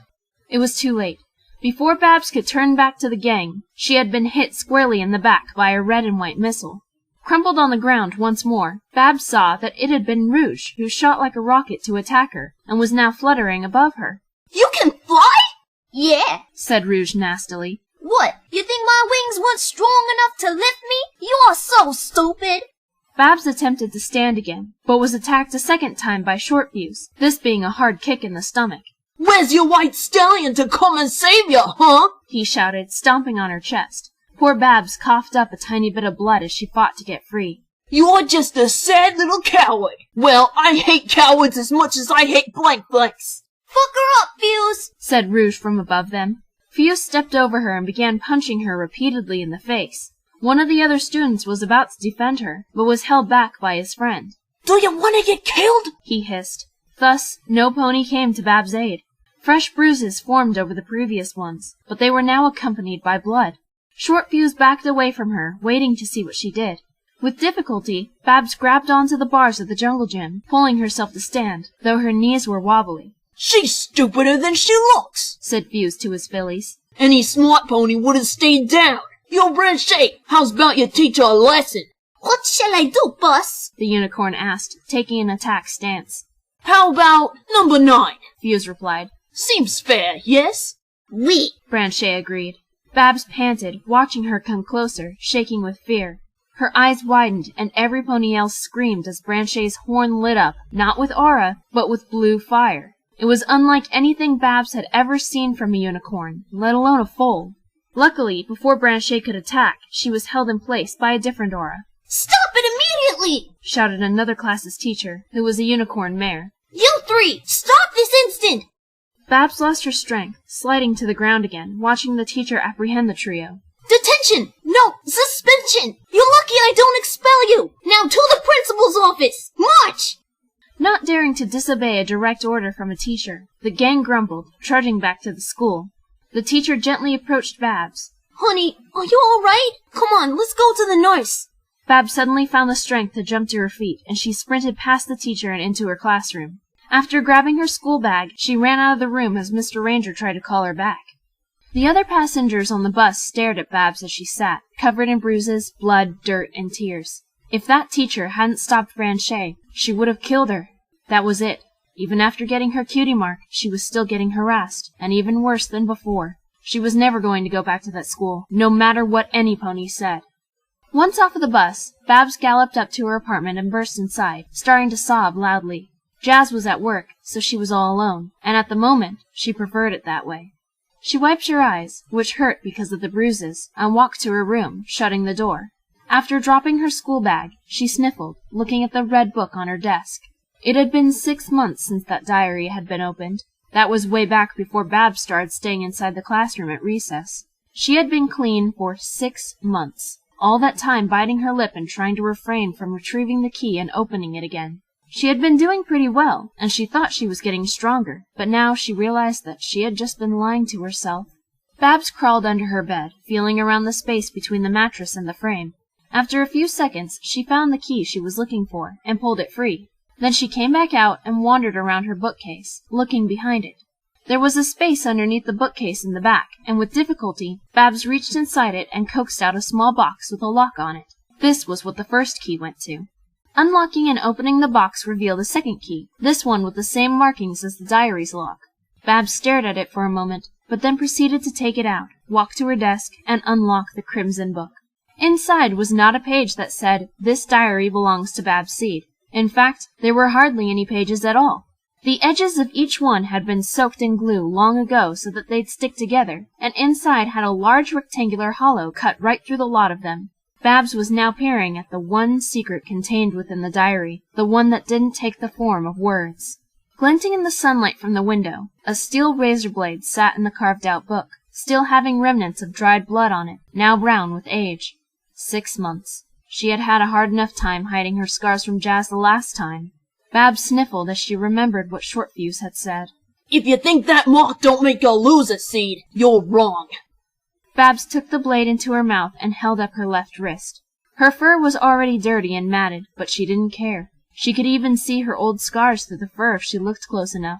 It was too late. Before Babs could turn back to the gang, she had been hit squarely in the back by a red and white missile. Crumpled on the ground once more, Babs saw that it had been Rouge who shot like a rocket to attack her, and was now fluttering above her. You can fly? Yeah, said Rouge nastily. What? You think my wings weren't strong enough to lift me? You are so stupid! Babs attempted to stand again, but was attacked a second time by Short Fuse, this being a hard kick in the stomach. Where's your white stallion to come and save you, huh? He shouted, stomping on her chest. Poor Babs coughed up a tiny bit of blood as she fought to get free. You're just a sad little coward. Well, I hate cowards as much as I hate blank blanks. Fuck her up, Fuse, said Rouge from above them. Fuse stepped over her and began punching her repeatedly in the face. One of the other students was about to defend her, but was held back by his friend. Do you want to get killed? He hissed. Thus, no pony came to Babs' aid. Fresh bruises formed over the previous ones, but they were now accompanied by blood. Short Fuse backed away from her, waiting to see what she did. With difficulty, Babs grabbed onto the bars of the jungle gym, pulling herself to stand, though her knees were wobbly. She's stupider than she looks, said Fuse to his fillies. Any smart pony would have stayed down. Yo, Branche, how's about you teach her a lesson? What shall I do, boss? The unicorn asked, taking an attack stance. How about number 9? Fuse replied. Seems fair, yes? Oui, Branche agreed. Babs panted, watching her come closer, shaking with fear. Her eyes widened, and every pony else screamed as Branche's horn lit up, not with aura, but with blue fire. It was unlike anything Babs had ever seen from a unicorn, let alone a foal. Luckily, before Branche could attack, she was held in place by a different aura. Stop it immediately! Shouted another class's teacher, who was a unicorn mare. You three, stop this instant! Babs lost her strength, sliding to the ground again, watching the teacher apprehend the trio. Detention! No, suspension! You're lucky I don't expel you! Now to the principal's office! March! Not daring to disobey a direct order from a teacher, the gang grumbled, trudging back to the school. The teacher gently approached Babs. Honey, are you all right? Come on, let's go to the nurse. Babs suddenly found the strength to jump to her feet, and she sprinted past the teacher and into her classroom. After grabbing her school bag, she ran out of the room as Mr. Ranger tried to call her back. The other passengers on the bus stared at Babs as she sat, covered in bruises, blood, dirt, and tears. If that teacher hadn't stopped Franche, she would have killed her. That was it. Even after getting her cutie mark, she was still getting harassed, and even worse than before. She was never going to go back to that school, no matter what any pony said. Once off of the bus, Babs galloped up to her apartment and burst inside, starting to sob loudly. Jazz was at work, so she was all alone, and at the moment, she preferred it that way. She wiped her eyes, which hurt because of the bruises, and walked to her room, shutting the door. After dropping her school bag, she sniffled, looking at the red book on her desk. It had been 6 months since that diary had been opened. That was way back before Babs started staying inside the classroom at recess. She had been clean for 6 months, all that time biting her lip and trying to refrain from retrieving the key and opening it again. She had been doing pretty well, and she thought she was getting stronger, but now she realized that she had just been lying to herself. Babs crawled under her bed, feeling around the space between the mattress and the frame. After a few seconds, she found the key she was looking for, and pulled it free. Then she came back out and wandered around her bookcase, looking behind it. There was a space underneath the bookcase in the back, and with difficulty, Babs reached inside it and coaxed out a small box with a lock on it. This was what the first key went to. Unlocking and opening the box revealed a second key, this one with the same markings as the diary's lock. Babs stared at it for a moment, but then proceeded to take it out, walk to her desk, and unlock the crimson book. Inside was not a page that said, "This diary belongs to Babs Seed." In fact, there were hardly any pages at all. The edges of each one had been soaked in glue long ago so that they'd stick together, and inside had a large rectangular hollow cut right through the lot of them. Babs was now peering at the one secret contained within the diary, the one that didn't take the form of words. Glinting in the sunlight from the window, a steel razor blade sat in the carved-out book, still having remnants of dried blood on it, now brown with age. 6 months. She had had a hard enough time hiding her scars from Jazz the last time. Babs sniffled as she remembered what Shortfuse had said. "If you think that mark don't make you lose a seed, you're wrong." Babs took the blade into her mouth and held up her left wrist. Her fur was already dirty and matted, but she didn't care. She could even see her old scars through the fur if she looked close enough.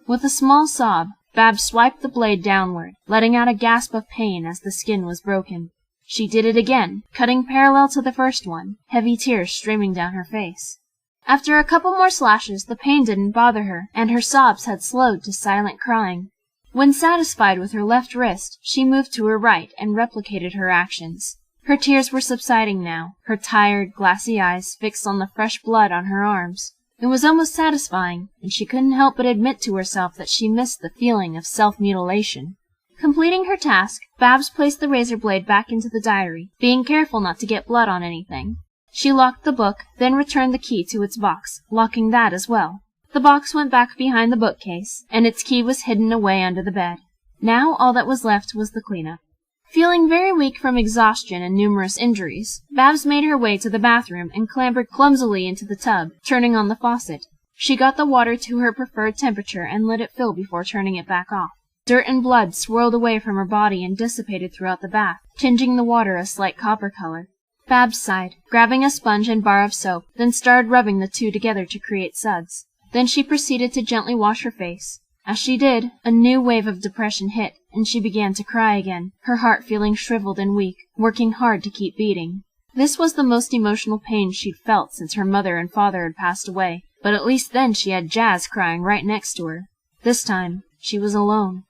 With a small sob, Babs swiped the blade downward, letting out a gasp of pain as the skin was broken. She did it again, cutting parallel to the first one, heavy tears streaming down her face. After a couple more slashes, the pain didn't bother her, and her sobs had slowed to silent crying. When satisfied with her left wrist, she moved to her right and replicated her actions. Her tears were subsiding now, her tired, glassy eyes fixed on the fresh blood on her arms. It was almost satisfying, and she couldn't help but admit to herself that she missed the feeling of self-mutilation. Completing her task, Babs placed the razor blade back into the diary, being careful not to get blood on anything. She locked the book, then returned the key to its box, locking that as well. The box went back behind the bookcase, and its key was hidden away under the bed. Now all that was left was the cleanup. Feeling very weak from exhaustion and numerous injuries, Babs made her way to the bathroom and clambered clumsily into the tub, turning on the faucet. She got the water to her preferred temperature and let it fill before turning it back off. Dirt and blood swirled away from her body and dissipated throughout the bath, tinging the water a slight copper color. Babs sighed, grabbing a sponge and bar of soap, then started rubbing the two together to create suds. Then she proceeded to gently wash her face. As she did, a new wave of depression hit, and she began to cry again, her heart feeling shriveled and weak, working hard to keep beating. This was the most emotional pain she'd felt since her mother and father had passed away, but at least then she had Jazz crying right next to her. This time, she was alone.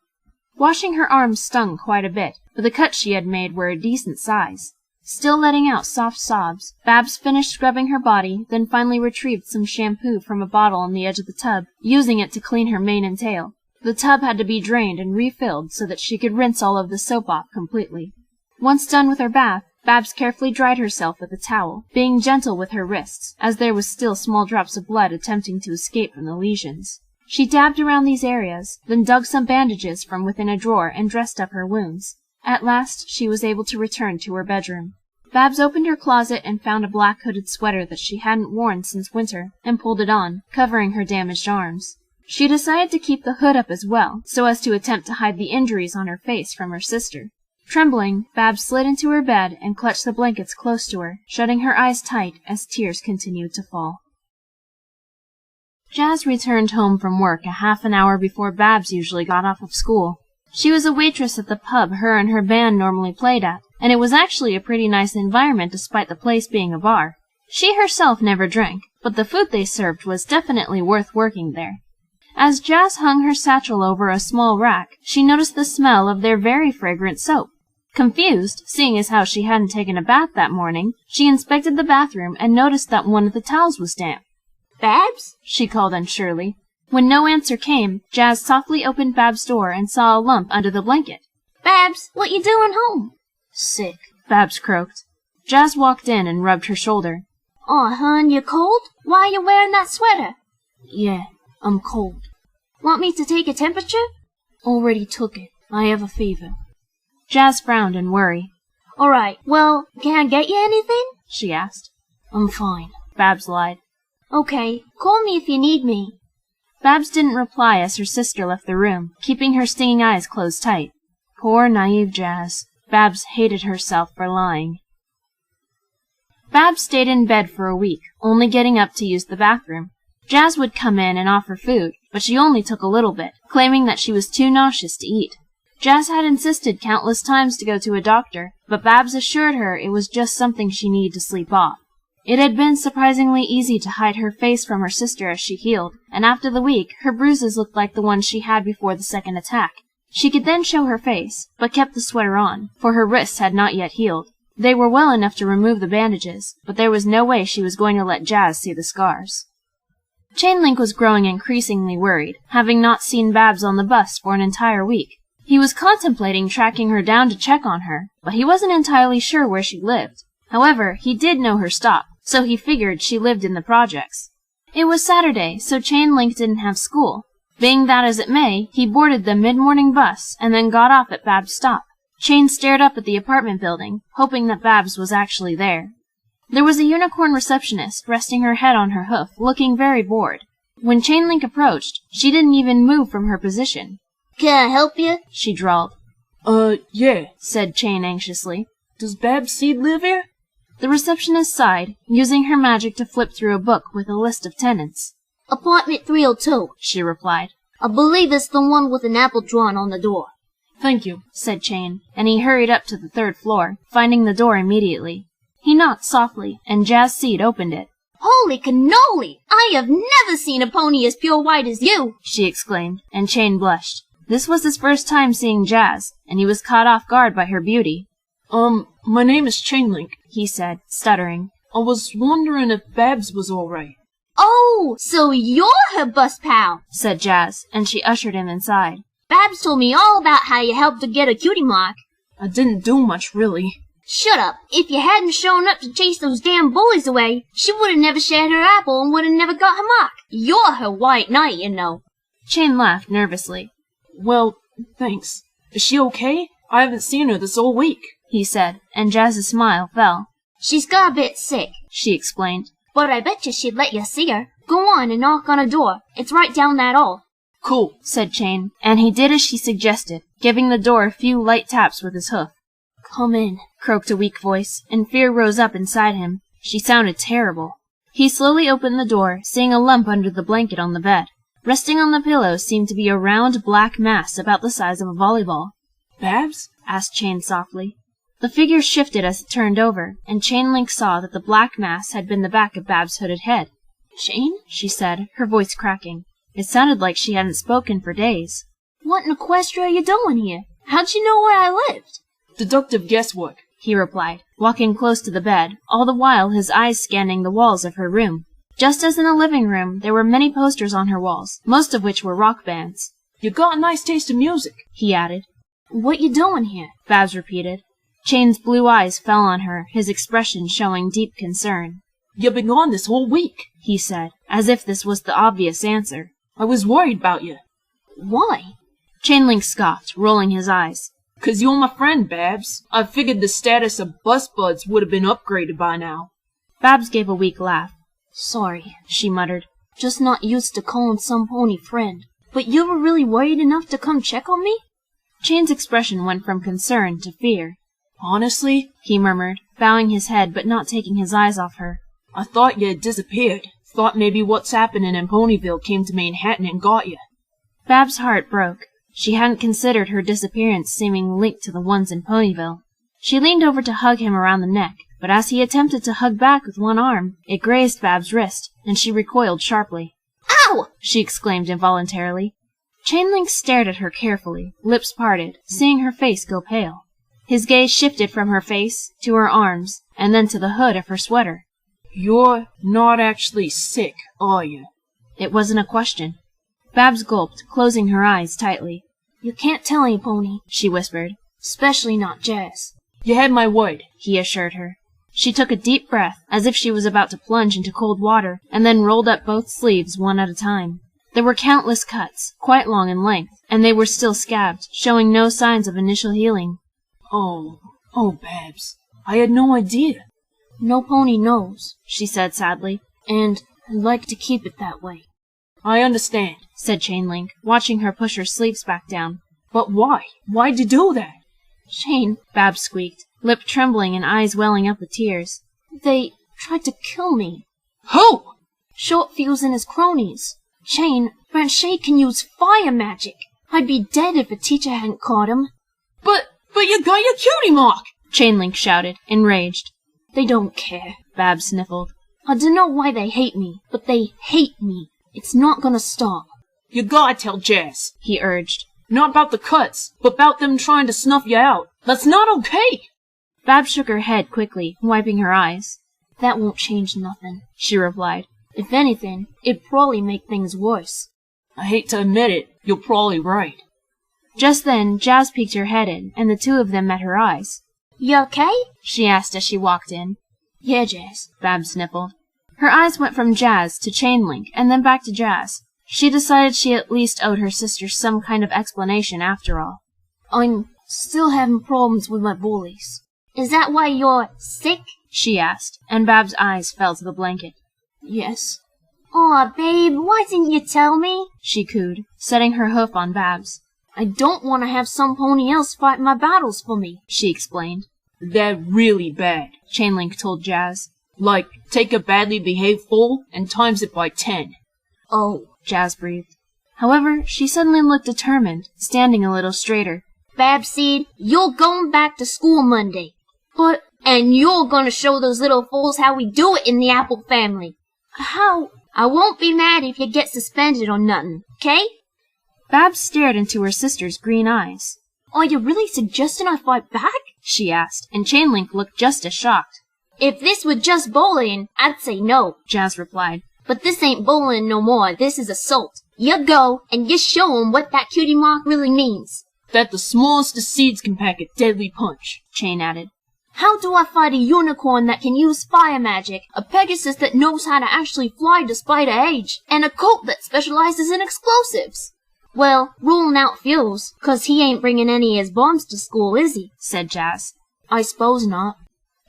Washing her arms stung quite a bit, but the cuts she had made were a decent size. Still letting out soft sobs, Babs finished scrubbing her body, then finally retrieved some shampoo from a bottle on the edge of the tub, using it to clean her mane and tail. The tub had to be drained and refilled so that she could rinse all of the soap off completely. Once done with her bath, Babs carefully dried herself with a towel, being gentle with her wrists, as there was still small drops of blood attempting to escape from the lesions. She dabbed around these areas, then dug some bandages from within a drawer and dressed up her wounds. At last, she was able to return to her bedroom. Babs opened her closet and found a black hooded sweater that she hadn't worn since winter, and pulled it on, covering her damaged arms. She decided to keep the hood up as well, so as to attempt to hide the injuries on her face from her sister. Trembling, Babs slid into her bed and clutched the blankets close to her, shutting her eyes tight as tears continued to fall. Jazz returned home from work a half an hour before Babs usually got off of school. She was a waitress at the pub her and her band normally played at, and it was actually a pretty nice environment despite the place being a bar. She herself never drank, but the food they served was definitely worth working there. As Jazz hung her satchel over a small rack, she noticed the smell of their very fragrant soap. Confused, seeing as how she hadn't taken a bath that morning, she inspected the bathroom and noticed that one of the towels was damp. Babs? She called unsurely. When no answer came, Jazz softly opened Babs' door and saw a lump under the blanket. Babs, what you doing home? Sick, Babs croaked. Jazz walked in and rubbed her shoulder. Aw, hon, you cold? Why are you wearing that sweater? Yeah, I'm cold. Want me to take a temperature? Already took it. I have a fever. Jazz frowned in worry. All right, well, can I get you anything? She asked. I'm fine, Babs lied. Okay, call me if you need me. Babs didn't reply as her sister left the room, keeping her stinging eyes closed tight. Poor naive Jazz. Babs hated herself for lying. Babs stayed in bed for a week, only getting up to use the bathroom. Jazz would come in and offer food, but she only took a little bit, claiming that she was too nauseous to eat. Jazz had insisted countless times to go to a doctor, but Babs assured her it was just something she needed to sleep off. It had been surprisingly easy to hide her face from her sister as she healed, and after the week, her bruises looked like the ones she had before the second attack. She could then show her face, but kept the sweater on, for her wrists had not yet healed. They were well enough to remove the bandages, but there was no way she was going to let Jazz see the scars. Chainlink was growing increasingly worried, having not seen Babs on the bus for an entire week. He was contemplating tracking her down to check on her, but he wasn't entirely sure where she lived. However, he did know her stop, so he figured she lived in the projects. It was Saturday, so Chainlink didn't have school. Being that as it may, he boarded the mid-morning bus and then got off at Babs' stop. Chain stared up at the apartment building, hoping that Babs was actually there. There was a unicorn receptionist resting her head on her hoof, looking very bored. When Chainlink approached, she didn't even move from her position. Can I help you? She drawled. Yeah, said Chain anxiously. Does Babs Seed live here? The receptionist sighed, using her magic to flip through a book with a list of tenants. Apartment 302, she replied. I believe it's the one with an apple drawn on the door. Thank you, said Chain, and he hurried up to the third floor, finding the door immediately. He knocked softly, and Jazz Seed opened it. Holy cannoli! I have never seen a pony as pure white as you! She exclaimed, and Chain blushed. This was his first time seeing Jazz, and he was caught off guard by her beauty. My name is Chainlink, he said, stuttering. I was wondering if Babs was all right. Oh, so you're her bus pal, said Jazz, and she ushered him inside. Babs told me all about how you helped her get a cutie mark. I didn't do much, really. Shut up. If you hadn't shown up to chase those damn bullies away, she would have never shared her apple and would have never got her mark. You're her white knight, you know. Chain laughed nervously. Well, thanks. Is she okay? I haven't seen her this whole week, he said, and Jazz's smile fell. She's got a bit sick, she explained. But I bet you she'd let you see her. Go on and knock on a door. It's right down that hall. Cool, said Chain, and he did as she suggested, giving the door a few light taps with his hoof. Come in, croaked a weak voice, and fear rose up inside him. She sounded terrible. He slowly opened the door, seeing a lump under the blanket on the bed. Resting on the pillow seemed to be a round black mass about the size of a volleyball. Babs? asked Chain softly. The figure shifted as it turned over, and Chainlink saw that the black mass had been the back of Babs' hooded head. Chain? she said, her voice cracking. It sounded like she hadn't spoken for days. What in Equestria are you doing here? How'd you know where I lived? Deductive guesswork, he replied, walking close to the bed, all the while his eyes scanning the walls of her room. Just as in the living room, there were many posters on her walls, most of which were rock bands. You got a nice taste in music, he added. What you doing here? Babs repeated. Chain's blue eyes fell on her, his expression showing deep concern. You been gone this whole week, he said, as if this was the obvious answer. I was worried about you. Why? Chainlink scoffed, rolling his eyes. 'Cause you're my friend, Babs. I figured the status of bus buds would have been upgraded by now. Babs gave a weak laugh. Sorry, she muttered. Just not used to calling some pony friend. But you were really worried enough to come check on me? Chain's expression went from concern to fear. Honestly, he murmured, bowing his head but not taking his eyes off her. I thought you had disappeared. Thought maybe what's happening in Ponyville came to Manhattan and got you. Babs' heart broke. She hadn't considered her disappearance seeming linked to the ones in Ponyville. She leaned over to hug him around the neck, but as he attempted to hug back with one arm, it grazed Bab's wrist, and she recoiled sharply. Ow! She exclaimed involuntarily. Chainlink stared at her carefully, lips parted, seeing her face go pale. His gaze shifted from her face to her arms, and then to the hood of her sweater. You're not actually sick, are you? It wasn't a question. Babs gulped, closing her eyes tightly. You can't tell any pony, she whispered. Especially not Jazz. You had my word, he assured her. She took a deep breath, as if she was about to plunge into cold water, and then rolled up both sleeves one at a time. There were countless cuts, quite long in length, and they were still scabbed, showing no signs of initial healing. Oh, Babs, I had no idea. No pony knows, she said sadly, and I'd like to keep it that way. I understand, said Chainlink, watching her push her sleeves back down. But why? Why'd you do that? Shane, Babs squeaked, lip trembling and eyes welling up with tears. They tried to kill me. Who? Shortfuse and his cronies. Shane, Branchet can use fire magic. I'd be dead if a teacher hadn't caught him. But you got your cutie mark! Chainlink shouted, enraged. They don't care, Babs sniffled. I dunno why they hate me, but they hate me. It's not gonna stop. You gotta tell Jazz, he urged. Not about the cuts, but about them trying to snuff you out. That's not okay! Babs shook her head quickly, wiping her eyes. That won't change nothing, she replied. If anything, it'd probably make things worse. I hate to admit it, you're probably right. Just then, Jazz peeked her head in, and the two of them met her eyes. You okay? She asked as she walked in. Yeah, Jazz, Babs sniffled. Her eyes went from Jazz to Chainlink, and then back to Jazz. She decided she at least owed her sister some kind of explanation after all. I'm still having problems with my bullies. Is that why you're sick? She asked, and Bab's eyes fell to the blanket. Yes. Aw, babe, why didn't you tell me? She cooed, setting her hoof on Babs. I don't want to have some pony else fight my battles for me, she explained. They're really bad, Chainlink told Jazz. Like, take a badly behaved fool and times it by 10. Oh, Jazz breathed. However, she suddenly looked determined, standing a little straighter. Babseed, you're going back to school Monday. And you're gonna show those little fools how we do it in the Apple family. How? I won't be mad if you get suspended or nothing, 'kay? Babs stared into her sister's green eyes. Are you really suggesting I fight back? She asked, and Chainlink looked just as shocked. If this were just bullying, I'd say no, Jazz replied. But this ain't bullying no more, this is assault. You go, and you show 'em what that cutie mark really means. That the smallest of seeds can pack a deadly punch, Chain added. How do I fight a unicorn that can use fire magic, a Pegasus that knows how to actually fly despite her age, and a colt that specializes in explosives? Well, ruling out Fuse, 'cause he ain't bringing any of his bombs to school, is he? Said Jazz. I suppose not.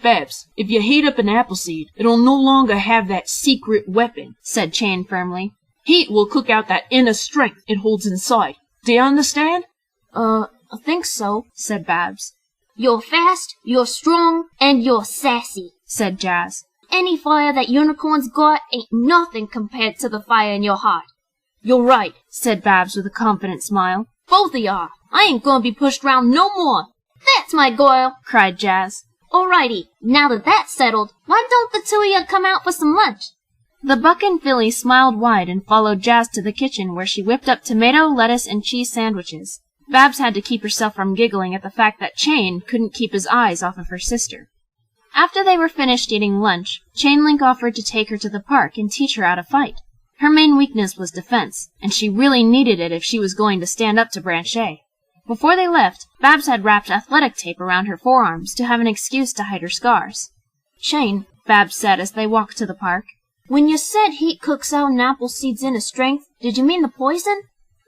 Babs, if you heat up an apple seed, it'll no longer have that secret weapon, said Chain firmly. Heat will cook out that inner strength it holds inside. Do you understand? I think so, said Babs. You're fast, you're strong, and you're sassy, said Jazz. Any fire that unicorns got ain't nothing compared to the fire in your heart. You're right, said Babs with a confident smile. Both of y'all. I ain't gonna be pushed round no more. That's my girl, cried Jazz. Alrighty, now that that's settled, why don't the two of you come out for some lunch? The bucking filly smiled wide and followed Jazz to the kitchen where she whipped up tomato, lettuce, and cheese sandwiches. Babs had to keep herself from giggling at the fact that Chain couldn't keep his eyes off of her sister. After they were finished eating lunch, Chainlink offered to take her to the park and teach her how to fight. Her main weakness was defense, and she really needed it if she was going to stand up to Branchet. Before they left, Babs had wrapped athletic tape around her forearms to have an excuse to hide her scars. Chain, Babs said as they walked to the park. When you said heat cooks out an apple seed's inner strength, did you mean the poison?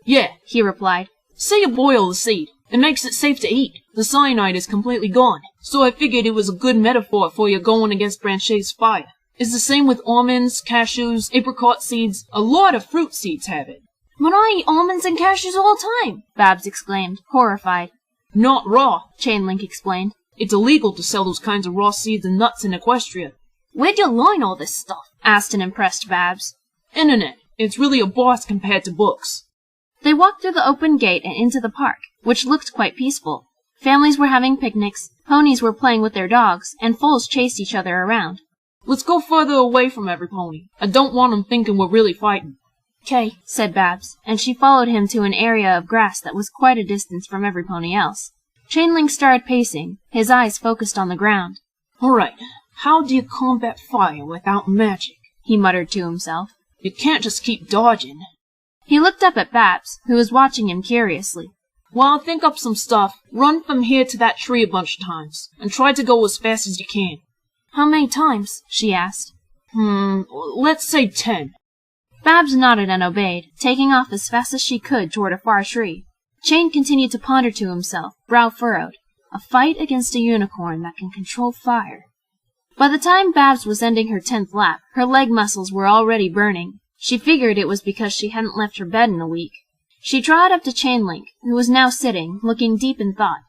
Yeah, he replied. Say you boil the seed. It makes it safe to eat. The cyanide is completely gone. So I figured it was a good metaphor for you going against Branchet's fire. It's the same with almonds, cashews, apricot seeds. A lot of fruit seeds have it. But I eat almonds and cashews all the time, Babs exclaimed, horrified. Not raw, Chainlink explained. It's illegal to sell those kinds of raw seeds and nuts in Equestria. Where'd you learn all this stuff? Asked an impressed Babs. Internet. It's really a boss compared to books. They walked through the open gate and into the park, which looked quite peaceful. Families were having picnics, ponies were playing with their dogs, and foals chased each other around. Let's go further away from every pony. I don't want 'em thinking we're really fighting. "'Kay," said Babs, and she followed him to an area of grass that was quite a distance from every pony else. Chainlink started pacing, his eyes focused on the ground. All right, how do you combat fire without magic? He muttered to himself. You can't just keep dodging. He looked up at Babs, who was watching him curiously. Well, think up some stuff. Run from here to that tree a bunch of times, and try to go as fast as you can. How many times? She asked. Let's say 10. Babs nodded and obeyed, taking off as fast as she could toward a far tree. Chain continued to ponder to himself, brow furrowed. A fight against a unicorn that can control fire. By the time Babs was ending her 10th lap, her leg muscles were already burning. She figured it was because she hadn't left her bed in a week. She trotted up to Chainlink, who was now sitting, looking deep in thought.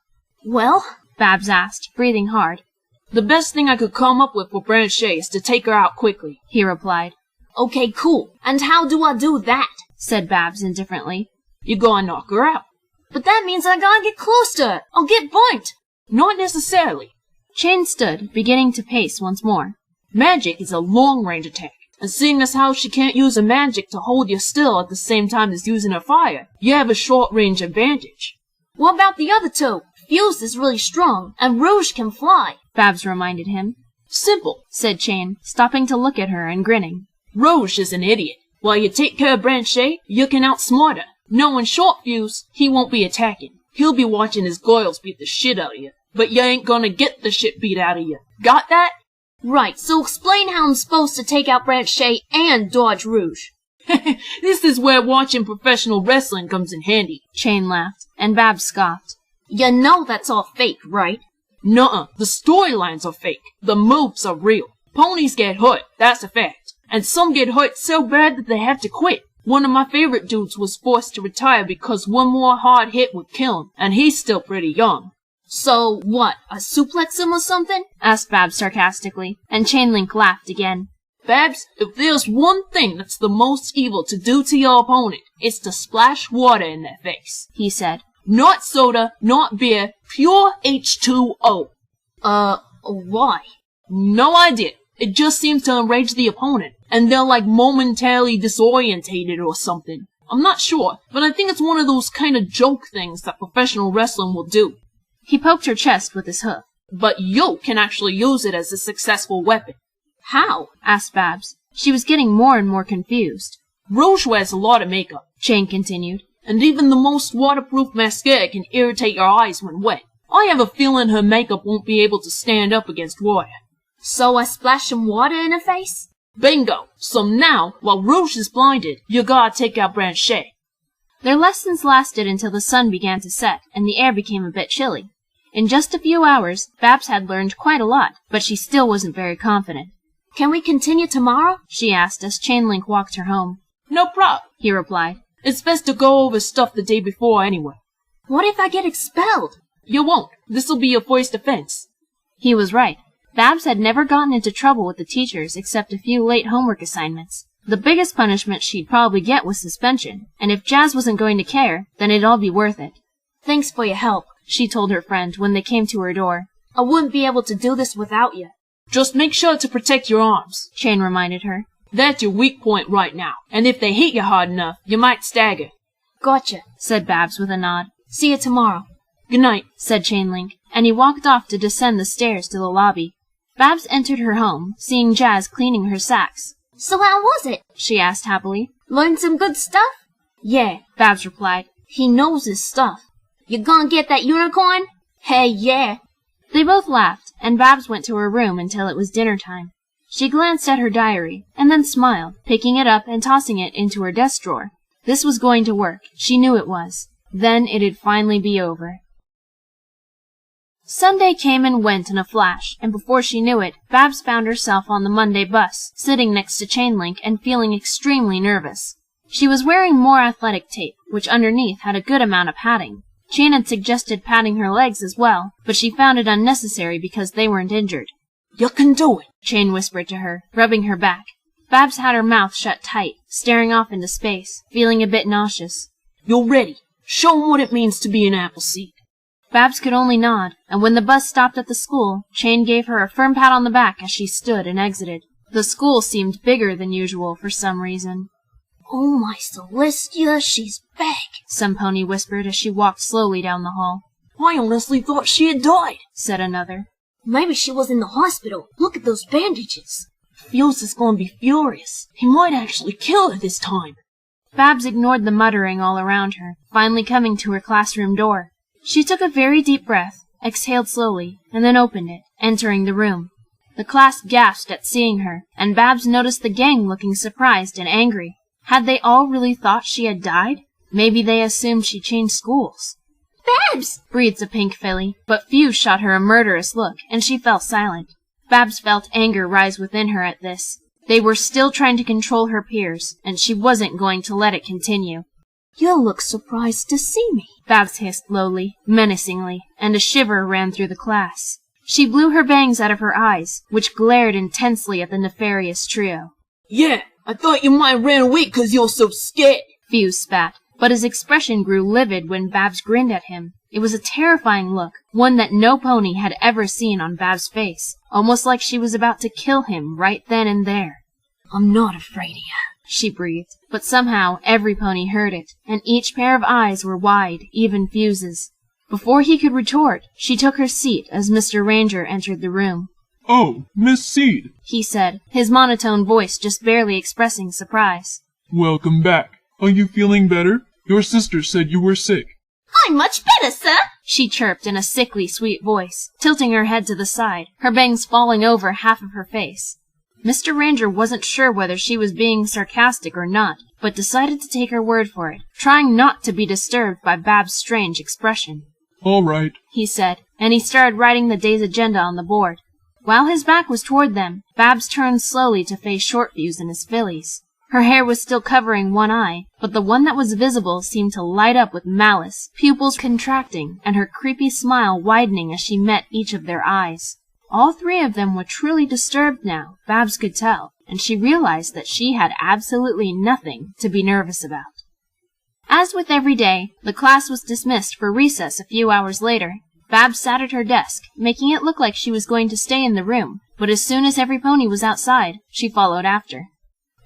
"Well?" Babs asked, breathing hard. The best thing I could come up with for Branchet is to take her out quickly, he replied. "Okay, cool. And how do I do that?" said Babs indifferently. You gotta knock her out. "But that means I gotta get close to her. I'll get burnt." Not necessarily. Chain stood, beginning to pace once more. Magic is a long-range attack, and seeing as how she can't use a magic to hold you still at the same time as using her fire, you have a short-range advantage. "What about the other two? Fuse is really strong, and Rouge can fly," Babs reminded him. Simple, said Chain, stopping to look at her and grinning. Rouge is an idiot. While you take care of Branchet, you can outsmart her. Knowing Short Fuse, he won't be attacking. He'll be watching his goyles beat the shit out of you. But you ain't gonna get the shit beat out of you. Got that? Right, so explain how I'm supposed to take out Branchet and dodge Rouge. This is where watching professional wrestling comes in handy. Chain laughed, and Babs scoffed. You know that's all fake, right? Nuh-uh. The storylines are fake. The moves are real. Ponies get hurt, that's a fact. And some get hurt so bad that they have to quit. One of my favorite dudes was forced to retire because one more hard hit would kill him, and he's still pretty young. So, what, I suplex him or something? Asked Babs sarcastically, and Chainlink laughed again. Babs, if there's one thing that's the most evil to do to your opponent, it's to splash water in their face, he said. Not soda, not beer, pure H2O. Why? No idea. It just seems to enrage the opponent, and they're like momentarily disorientated or something. I'm not sure, but I think it's one of those kind of joke things that professional wrestling will do. He poked her chest with his hoof. But you can actually use it as a successful weapon. How? Asked Babs. She was getting more and more confused. Rouge wears a lot of makeup, Chain continued. And even the most waterproof mascara can irritate your eyes when wet. I have a feeling her makeup won't be able to stand up against water. So I splash some water in her face? Bingo! So now, while Rouge is blinded, you gotta take out Branchet. Their lessons lasted until the sun began to set, and the air became a bit chilly. In just a few hours, Babs had learned quite a lot, but she still wasn't very confident. Can we continue tomorrow? She asked as Chainlink walked her home. No prob, he replied. It's best to go over stuff the day before anyway. What if I get expelled? You won't. This'll be your first offense. He was right. Babs had never gotten into trouble with the teachers except a few late homework assignments. The biggest punishment she'd probably get was suspension, and if Jazz wasn't going to care, then it'd all be worth it. Thanks for your help, she told her friend when they came to her door. I wouldn't be able to do this without you. Just make sure to protect your arms, Chain reminded her. That's your weak point right now, and if they hit you hard enough, you might stagger. Gotcha, said Babs with a nod. See you tomorrow. Good night, said Chainlink, and he walked off to descend the stairs to the lobby. Babs entered her home, seeing Jazz cleaning her sacks. So how was it? She asked happily. Learned some good stuff? Yeah, Babs replied. He knows his stuff. You gonna get that unicorn? Hey, yeah. They both laughed, and Babs went to her room until it was dinner time. She glanced at her diary, and then smiled, picking it up and tossing it into her desk drawer. This was going to work. She knew it was. Then it'd finally be over. Sunday came and went in a flash, and before she knew it, Babs found herself on the Monday bus, sitting next to Chainlink and feeling extremely nervous. She was wearing more athletic tape, which underneath had a good amount of padding. Chain had suggested padding her legs as well, but she found it unnecessary because they weren't injured. You can do it, Chain whispered to her, rubbing her back. Babs had her mouth shut tight, staring off into space, feeling a bit nauseous. You're ready. Show 'em what it means to be an Appleseed. Babs could only nod, and when the bus stopped at the school, Chain gave her a firm pat on the back as she stood and exited. The school seemed bigger than usual for some reason. Oh my Celestia, she's back, some pony whispered as she walked slowly down the hall. I honestly thought she had died, said another. Maybe she was in the hospital. Look at those bandages. Fuse is gonna be furious. He might actually kill her this time. Babs ignored the muttering all around her, finally coming to her classroom door. She took a very deep breath, exhaled slowly, and then opened it, entering the room. The class gasped at seeing her, and Babs noticed the gang looking surprised and angry. Had they all really thought she had died? Maybe they assumed she changed schools. Babs! breathed a pink filly, but Fuse shot her a murderous look, and she fell silent. Babs felt anger rise within her at this. They were still trying to control her peers, and she wasn't going to let it continue. You look surprised to see me, Babs hissed lowly, menacingly, and a shiver ran through the class. She blew her bangs out of her eyes, which glared intensely at the nefarious trio. Yeah, I thought you might have ran away 'cause you're so scared, Fuse spat, but his expression grew livid when Babs grinned at him. It was a terrifying look, one that no pony had ever seen on Babs' face, almost like she was about to kill him right then and there. I'm not afraid of you, she breathed, but somehow every pony heard it, and each pair of eyes were wide, even Fuse's. Before he could retort, she took her seat as Mr. Ranger entered the room. Oh, Miss Seed, he said, his monotone voice just barely expressing surprise. Welcome back. Are you feeling better? Your sister said you were sick. I'm much better, sir, she chirped in a sickly sweet voice, tilting her head to the side, her bangs falling over half of her face. Mr. Ranger wasn't sure whether she was being sarcastic or not, but decided to take her word for it, trying not to be disturbed by Babs' strange expression. All right, he said, and he started writing the day's agenda on the board. While his back was toward them, Babs turned slowly to face Shortfuse and his fillies. Her hair was still covering one eye, but the one that was visible seemed to light up with malice, pupils contracting, and her creepy smile widening as she met each of their eyes. All three of them were truly disturbed now, Babs could tell, and she realized that she had absolutely nothing to be nervous about. As with every day, the class was dismissed for recess a few hours later. Babs sat at her desk, making it look like she was going to stay in the room, but as soon as every pony was outside, she followed after.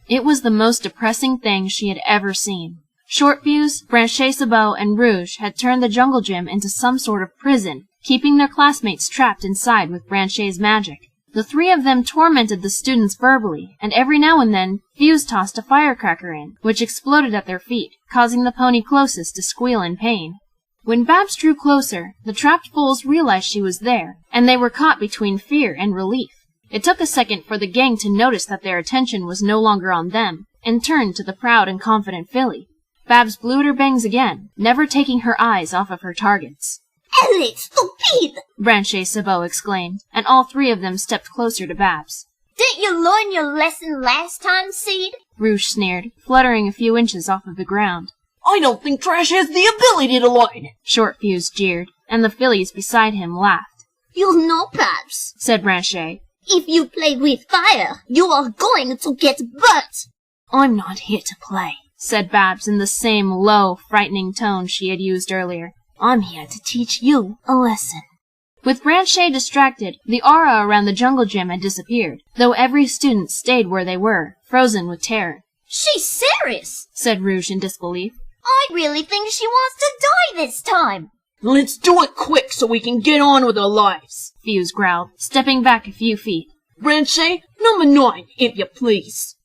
It was the most depressing thing she had ever seen. Shortfuse, Branche-Sabot, and Rouge had turned the jungle gym into some sort of prison, keeping their classmates trapped inside with Branche's magic. The three of them tormented the students verbally, and every now and then, Fuse tossed a firecracker in, which exploded at their feet, causing the pony closest to squeal in pain. When Babs drew closer, the trapped fools realized she was there, and they were caught between fear and relief. It took a second for the gang to notice that their attention was no longer on them, and turned to the proud and confident filly. Babs blew at her bangs again, never taking her eyes off of her targets. Elle est stupide! Branche-Sabot exclaimed, and all three of them stepped closer to Babs. Didn't you learn your lesson last time, Seed? Rouge sneered, fluttering a few inches off of the ground. I don't think Trash has the ability to learn, Shortfuse jeered, and the fillies beside him laughed. You know, Babs, said Branche. If you play with fire, you are going to get burnt. I'm not here to play, said Babs in the same low, frightening tone she had used earlier. I'm here to teach you a lesson. With Branche distracted, the aura around the jungle gym had disappeared, though every student stayed where they were, frozen with terror. She's serious, said Rouge in disbelief. I really think she wants to die this time. Let's do it quick so we can get on with our lives, Fuse growled, stepping back a few feet. Branche, number 9, if you please.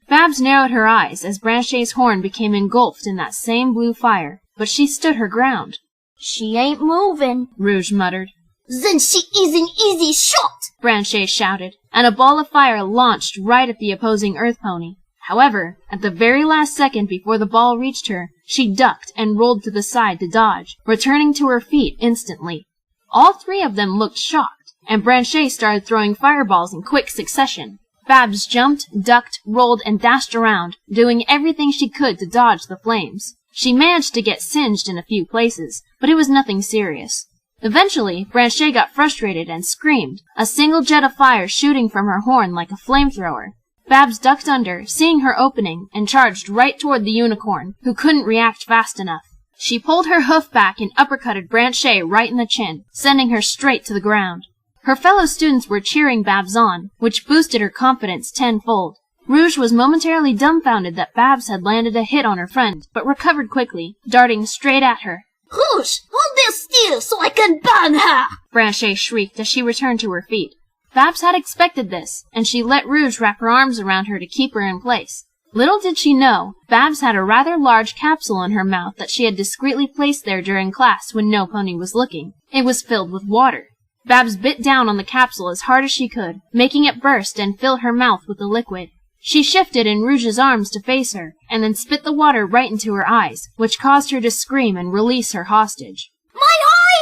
Babs narrowed her eyes as Branche's horn became engulfed in that same blue fire, but she stood her ground. She ain't moving, Rouge muttered. Then she is an easy shot, Branche shouted, and a ball of fire launched right at the opposing earth pony. However, at the very last second before the ball reached her, she ducked and rolled to the side to dodge, returning to her feet instantly. All three of them looked shocked, and Branche started throwing fireballs in quick succession. Babs jumped, ducked, rolled, and dashed around, doing everything she could to dodge the flames. She managed to get singed in a few places, but it was nothing serious. Eventually, Branche got frustrated and screamed, a single jet of fire shooting from her horn like a flamethrower. Babs ducked under, seeing her opening, and charged right toward the unicorn, who couldn't react fast enough. She pulled her hoof back and uppercutted Branchet right in the chin, sending her straight to the ground. Her fellow students were cheering Babs on, which boosted her confidence tenfold. Rouge was momentarily dumbfounded that Babs had landed a hit on her friend, but recovered quickly, darting straight at her. Rouge, hold this still so I can burn her! Branchet shrieked as she returned to her feet. Babs had expected this, and she let Rouge wrap her arms around her to keep her in place. Little did she know, Babs had a rather large capsule in her mouth that she had discreetly placed there during class when no pony was looking. It was filled with water. Babs bit down on the capsule as hard as she could, making it burst and fill her mouth with the liquid. She shifted in Rouge's arms to face her, and then spit the water right into her eyes, which caused her to scream and release her hostage. My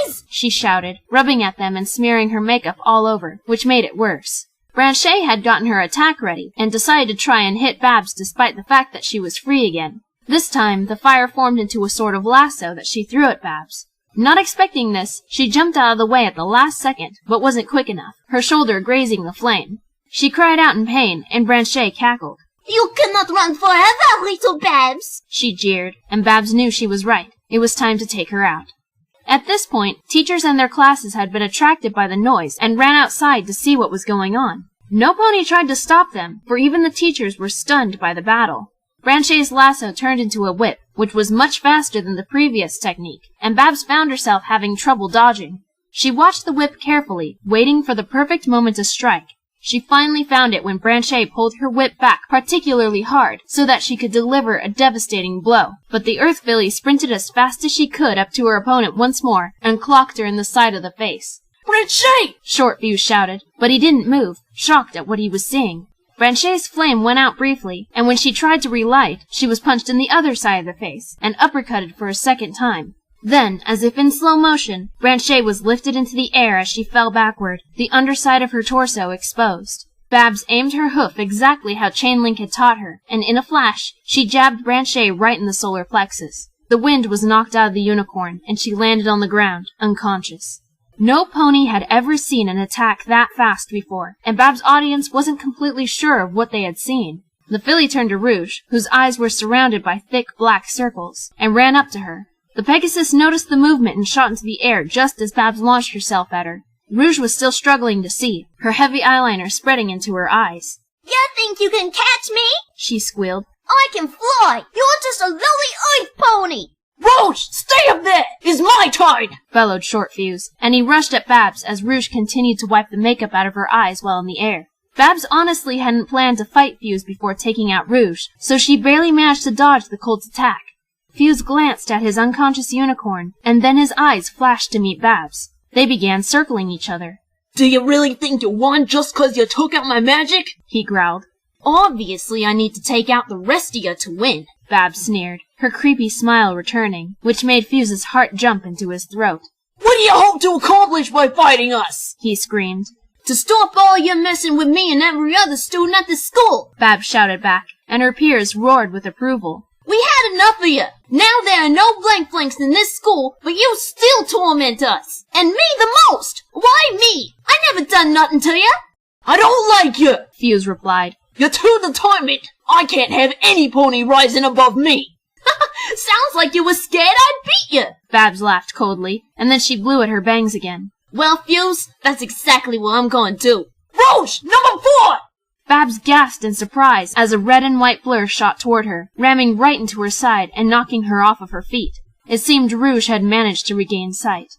eyes! She shouted, rubbing at them and smearing her makeup all over, which made it worse. Branchet had gotten her attack ready, and decided to try and hit Babs despite the fact that she was free again. This time, the fire formed into a sort of lasso that she threw at Babs. Not expecting this, she jumped out of the way at the last second, but wasn't quick enough, her shoulder grazing the flame. She cried out in pain, and Branchet cackled. You cannot run forever, little Babs! She jeered, and Babs knew she was right. It was time to take her out. At this point, teachers and their classes had been attracted by the noise and ran outside to see what was going on. No pony tried to stop them, for even the teachers were stunned by the battle. Branchet's lasso turned into a whip, which was much faster than the previous technique, and Babs found herself having trouble dodging. She watched the whip carefully, waiting for the perfect moment to strike. She finally found it when Branchet pulled her whip back particularly hard so that she could deliver a devastating blow. But the Earth Filly sprinted as fast as she could up to her opponent once more and clocked her in the side of the face. Branchet! Short Fuse shouted, but he didn't move, shocked at what he was seeing. Branchet's flame went out briefly, and when she tried to relight, she was punched in the other side of the face and uppercutted for a second time. Then, as if in slow motion, Branchet was lifted into the air as she fell backward, the underside of her torso exposed. Babs aimed her hoof exactly how Chainlink had taught her, and in a flash, she jabbed Branchet right in the solar plexus. The wind was knocked out of the unicorn, and she landed on the ground, unconscious. No pony had ever seen an attack that fast before, and Babs' audience wasn't completely sure of what they had seen. The filly turned to Rouge, whose eyes were surrounded by thick black circles, and ran up to her. The Pegasus noticed the movement and shot into the air just as Babs launched herself at her. Rouge was still struggling to see, her heavy eyeliner spreading into her eyes. You think you can catch me? She squealed. I can fly! You're just a lowly earth pony! Rouge, stay up there! It's my turn! Bellowed Short Fuse, and he rushed at Babs as Rouge continued to wipe the makeup out of her eyes while in the air. Babs honestly hadn't planned to fight Fuse before taking out Rouge, so she barely managed to dodge the colt's attack. Fuse glanced at his unconscious unicorn, and then his eyes flashed to meet Babs. They began circling each other. Do you really think you won just 'cause you took out my magic? He growled. Obviously I need to take out the rest of you to win, Babs sneered, her creepy smile returning, which made Fuse's heart jump into his throat. What do you hope to accomplish by fighting us? He screamed. To stop all you messing with me and every other student at the school, Babs shouted back, and her peers roared with approval. We had enough of you. Now there are no blank flanks in this school, but you still torment us. And me the most. Why me? I never done nothing to you. I don't like you, Fuse replied. You're too determined. I can't have any pony rising above me. Sounds like you were scared I'd beat you. Babs laughed coldly, and then she blew at her bangs again. Well, Fuse, that's exactly what I'm going to do. Rouge, number 4! Babs gasped in surprise as a red and white blur shot toward her, ramming right into her side and knocking her off of her feet. It seemed Rouge had managed to regain sight.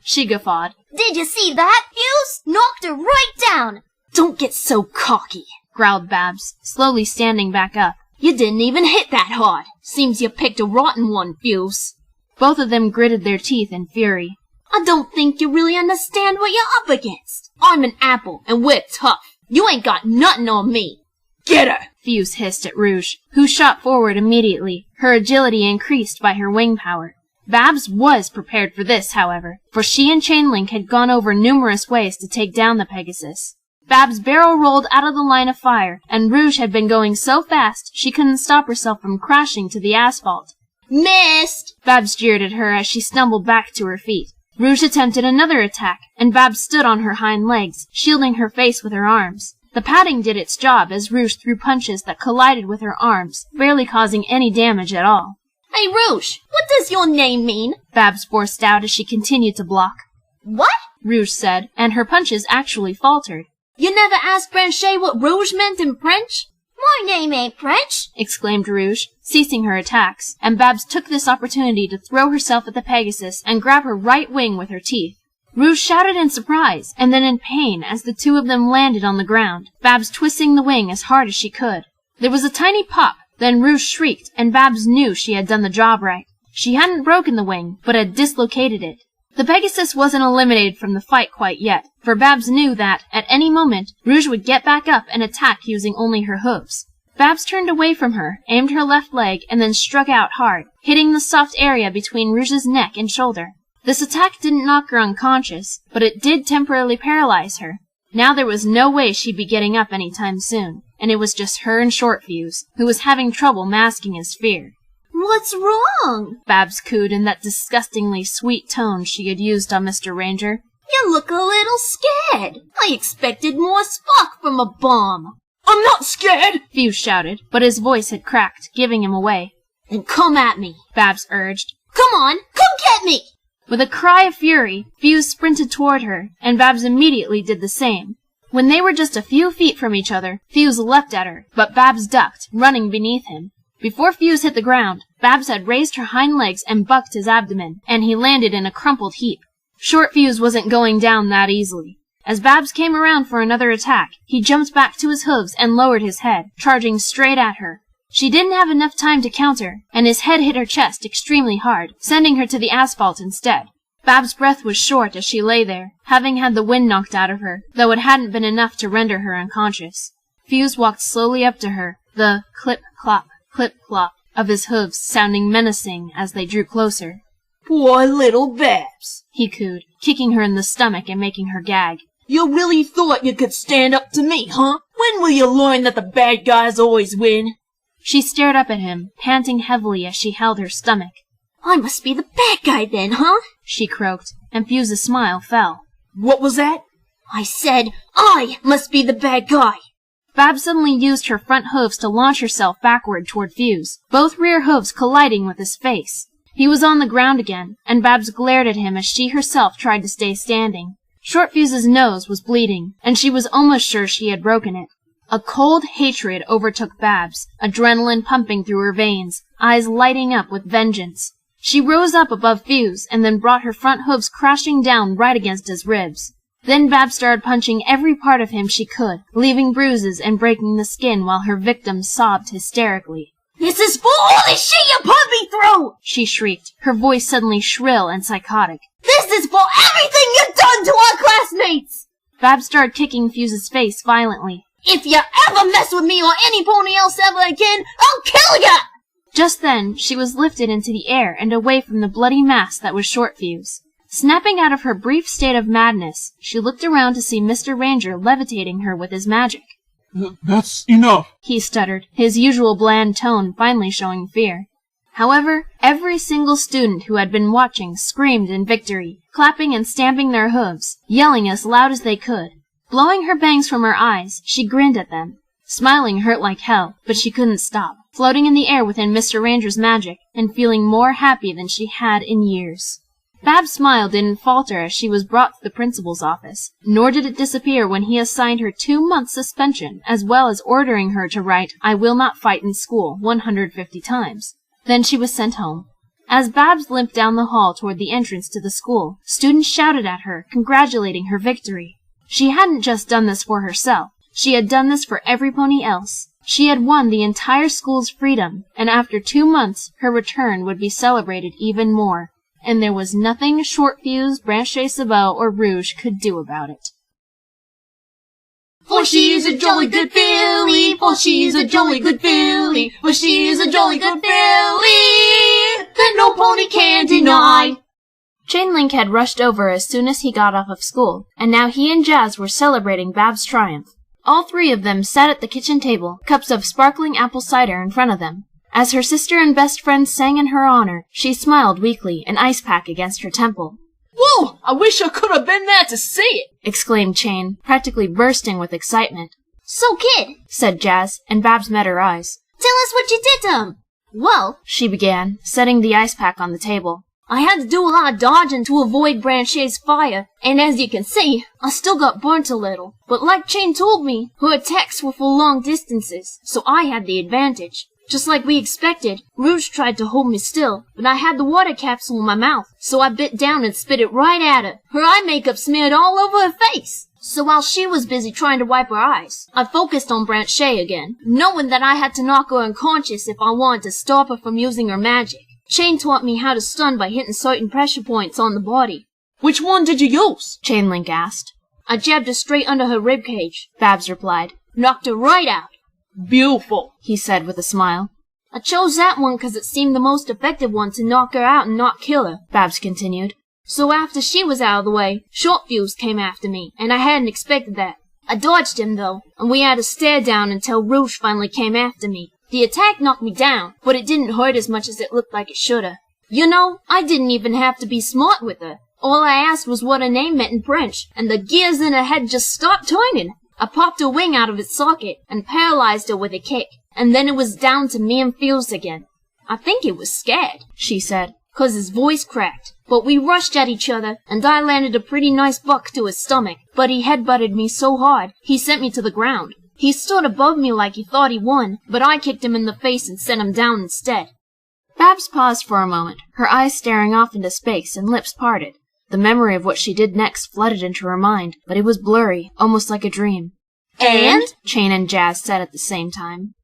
She guffawed. Did you see that, Fuse? Knocked her right down. Don't get so cocky, growled Babs, slowly standing back up. You didn't even hit that hard. Seems you picked a rotten one, Fuse. Both of them gritted their teeth in fury. I don't think you really understand what you're up against. I'm an apple, and we're tough. You ain't got nothing on me. Get her! Fuse hissed at Rouge, who shot forward immediately, her agility increased by her wing power. Babs was prepared for this, however, for she and Chainlink had gone over numerous ways to take down the Pegasus. Babs barrel rolled out of the line of fire, and Rouge had been going so fast she couldn't stop herself from crashing to the asphalt. Missed! Babs jeered at her as she stumbled back to her feet. Rouge attempted another attack, and Babs stood on her hind legs, shielding her face with her arms. The padding did its job as Rouge threw punches that collided with her arms, barely causing any damage at all. Hey, Rouge, what does your name mean? Babs burst out as she continued to block. What? Rouge said, and her punches actually faltered. You never asked Blanchet what Rouge meant in French? My name ain't French, exclaimed Rouge, ceasing her attacks, and Babs took this opportunity to throw herself at the Pegasus and grab her right wing with her teeth. Rouge shouted in surprise, and then in pain as the two of them landed on the ground, Babs twisting the wing as hard as she could. There was a tiny pop, then Rouge shrieked, and Babs knew she had done the job right. She hadn't broken the wing, but had dislocated it. The Pegasus wasn't eliminated from the fight quite yet, for Babs knew that, at any moment, Rouge would get back up and attack using only her hooves. Babs turned away from her, aimed her left leg, and then struck out hard, hitting the soft area between Rouge's neck and shoulder. This attack didn't knock her unconscious, but it did temporarily paralyze her. Now there was no way she'd be getting up any time soon, and it was just her and Shortfuse, who was having trouble masking his fear. What's wrong? Babs cooed in that disgustingly sweet tone she had used on Mr. Ranger. You look a little scared. I expected more spark from a bomb. I'm not scared, Fuse shouted, but his voice had cracked, giving him away. Then come at me, Babs urged. Come on, come get me! With a cry of fury, Fuse sprinted toward her, and Babs immediately did the same. When they were just a few feet from each other, Fuse leapt at her, but Babs ducked, running beneath him. Before Fuse hit the ground, Babs had raised her hind legs and bucked his abdomen, and he landed in a crumpled heap. Short Fuse wasn't going down that easily. As Babs came around for another attack, he jumped back to his hooves and lowered his head, charging straight at her. She didn't have enough time to counter, and his head hit her chest extremely hard, sending her to the asphalt instead. Babs' breath was short as she lay there, having had the wind knocked out of her, though it hadn't been enough to render her unconscious. Fuse walked slowly up to her, the clip-clop, clip-clop of his hooves sounding menacing as they drew closer. Poor little Babs, he cooed, kicking her in the stomach and making her gag. You really thought you could stand up to me, huh? When will you learn that the bad guys always win? She stared up at him, panting heavily as she held her stomach. I must be the bad guy then, huh? She croaked, and Fuse's smile fell. What was that? I said, I must be the bad guy. Babs suddenly used her front hooves to launch herself backward toward Fuse, both rear hooves colliding with his face. He was on the ground again, and Babs glared at him as she herself tried to stay standing. Short Fuse's nose was bleeding, and she was almost sure she had broken it. A cold hatred overtook Babs, adrenaline pumping through her veins, eyes lighting up with vengeance. She rose up above Fuse and then brought her front hooves crashing down right against his ribs. Then Babs started punching every part of him she could, leaving bruises and breaking the skin while her victim sobbed hysterically. This is for all the shit you put me through! She shrieked, her voice suddenly shrill and psychotic. This is for everything you've done to our classmates! Babs started kicking Fuse's face violently. If you ever mess with me or any pony else ever again, I'll kill ya! Just then, she was lifted into the air and away from the bloody mass that was Short Fuse. Snapping out of her brief state of madness, she looked around to see Mr. Ranger levitating her with his magic. That's enough, he stuttered, his usual bland tone finally showing fear. However, every single student who had been watching screamed in victory, clapping and stamping their hooves, yelling as loud as they could. Blowing her bangs from her eyes, she grinned at them. Smiling hurt like hell, but she couldn't stop, floating in the air within Mr. Ranger's magic, and feeling more happy than she had in years. Babs' smile didn't falter as she was brought to the principal's office, nor did it disappear when he assigned her 2-month suspension, as well as ordering her to write, "I will not fight in school," 150 times. Then she was sent home. As Babs limped down the hall toward the entrance to the school, students shouted at her, congratulating her victory. She hadn't just done this for herself. She had done this for every pony else. She had won the entire school's freedom, and after 2 months, her return would be celebrated even more. And there was nothing Short Fuse, Blanchet Sabot, or Rouge could do about it. For she's a jolly good filly, for she's a jolly good filly, for she's a jolly good filly, that no pony can deny. Chainlink had rushed over as soon as he got off of school, and now he and Jazz were celebrating Babs' triumph. All 3 of them sat at the kitchen table, cups of sparkling apple cider in front of them. As her sister and best friend sang in her honor, she smiled weakly, an ice pack against her temple. Whoa! I wish I could have been there to see it! Exclaimed Chain, practically bursting with excitement. So, kid, said Jazz, and Babs met her eyes. tell us what you did to him. Well, She began, setting the ice pack on the table. I had to do a lot of dodging to avoid Branchet's fire, and as you can see, I still got burnt a little. But like Chain told me, her attacks were for long distances, so I had the advantage. Just like we expected, Rouge tried to hold me still, but I had the water capsule in my mouth, so I bit down and spit it right at her. Her eye makeup smeared all over her face. So while she was busy trying to wipe her eyes, I focused on Branchet again, knowing that I had to knock her unconscious if I wanted to stop her from using her magic. Chain taught me how to stun by hitting certain pressure points on the body. Which one did you use? Chainlink asked. I jabbed her straight under her ribcage, Babs replied. knocked her right out. Beautiful, he said with a smile. I chose that one 'cause it seemed the most effective one to knock her out and not kill her, Babs continued. So after she was out of the way, Shortfuse came after me, and I hadn't expected that. I dodged him, though, and we had a stare down until Rouge finally came after me. The attack knocked me down, but it didn't hurt as much as it looked like it shoulda. You know, I didn't even have to be smart with her. All I asked was what her name meant in French, and the gears in her head just stopped turning. I popped her wing out of its socket and paralyzed her with a kick, and then it was down to me and Fuse again. I think it was scared, she said, 'cause his voice cracked. But we rushed at each other, and I landed a pretty nice buck to his stomach, but he headbutted me so hard, he sent me to the ground. He stood above me like he thought he won, but I kicked him in the face and sent him down instead. Babs paused for a moment, her eyes staring off into space and lips parted. The memory of what she did next flooded into her mind, but it was blurry, almost like a dream. And? Chain and Jazz said at the same time.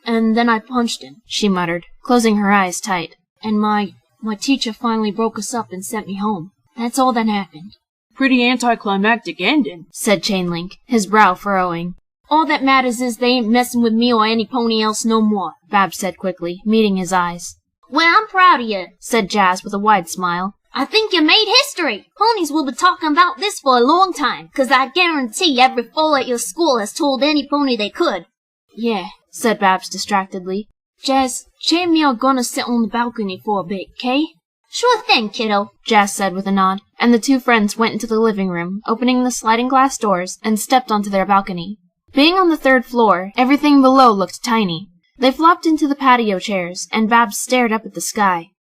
And then I punched him, she muttered, closing her eyes tight. And my teacher finally broke us up and sent me home. That's all that happened. Pretty anticlimactic ending, said Chainlink, his brow furrowing. All that matters is they ain't messing with me or any pony else no more, Babs said quickly, meeting his eyes. Well, I'm proud of you, said Jazz with a wide smile. I think you made history. Ponies will be talking about this for a long time, 'cause I guarantee every foal at your school has told any pony they could. Yeah, said Babs distractedly. Jazz, Jay and me are gonna sit on the balcony for a bit, 'kay? Sure thing, kiddo, Jazz said with a nod, and the two friends went into the living room, opening the sliding glass doors, and stepped onto their balcony. Being on the third floor, everything below looked tiny. They flopped into the patio chairs, and Babs stared up at the sky.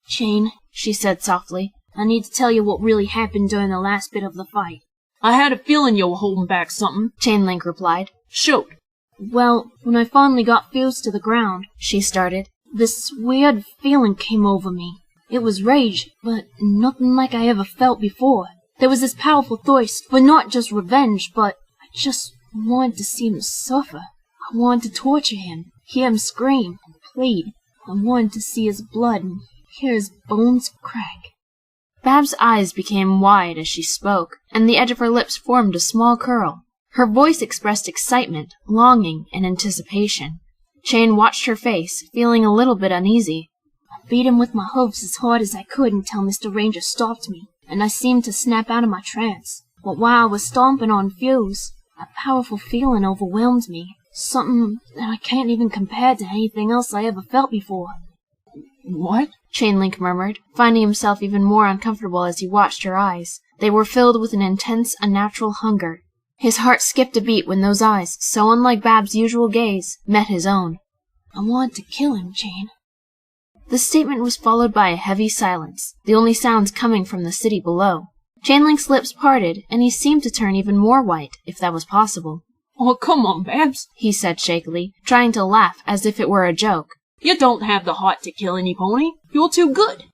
Chain, she said softly, I need to tell you what really happened during the last bit of the fight. I had a feeling you were holding back something, Chainlink replied. Shoot. Well, when I finally got Fuse to the ground, she started, this weird feeling came over me. It was rage, but nothing like I ever felt before. There was this powerful thirst for not just revenge, but I just wanted to see him suffer. I wanted to torture him, hear him scream and plead. I wanted to see his blood and hear his bones crack. Babs' eyes became wide as she spoke, and the edge of her lips formed a small curl. Her voice expressed excitement, longing, and anticipation. Chain watched her face, feeling a little bit uneasy. I beat him with my hoofs as hard as I could until Mr. Ranger stopped me, and I seemed to snap out of my trance. But while I was stomping on Fuse, a powerful feeling overwhelmed me, something that I can't even compare to anything else I ever felt before. What? Chainlink murmured, finding himself even more uncomfortable as he watched her eyes. They were filled with an intense, unnatural hunger. His heart skipped a beat when those eyes, so unlike Babs' usual gaze, met his own. I wanted to kill him, Chain. The statement was followed by a heavy silence, the only sounds coming from the city below. Chainlink's lips parted, and he seemed to turn even more white, if that was possible. Oh, come on, Babs, he said shakily, trying to laugh as if it were a joke. You don't have the heart to kill any pony. You're too good.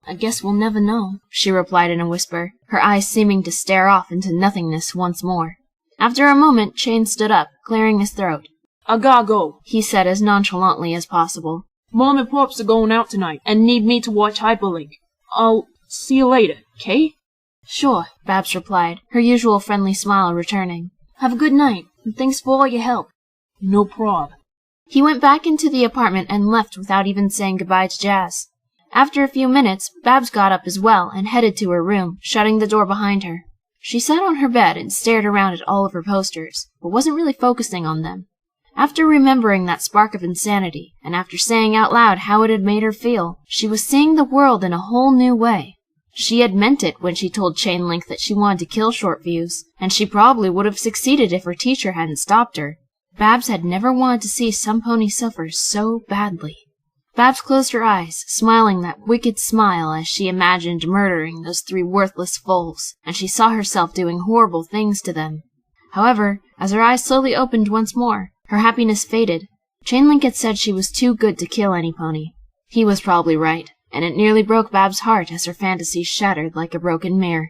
I guess we'll never know, she replied in a whisper, her eyes seeming to stare off into nothingness once more. After a moment, Chain stood up, clearing his throat. I gotta go, he said as nonchalantly as possible. Mom and Pops are going out tonight and need me to watch Hyperlink. I'll see you later, 'kay? Sure, Babs replied, her usual friendly smile returning. Have a good night, and thanks for all your help. No prob. He went back into the apartment and left without even saying goodbye to Jazz. After a few minutes, Babs got up as well and headed to her room, shutting the door behind her. She sat on her bed and stared around at all of her posters, but wasn't really focusing on them. After remembering that spark of insanity, and after saying out loud how it had made her feel, she was seeing the world in a whole new way. She had meant it when she told Chainlink that she wanted to kill Shortfuse, and she probably would have succeeded if her teacher hadn't stopped her. Babs had never wanted to see some pony suffer so badly. Babs closed her eyes, smiling that wicked smile as she imagined murdering those 3 worthless foals, and she saw herself doing horrible things to them. However, as her eyes slowly opened once more, her happiness faded. Chainlink had said she was too good to kill any pony. He was probably right, and it nearly broke Babs' heart as her fantasy shattered like a broken mirror.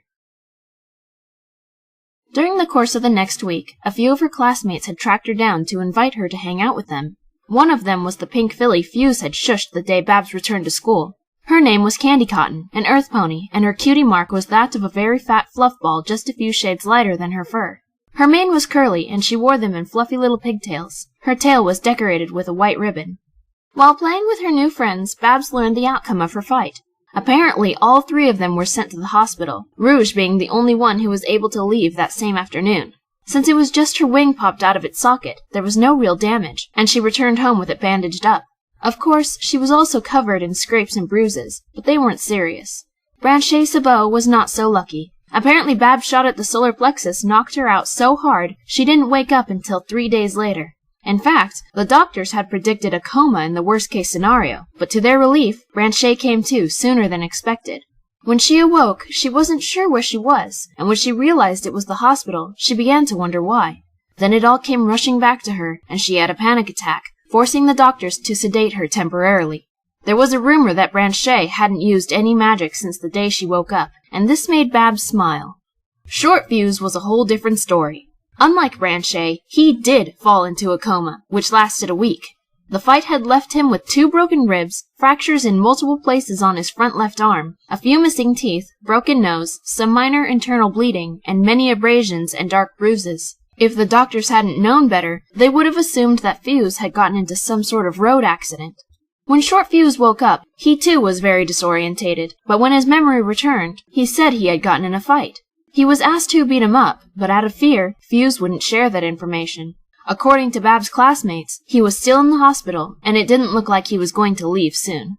During the course of the next week, a few of her classmates had tracked her down to invite her to hang out with them. One of them was the pink filly Fuse had shushed the day Babs returned to school. Her name was Candy Cotton, an earth pony, and her cutie mark was that of a very fat fluff ball just a few shades lighter than her fur. Her mane was curly, and she wore them in fluffy little pigtails. Her tail was decorated with a white ribbon. While playing with her new friends, Babs learned the outcome of her fight. Apparently, all 3 of them were sent to the hospital, Rouge being the only one who was able to leave that same afternoon. Since it was just her wing popped out of its socket, there was no real damage, and she returned home with it bandaged up. Of course, she was also covered in scrapes and bruises, but they weren't serious. Branche Sabot was not so lucky. Apparently Babs' shot at the solar plexus knocked her out so hard she didn't wake up until 3 days later. In fact, the doctors had predicted a coma in the worst-case scenario, but to their relief, Branche came to sooner than expected. When she awoke, she wasn't sure where she was, and when she realized it was the hospital, she began to wonder why. Then it all came rushing back to her, and she had a panic attack, forcing the doctors to sedate her temporarily. There was a rumor that Branche hadn't used any magic since the day she woke up, and this made Babs smile. Short Fuse was a whole different story. Unlike Branche, he did fall into a coma, which lasted a week. The fight had left him with 2 broken ribs, fractures in multiple places on his front left arm, a few missing teeth, broken nose, some minor internal bleeding, and many abrasions and dark bruises. If the doctors hadn't known better, they would have assumed that Fuse had gotten into some sort of road accident. When Short Fuse woke up, he too was very disorientated, but when his memory returned, he said he had gotten in a fight. He was asked who beat him up, but out of fear, Fuse wouldn't share that information. According to Babs' classmates, he was still in the hospital, and it didn't look like he was going to leave soon.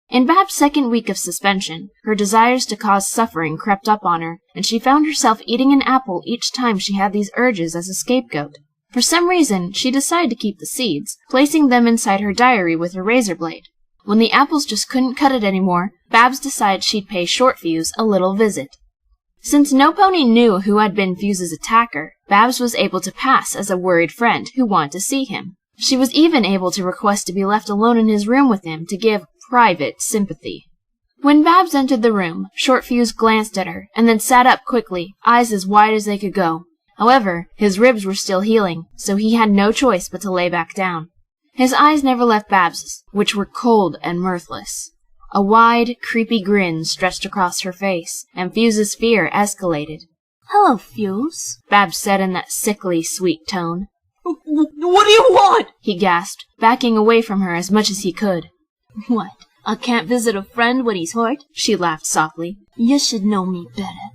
In Babs' second week of suspension, her desires to cause suffering crept up on her, and she found herself eating an apple each time she had these urges as a scapegoat. For some reason, she decided to keep the seeds, placing them inside her diary with her razor blade. When the apples just couldn't cut it anymore, Babs decided she'd pay Short Fuse a little visit. Since no pony knew who had been Fuse's attacker, Babs was able to pass as a worried friend who wanted to see him. She was even able to request to be left alone in his room with him to give private sympathy. When Babs entered the room, Short Fuse glanced at her, and then sat up quickly, eyes as wide as they could go. However, his ribs were still healing, so he had no choice but to lay back down. His eyes never left Babs's, which were cold and mirthless. A wide, creepy grin stretched across her face, and Fuse's fear escalated. "Hello, Fuse," Babs said in that sickly, sweet tone. What do you want? He gasped, backing away from her as much as he could. "What? I can't visit a friend when he's hurt?" She laughed softly. "You should know me better."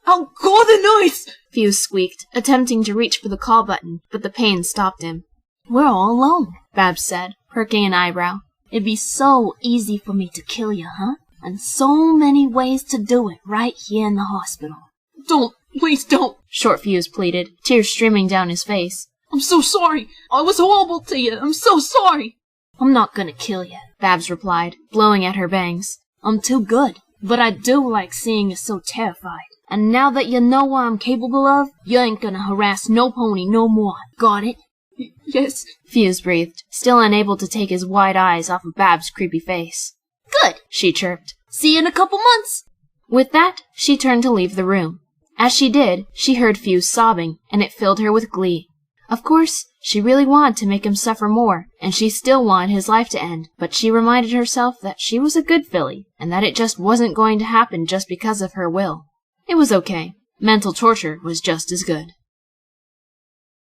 "I'll call the nurse!" Fuse squeaked, attempting to reach for the call button, but the pain stopped him. "We're all alone," Babs said, perking an eyebrow. "It'd be so easy for me to kill you, huh? And so many ways to do it right here in the hospital." "Don't, please don't," Short Fuse pleaded, tears streaming down his face. "I'm so sorry. I was horrible to you. I'm so sorry." "I'm not gonna kill you," Babs replied, blowing at her bangs. "I'm too good, but I do like seeing you so terrified. And now that you know what I'm capable of, you ain't gonna harass no pony no more. Got it?" "Yes," Fuse breathed, still unable to take his wide eyes off of Babs' creepy face. "Good," she chirped. "See you in a couple months." With that, she turned to leave the room. As she did, she heard Fuse sobbing, and it filled her with glee. Of course, she really wanted to make him suffer more, and she still wanted his life to end, but she reminded herself that she was a good filly, and that it just wasn't going to happen just because of her will. It was okay. Mental torture was just as good.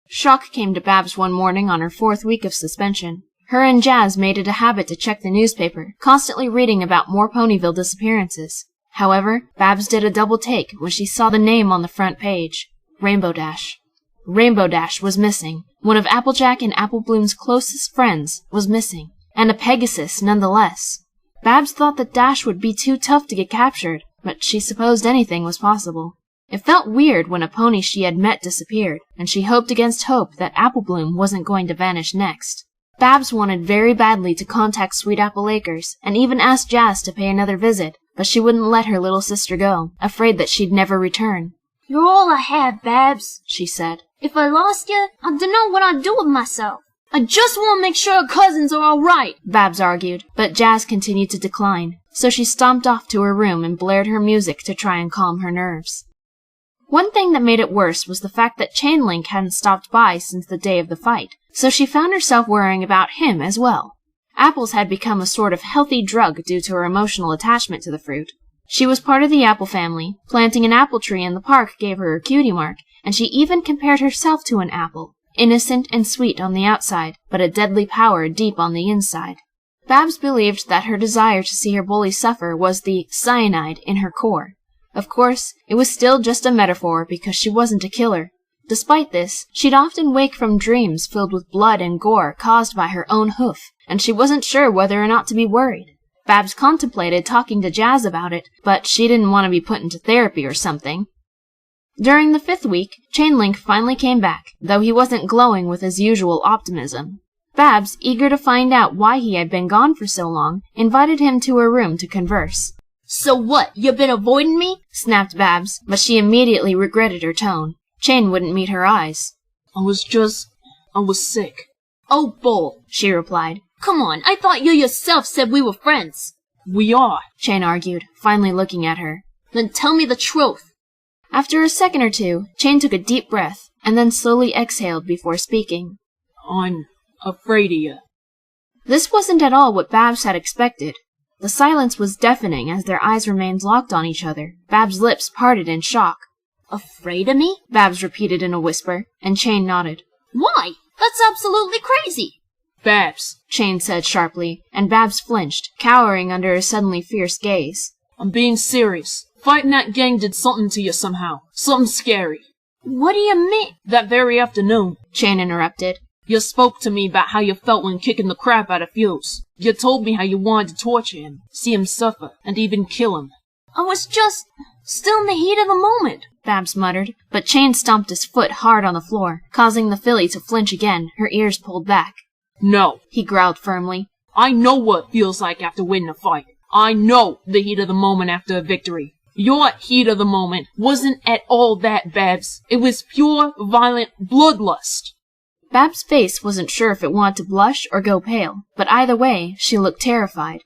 Shock came to Babs one morning on her 4th week of suspension. Her and Jazz made it a habit to check the newspaper, constantly reading about more Ponyville disappearances. However, Babs did a double take when she saw the name on the front page. Rainbow Dash. Rainbow Dash was missing. One of Applejack and Apple Bloom's closest friends was missing, and a Pegasus nonetheless. Babs thought that Dash would be too tough to get captured, but she supposed anything was possible. It felt weird when a pony she had met disappeared, and she hoped against hope that Apple Bloom wasn't going to vanish next. Babs wanted very badly to contact Sweet Apple Acres, and even asked Jazz to pay another visit, but she wouldn't let her little sister go, afraid that she'd never return. You're all I have, Babs, she said. If I lost you, I dunno what I'd do with myself. I just want to make sure our cousins are all right, Babs argued, but Jazz continued to decline, so she stomped off to her room and blared her music to try and calm her nerves. One thing that made it worse was the fact that Chainlink hadn't stopped by since the day of the fight, so she found herself worrying about him as well. Apples had become a sort of healthy drug due to her emotional attachment to the fruit. She was part of the apple family. Planting an apple tree in the park gave her a cutie mark, and she even compared herself to an apple, innocent and sweet on the outside, but a deadly power deep on the inside. Babs believed that her desire to see her bully suffer was the cyanide in her core. Of course, it was still just a metaphor because she wasn't a killer. Despite this, she'd often wake from dreams filled with blood and gore caused by her own hoof, and she wasn't sure whether or not to be worried. Babs contemplated talking to Jazz about it, but she didn't want to be put into therapy or something. During the 5th week, Chainlink finally came back, though he wasn't glowing with his usual optimism. Babs, eager to find out why he had been gone for so long, invited him to her room to converse. So what, you been avoiding me? Snapped Babs, but she immediately regretted her tone. Chain wouldn't meet her eyes. I was sick. Oh, bull, she replied. Come on, I thought you yourself said we were friends. We are, Chain argued, finally looking at her. Then tell me the truth. After a second or two, Chain took a deep breath, and then slowly exhaled before speaking. I'm afraid of you. This wasn't at all what Babs had expected. The silence was deafening as their eyes remained locked on each other. Babs' lips parted in shock. Afraid of me? Babs repeated in a whisper, and Chain nodded. Why? That's absolutely crazy. Babs, Chain said sharply, and Babs flinched, cowering under a suddenly fierce gaze. I'm being serious. Fighting that gang did something to you somehow. Something scary. What do you mean? That very afternoon, Chain interrupted. You spoke to me about how you felt when kicking the crap out of Fuse. You told me how you wanted to torture him, see him suffer, and even kill him. I was just still in the heat of the moment, Babs muttered, but Chain stomped his foot hard on the floor, causing the filly to flinch again, her ears pulled back. No, he growled firmly. I know what it feels like after winning a fight. I know the heat of the moment after a victory. Your heat of the moment wasn't at all that, Babs. It was pure, violent bloodlust. Babs' face wasn't sure if it wanted to blush or go pale, but either way, she looked terrified.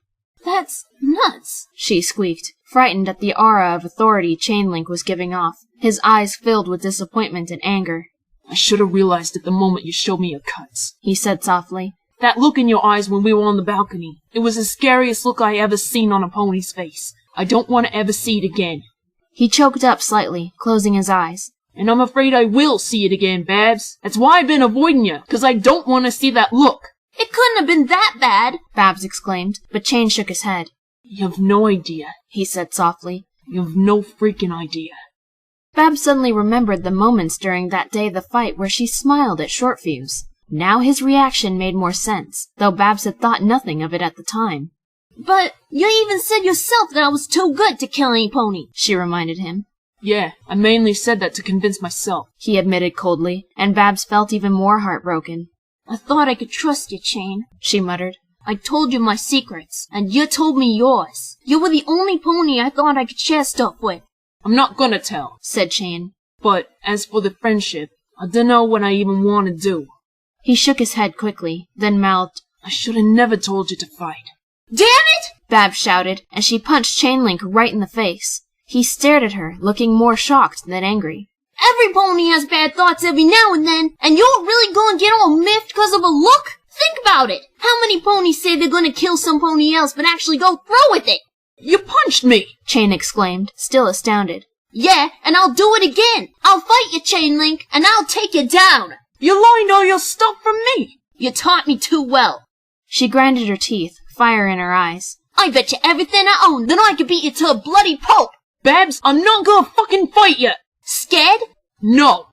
That's nuts, she squeaked, frightened at the aura of authority Chainlink was giving off, his eyes filled with disappointment and anger. I should have realized at the moment you showed me your cuts, he said softly. That look in your eyes when we were on the balcony, it was the scariest look I ever seen on a pony's face. I don't want to ever see it again. He choked up slightly, closing his eyes. And I'm afraid I will see it again, Babs. That's why I've been avoiding you, 'cause I don't want to see that look. It couldn't have been that bad, Babs exclaimed, but Chain shook his head. You have no idea, he said softly. You have no freaking idea. Babs suddenly remembered the moments during that day of the fight where she smiled at Shortfuse. Now his reaction made more sense, though Babs had thought nothing of it at the time. But you even said yourself that I was too good to kill any pony, she reminded him. Yeah, I mainly said that to convince myself, he admitted coldly, and Babs felt even more heartbroken. I thought I could trust you, Chain, she muttered. I told you my secrets, and you told me yours. You were the only pony I thought I could share stuff with. I'm not gonna tell, said Chain. But as for the friendship, I dunno what I even want to do. He shook his head quickly, then mouthed, I should have never told you to fight. Damn it! Babs shouted, and she punched Chainlink right in the face. He stared at her, looking more shocked than angry. Every pony has bad thoughts every now and then, and you're really gonna get all miffed because of a look? Think about it! How many ponies say they're gonna kill some pony else but actually go through with it? You punched me! Chain exclaimed, still astounded. Yeah, and I'll do it again! I'll fight you, Chainlink, and I'll take you down! You learned all your stuff from me! You taught me too well. She grinded her teeth, fire in her eyes. I bet you everything I own that I could beat you to a bloody pulp! Babs, I'm not gonna fucking fight you! Scared? No!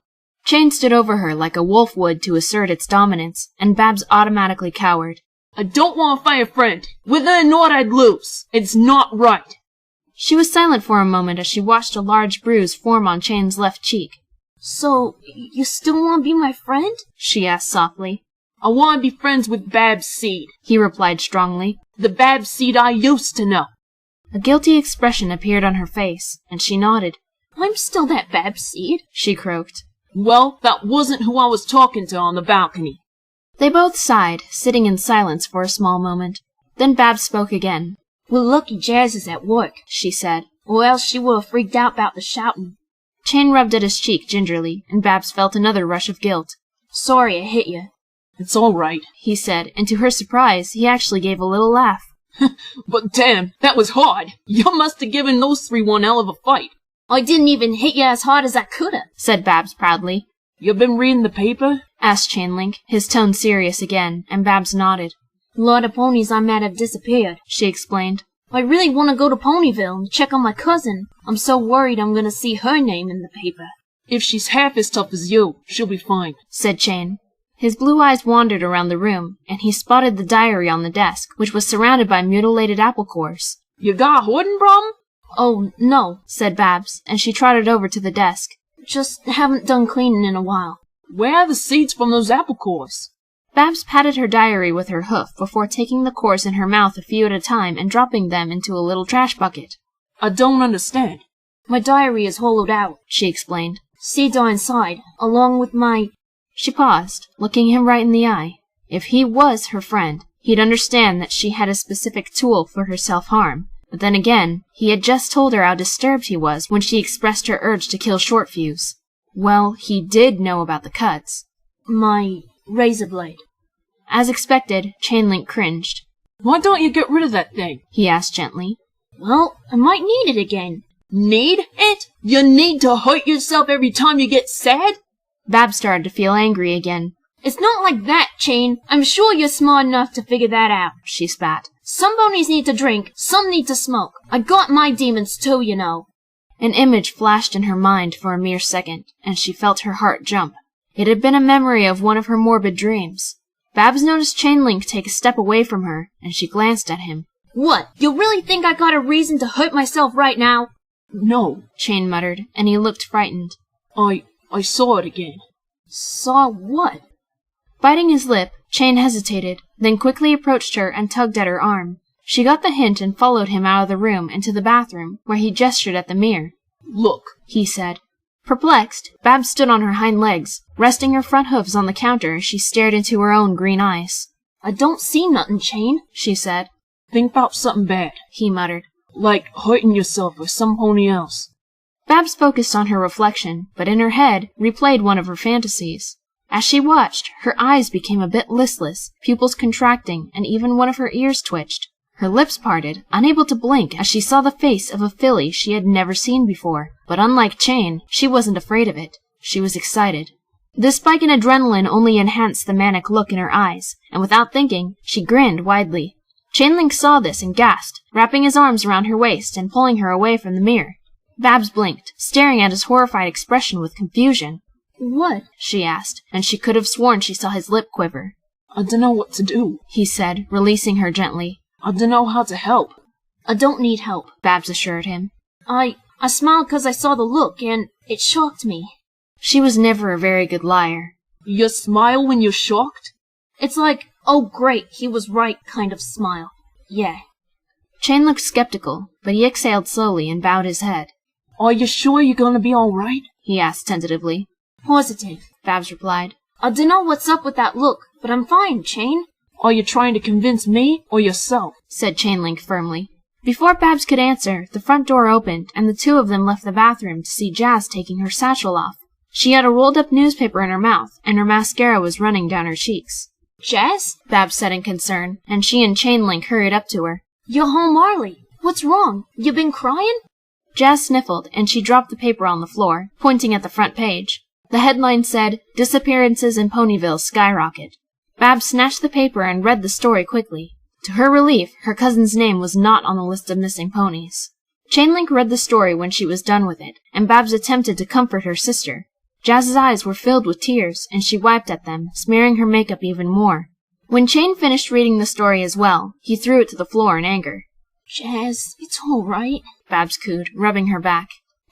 Chain stood over her like a wolf would to assert its dominance, and Babs automatically cowered. I don't want to fight a friend. Whether or not I'd lose, it's not right. She was silent for a moment as she watched a large bruise form on Chain's left cheek. So, you still want to be my friend? She asked softly. I want to be friends with Babs Seed, he replied strongly. The Babs Seed I used to know. A guilty expression appeared on her face, and she nodded. I'm still that Babs Seed, she croaked. Well, that wasn't who I was talking to on the balcony. They both sighed, sitting in silence for a small moment. Then Babs spoke again. We're lucky Jazz is at work, she said, or else she would have freaked out about the shouting. Chain rubbed at his cheek gingerly, and Babs felt another rush of guilt. Sorry I hit you. It's all right, he said, and to her surprise, he actually gave a little laugh. But damn, that was hard. You must have given those three one hell of a fight. I didn't even hit you as hard as I coulda, said Babs proudly. You been reading the paper? Asked Chainlink, his tone serious again, and Babs nodded. A lot of ponies I met have disappeared, she explained. I really want to go to Ponyville and check on my cousin. I'm so worried I'm going to see her name in the paper. If she's half as tough as you, she'll be fine, said Chain. His blue eyes wandered around the room, and he spotted the diary on the desk, which was surrounded by mutilated apple cores. You got a hoarding problem? Oh, no, said Babs, and she trotted over to the desk. Just haven't done cleaning in a while. Where are the seeds from those apple cores? Babs patted her diary with her hoof before taking the cores in her mouth a few at a time and dropping them into a little trash bucket. I don't understand. My diary is hollowed out, she explained. Seeds are inside, along with my... She paused, looking him right in the eye. If he was her friend, he'd understand that she had a specific tool for her self-harm. But then again, he had just told her how disturbed he was when she expressed her urge to kill Shortfuse. Well, he did know about the cuts. My razor blade. As expected, Chainlink cringed. Why don't you get rid of that thing? He asked gently. Well, I might need it again. Need it? You need to hurt yourself every time you get sad? Babs started to feel angry again. It's not like that, Chain. I'm sure you're smart enough to figure that out, she spat. Some ponies need to drink, some need to smoke. I got my demons too, you know. An image flashed in her mind for a mere second, and she felt her heart jump. It had been a memory of one of her morbid dreams. Babs noticed Chainlink take a step away from her, and she glanced at him. What? You really think I got a reason to hurt myself right now? No, Chain muttered, and he looked frightened. I saw it again. Saw what? Biting his lip, Chain hesitated, then quickly approached her and tugged at her arm. She got the hint and followed him out of the room into the bathroom, where he gestured at the mirror. Look, he said. Perplexed, Babs stood on her hind legs, resting her front hooves on the counter as she stared into her own green eyes. I don't see nothing, Chain, she said. Think about something bad, he muttered. Like hurting yourself or some pony else. Babs focused on her reflection, but in her head replayed one of her fantasies. As she watched, her eyes became a bit listless, pupils contracting, and even one of her ears twitched. Her lips parted, unable to blink as she saw the face of a filly she had never seen before. But unlike Chain, she wasn't afraid of it. She was excited. The spike in adrenaline only enhanced the manic look in her eyes, and without thinking, she grinned widely. Chainlink saw this and gasped, wrapping his arms around her waist and pulling her away from the mirror. Babs blinked, staring at his horrified expression with confusion. What? She asked, and she could have sworn she saw his lip quiver. I dunno what to do, he said, releasing her gently. I dunno how to help. I don't need help, Babs assured him. I smiled 'cause I saw the look, and it shocked me. She was never a very good liar. You smile when you're shocked? It's like, oh great, he was right kind of smile. Yeah. Chain looked skeptical, but he exhaled slowly and bowed his head. Are you sure you're gonna be all right? He asked tentatively. Positive, Babs replied. I dunno what's up with that look, but I'm fine, Chain. Are you trying to convince me or yourself? Said Chainlink firmly. Before Babs could answer, the front door opened, and the two of them left the bathroom to see Jazz taking her satchel off. She had a rolled-up newspaper in her mouth, and her mascara was running down her cheeks. Jazz? Babs said in concern, and she and Chainlink hurried up to her. You're home early. What's wrong? You been crying? Jazz sniffled, and she dropped the paper on the floor, pointing at the front page. The headline said, Disappearances in Ponyville Skyrocket. Babs snatched the paper and read the story quickly. To her relief, her cousin's name was not on the list of missing ponies. Chainlink read the story when she was done with it, and Babs attempted to comfort her sister. Jazz's eyes were filled with tears, and she wiped at them, smearing her makeup even more. When Chain finished reading the story as well, he threw it to the floor in anger. Jazz, it's all right, Babs cooed, rubbing her back.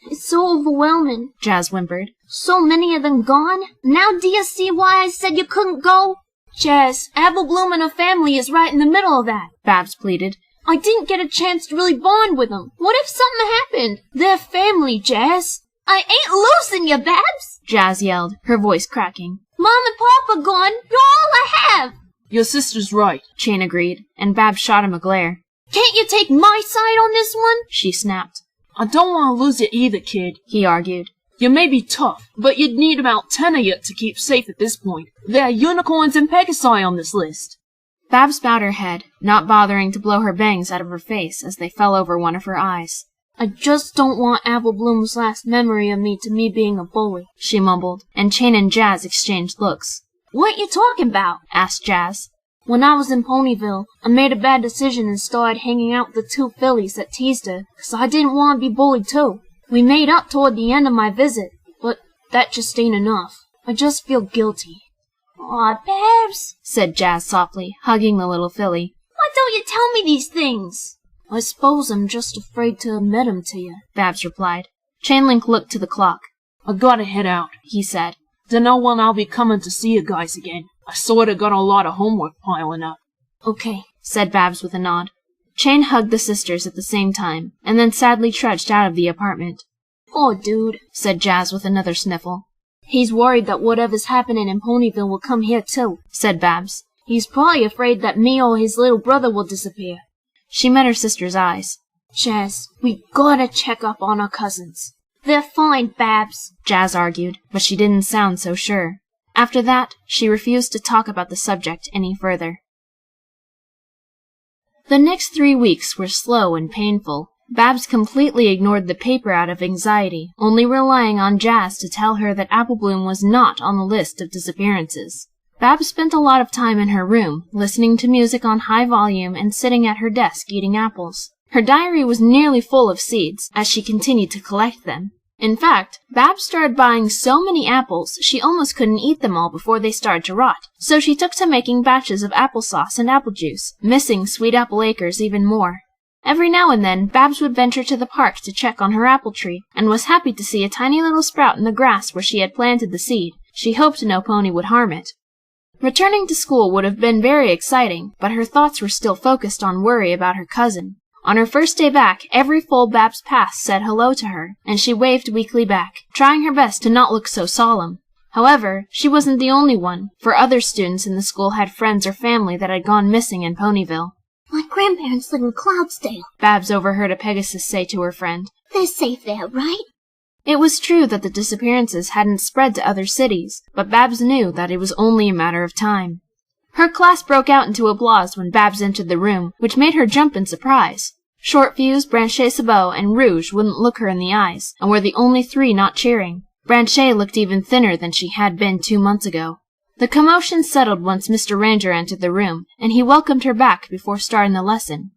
It's so overwhelming, Jazz whimpered. So many of them gone. Now do you see why I said you couldn't go? Jazz, Apple Bloom and her family is right in the middle of that, Babs pleaded. I didn't get a chance to really bond with them. What if something happened? They're family, Jazz. I ain't losing you, Babs, Jazz yelled, her voice cracking. Mom and Papa gone. You're all I have. Your sister's right, Chain agreed, and Babs shot him a glare. Can't you take my side on this one? She snapped. I don't want to lose you either, kid, he argued. You may be tough, but you'd need about 10 of you to keep safe at this point. There are unicorns and Pegasus on this list. Babs bowed her head, not bothering to blow her bangs out of her face as they fell over one of her eyes. I just don't want Apple Bloom's last memory of me to me being a bully, she mumbled, and Chain and Jazz exchanged looks. What you talking about? Asked Jazz. When I was in Ponyville, I made a bad decision and started hanging out with the two fillies that teased her, 'cause I didn't want to be bullied too. We made up toward the end of my visit, but that just ain't enough. I just feel guilty. Aw, Babs, said Jazz softly, hugging the little filly. Why don't you tell me these things? I suppose I'm just afraid to admit 'em to you, Babs replied. Chainlink looked to the clock. I gotta head out, he said. Dunno when I'll be coming to see you guys again. I sorta got a lot of homework piling up. Okay, said Babs with a nod. Chain hugged the sisters at the same time, and then sadly trudged out of the apartment. Poor dude, said Jazz with another sniffle. He's worried that whatever's happening in Ponyville will come here too, said Babs. He's probably afraid that me or his little brother will disappear. She met her sister's eyes. Jazz, we gotta check up on our cousins. They're fine, Babs, Jazz argued, but she didn't sound so sure. After that, she refused to talk about the subject any further. The next 3 weeks were slow and painful. Babs completely ignored the paper out of anxiety, only relying on Jazz to tell her that Apple Bloom was not on the list of disappearances. Babs spent a lot of time in her room, listening to music on high volume and sitting at her desk eating apples. Her diary was nearly full of seeds, as she continued to collect them. In fact, Babs started buying so many apples she almost couldn't eat them all before they started to rot, so she took to making batches of applesauce and apple juice, missing Sweet Apple Acres even more. Every now and then, Babs would venture to the park to check on her apple tree, and was happy to see a tiny little sprout in the grass where she had planted the seed. She hoped no pony would harm it. Returning to school would have been very exciting, but her thoughts were still focused on worry about her cousin. On her first day back, every foal Babs passed said hello to her, and she waved weakly back, trying her best to not look so solemn. However, she wasn't the only one, for other students in the school had friends or family that had gone missing in Ponyville. My grandparents live in Cloudsdale, Babs overheard a Pegasus say to her friend. They're safe there, right? It was true that the disappearances hadn't spread to other cities, but Babs knew that it was only a matter of time. Her class broke out into applause when Babs entered the room, which made her jump in surprise. Shortfuse, Blanchet Sabot, and Rouge wouldn't look her in the eyes, and were the only 3 not cheering. Blanchet looked even thinner than she had been 2 months ago. The commotion settled once Mr. Ranger entered the room, and he welcomed her back before starting the lesson.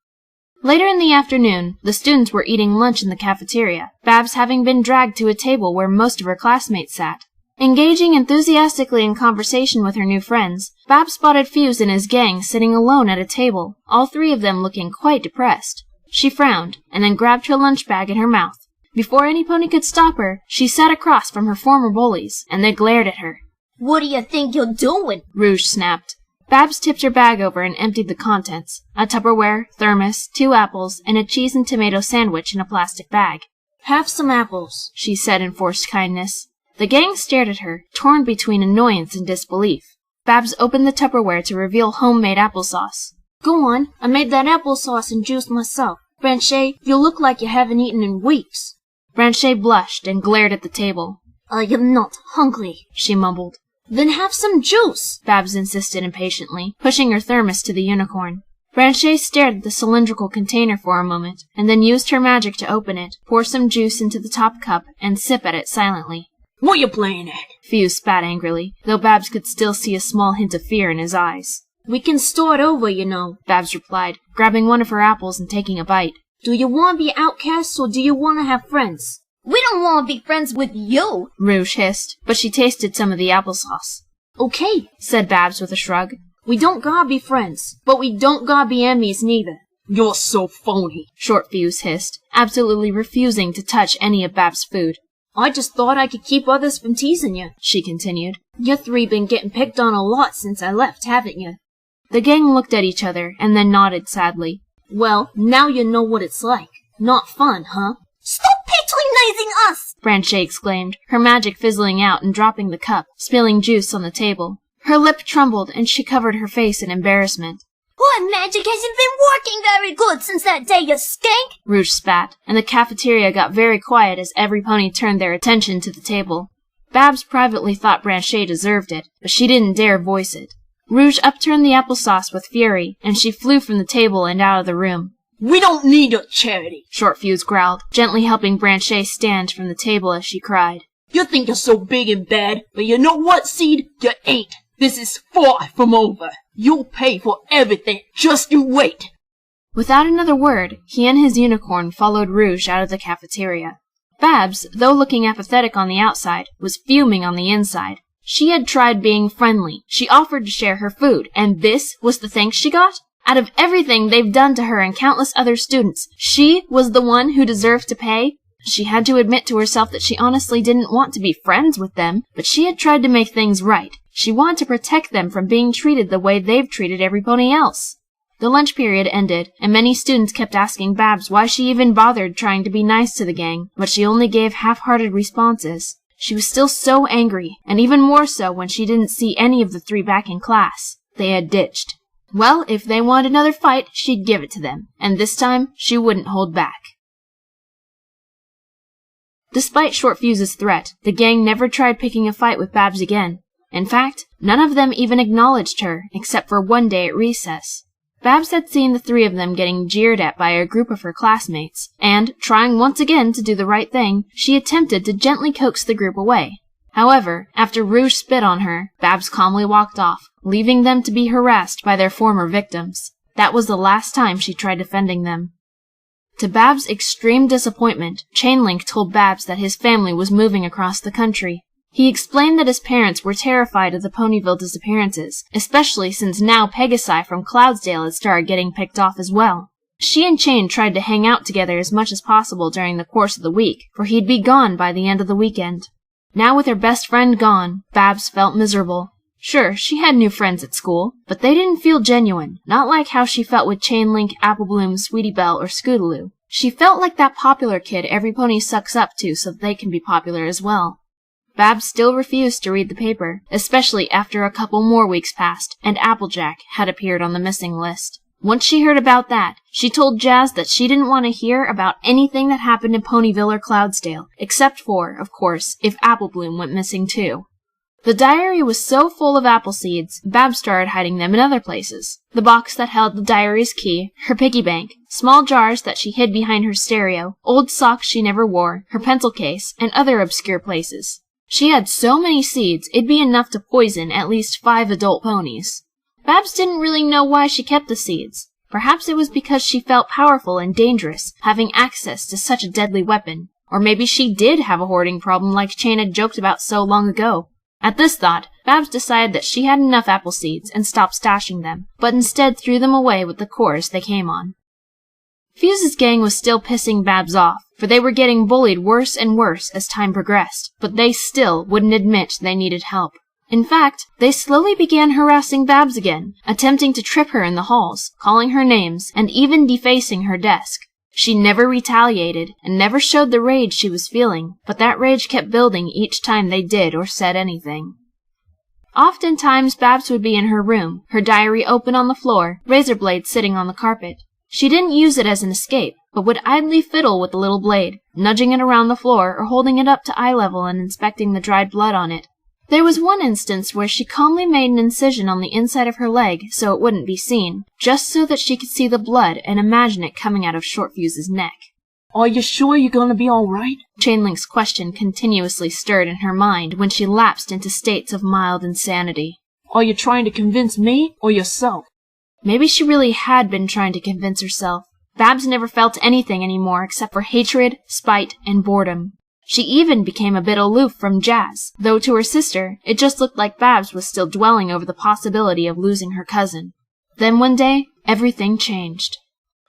Later in the afternoon, the students were eating lunch in the cafeteria, Babs having been dragged to a table where most of her classmates sat. Engaging enthusiastically in conversation with her new friends, Babs spotted Fuse and his gang sitting alone at a table, all 3 of them looking quite depressed. She frowned, and then grabbed her lunch bag in her mouth. Before any pony could stop her, she sat across from her former bullies, and they glared at her. What do you think you're doing? Rouge snapped. Babs tipped her bag over and emptied the contents, a Tupperware, thermos, 2 apples, and a cheese and tomato sandwich in a plastic bag. Have some apples, she said in forced kindness. The gang stared at her, torn between annoyance and disbelief. Babs opened the Tupperware to reveal homemade applesauce. Go on, I made that applesauce and juice myself. Blanchet, you look like you haven't eaten in weeks. Blanchet blushed and glared at the table. I am not hungry, she mumbled. Then have some juice, Babs insisted impatiently, pushing her thermos to the unicorn. Blanchet stared at the cylindrical container for a moment, and then used her magic to open it, pour some juice into the top cup, and sip at it silently. What you playing at? Fuse spat angrily, though Babs could still see a small hint of fear in his eyes. We can start over, you know, Babs replied, grabbing one of her apples and taking a bite. Do you want to be outcasts or do you want to have friends? We don't want to be friends with you, Rouge hissed, but she tasted some of the applesauce. Okay, said Babs with a shrug. We don't gotta be friends, but we don't gotta be enemies neither. You're so phony, Short Fuse hissed, absolutely refusing to touch any of Bab's food. I just thought I could keep others from teasing you, she continued. You three been getting picked on a lot since I left, haven't you? The gang looked at each other and then nodded sadly. Well, now you know what it's like. Not fun, huh? Stop patronizing us! Branchet exclaimed, her magic fizzling out and dropping the cup, spilling juice on the table. Her lip trembled and she covered her face in embarrassment. What magic hasn't been working very good since that day, you skank? Rouge spat, and the cafeteria got very quiet as every pony turned their attention to the table. Babs privately thought Branchet deserved it, but she didn't dare voice it. Rouge upturned the applesauce with fury, and she flew from the table and out of the room. We don't need your charity, Short Fuse growled, gently helping Branchet stand from the table as she cried. You think you're so big and bad, but you know what, Seed? You ain't. This is far from over. You'll pay for everything. Just you wait. Without another word, he and his unicorn followed Rouge out of the cafeteria. Babs, though looking apathetic on the outside, was fuming on the inside. She had tried being friendly. She offered to share her food, and this was the thanks she got? Out of everything they've done to her and countless other students, she was the one who deserved to pay? She had to admit to herself that she honestly didn't want to be friends with them, but she had tried to make things right. She wanted to protect them from being treated the way they've treated every pony else. The lunch period ended, and many students kept asking Babs why she even bothered trying to be nice to the gang, but she only gave half-hearted responses. She was still so angry, and even more so when she didn't see any of the three back in class. They had ditched. Well, if they wanted another fight, she'd give it to them, and this time she wouldn't hold back. Despite Short Fuse's threat, the gang never tried picking a fight with Babs again. In fact, none of them even acknowledged her, except for one day at recess. Babs had seen the three of them getting jeered at by a group of her classmates, and, trying once again to do the right thing, she attempted to gently coax the group away. However, after Rouge spit on her, Babs calmly walked off, leaving them to be harassed by their former victims. That was the last time she tried defending them. To Babs' extreme disappointment, Chainlink told Babs that his family was moving across the country. He explained that his parents were terrified of the Ponyville disappearances, especially since now Pegasus from Cloudsdale had started getting picked off as well. She and Chain tried to hang out together as much as possible during the course of the week, for he'd be gone by the end of the weekend. Now with her best friend gone, Babs felt miserable. Sure, she had new friends at school, but they didn't feel genuine, not like how she felt with Chainlink, Applebloom, Sweetie Belle, or Scootaloo. She felt like that popular kid every pony sucks up to so that they can be popular as well. Babs still refused to read the paper, especially after a couple more weeks passed, and Applejack had appeared on the missing list. Once she heard about that, she told Jazz that she didn't want to hear about anything that happened in Ponyville or Cloudsdale, except for, of course, if Applebloom went missing too. The diary was so full of apple seeds, Babs started hiding them in other places. The box that held the diary's key, her piggy bank, small jars that she hid behind her stereo, old socks she never wore, her pencil case, and other obscure places. She had so many seeds, it'd be enough to poison at least 5 adult ponies. Babs didn't really know why she kept the seeds. Perhaps it was because she felt powerful and dangerous, having access to such a deadly weapon. Or maybe she did have a hoarding problem like Chain had joked about so long ago. At this thought, Babs decided that she had enough apple seeds and stopped stashing them, but instead threw them away with the course they came on. Fuse's gang was still pissing Babs off, for they were getting bullied worse and worse as time progressed, but they still wouldn't admit they needed help. In fact, they slowly began harassing Babs again, attempting to trip her in the halls, calling her names, and even defacing her desk. She never retaliated, and never showed the rage she was feeling, but that rage kept building each time they did or said anything. Oftentimes Babs would be in her room, her diary open on the floor, razor blade sitting on the carpet. She didn't use it as an escape, but would idly fiddle with the little blade, nudging it around the floor or holding it up to eye level and inspecting the dried blood on it. There was one instance where she calmly made an incision on the inside of her leg so it wouldn't be seen, just so that she could see the blood and imagine it coming out of Short Fuse's neck. Are you sure you're gonna be all right? Chainlink's question continuously stirred in her mind when she lapsed into states of mild insanity. Are you trying to convince me or yourself? Maybe she really had been trying to convince herself. Babs never felt anything anymore except for hatred, spite, and boredom. She even became a bit aloof from Jazz, though to her sister, it just looked like Babs was still dwelling over the possibility of losing her cousin. Then one day, everything changed.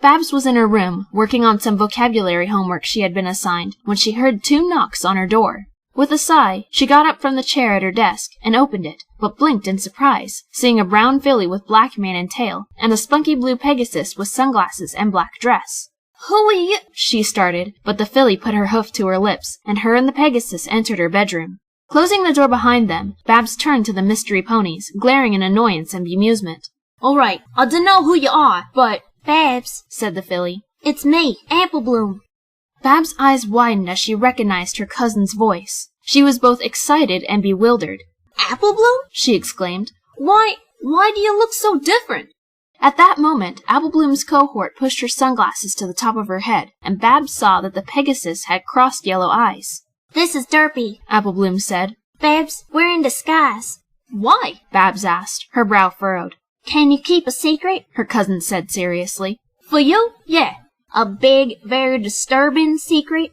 Babs was in her room, working on some vocabulary homework she had been assigned, when she heard 2 knocks on her door. With a sigh, she got up from the chair at her desk and opened it, but blinked in surprise, seeing a brown filly with black mane and tail, and a spunky blue Pegasus with sunglasses and black dress. Who are you? She started, but the filly put her hoof to her lips, and her and the Pegasus entered her bedroom. Closing the door behind them, Babs turned to the mystery ponies, glaring in annoyance and bemusement. All right, I dunno who you are, but... Babs, said the filly. It's me, Apple Bloom. Babs' eyes widened as she recognized her cousin's voice. She was both excited and bewildered. Apple Bloom? She exclaimed. Why do you look so different? At that moment, Apple Bloom's cohort pushed her sunglasses to the top of her head, and Babs saw that the Pegasus had crossed yellow eyes. This is Derpy, Apple Bloom said. Babs, we're in disguise. Why? Babs asked, her brow furrowed. Can you keep a secret? Her cousin said seriously. For you? Yeah. A big, very disturbing secret?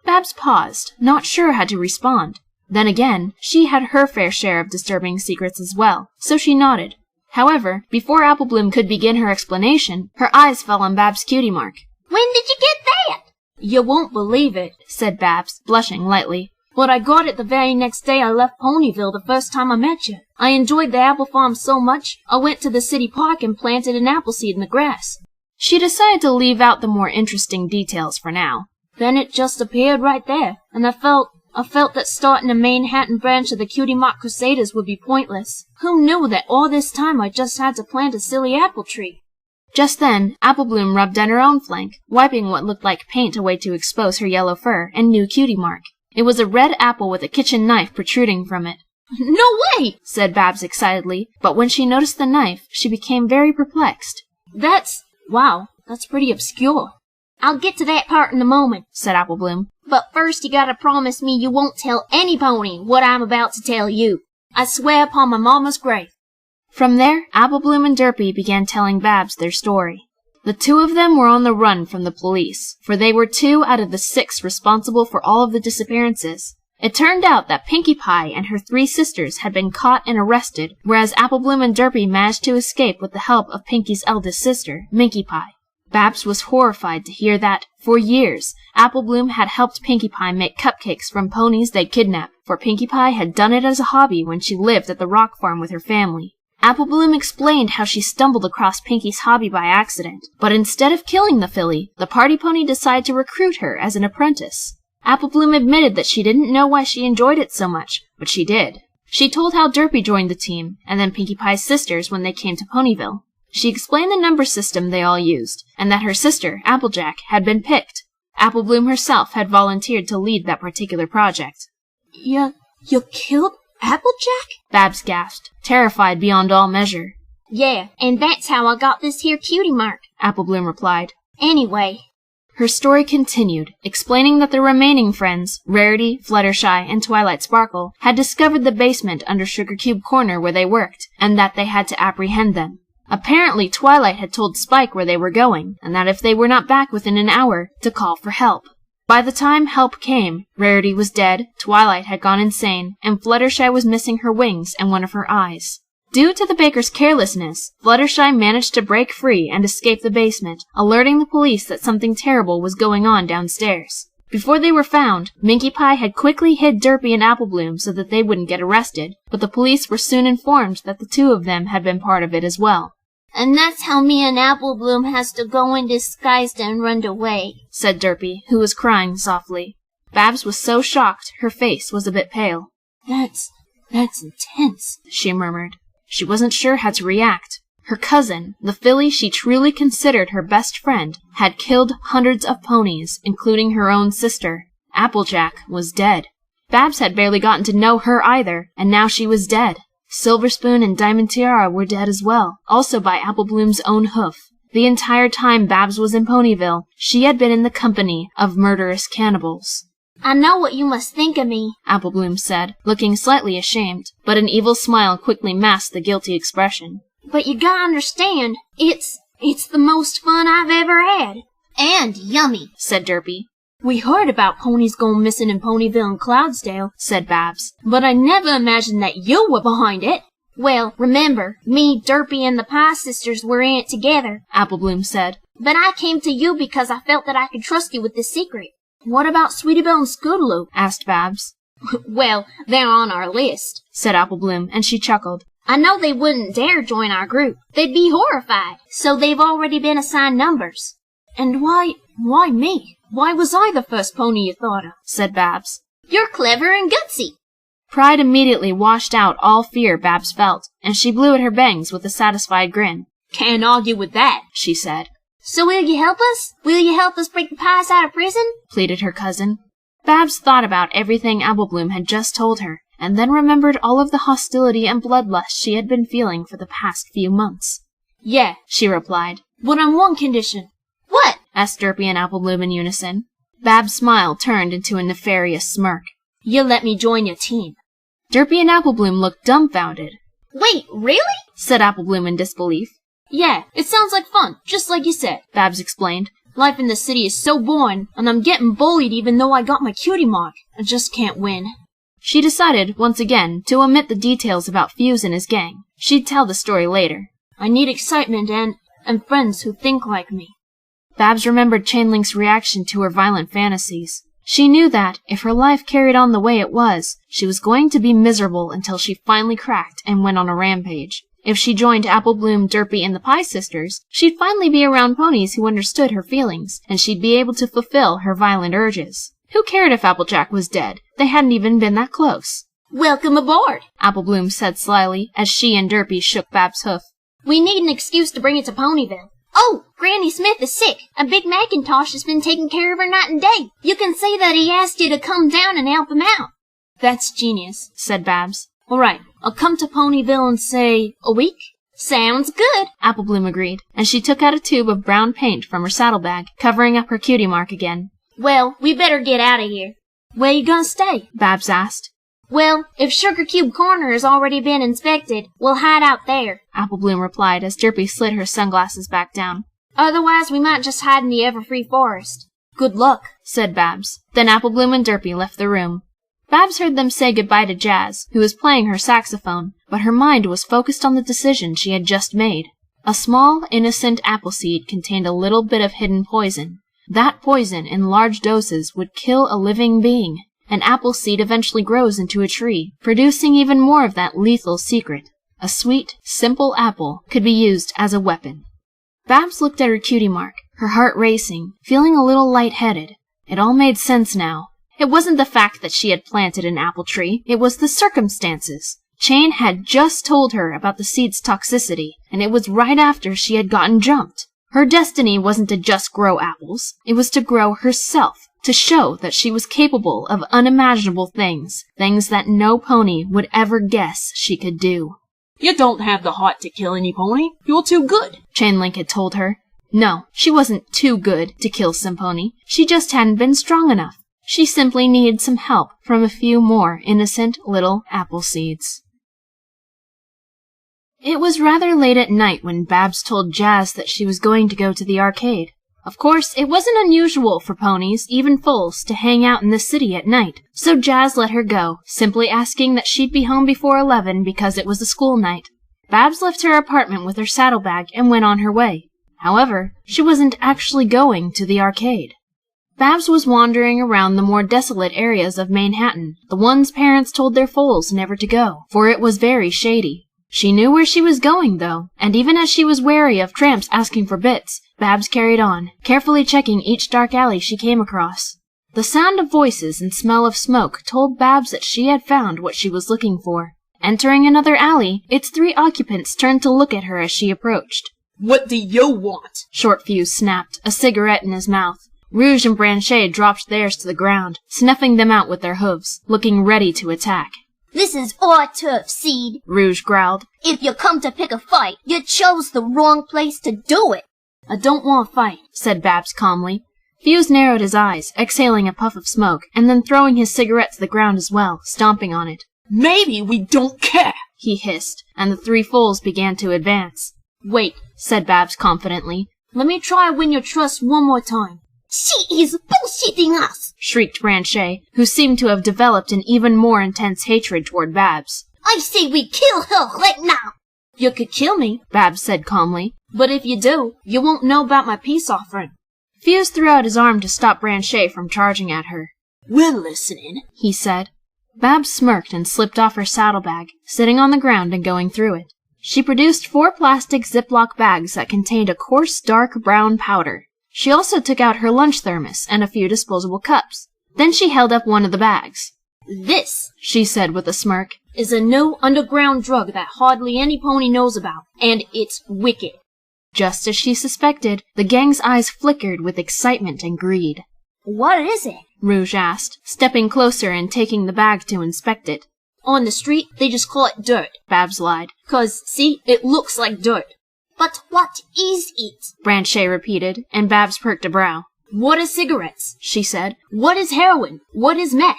Babs paused, not sure how to respond. Then again, she had her fair share of disturbing secrets as well, so she nodded. However, before Apple Bloom could begin her explanation, her eyes fell on Babs' cutie mark. When did you get that? You won't believe it, said Babs, blushing lightly. But I got it the very next day I left Ponyville the first time I met you. I enjoyed the apple farm so much, I went to the city park and planted an apple seed in the grass. She decided to leave out the more interesting details for now. Then it just appeared right there, and I felt that starting a Manhattan branch of the Cutie Mark Crusaders would be pointless. Who knew that all this time I just had to plant a silly apple tree? Just then, Apple Bloom rubbed down her own flank, wiping what looked like paint away to expose her yellow fur and new cutie mark. It was a red apple with a kitchen knife protruding from it. No way! Said Babs excitedly, but when she noticed the knife, she became very perplexed. Wow, that's pretty obscure. I'll get to that part in a moment, said Apple Bloom. But first you gotta promise me you won't tell any pony what I'm about to tell you. I swear upon my mama's grave. From there, Apple Bloom and Derpy began telling Babs their story. The 2 of them were on the run from the police, for they were 2 out of the 6 responsible for all of the disappearances. It turned out that Pinkie Pie and her 3 sisters had been caught and arrested, whereas Apple Bloom and Derpy managed to escape with the help of Pinkie's eldest sister, Minkie Pie. Babs was horrified to hear that, for years, Apple Bloom had helped Pinkie Pie make cupcakes from ponies they'd kidnapped, for Pinkie Pie had done it as a hobby when she lived at the rock farm with her family. Apple Bloom explained how she stumbled across Pinkie's hobby by accident, but instead of killing the filly, the party pony decided to recruit her as an apprentice. Apple Bloom admitted that she didn't know why she enjoyed it so much, but she did. She told how Derpy joined the team, and then Pinkie Pie's sisters when they came to Ponyville. She explained the number system they all used, and that her sister, Applejack, had been picked. Apple Bloom herself had volunteered to lead that particular project. You killed Applejack? Babs gasped, terrified beyond all measure. Yeah, and that's how I got this here cutie mark, Apple Bloom replied. Anyway. Her story continued, explaining that the remaining friends, Rarity, Fluttershy, and Twilight Sparkle, had discovered the basement under Sugar Cube Corner where they worked, and that they had to apprehend them. Apparently, Twilight had told Spike where they were going, and that if they were not back within an hour, to call for help. By the time help came, Rarity was dead, Twilight had gone insane, and Fluttershy was missing her wings and one of her eyes. Due to the baker's carelessness, Fluttershy managed to break free and escape the basement, alerting the police that something terrible was going on downstairs. Before they were found, Minkie Pie had quickly hid Derpy and Apple Bloom so that they wouldn't get arrested, but the police were soon informed that the 2 of them had been part of it as well. And that's how me and Apple Bloom has to go in disguised and run away, said Derpy, who was crying softly. Babs was so shocked, her face was a bit pale. That's intense, she murmured. She wasn't sure how to react. Her cousin, the filly she truly considered her best friend, had killed hundreds of ponies, including her own sister. Applejack was dead. Babs had barely gotten to know her either, and now she was dead. Silver Spoon and Diamond Tiara were dead as well, also by Apple Bloom's own hoof. The entire time Babs was in Ponyville, she had been in the company of murderous cannibals. I know what you must think of me, Apple Bloom said, looking slightly ashamed, but an evil smile quickly masked the guilty expression. But you gotta understand, it's the most fun I've ever had. And yummy, said Derpy. We heard about ponies going missing in Ponyville and Cloudsdale, said Babs, but I never imagined that you were behind it. Well, remember, me, Derpy, and the Pie Sisters were in it together, Apple Bloom said. but I came to you because I felt that I could trust you with this secret. What about Sweetie Belle and Scootaloo? Asked Babs. Well, they're on our list, said Apple Bloom, and she chuckled. I know they wouldn't dare join our group. They'd be horrified, so they've already been assigned numbers. And why me? Why was I the first pony you thought of? Said Babs. You're clever and gutsy. Pride immediately washed out all fear Babs felt, and she blew at her bangs with a satisfied grin. Can't argue with that, she said. So will you help us? Will you help us break the pies out of prison? Pleaded her cousin. Babs thought about everything Apple Bloom had just told her, and then remembered all of the hostility and bloodlust she had been feeling for the past few months. Yeah, she replied, but on one condition. What? Asked Derpy and Apple Bloom in unison. Babs' smile turned into a nefarious smirk. You let me join your team. Derpy and Apple Bloom looked dumbfounded. Wait, really? Said Apple Bloom in disbelief. Yeah, it sounds like fun, just like you said, Babs explained. Life in the city is so boring, and I'm getting bullied even though I got my cutie mark. I just can't win. She decided, once again, to omit the details about Fuse and his gang. She'd tell the story later. I need excitement and friends who think like me. Babs remembered Chainlink's reaction to her violent fantasies. She knew that, if her life carried on the way it was, she was going to be miserable until she finally cracked and went on a rampage. If she joined Apple Bloom, Derpy, and the Pie Sisters, she'd finally be around ponies who understood her feelings, and she'd be able to fulfill her violent urges. Who cared if Applejack was dead? They hadn't even been that close. Welcome aboard, Apple Bloom said slyly, as she and Derpy shook Babs' hoof. We need an excuse to bring it to Ponyville. Oh, Granny Smith is sick, and Big Macintosh has been taking care of her night and day. You can say that he asked you to come down and help him out. That's genius, said Babs. All right, I'll come to Ponyville in, say, a week? Sounds good, Apple Bloom agreed, and she took out a tube of brown paint from her saddlebag, covering up her cutie mark again. Well, we better get out of here. Where you gonna stay? Babs asked. Well, if Sugar Cube Corner has already been inspected, we'll hide out there, Apple Bloom replied as Derpy slid her sunglasses back down. Otherwise, we might just hide in the Everfree Forest. Good luck, said Babs. Then Apple Bloom and Derpy left the room. Babs heard them say goodbye to Jazz, who was playing her saxophone, but her mind was focused on the decision she had just made. A small, innocent apple seed contained a little bit of hidden poison. That poison, in large doses, would kill a living being. An apple seed eventually grows into a tree, producing even more of that lethal secret. A sweet, simple apple could be used as a weapon. Babs looked at her cutie mark, her heart racing, feeling a little lightheaded. It all made sense now. It wasn't the fact that she had planted an apple tree, it was the circumstances. Chain had just told her about the seed's toxicity, and it was right after she had gotten jumped. Her destiny wasn't to just grow apples, it was to grow herself, to show that she was capable of unimaginable things, things that no pony would ever guess she could do. You don't have the heart to kill any pony. You're too good, Chainlink had told her. No, she wasn't too good to kill some pony. She just hadn't been strong enough. She simply needed some help from a few more innocent little apple seeds. It was rather late at night when Babs told Jazz that she was going to go to the arcade. Of course, it wasn't unusual for ponies, even foals, to hang out in the city at night, so Jazz let her go, simply asking that she'd be home before 11 because it was a school night. Babs left her apartment with her saddlebag and went on her way. However, she wasn't actually going to the arcade. Babs was wandering around the more desolate areas of Manhattan, the ones parents told their foals never to go, for it was very shady. She knew where she was going, though, and even as she was wary of tramps asking for bits, Babs carried on, carefully checking each dark alley she came across. The sound of voices and smell of smoke told Babs that she had found what she was looking for. Entering another alley, its 3 occupants turned to look at her as she approached. What do you want? Short Fuse snapped, a cigarette in his mouth. Rouge and Blanchet dropped theirs to the ground, snuffing them out with their hooves, looking ready to attack. This is our turf, Seed, Rouge growled. If you come to pick a fight, you chose the wrong place to do it. I don't want to fight, said Babs calmly. Fuse narrowed his eyes, exhaling a puff of smoke, and then throwing his cigarette to the ground as well, stomping on it. Maybe we don't care, he hissed, and the 3 foals began to advance. Wait, said Babs confidently. Let me try win your trust one more time. She is bullshitting us, shrieked Blanchet, who seemed to have developed an even more intense hatred toward Babs. I say we kill her right now. You could kill me, Babs said calmly, But if you do, you won't know about my peace offering. Fuse threw out his arm to stop Branchet from charging at her. We're listening, he said. Babs smirked and slipped off her saddlebag, sitting on the ground and going through it. She produced 4 plastic Ziploc bags that contained a coarse dark brown powder. She also took out her lunch thermos and a few disposable cups. Then she held up one of the bags. This, she said with a smirk, is a new underground drug that hardly any pony knows about, and it's wicked. Just as she suspected, the gang's eyes flickered with excitement and greed. What is it? Rouge asked, stepping closer and taking the bag to inspect it. On the street, they just call it dirt, Babs lied. 'Cause, see, it looks like dirt. But what is it? Branchet repeated, and Babs perked a brow. What is cigarettes? She said. What is heroin? What is meth?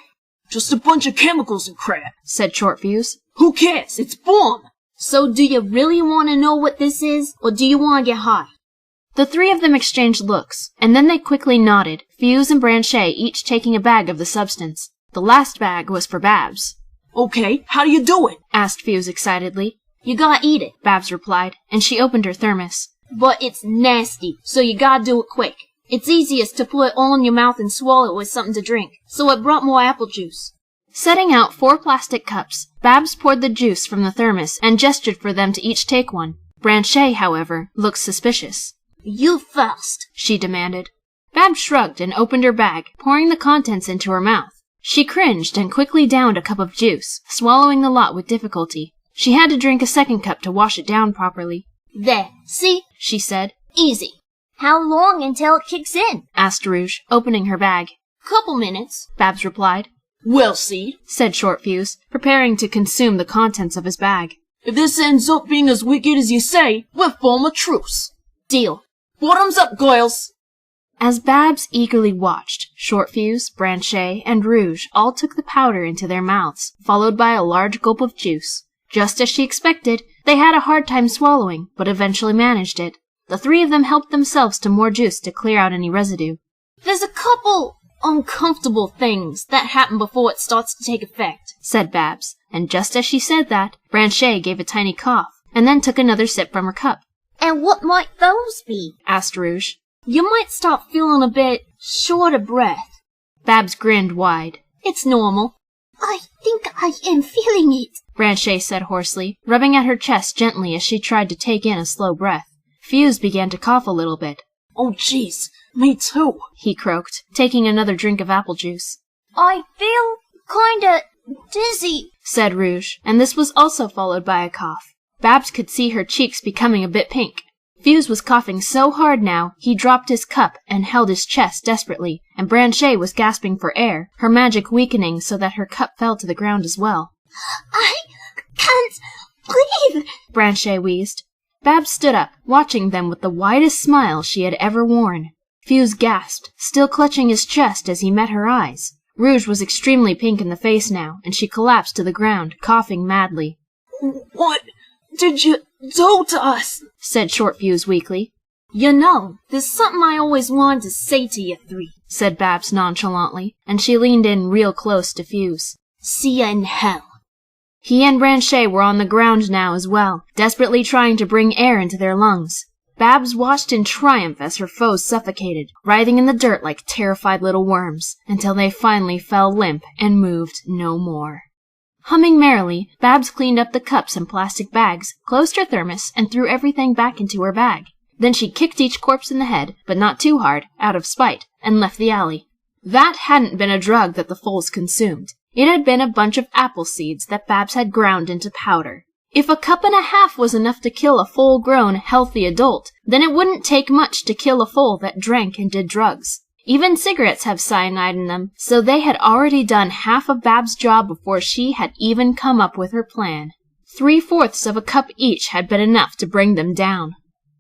Just a bunch of chemicals and crap, said Shortfuse. Who cares? It's bomb! So do you really want to know what this is, or do you want to get high? The 3 of them exchanged looks, and then they quickly nodded, Fuse and Branchet each taking a bag of the substance. The last bag was for Babs. Okay, how do you do it? Asked Fuse excitedly. You gotta eat it, Babs replied, and she opened her thermos. But it's nasty, so you gotta do it quick. It's easiest to put it all in your mouth and swallow it with something to drink, so I brought more apple juice. Setting out 4 plastic cups, Babs poured the juice from the thermos and gestured for them to each take one. Branchet, however, looked suspicious. You first, she demanded. Babs shrugged and opened her bag, pouring the contents into her mouth. She cringed and quickly downed a cup of juice, swallowing the lot with difficulty. She had to drink a second cup to wash it down properly. There, see? She said. Easy. How long until it kicks in? Asked Rouge, opening her bag. Couple minutes, Babs replied. Well, see, said Shortfuse, preparing to consume the contents of his bag. If this ends up being as wicked as you say, we'll form a truce. Deal. Bottoms up, girls! As Babs eagerly watched, Shortfuse, Branchet, and Rouge all took the powder into their mouths, followed by a large gulp of juice. Just as she expected, they had a hard time swallowing, but eventually managed it. The 3 of them helped themselves to more juice to clear out any residue. There's a couple uncomfortable things that happen before it starts to take effect, said Babs, and just as she said that, Branchet gave a tiny cough, and then took another sip from her cup. And what might those be? Asked Rouge. You might start feeling a bit short of breath. Babs grinned wide. It's normal. I think I am feeling it, Branchet said hoarsely, rubbing at her chest gently as she tried to take in a slow breath. Fuse began to cough a little bit. Oh, jeez, me too, he croaked, taking another drink of apple juice. I feel kinda dizzy, said Rouge, and this was also followed by a cough. Babs could see her cheeks becoming a bit pink. Fuse was coughing so hard now, he dropped his cup and held his chest desperately, and Branchet was gasping for air, her magic weakening so that her cup fell to the ground as well. I can't breathe, Branchet wheezed. Babs stood up, watching them with the widest smile she had ever worn. Fuse gasped, still clutching his chest as he met her eyes. Rouge was extremely pink in the face now, and she collapsed to the ground, coughing madly. What did you do to us? Said Shortfuse weakly. You know, there's something I always wanted to say to you 3, said Babs nonchalantly, and she leaned in real close to Fuse. See ya in hell. He and Branchet were on the ground now as well, desperately trying to bring air into their lungs. Babs watched in triumph as her foes suffocated, writhing in the dirt like terrified little worms, until they finally fell limp and moved no more. Humming merrily, Babs cleaned up the cups and plastic bags, closed her thermos, and threw everything back into her bag. Then she kicked each corpse in the head, but not too hard, out of spite, and left the alley. That hadn't been a drug that the foals consumed. It had been a bunch of apple seeds that Babs had ground into powder. If a cup and a half was enough to kill a full-grown, healthy adult, then it wouldn't take much to kill a foal that drank and did drugs. Even cigarettes have cyanide in them, so they had already done half of Babs' job before she had even come up with her plan. 3/4 of a cup each had been enough to bring them down.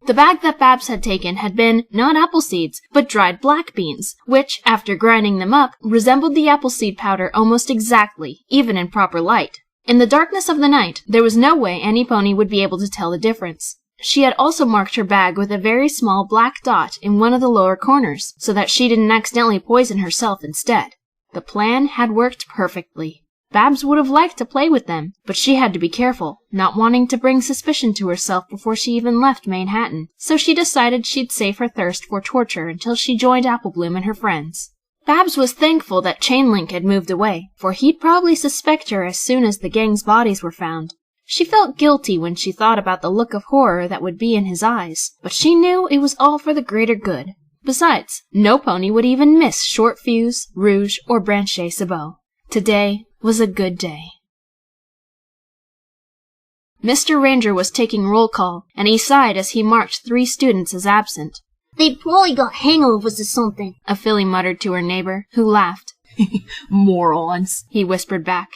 The bag that Babs had taken had been, not apple seeds, but dried black beans, which, after grinding them up, resembled the apple seed powder almost exactly, even in proper light. In the darkness of the night, there was no way any pony would be able to tell the difference. She had also marked her bag with a very small black dot in one of the lower corners, so that she didn't accidentally poison herself instead. The plan had worked perfectly. Babs would have liked to play with them, but she had to be careful, not wanting to bring suspicion to herself before she even left Manhattan, so she decided she'd save her thirst for torture until she joined Applebloom and her friends. Babs was thankful that Chainlink had moved away, for he'd probably suspect her as soon as the gang's bodies were found. She felt guilty when she thought about the look of horror that would be in his eyes, but she knew it was all for the greater good. Besides, no pony would even miss Short Fuse, Rouge, or Branchet Sabot. Today was a good day. Mr. Ranger was taking roll call, and he sighed as he marked 3 students as absent. They probably got hangovers or something, a filly muttered to her neighbor, who laughed. Morons, he whispered back.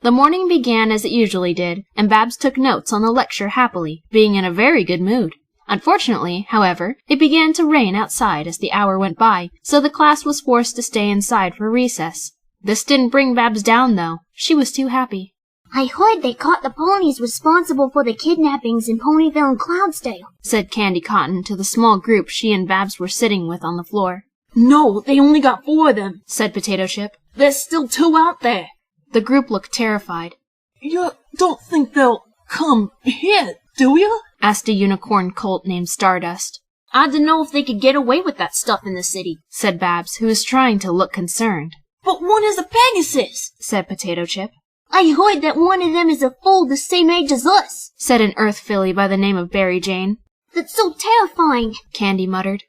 The morning began as it usually did, and Babs took notes on the lecture happily, being in a very good mood. Unfortunately, however, it began to rain outside as the hour went by, so the class was forced to stay inside for recess. This didn't bring Babs down, though. She was too happy. I heard they caught the ponies responsible for the kidnappings in Ponyville and Cloudsdale, said Candy Cotton to the small group she and Babs were sitting with on the floor. No, they only got 4 of them, said Potato Chip. There's still 2 out there. The group looked terrified. You don't think they'll come here, do you? Asked a unicorn colt named Stardust. I don't know if they could get away with that stuff in the city, said Babs, who was trying to look concerned. But one is a Pegasus, said Potato Chip. I heard that one of them is a foal the same age as us, said an earth filly by the name of Berry Jane. That's so terrifying, Candy muttered.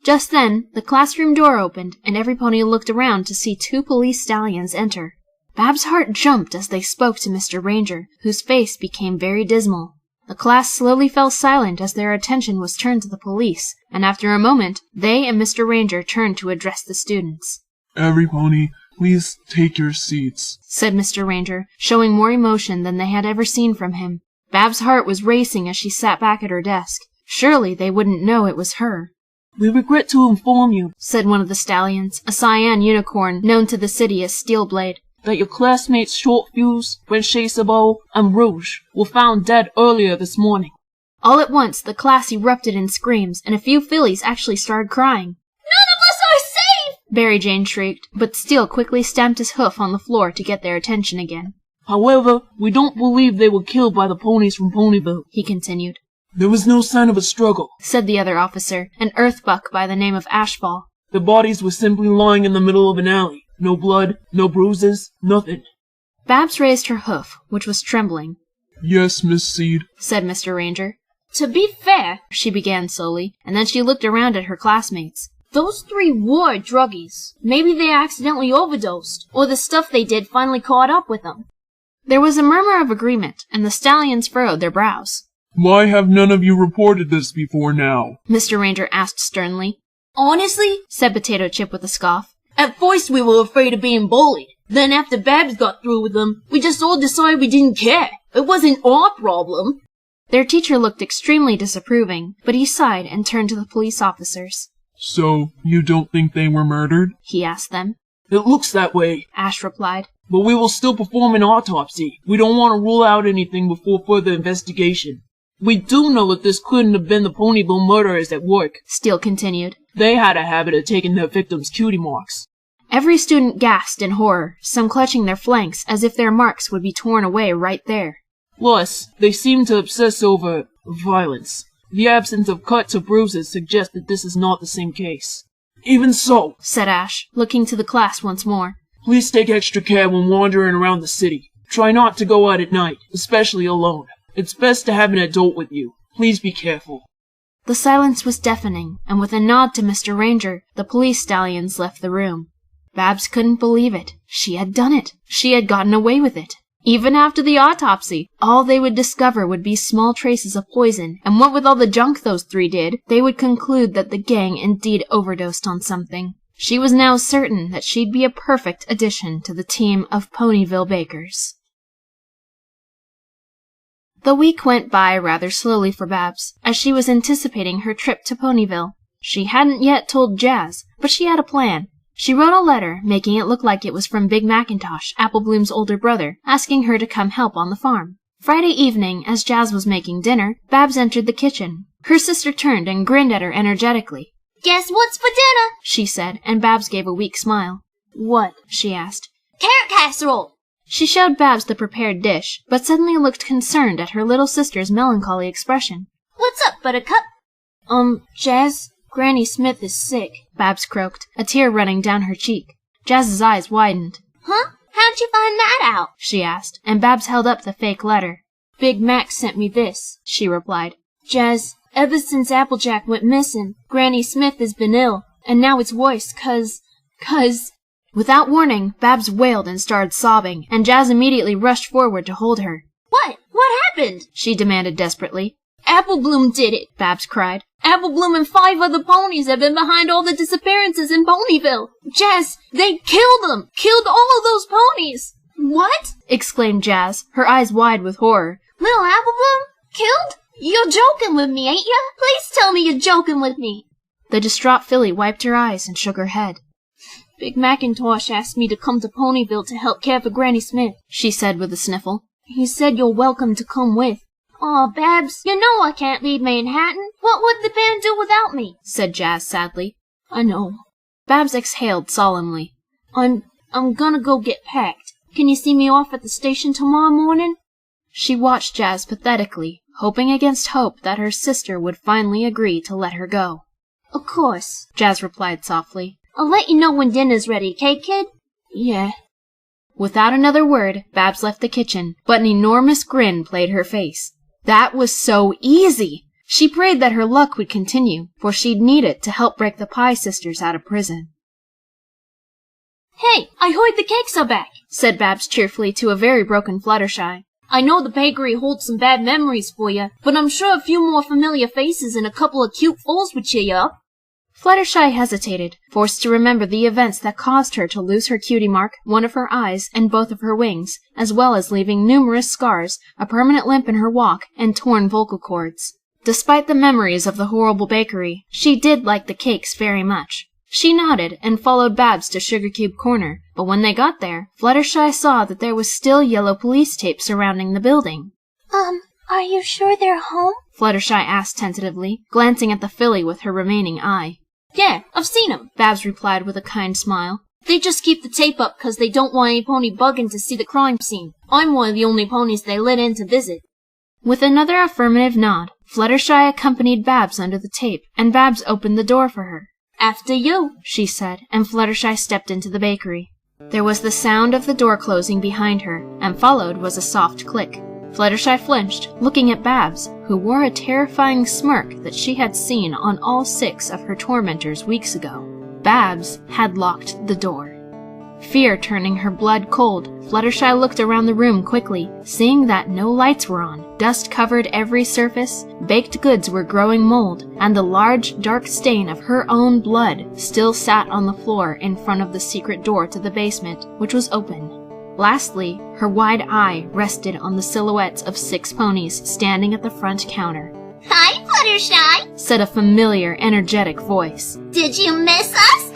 Just then, the classroom door opened, and every pony looked around to see 2 police stallions enter. Babs' heart jumped as they spoke to Mr. Ranger, whose face became very dismal. The class slowly fell silent as their attention was turned to the police, and after a moment, they and Mr. Ranger turned to address the students. Every pony, please take your seats, said Mr. Ranger, showing more emotion than they had ever seen from him. Babs' heart was racing as she sat back at her desk. Surely they wouldn't know it was her. We regret to inform you, said one of the stallions, a cyan unicorn known to the city as Steelblade, that your classmates Short Fuse, Branchet Sabot, and Rouge were found dead earlier this morning. All at once, the class erupted in screams, and a few fillies actually started crying. None of us are safe! Berry Jane shrieked, but Steel quickly stamped his hoof on the floor to get their attention again. However, we don't believe they were killed by the ponies from Ponyville, he continued. There was no sign of a struggle, said the other officer, an earthbuck by the name of Ashfall. The bodies were simply lying in the middle of an alley. No blood, no bruises, nothing. Babs raised her hoof, which was trembling. Yes, Miss Seed, said Mr. Ranger. To be fair, she began slowly, and then she looked around at her classmates. Those 3 were druggies. Maybe they accidentally overdosed, or the stuff they did finally caught up with them. There was a murmur of agreement, and the stallions furrowed their brows. Why have none of you reported this before now? Mr. Ranger asked sternly. Honestly, said Potato Chip with a scoff, at first we were afraid of being bullied. Then after Babs got through with them, we just all decided we didn't care. It wasn't our problem. Their teacher looked extremely disapproving, but he sighed and turned to the police officers. So, you don't think they were murdered? He asked them. It looks that way, Ash replied. But we will still perform an autopsy. We don't want to rule out anything before further investigation. We do know that this couldn't have been the Ponyville murderers at work, Steel continued. They had a habit of taking their victims' cutie marks. Every student gasped in horror, some clutching their flanks as if their marks would be torn away right there. Plus, they seem to obsess over violence. The absence of cuts or bruises suggests that this is not the same case. Even so, said Ash, looking to the class once more, please take extra care when wandering around the city. Try not to go out at night, especially alone. It's best to have an adult with you. Please be careful. The silence was deafening, and with a nod to Mr. Ranger, the police stallions left the room. Babs couldn't believe it. She had done it. She had gotten away with it. Even after the autopsy, all they would discover would be small traces of poison, and what with all the junk those 3 did, they would conclude that the gang indeed overdosed on something. She was now certain that she'd be a perfect addition to the team of Ponyville bakers. The week went by rather slowly for Babs, as she was anticipating her trip to Ponyville. She hadn't yet told Jazz, but she had a plan. She wrote a letter, making it look like it was from Big Macintosh, Applebloom's older brother, asking her to come help on the farm. Friday evening, as Jazz was making dinner, Babs entered the kitchen. Her sister turned and grinned at her energetically. Guess what's for dinner? She said, and Babs gave a weak smile. What? She asked. Carrot casserole. She showed Babs the prepared dish, but suddenly looked concerned at her little sister's melancholy expression. What's up, Buttercup? Jazz, Granny Smith is sick, Babs croaked, a tear running down her cheek. Jazz's eyes widened. Huh? How'd you find that out? She asked, and Babs held up the fake letter. Big Mac sent me this, she replied. Jazz, ever since Applejack went missing, Granny Smith has been ill, and now it's worse, 'cause... Without warning, Babs wailed and started sobbing, and Jazz immediately rushed forward to hold her. What? What happened? She demanded desperately. Applebloom did it, Babs cried. Applebloom and 5 other ponies have been behind all the disappearances in Ponyville. Jazz, they killed them! Killed all of those ponies! What? Exclaimed Jazz, her eyes wide with horror. Little Applebloom? Killed? You're joking with me, ain't ya? Please tell me you're joking with me. The distraught filly wiped her eyes and shook her head. Big Macintosh asked me to come to Ponyville to help care for Granny Smith, she said with a sniffle. He said you're welcome to come with. Aw, Babs, you know I can't leave Manhattan. What would the band do without me? Said Jazz sadly. I know. Babs exhaled solemnly. I'm gonna go get packed. Can you see me off at the station tomorrow morning? She watched Jazz pathetically, hoping against hope that her sister would finally agree to let her go. Of course, Jazz replied softly. I'll let you know when dinner's ready, 'kay, kid? Yeah. Without another word, Babs left the kitchen, but an enormous grin played her face. That was so easy! She prayed that her luck would continue, for she'd need it to help break the Pie sisters out of prison. Hey, I heard the cakes are back, said Babs cheerfully to a very broken Fluttershy. I know the bakery holds some bad memories for you, but I'm sure a few more familiar faces and a couple of cute foals would cheer you up. Fluttershy hesitated, forced to remember the events that caused her to lose her cutie mark, one of her eyes, and both of her wings, as well as leaving numerous scars, a permanent limp in her walk, and torn vocal cords. Despite the memories of the horrible bakery, she did like the cakes very much. She nodded and followed Babs to Sugar Cube Corner, but when they got there, Fluttershy saw that there was still yellow police tape surrounding the building. Are you sure they're home? Fluttershy asked tentatively, glancing at the filly with her remaining eye. Yeah, I've seen 'em, Babs replied with a kind smile. They just keep the tape up 'cause they don't want any pony bugging to see the crime scene. I'm one of the only ponies they let in to visit. With another affirmative nod, Fluttershy accompanied Babs under the tape, and Babs opened the door for her. After you, she said, and Fluttershy stepped into the bakery. There was the sound of the door closing behind her, and followed was a soft click. Fluttershy flinched, looking at Babs, who wore a terrifying smirk that she had seen on all 6 of her tormentors weeks ago. Babs had locked the door. Fear turning her blood cold, Fluttershy looked around the room quickly, seeing that no lights were on, dust covered every surface, baked goods were growing mold, and the large, dark stain of her own blood still sat on the floor in front of the secret door to the basement, which was open. Lastly, her wide eye rested on the silhouettes of 6 ponies standing at the front counter. Hi, Fluttershy, said a familiar, energetic voice. Did you miss us?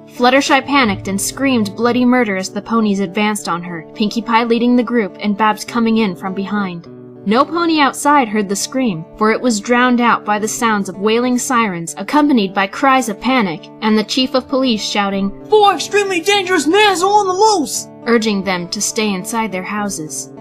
Fluttershy panicked and screamed bloody murder as the ponies advanced on her, Pinkie Pie leading the group and Babs coming in from behind. No pony outside heard the scream, for it was drowned out by the sounds of wailing sirens accompanied by cries of panic, and the chief of police shouting, 4 extremely dangerous mares are on the loose! Urging them to stay inside their houses.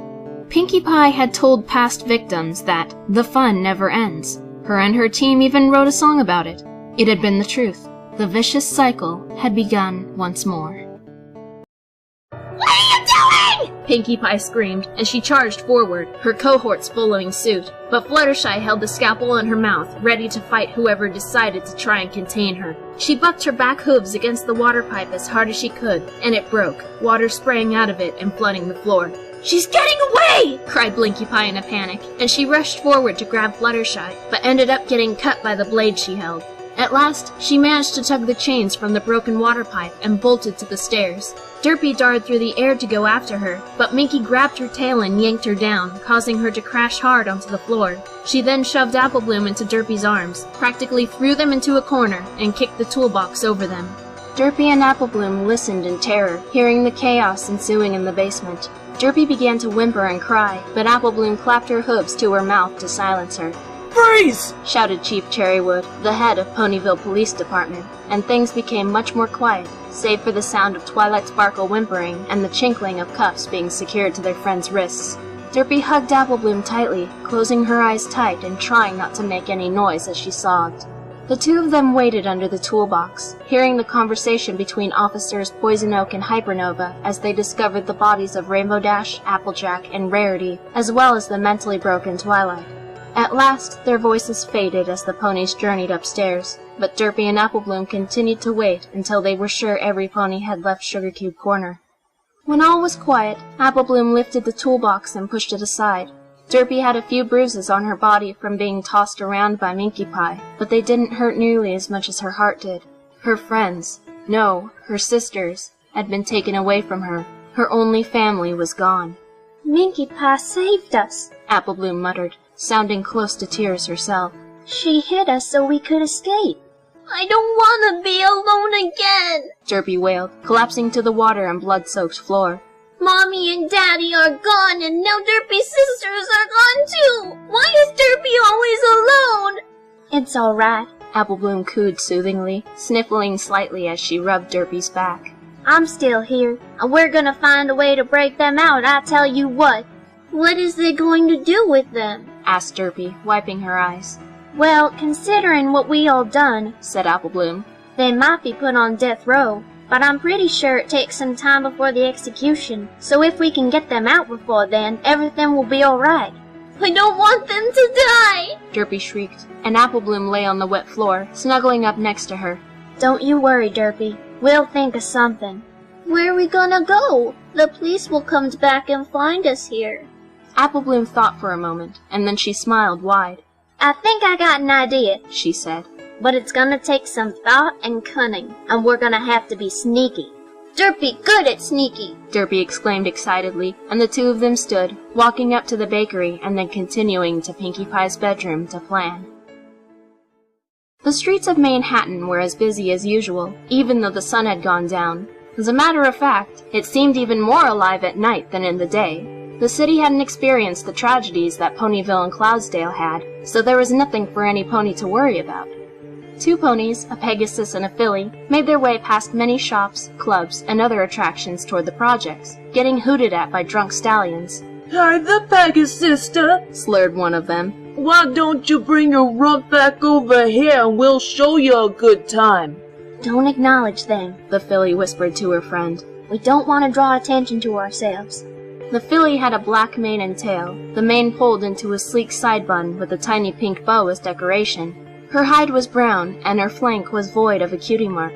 Pinkie Pie had told past victims that the fun never ends. Her and her team even wrote a song about it. It had been the truth. The vicious cycle had begun once more. What are you doing? Pinkie Pie screamed, and she charged forward, her cohorts following suit. But Fluttershy held the scalpel in her mouth, ready to fight whoever decided to try and contain her. She bucked her back hooves against the water pipe as hard as she could, and it broke, water spraying out of it and flooding the floor. "She's getting away!" cried Blinkie Pie in a panic, and she rushed forward to grab Fluttershy, but ended up getting cut by the blade she held. At last, she managed to tug the chains from the broken water pipe and bolted to the stairs. Derpy darted through the air to go after her, but Minkie grabbed her tail and yanked her down, causing her to crash hard onto the floor. She then shoved Applebloom into Derpy's arms, practically threw them into a corner, and kicked the toolbox over them. Derpy and Applebloom listened in terror, hearing the chaos ensuing in the basement. Derpy began to whimper and cry, but Applebloom clapped her hooves to her mouth to silence her. Freeze! shouted Chief Cherrywood, the head of Ponyville Police Department, and things became much more quiet, save for the sound of Twilight Sparkle whimpering and the chinkling of cuffs being secured to their friends' wrists. Derpy hugged Applebloom tightly, closing her eyes tight and trying not to make any noise as she sobbed. The two of them waited under the toolbox, hearing the conversation between Officers Poison Oak and Hypernova as they discovered the bodies of Rainbow Dash, Applejack, and Rarity, as well as the mentally broken Twilight. At last, their voices faded as the ponies journeyed upstairs, but Derpy and Applebloom continued to wait until they were sure every pony had left Sugar Cube Corner. When all was quiet, Applebloom lifted the toolbox and pushed it aside. Derpy had a few bruises on her body from being tossed around by Minkie Pie, but they didn't hurt nearly as much as her heart did. Her friends, no, her sisters, had been taken away from her. Her only family was gone. Minkie Pie saved us, Applebloom muttered, sounding close to tears herself. She hid us so we could escape. I don't want to be alone again, Derpy wailed, collapsing to the water and blood-soaked floor. Mommy and Daddy are gone, and now Derpy's sisters are gone too. Why is Derpy always alone? It's all right, Applebloom cooed soothingly, sniffling slightly as she rubbed Derpy's back. I'm still here, and we're gonna find a way to break them out, I tell you what. What is they going to do with them? Asked Derpy, wiping her eyes. Well, considering what we all done, said Applebloom, they might be put on death row, but I'm pretty sure it takes some time before the execution, so if we can get them out before then, everything will be alright. I don't want them to die! Derpy shrieked, and Applebloom lay on the wet floor, snuggling up next to her. Don't you worry, Derpy. We'll think of something. Where are we gonna go? The police will come back and find us here. Applebloom thought for a moment, and then she smiled wide. I think I got an idea, she said. But it's gonna take some thought and cunning, and we're gonna have to be sneaky. Derpy good at sneaky, Derpy exclaimed excitedly, and the two of them stood, walking up to the bakery and then continuing to Pinkie Pie's bedroom to plan. The streets of Manhattan were as busy as usual, even though the sun had gone down. As a matter of fact, it seemed even more alive at night than in the day. The city hadn't experienced the tragedies that Ponyville and Cloudsdale had, so there was nothing for any pony to worry about. Two ponies, a Pegasus and a filly, made their way past many shops, clubs, and other attractions toward the projects, getting hooted at by drunk stallions. Hi, the Pegasus sister, slurred one of them. Why don't you bring your rump back over here and we'll show you a good time? Don't acknowledge them, the filly whispered to her friend. We don't want to draw attention to ourselves. The filly had a black mane and tail, the mane pulled into a sleek side bun with a tiny pink bow as decoration. Her hide was brown, and her flank was void of a cutie mark.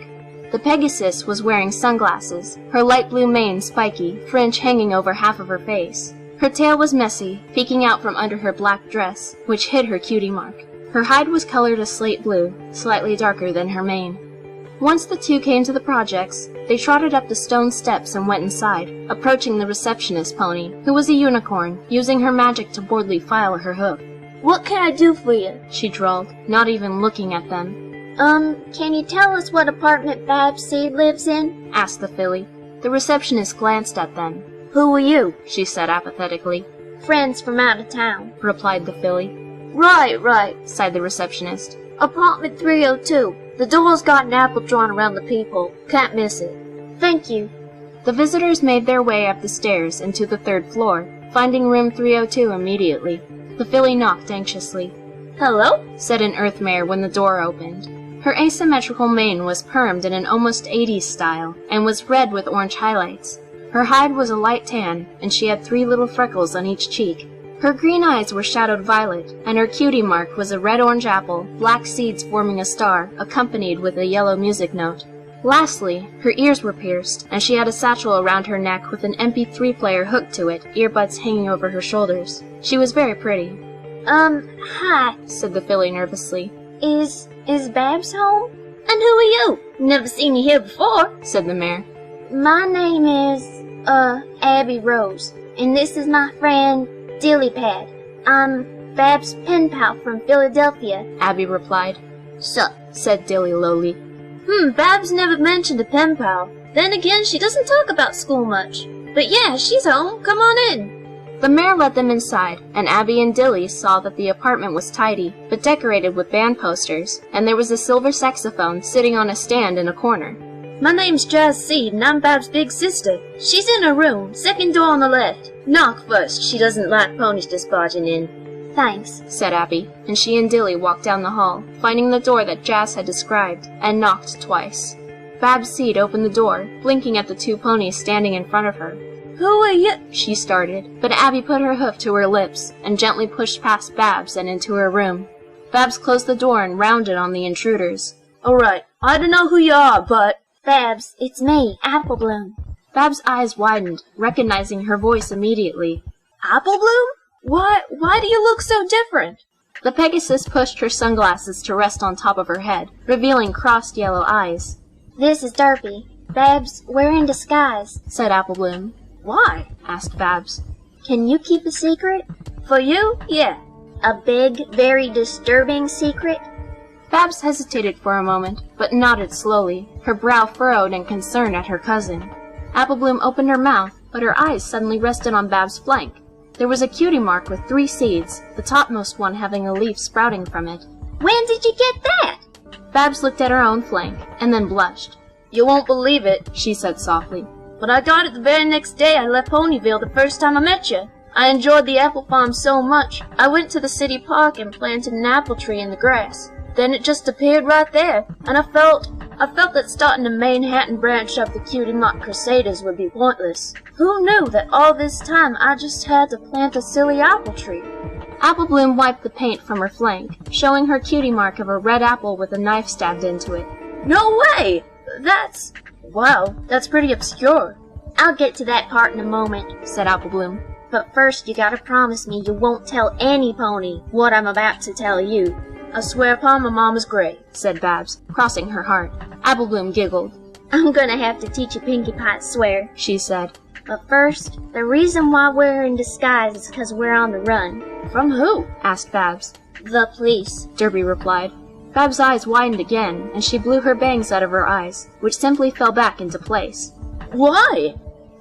The Pegasus was wearing sunglasses, her light blue mane spiky, fringe hanging over half of her face. Her tail was messy, peeking out from under her black dress, which hid her cutie mark. Her hide was colored a slate blue, slightly darker than her mane. Once the two came to the projects, they trotted up the stone steps and went inside, approaching the receptionist pony, who was a unicorn, using her magic to boldly file her hoof. What can I do for you? She drawled, not even looking at them. Can you tell us what apartment Babs Seed lives in? Asked the filly. The receptionist glanced at them. Who are you? She said apathetically. Friends from out of town, replied the filly. Right, sighed the receptionist. Apartment 302. The door's got an apple drawn around the peephole. Can't miss it. Thank you. The visitors made their way up the stairs and to the third floor, finding room 302 immediately. The filly knocked anxiously. Hello? Said an earth mare when the door opened. Her asymmetrical mane was permed in an almost 80s style, and was red with orange highlights. Her hide was a light tan, and she had 3 little freckles on each cheek. Her green eyes were shadowed violet, and her cutie mark was a red-orange apple, black seeds forming a star, accompanied with a yellow music note. Lastly, her ears were pierced, and she had a satchel around her neck with an MP3 player hooked to it, earbuds hanging over her shoulders. She was very pretty. Hi, said the filly nervously. Is Babs home? And who are you? Never seen you here before, said the mare. My name is, Abby Rose, and this is my friend, Dillypad. I'm Babs' pen pal from Philadelphia, Abby replied. Sup, said Dilly lowly. Babs never mentioned a pen pal. Then again, she doesn't talk about school much. But yeah, she's home. Come on in. The mayor led them inside, and Abby and Dilly saw that the apartment was tidy, but decorated with band posters, and there was a silver saxophone sitting on a stand in a corner. My name's Jazz Seed, and I'm Bab's big sister. She's in her room, second door on the left. Knock first, she doesn't like ponies just barging in. Thanks, said Abby, and she and Dilly walked down the hall, finding the door that Jazz had described, and knocked twice. Babs Seed opened the door, blinking at the two ponies standing in front of her. Who are you? She started, but Abby put her hoof to her lips and gently pushed past Babs and into her room. Babs closed the door and rounded on the intruders. All right, I don't know who you are, but... Babs, it's me, Apple Bloom. Babs' eyes widened, recognizing her voice immediately. Apple Bloom? Why do you look so different? The Pegasus pushed her sunglasses to rest on top of her head, revealing crossed yellow eyes. This is Derpy. Babs, we're in disguise, said Apple Bloom. Why? Asked Babs. Can you keep a secret? For you? Yeah. A big, very disturbing secret? Babs hesitated for a moment, but nodded slowly, her brow furrowed in concern at her cousin. Apple Bloom opened her mouth, but her eyes suddenly rested on Babs' flank. There was a cutie mark with 3 seeds, the topmost one having a leaf sprouting from it. When did you get that? Babs looked at her own flank, and then blushed. You won't believe it, she said softly. But I got it the very next day I left Ponyville the first time I met you. I enjoyed the apple farm so much, I went to the city park and planted an apple tree in the grass. Then it just appeared right there, and I felt that starting a Manhattan branch of the Cutie Mark Crusaders would be pointless. Who knew that all this time I just had to plant a silly apple tree? Apple Bloom wiped the paint from her flank, showing her cutie mark of a red apple with a knife stabbed into it. No way! Wow, that's pretty obscure. I'll get to that part in a moment, said Apple Bloom. But first you gotta promise me you won't tell any pony what I'm about to tell you. I swear upon my mama's grave, said Babs, crossing her heart. Apple Bloom giggled. I'm gonna have to teach you Pinkie Pie to swear, she said. But first, the reason why we're in disguise is because we're on the run. From who? Asked Babs. The police, Derpy replied. Babs' eyes widened again, and she blew her bangs out of her eyes, which simply fell back into place. Why?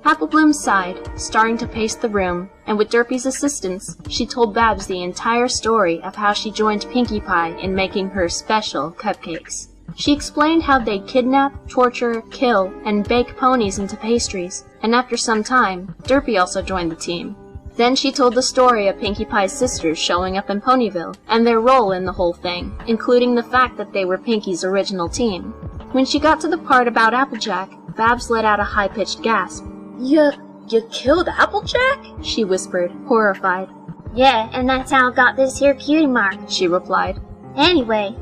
Apple Bloom sighed, starting to pace the room, and with Derpy's assistance, she told Babs the entire story of how she joined Pinkie Pie in making her special cupcakes. She explained how they'd kidnap, torture, kill, and bake ponies into pastries, and after some time, Derpy also joined the team. Then she told the story of Pinkie Pie's sisters showing up in Ponyville, and their role in the whole thing, including the fact that they were Pinkie's original team. When she got to the part about Applejack, Babs let out a high-pitched gasp. You killed Applejack? She whispered, horrified. Yeah, and that's how I got this here cutie mark, she replied. Anyway.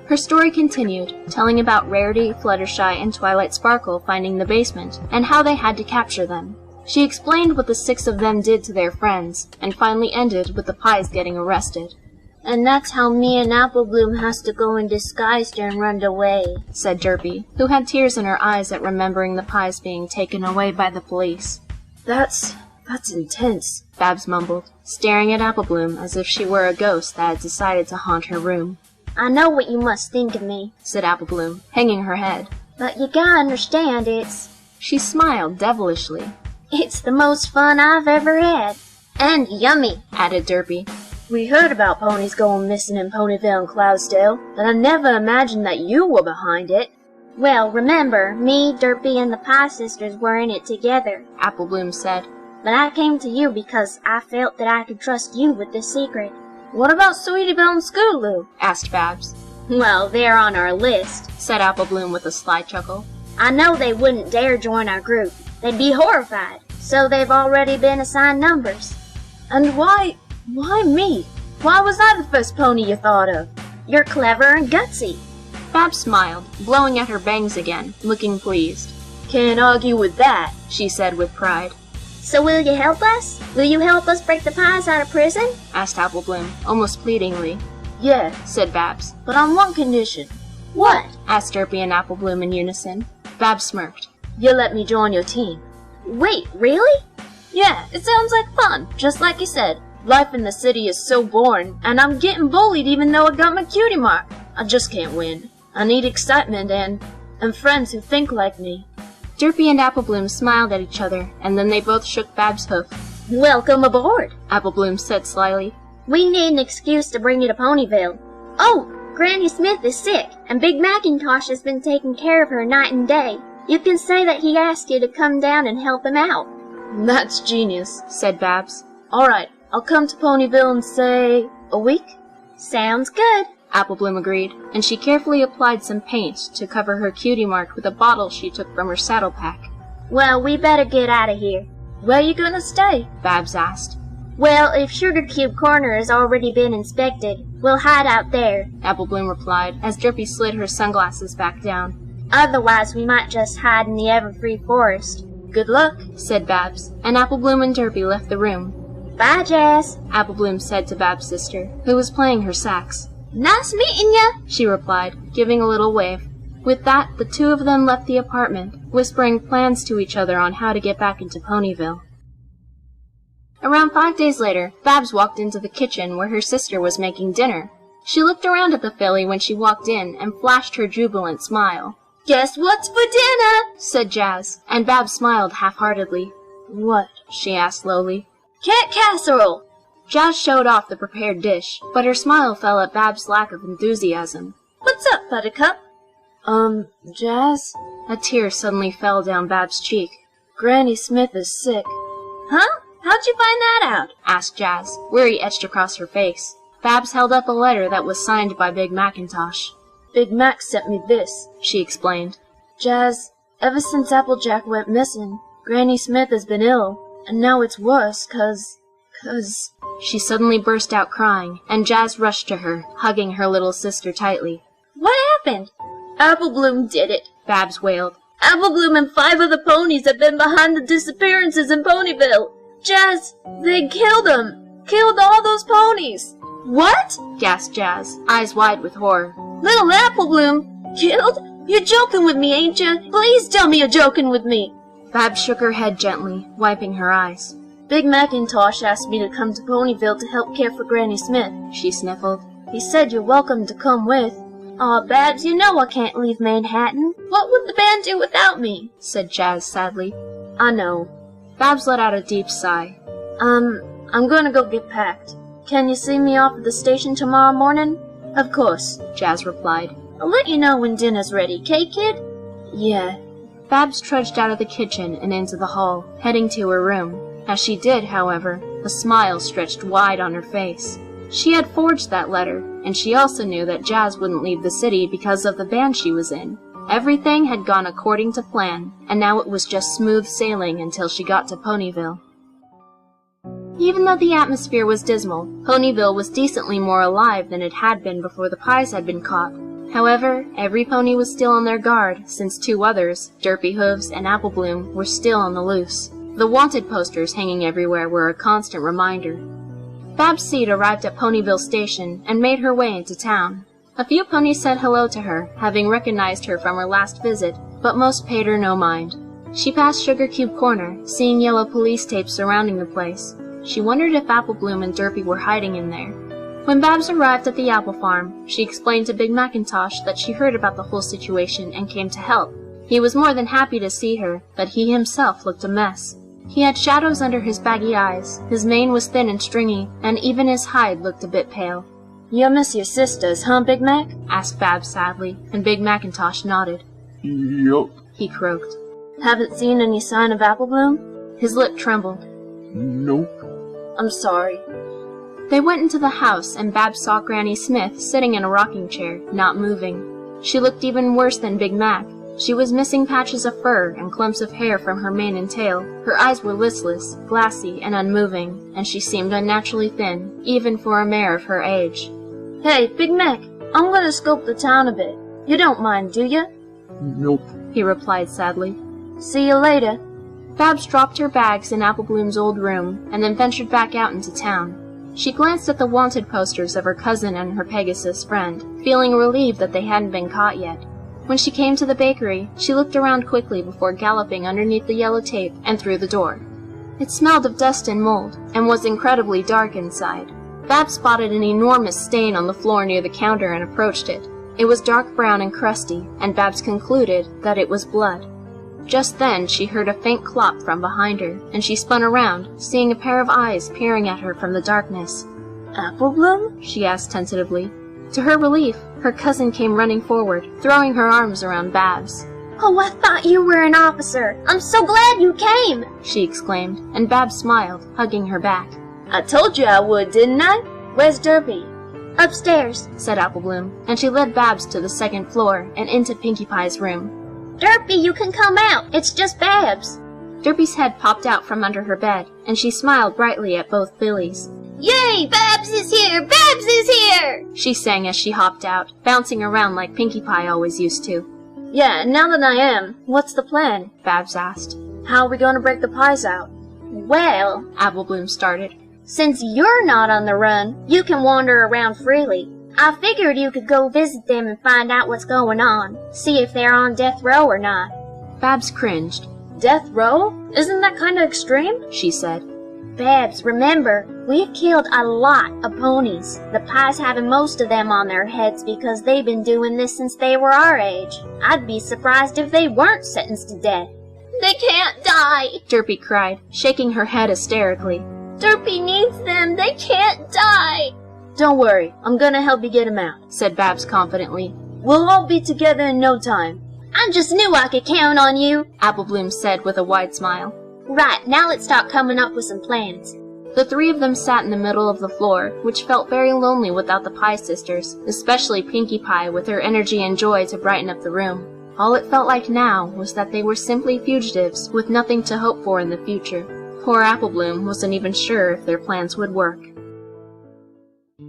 Her story continued, telling about Rarity, Fluttershy, and Twilight Sparkle finding the basement, and how they had to capture them. She explained what the 6 of them did to their friends, and finally ended with the Pies getting arrested. And that's how me and Apple Bloom has to go in disguise and run away, said Derpy, who had tears in her eyes at remembering the Pies being taken away by the police. That's intense, Babs mumbled, staring at Apple Bloom as if she were a ghost that had decided to haunt her room. I know what you must think of me, said Apple Bloom, hanging her head. But you gotta understand She smiled devilishly. It's the most fun I've ever had. And yummy, added Derpy. We heard about ponies going missing in Ponyville and Cloudsdale, but I never imagined that you were behind it. Well, remember, me, Derpy, and the Pie Sisters were in it together, Apple Bloom said. But I came to you because I felt that I could trust you with the secret. What about Sweetie Belle and Scootaloo? Asked Babs. Well, they're on our list, said Apple Bloom with a sly chuckle. I know they wouldn't dare join our group. They'd be horrified, so they've already been assigned numbers. And why me? Why was I the first pony you thought of? You're clever and gutsy. Babs smiled, blowing at her bangs again, looking pleased. Can't argue with that, she said with pride. So will you help us? Will you help us break the Pies out of prison? Asked Apple Bloom, almost pleadingly. Yeah, said Babs. But on one condition. What? Asked Derpy and Apple Bloom in unison. Babs smirked. You let me join your team. Wait, really? Yeah, it sounds like fun, just like you said. Life in the city is so boring, and I'm getting bullied even though I got my cutie mark. I just can't win. I need excitement and friends who think like me. Derpy and Apple Bloom smiled at each other, and then they both shook Babs' hoof. Welcome aboard, Apple Bloom said slyly. We need an excuse to bring you to Ponyville. Oh, Granny Smith is sick, and Big Macintosh has been taking care of her night and day. You can say that he asked you to come down and help him out. That's genius, said Babs. All right, I'll come to Ponyville in, say, a week? Sounds good, Apple Bloom agreed, and she carefully applied some paint to cover her cutie mark with a bottle she took from her saddle pack. Well, we better get out of here. Where you gonna stay? Babs asked. Well, if Sugar Cube Corner has already been inspected, we'll hide out there, Apple Bloom replied, as Derpy slid her sunglasses back down. Otherwise, we might just hide in the Everfree Forest. Good luck, said Babs, and Apple Bloom and Derpy left the room. Bye, Jazz, Apple Bloom said to Babs' sister, who was playing her sax. Nice meeting ya, she replied, giving a little wave. With that, the two of them left the apartment, whispering plans to each other on how to get back into Ponyville. Around 5 days later, Babs walked into the kitchen where her sister was making dinner. She looked around at the filly when she walked in and flashed her jubilant smile. Guess what's for dinner? Said Jazz, and Babs smiled half-heartedly. What? She asked slowly. Cat casserole. Jazz showed off the prepared dish, but her smile fell at Babs' lack of enthusiasm. What's up, Buttercup? Jazz? A tear suddenly fell down Babs' cheek. Granny Smith is sick. Huh? How'd you find that out? Asked Jazz, worry etched across her face. Babs held up a letter that was signed by Big Macintosh. Big Mac sent me this, she explained. Jazz, ever since Applejack went missing, Granny Smith has been ill, and now it's worse, 'cause... She suddenly burst out crying, and Jazz rushed to her, hugging her little sister tightly. What happened? Apple Bloom did it, Babs wailed. Apple Bloom and 5 other ponies have been behind the disappearances in Ponyville. Jazz, they killed them. Killed all those ponies. What? Gasped Jazz, eyes wide with horror. Little Apple Bloom? Killed? You're joking with me, ain't you? Please tell me you're joking with me. Babs shook her head gently, wiping her eyes. Big Macintosh asked me to come to Ponyville to help care for Granny Smith, she sniffled. He said you're welcome to come with. Aw, Babs, you know I can't leave Manhattan. What would the band do without me? Said Jazz sadly. I know. Babs let out a deep sigh. I'm gonna go get packed. Can you see me off at the station tomorrow morning? Of course, Jazz replied. I'll let you know when dinner's ready, 'kay, kid? Yeah. Babs trudged out of the kitchen and into the hall, heading to her room. As she did, however, a smile stretched wide on her face. She had forged that letter, and she also knew that Jazz wouldn't leave the city because of the band she was in. Everything had gone according to plan, and now it was just smooth sailing until she got to Ponyville. Even though the atmosphere was dismal, Ponyville was decently more alive than it had been before the pies had been caught. However, every pony was still on their guard, since 2 others, Derpy Hooves and Apple Bloom, were still on the loose. The wanted posters hanging everywhere were a constant reminder. Babs' seat arrived at Ponyville Station and made her way into town. A few ponies said hello to her, having recognized her from her last visit, but most paid her no mind. She passed Sugar Cube Corner, seeing yellow police tapes surrounding the place. She wondered if Apple Bloom and Derpy were hiding in there. When Babs arrived at the apple farm, she explained to Big Macintosh that she heard about the whole situation and came to help. He was more than happy to see her, but he himself looked a mess. He had shadows under his baggy eyes, his mane was thin and stringy, and even his hide looked a bit pale. You miss your sisters, huh, Big Mac? Asked Babs sadly, and Big Macintosh nodded. Yup, he croaked. Haven't seen any sign of Apple Bloom? His lip trembled. Nope. I'm sorry. They went into the house, and Babs saw Granny Smith sitting in a rocking chair, not moving. She looked even worse than Big Mac. She was missing patches of fur and clumps of hair from her mane and tail. Her eyes were listless, glassy, and unmoving, and she seemed unnaturally thin, even for a mare of her age. Hey, Big Mac, I'm gonna scope the town a bit. You don't mind, do you? Nope, he replied sadly. See you later. Babs dropped her bags in Apple Bloom's old room, and then ventured back out into town. She glanced at the wanted posters of her cousin and her Pegasus friend, feeling relieved that they hadn't been caught yet. When she came to the bakery, she looked around quickly before galloping underneath the yellow tape and through the door. It smelled of dust and mold, and was incredibly dark inside. Babs spotted an enormous stain on the floor near the counter and approached it. It was dark brown and crusty, and Babs concluded that it was blood. Just then, she heard a faint clop from behind her, and she spun around, seeing a pair of eyes peering at her from the darkness. Apple Bloom? She asked tentatively. To her relief, her cousin came running forward, throwing her arms around Babs. Oh, I thought you were an officer. I'm so glad you came, she exclaimed, and Babs smiled, hugging her back. I told you I would, didn't I? Where's Derpy? Upstairs, said Apple Bloom, and she led Babs to the second floor and into Pinkie Pie's room. Derpy, you can come out. It's just Babs. Derpy's head popped out from under her bed, and she smiled brightly at both Billies. Yay! Babs is here! Babs is here! She sang as she hopped out, bouncing around like Pinkie Pie always used to. Yeah, now that I am, what's the plan? Babs asked. How are we going to break the pies out? Well, Apple Bloom started. Since you're not on the run, you can wander around freely. I figured you could go visit them and find out what's going on. See if they're on death row or not. Babs cringed. Death row? Isn't that kind of extreme? She said. Babs, remember, we've killed a lot of ponies. The pies having most of them on their heads because they've been doing this since they were our age. I'd be surprised if they weren't sentenced to death. They can't die, Derpy cried, shaking her head hysterically. Derpy needs them. They can't die. Don't worry, I'm gonna help you get him out, said Babs confidently. We'll all be together in no time. I just knew I could count on you, Apple Bloom said with a wide smile. Right, now let's start coming up with some plans. The three of them sat in the middle of the floor, which felt very lonely without the Pie Sisters, especially Pinkie Pie with her energy and joy to brighten up the room. All it felt like now was that they were simply fugitives with nothing to hope for in the future. Poor Apple Bloom wasn't even sure if their plans would work.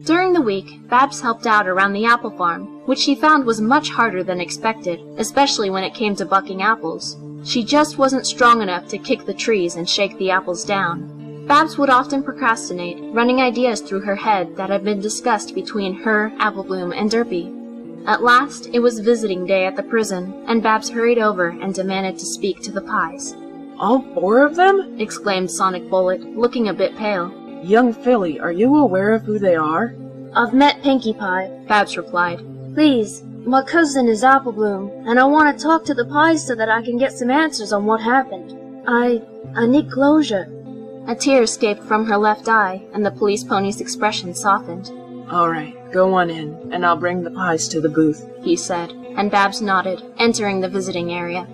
During the week, Babs helped out around the apple farm, which she found was much harder than expected, especially when it came to bucking apples. She just wasn't strong enough to kick the trees and shake the apples down. Babs would often procrastinate, running ideas through her head that had been discussed between her, Apple Bloom, and Derpy. At last, it was visiting day at the prison, and Babs hurried over and demanded to speak to the Pies. All 4 of them? Exclaimed Sonic Bullet, looking a bit pale. Young filly, are you aware of who they are? I've met Pinkie Pie, Babs replied. Please, my cousin is Apple Bloom, and I want to talk to the Pies so that I can get some answers on what happened. I need closure. A tear escaped from her left eye, and the police pony's expression softened. All right, go on in, and I'll bring the pies to the booth, he said, and Babs nodded, entering the visiting area.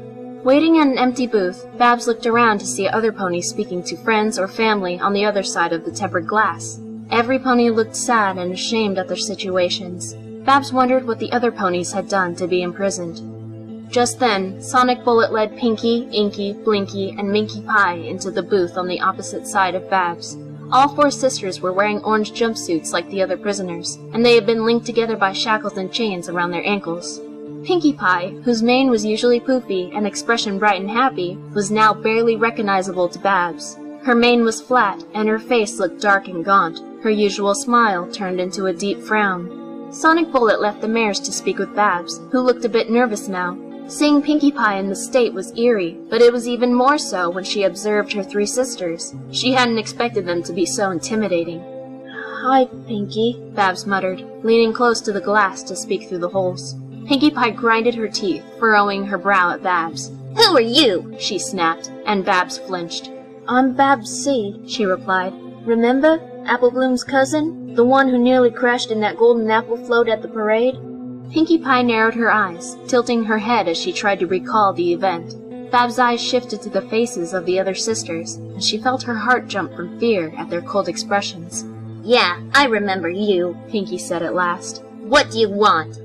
Waiting in an empty booth, Babs looked around to see other ponies speaking to friends or family on the other side of the tempered glass. Every pony looked sad and ashamed at their situations. Babs wondered what the other ponies had done to be imprisoned. Just then, Sonic Bullet led Pinkie, Inkie, Blinky, and Minkie Pie into the booth on the opposite side of Babs. All 4 sisters were wearing orange jumpsuits like the other prisoners, and they had been linked together by shackles and chains around their ankles. Pinkie Pie, whose mane was usually poofy and expression bright and happy, was now barely recognizable to Babs. Her mane was flat, and her face looked dark and gaunt. Her usual smile turned into a deep frown. Sonic Bullet left the mares to speak with Babs, who looked a bit nervous now. Seeing Pinkie Pie in the state was eerie, but it was even more so when she observed her 3 sisters. She hadn't expected them to be so intimidating. Hi, Pinkie, Babs muttered, leaning close to the glass to speak through the holes. Pinkie Pie grinded her teeth, furrowing her brow at Babs. Who are you? She snapped, and Babs flinched. I'm Babs Seed, she replied. Remember? Apple Bloom's cousin? The one who nearly crashed in that golden apple float at the parade? Pinkie Pie narrowed her eyes, tilting her head as she tried to recall the event. Babs' eyes shifted to the faces of the other sisters, and she felt her heart jump from fear at their cold expressions. Yeah, I remember you, Pinkie said at last. What do you want?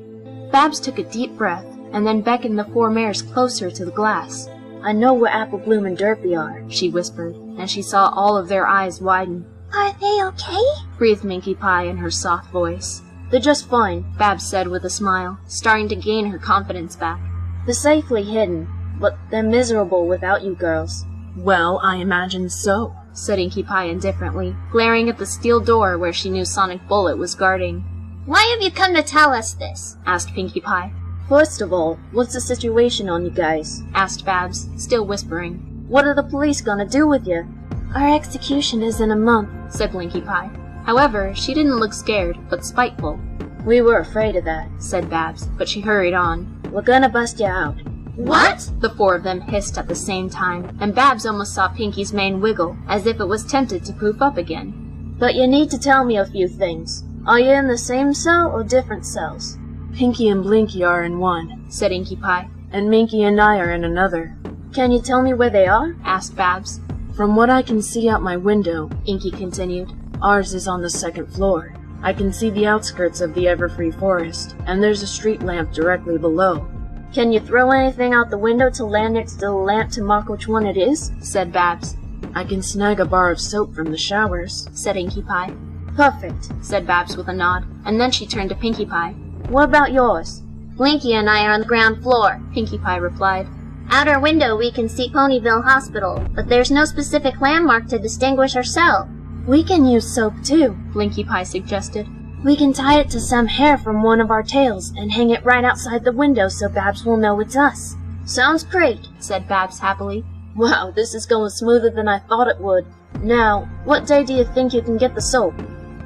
Babs took a deep breath, and then beckoned the 4 mares closer to the glass. I know where Apple Bloom and Derpy are, she whispered, and she saw all of their eyes widen. Are they okay? Breathed Minkie Pie in her soft voice. They're just fine, Babs said with a smile, starting to gain her confidence back. They're safely hidden, but they're miserable without you girls. Well, I imagine so, said Inkie Pie indifferently, glaring at the steel door where she knew Sonic Bullet was guarding. Why have you come to tell us this? Asked Pinkie Pie. First of all, what's the situation on you guys? Asked Babs, still whispering. What are the police gonna do with you? Our execution is in a month, said Blinky Pie. However, she didn't look scared, but spiteful. We were afraid of that, said Babs, but she hurried on. We're gonna bust you out. What? The four of them hissed at the same time, and Babs almost saw Pinkie's mane wiggle, as if it was tempted to poof up again. But you need to tell me a few things. Are you in the same cell or different cells? Pinkie and Blinky are in one, said Inkie Pie. And Minkie and I are in another. Can you tell me where they are? Asked Babs. From what I can see out my window, Inkie continued, ours is on the second floor. I can see the outskirts of the Everfree Forest, and there's a street lamp directly below. Can you throw anything out the window to land next to the lamp to mark which one it is? Said Babs. I can snag a bar of soap from the showers, said Inkie Pie. Perfect, said Babs with a nod, and then she turned to Pinkie Pie. What about yours? Blinky and I are on the ground floor, Pinkie Pie replied. Out our window we can see Ponyville Hospital, but there's no specific landmark to distinguish our cell. We can use soap too, Blinky Pie suggested. We can tie it to some hair from one of our tails and hang it right outside the window so Babs will know it's us. Sounds great, said Babs happily. Wow, this is going smoother than I thought it would. Now, what day do you think you can get the soap?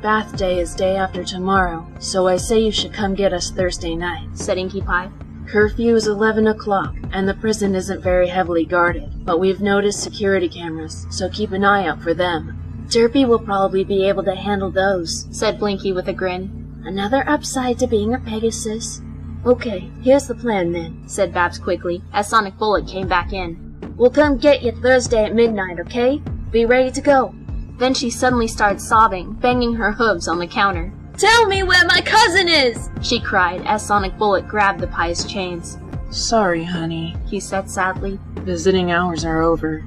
Bath day is day after tomorrow, so I say you should come get us Thursday night, said Inkie Pie. Curfew is 11 o'clock, and the prison isn't very heavily guarded, but we've noticed security cameras, so keep an eye out for them. Derpy will probably be able to handle those, said Blinky with a grin. Another upside to being a Pegasus. Okay, here's the plan then, said Babs quickly, as Sonic Bullet came back in. We'll come get you Thursday at midnight, okay? Be ready to go. Then she suddenly started sobbing, banging her hooves on the counter. Tell me where my cousin is! She cried as Sonic Bullet grabbed the pie's chains. Sorry, honey, he said sadly. Visiting hours are over.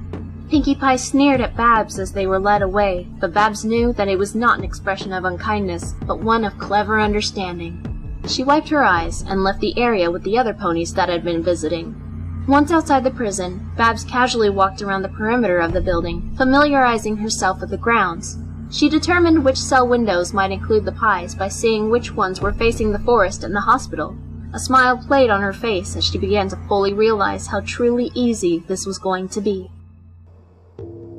Pinkie Pie sneered at Babs as they were led away, but Babs knew that it was not an expression of unkindness, but one of clever understanding. She wiped her eyes and left the area with the other ponies that had been visiting. Once outside the prison, Babs casually walked around the perimeter of the building, familiarizing herself with the grounds. She determined which cell windows might include the pies by seeing which ones were facing the forest and the hospital. A smile played on her face as she began to fully realize how truly easy this was going to be.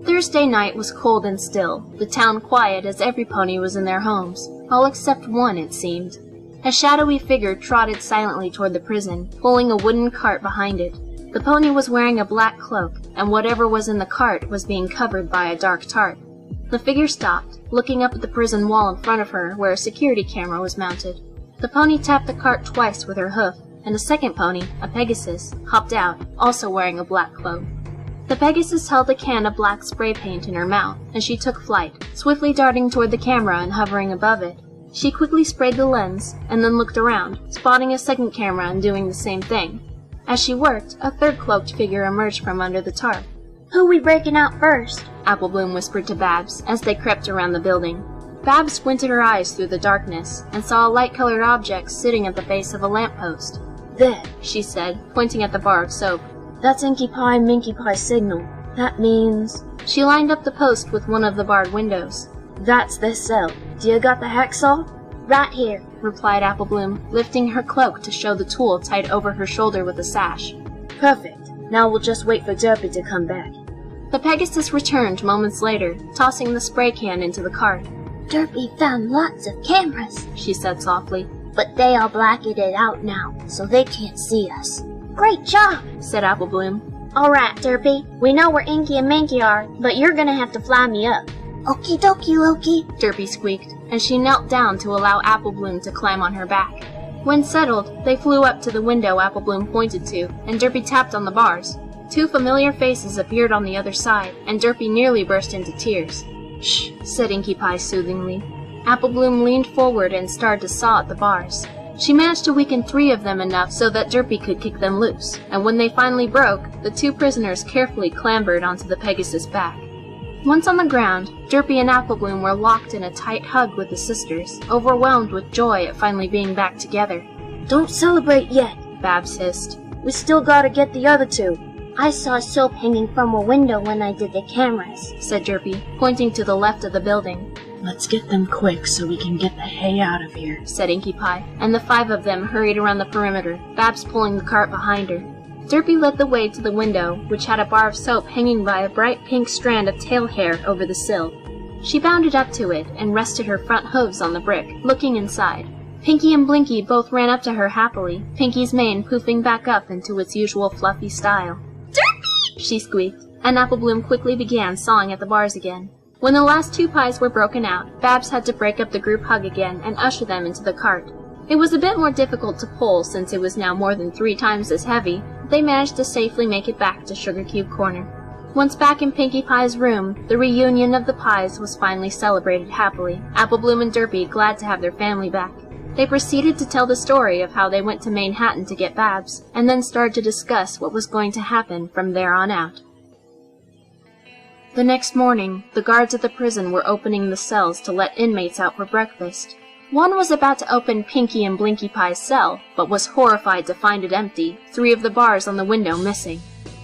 Thursday night was cold and still, the town quiet as every pony was in their homes, all except one, it seemed. A shadowy figure trotted silently toward the prison, pulling a wooden cart behind it. The pony was wearing a black cloak, and whatever was in the cart was being covered by a dark tarp. The figure stopped, looking up at the prison wall in front of her where a security camera was mounted. The pony tapped the cart twice with her hoof, and a second pony, a Pegasus, hopped out, also wearing a black cloak. The Pegasus held a can of black spray paint in her mouth, and she took flight, swiftly darting toward the camera and hovering above it. She quickly sprayed the lens, and then looked around, spotting a second camera and doing the same thing. As she worked, a third cloaked figure emerged from under the tarp. Who we breaking out first? Apple Bloom whispered to Babs as they crept around the building. Babs squinted her eyes through the darkness and saw a light-colored object sitting at the base of a lamppost. There, she said, pointing at the bar of soap. That's Inkie Pie and Minkie Pie's signal. That means... She lined up the post with one of the barred windows. That's their cell. Do you got the hacksaw? Right here, replied Apple Bloom, lifting her cloak to show the tool tied over her shoulder with a sash. Perfect. Now we'll just wait for Derpy to come back. The Pegasus returned moments later, tossing the spray can into the cart. Derpy found lots of cameras, she said softly. But they all blackened it out now, so they can't see us. Great job, said Apple Bloom. Alright, Derpy, we know where Inkie and Minkie are, but you're gonna have to fly me up. Okie dokie, Loki, Derpy squeaked, and she knelt down to allow Apple Bloom to climb on her back. When settled, they flew up to the window Apple Bloom pointed to, and Derpy tapped on the bars. Two familiar faces appeared on the other side, and Derpy nearly burst into tears. Shh, said Inkie Pie soothingly. Apple Bloom leaned forward and started to saw at the bars. She managed to weaken 3 of them enough so that Derpy could kick them loose, and when they finally broke, the 2 prisoners carefully clambered onto the Pegasus' back. Once on the ground, Derpy and Apple Bloom were locked in a tight hug with the sisters, overwhelmed with joy at finally being back together. Don't celebrate yet, Babs hissed. We still gotta get the other 2. I saw soap hanging from a window when I did the cameras, said Derpy, pointing to the left of the building. Let's get them quick so we can get the hay out of here, said Inkie Pie, and the 5 of them hurried around the perimeter, Babs pulling the cart behind her. Derpy led the way to the window, which had a bar of soap hanging by a bright pink strand of tail hair over the sill. She bounded up to it and rested her front hooves on the brick, looking inside. Pinkie and Blinkie both ran up to her happily, Pinkie's mane poofing back up into its usual fluffy style. Derpy! She squeaked, and Apple Bloom quickly began sawing at the bars again. When the last 2 pies were broken out, Babs had to break up the group hug again and usher them into the cart. It was a bit more difficult to pull since it was now more than 3 times as heavy, but they managed to safely make it back to Sugar Cube Corner. Once back in Pinkie Pie's room, the reunion of the pies was finally celebrated happily, Apple Bloom and Derpy glad to have their family back. They proceeded to tell the story of how they went to Manhattan to get Babs, and then started to discuss what was going to happen from there on out. The next morning, the guards at the prison were opening the cells to let inmates out for breakfast. One was about to open Pinkie and Blinkie Pie's cell, but was horrified to find it empty, 3 of the bars on the window missing.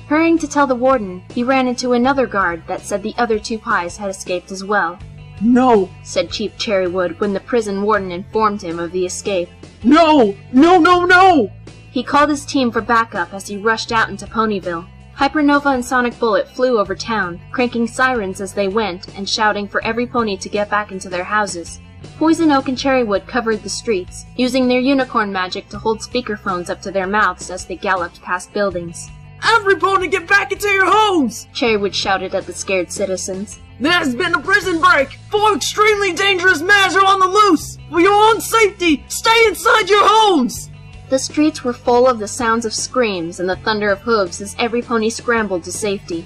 Hurrying to tell the warden, he ran into another guard that said the other 2 pies had escaped as well. No, said Chief Cherrywood when the prison warden informed him of the escape. No! No, no, no! He called his team for backup as he rushed out into Ponyville. Hypernova and Sonic Bullet flew over town, cranking sirens as they went and shouting for every pony to get back into their houses. Poison Oak and Cherrywood covered the streets, using their unicorn magic to hold speakerphones up to their mouths as they galloped past buildings. Every pony get back into your homes! Cherrywood shouted at the scared citizens. There has been a prison break! 4 extremely dangerous mags are on the loose! For your own safety, stay inside your homes! The streets were full of the sounds of screams and the thunder of hooves as every pony scrambled to safety.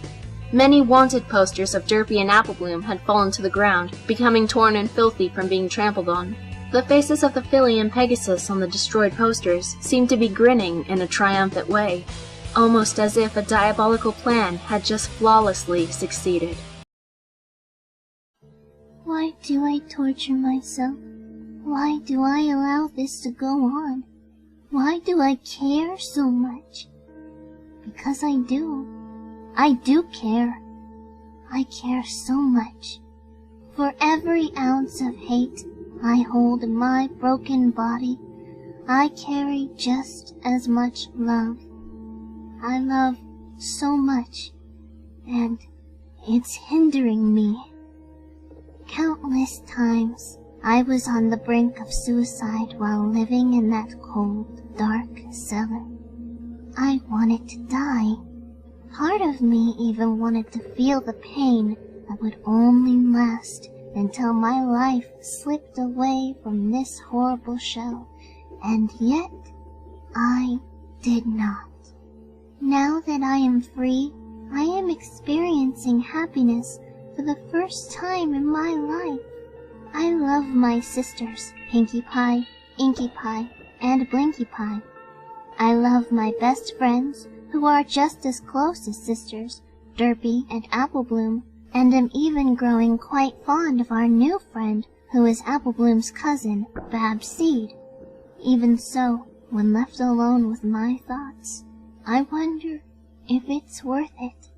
Many wanted posters of Derpy and Apple Bloom had fallen to the ground, becoming torn and filthy from being trampled on. The faces of the filly and Pegasus on the destroyed posters seemed to be grinning in a triumphant way, almost as if a diabolical plan had just flawlessly succeeded. Why do I torture myself? Why do I allow this to go on? Why do I care so much? Because I do. I do care. I care so much. For every ounce of hate I hold in my broken body, I carry just as much love. I love so much, and it's hindering me. Countless times I was on the brink of suicide while living in that cold, dark cellar. I wanted to die. Part of me even wanted to feel the pain that would only last until my life slipped away from this horrible shell, and yet I did not. Now that I am free, I am experiencing happiness for the first time in my life. I love my sisters, Pinkie Pie, Inkie Pie, and Blinkie Pie. I love my best friends, who are just as close as sisters, Derpy and Apple Bloom, and am even growing quite fond of our new friend, who is Apple Bloom's cousin, Babs Seed. Even so, when left alone with my thoughts, I wonder if it's worth it.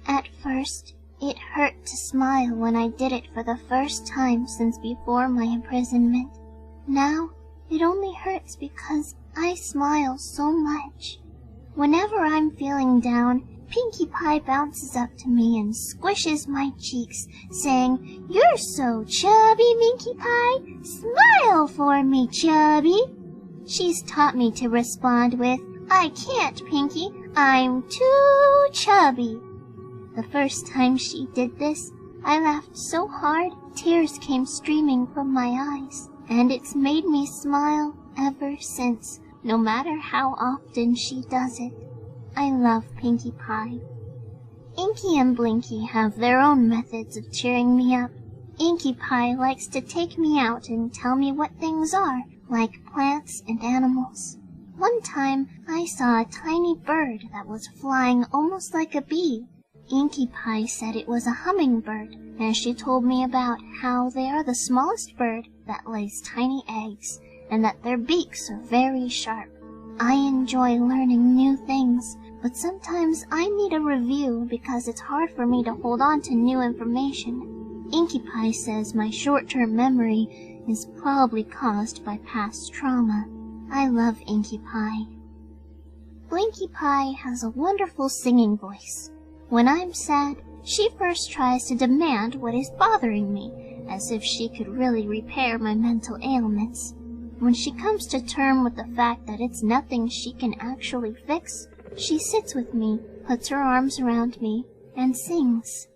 At first, it hurt to smile when I did it for the first time since before my imprisonment. Now, it only hurts because I smile so much. Whenever I'm feeling down, Pinkie Pie bounces up to me and squishes my cheeks, saying, "You're so chubby, Minkie Pie. Smile for me, chubby." She's taught me to respond with, "I can't, Pinkie. I'm too chubby." The first time she did this, I laughed so hard, tears came streaming from my eyes, and it's made me smile ever since, no matter how often she does it. I love Pinkie Pie. Inkie and Blinkie have their own methods of cheering me up. Inkie Pie likes to take me out and tell me what things are, like plants and animals. One time, I saw a tiny bird that was flying almost like a bee. Inkie Pie said it was a hummingbird, and she told me about how they are the smallest bird that lays tiny eggs, and that their beaks are very sharp. I enjoy learning new things, but sometimes I need a review because it's hard for me to hold on to new information. Inkie Pie says my short-term memory is probably caused by past trauma. I love Inkie Pie. Blinkie Pie has a wonderful singing voice. When I'm sad, she first tries to demand what is bothering me, as if she could really repair my mental ailments. When she comes to terms with the fact that it's nothing she can actually fix, she sits with me, puts her arms around me, and sings.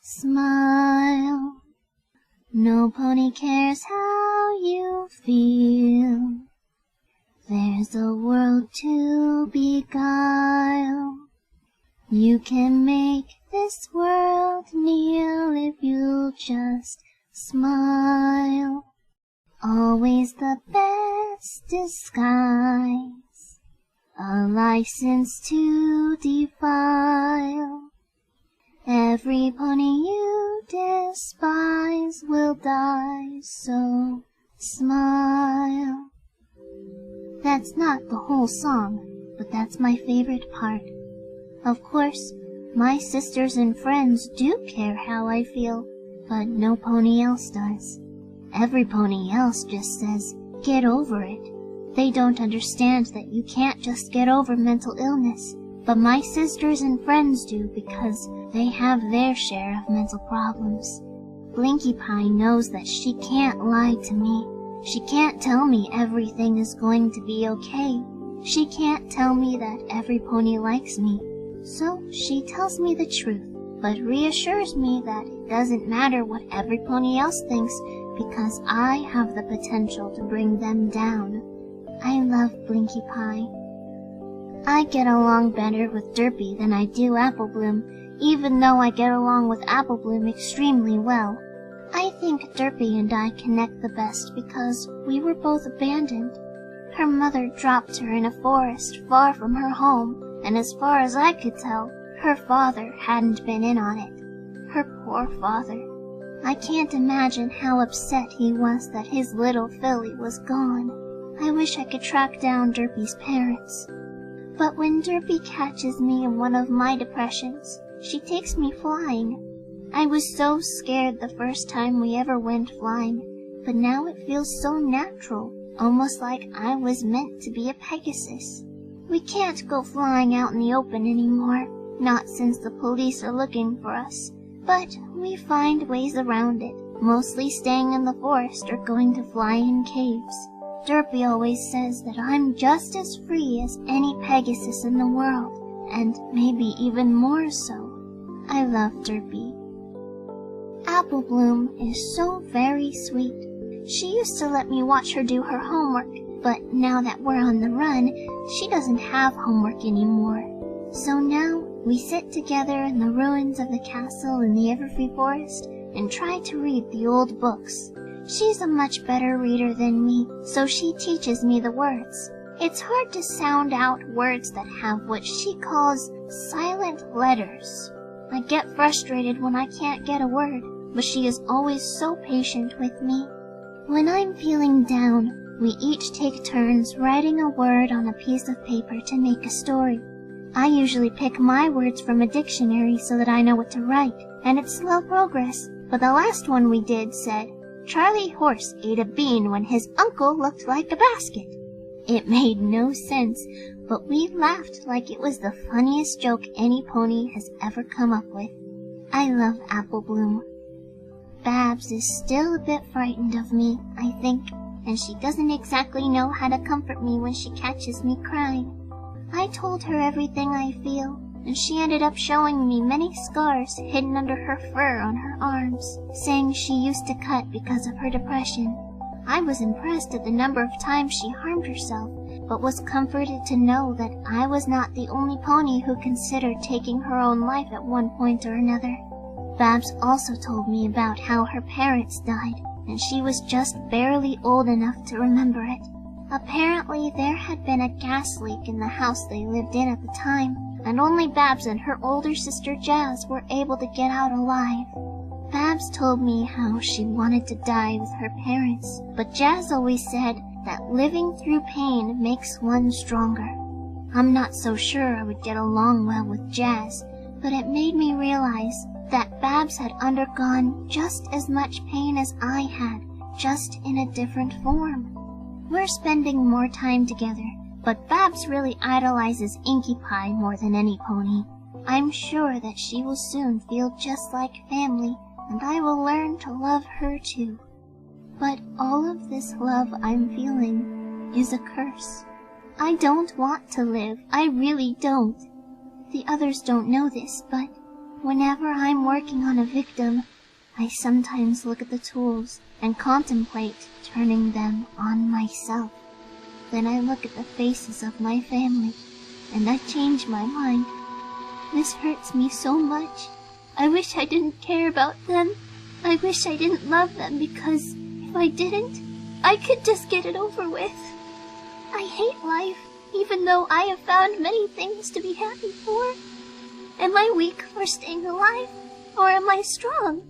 Smile. No pony cares how you feel. There's a world to beguile. You can make this world kneel if you'll just smile. Always the best disguise, a license to defile. Every pony you despise will die, so smile. That's not the whole song, but that's my favorite part. Of course, my sisters and friends do care how I feel, but no pony else does. Every pony else just says, get over it. They don't understand that you can't just get over mental illness, but my sisters and friends do because they have their share of mental problems. Blinkie Pie knows that she can't lie to me. She can't tell me everything is going to be okay. She can't tell me that every pony likes me. So she tells me the truth, but reassures me that it doesn't matter what every pony else thinks because I have the potential to bring them down. I love Blinkie Pie. I get along better with Derpy than I do Apple Bloom, even though I get along with Apple Bloom extremely well. I think Derpy and I connect the best because we were both abandoned. Her mother dropped her in a forest far from her home, and as far as I could tell, her father hadn't been in on it. Her poor father. I can't imagine how upset he was that his little filly was gone. I wish I could track down Derpy's parents. But when Derpy catches me in one of my depressions, she takes me flying. I was so scared the first time we ever went flying, but now it feels so natural, almost like I was meant to be a Pegasus. We can't go flying out in the open anymore, not since the police are looking for us. But we find ways around it, mostly staying in the forest or going to fly in caves. Derpy always says that I'm just as free as any Pegasus in the world, and maybe even more so. I love Derpy. Apple Bloom is so very sweet. She used to let me watch her do her homework, but now that we're on the run, she doesn't have homework anymore. So now we sit together in the ruins of the castle in the Everfree Forest and try to read the old books. She's a much better reader than me, so she teaches me the words. It's hard to sound out words that have what she calls silent letters. I get frustrated when I can't get a word, but she is always so patient with me. When I'm feeling down, we each take turns writing a word on a piece of paper to make a story. I usually pick my words from a dictionary so that I know what to write, and it's slow progress, but the last one we did said, Charlie Horse ate a bean when his uncle looked like a basket. It made no sense, but we laughed like it was the funniest joke any pony has ever come up with. I love Apple Bloom. Babs is still a bit frightened of me, I think, and she doesn't exactly know how to comfort me when she catches me crying. I told her everything I feel, and she ended up showing me many scars hidden under her fur on her arms, saying she used to cut because of her depression. I was impressed at the number of times she harmed herself, but was comforted to know that I was not the only pony who considered taking her own life at one point or another. Babs also told me about how her parents died, and she was just barely old enough to remember it. Apparently, there had been a gas leak in the house they lived in at the time, and only Babs and her older sister Jazz were able to get out alive. Babs told me how she wanted to die with her parents, but Jazz always said that living through pain makes one stronger. I'm not so sure I would get along well with Jazz, but it made me realize that Babs had undergone just as much pain as I had, just in a different form. We're spending more time together, but Babs really idolizes Inkie Pie more than any pony. I'm sure that she will soon feel just like family, and I will learn to love her too. But all of this love I'm feeling is a curse. I don't want to live. I really don't. The others don't know this, but whenever I'm working on a victim, I sometimes look at the tools and contemplate turning them on myself. Then I look at the faces of my family, and I change my mind. This hurts me so much. I wish I didn't care about them. I wish I didn't love them, because if I didn't, I could just get it over with. I hate life, even though I have found many things to be happy for. Am I weak for staying alive, or am I strong?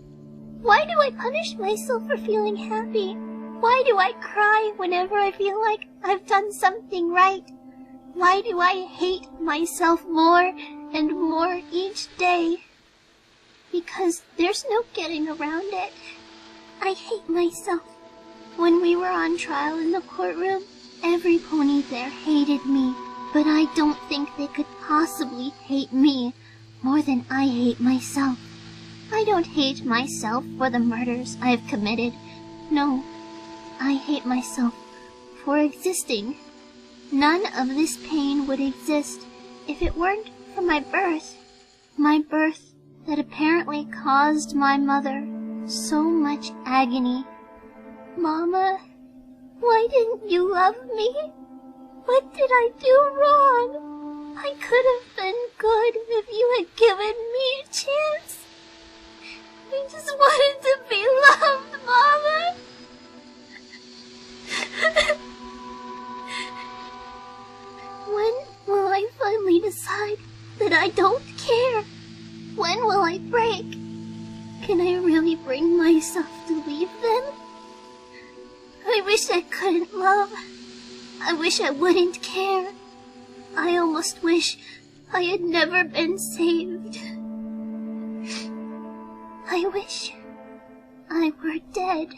Why do I punish myself for feeling happy? Why do I cry whenever I feel like I've done something right? Why do I hate myself more and more each day? Because there's no getting around it. I hate myself. When we were on trial in the courtroom, every pony there hated me, but I don't think they could possibly hate me more than I hate myself. I don't hate myself for the murders I have committed. No, I hate myself for existing. None of this pain would exist if it weren't for my birth. My birth that apparently caused my mother so much agony. Mama, why didn't you love me? What did I do wrong? I could have been good if you had given me a chance. I just wanted to be loved, Mama. When will I finally decide that I don't care? When will I break? Can I really bring myself to leave them? I wish I couldn't love. I wish I wouldn't care. I almost wish I had never been saved. I wish I were dead.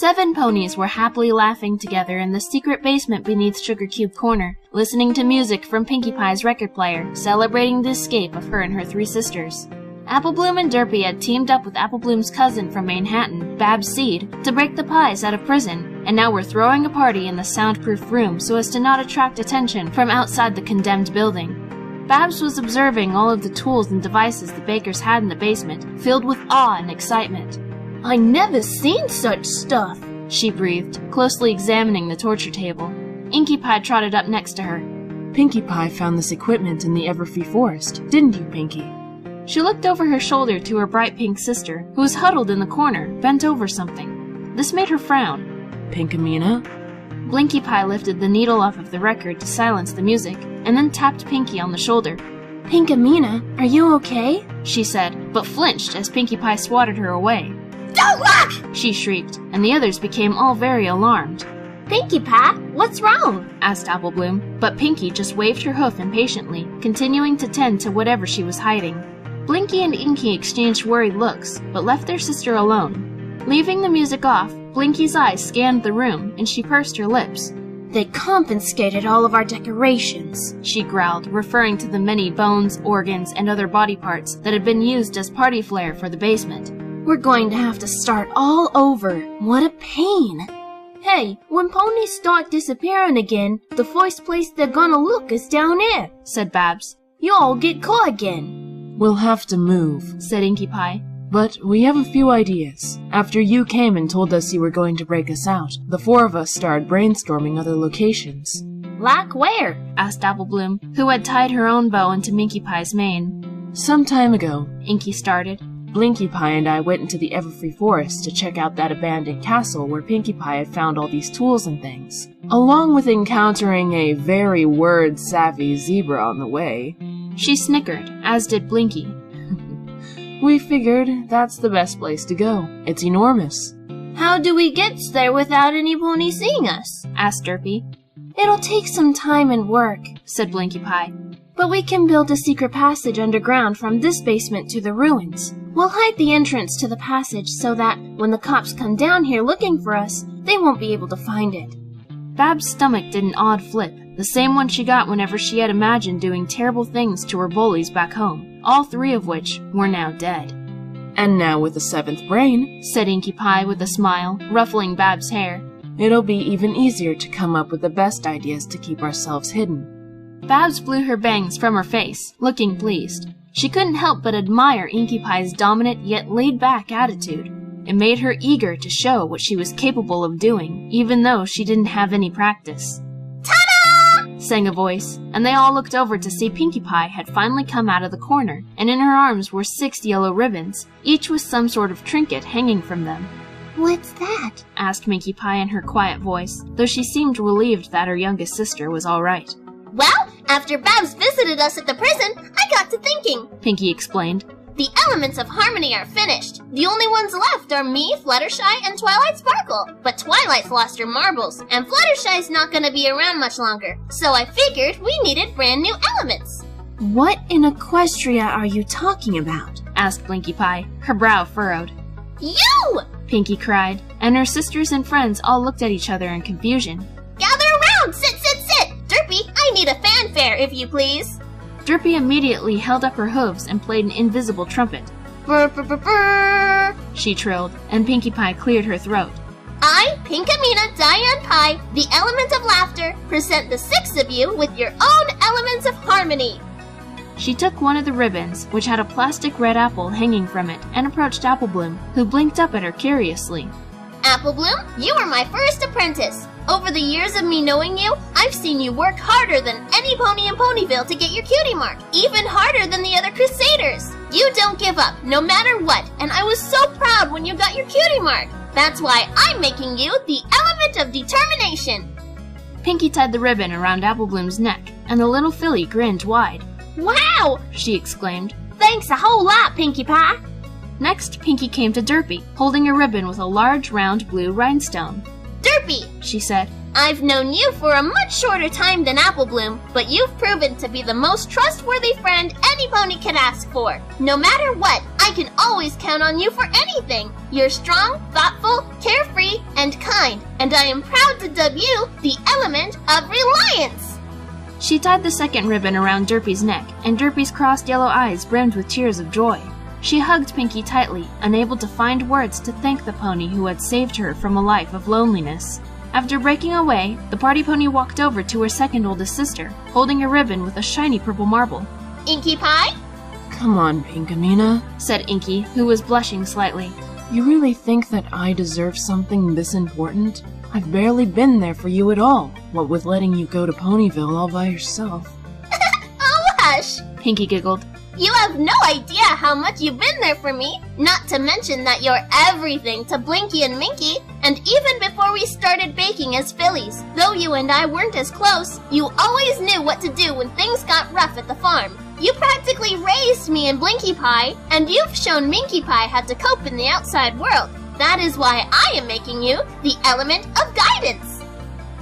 7 ponies were happily laughing together in the secret basement beneath Sugar Cube Corner, listening to music from Pinkie Pie's record player, celebrating the escape of her and her 3 sisters. Apple Bloom and Derpy had teamed up with Apple Bloom's cousin from Manhattan, Babs Seed, to break the Pies out of prison, and now were throwing a party in the soundproof room so as to not attract attention from outside the condemned building. Babs was observing all of the tools and devices the bakers had in the basement, filled with awe and excitement. I never seen such stuff, she breathed, closely examining the torture table. Inkie Pie trotted up next to her. Pinkie Pie found this equipment in the Everfree Forest, didn't you, Pinkie? She looked over her shoulder to her bright pink sister, who was huddled in the corner, bent over something. This made her frown. Pinkamena? Blinkie Pie lifted the needle off of the record to silence the music, and then tapped Pinkie on the shoulder. Pinkamena, are you okay? She said, but flinched as Pinkie Pie swatted her away. Don't look! She shrieked, and the others became all very alarmed. Pinkie Pie, what's wrong? Asked Apple Bloom, but Pinkie just waved her hoof impatiently, continuing to tend to whatever she was hiding. Blinkie and Inkie exchanged worried looks, but left their sister alone. Leaving the music off, Blinkie's eyes scanned the room, and she pursed her lips. They confiscated all of our decorations, she growled, referring to the many bones, organs, and other body parts that had been used as party flair for the basement. We're going to have to start all over. What a pain. Hey, when ponies start disappearing again, the first place they're gonna look is down here, said Babs. You all get caught again. We'll have to move, said Inkie Pie. But we have a few ideas. After you came and told us you were going to break us out, the 4 of us started brainstorming other locations. Like where? Asked Apple Bloom, who had tied her own bow into Minkie Pie's mane. Some time ago, Inkie started. Blinkie Pie and I went into the Everfree Forest to check out that abandoned castle where Pinkie Pie had found all these tools and things, along with encountering a very word-savvy zebra on the way. She snickered, as did Blinkie. We figured that's the best place to go. It's enormous. How do we get there without any pony seeing us? Asked Derpy. It'll take some time and work, said Blinkie Pie. But we can build a secret passage underground from this basement to the ruins. We'll hide the entrance to the passage so that when the cops come down here looking for us, they won't be able to find it. Bab's stomach did an odd flip, the same one she got whenever she had imagined doing terrible things to her bullies back home, all 3 of which were now dead. And now with a 7th brain, said Inkie Pie with a smile, ruffling Babs' hair, it'll be even easier to come up with the best ideas to keep ourselves hidden. Babs blew her bangs from her face, looking pleased. She couldn't help but admire Inkie Pie's dominant yet laid-back attitude. It made her eager to show what she was capable of doing, even though she didn't have any practice. Ta-da! Sang a voice, and they all looked over to see Pinkie Pie had finally come out of the corner, and in her arms were 6 yellow ribbons, each with some sort of trinket hanging from them. What's that? Asked Minkie Pie in her quiet voice, though she seemed relieved that her youngest sister was all right. Well, after Babs visited us at the prison, I got to thinking, Pinkie explained. The elements of harmony are finished. The only ones left are me, Fluttershy, and Twilight Sparkle. But Twilight's lost her marbles, and Fluttershy's not gonna be around much longer. So I figured we needed brand new elements. What in Equestria are you talking about? Asked Blinkie Pie, her brow furrowed. You! Pinkie cried, and her sisters and friends all looked at each other in confusion. Gather around! Sit! Derpy, I need a fanfare, if you please. Derpy immediately held up her hooves and played an invisible trumpet. Brr, brr, brr, brr. She trilled, and Pinkie Pie cleared her throat. I, Pinkamena Diane Pie, the element of laughter, present the 6 of you with your own elements of harmony. She took one of the ribbons, which had a plastic red apple hanging from it, and approached Applebloom, who blinked up at her curiously. Applebloom, you are my first apprentice. Over the years of me knowing you, I've seen you work harder than any pony in Ponyville to get your cutie mark, even harder than the other Crusaders. You don't give up, no matter what, and I was so proud when you got your cutie mark. That's why I'm making you the element of determination. Pinkie tied the ribbon around Applebloom's neck, and the little filly grinned wide. Wow! She exclaimed. Thanks a whole lot, Pinkie Pie. Next, Pinkie came to Derpy, holding a ribbon with a large round blue rhinestone. Derpy, she said, I've known you for a much shorter time than Applebloom, but you've proven to be the most trustworthy friend any pony could ask for. No matter what, I can always count on you for anything. You're strong, thoughtful, carefree, and kind, and I am proud to dub you the element of reliance. She tied the second ribbon around Derpy's neck, and Derpy's crossed yellow eyes brimmed with tears of joy. She hugged Pinkie tightly, unable to find words to thank the pony who had saved her from a life of loneliness. After breaking away, the party pony walked over to her second oldest sister, holding a ribbon with a shiny purple marble. Inkie Pie? Come on, Pinkamena, said Inkie, who was blushing slightly. You really think that I deserve something this important? I've barely been there for you at all, what with letting you go to Ponyville all by yourself. Oh, hush! Pinkie giggled. You have no idea how much you've been there for me, not to mention that you're everything to Blinkie and Minkie, and even before we started baking as fillies, though you and I weren't as close, you always knew what to do when things got rough at the farm. You practically raised me and Blinkie Pie, and you've shown Minkie Pie how to cope in the outside world. That is why I am making you the element of guidance.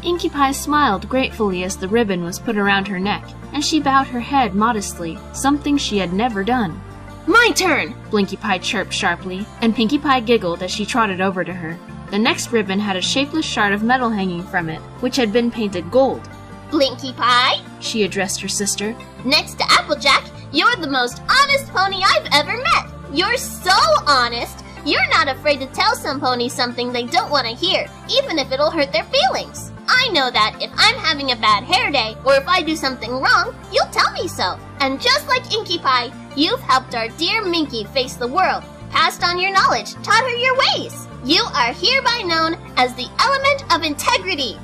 Inkie Pie smiled gratefully as the ribbon was put around her neck, and she bowed her head modestly, something she had never done. My turn! Blinkie Pie chirped sharply, and Pinkie Pie giggled as she trotted over to her. The next ribbon had a shapeless shard of metal hanging from it, which had been painted gold. Blinkie Pie, she addressed her sister. Next to Applejack, you're the most honest pony I've ever met. You're so honest. You're not afraid to tell some ponies something they don't want to hear, even if it'll hurt their feelings. I know that if I'm having a bad hair day, or if I do something wrong, you'll tell me so. And just like Inkie Pie, you've helped our dear Minkie face the world, passed on your knowledge, taught her your ways. You are hereby known as the element of integrity.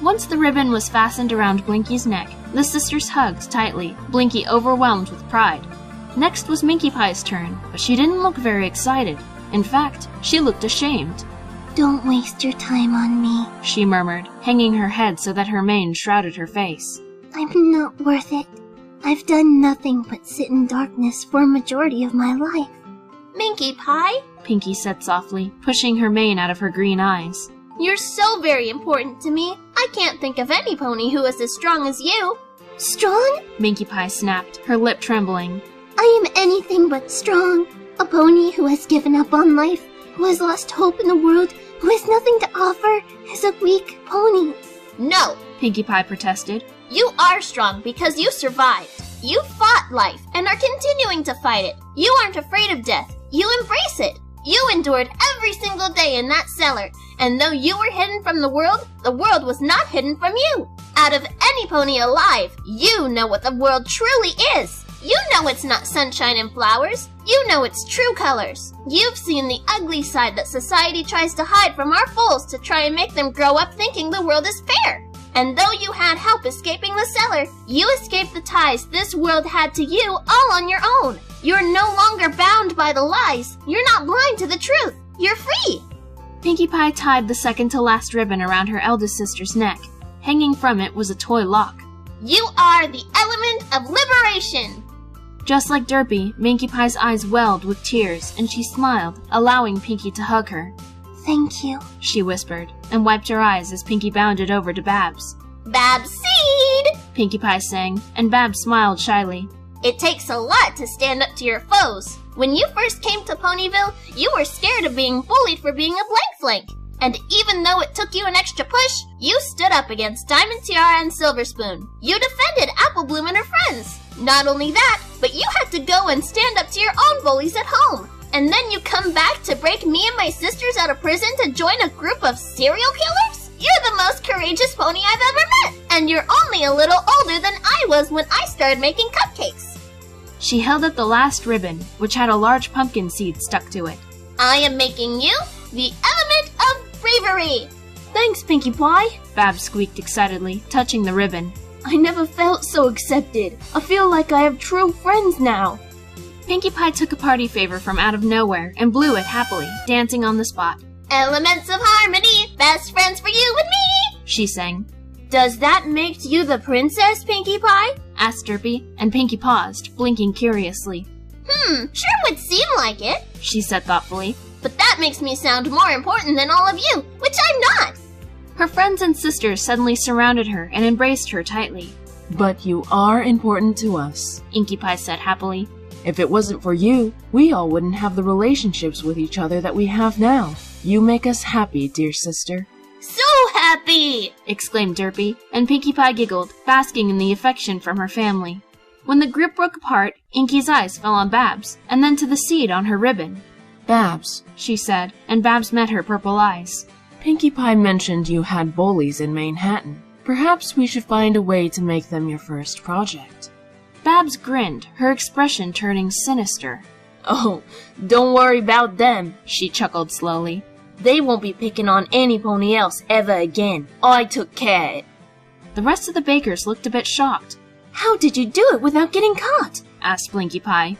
Once the ribbon was fastened around Blinkie's neck, the sisters hugged tightly, Blinkie overwhelmed with pride. Next was Minkie Pie's turn, but she didn't look very excited. In fact, she looked ashamed. Don't waste your time on me, she murmured, hanging her head so that her mane shrouded her face. I'm not worth it. I've done nothing but sit in darkness for a majority of my life. Minkie Pie, Pinkie said softly, pushing her mane out of her green eyes. You're so very important to me. I can't think of any pony who is as strong as you. Strong? Minkie Pie snapped, her lip trembling. I am anything but strong. A pony who has given up on life, who has lost hope in the world, who has nothing to offer, is a weak pony. No, Pinkie Pie protested. You are strong because you survived. You fought life and are continuing to fight it. You aren't afraid of death. You embrace it. You endured every single day in that cellar, and though you were hidden from the world was not hidden from you. Out of any pony alive, you know what the world truly is. You know it's not sunshine and flowers. You know its true colors. You've seen the ugly side that society tries to hide from our foals to try and make them grow up thinking the world is fair. And though you had help escaping the cellar, you escaped the ties this world had to you all on your own. You're no longer bound by the lies. You're not blind to the truth. You're free. Pinkie Pie tied the second to last ribbon around her eldest sister's neck. Hanging from it was a toy lock. You are the element of liberation. Just like Derpy, Minkie Pie's eyes welled with tears, and she smiled, allowing Pinkie to hug her. Thank you, she whispered, and wiped her eyes as Pinkie bounded over to Babs. Babs seed! Pinkie Pie sang, and Babs smiled shyly. It takes a lot to stand up to your foes. When you first came to Ponyville, you were scared of being bullied for being a blank flank. And even though it took you an extra push, you stood up against Diamond, Tiara, and Silver Spoon. You defended Apple Bloom and her friends. Not only that, but you had to go and stand up to your own bullies at home. And then you come back to break me and my sisters out of prison to join a group of serial killers? You're the most courageous pony I've ever met. And you're only a little older than I was when I started making cupcakes. She held up the last ribbon, which had a large pumpkin seed stuck to it. I am making you the element of bravery. Thanks, Pinkie Pie, Babs squeaked excitedly, touching the ribbon. I never felt so accepted. I feel like I have true friends now. Pinkie Pie took a party favor from out of nowhere and blew it happily, dancing on the spot. Elements of harmony, best friends for you and me, she sang. Does that make you the princess, Pinkie Pie? Asked Derpy, and Pinkie paused, blinking curiously. Sure would seem like it, she said thoughtfully. But that makes me sound more important than all of you, which I'm not. Her friends and sisters suddenly surrounded her and embraced her tightly. But you are important to us, Inkie Pie said happily. If it wasn't for you, we all wouldn't have the relationships with each other that we have now. You make us happy, dear sister. So happy! Exclaimed Derpy, and Pinkie Pie giggled, basking in the affection from her family. When the group broke apart, Inkie's eyes fell on Babs, and then to the seed on her ribbon. Babs, she said, and Babs met her purple eyes. Pinkie Pie mentioned you had bullies in Manhattan. Perhaps we should find a way to make them your first project. Babs grinned, her expression turning sinister. Oh, don't worry about them, she chuckled slowly. They won't be picking on any pony else ever again. I took care of it. The rest of the bakers looked a bit shocked. How did you do it without getting caught? Asked Blinkie Pie.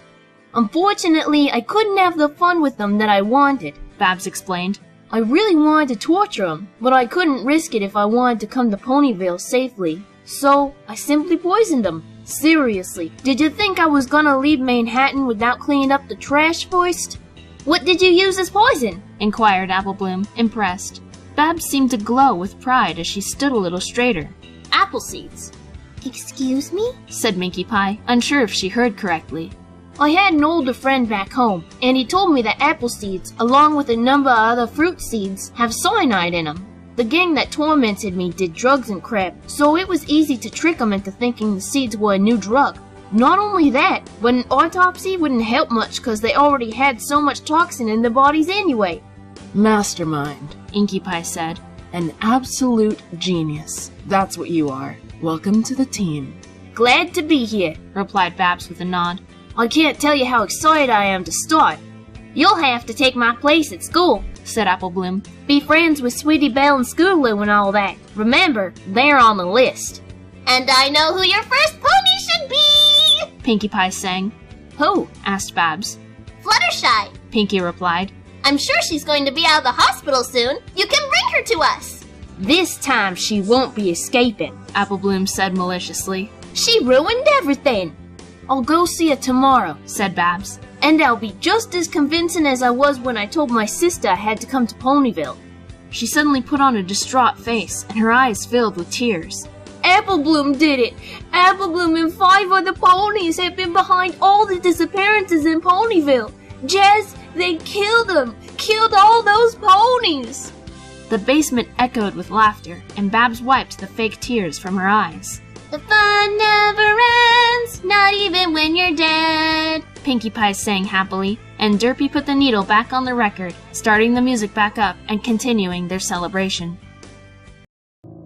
Unfortunately, I couldn't have the fun with them that I wanted, Babs explained. I really wanted to torture them, but I couldn't risk it if I wanted to come to Ponyville safely. So, I simply poisoned them. Seriously, did you think I was gonna leave Manhattan without cleaning up the trash first? What did you use as poison? Inquired Apple Bloom, impressed. Babs seemed to glow with pride as she stood a little straighter. Apple seeds. Excuse me? Said Minkie Pie, unsure if she heard correctly. I had an older friend back home, and he told me that apple seeds, along with a number of other fruit seeds, have cyanide in them. The gang that tormented me did drugs and crap, so it was easy to trick them into thinking the seeds were a new drug. Not only that, but an autopsy wouldn't help much because they already had so much toxin in their bodies anyway. Mastermind, Inkie Pie said. An absolute genius. That's what you are. Welcome to the team. Glad to be here, replied Babs with a nod. I can't tell you how excited I am to start. You'll have to take my place at school, said Apple Bloom. Be friends with Sweetie Belle and Scootaloo and all that. Remember, they're on the list. And I know who your first pony should be! Pinkie Pie sang. Who? Asked Babs. Fluttershy, Pinkie replied. I'm sure she's going to be out of the hospital soon. You can bring her to us. This time she won't be escaping, Apple Bloom said maliciously. She ruined everything. I'll go see her tomorrow, said Babs. And I'll be just as convincing as I was when I told my sister I had to come to Ponyville. She suddenly put on a distraught face, and her eyes filled with tears. Apple Bloom did it! Apple Bloom and 5 other ponies have been behind all the disappearances in Ponyville. Jazz, they killed them! Killed all those ponies! The basement echoed with laughter, and Babs wiped the fake tears from her eyes. The fun never ends, not even when you're dead. Pinkie Pie sang happily, and Derpy put the needle back on the record, starting the music back up and continuing their celebration.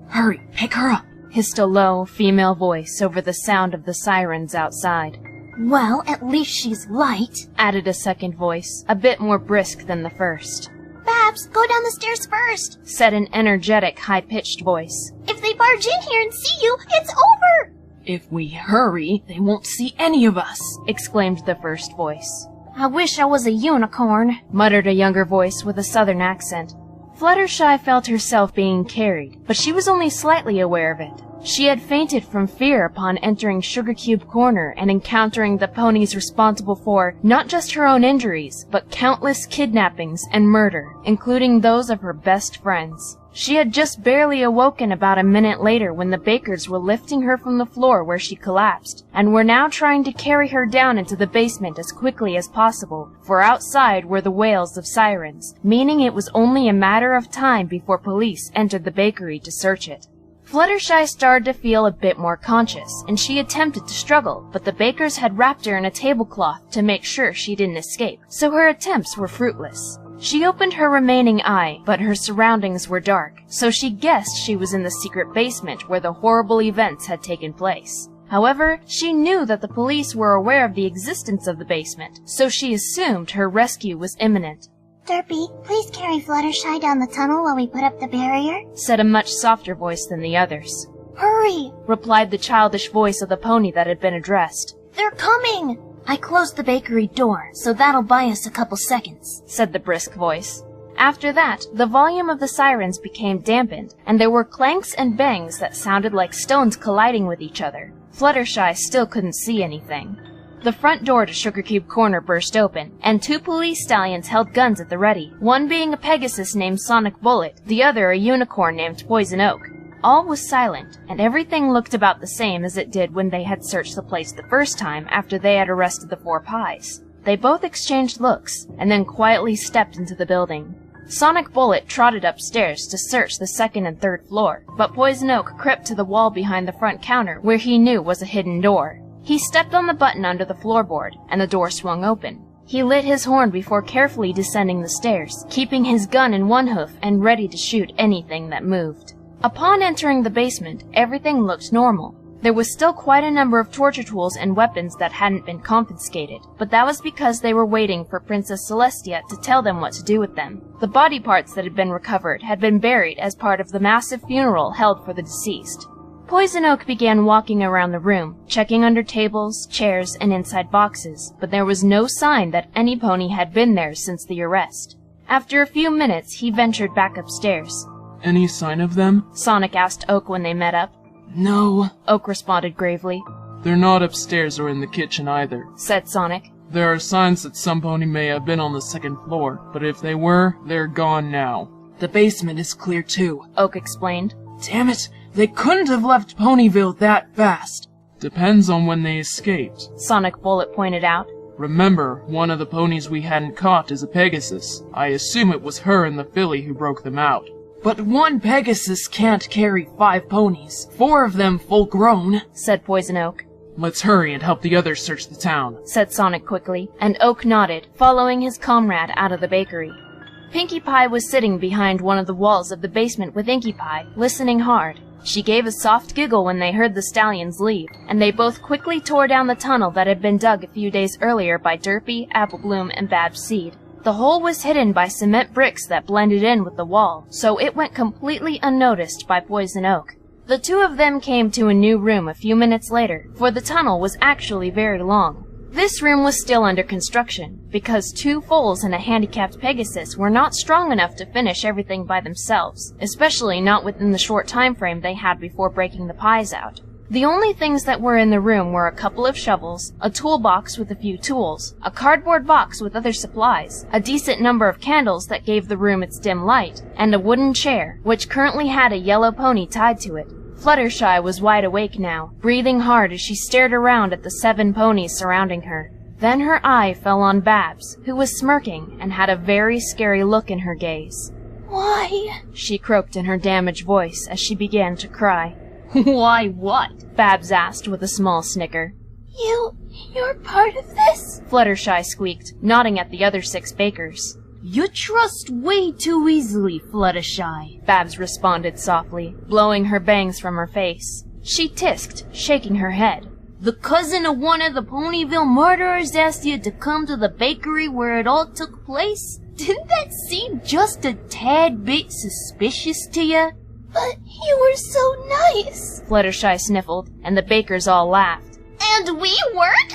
Hurry, pick her up, hissed a low, female voice over the sound of the sirens outside. Well, at least she's light, added a second voice, a bit more brisk than the first. Babs, go down the stairs first, said an energetic, high-pitched voice. If they barge in here and see you, it's over! If we hurry, they won't see any of us, exclaimed the first voice. I wish I was a unicorn, muttered a younger voice with a southern accent. Fluttershy felt herself being carried, but she was only slightly aware of it. She had fainted from fear upon entering Sugar Cube Corner and encountering the ponies responsible for not just her own injuries, but countless kidnappings and murder, including those of her best friends. She had just barely awoken about a minute later when the Bakers were lifting her from the floor where she collapsed, and were now trying to carry her down into the basement as quickly as possible, for outside were the wails of sirens, meaning it was only a matter of time before police entered the bakery to search it. Fluttershy started to feel a bit more conscious, and she attempted to struggle, but the Bakers had wrapped her in a tablecloth to make sure she didn't escape, so her attempts were fruitless. She opened her remaining eye, but her surroundings were dark, so she guessed she was in the secret basement where the horrible events had taken place. However, she knew that the police were aware of the existence of the basement, so she assumed her rescue was imminent. Derpy, please carry Fluttershy down the tunnel while we put up the barrier, said a much softer voice than the others. Hurry, replied the childish voice of the pony that had been addressed. They're coming! I closed the bakery door, so that'll buy us a couple seconds, said the brisk voice. After that, the volume of the sirens became dampened, and there were clanks and bangs that sounded like stones colliding with each other. Fluttershy still couldn't see anything. The front door to Sugar Cube Corner burst open, and 2 police stallions held guns at the ready, one being a Pegasus named Sonic Bullet, the other a unicorn named Poison Oak. All was silent, and everything looked about the same as it did when they had searched the place the first time after they had arrested the 4 pies. They both exchanged looks, and then quietly stepped into the building. Sonic Bullet trotted upstairs to search the 2nd and 3rd floor, but Poison Oak crept to the wall behind the front counter where he knew was a hidden door. He stepped on the button under the floorboard, and the door swung open. He lit his horn before carefully descending the stairs, keeping his gun in one hoof and ready to shoot anything that moved. Upon entering the basement, everything looked normal. There was still quite a number of torture tools and weapons that hadn't been confiscated, but that was because they were waiting for Princess Celestia to tell them what to do with them. The body parts that had been recovered had been buried as part of the massive funeral held for the deceased. Poison Oak began walking around the room, checking under tables, chairs, and inside boxes, but there was no sign that any pony had been there since the arrest. After a few minutes, he ventured back upstairs. Any sign of them? Sonic asked Oak when they met up. No, Oak responded gravely. They're not upstairs or in the kitchen either, said Sonic. There are signs that some pony may have been on the 2nd floor, but if they were, they're gone now. The basement is clear too, Oak explained. Damn it, they couldn't have left Ponyville that fast. Depends on when they escaped, Sonic Bullet pointed out. Remember, one of the ponies we hadn't caught is a Pegasus. I assume it was her and the filly who broke them out. But one Pegasus can't carry 5 ponies, 4 of them full-grown, said Poison Oak. Let's hurry and help the others search the town, said Sonic quickly, and Oak nodded, following his comrade out of the bakery. Pinkie Pie was sitting behind one of the walls of the basement with Inkie Pie, listening hard. She gave a soft giggle when they heard the stallions leave, and they both quickly tore down the tunnel that had been dug a few days earlier by Derpy, Apple Bloom, and Babs Seed. The hole was hidden by cement bricks that blended in with the wall, so it went completely unnoticed by Poison Oak. The 2 of them came to a new room a few minutes later, for the tunnel was actually very long. This room was still under construction, because 2 foals and a handicapped Pegasus were not strong enough to finish everything by themselves, especially not within the short time frame they had before breaking the pies out. The only things that were in the room were a couple of shovels, a toolbox with a few tools, a cardboard box with other supplies, a decent number of candles that gave the room its dim light, and a wooden chair, which currently had a yellow pony tied to it. Fluttershy was wide awake now, breathing hard as she stared around at the 7 ponies surrounding her. Then her eye fell on Babs, who was smirking and had a very scary look in her gaze. Why? She croaked in her damaged voice as she began to cry. Why what? Babs asked with a small snicker. You You're part of this? Fluttershy squeaked, nodding at the other 6 bakers. You trust way too easily, Fluttershy, Babs responded softly, blowing her bangs from her face. She tisked, shaking her head. The cousin of one of the Ponyville murderers asked you to come to the bakery where it all took place? Didn't that seem just a tad bit suspicious to you? But you were so nice, Fluttershy sniffled, and the bakers all laughed. And we weren't?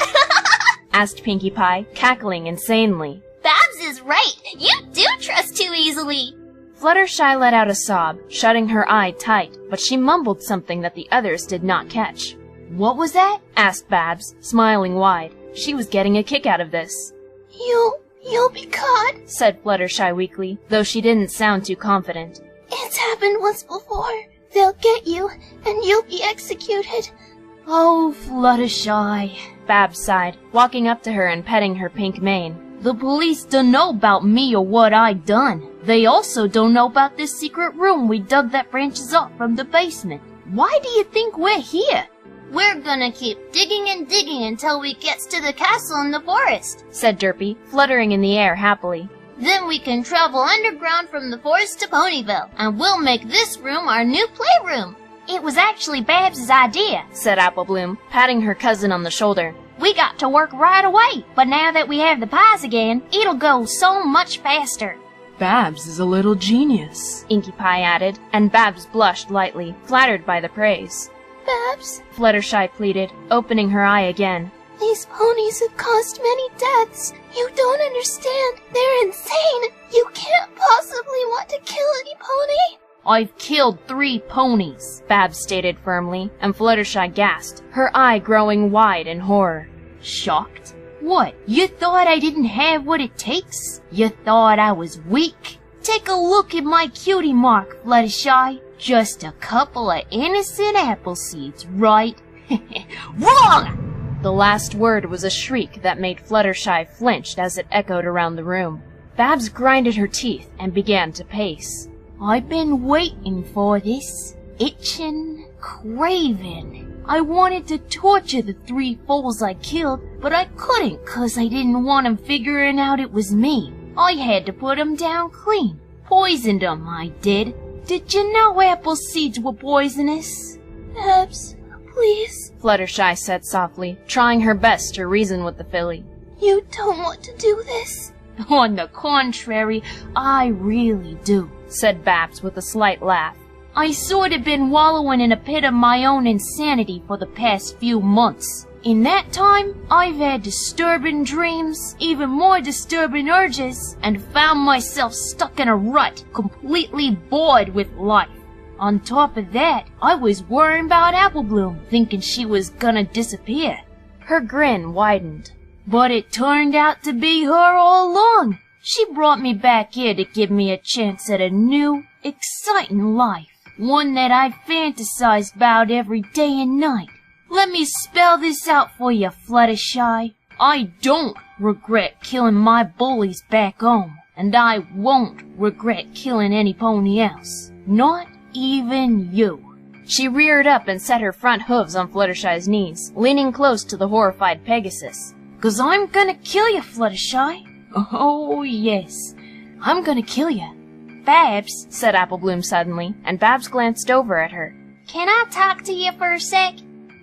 Asked Pinkie Pie, cackling insanely. Babs is right. You do trust too easily. Fluttershy let out a sob, shutting her eye tight, but she mumbled something that the others did not catch. What was that? Asked Babs, smiling wide. She was getting a kick out of this. You'll be caught, said Fluttershy weakly, though she didn't sound too confident. It's happened once before. They'll get you, and you'll be executed. Oh, Fluttershy, Babs sighed, walking up to her and petting her pink mane. The police don't know about me or what I done. They also don't know about this secret room we dug that branches off from the basement. Why do you think we're here? We're gonna keep digging and digging until we gets to the castle in the forest, said Derpy, fluttering in the air happily. Then we can travel underground from the forest to Ponyville, and we'll make this room our new playroom. It was actually Babs's idea, said Apple Bloom, patting her cousin on the shoulder. We got to work right away, but now that we have the pies again, it'll go so much faster. Babs is a little genius, Inkie Pie added, and Babs blushed lightly, flattered by the praise. Babs, Fluttershy pleaded, opening her eye again. These ponies have caused many deaths. You don't understand. They're insane. You can't possibly want to kill any pony. I've killed 3 ponies, Babs stated firmly, and Fluttershy gasped, her eye growing wide in horror. Shocked? What, you thought I didn't have what it takes? You thought I was weak? Take a look at my cutie mark, Fluttershy. Just a couple of innocent apple seeds, right? Wrong! The last word was a shriek that made Fluttershy flinch as it echoed around the room. Babs grinded her teeth and began to pace. I've been waiting for this. Itching, craving. I wanted to torture the 3 foals I killed, but I couldn't 'cause I didn't want 'em figuring out it was me. I had to put 'em down clean. Poisoned 'em, I did. Did you know apple seeds were poisonous? Babs, please, Fluttershy said softly, trying her best to reason with the filly. You don't want to do this. On the contrary, I really do, said Babs with a slight laugh. I sort of been wallowing in a pit of my own insanity for the past few months. In that time, I've had disturbing dreams, even more disturbing urges, and found myself stuck in a rut, completely bored with life. On top of that, I was worrying about Apple Bloom, thinking she was gonna disappear. Her grin widened. But it turned out to be her all along. She brought me back here to give me a chance at a new, exciting life. One that I fantasized about every day and night. Let me spell this out for you, Fluttershy. I don't regret killing my bullies back home, and I won't regret killing any pony else. Not even you. She reared up and set her front hooves on Fluttershy's knees, leaning close to the horrified Pegasus. 'Cause I'm gonna kill you, Fluttershy. Oh, yes. I'm gonna kill you. Babs, said Apple Bloom suddenly, and Babs glanced over at her. Can I talk to you for a sec?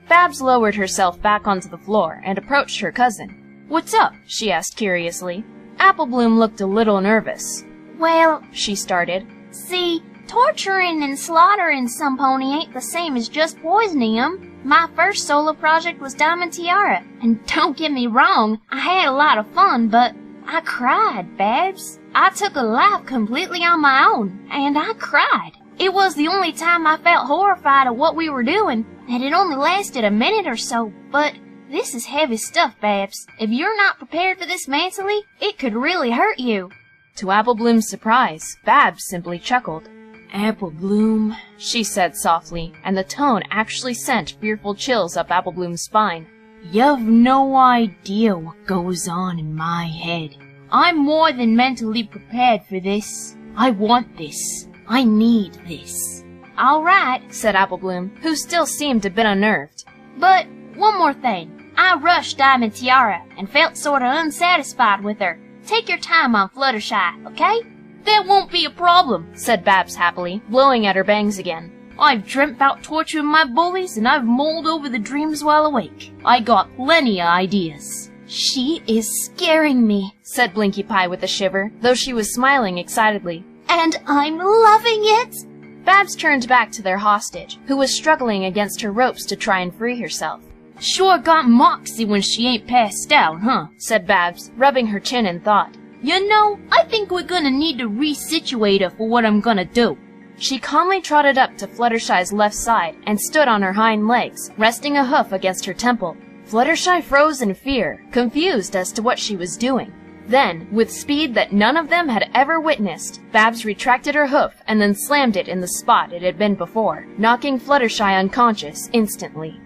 Babs lowered herself back onto the floor and approached her cousin. What's up? She asked curiously. Apple Bloom looked a little nervous. Well, she started. See, torturing and slaughtering some pony ain't the same as just poisoning 'em. My first solo project was Diamond Tiara, and don't get me wrong, I had a lot of fun, but I cried, Babs. I took a life completely on my own, and I cried. It was the only time I felt horrified at what we were doing, and it only lasted a minute or so, but this is heavy stuff, Babs. If you're not prepared for this mentally, it could really hurt you. To Apple Bloom's surprise, Babs simply chuckled. Apple Bloom, she said softly, and the tone actually sent fearful chills up Apple Bloom's spine. You've no idea what goes on in my head. I'm more than mentally prepared for this. I want this. I need this. All right, said Apple Bloom, who still seemed a bit unnerved. But one more thing. I rushed Diamond Tiara and felt sorta unsatisfied with her. Take your time on Fluttershy, okay? That won't be a problem, said Babs happily, blowing at her bangs again. I've dreamt about torturing my bullies, and I've mulled over the dreams while awake. I got plenty of ideas. She is scaring me, said Blinkie Pie with a shiver, though she was smiling excitedly. And I'm loving it! Babs turned back to their hostage, who was struggling against her ropes to try and free herself. Sure got moxie when she ain't passed out, huh? said Babs, rubbing her chin in thought. You know, I think we're gonna need to resituate her for what I'm gonna do. She calmly trotted up to Fluttershy's left side and stood on her hind legs, resting a hoof against her temple. Fluttershy froze in fear, confused as to what she was doing. Then, with speed that none of them had ever witnessed, Babs retracted her hoof and then slammed it in the spot it had been before, knocking Fluttershy unconscious instantly.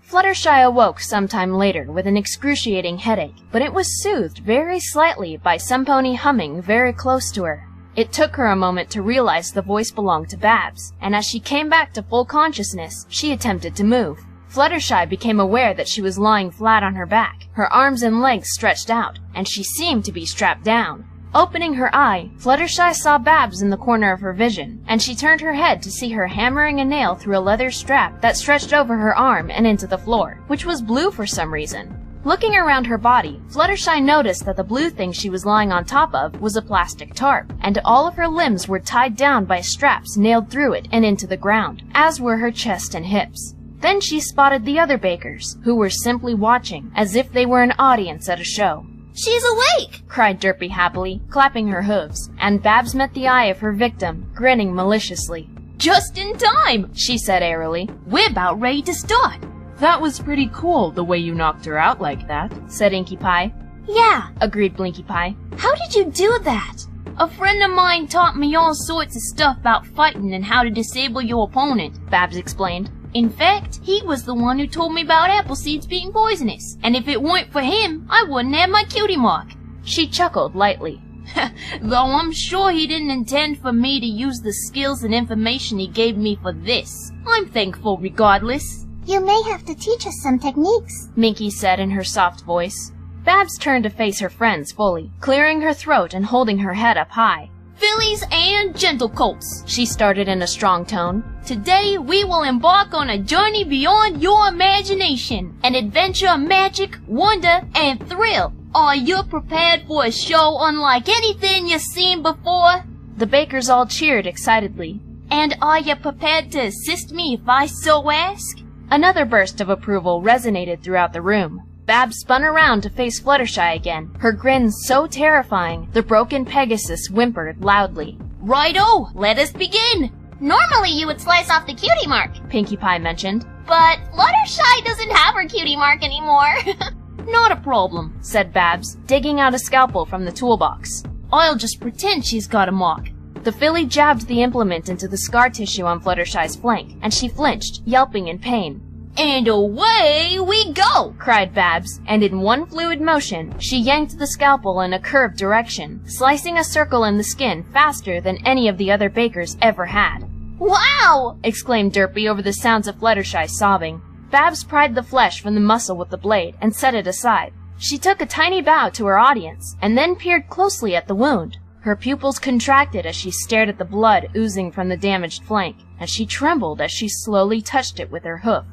Fluttershy awoke sometime later with an excruciating headache, but it was soothed very slightly by some pony humming very close to her. It took her a moment to realize the voice belonged to Babs, and as she came back to full consciousness, she attempted to move. Fluttershy became aware that she was lying flat on her back, her arms and legs stretched out, and she seemed to be strapped down. Opening her eye, Fluttershy saw Babs in the corner of her vision, and she turned her head to see her hammering a nail through a leather strap that stretched over her arm and into the floor, which was blue for some reason. Looking around her body, Fluttershy noticed that the blue thing she was lying on top of was a plastic tarp, and all of her limbs were tied down by straps nailed through it and into the ground, as were her chest and hips. Then she spotted the other bakers, who were simply watching, as if they were an audience at a show. She's awake! cried Derpy happily, clapping her hooves, and Babs met the eye of her victim, grinning maliciously. Just in time, she said airily. We're about ready to start. That was pretty cool, the way you knocked her out like that, said Inkie Pie. Yeah, agreed Blinkie Pie. How did you do that? A friend of mine taught me all sorts of stuff about fighting and how to disable your opponent, Babs explained. In fact, he was the one who told me about apple seeds being poisonous, and if it weren't for him, I wouldn't have my cutie mark. She chuckled lightly. Though I'm sure he didn't intend for me to use the skills and information he gave me for this. I'm thankful regardless. You may have to teach us some techniques, Minkie said in her soft voice. Babs turned to face her friends fully, clearing her throat and holding her head up high. Fillies and gentle colts, she started in a strong tone. Today we will embark on a journey beyond your imagination, an adventure of magic, wonder, and thrill. Are you prepared for a show unlike anything you've seen before? The bakers all cheered excitedly. And are you prepared to assist me if I so ask? Another burst of approval resonated throughout the room. Babs spun around to face Fluttershy again, her grin so terrifying the broken Pegasus whimpered loudly. Righto, let us begin! Normally you would slice off the cutie mark, Pinkie Pie mentioned. But Fluttershy doesn't have her cutie mark anymore. Not a problem, said Babs, digging out a scalpel from the toolbox. I'll just pretend she's got a mark. The filly jabbed the implement into the scar tissue on Fluttershy's flank, and she flinched, yelping in pain. And away we go! cried Babs, and in one fluid motion, she yanked the scalpel in a curved direction, slicing a circle in the skin faster than any of the other bakers ever had. Wow! exclaimed Derpy over the sounds of Fluttershy sobbing. Babs pried the flesh from the muscle with the blade and set it aside. She took a tiny bow to her audience, and then peered closely at the wound. Her pupils contracted as she stared at the blood oozing from the damaged flank, and she trembled as she slowly touched it with her hoof.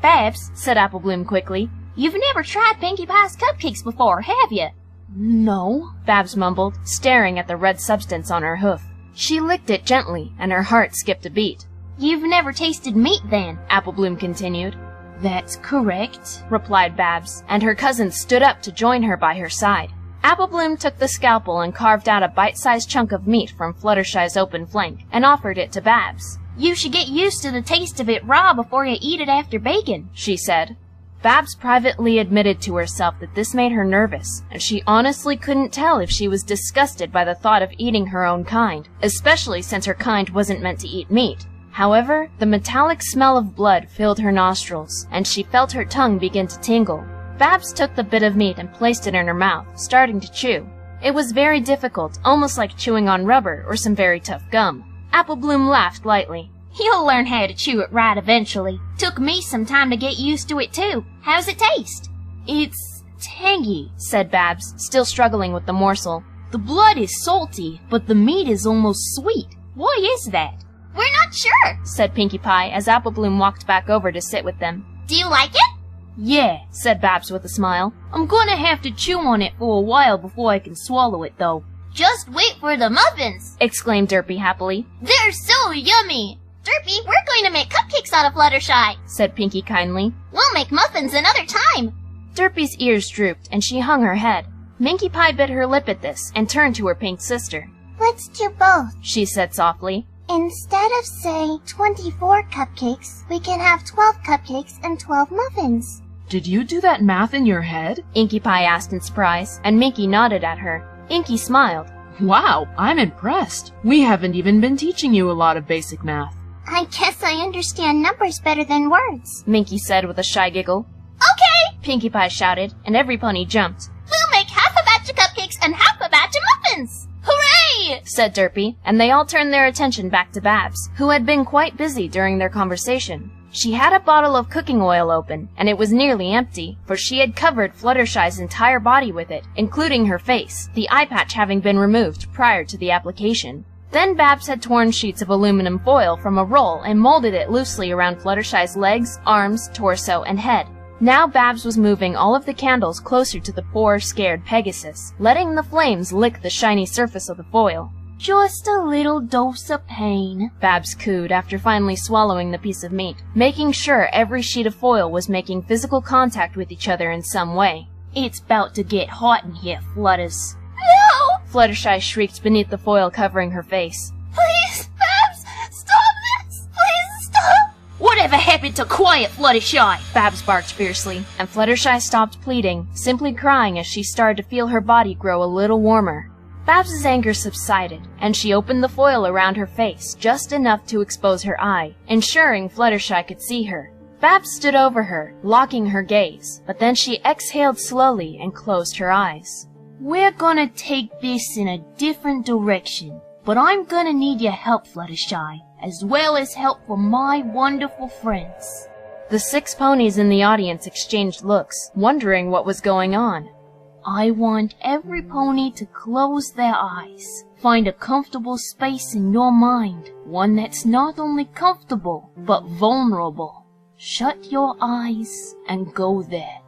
Babs, said Applebloom quickly, you've never tried Pinkie Pie's cupcakes before, have you? No, Babs mumbled, staring at the red substance on her hoof. She licked it gently, and her heart skipped a beat. You've never tasted meat then, Applebloom continued. That's correct, replied Babs, and her cousin stood up to join her by her side. Applebloom took the scalpel and carved out a bite-sized chunk of meat from Fluttershy's open flank and offered it to Babs. You should get used to the taste of it raw before you eat it after baking, she said. Babs privately admitted to herself that this made her nervous, and she honestly couldn't tell if she was disgusted by the thought of eating her own kind, especially since her kind wasn't meant to eat meat. However, the metallic smell of blood filled her nostrils, and she felt her tongue begin to tingle. Babs took the bit of meat and placed it in her mouth, starting to chew. It was very difficult, almost like chewing on rubber or some very tough gum. Applebloom laughed lightly. You'll learn how to chew it right eventually. Took me some time to get used to it too. How's it taste? It's tangy, said Babs, still struggling with the morsel. The blood is salty, but the meat is almost sweet. Why is that? We're not sure, said Pinkie Pie as Apple Bloom walked back over to sit with them. Do you like it? Yeah, said Babs with a smile. I'm gonna have to chew on it for a while before I can swallow it, though. Just wait for the muffins, exclaimed Derpy happily. They're so yummy. Derpy, we're going to make cupcakes out of Fluttershy, said Pinkie kindly. We'll make muffins another time. Derpy's ears drooped, and she hung her head. Minkie Pie bit her lip at this and turned to her pink sister. Let's do both, she said softly. Instead of, say, 24 cupcakes, we can have 12 cupcakes and 12 muffins. Did you do that math in your head? Inkie Pie asked in surprise, and Minkie nodded at her. Inkie smiled. Wow, I'm impressed. We haven't even been teaching you a lot of basic math. I guess I understand numbers better than words, Minkie said with a shy giggle. Okay, Pinkie Pie shouted, and every pony jumped. We'll make half a batch of cupcakes and half a batch of muffins. Hooray! said Derpy, and they all turned their attention back to Babs, who had been quite busy during their conversation. She had a bottle of cooking oil open, and it was nearly empty, for she had covered Fluttershy's entire body with it, including her face, the eye patch having been removed prior to the application. Then Babs had torn sheets of aluminum foil from a roll and molded it loosely around Fluttershy's legs, arms, torso, and head. Now Babs was moving all of the candles closer to the poor, scared Pegasus, letting the flames lick the shiny surface of the foil. Just a little dose of pain, Babs cooed after finally swallowing the piece of meat, making sure every sheet of foil was making physical contact with each other in some way. It's about to get hot in here, Flutters. No! Fluttershy shrieked beneath the foil covering her face. Please, Babs, stop this! Please stop! Whatever happened to quiet, Fluttershy? Babs barked fiercely, and Fluttershy stopped pleading, simply crying as she started to feel her body grow a little warmer. Babs's anger subsided, and she opened the foil around her face just enough to expose her eye, ensuring Fluttershy could see her. Babs stood over her, locking her gaze, but then she exhaled slowly and closed her eyes. We're gonna take this in a different direction, but I'm gonna need your help, Fluttershy, as well as help from my wonderful friends. The 6 ponies in the audience exchanged looks, wondering what was going on. I want every pony to close their eyes. Find a comfortable space in your mind, one that's not only comfortable, but vulnerable. Shut your eyes and go there.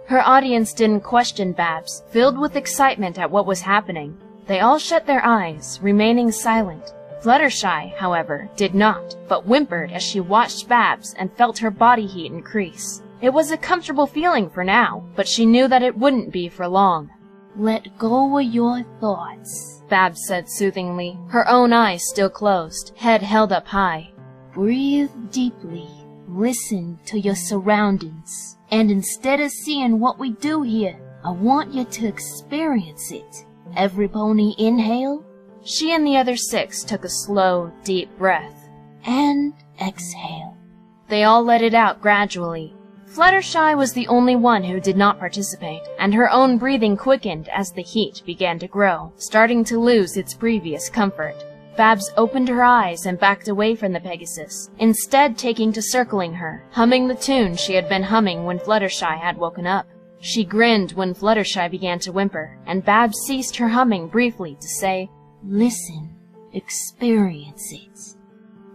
Her audience didn't question Babs, filled with excitement at what was happening. They all shut their eyes, remaining silent. Fluttershy, however, did not, but whimpered as she watched Babs and felt her body heat increase. It was a comfortable feeling for now, but she knew that it wouldn't be for long. Let go of your thoughts, Babs said soothingly, her own eyes still closed, head held up high. Breathe deeply, listen to your surroundings, and instead of seeing what we do here, I want you to experience it. Every pony inhale. She and the other 6 took a slow, deep breath. And exhale. They all let it out gradually. Fluttershy was the only one who did not participate, and her own breathing quickened as the heat began to grow, starting to lose its previous comfort. Babs opened her eyes and backed away from the Pegasus, instead taking to circling her, humming the tune she had been humming when Fluttershy had woken up. She grinned when Fluttershy began to whimper, and Babs ceased her humming briefly to say, Listen, experience it.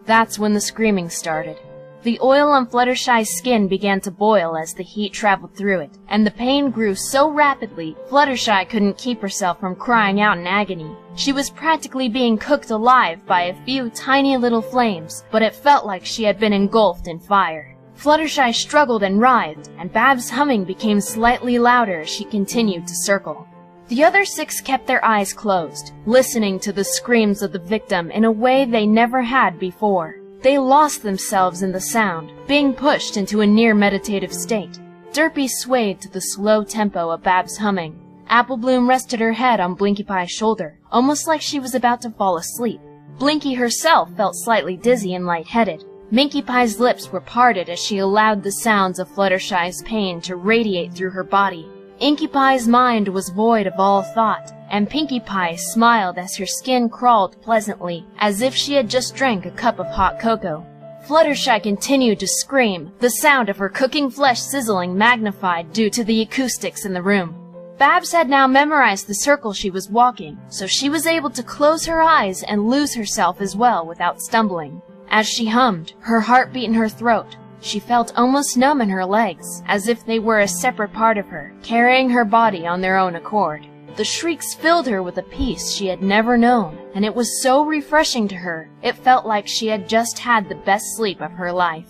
That's when the screaming started. The oil on Fluttershy's skin began to boil as the heat traveled through it, and the pain grew so rapidly, Fluttershy couldn't keep herself from crying out in agony. She was practically being cooked alive by a few tiny little flames, but it felt like she had been engulfed in fire. Fluttershy struggled and writhed, and Babs' humming became slightly louder as she continued to circle. The other 6 kept their eyes closed, listening to the screams of the victim in a way they never had before. They lost themselves in the sound, being pushed into a near-meditative state. Derpy swayed to the slow tempo of Babs' humming. Apple Bloom rested her head on Blinkie Pie's shoulder, almost like she was about to fall asleep. Blinkie herself felt slightly dizzy and lightheaded. Minkie Pie's lips were parted as she allowed the sounds of Fluttershy's pain to radiate through her body. Inkie Pie's mind was void of all thought, and Pinkie Pie smiled as her skin crawled pleasantly, as if she had just drank a cup of hot cocoa. Fluttershy continued to scream, the sound of her cooking flesh sizzling magnified due to the acoustics in the room. Babs had now memorized the circle she was walking, so she was able to close her eyes and lose herself as well without stumbling. As she hummed, her heart beat in her throat. She felt almost numb in her legs, as if they were a separate part of her, carrying her body on their own accord. The shrieks filled her with a peace she had never known, and it was so refreshing to her, it felt like she had just had the best sleep of her life.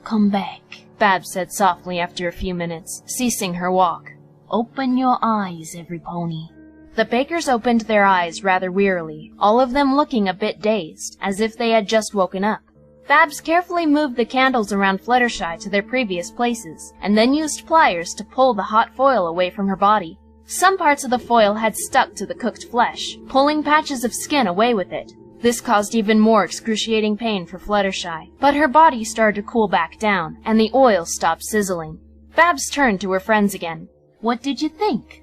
Come back, Babs said softly after a few minutes, ceasing her walk. Open your eyes, every pony. The bakers opened their eyes rather wearily, all of them looking a bit dazed, as if they had just woken up. Babs carefully moved the candles around Fluttershy to their previous places, and then used pliers to pull the hot foil away from her body. Some parts of the foil had stuck to the cooked flesh, pulling patches of skin away with it. This caused even more excruciating pain for Fluttershy, but her body started to cool back down, and the oil stopped sizzling. Babs turned to her friends again. What did you think?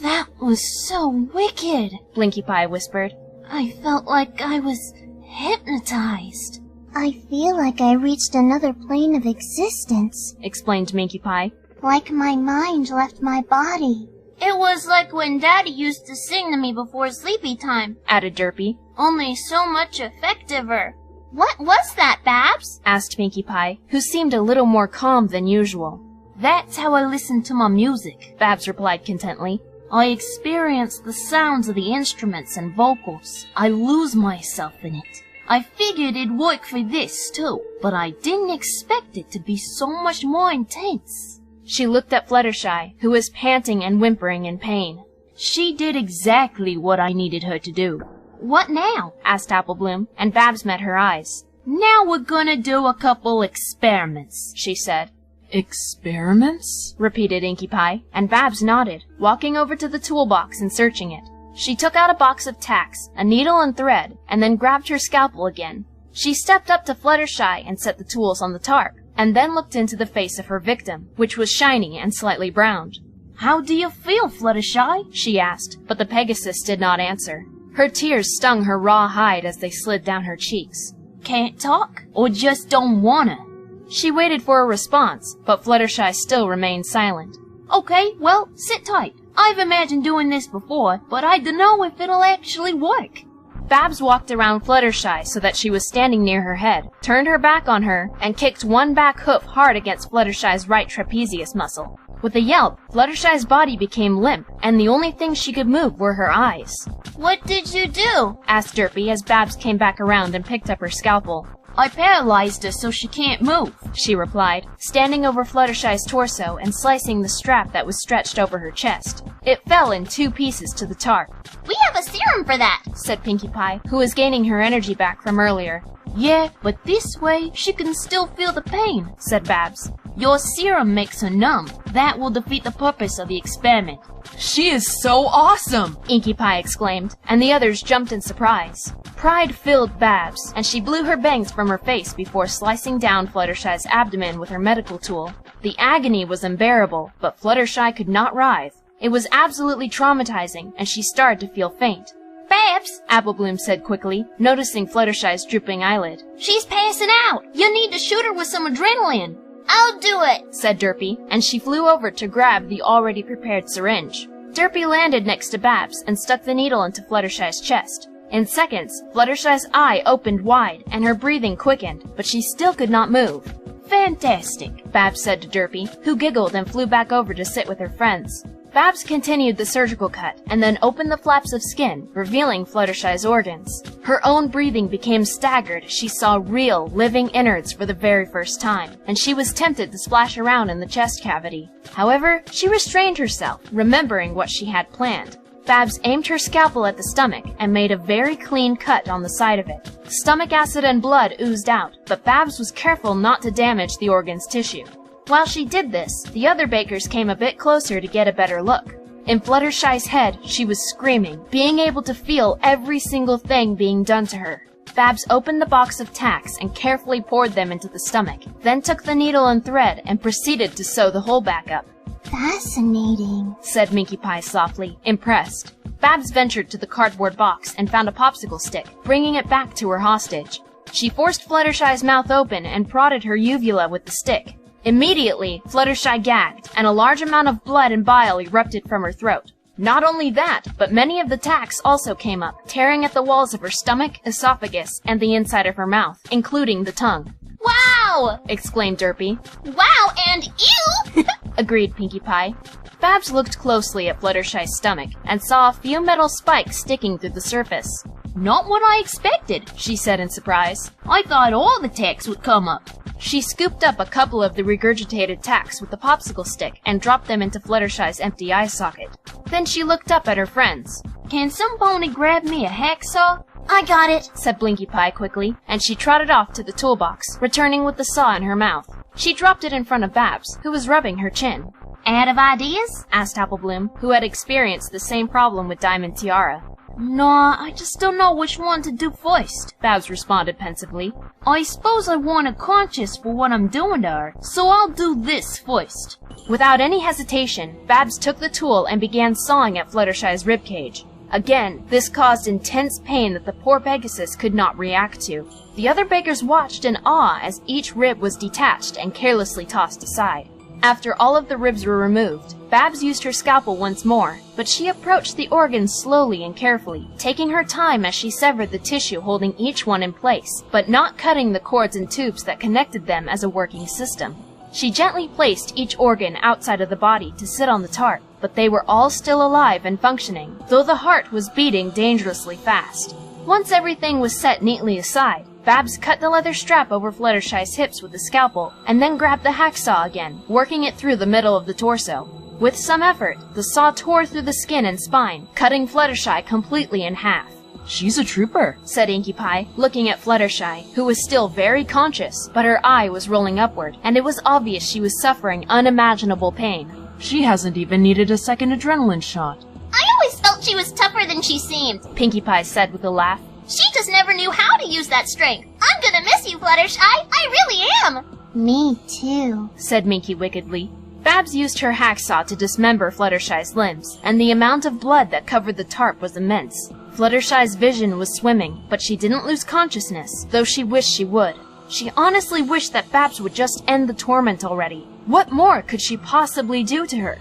That was so wicked, Blinkie Pie whispered. I felt like I was hypnotized. I feel like I reached another plane of existence, explained Minkie Pie. Like my mind left my body. It was like when Daddy used to sing to me before sleepy time, added Derpy. Only so much effectiver. What was that, Babs? asked Pinkie Pie, who seemed a little more calm than usual. That's how I listen to my music, Babs replied contently. I experience the sounds of the instruments and vocals. I lose myself in it. I figured it'd work for this, too, but I didn't expect it to be so much more intense. She looked at Fluttershy, who was panting and whimpering in pain. She did exactly what I needed her to do. What now? asked Applebloom, and Babs met her eyes. Now we're gonna do a couple experiments, she said. Experiments? repeated Inkie Pie, and Babs nodded, walking over to the toolbox and searching it. She took out a box of tacks, a needle and thread, and then grabbed her scalpel again. She stepped up to Fluttershy and set the tools on the tarp, and then looked into the face of her victim, which was shiny and slightly browned. How do you feel, Fluttershy? she asked, but the Pegasus did not answer. Her tears stung her raw hide as they slid down her cheeks. Can't talk? Or just don't wanna? She waited for a response, but Fluttershy still remained silent. Okay, well, sit tight. I've imagined doing this before, but I dunno if it'll actually work. Babs walked around Fluttershy so that she was standing near her head, turned her back on her, and kicked one back hoof hard against Fluttershy's right trapezius muscle. With a yelp, Fluttershy's body became limp, and the only thing she could move were her eyes. What did you do? asked Derpy as Babs came back around and picked up her scalpel. I paralyzed her so she can't move, she replied, standing over Fluttershy's torso and slicing the strap that was stretched over her chest. It fell in 2 pieces to the tarp. We have a serum for that, said Pinkie Pie, who was gaining her energy back from earlier. Yeah, but this way she can still feel the pain, said Babs. Your serum makes her numb. That will defeat the purpose of the experiment. She is so awesome! Inkie Pie exclaimed, and the others jumped in surprise. Pride filled Babs, and she blew her bangs from her face before slicing down Fluttershy's abdomen with her medical tool. The agony was unbearable, but Fluttershy could not writhe. It was absolutely traumatizing, and she started to feel faint. Babs, Applebloom said quickly, noticing Fluttershy's drooping eyelid. She's passing out. You need to shoot her with some adrenaline. I'll do it, said Derpy, and she flew over to grab the already prepared syringe. Derpy landed next to Babs and stuck the needle into Fluttershy's chest. In seconds, Fluttershy's eye opened wide and her breathing quickened, but she still could not move. Fantastic, Babs said to Derpy, who giggled and flew back over to sit with her friends. Babs continued the surgical cut and then opened the flaps of skin, revealing Fluttershy's organs. Her own breathing became staggered as she saw real, living innards for the very first time, and she was tempted to splash around in the chest cavity. However, she restrained herself, remembering what she had planned. Babs aimed her scalpel at the stomach and made a very clean cut on the side of it. Stomach acid and blood oozed out, but Babs was careful not to damage the organ's tissue. While she did this, the other bakers came a bit closer to get a better look. In Fluttershy's head, she was screaming, being able to feel every single thing being done to her. Babs opened the box of tacks and carefully poured them into the stomach, then took the needle and thread and proceeded to sew the hole back up. Fascinating, said Minkie Pie softly, impressed. Babs ventured to the cardboard box and found a popsicle stick, bringing it back to her hostage. She forced Fluttershy's mouth open and prodded her uvula with the stick. Immediately, Fluttershy gagged, and a large amount of blood and bile erupted from her throat. Not only that, but many of the tacks also came up, tearing at the walls of her stomach, esophagus, and the inside of her mouth, including the tongue. Wow! Exclaimed Derpy. Wow and ew! Agreed Pinkie Pie. Babs looked closely at Fluttershy's stomach and saw a few metal spikes sticking through the surface. Not what I expected, she said in surprise. I thought all the tacks would come up. She scooped up a couple of the regurgitated tacks with the popsicle stick and dropped them into Fluttershy's empty eye socket. Then she looked up at her friends. Can some pony grab me a hacksaw? I got it, said Blinkie Pie quickly, and she trotted off to the toolbox, returning with the saw in her mouth. She dropped it in front of Babs, who was rubbing her chin. Out of ideas? Asked Apple Bloom, who had experienced the same problem with Diamond Tiara. Nah, I just don't know which one to do first, Babs responded pensively. I suppose I want a conscience for what I'm doing to her, so I'll do this first. Without any hesitation, Babs took the tool and began sawing at Fluttershy's ribcage. Again, this caused intense pain that the poor Pegasus could not react to. The other bakers watched in awe as each rib was detached and carelessly tossed aside. After all of the ribs were removed, Babs used her scalpel once more, but she approached the organs slowly and carefully, taking her time as she severed the tissue holding each one in place, but not cutting the cords and tubes that connected them as a working system. She gently placed each organ outside of the body to sit on the tarp, but they were all still alive and functioning, though the heart was beating dangerously fast. Once everything was set neatly aside, Babs cut the leather strap over Fluttershy's hips with the scalpel, and then grabbed the hacksaw again, working it through the middle of the torso. With some effort, the saw tore through the skin and spine, cutting Fluttershy completely in half. She's a trooper, said Inkie Pie, looking at Fluttershy, who was still very conscious, but her eye was rolling upward, and it was obvious she was suffering unimaginable pain. She hasn't even needed a second adrenaline shot. I always felt she was tougher than she seemed, Pinkie Pie said with a laugh. She just never knew how to use that strength. I'm gonna miss you, Fluttershy. I really am. Me too, said Minkie wickedly. Babs used her hacksaw to dismember Fluttershy's limbs, and the amount of blood that covered the tarp was immense. Fluttershy's vision was swimming, but she didn't lose consciousness, though she wished she would. She honestly wished that Babs would just end the torment already. What more could she possibly do to her?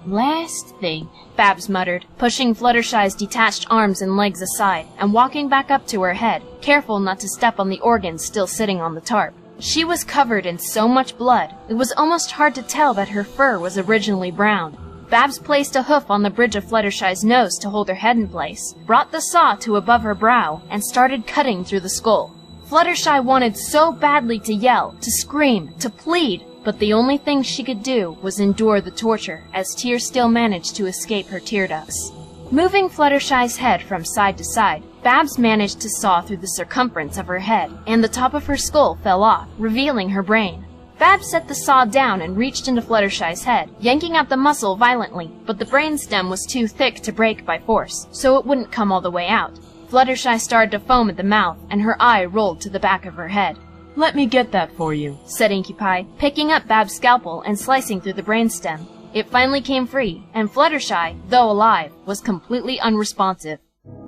Last thing, Babs muttered, pushing Fluttershy's detached arms and legs aside, and walking back up to her head, careful not to step on the organs still sitting on the tarp. She was covered in so much blood, it was almost hard to tell that her fur was originally brown. Babs placed a hoof on the bridge of Fluttershy's nose to hold her head in place, brought the saw to above her brow, and started cutting through the skull. Fluttershy wanted so badly to yell, to scream, to plead, but the only thing she could do was endure the torture, as tears still managed to escape her tear ducts. Moving Fluttershy's head from side to side, Babs managed to saw through the circumference of her head, and the top of her skull fell off, revealing her brain. Babs set the saw down and reached into Fluttershy's head, yanking out the muscle violently, but the brainstem was too thick to break by force, so it wouldn't come all the way out. Fluttershy started to foam at the mouth, and her eye rolled to the back of her head. Let me get that for you, said Inkie Pie, picking up Babs' scalpel and slicing through the brainstem. It finally came free, and Fluttershy, though alive, was completely unresponsive.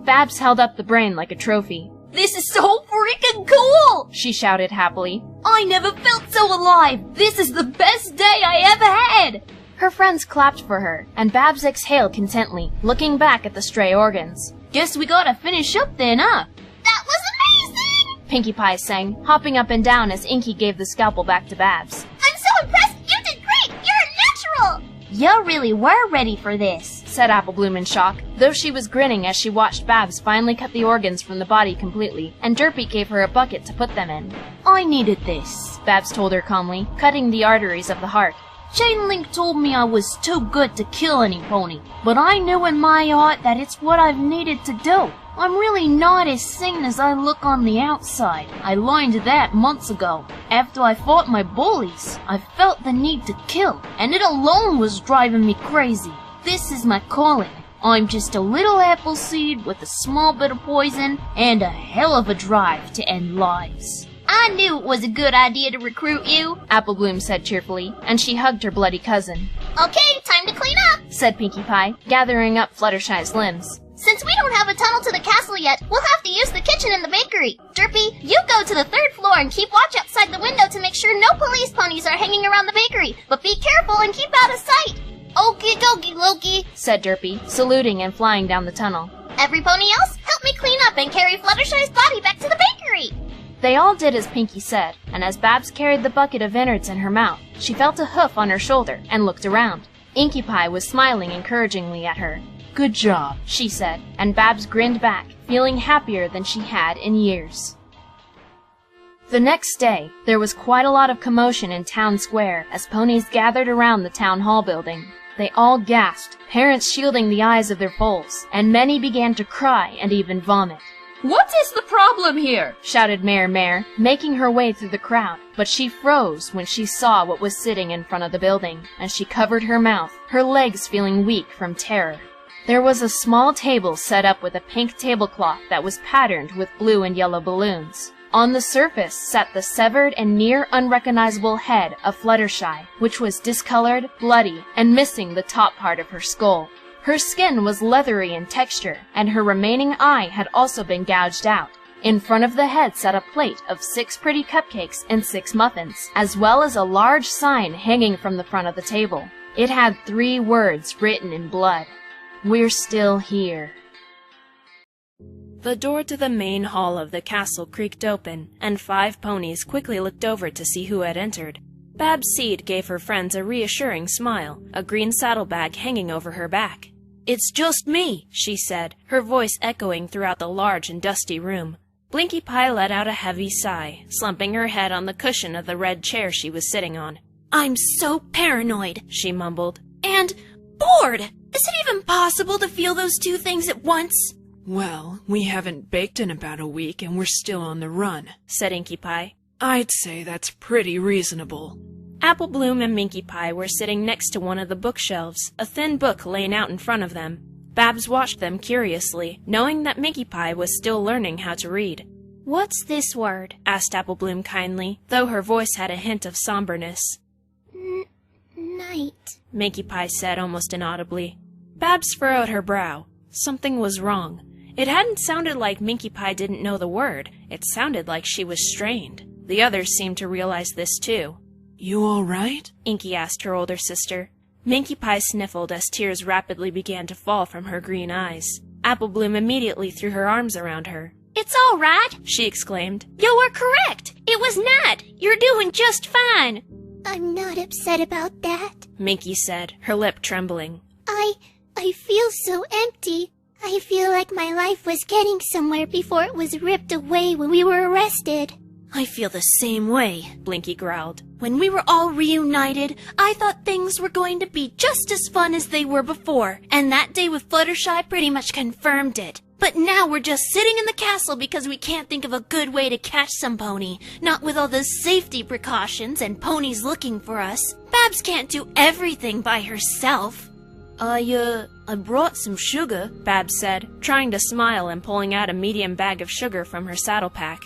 Babs held up the brain like a trophy. This is so freaking cool! She shouted happily. I never felt so alive! This is the best day I ever had! Her friends clapped for her, and Babs exhaled contently, looking back at the stray organs. Guess we gotta finish up then, huh? That was amazing! Pinkie Pie sang, hopping up and down as Inkie gave the scalpel back to Babs. I'm so impressed! You did great! You're a natural! You really were ready for this, said Apple Bloom in shock, though she was grinning as she watched Babs finally cut the organs from the body completely, and Derpy gave her a bucket to put them in. I needed this, Babs told her calmly, cutting the arteries of the heart. Chain Link told me I was too good to kill any pony, but I knew in my heart that it's what I've needed to do. I'm really not as sane as I look on the outside. I learned that months ago. After I fought my bullies, I felt the need to kill, and it alone was driving me crazy. This is my calling. I'm just a little apple seed with a small bit of poison and a hell of a drive to end lives. I knew it was a good idea to recruit you, Apple Bloom said cheerfully, and she hugged her bloody cousin. Okay, time to clean up, said Pinkie Pie, gathering up Fluttershy's limbs. Since we don't don't have a tunnel to the castle yet. We'll have to use the kitchen and the bakery. Derpy, you go to the 3rd floor and keep watch outside the window to make sure no police ponies are hanging around the bakery. But be careful and keep out of sight. Okie dokie, Loki, said Derpy, saluting and flying down the tunnel. Every pony else, help me clean up and carry Fluttershy's body back to the bakery. They all did as Pinkie said, and as Babs carried the bucket of innards in her mouth, she felt a hoof on her shoulder and looked around. Inkie Pie was smiling encouragingly at her. Good job, she said, and Babs grinned back, feeling happier than she had in years. The next day, there was quite a lot of commotion in Town Square as ponies gathered around the Town Hall building. They all gasped, parents shielding the eyes of their foals, and many began to cry and even vomit. What is the problem here? Shouted Mayor Mare, making her way through the crowd, but she froze when she saw what was sitting in front of the building, and she covered her mouth, her legs feeling weak from terror. There was a small table set up with a pink tablecloth that was patterned with blue and yellow balloons. On the surface sat the severed and near unrecognizable head of Fluttershy, which was discolored, bloody, and missing the top part of her skull. Her skin was leathery in texture, and her remaining eye had also been gouged out. In front of the head sat a plate of 6 pretty cupcakes and 6 muffins, as well as a large sign hanging from the front of the table. It had 3 words written in blood. "We're still here." The door to the main hall of the castle creaked open, and 5 ponies quickly looked over to see who had entered. Babs Seed gave her friends a reassuring smile, a green saddlebag hanging over her back. "It's just me," she said, her voice echoing throughout the large and dusty room. Blinkie Pie let out a heavy sigh, slumping her head on the cushion of the red chair she was sitting on. "I'm so paranoid," she mumbled. "And bored! Is it even possible to feel those 2 things at once?" "Well, we haven't baked in about a week and we're still on the run," said Inkie Pie. "I'd say that's pretty reasonable." Apple Bloom and Minkie Pie were sitting next to one of the bookshelves, a thin book laying out in front of them. Babs watched them curiously, knowing that Minkie Pie was still learning how to read. "What's this word?" asked Apple Bloom kindly, though her voice had a hint of somberness. Night, Minkie Pie said almost inaudibly. Babs furrowed her brow. Something was wrong. It hadn't sounded like Minkie Pie didn't know the word. It sounded like she was strained. The others seemed to realize this too. "You all right?" Inkie asked her older sister. Minkie Pie sniffled as tears rapidly began to fall from her green eyes. Apple Bloom immediately threw her arms around her. "It's all right," she exclaimed. "You were correct. It was Nat. You're doing just fine." I'm not upset about that. Minkie said, her lip trembling. I feel so empty. I feel like my life was getting somewhere before it was ripped away when we were arrested. "I feel the same way," Blinkie growled. "When we were all reunited, I thought things were going to be just as fun as they were before, and that day with Fluttershy pretty much confirmed it. But now we're just sitting in the castle because we can't think of a good way to catch some pony, not with all the safety precautions and ponies looking for us. Babs can't do everything by herself." I brought some sugar," Babs said, trying to smile and pulling out a medium bag of sugar from her saddle pack.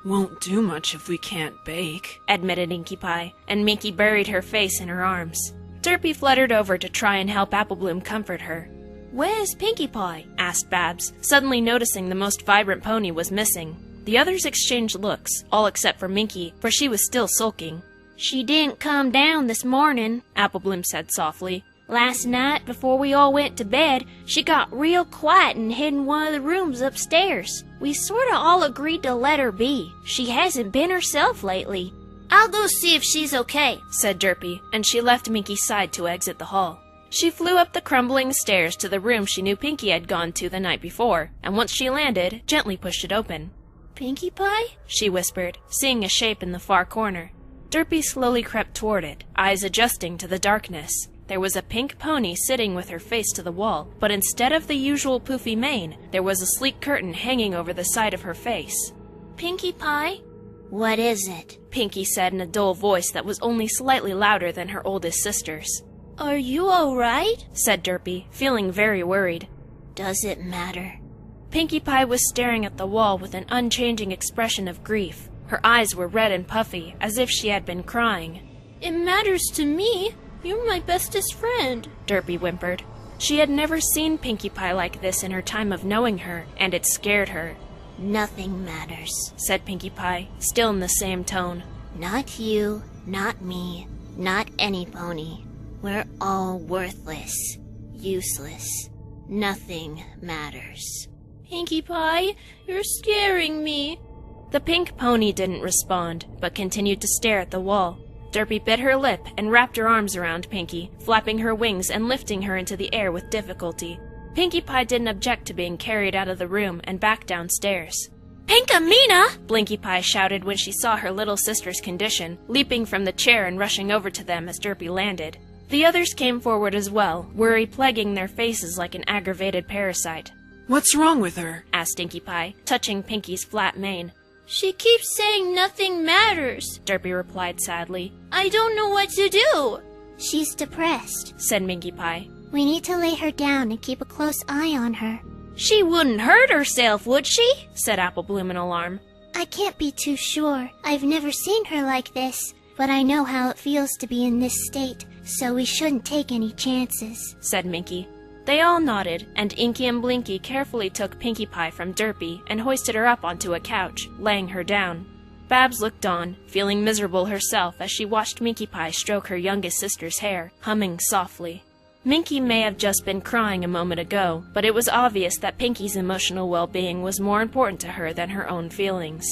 "Won't do much if we can't bake," admitted Inkie Pie, and Minkie buried her face in her arms. Derpy fluttered over to try and help Apple Bloom comfort her. "Where's Pinkie Pie?" asked Babs, suddenly noticing the most vibrant pony was missing. The others exchanged looks, all except for Minkie, for she was still sulking. "She didn't come down this morning," Apple Bloom said softly. "Last night, before we all went to bed, she got real quiet and hid in one of the rooms upstairs. We sorta all agreed to let her be. She hasn't been herself lately." "I'll go see if she's okay," said Derpy, and she left Minkie's side to exit the hall. She flew up the crumbling stairs to the room she knew Pinkie had gone to the night before, and once she landed, gently pushed it open. "Pinkie Pie?" she whispered, seeing a shape in the far corner. Derpy slowly crept toward it, eyes adjusting to the darkness. There was a pink pony sitting with her face to the wall, but instead of the usual poofy mane, there was a sleek curtain hanging over the side of her face. "Pinkie Pie?" "What is it?" Pinkie said in a dull voice that was only slightly louder than her oldest sister's. "Are you all right?" said Derpy, feeling very worried. "Does it matter?" Pinkie Pie was staring at the wall with an unchanging expression of grief. Her eyes were red and puffy, as if she had been crying. "It matters to me. You're my bestest friend," Derpy whimpered. She had never seen Pinkie Pie like this in her time of knowing her, and it scared her. Nothing matters, said Pinkie Pie, still in the same tone. Not you, not me, not any pony. We're all worthless, useless. Nothing matters. Pinkie Pie, you're scaring me. The pink pony didn't respond, but continued to stare at the wall. Derpy bit her lip and wrapped her arms around Pinkie, flapping her wings and lifting her into the air with difficulty. Pinkie Pie didn't object to being carried out of the room and back downstairs. Pinkamena! Blinkie Pie shouted when she saw her little sister's condition, leaping from the chair and rushing over to them as Derpy landed. The others came forward as well, worry plaguing their faces like an aggravated parasite. What's wrong with her? Asked Inkie Pie, touching Pinkie's flat mane. She keeps saying nothing matters, Derpy replied sadly. I don't know what to do. She's depressed, said Minkie Pie. We need to lay her down and keep a close eye on her. She wouldn't hurt herself, would she? Said Apple Bloom in alarm. I can't be too sure. I've never seen her like this, but I know how it feels to be in this state, so we shouldn't take any chances, said Minkie. They all nodded, and Inkie and Blinkie carefully took Pinkie Pie from Derpy and hoisted her up onto a couch, laying her down. Babs looked on, feeling miserable herself as she watched Minkie Pie stroke her youngest sister's hair, humming softly. Minkie may have just been crying a moment ago, but it was obvious that Pinkie's emotional well-being was more important to her than her own feelings.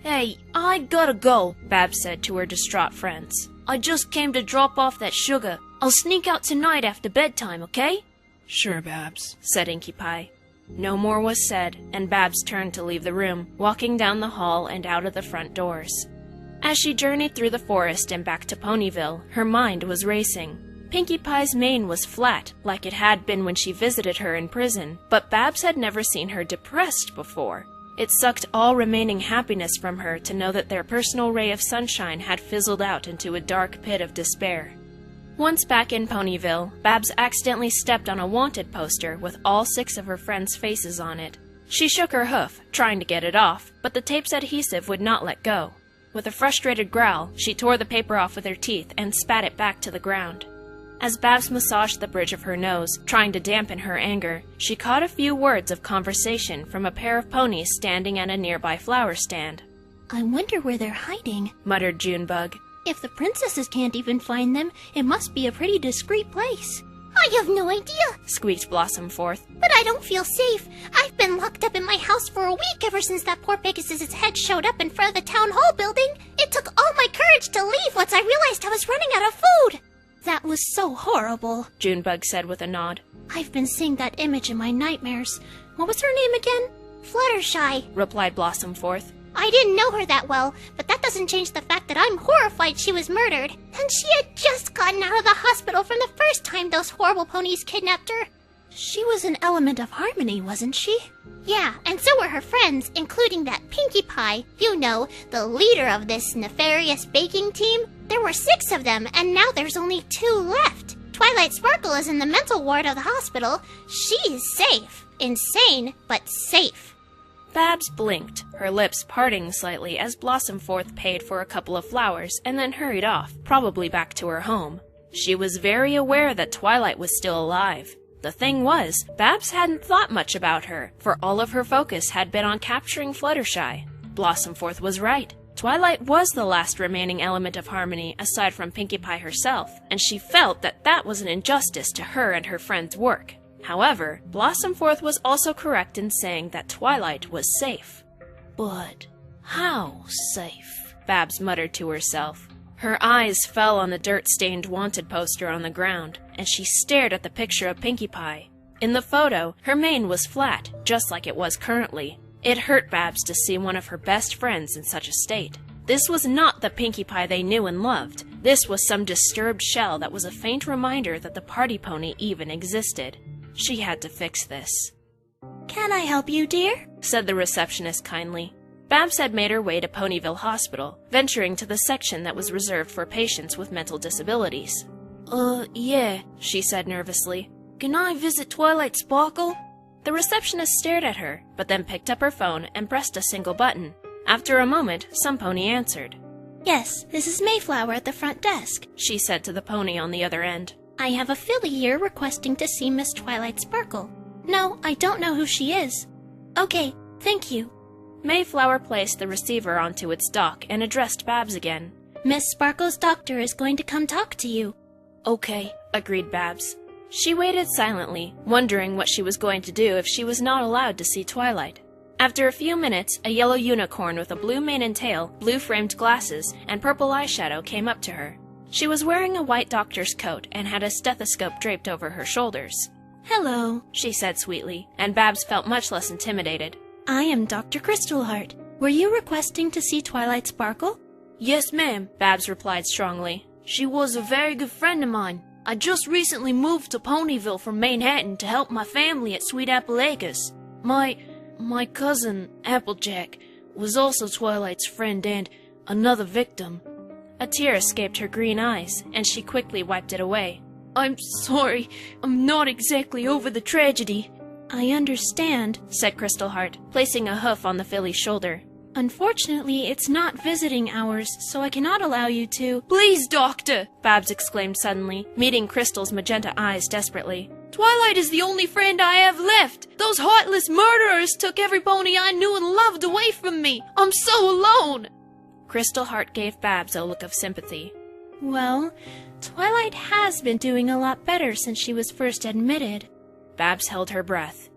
Hey, I gotta go, Babs said to her distraught friends. I just came to drop off that sugar. I'll sneak out tonight after bedtime, okay? Sure, Babs, said Inkie Pie. No more was said, and Babs turned to leave the room, walking down the hall and out of the front doors. As she journeyed through the forest and back to Ponyville, her mind was racing. Pinkie Pie's mane was flat, like it had been when she visited her in prison, but Babs had never seen her depressed before. It sucked all remaining happiness from her to know that their personal ray of sunshine had fizzled out into a dark pit of despair. Once back in Ponyville, Babs accidentally stepped on a wanted poster with all 6 of her friends' faces on it. She shook her hoof, trying to get it off, but the tape's adhesive would not let go. With a frustrated growl, she tore the paper off with her teeth and spat it back to the ground. As Babs massaged the bridge of her nose, trying to dampen her anger, she caught a few words of conversation from a pair of ponies standing at a nearby flower stand. I wonder where they're hiding, muttered Junebug. If the princesses can't even find them, it must be a pretty discreet place. I have no idea, squeaked Blossom Forth. But I don't feel safe. I've been locked up in my house for a week ever since that poor Pegasus's head showed up in front of the town hall building. It took all my courage to leave once I realized I was running out of food. That was so horrible, Junebug said with a nod. I've been seeing that image in my nightmares. What was her name again? Fluttershy, replied Blossom Forth. I didn't know her that well, but that doesn't change the fact that I'm horrified she was murdered. And she had just gotten out of the hospital from the first time those horrible ponies kidnapped her. She was an element of harmony, wasn't she? Yeah, and so were her friends, including that Pinkie Pie, you know, the leader of this nefarious baking team. There were 6 of them, and now there's only 2 left. Twilight Sparkle is in the mental ward of the hospital. She is safe. Insane, but safe. Babs blinked, her lips parting slightly as Blossom Forth paid for a couple of flowers and then hurried off, probably back to her home. She was very aware that Twilight was still alive. The thing was, Babs hadn't thought much about her, for all of her focus had been on capturing Fluttershy. Blossom Forth was right. Twilight was the last remaining element of harmony aside from Pinkie Pie herself, and she felt that that was an injustice to her and her friends' work. However, Blossom Forth was also correct in saying that Twilight was safe. But how safe? Babs muttered to herself. Her eyes fell on the dirt-stained wanted poster on the ground, and she stared at the picture of Pinkie Pie. In the photo, her mane was flat, just like it was currently. It hurt Babs to see one of her best friends in such a state. This was not the Pinkie Pie they knew and loved. This was some disturbed shell that was a faint reminder that the party pony even existed. She had to fix this. Can I help you, dear? Said the receptionist kindly. Babs had made her way to Ponyville Hospital, venturing to the section that was reserved for patients with mental disabilities. Yeah, she said nervously. Can I visit Twilight Sparkle? The receptionist stared at her, but then picked up her phone and pressed a single button. After a moment, some pony answered. Yes, this is Mayflower at the front desk, she said to the pony on the other end. I have a filly here requesting to see Miss Twilight Sparkle. No, I don't know who she is. Okay, thank you. Mayflower placed the receiver onto its dock and addressed Babs again. Miss Sparkle's doctor is going to come talk to you. Okay, agreed Babs. She waited silently, wondering what she was going to do if she was not allowed to see Twilight. After a few minutes, a yellow unicorn with a blue mane and tail, blue-framed glasses, and purple eyeshadow came up to her. She was wearing a white doctor's coat and had a stethoscope draped over her shoulders. Hello, she said sweetly, and Babs felt much less intimidated. I am Dr. Crystalheart. Were you requesting to see Twilight Sparkle? Yes, ma'am, Babs replied strongly. She was a very good friend of mine. I just recently moved to Ponyville from Manhattan to help my family at Sweet Apple Acres. My cousin, Applejack, was also Twilight's friend and another victim. A tear escaped her green eyes, and she quickly wiped it away. I'm sorry, I'm not exactly over the tragedy. I understand, said Crystalheart, placing a hoof on the filly's shoulder. Unfortunately, it's not visiting hours, so I cannot allow you to— Please, Doctor! Babs exclaimed suddenly, meeting Crystal's magenta eyes desperately. Twilight is the only friend I have left! Those heartless murderers took every pony I knew and loved away from me! I'm so alone! Crystalheart gave Babs a look of sympathy. Well, Twilight has been doing a lot better since she was first admitted. Babs held her breath.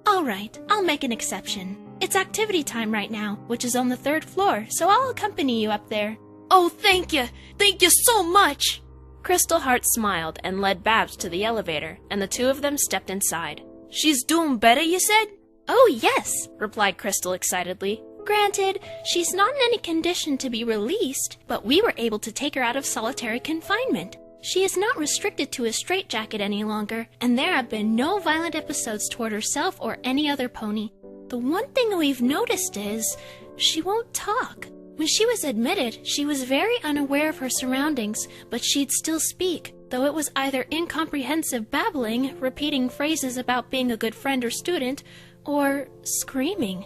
All right, I'll make an exception. It's activity time right now, which is on the 3rd floor, so I'll accompany you up there. Oh, thank you! Thank you so much! Crystalheart smiled and led Babs to the elevator, and the two of them stepped inside. She's doing better, you said? Oh, yes, replied Crystal excitedly. Granted, she's not in any condition to be released, but we were able to take her out of solitary confinement. She is not restricted to a straitjacket any longer, and there have been no violent episodes toward herself or any other pony. The one thing we've noticed is she won't talk. When she was admitted, she was very unaware of her surroundings, but she'd still speak, though it was either incomprehensive babbling, repeating phrases about being a good friend or student, or screaming.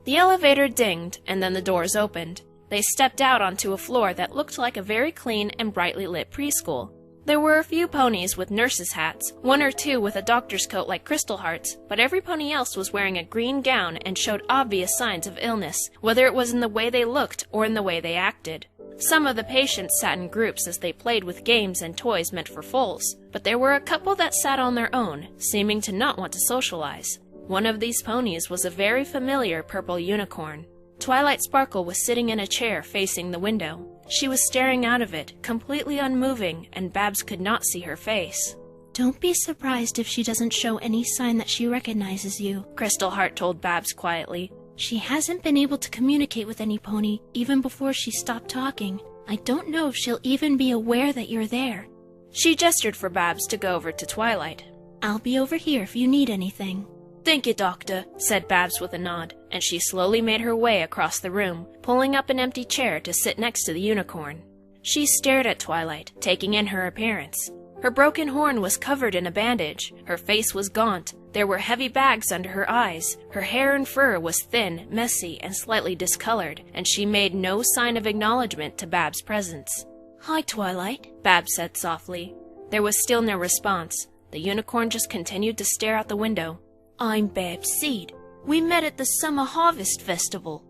The elevator dinged, and then the doors opened. They stepped out onto a floor that looked like a very clean and brightly lit preschool. There were a few ponies with nurses' hats, one or two with a doctor's coat like Crystalheart's, but every pony else was wearing a green gown and showed obvious signs of illness, whether it was in the way they looked or in the way they acted. Some of the patients sat in groups as they played with games and toys meant for foals, but there were a couple that sat on their own, seeming to not want to socialize. One of these ponies was a very familiar purple unicorn. Twilight Sparkle was sitting in a chair facing the window. She was staring out of it, completely unmoving, and Babs could not see her face. Don't be surprised if she doesn't show any sign that she recognizes you, Crystalheart told Babs quietly. She hasn't been able to communicate with any pony, even before she stopped talking. I don't know if she'll even be aware that you're there. She gestured for Babs to go over to Twilight. I'll be over here if you need anything. Thank you, Doctor, said Babs with a nod, and she slowly made her way across the room, pulling up an empty chair to sit next to the unicorn. She stared at Twilight, taking in her appearance. Her broken horn was covered in a bandage, her face was gaunt, there were heavy bags under her eyes, her hair and fur was thin, messy, and slightly discolored, and she made no sign of acknowledgement to Babs' presence. Hi, Twilight, Babs said softly. There was still no response. The unicorn just continued to stare out the window. I'm Babs Seed. We met at the Summer Harvest Festival.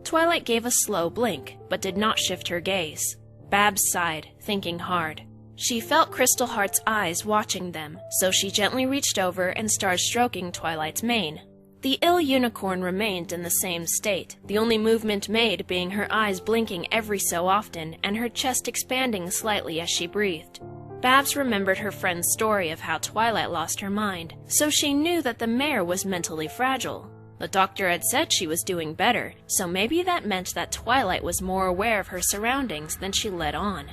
Twilight gave a slow blink, but did not shift her gaze. Babs sighed, thinking hard. She felt Crystalheart's eyes watching them, so she gently reached over and started stroking Twilight's mane. The ill unicorn remained in the same state, the only movement made being her eyes blinking every so often and her chest expanding slightly as she breathed. Babs remembered her friend's story of how Twilight lost her mind, so she knew that the mare was mentally fragile. The doctor had said she was doing better, so maybe that meant that Twilight was more aware of her surroundings than she let on.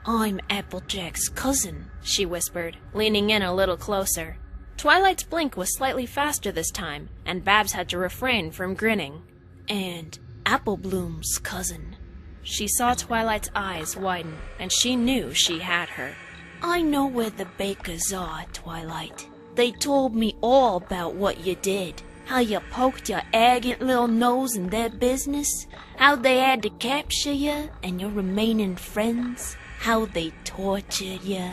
I'm Applejack's cousin, she whispered, leaning in a little closer. Twilight's blink was slightly faster this time, and Babs had to refrain from grinning. And Applebloom's cousin. She saw Twilight's eyes widen, and she knew she had her. I know where the Bakers are, Twilight. They told me all about what you did. How you poked your arrogant little nose in their business. How they had to capture you and your remaining friends. How they tortured you.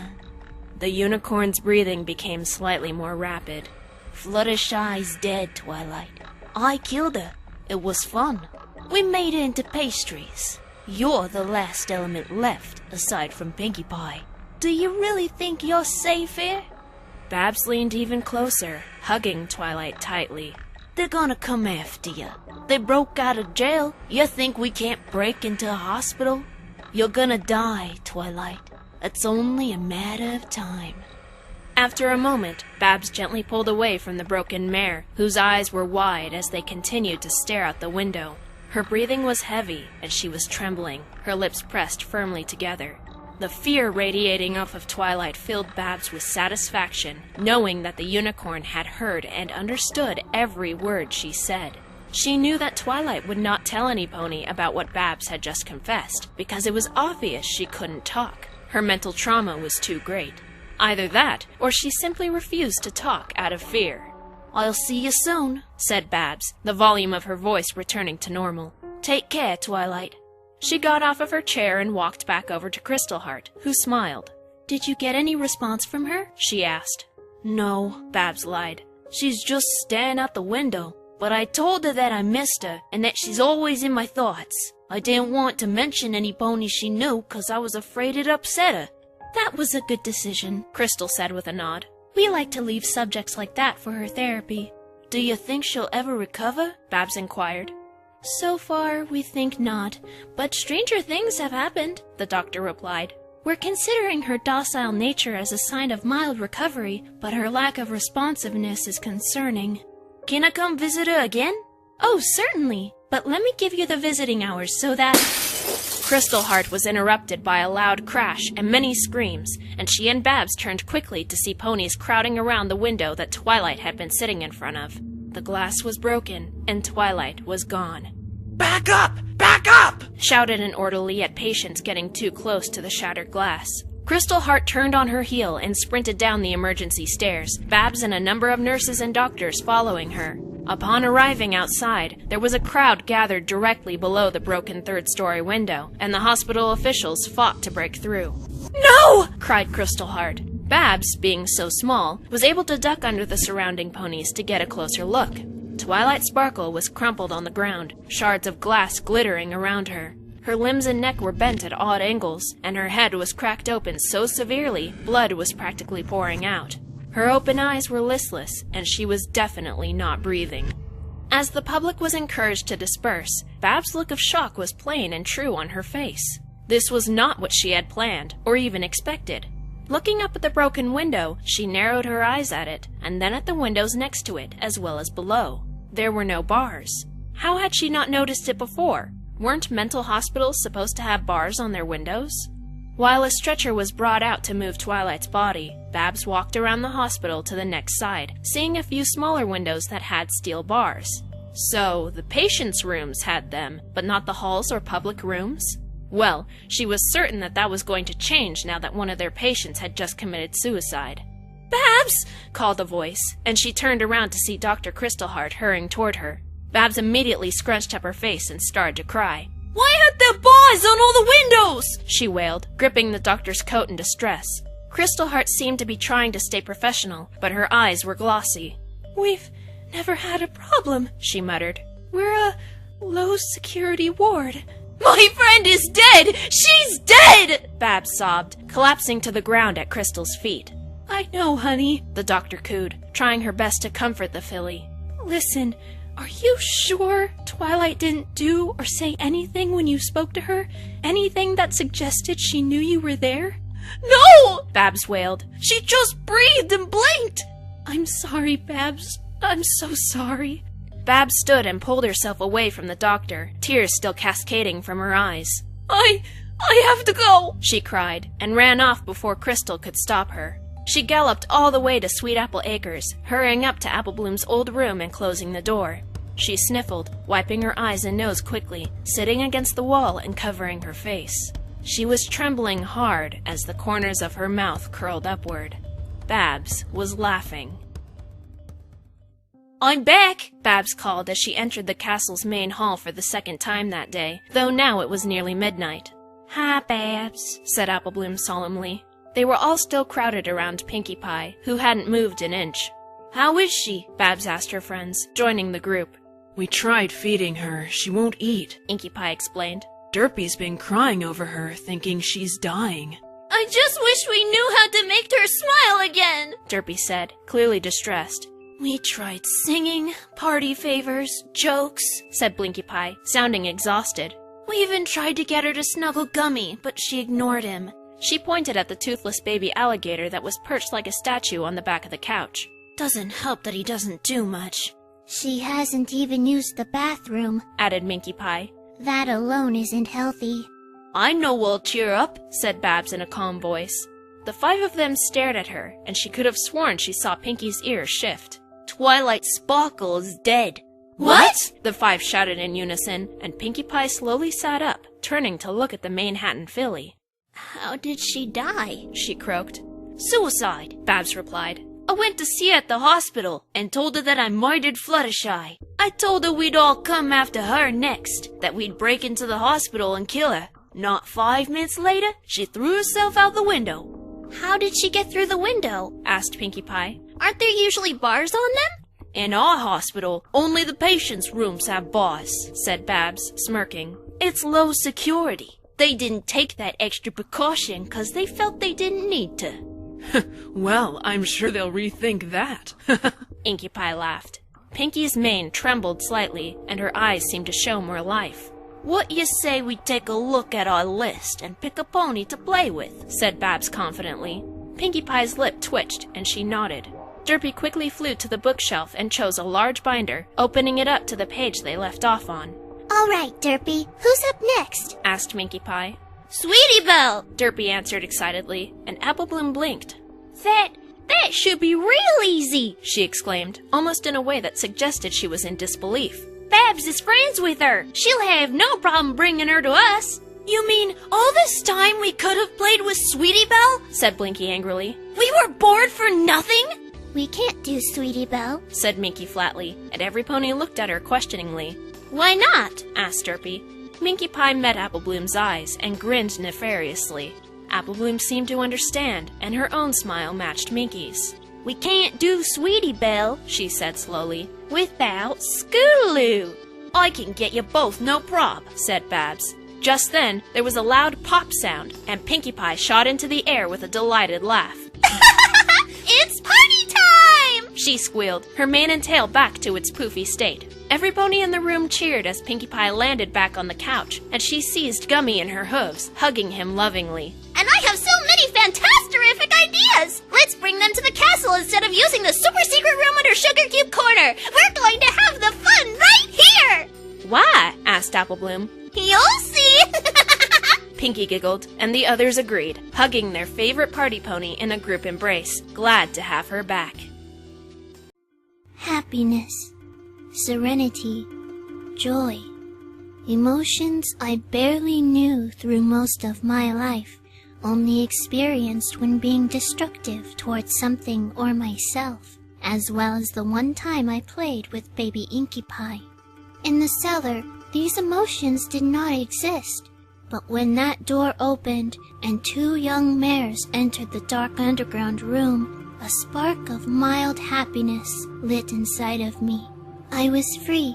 The unicorn's breathing became slightly more rapid. Fluttershy's dead, Twilight. I killed her. It was fun. We made her into pastries. You're the last element left, aside from Pinkie Pie. Do you really think you're safe here? Babs leaned even closer, hugging Twilight tightly. They're gonna come after you. They broke out of jail. You think we can't break into a hospital? You're gonna die, Twilight. It's only a matter of time. After a moment, Babs gently pulled away from the broken mare, whose eyes were wide as they continued to stare out the window. Her breathing was heavy, and she was trembling, her lips pressed firmly together. The fear radiating off of Twilight filled Babs with satisfaction, knowing that the unicorn had heard and understood every word she said. She knew that Twilight would not tell any pony about what Babs had just confessed, because it was obvious she couldn't talk. Her mental trauma was too great. Either that, or she simply refused to talk out of fear. I'll see you soon, said Babs, the volume of her voice returning to normal. Take care, Twilight. She got off of her chair and walked back over to Crystal Heart, who smiled. Did you get any response from her? She asked. No, Babs lied. She's just staring out the window. But I told her that I missed her and that she's always in my thoughts. I didn't want to mention any ponies she knew because I was afraid it'd upset her. That was a good decision, Crystal said with a nod. We like to leave subjects like that for her therapy. Do you think she'll ever recover? Babs inquired. So far, we think not, but stranger things have happened, the doctor replied. We're considering her docile nature as a sign of mild recovery, but her lack of responsiveness is concerning. Can I come visit her again? Oh, certainly, but let me give you the visiting hours so that... Crystal Heart was interrupted by a loud crash and many screams, and she and Babs turned quickly to see ponies crowding around the window that Twilight had been sitting in front of. The glass was broken, and Twilight was gone. "Back up! Back up!" shouted an orderly at patients getting too close to the shattered glass. Crystal Heart turned on her heel and sprinted down the emergency stairs, Babs and a number of nurses and doctors following her. Upon arriving outside, there was a crowd gathered directly below the broken third-story window, and the hospital officials fought to break through. "No!" cried Crystal Heart. Babs, being so small, was able to duck under the surrounding ponies to get a closer look. Twilight Sparkle was crumpled on the ground, shards of glass glittering around her. Her limbs and neck were bent at odd angles, and her head was cracked open so severely, blood was practically pouring out. Her open eyes were listless, and she was definitely not breathing. As the public was encouraged to disperse, Babs' look of shock was plain and true on her face. This was not what she had planned, or even expected. Looking up at the broken window, she narrowed her eyes at it, and then at the windows next to it, as well as below. There were no bars. How had she not noticed it before? Weren't mental hospitals supposed to have bars on their windows? While a stretcher was brought out to move Twilight's body, Babs walked around the hospital to the next side, seeing a few smaller windows that had steel bars. So, the patients' rooms had them, but not the halls or public rooms? Well, she was certain that that was going to change now that one of their patients had just committed suicide. "Babs!" called a voice, and she turned around to see Dr. Crystal Heart hurrying toward her. Babs immediately scrunched up her face and started to cry. "Why aren't there bars on all the windows?" she wailed, gripping the doctor's coat in distress. Crystal Heart seemed to be trying to stay professional, but her eyes were glossy. "We've never had a problem," she muttered. "We're a low-security ward." "My friend is dead! She's dead!" Babs sobbed, collapsing to the ground at Crystal's feet. "I know, honey," the doctor cooed, trying her best to comfort the filly. "Listen, are you sure Twilight didn't do or say anything when you spoke to her? Anything that suggested she knew you were there?" "No!" Babs wailed. "She just breathed and blinked!" "I'm sorry, Babs. I'm so sorry." Babs stood and pulled herself away from the doctor, tears still cascading from her eyes. I have to go!" she cried, and ran off before Crystal could stop her. She galloped all the way to Sweet Apple Acres, hurrying up to Apple Bloom's old room and closing the door. She sniffled, wiping her eyes and nose quickly, sitting against the wall and covering her face. She was trembling hard as the corners of her mouth curled upward. Babs was laughing. "I'm back!" Babs called as she entered the castle's main hall for the second time that day, though now it was nearly midnight. "Hi, Babs," said Apple Bloom solemnly. They were all still crowded around Pinkie Pie, who hadn't moved an inch. "How is she?" Babs asked her friends, joining the group. "We tried feeding her. She won't eat," Inkie Pie explained. "Derpy's been crying over her, thinking she's dying." "I just wish we knew how to make her smile again," Derpy said, clearly distressed. "We tried singing, party favors, jokes," said Blinkie Pie, sounding exhausted. "We even tried to get her to snuggle Gummy, but she ignored him." She pointed at the toothless baby alligator that was perched like a statue on the back of the couch. "Doesn't help that he doesn't do much." She hasn't even used the bathroom, added Minkie Pie. That alone isn't healthy. "I know we'll cheer up," said Babs in a calm voice. The 5 of them stared at her, and she could have sworn she saw Pinkie's ears shift. "Twilight Sparkle is dead." "What?" the 5 shouted in unison, and Pinkie Pie slowly sat up, turning to look at the Manhattan filly. "How did she die?" she croaked. "Suicide," Babs replied. "I went to see her at the hospital and told her that I murdered Fluttershy. I told her we'd all come after her next, that we'd break into the hospital and kill her. Not 5 minutes later, she threw herself out the window." How did she get through the window? asked Pinkie Pie. Aren't there usually bars on them? "In our hospital, only the patients' rooms have bars," said Babs, smirking. "It's low security. They didn't take that extra precaution because they felt they didn't need to." "Well, I'm sure they'll rethink that." Inkie Pie laughed. Pinkie's mane trembled slightly, and her eyes seemed to show more life. "What you say we take a look at our list and pick a pony to play with?" said Babs confidently. Pinkie Pie's lip twitched, and she nodded. Derpy quickly flew to the bookshelf and chose a large binder, opening it up to the page they left off on. All right, Derpy, who's up next? asked Minkie Pie. "Sweetie Belle!" Derpy answered excitedly, and Apple Bloom blinked. That should be real easy," she exclaimed, almost in a way that suggested she was in disbelief. "Babs is friends with her. She'll have no problem bringing her to us." "You mean all this time we could have played with Sweetie Belle?" said Blinkie angrily. "We were bored for nothing?" We can't do Sweetie Belle, said Minkie flatly, and every pony looked at her questioningly. "Why not?" asked Derpy. Minkie Pie met Apple Bloom's eyes and grinned nefariously. Apple Bloom seemed to understand, and her own smile matched Minkie's. "We can't do Sweetie Belle," she said slowly, "without Scootaloo." "I can get you both, no prob," said Babs. Just then, there was a loud pop sound, and Pinkie Pie shot into the air with a delighted laugh. "It's party time!" she squealed, her mane and tail back to its poofy state. Every pony in the room cheered as Pinkie Pie landed back on the couch, and she seized Gummy in her hooves, hugging him lovingly. "And I have so many fantastic ideas! Let's bring them to the castle instead of using the super secret room under Sugar Cube Corner! We're going to have the fun right here!" "Why?" asked Apple Bloom. "You'll see!" Pinkie giggled, and the others agreed, hugging their favorite party pony in a group embrace, glad to have her back. Happiness, serenity, joy. Emotions I barely knew through most of my life, only experienced when being destructive towards something or myself, as well as the one time I played with baby Inkie Pie. In the cellar, these emotions did not exist, but when that door opened and 2 young mares entered the dark underground room, a spark of mild happiness lit inside of me. I was free.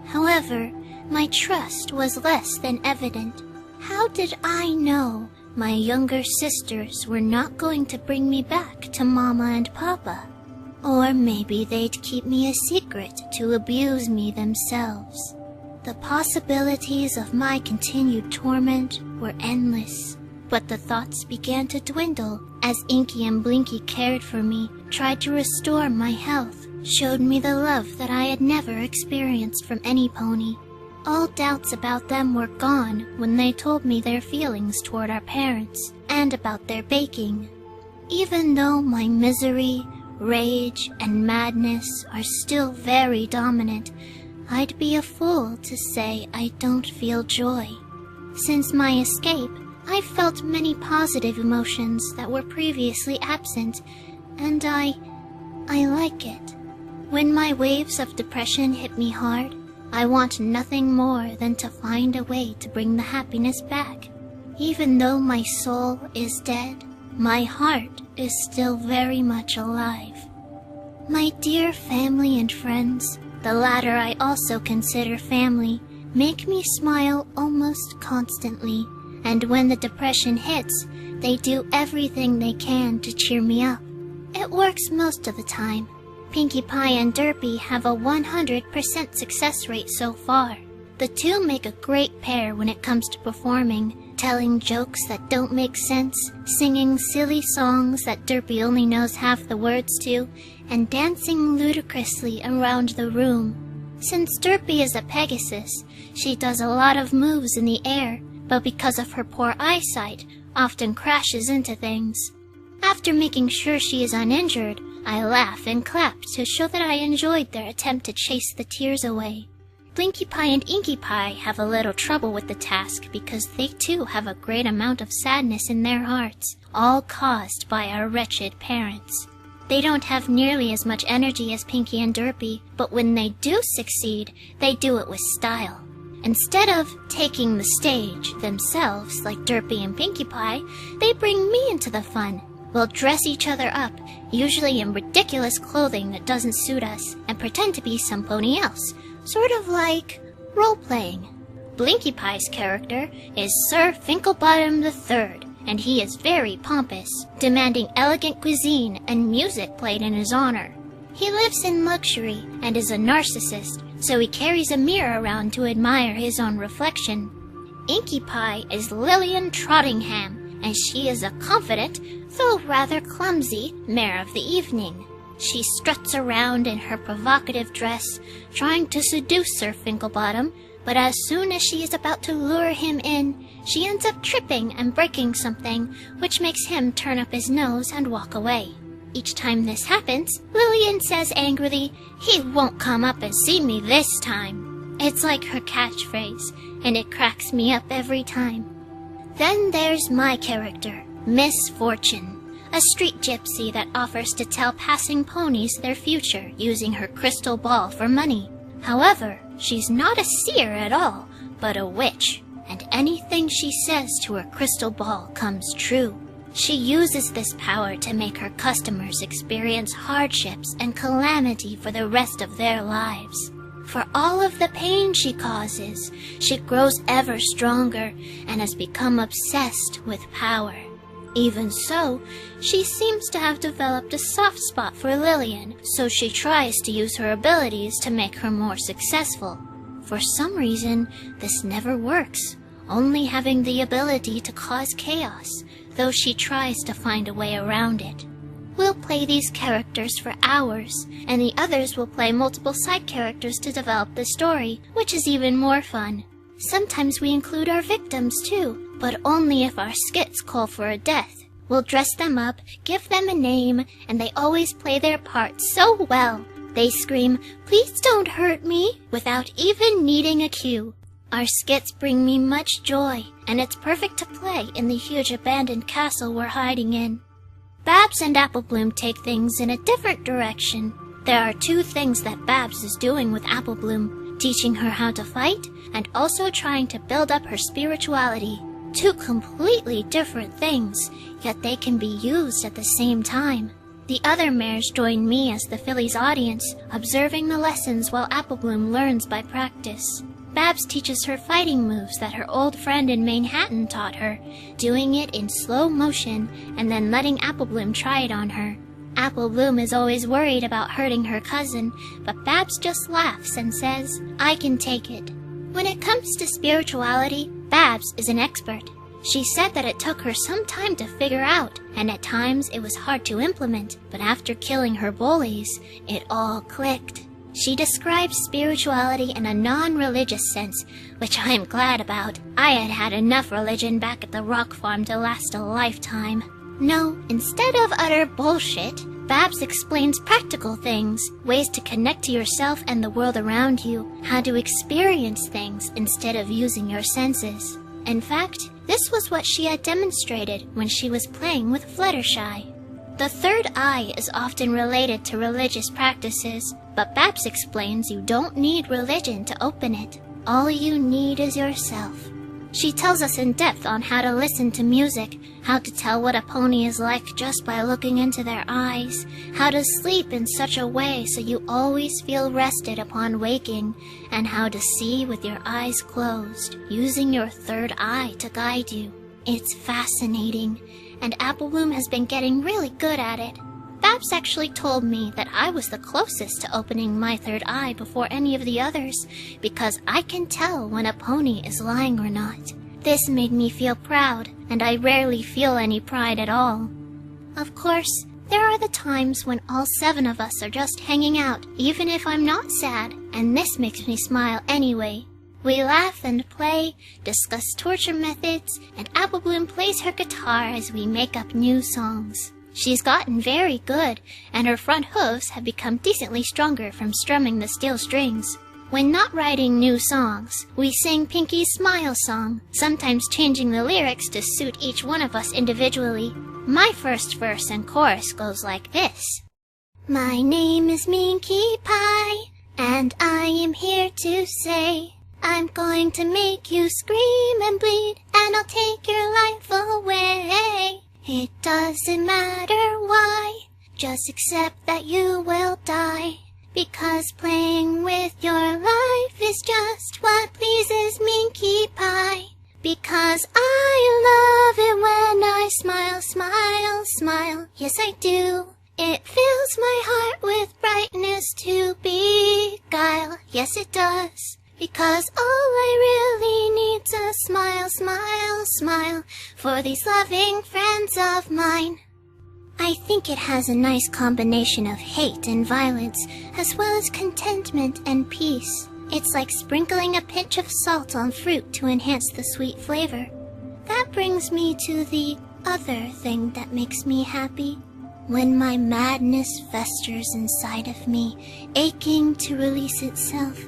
However, my trust was less than evident. How did I know my younger sisters were not going to bring me back to Mama and Papa? Or maybe they'd keep me a secret to abuse me themselves. The possibilities of my continued torment were endless, but the thoughts began to dwindle as Inkie and Blinkie cared for me, tried to restore my health, showed me the love that I had never experienced from any pony. All doubts about them were gone when they told me their feelings toward our parents and about their baking. Even though my misery, rage, and madness are still very dominant, I'd be a fool to say I don't feel joy. Since my escape, I've felt many positive emotions that were previously absent, and I like it. When my waves of depression hit me hard, I want nothing more than to find a way to bring the happiness back. Even though my soul is dead, my heart is still very much alive. My dear family and friends, the latter I also consider family, make me smile almost constantly, and when the depression hits, they do everything they can to cheer me up. It works most of the time. Pinkie Pie and Derpy have a 100% success rate so far. The two make a great pair when it comes to performing, telling jokes that don't make sense, singing silly songs that Derpy only knows half the words to, and dancing ludicrously around the room. Since Derpy is a Pegasus, she does a lot of moves in the air, but because of her poor eyesight, often crashes into things. After making sure she is uninjured, I laugh and clap to show that I enjoyed their attempt to chase the tears away. Blinkie Pie and Inkie Pie have a little trouble with the task because they too have a great amount of sadness in their hearts, all caused by our wretched parents. They don't have nearly as much energy as Pinkie and Derpy, but when they do succeed, they do it with style. Instead of taking the stage themselves like Derpy and Pinkie Pie, they bring me into the fun. We'll dress each other up, usually in ridiculous clothing that doesn't suit us, and pretend to be somebody else, sort of like role-playing. Blinkie Pie's character is Sir Finkelbottom III, and he is very pompous, demanding elegant cuisine and music played in his honor. He lives in luxury and is a narcissist, so he carries a mirror around to admire his own reflection. Inkie Pie is Lillian Trottingham, and she is a confident, though rather clumsy, mare of the evening. She struts around in her provocative dress, trying to seduce Sir Finkelbottom, but as soon as she is about to lure him in, she ends up tripping and breaking something, which makes him turn up his nose and walk away. Each time this happens, Lillian says angrily, "He won't come up and see me this time." It's like her catchphrase, and it cracks me up every time. Then there's my character, Miss Fortune, a street gypsy that offers to tell passing ponies their future using her crystal ball for money. However, she's not a seer at all, but a witch, and anything she says to her crystal ball comes true. She uses this power to make her customers experience hardships and calamity for the rest of their lives. For all of the pain she causes, she grows ever stronger and has become obsessed with power. Even so, she seems to have developed a soft spot for Lillian, so she tries to use her abilities to make her more successful. For some reason, this never works, only having the ability to cause chaos, though she tries to find a way around it. We'll play these characters for hours, and the others will play multiple side characters to develop the story, which is even more fun. Sometimes we include our victims too, but only if our skits call for a death. We'll dress them up, give them a name, and they always play their part so well. They scream, "Please don't hurt me," without even needing a cue. Our skits bring me much joy, and it's perfect to play in the huge abandoned castle we're hiding in. Babs and Apple Bloom take things in a different direction. There are two things that Babs is doing with Apple Bloom, teaching her how to fight, and also trying to build up her spirituality. Two completely different things, yet they can be used at the same time. The other mares join me as the filly's audience, observing the lessons while Apple Bloom learns by practice. Babs teaches her fighting moves that her old friend in Manhattan taught her, doing it in slow motion and then letting Apple Bloom try it on her. Apple Bloom is always worried about hurting her cousin, but Babs just laughs and says, "I can take it." When it comes to spirituality, Babs is an expert. She said that it took her some time to figure out, and at times it was hard to implement, but after killing her bullies, it all clicked. She describes spirituality in a non-religious sense, which I am glad about. I had had enough religion back at the rock farm to last a lifetime. No, instead of utter bullshit, Babs explains practical things, ways to connect to yourself and the world around you, how to experience things instead of using your senses. In fact, this was what she had demonstrated when she was playing with Fluttershy. The third eye is often related to religious practices, but Babs explains you don't need religion to open it. All you need is yourself. She tells us in depth on how to listen to music, how to tell what a pony is like just by looking into their eyes, how to sleep in such a way so you always feel rested upon waking, and how to see with your eyes closed, using your third eye to guide you. It's fascinating, and Applebloom has been getting really good at it. Babs actually told me that I was the closest to opening my third eye before any of the others, because I can tell when a pony is lying or not. This made me feel proud, and I rarely feel any pride at all. Of course, there are the times when all 7 of us are just hanging out, even if I'm not sad, and this makes me smile anyway. We laugh and play, discuss torture methods, and Applebloom plays her guitar as we make up new songs. She's gotten very good, and her front hooves have become decently stronger from strumming the steel strings. When not writing new songs, we sing Pinkie's Smile Song, sometimes changing the lyrics to suit each one of us individually. My first verse and chorus goes like this. My name is Minkie Pie, and I am here to say I'm going to make you scream and bleed, and I'll take your life away. It doesn't matter why, just accept that you will die, because playing with your life is just what pleases Minkie Pie. Because I love it when I smile, smile, smile, yes I do. It fills my heart with brightness to beguile, yes it does. Because all I really need's a smile, smile, smile for these loving friends of mine. I think it has a nice combination of hate and violence, as well as contentment and peace. It's like sprinkling a pinch of salt on fruit to enhance the sweet flavor. That brings me to the other thing that makes me happy. When my madness festers inside of me, aching to release itself,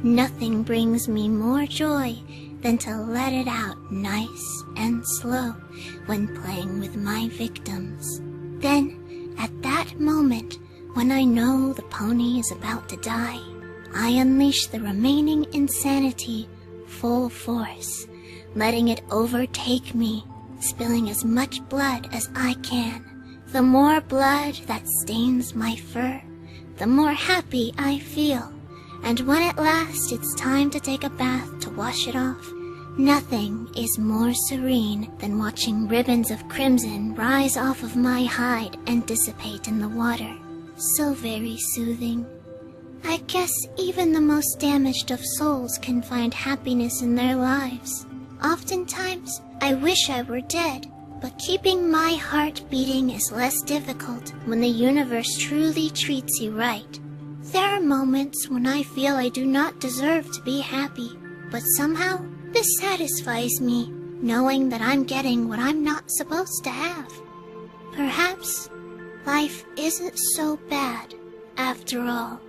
nothing brings me more joy than to let it out nice and slow when playing with my victims. Then, at that moment, when I know the pony is about to die, I unleash the remaining insanity full force, letting it overtake me, spilling as much blood as I can. The more blood that stains my fur, the more happy I feel. And when at last it's time to take a bath to wash it off, nothing is more serene than watching ribbons of crimson rise off of my hide and dissipate in the water. So very soothing. I guess even the most damaged of souls can find happiness in their lives. Oftentimes, I wish I were dead, but keeping my heart beating is less difficult when the universe truly treats you right. There are moments when I feel I do not deserve to be happy, but somehow this satisfies me, knowing that I'm getting what I'm not supposed to have. Perhaps life isn't so bad after all.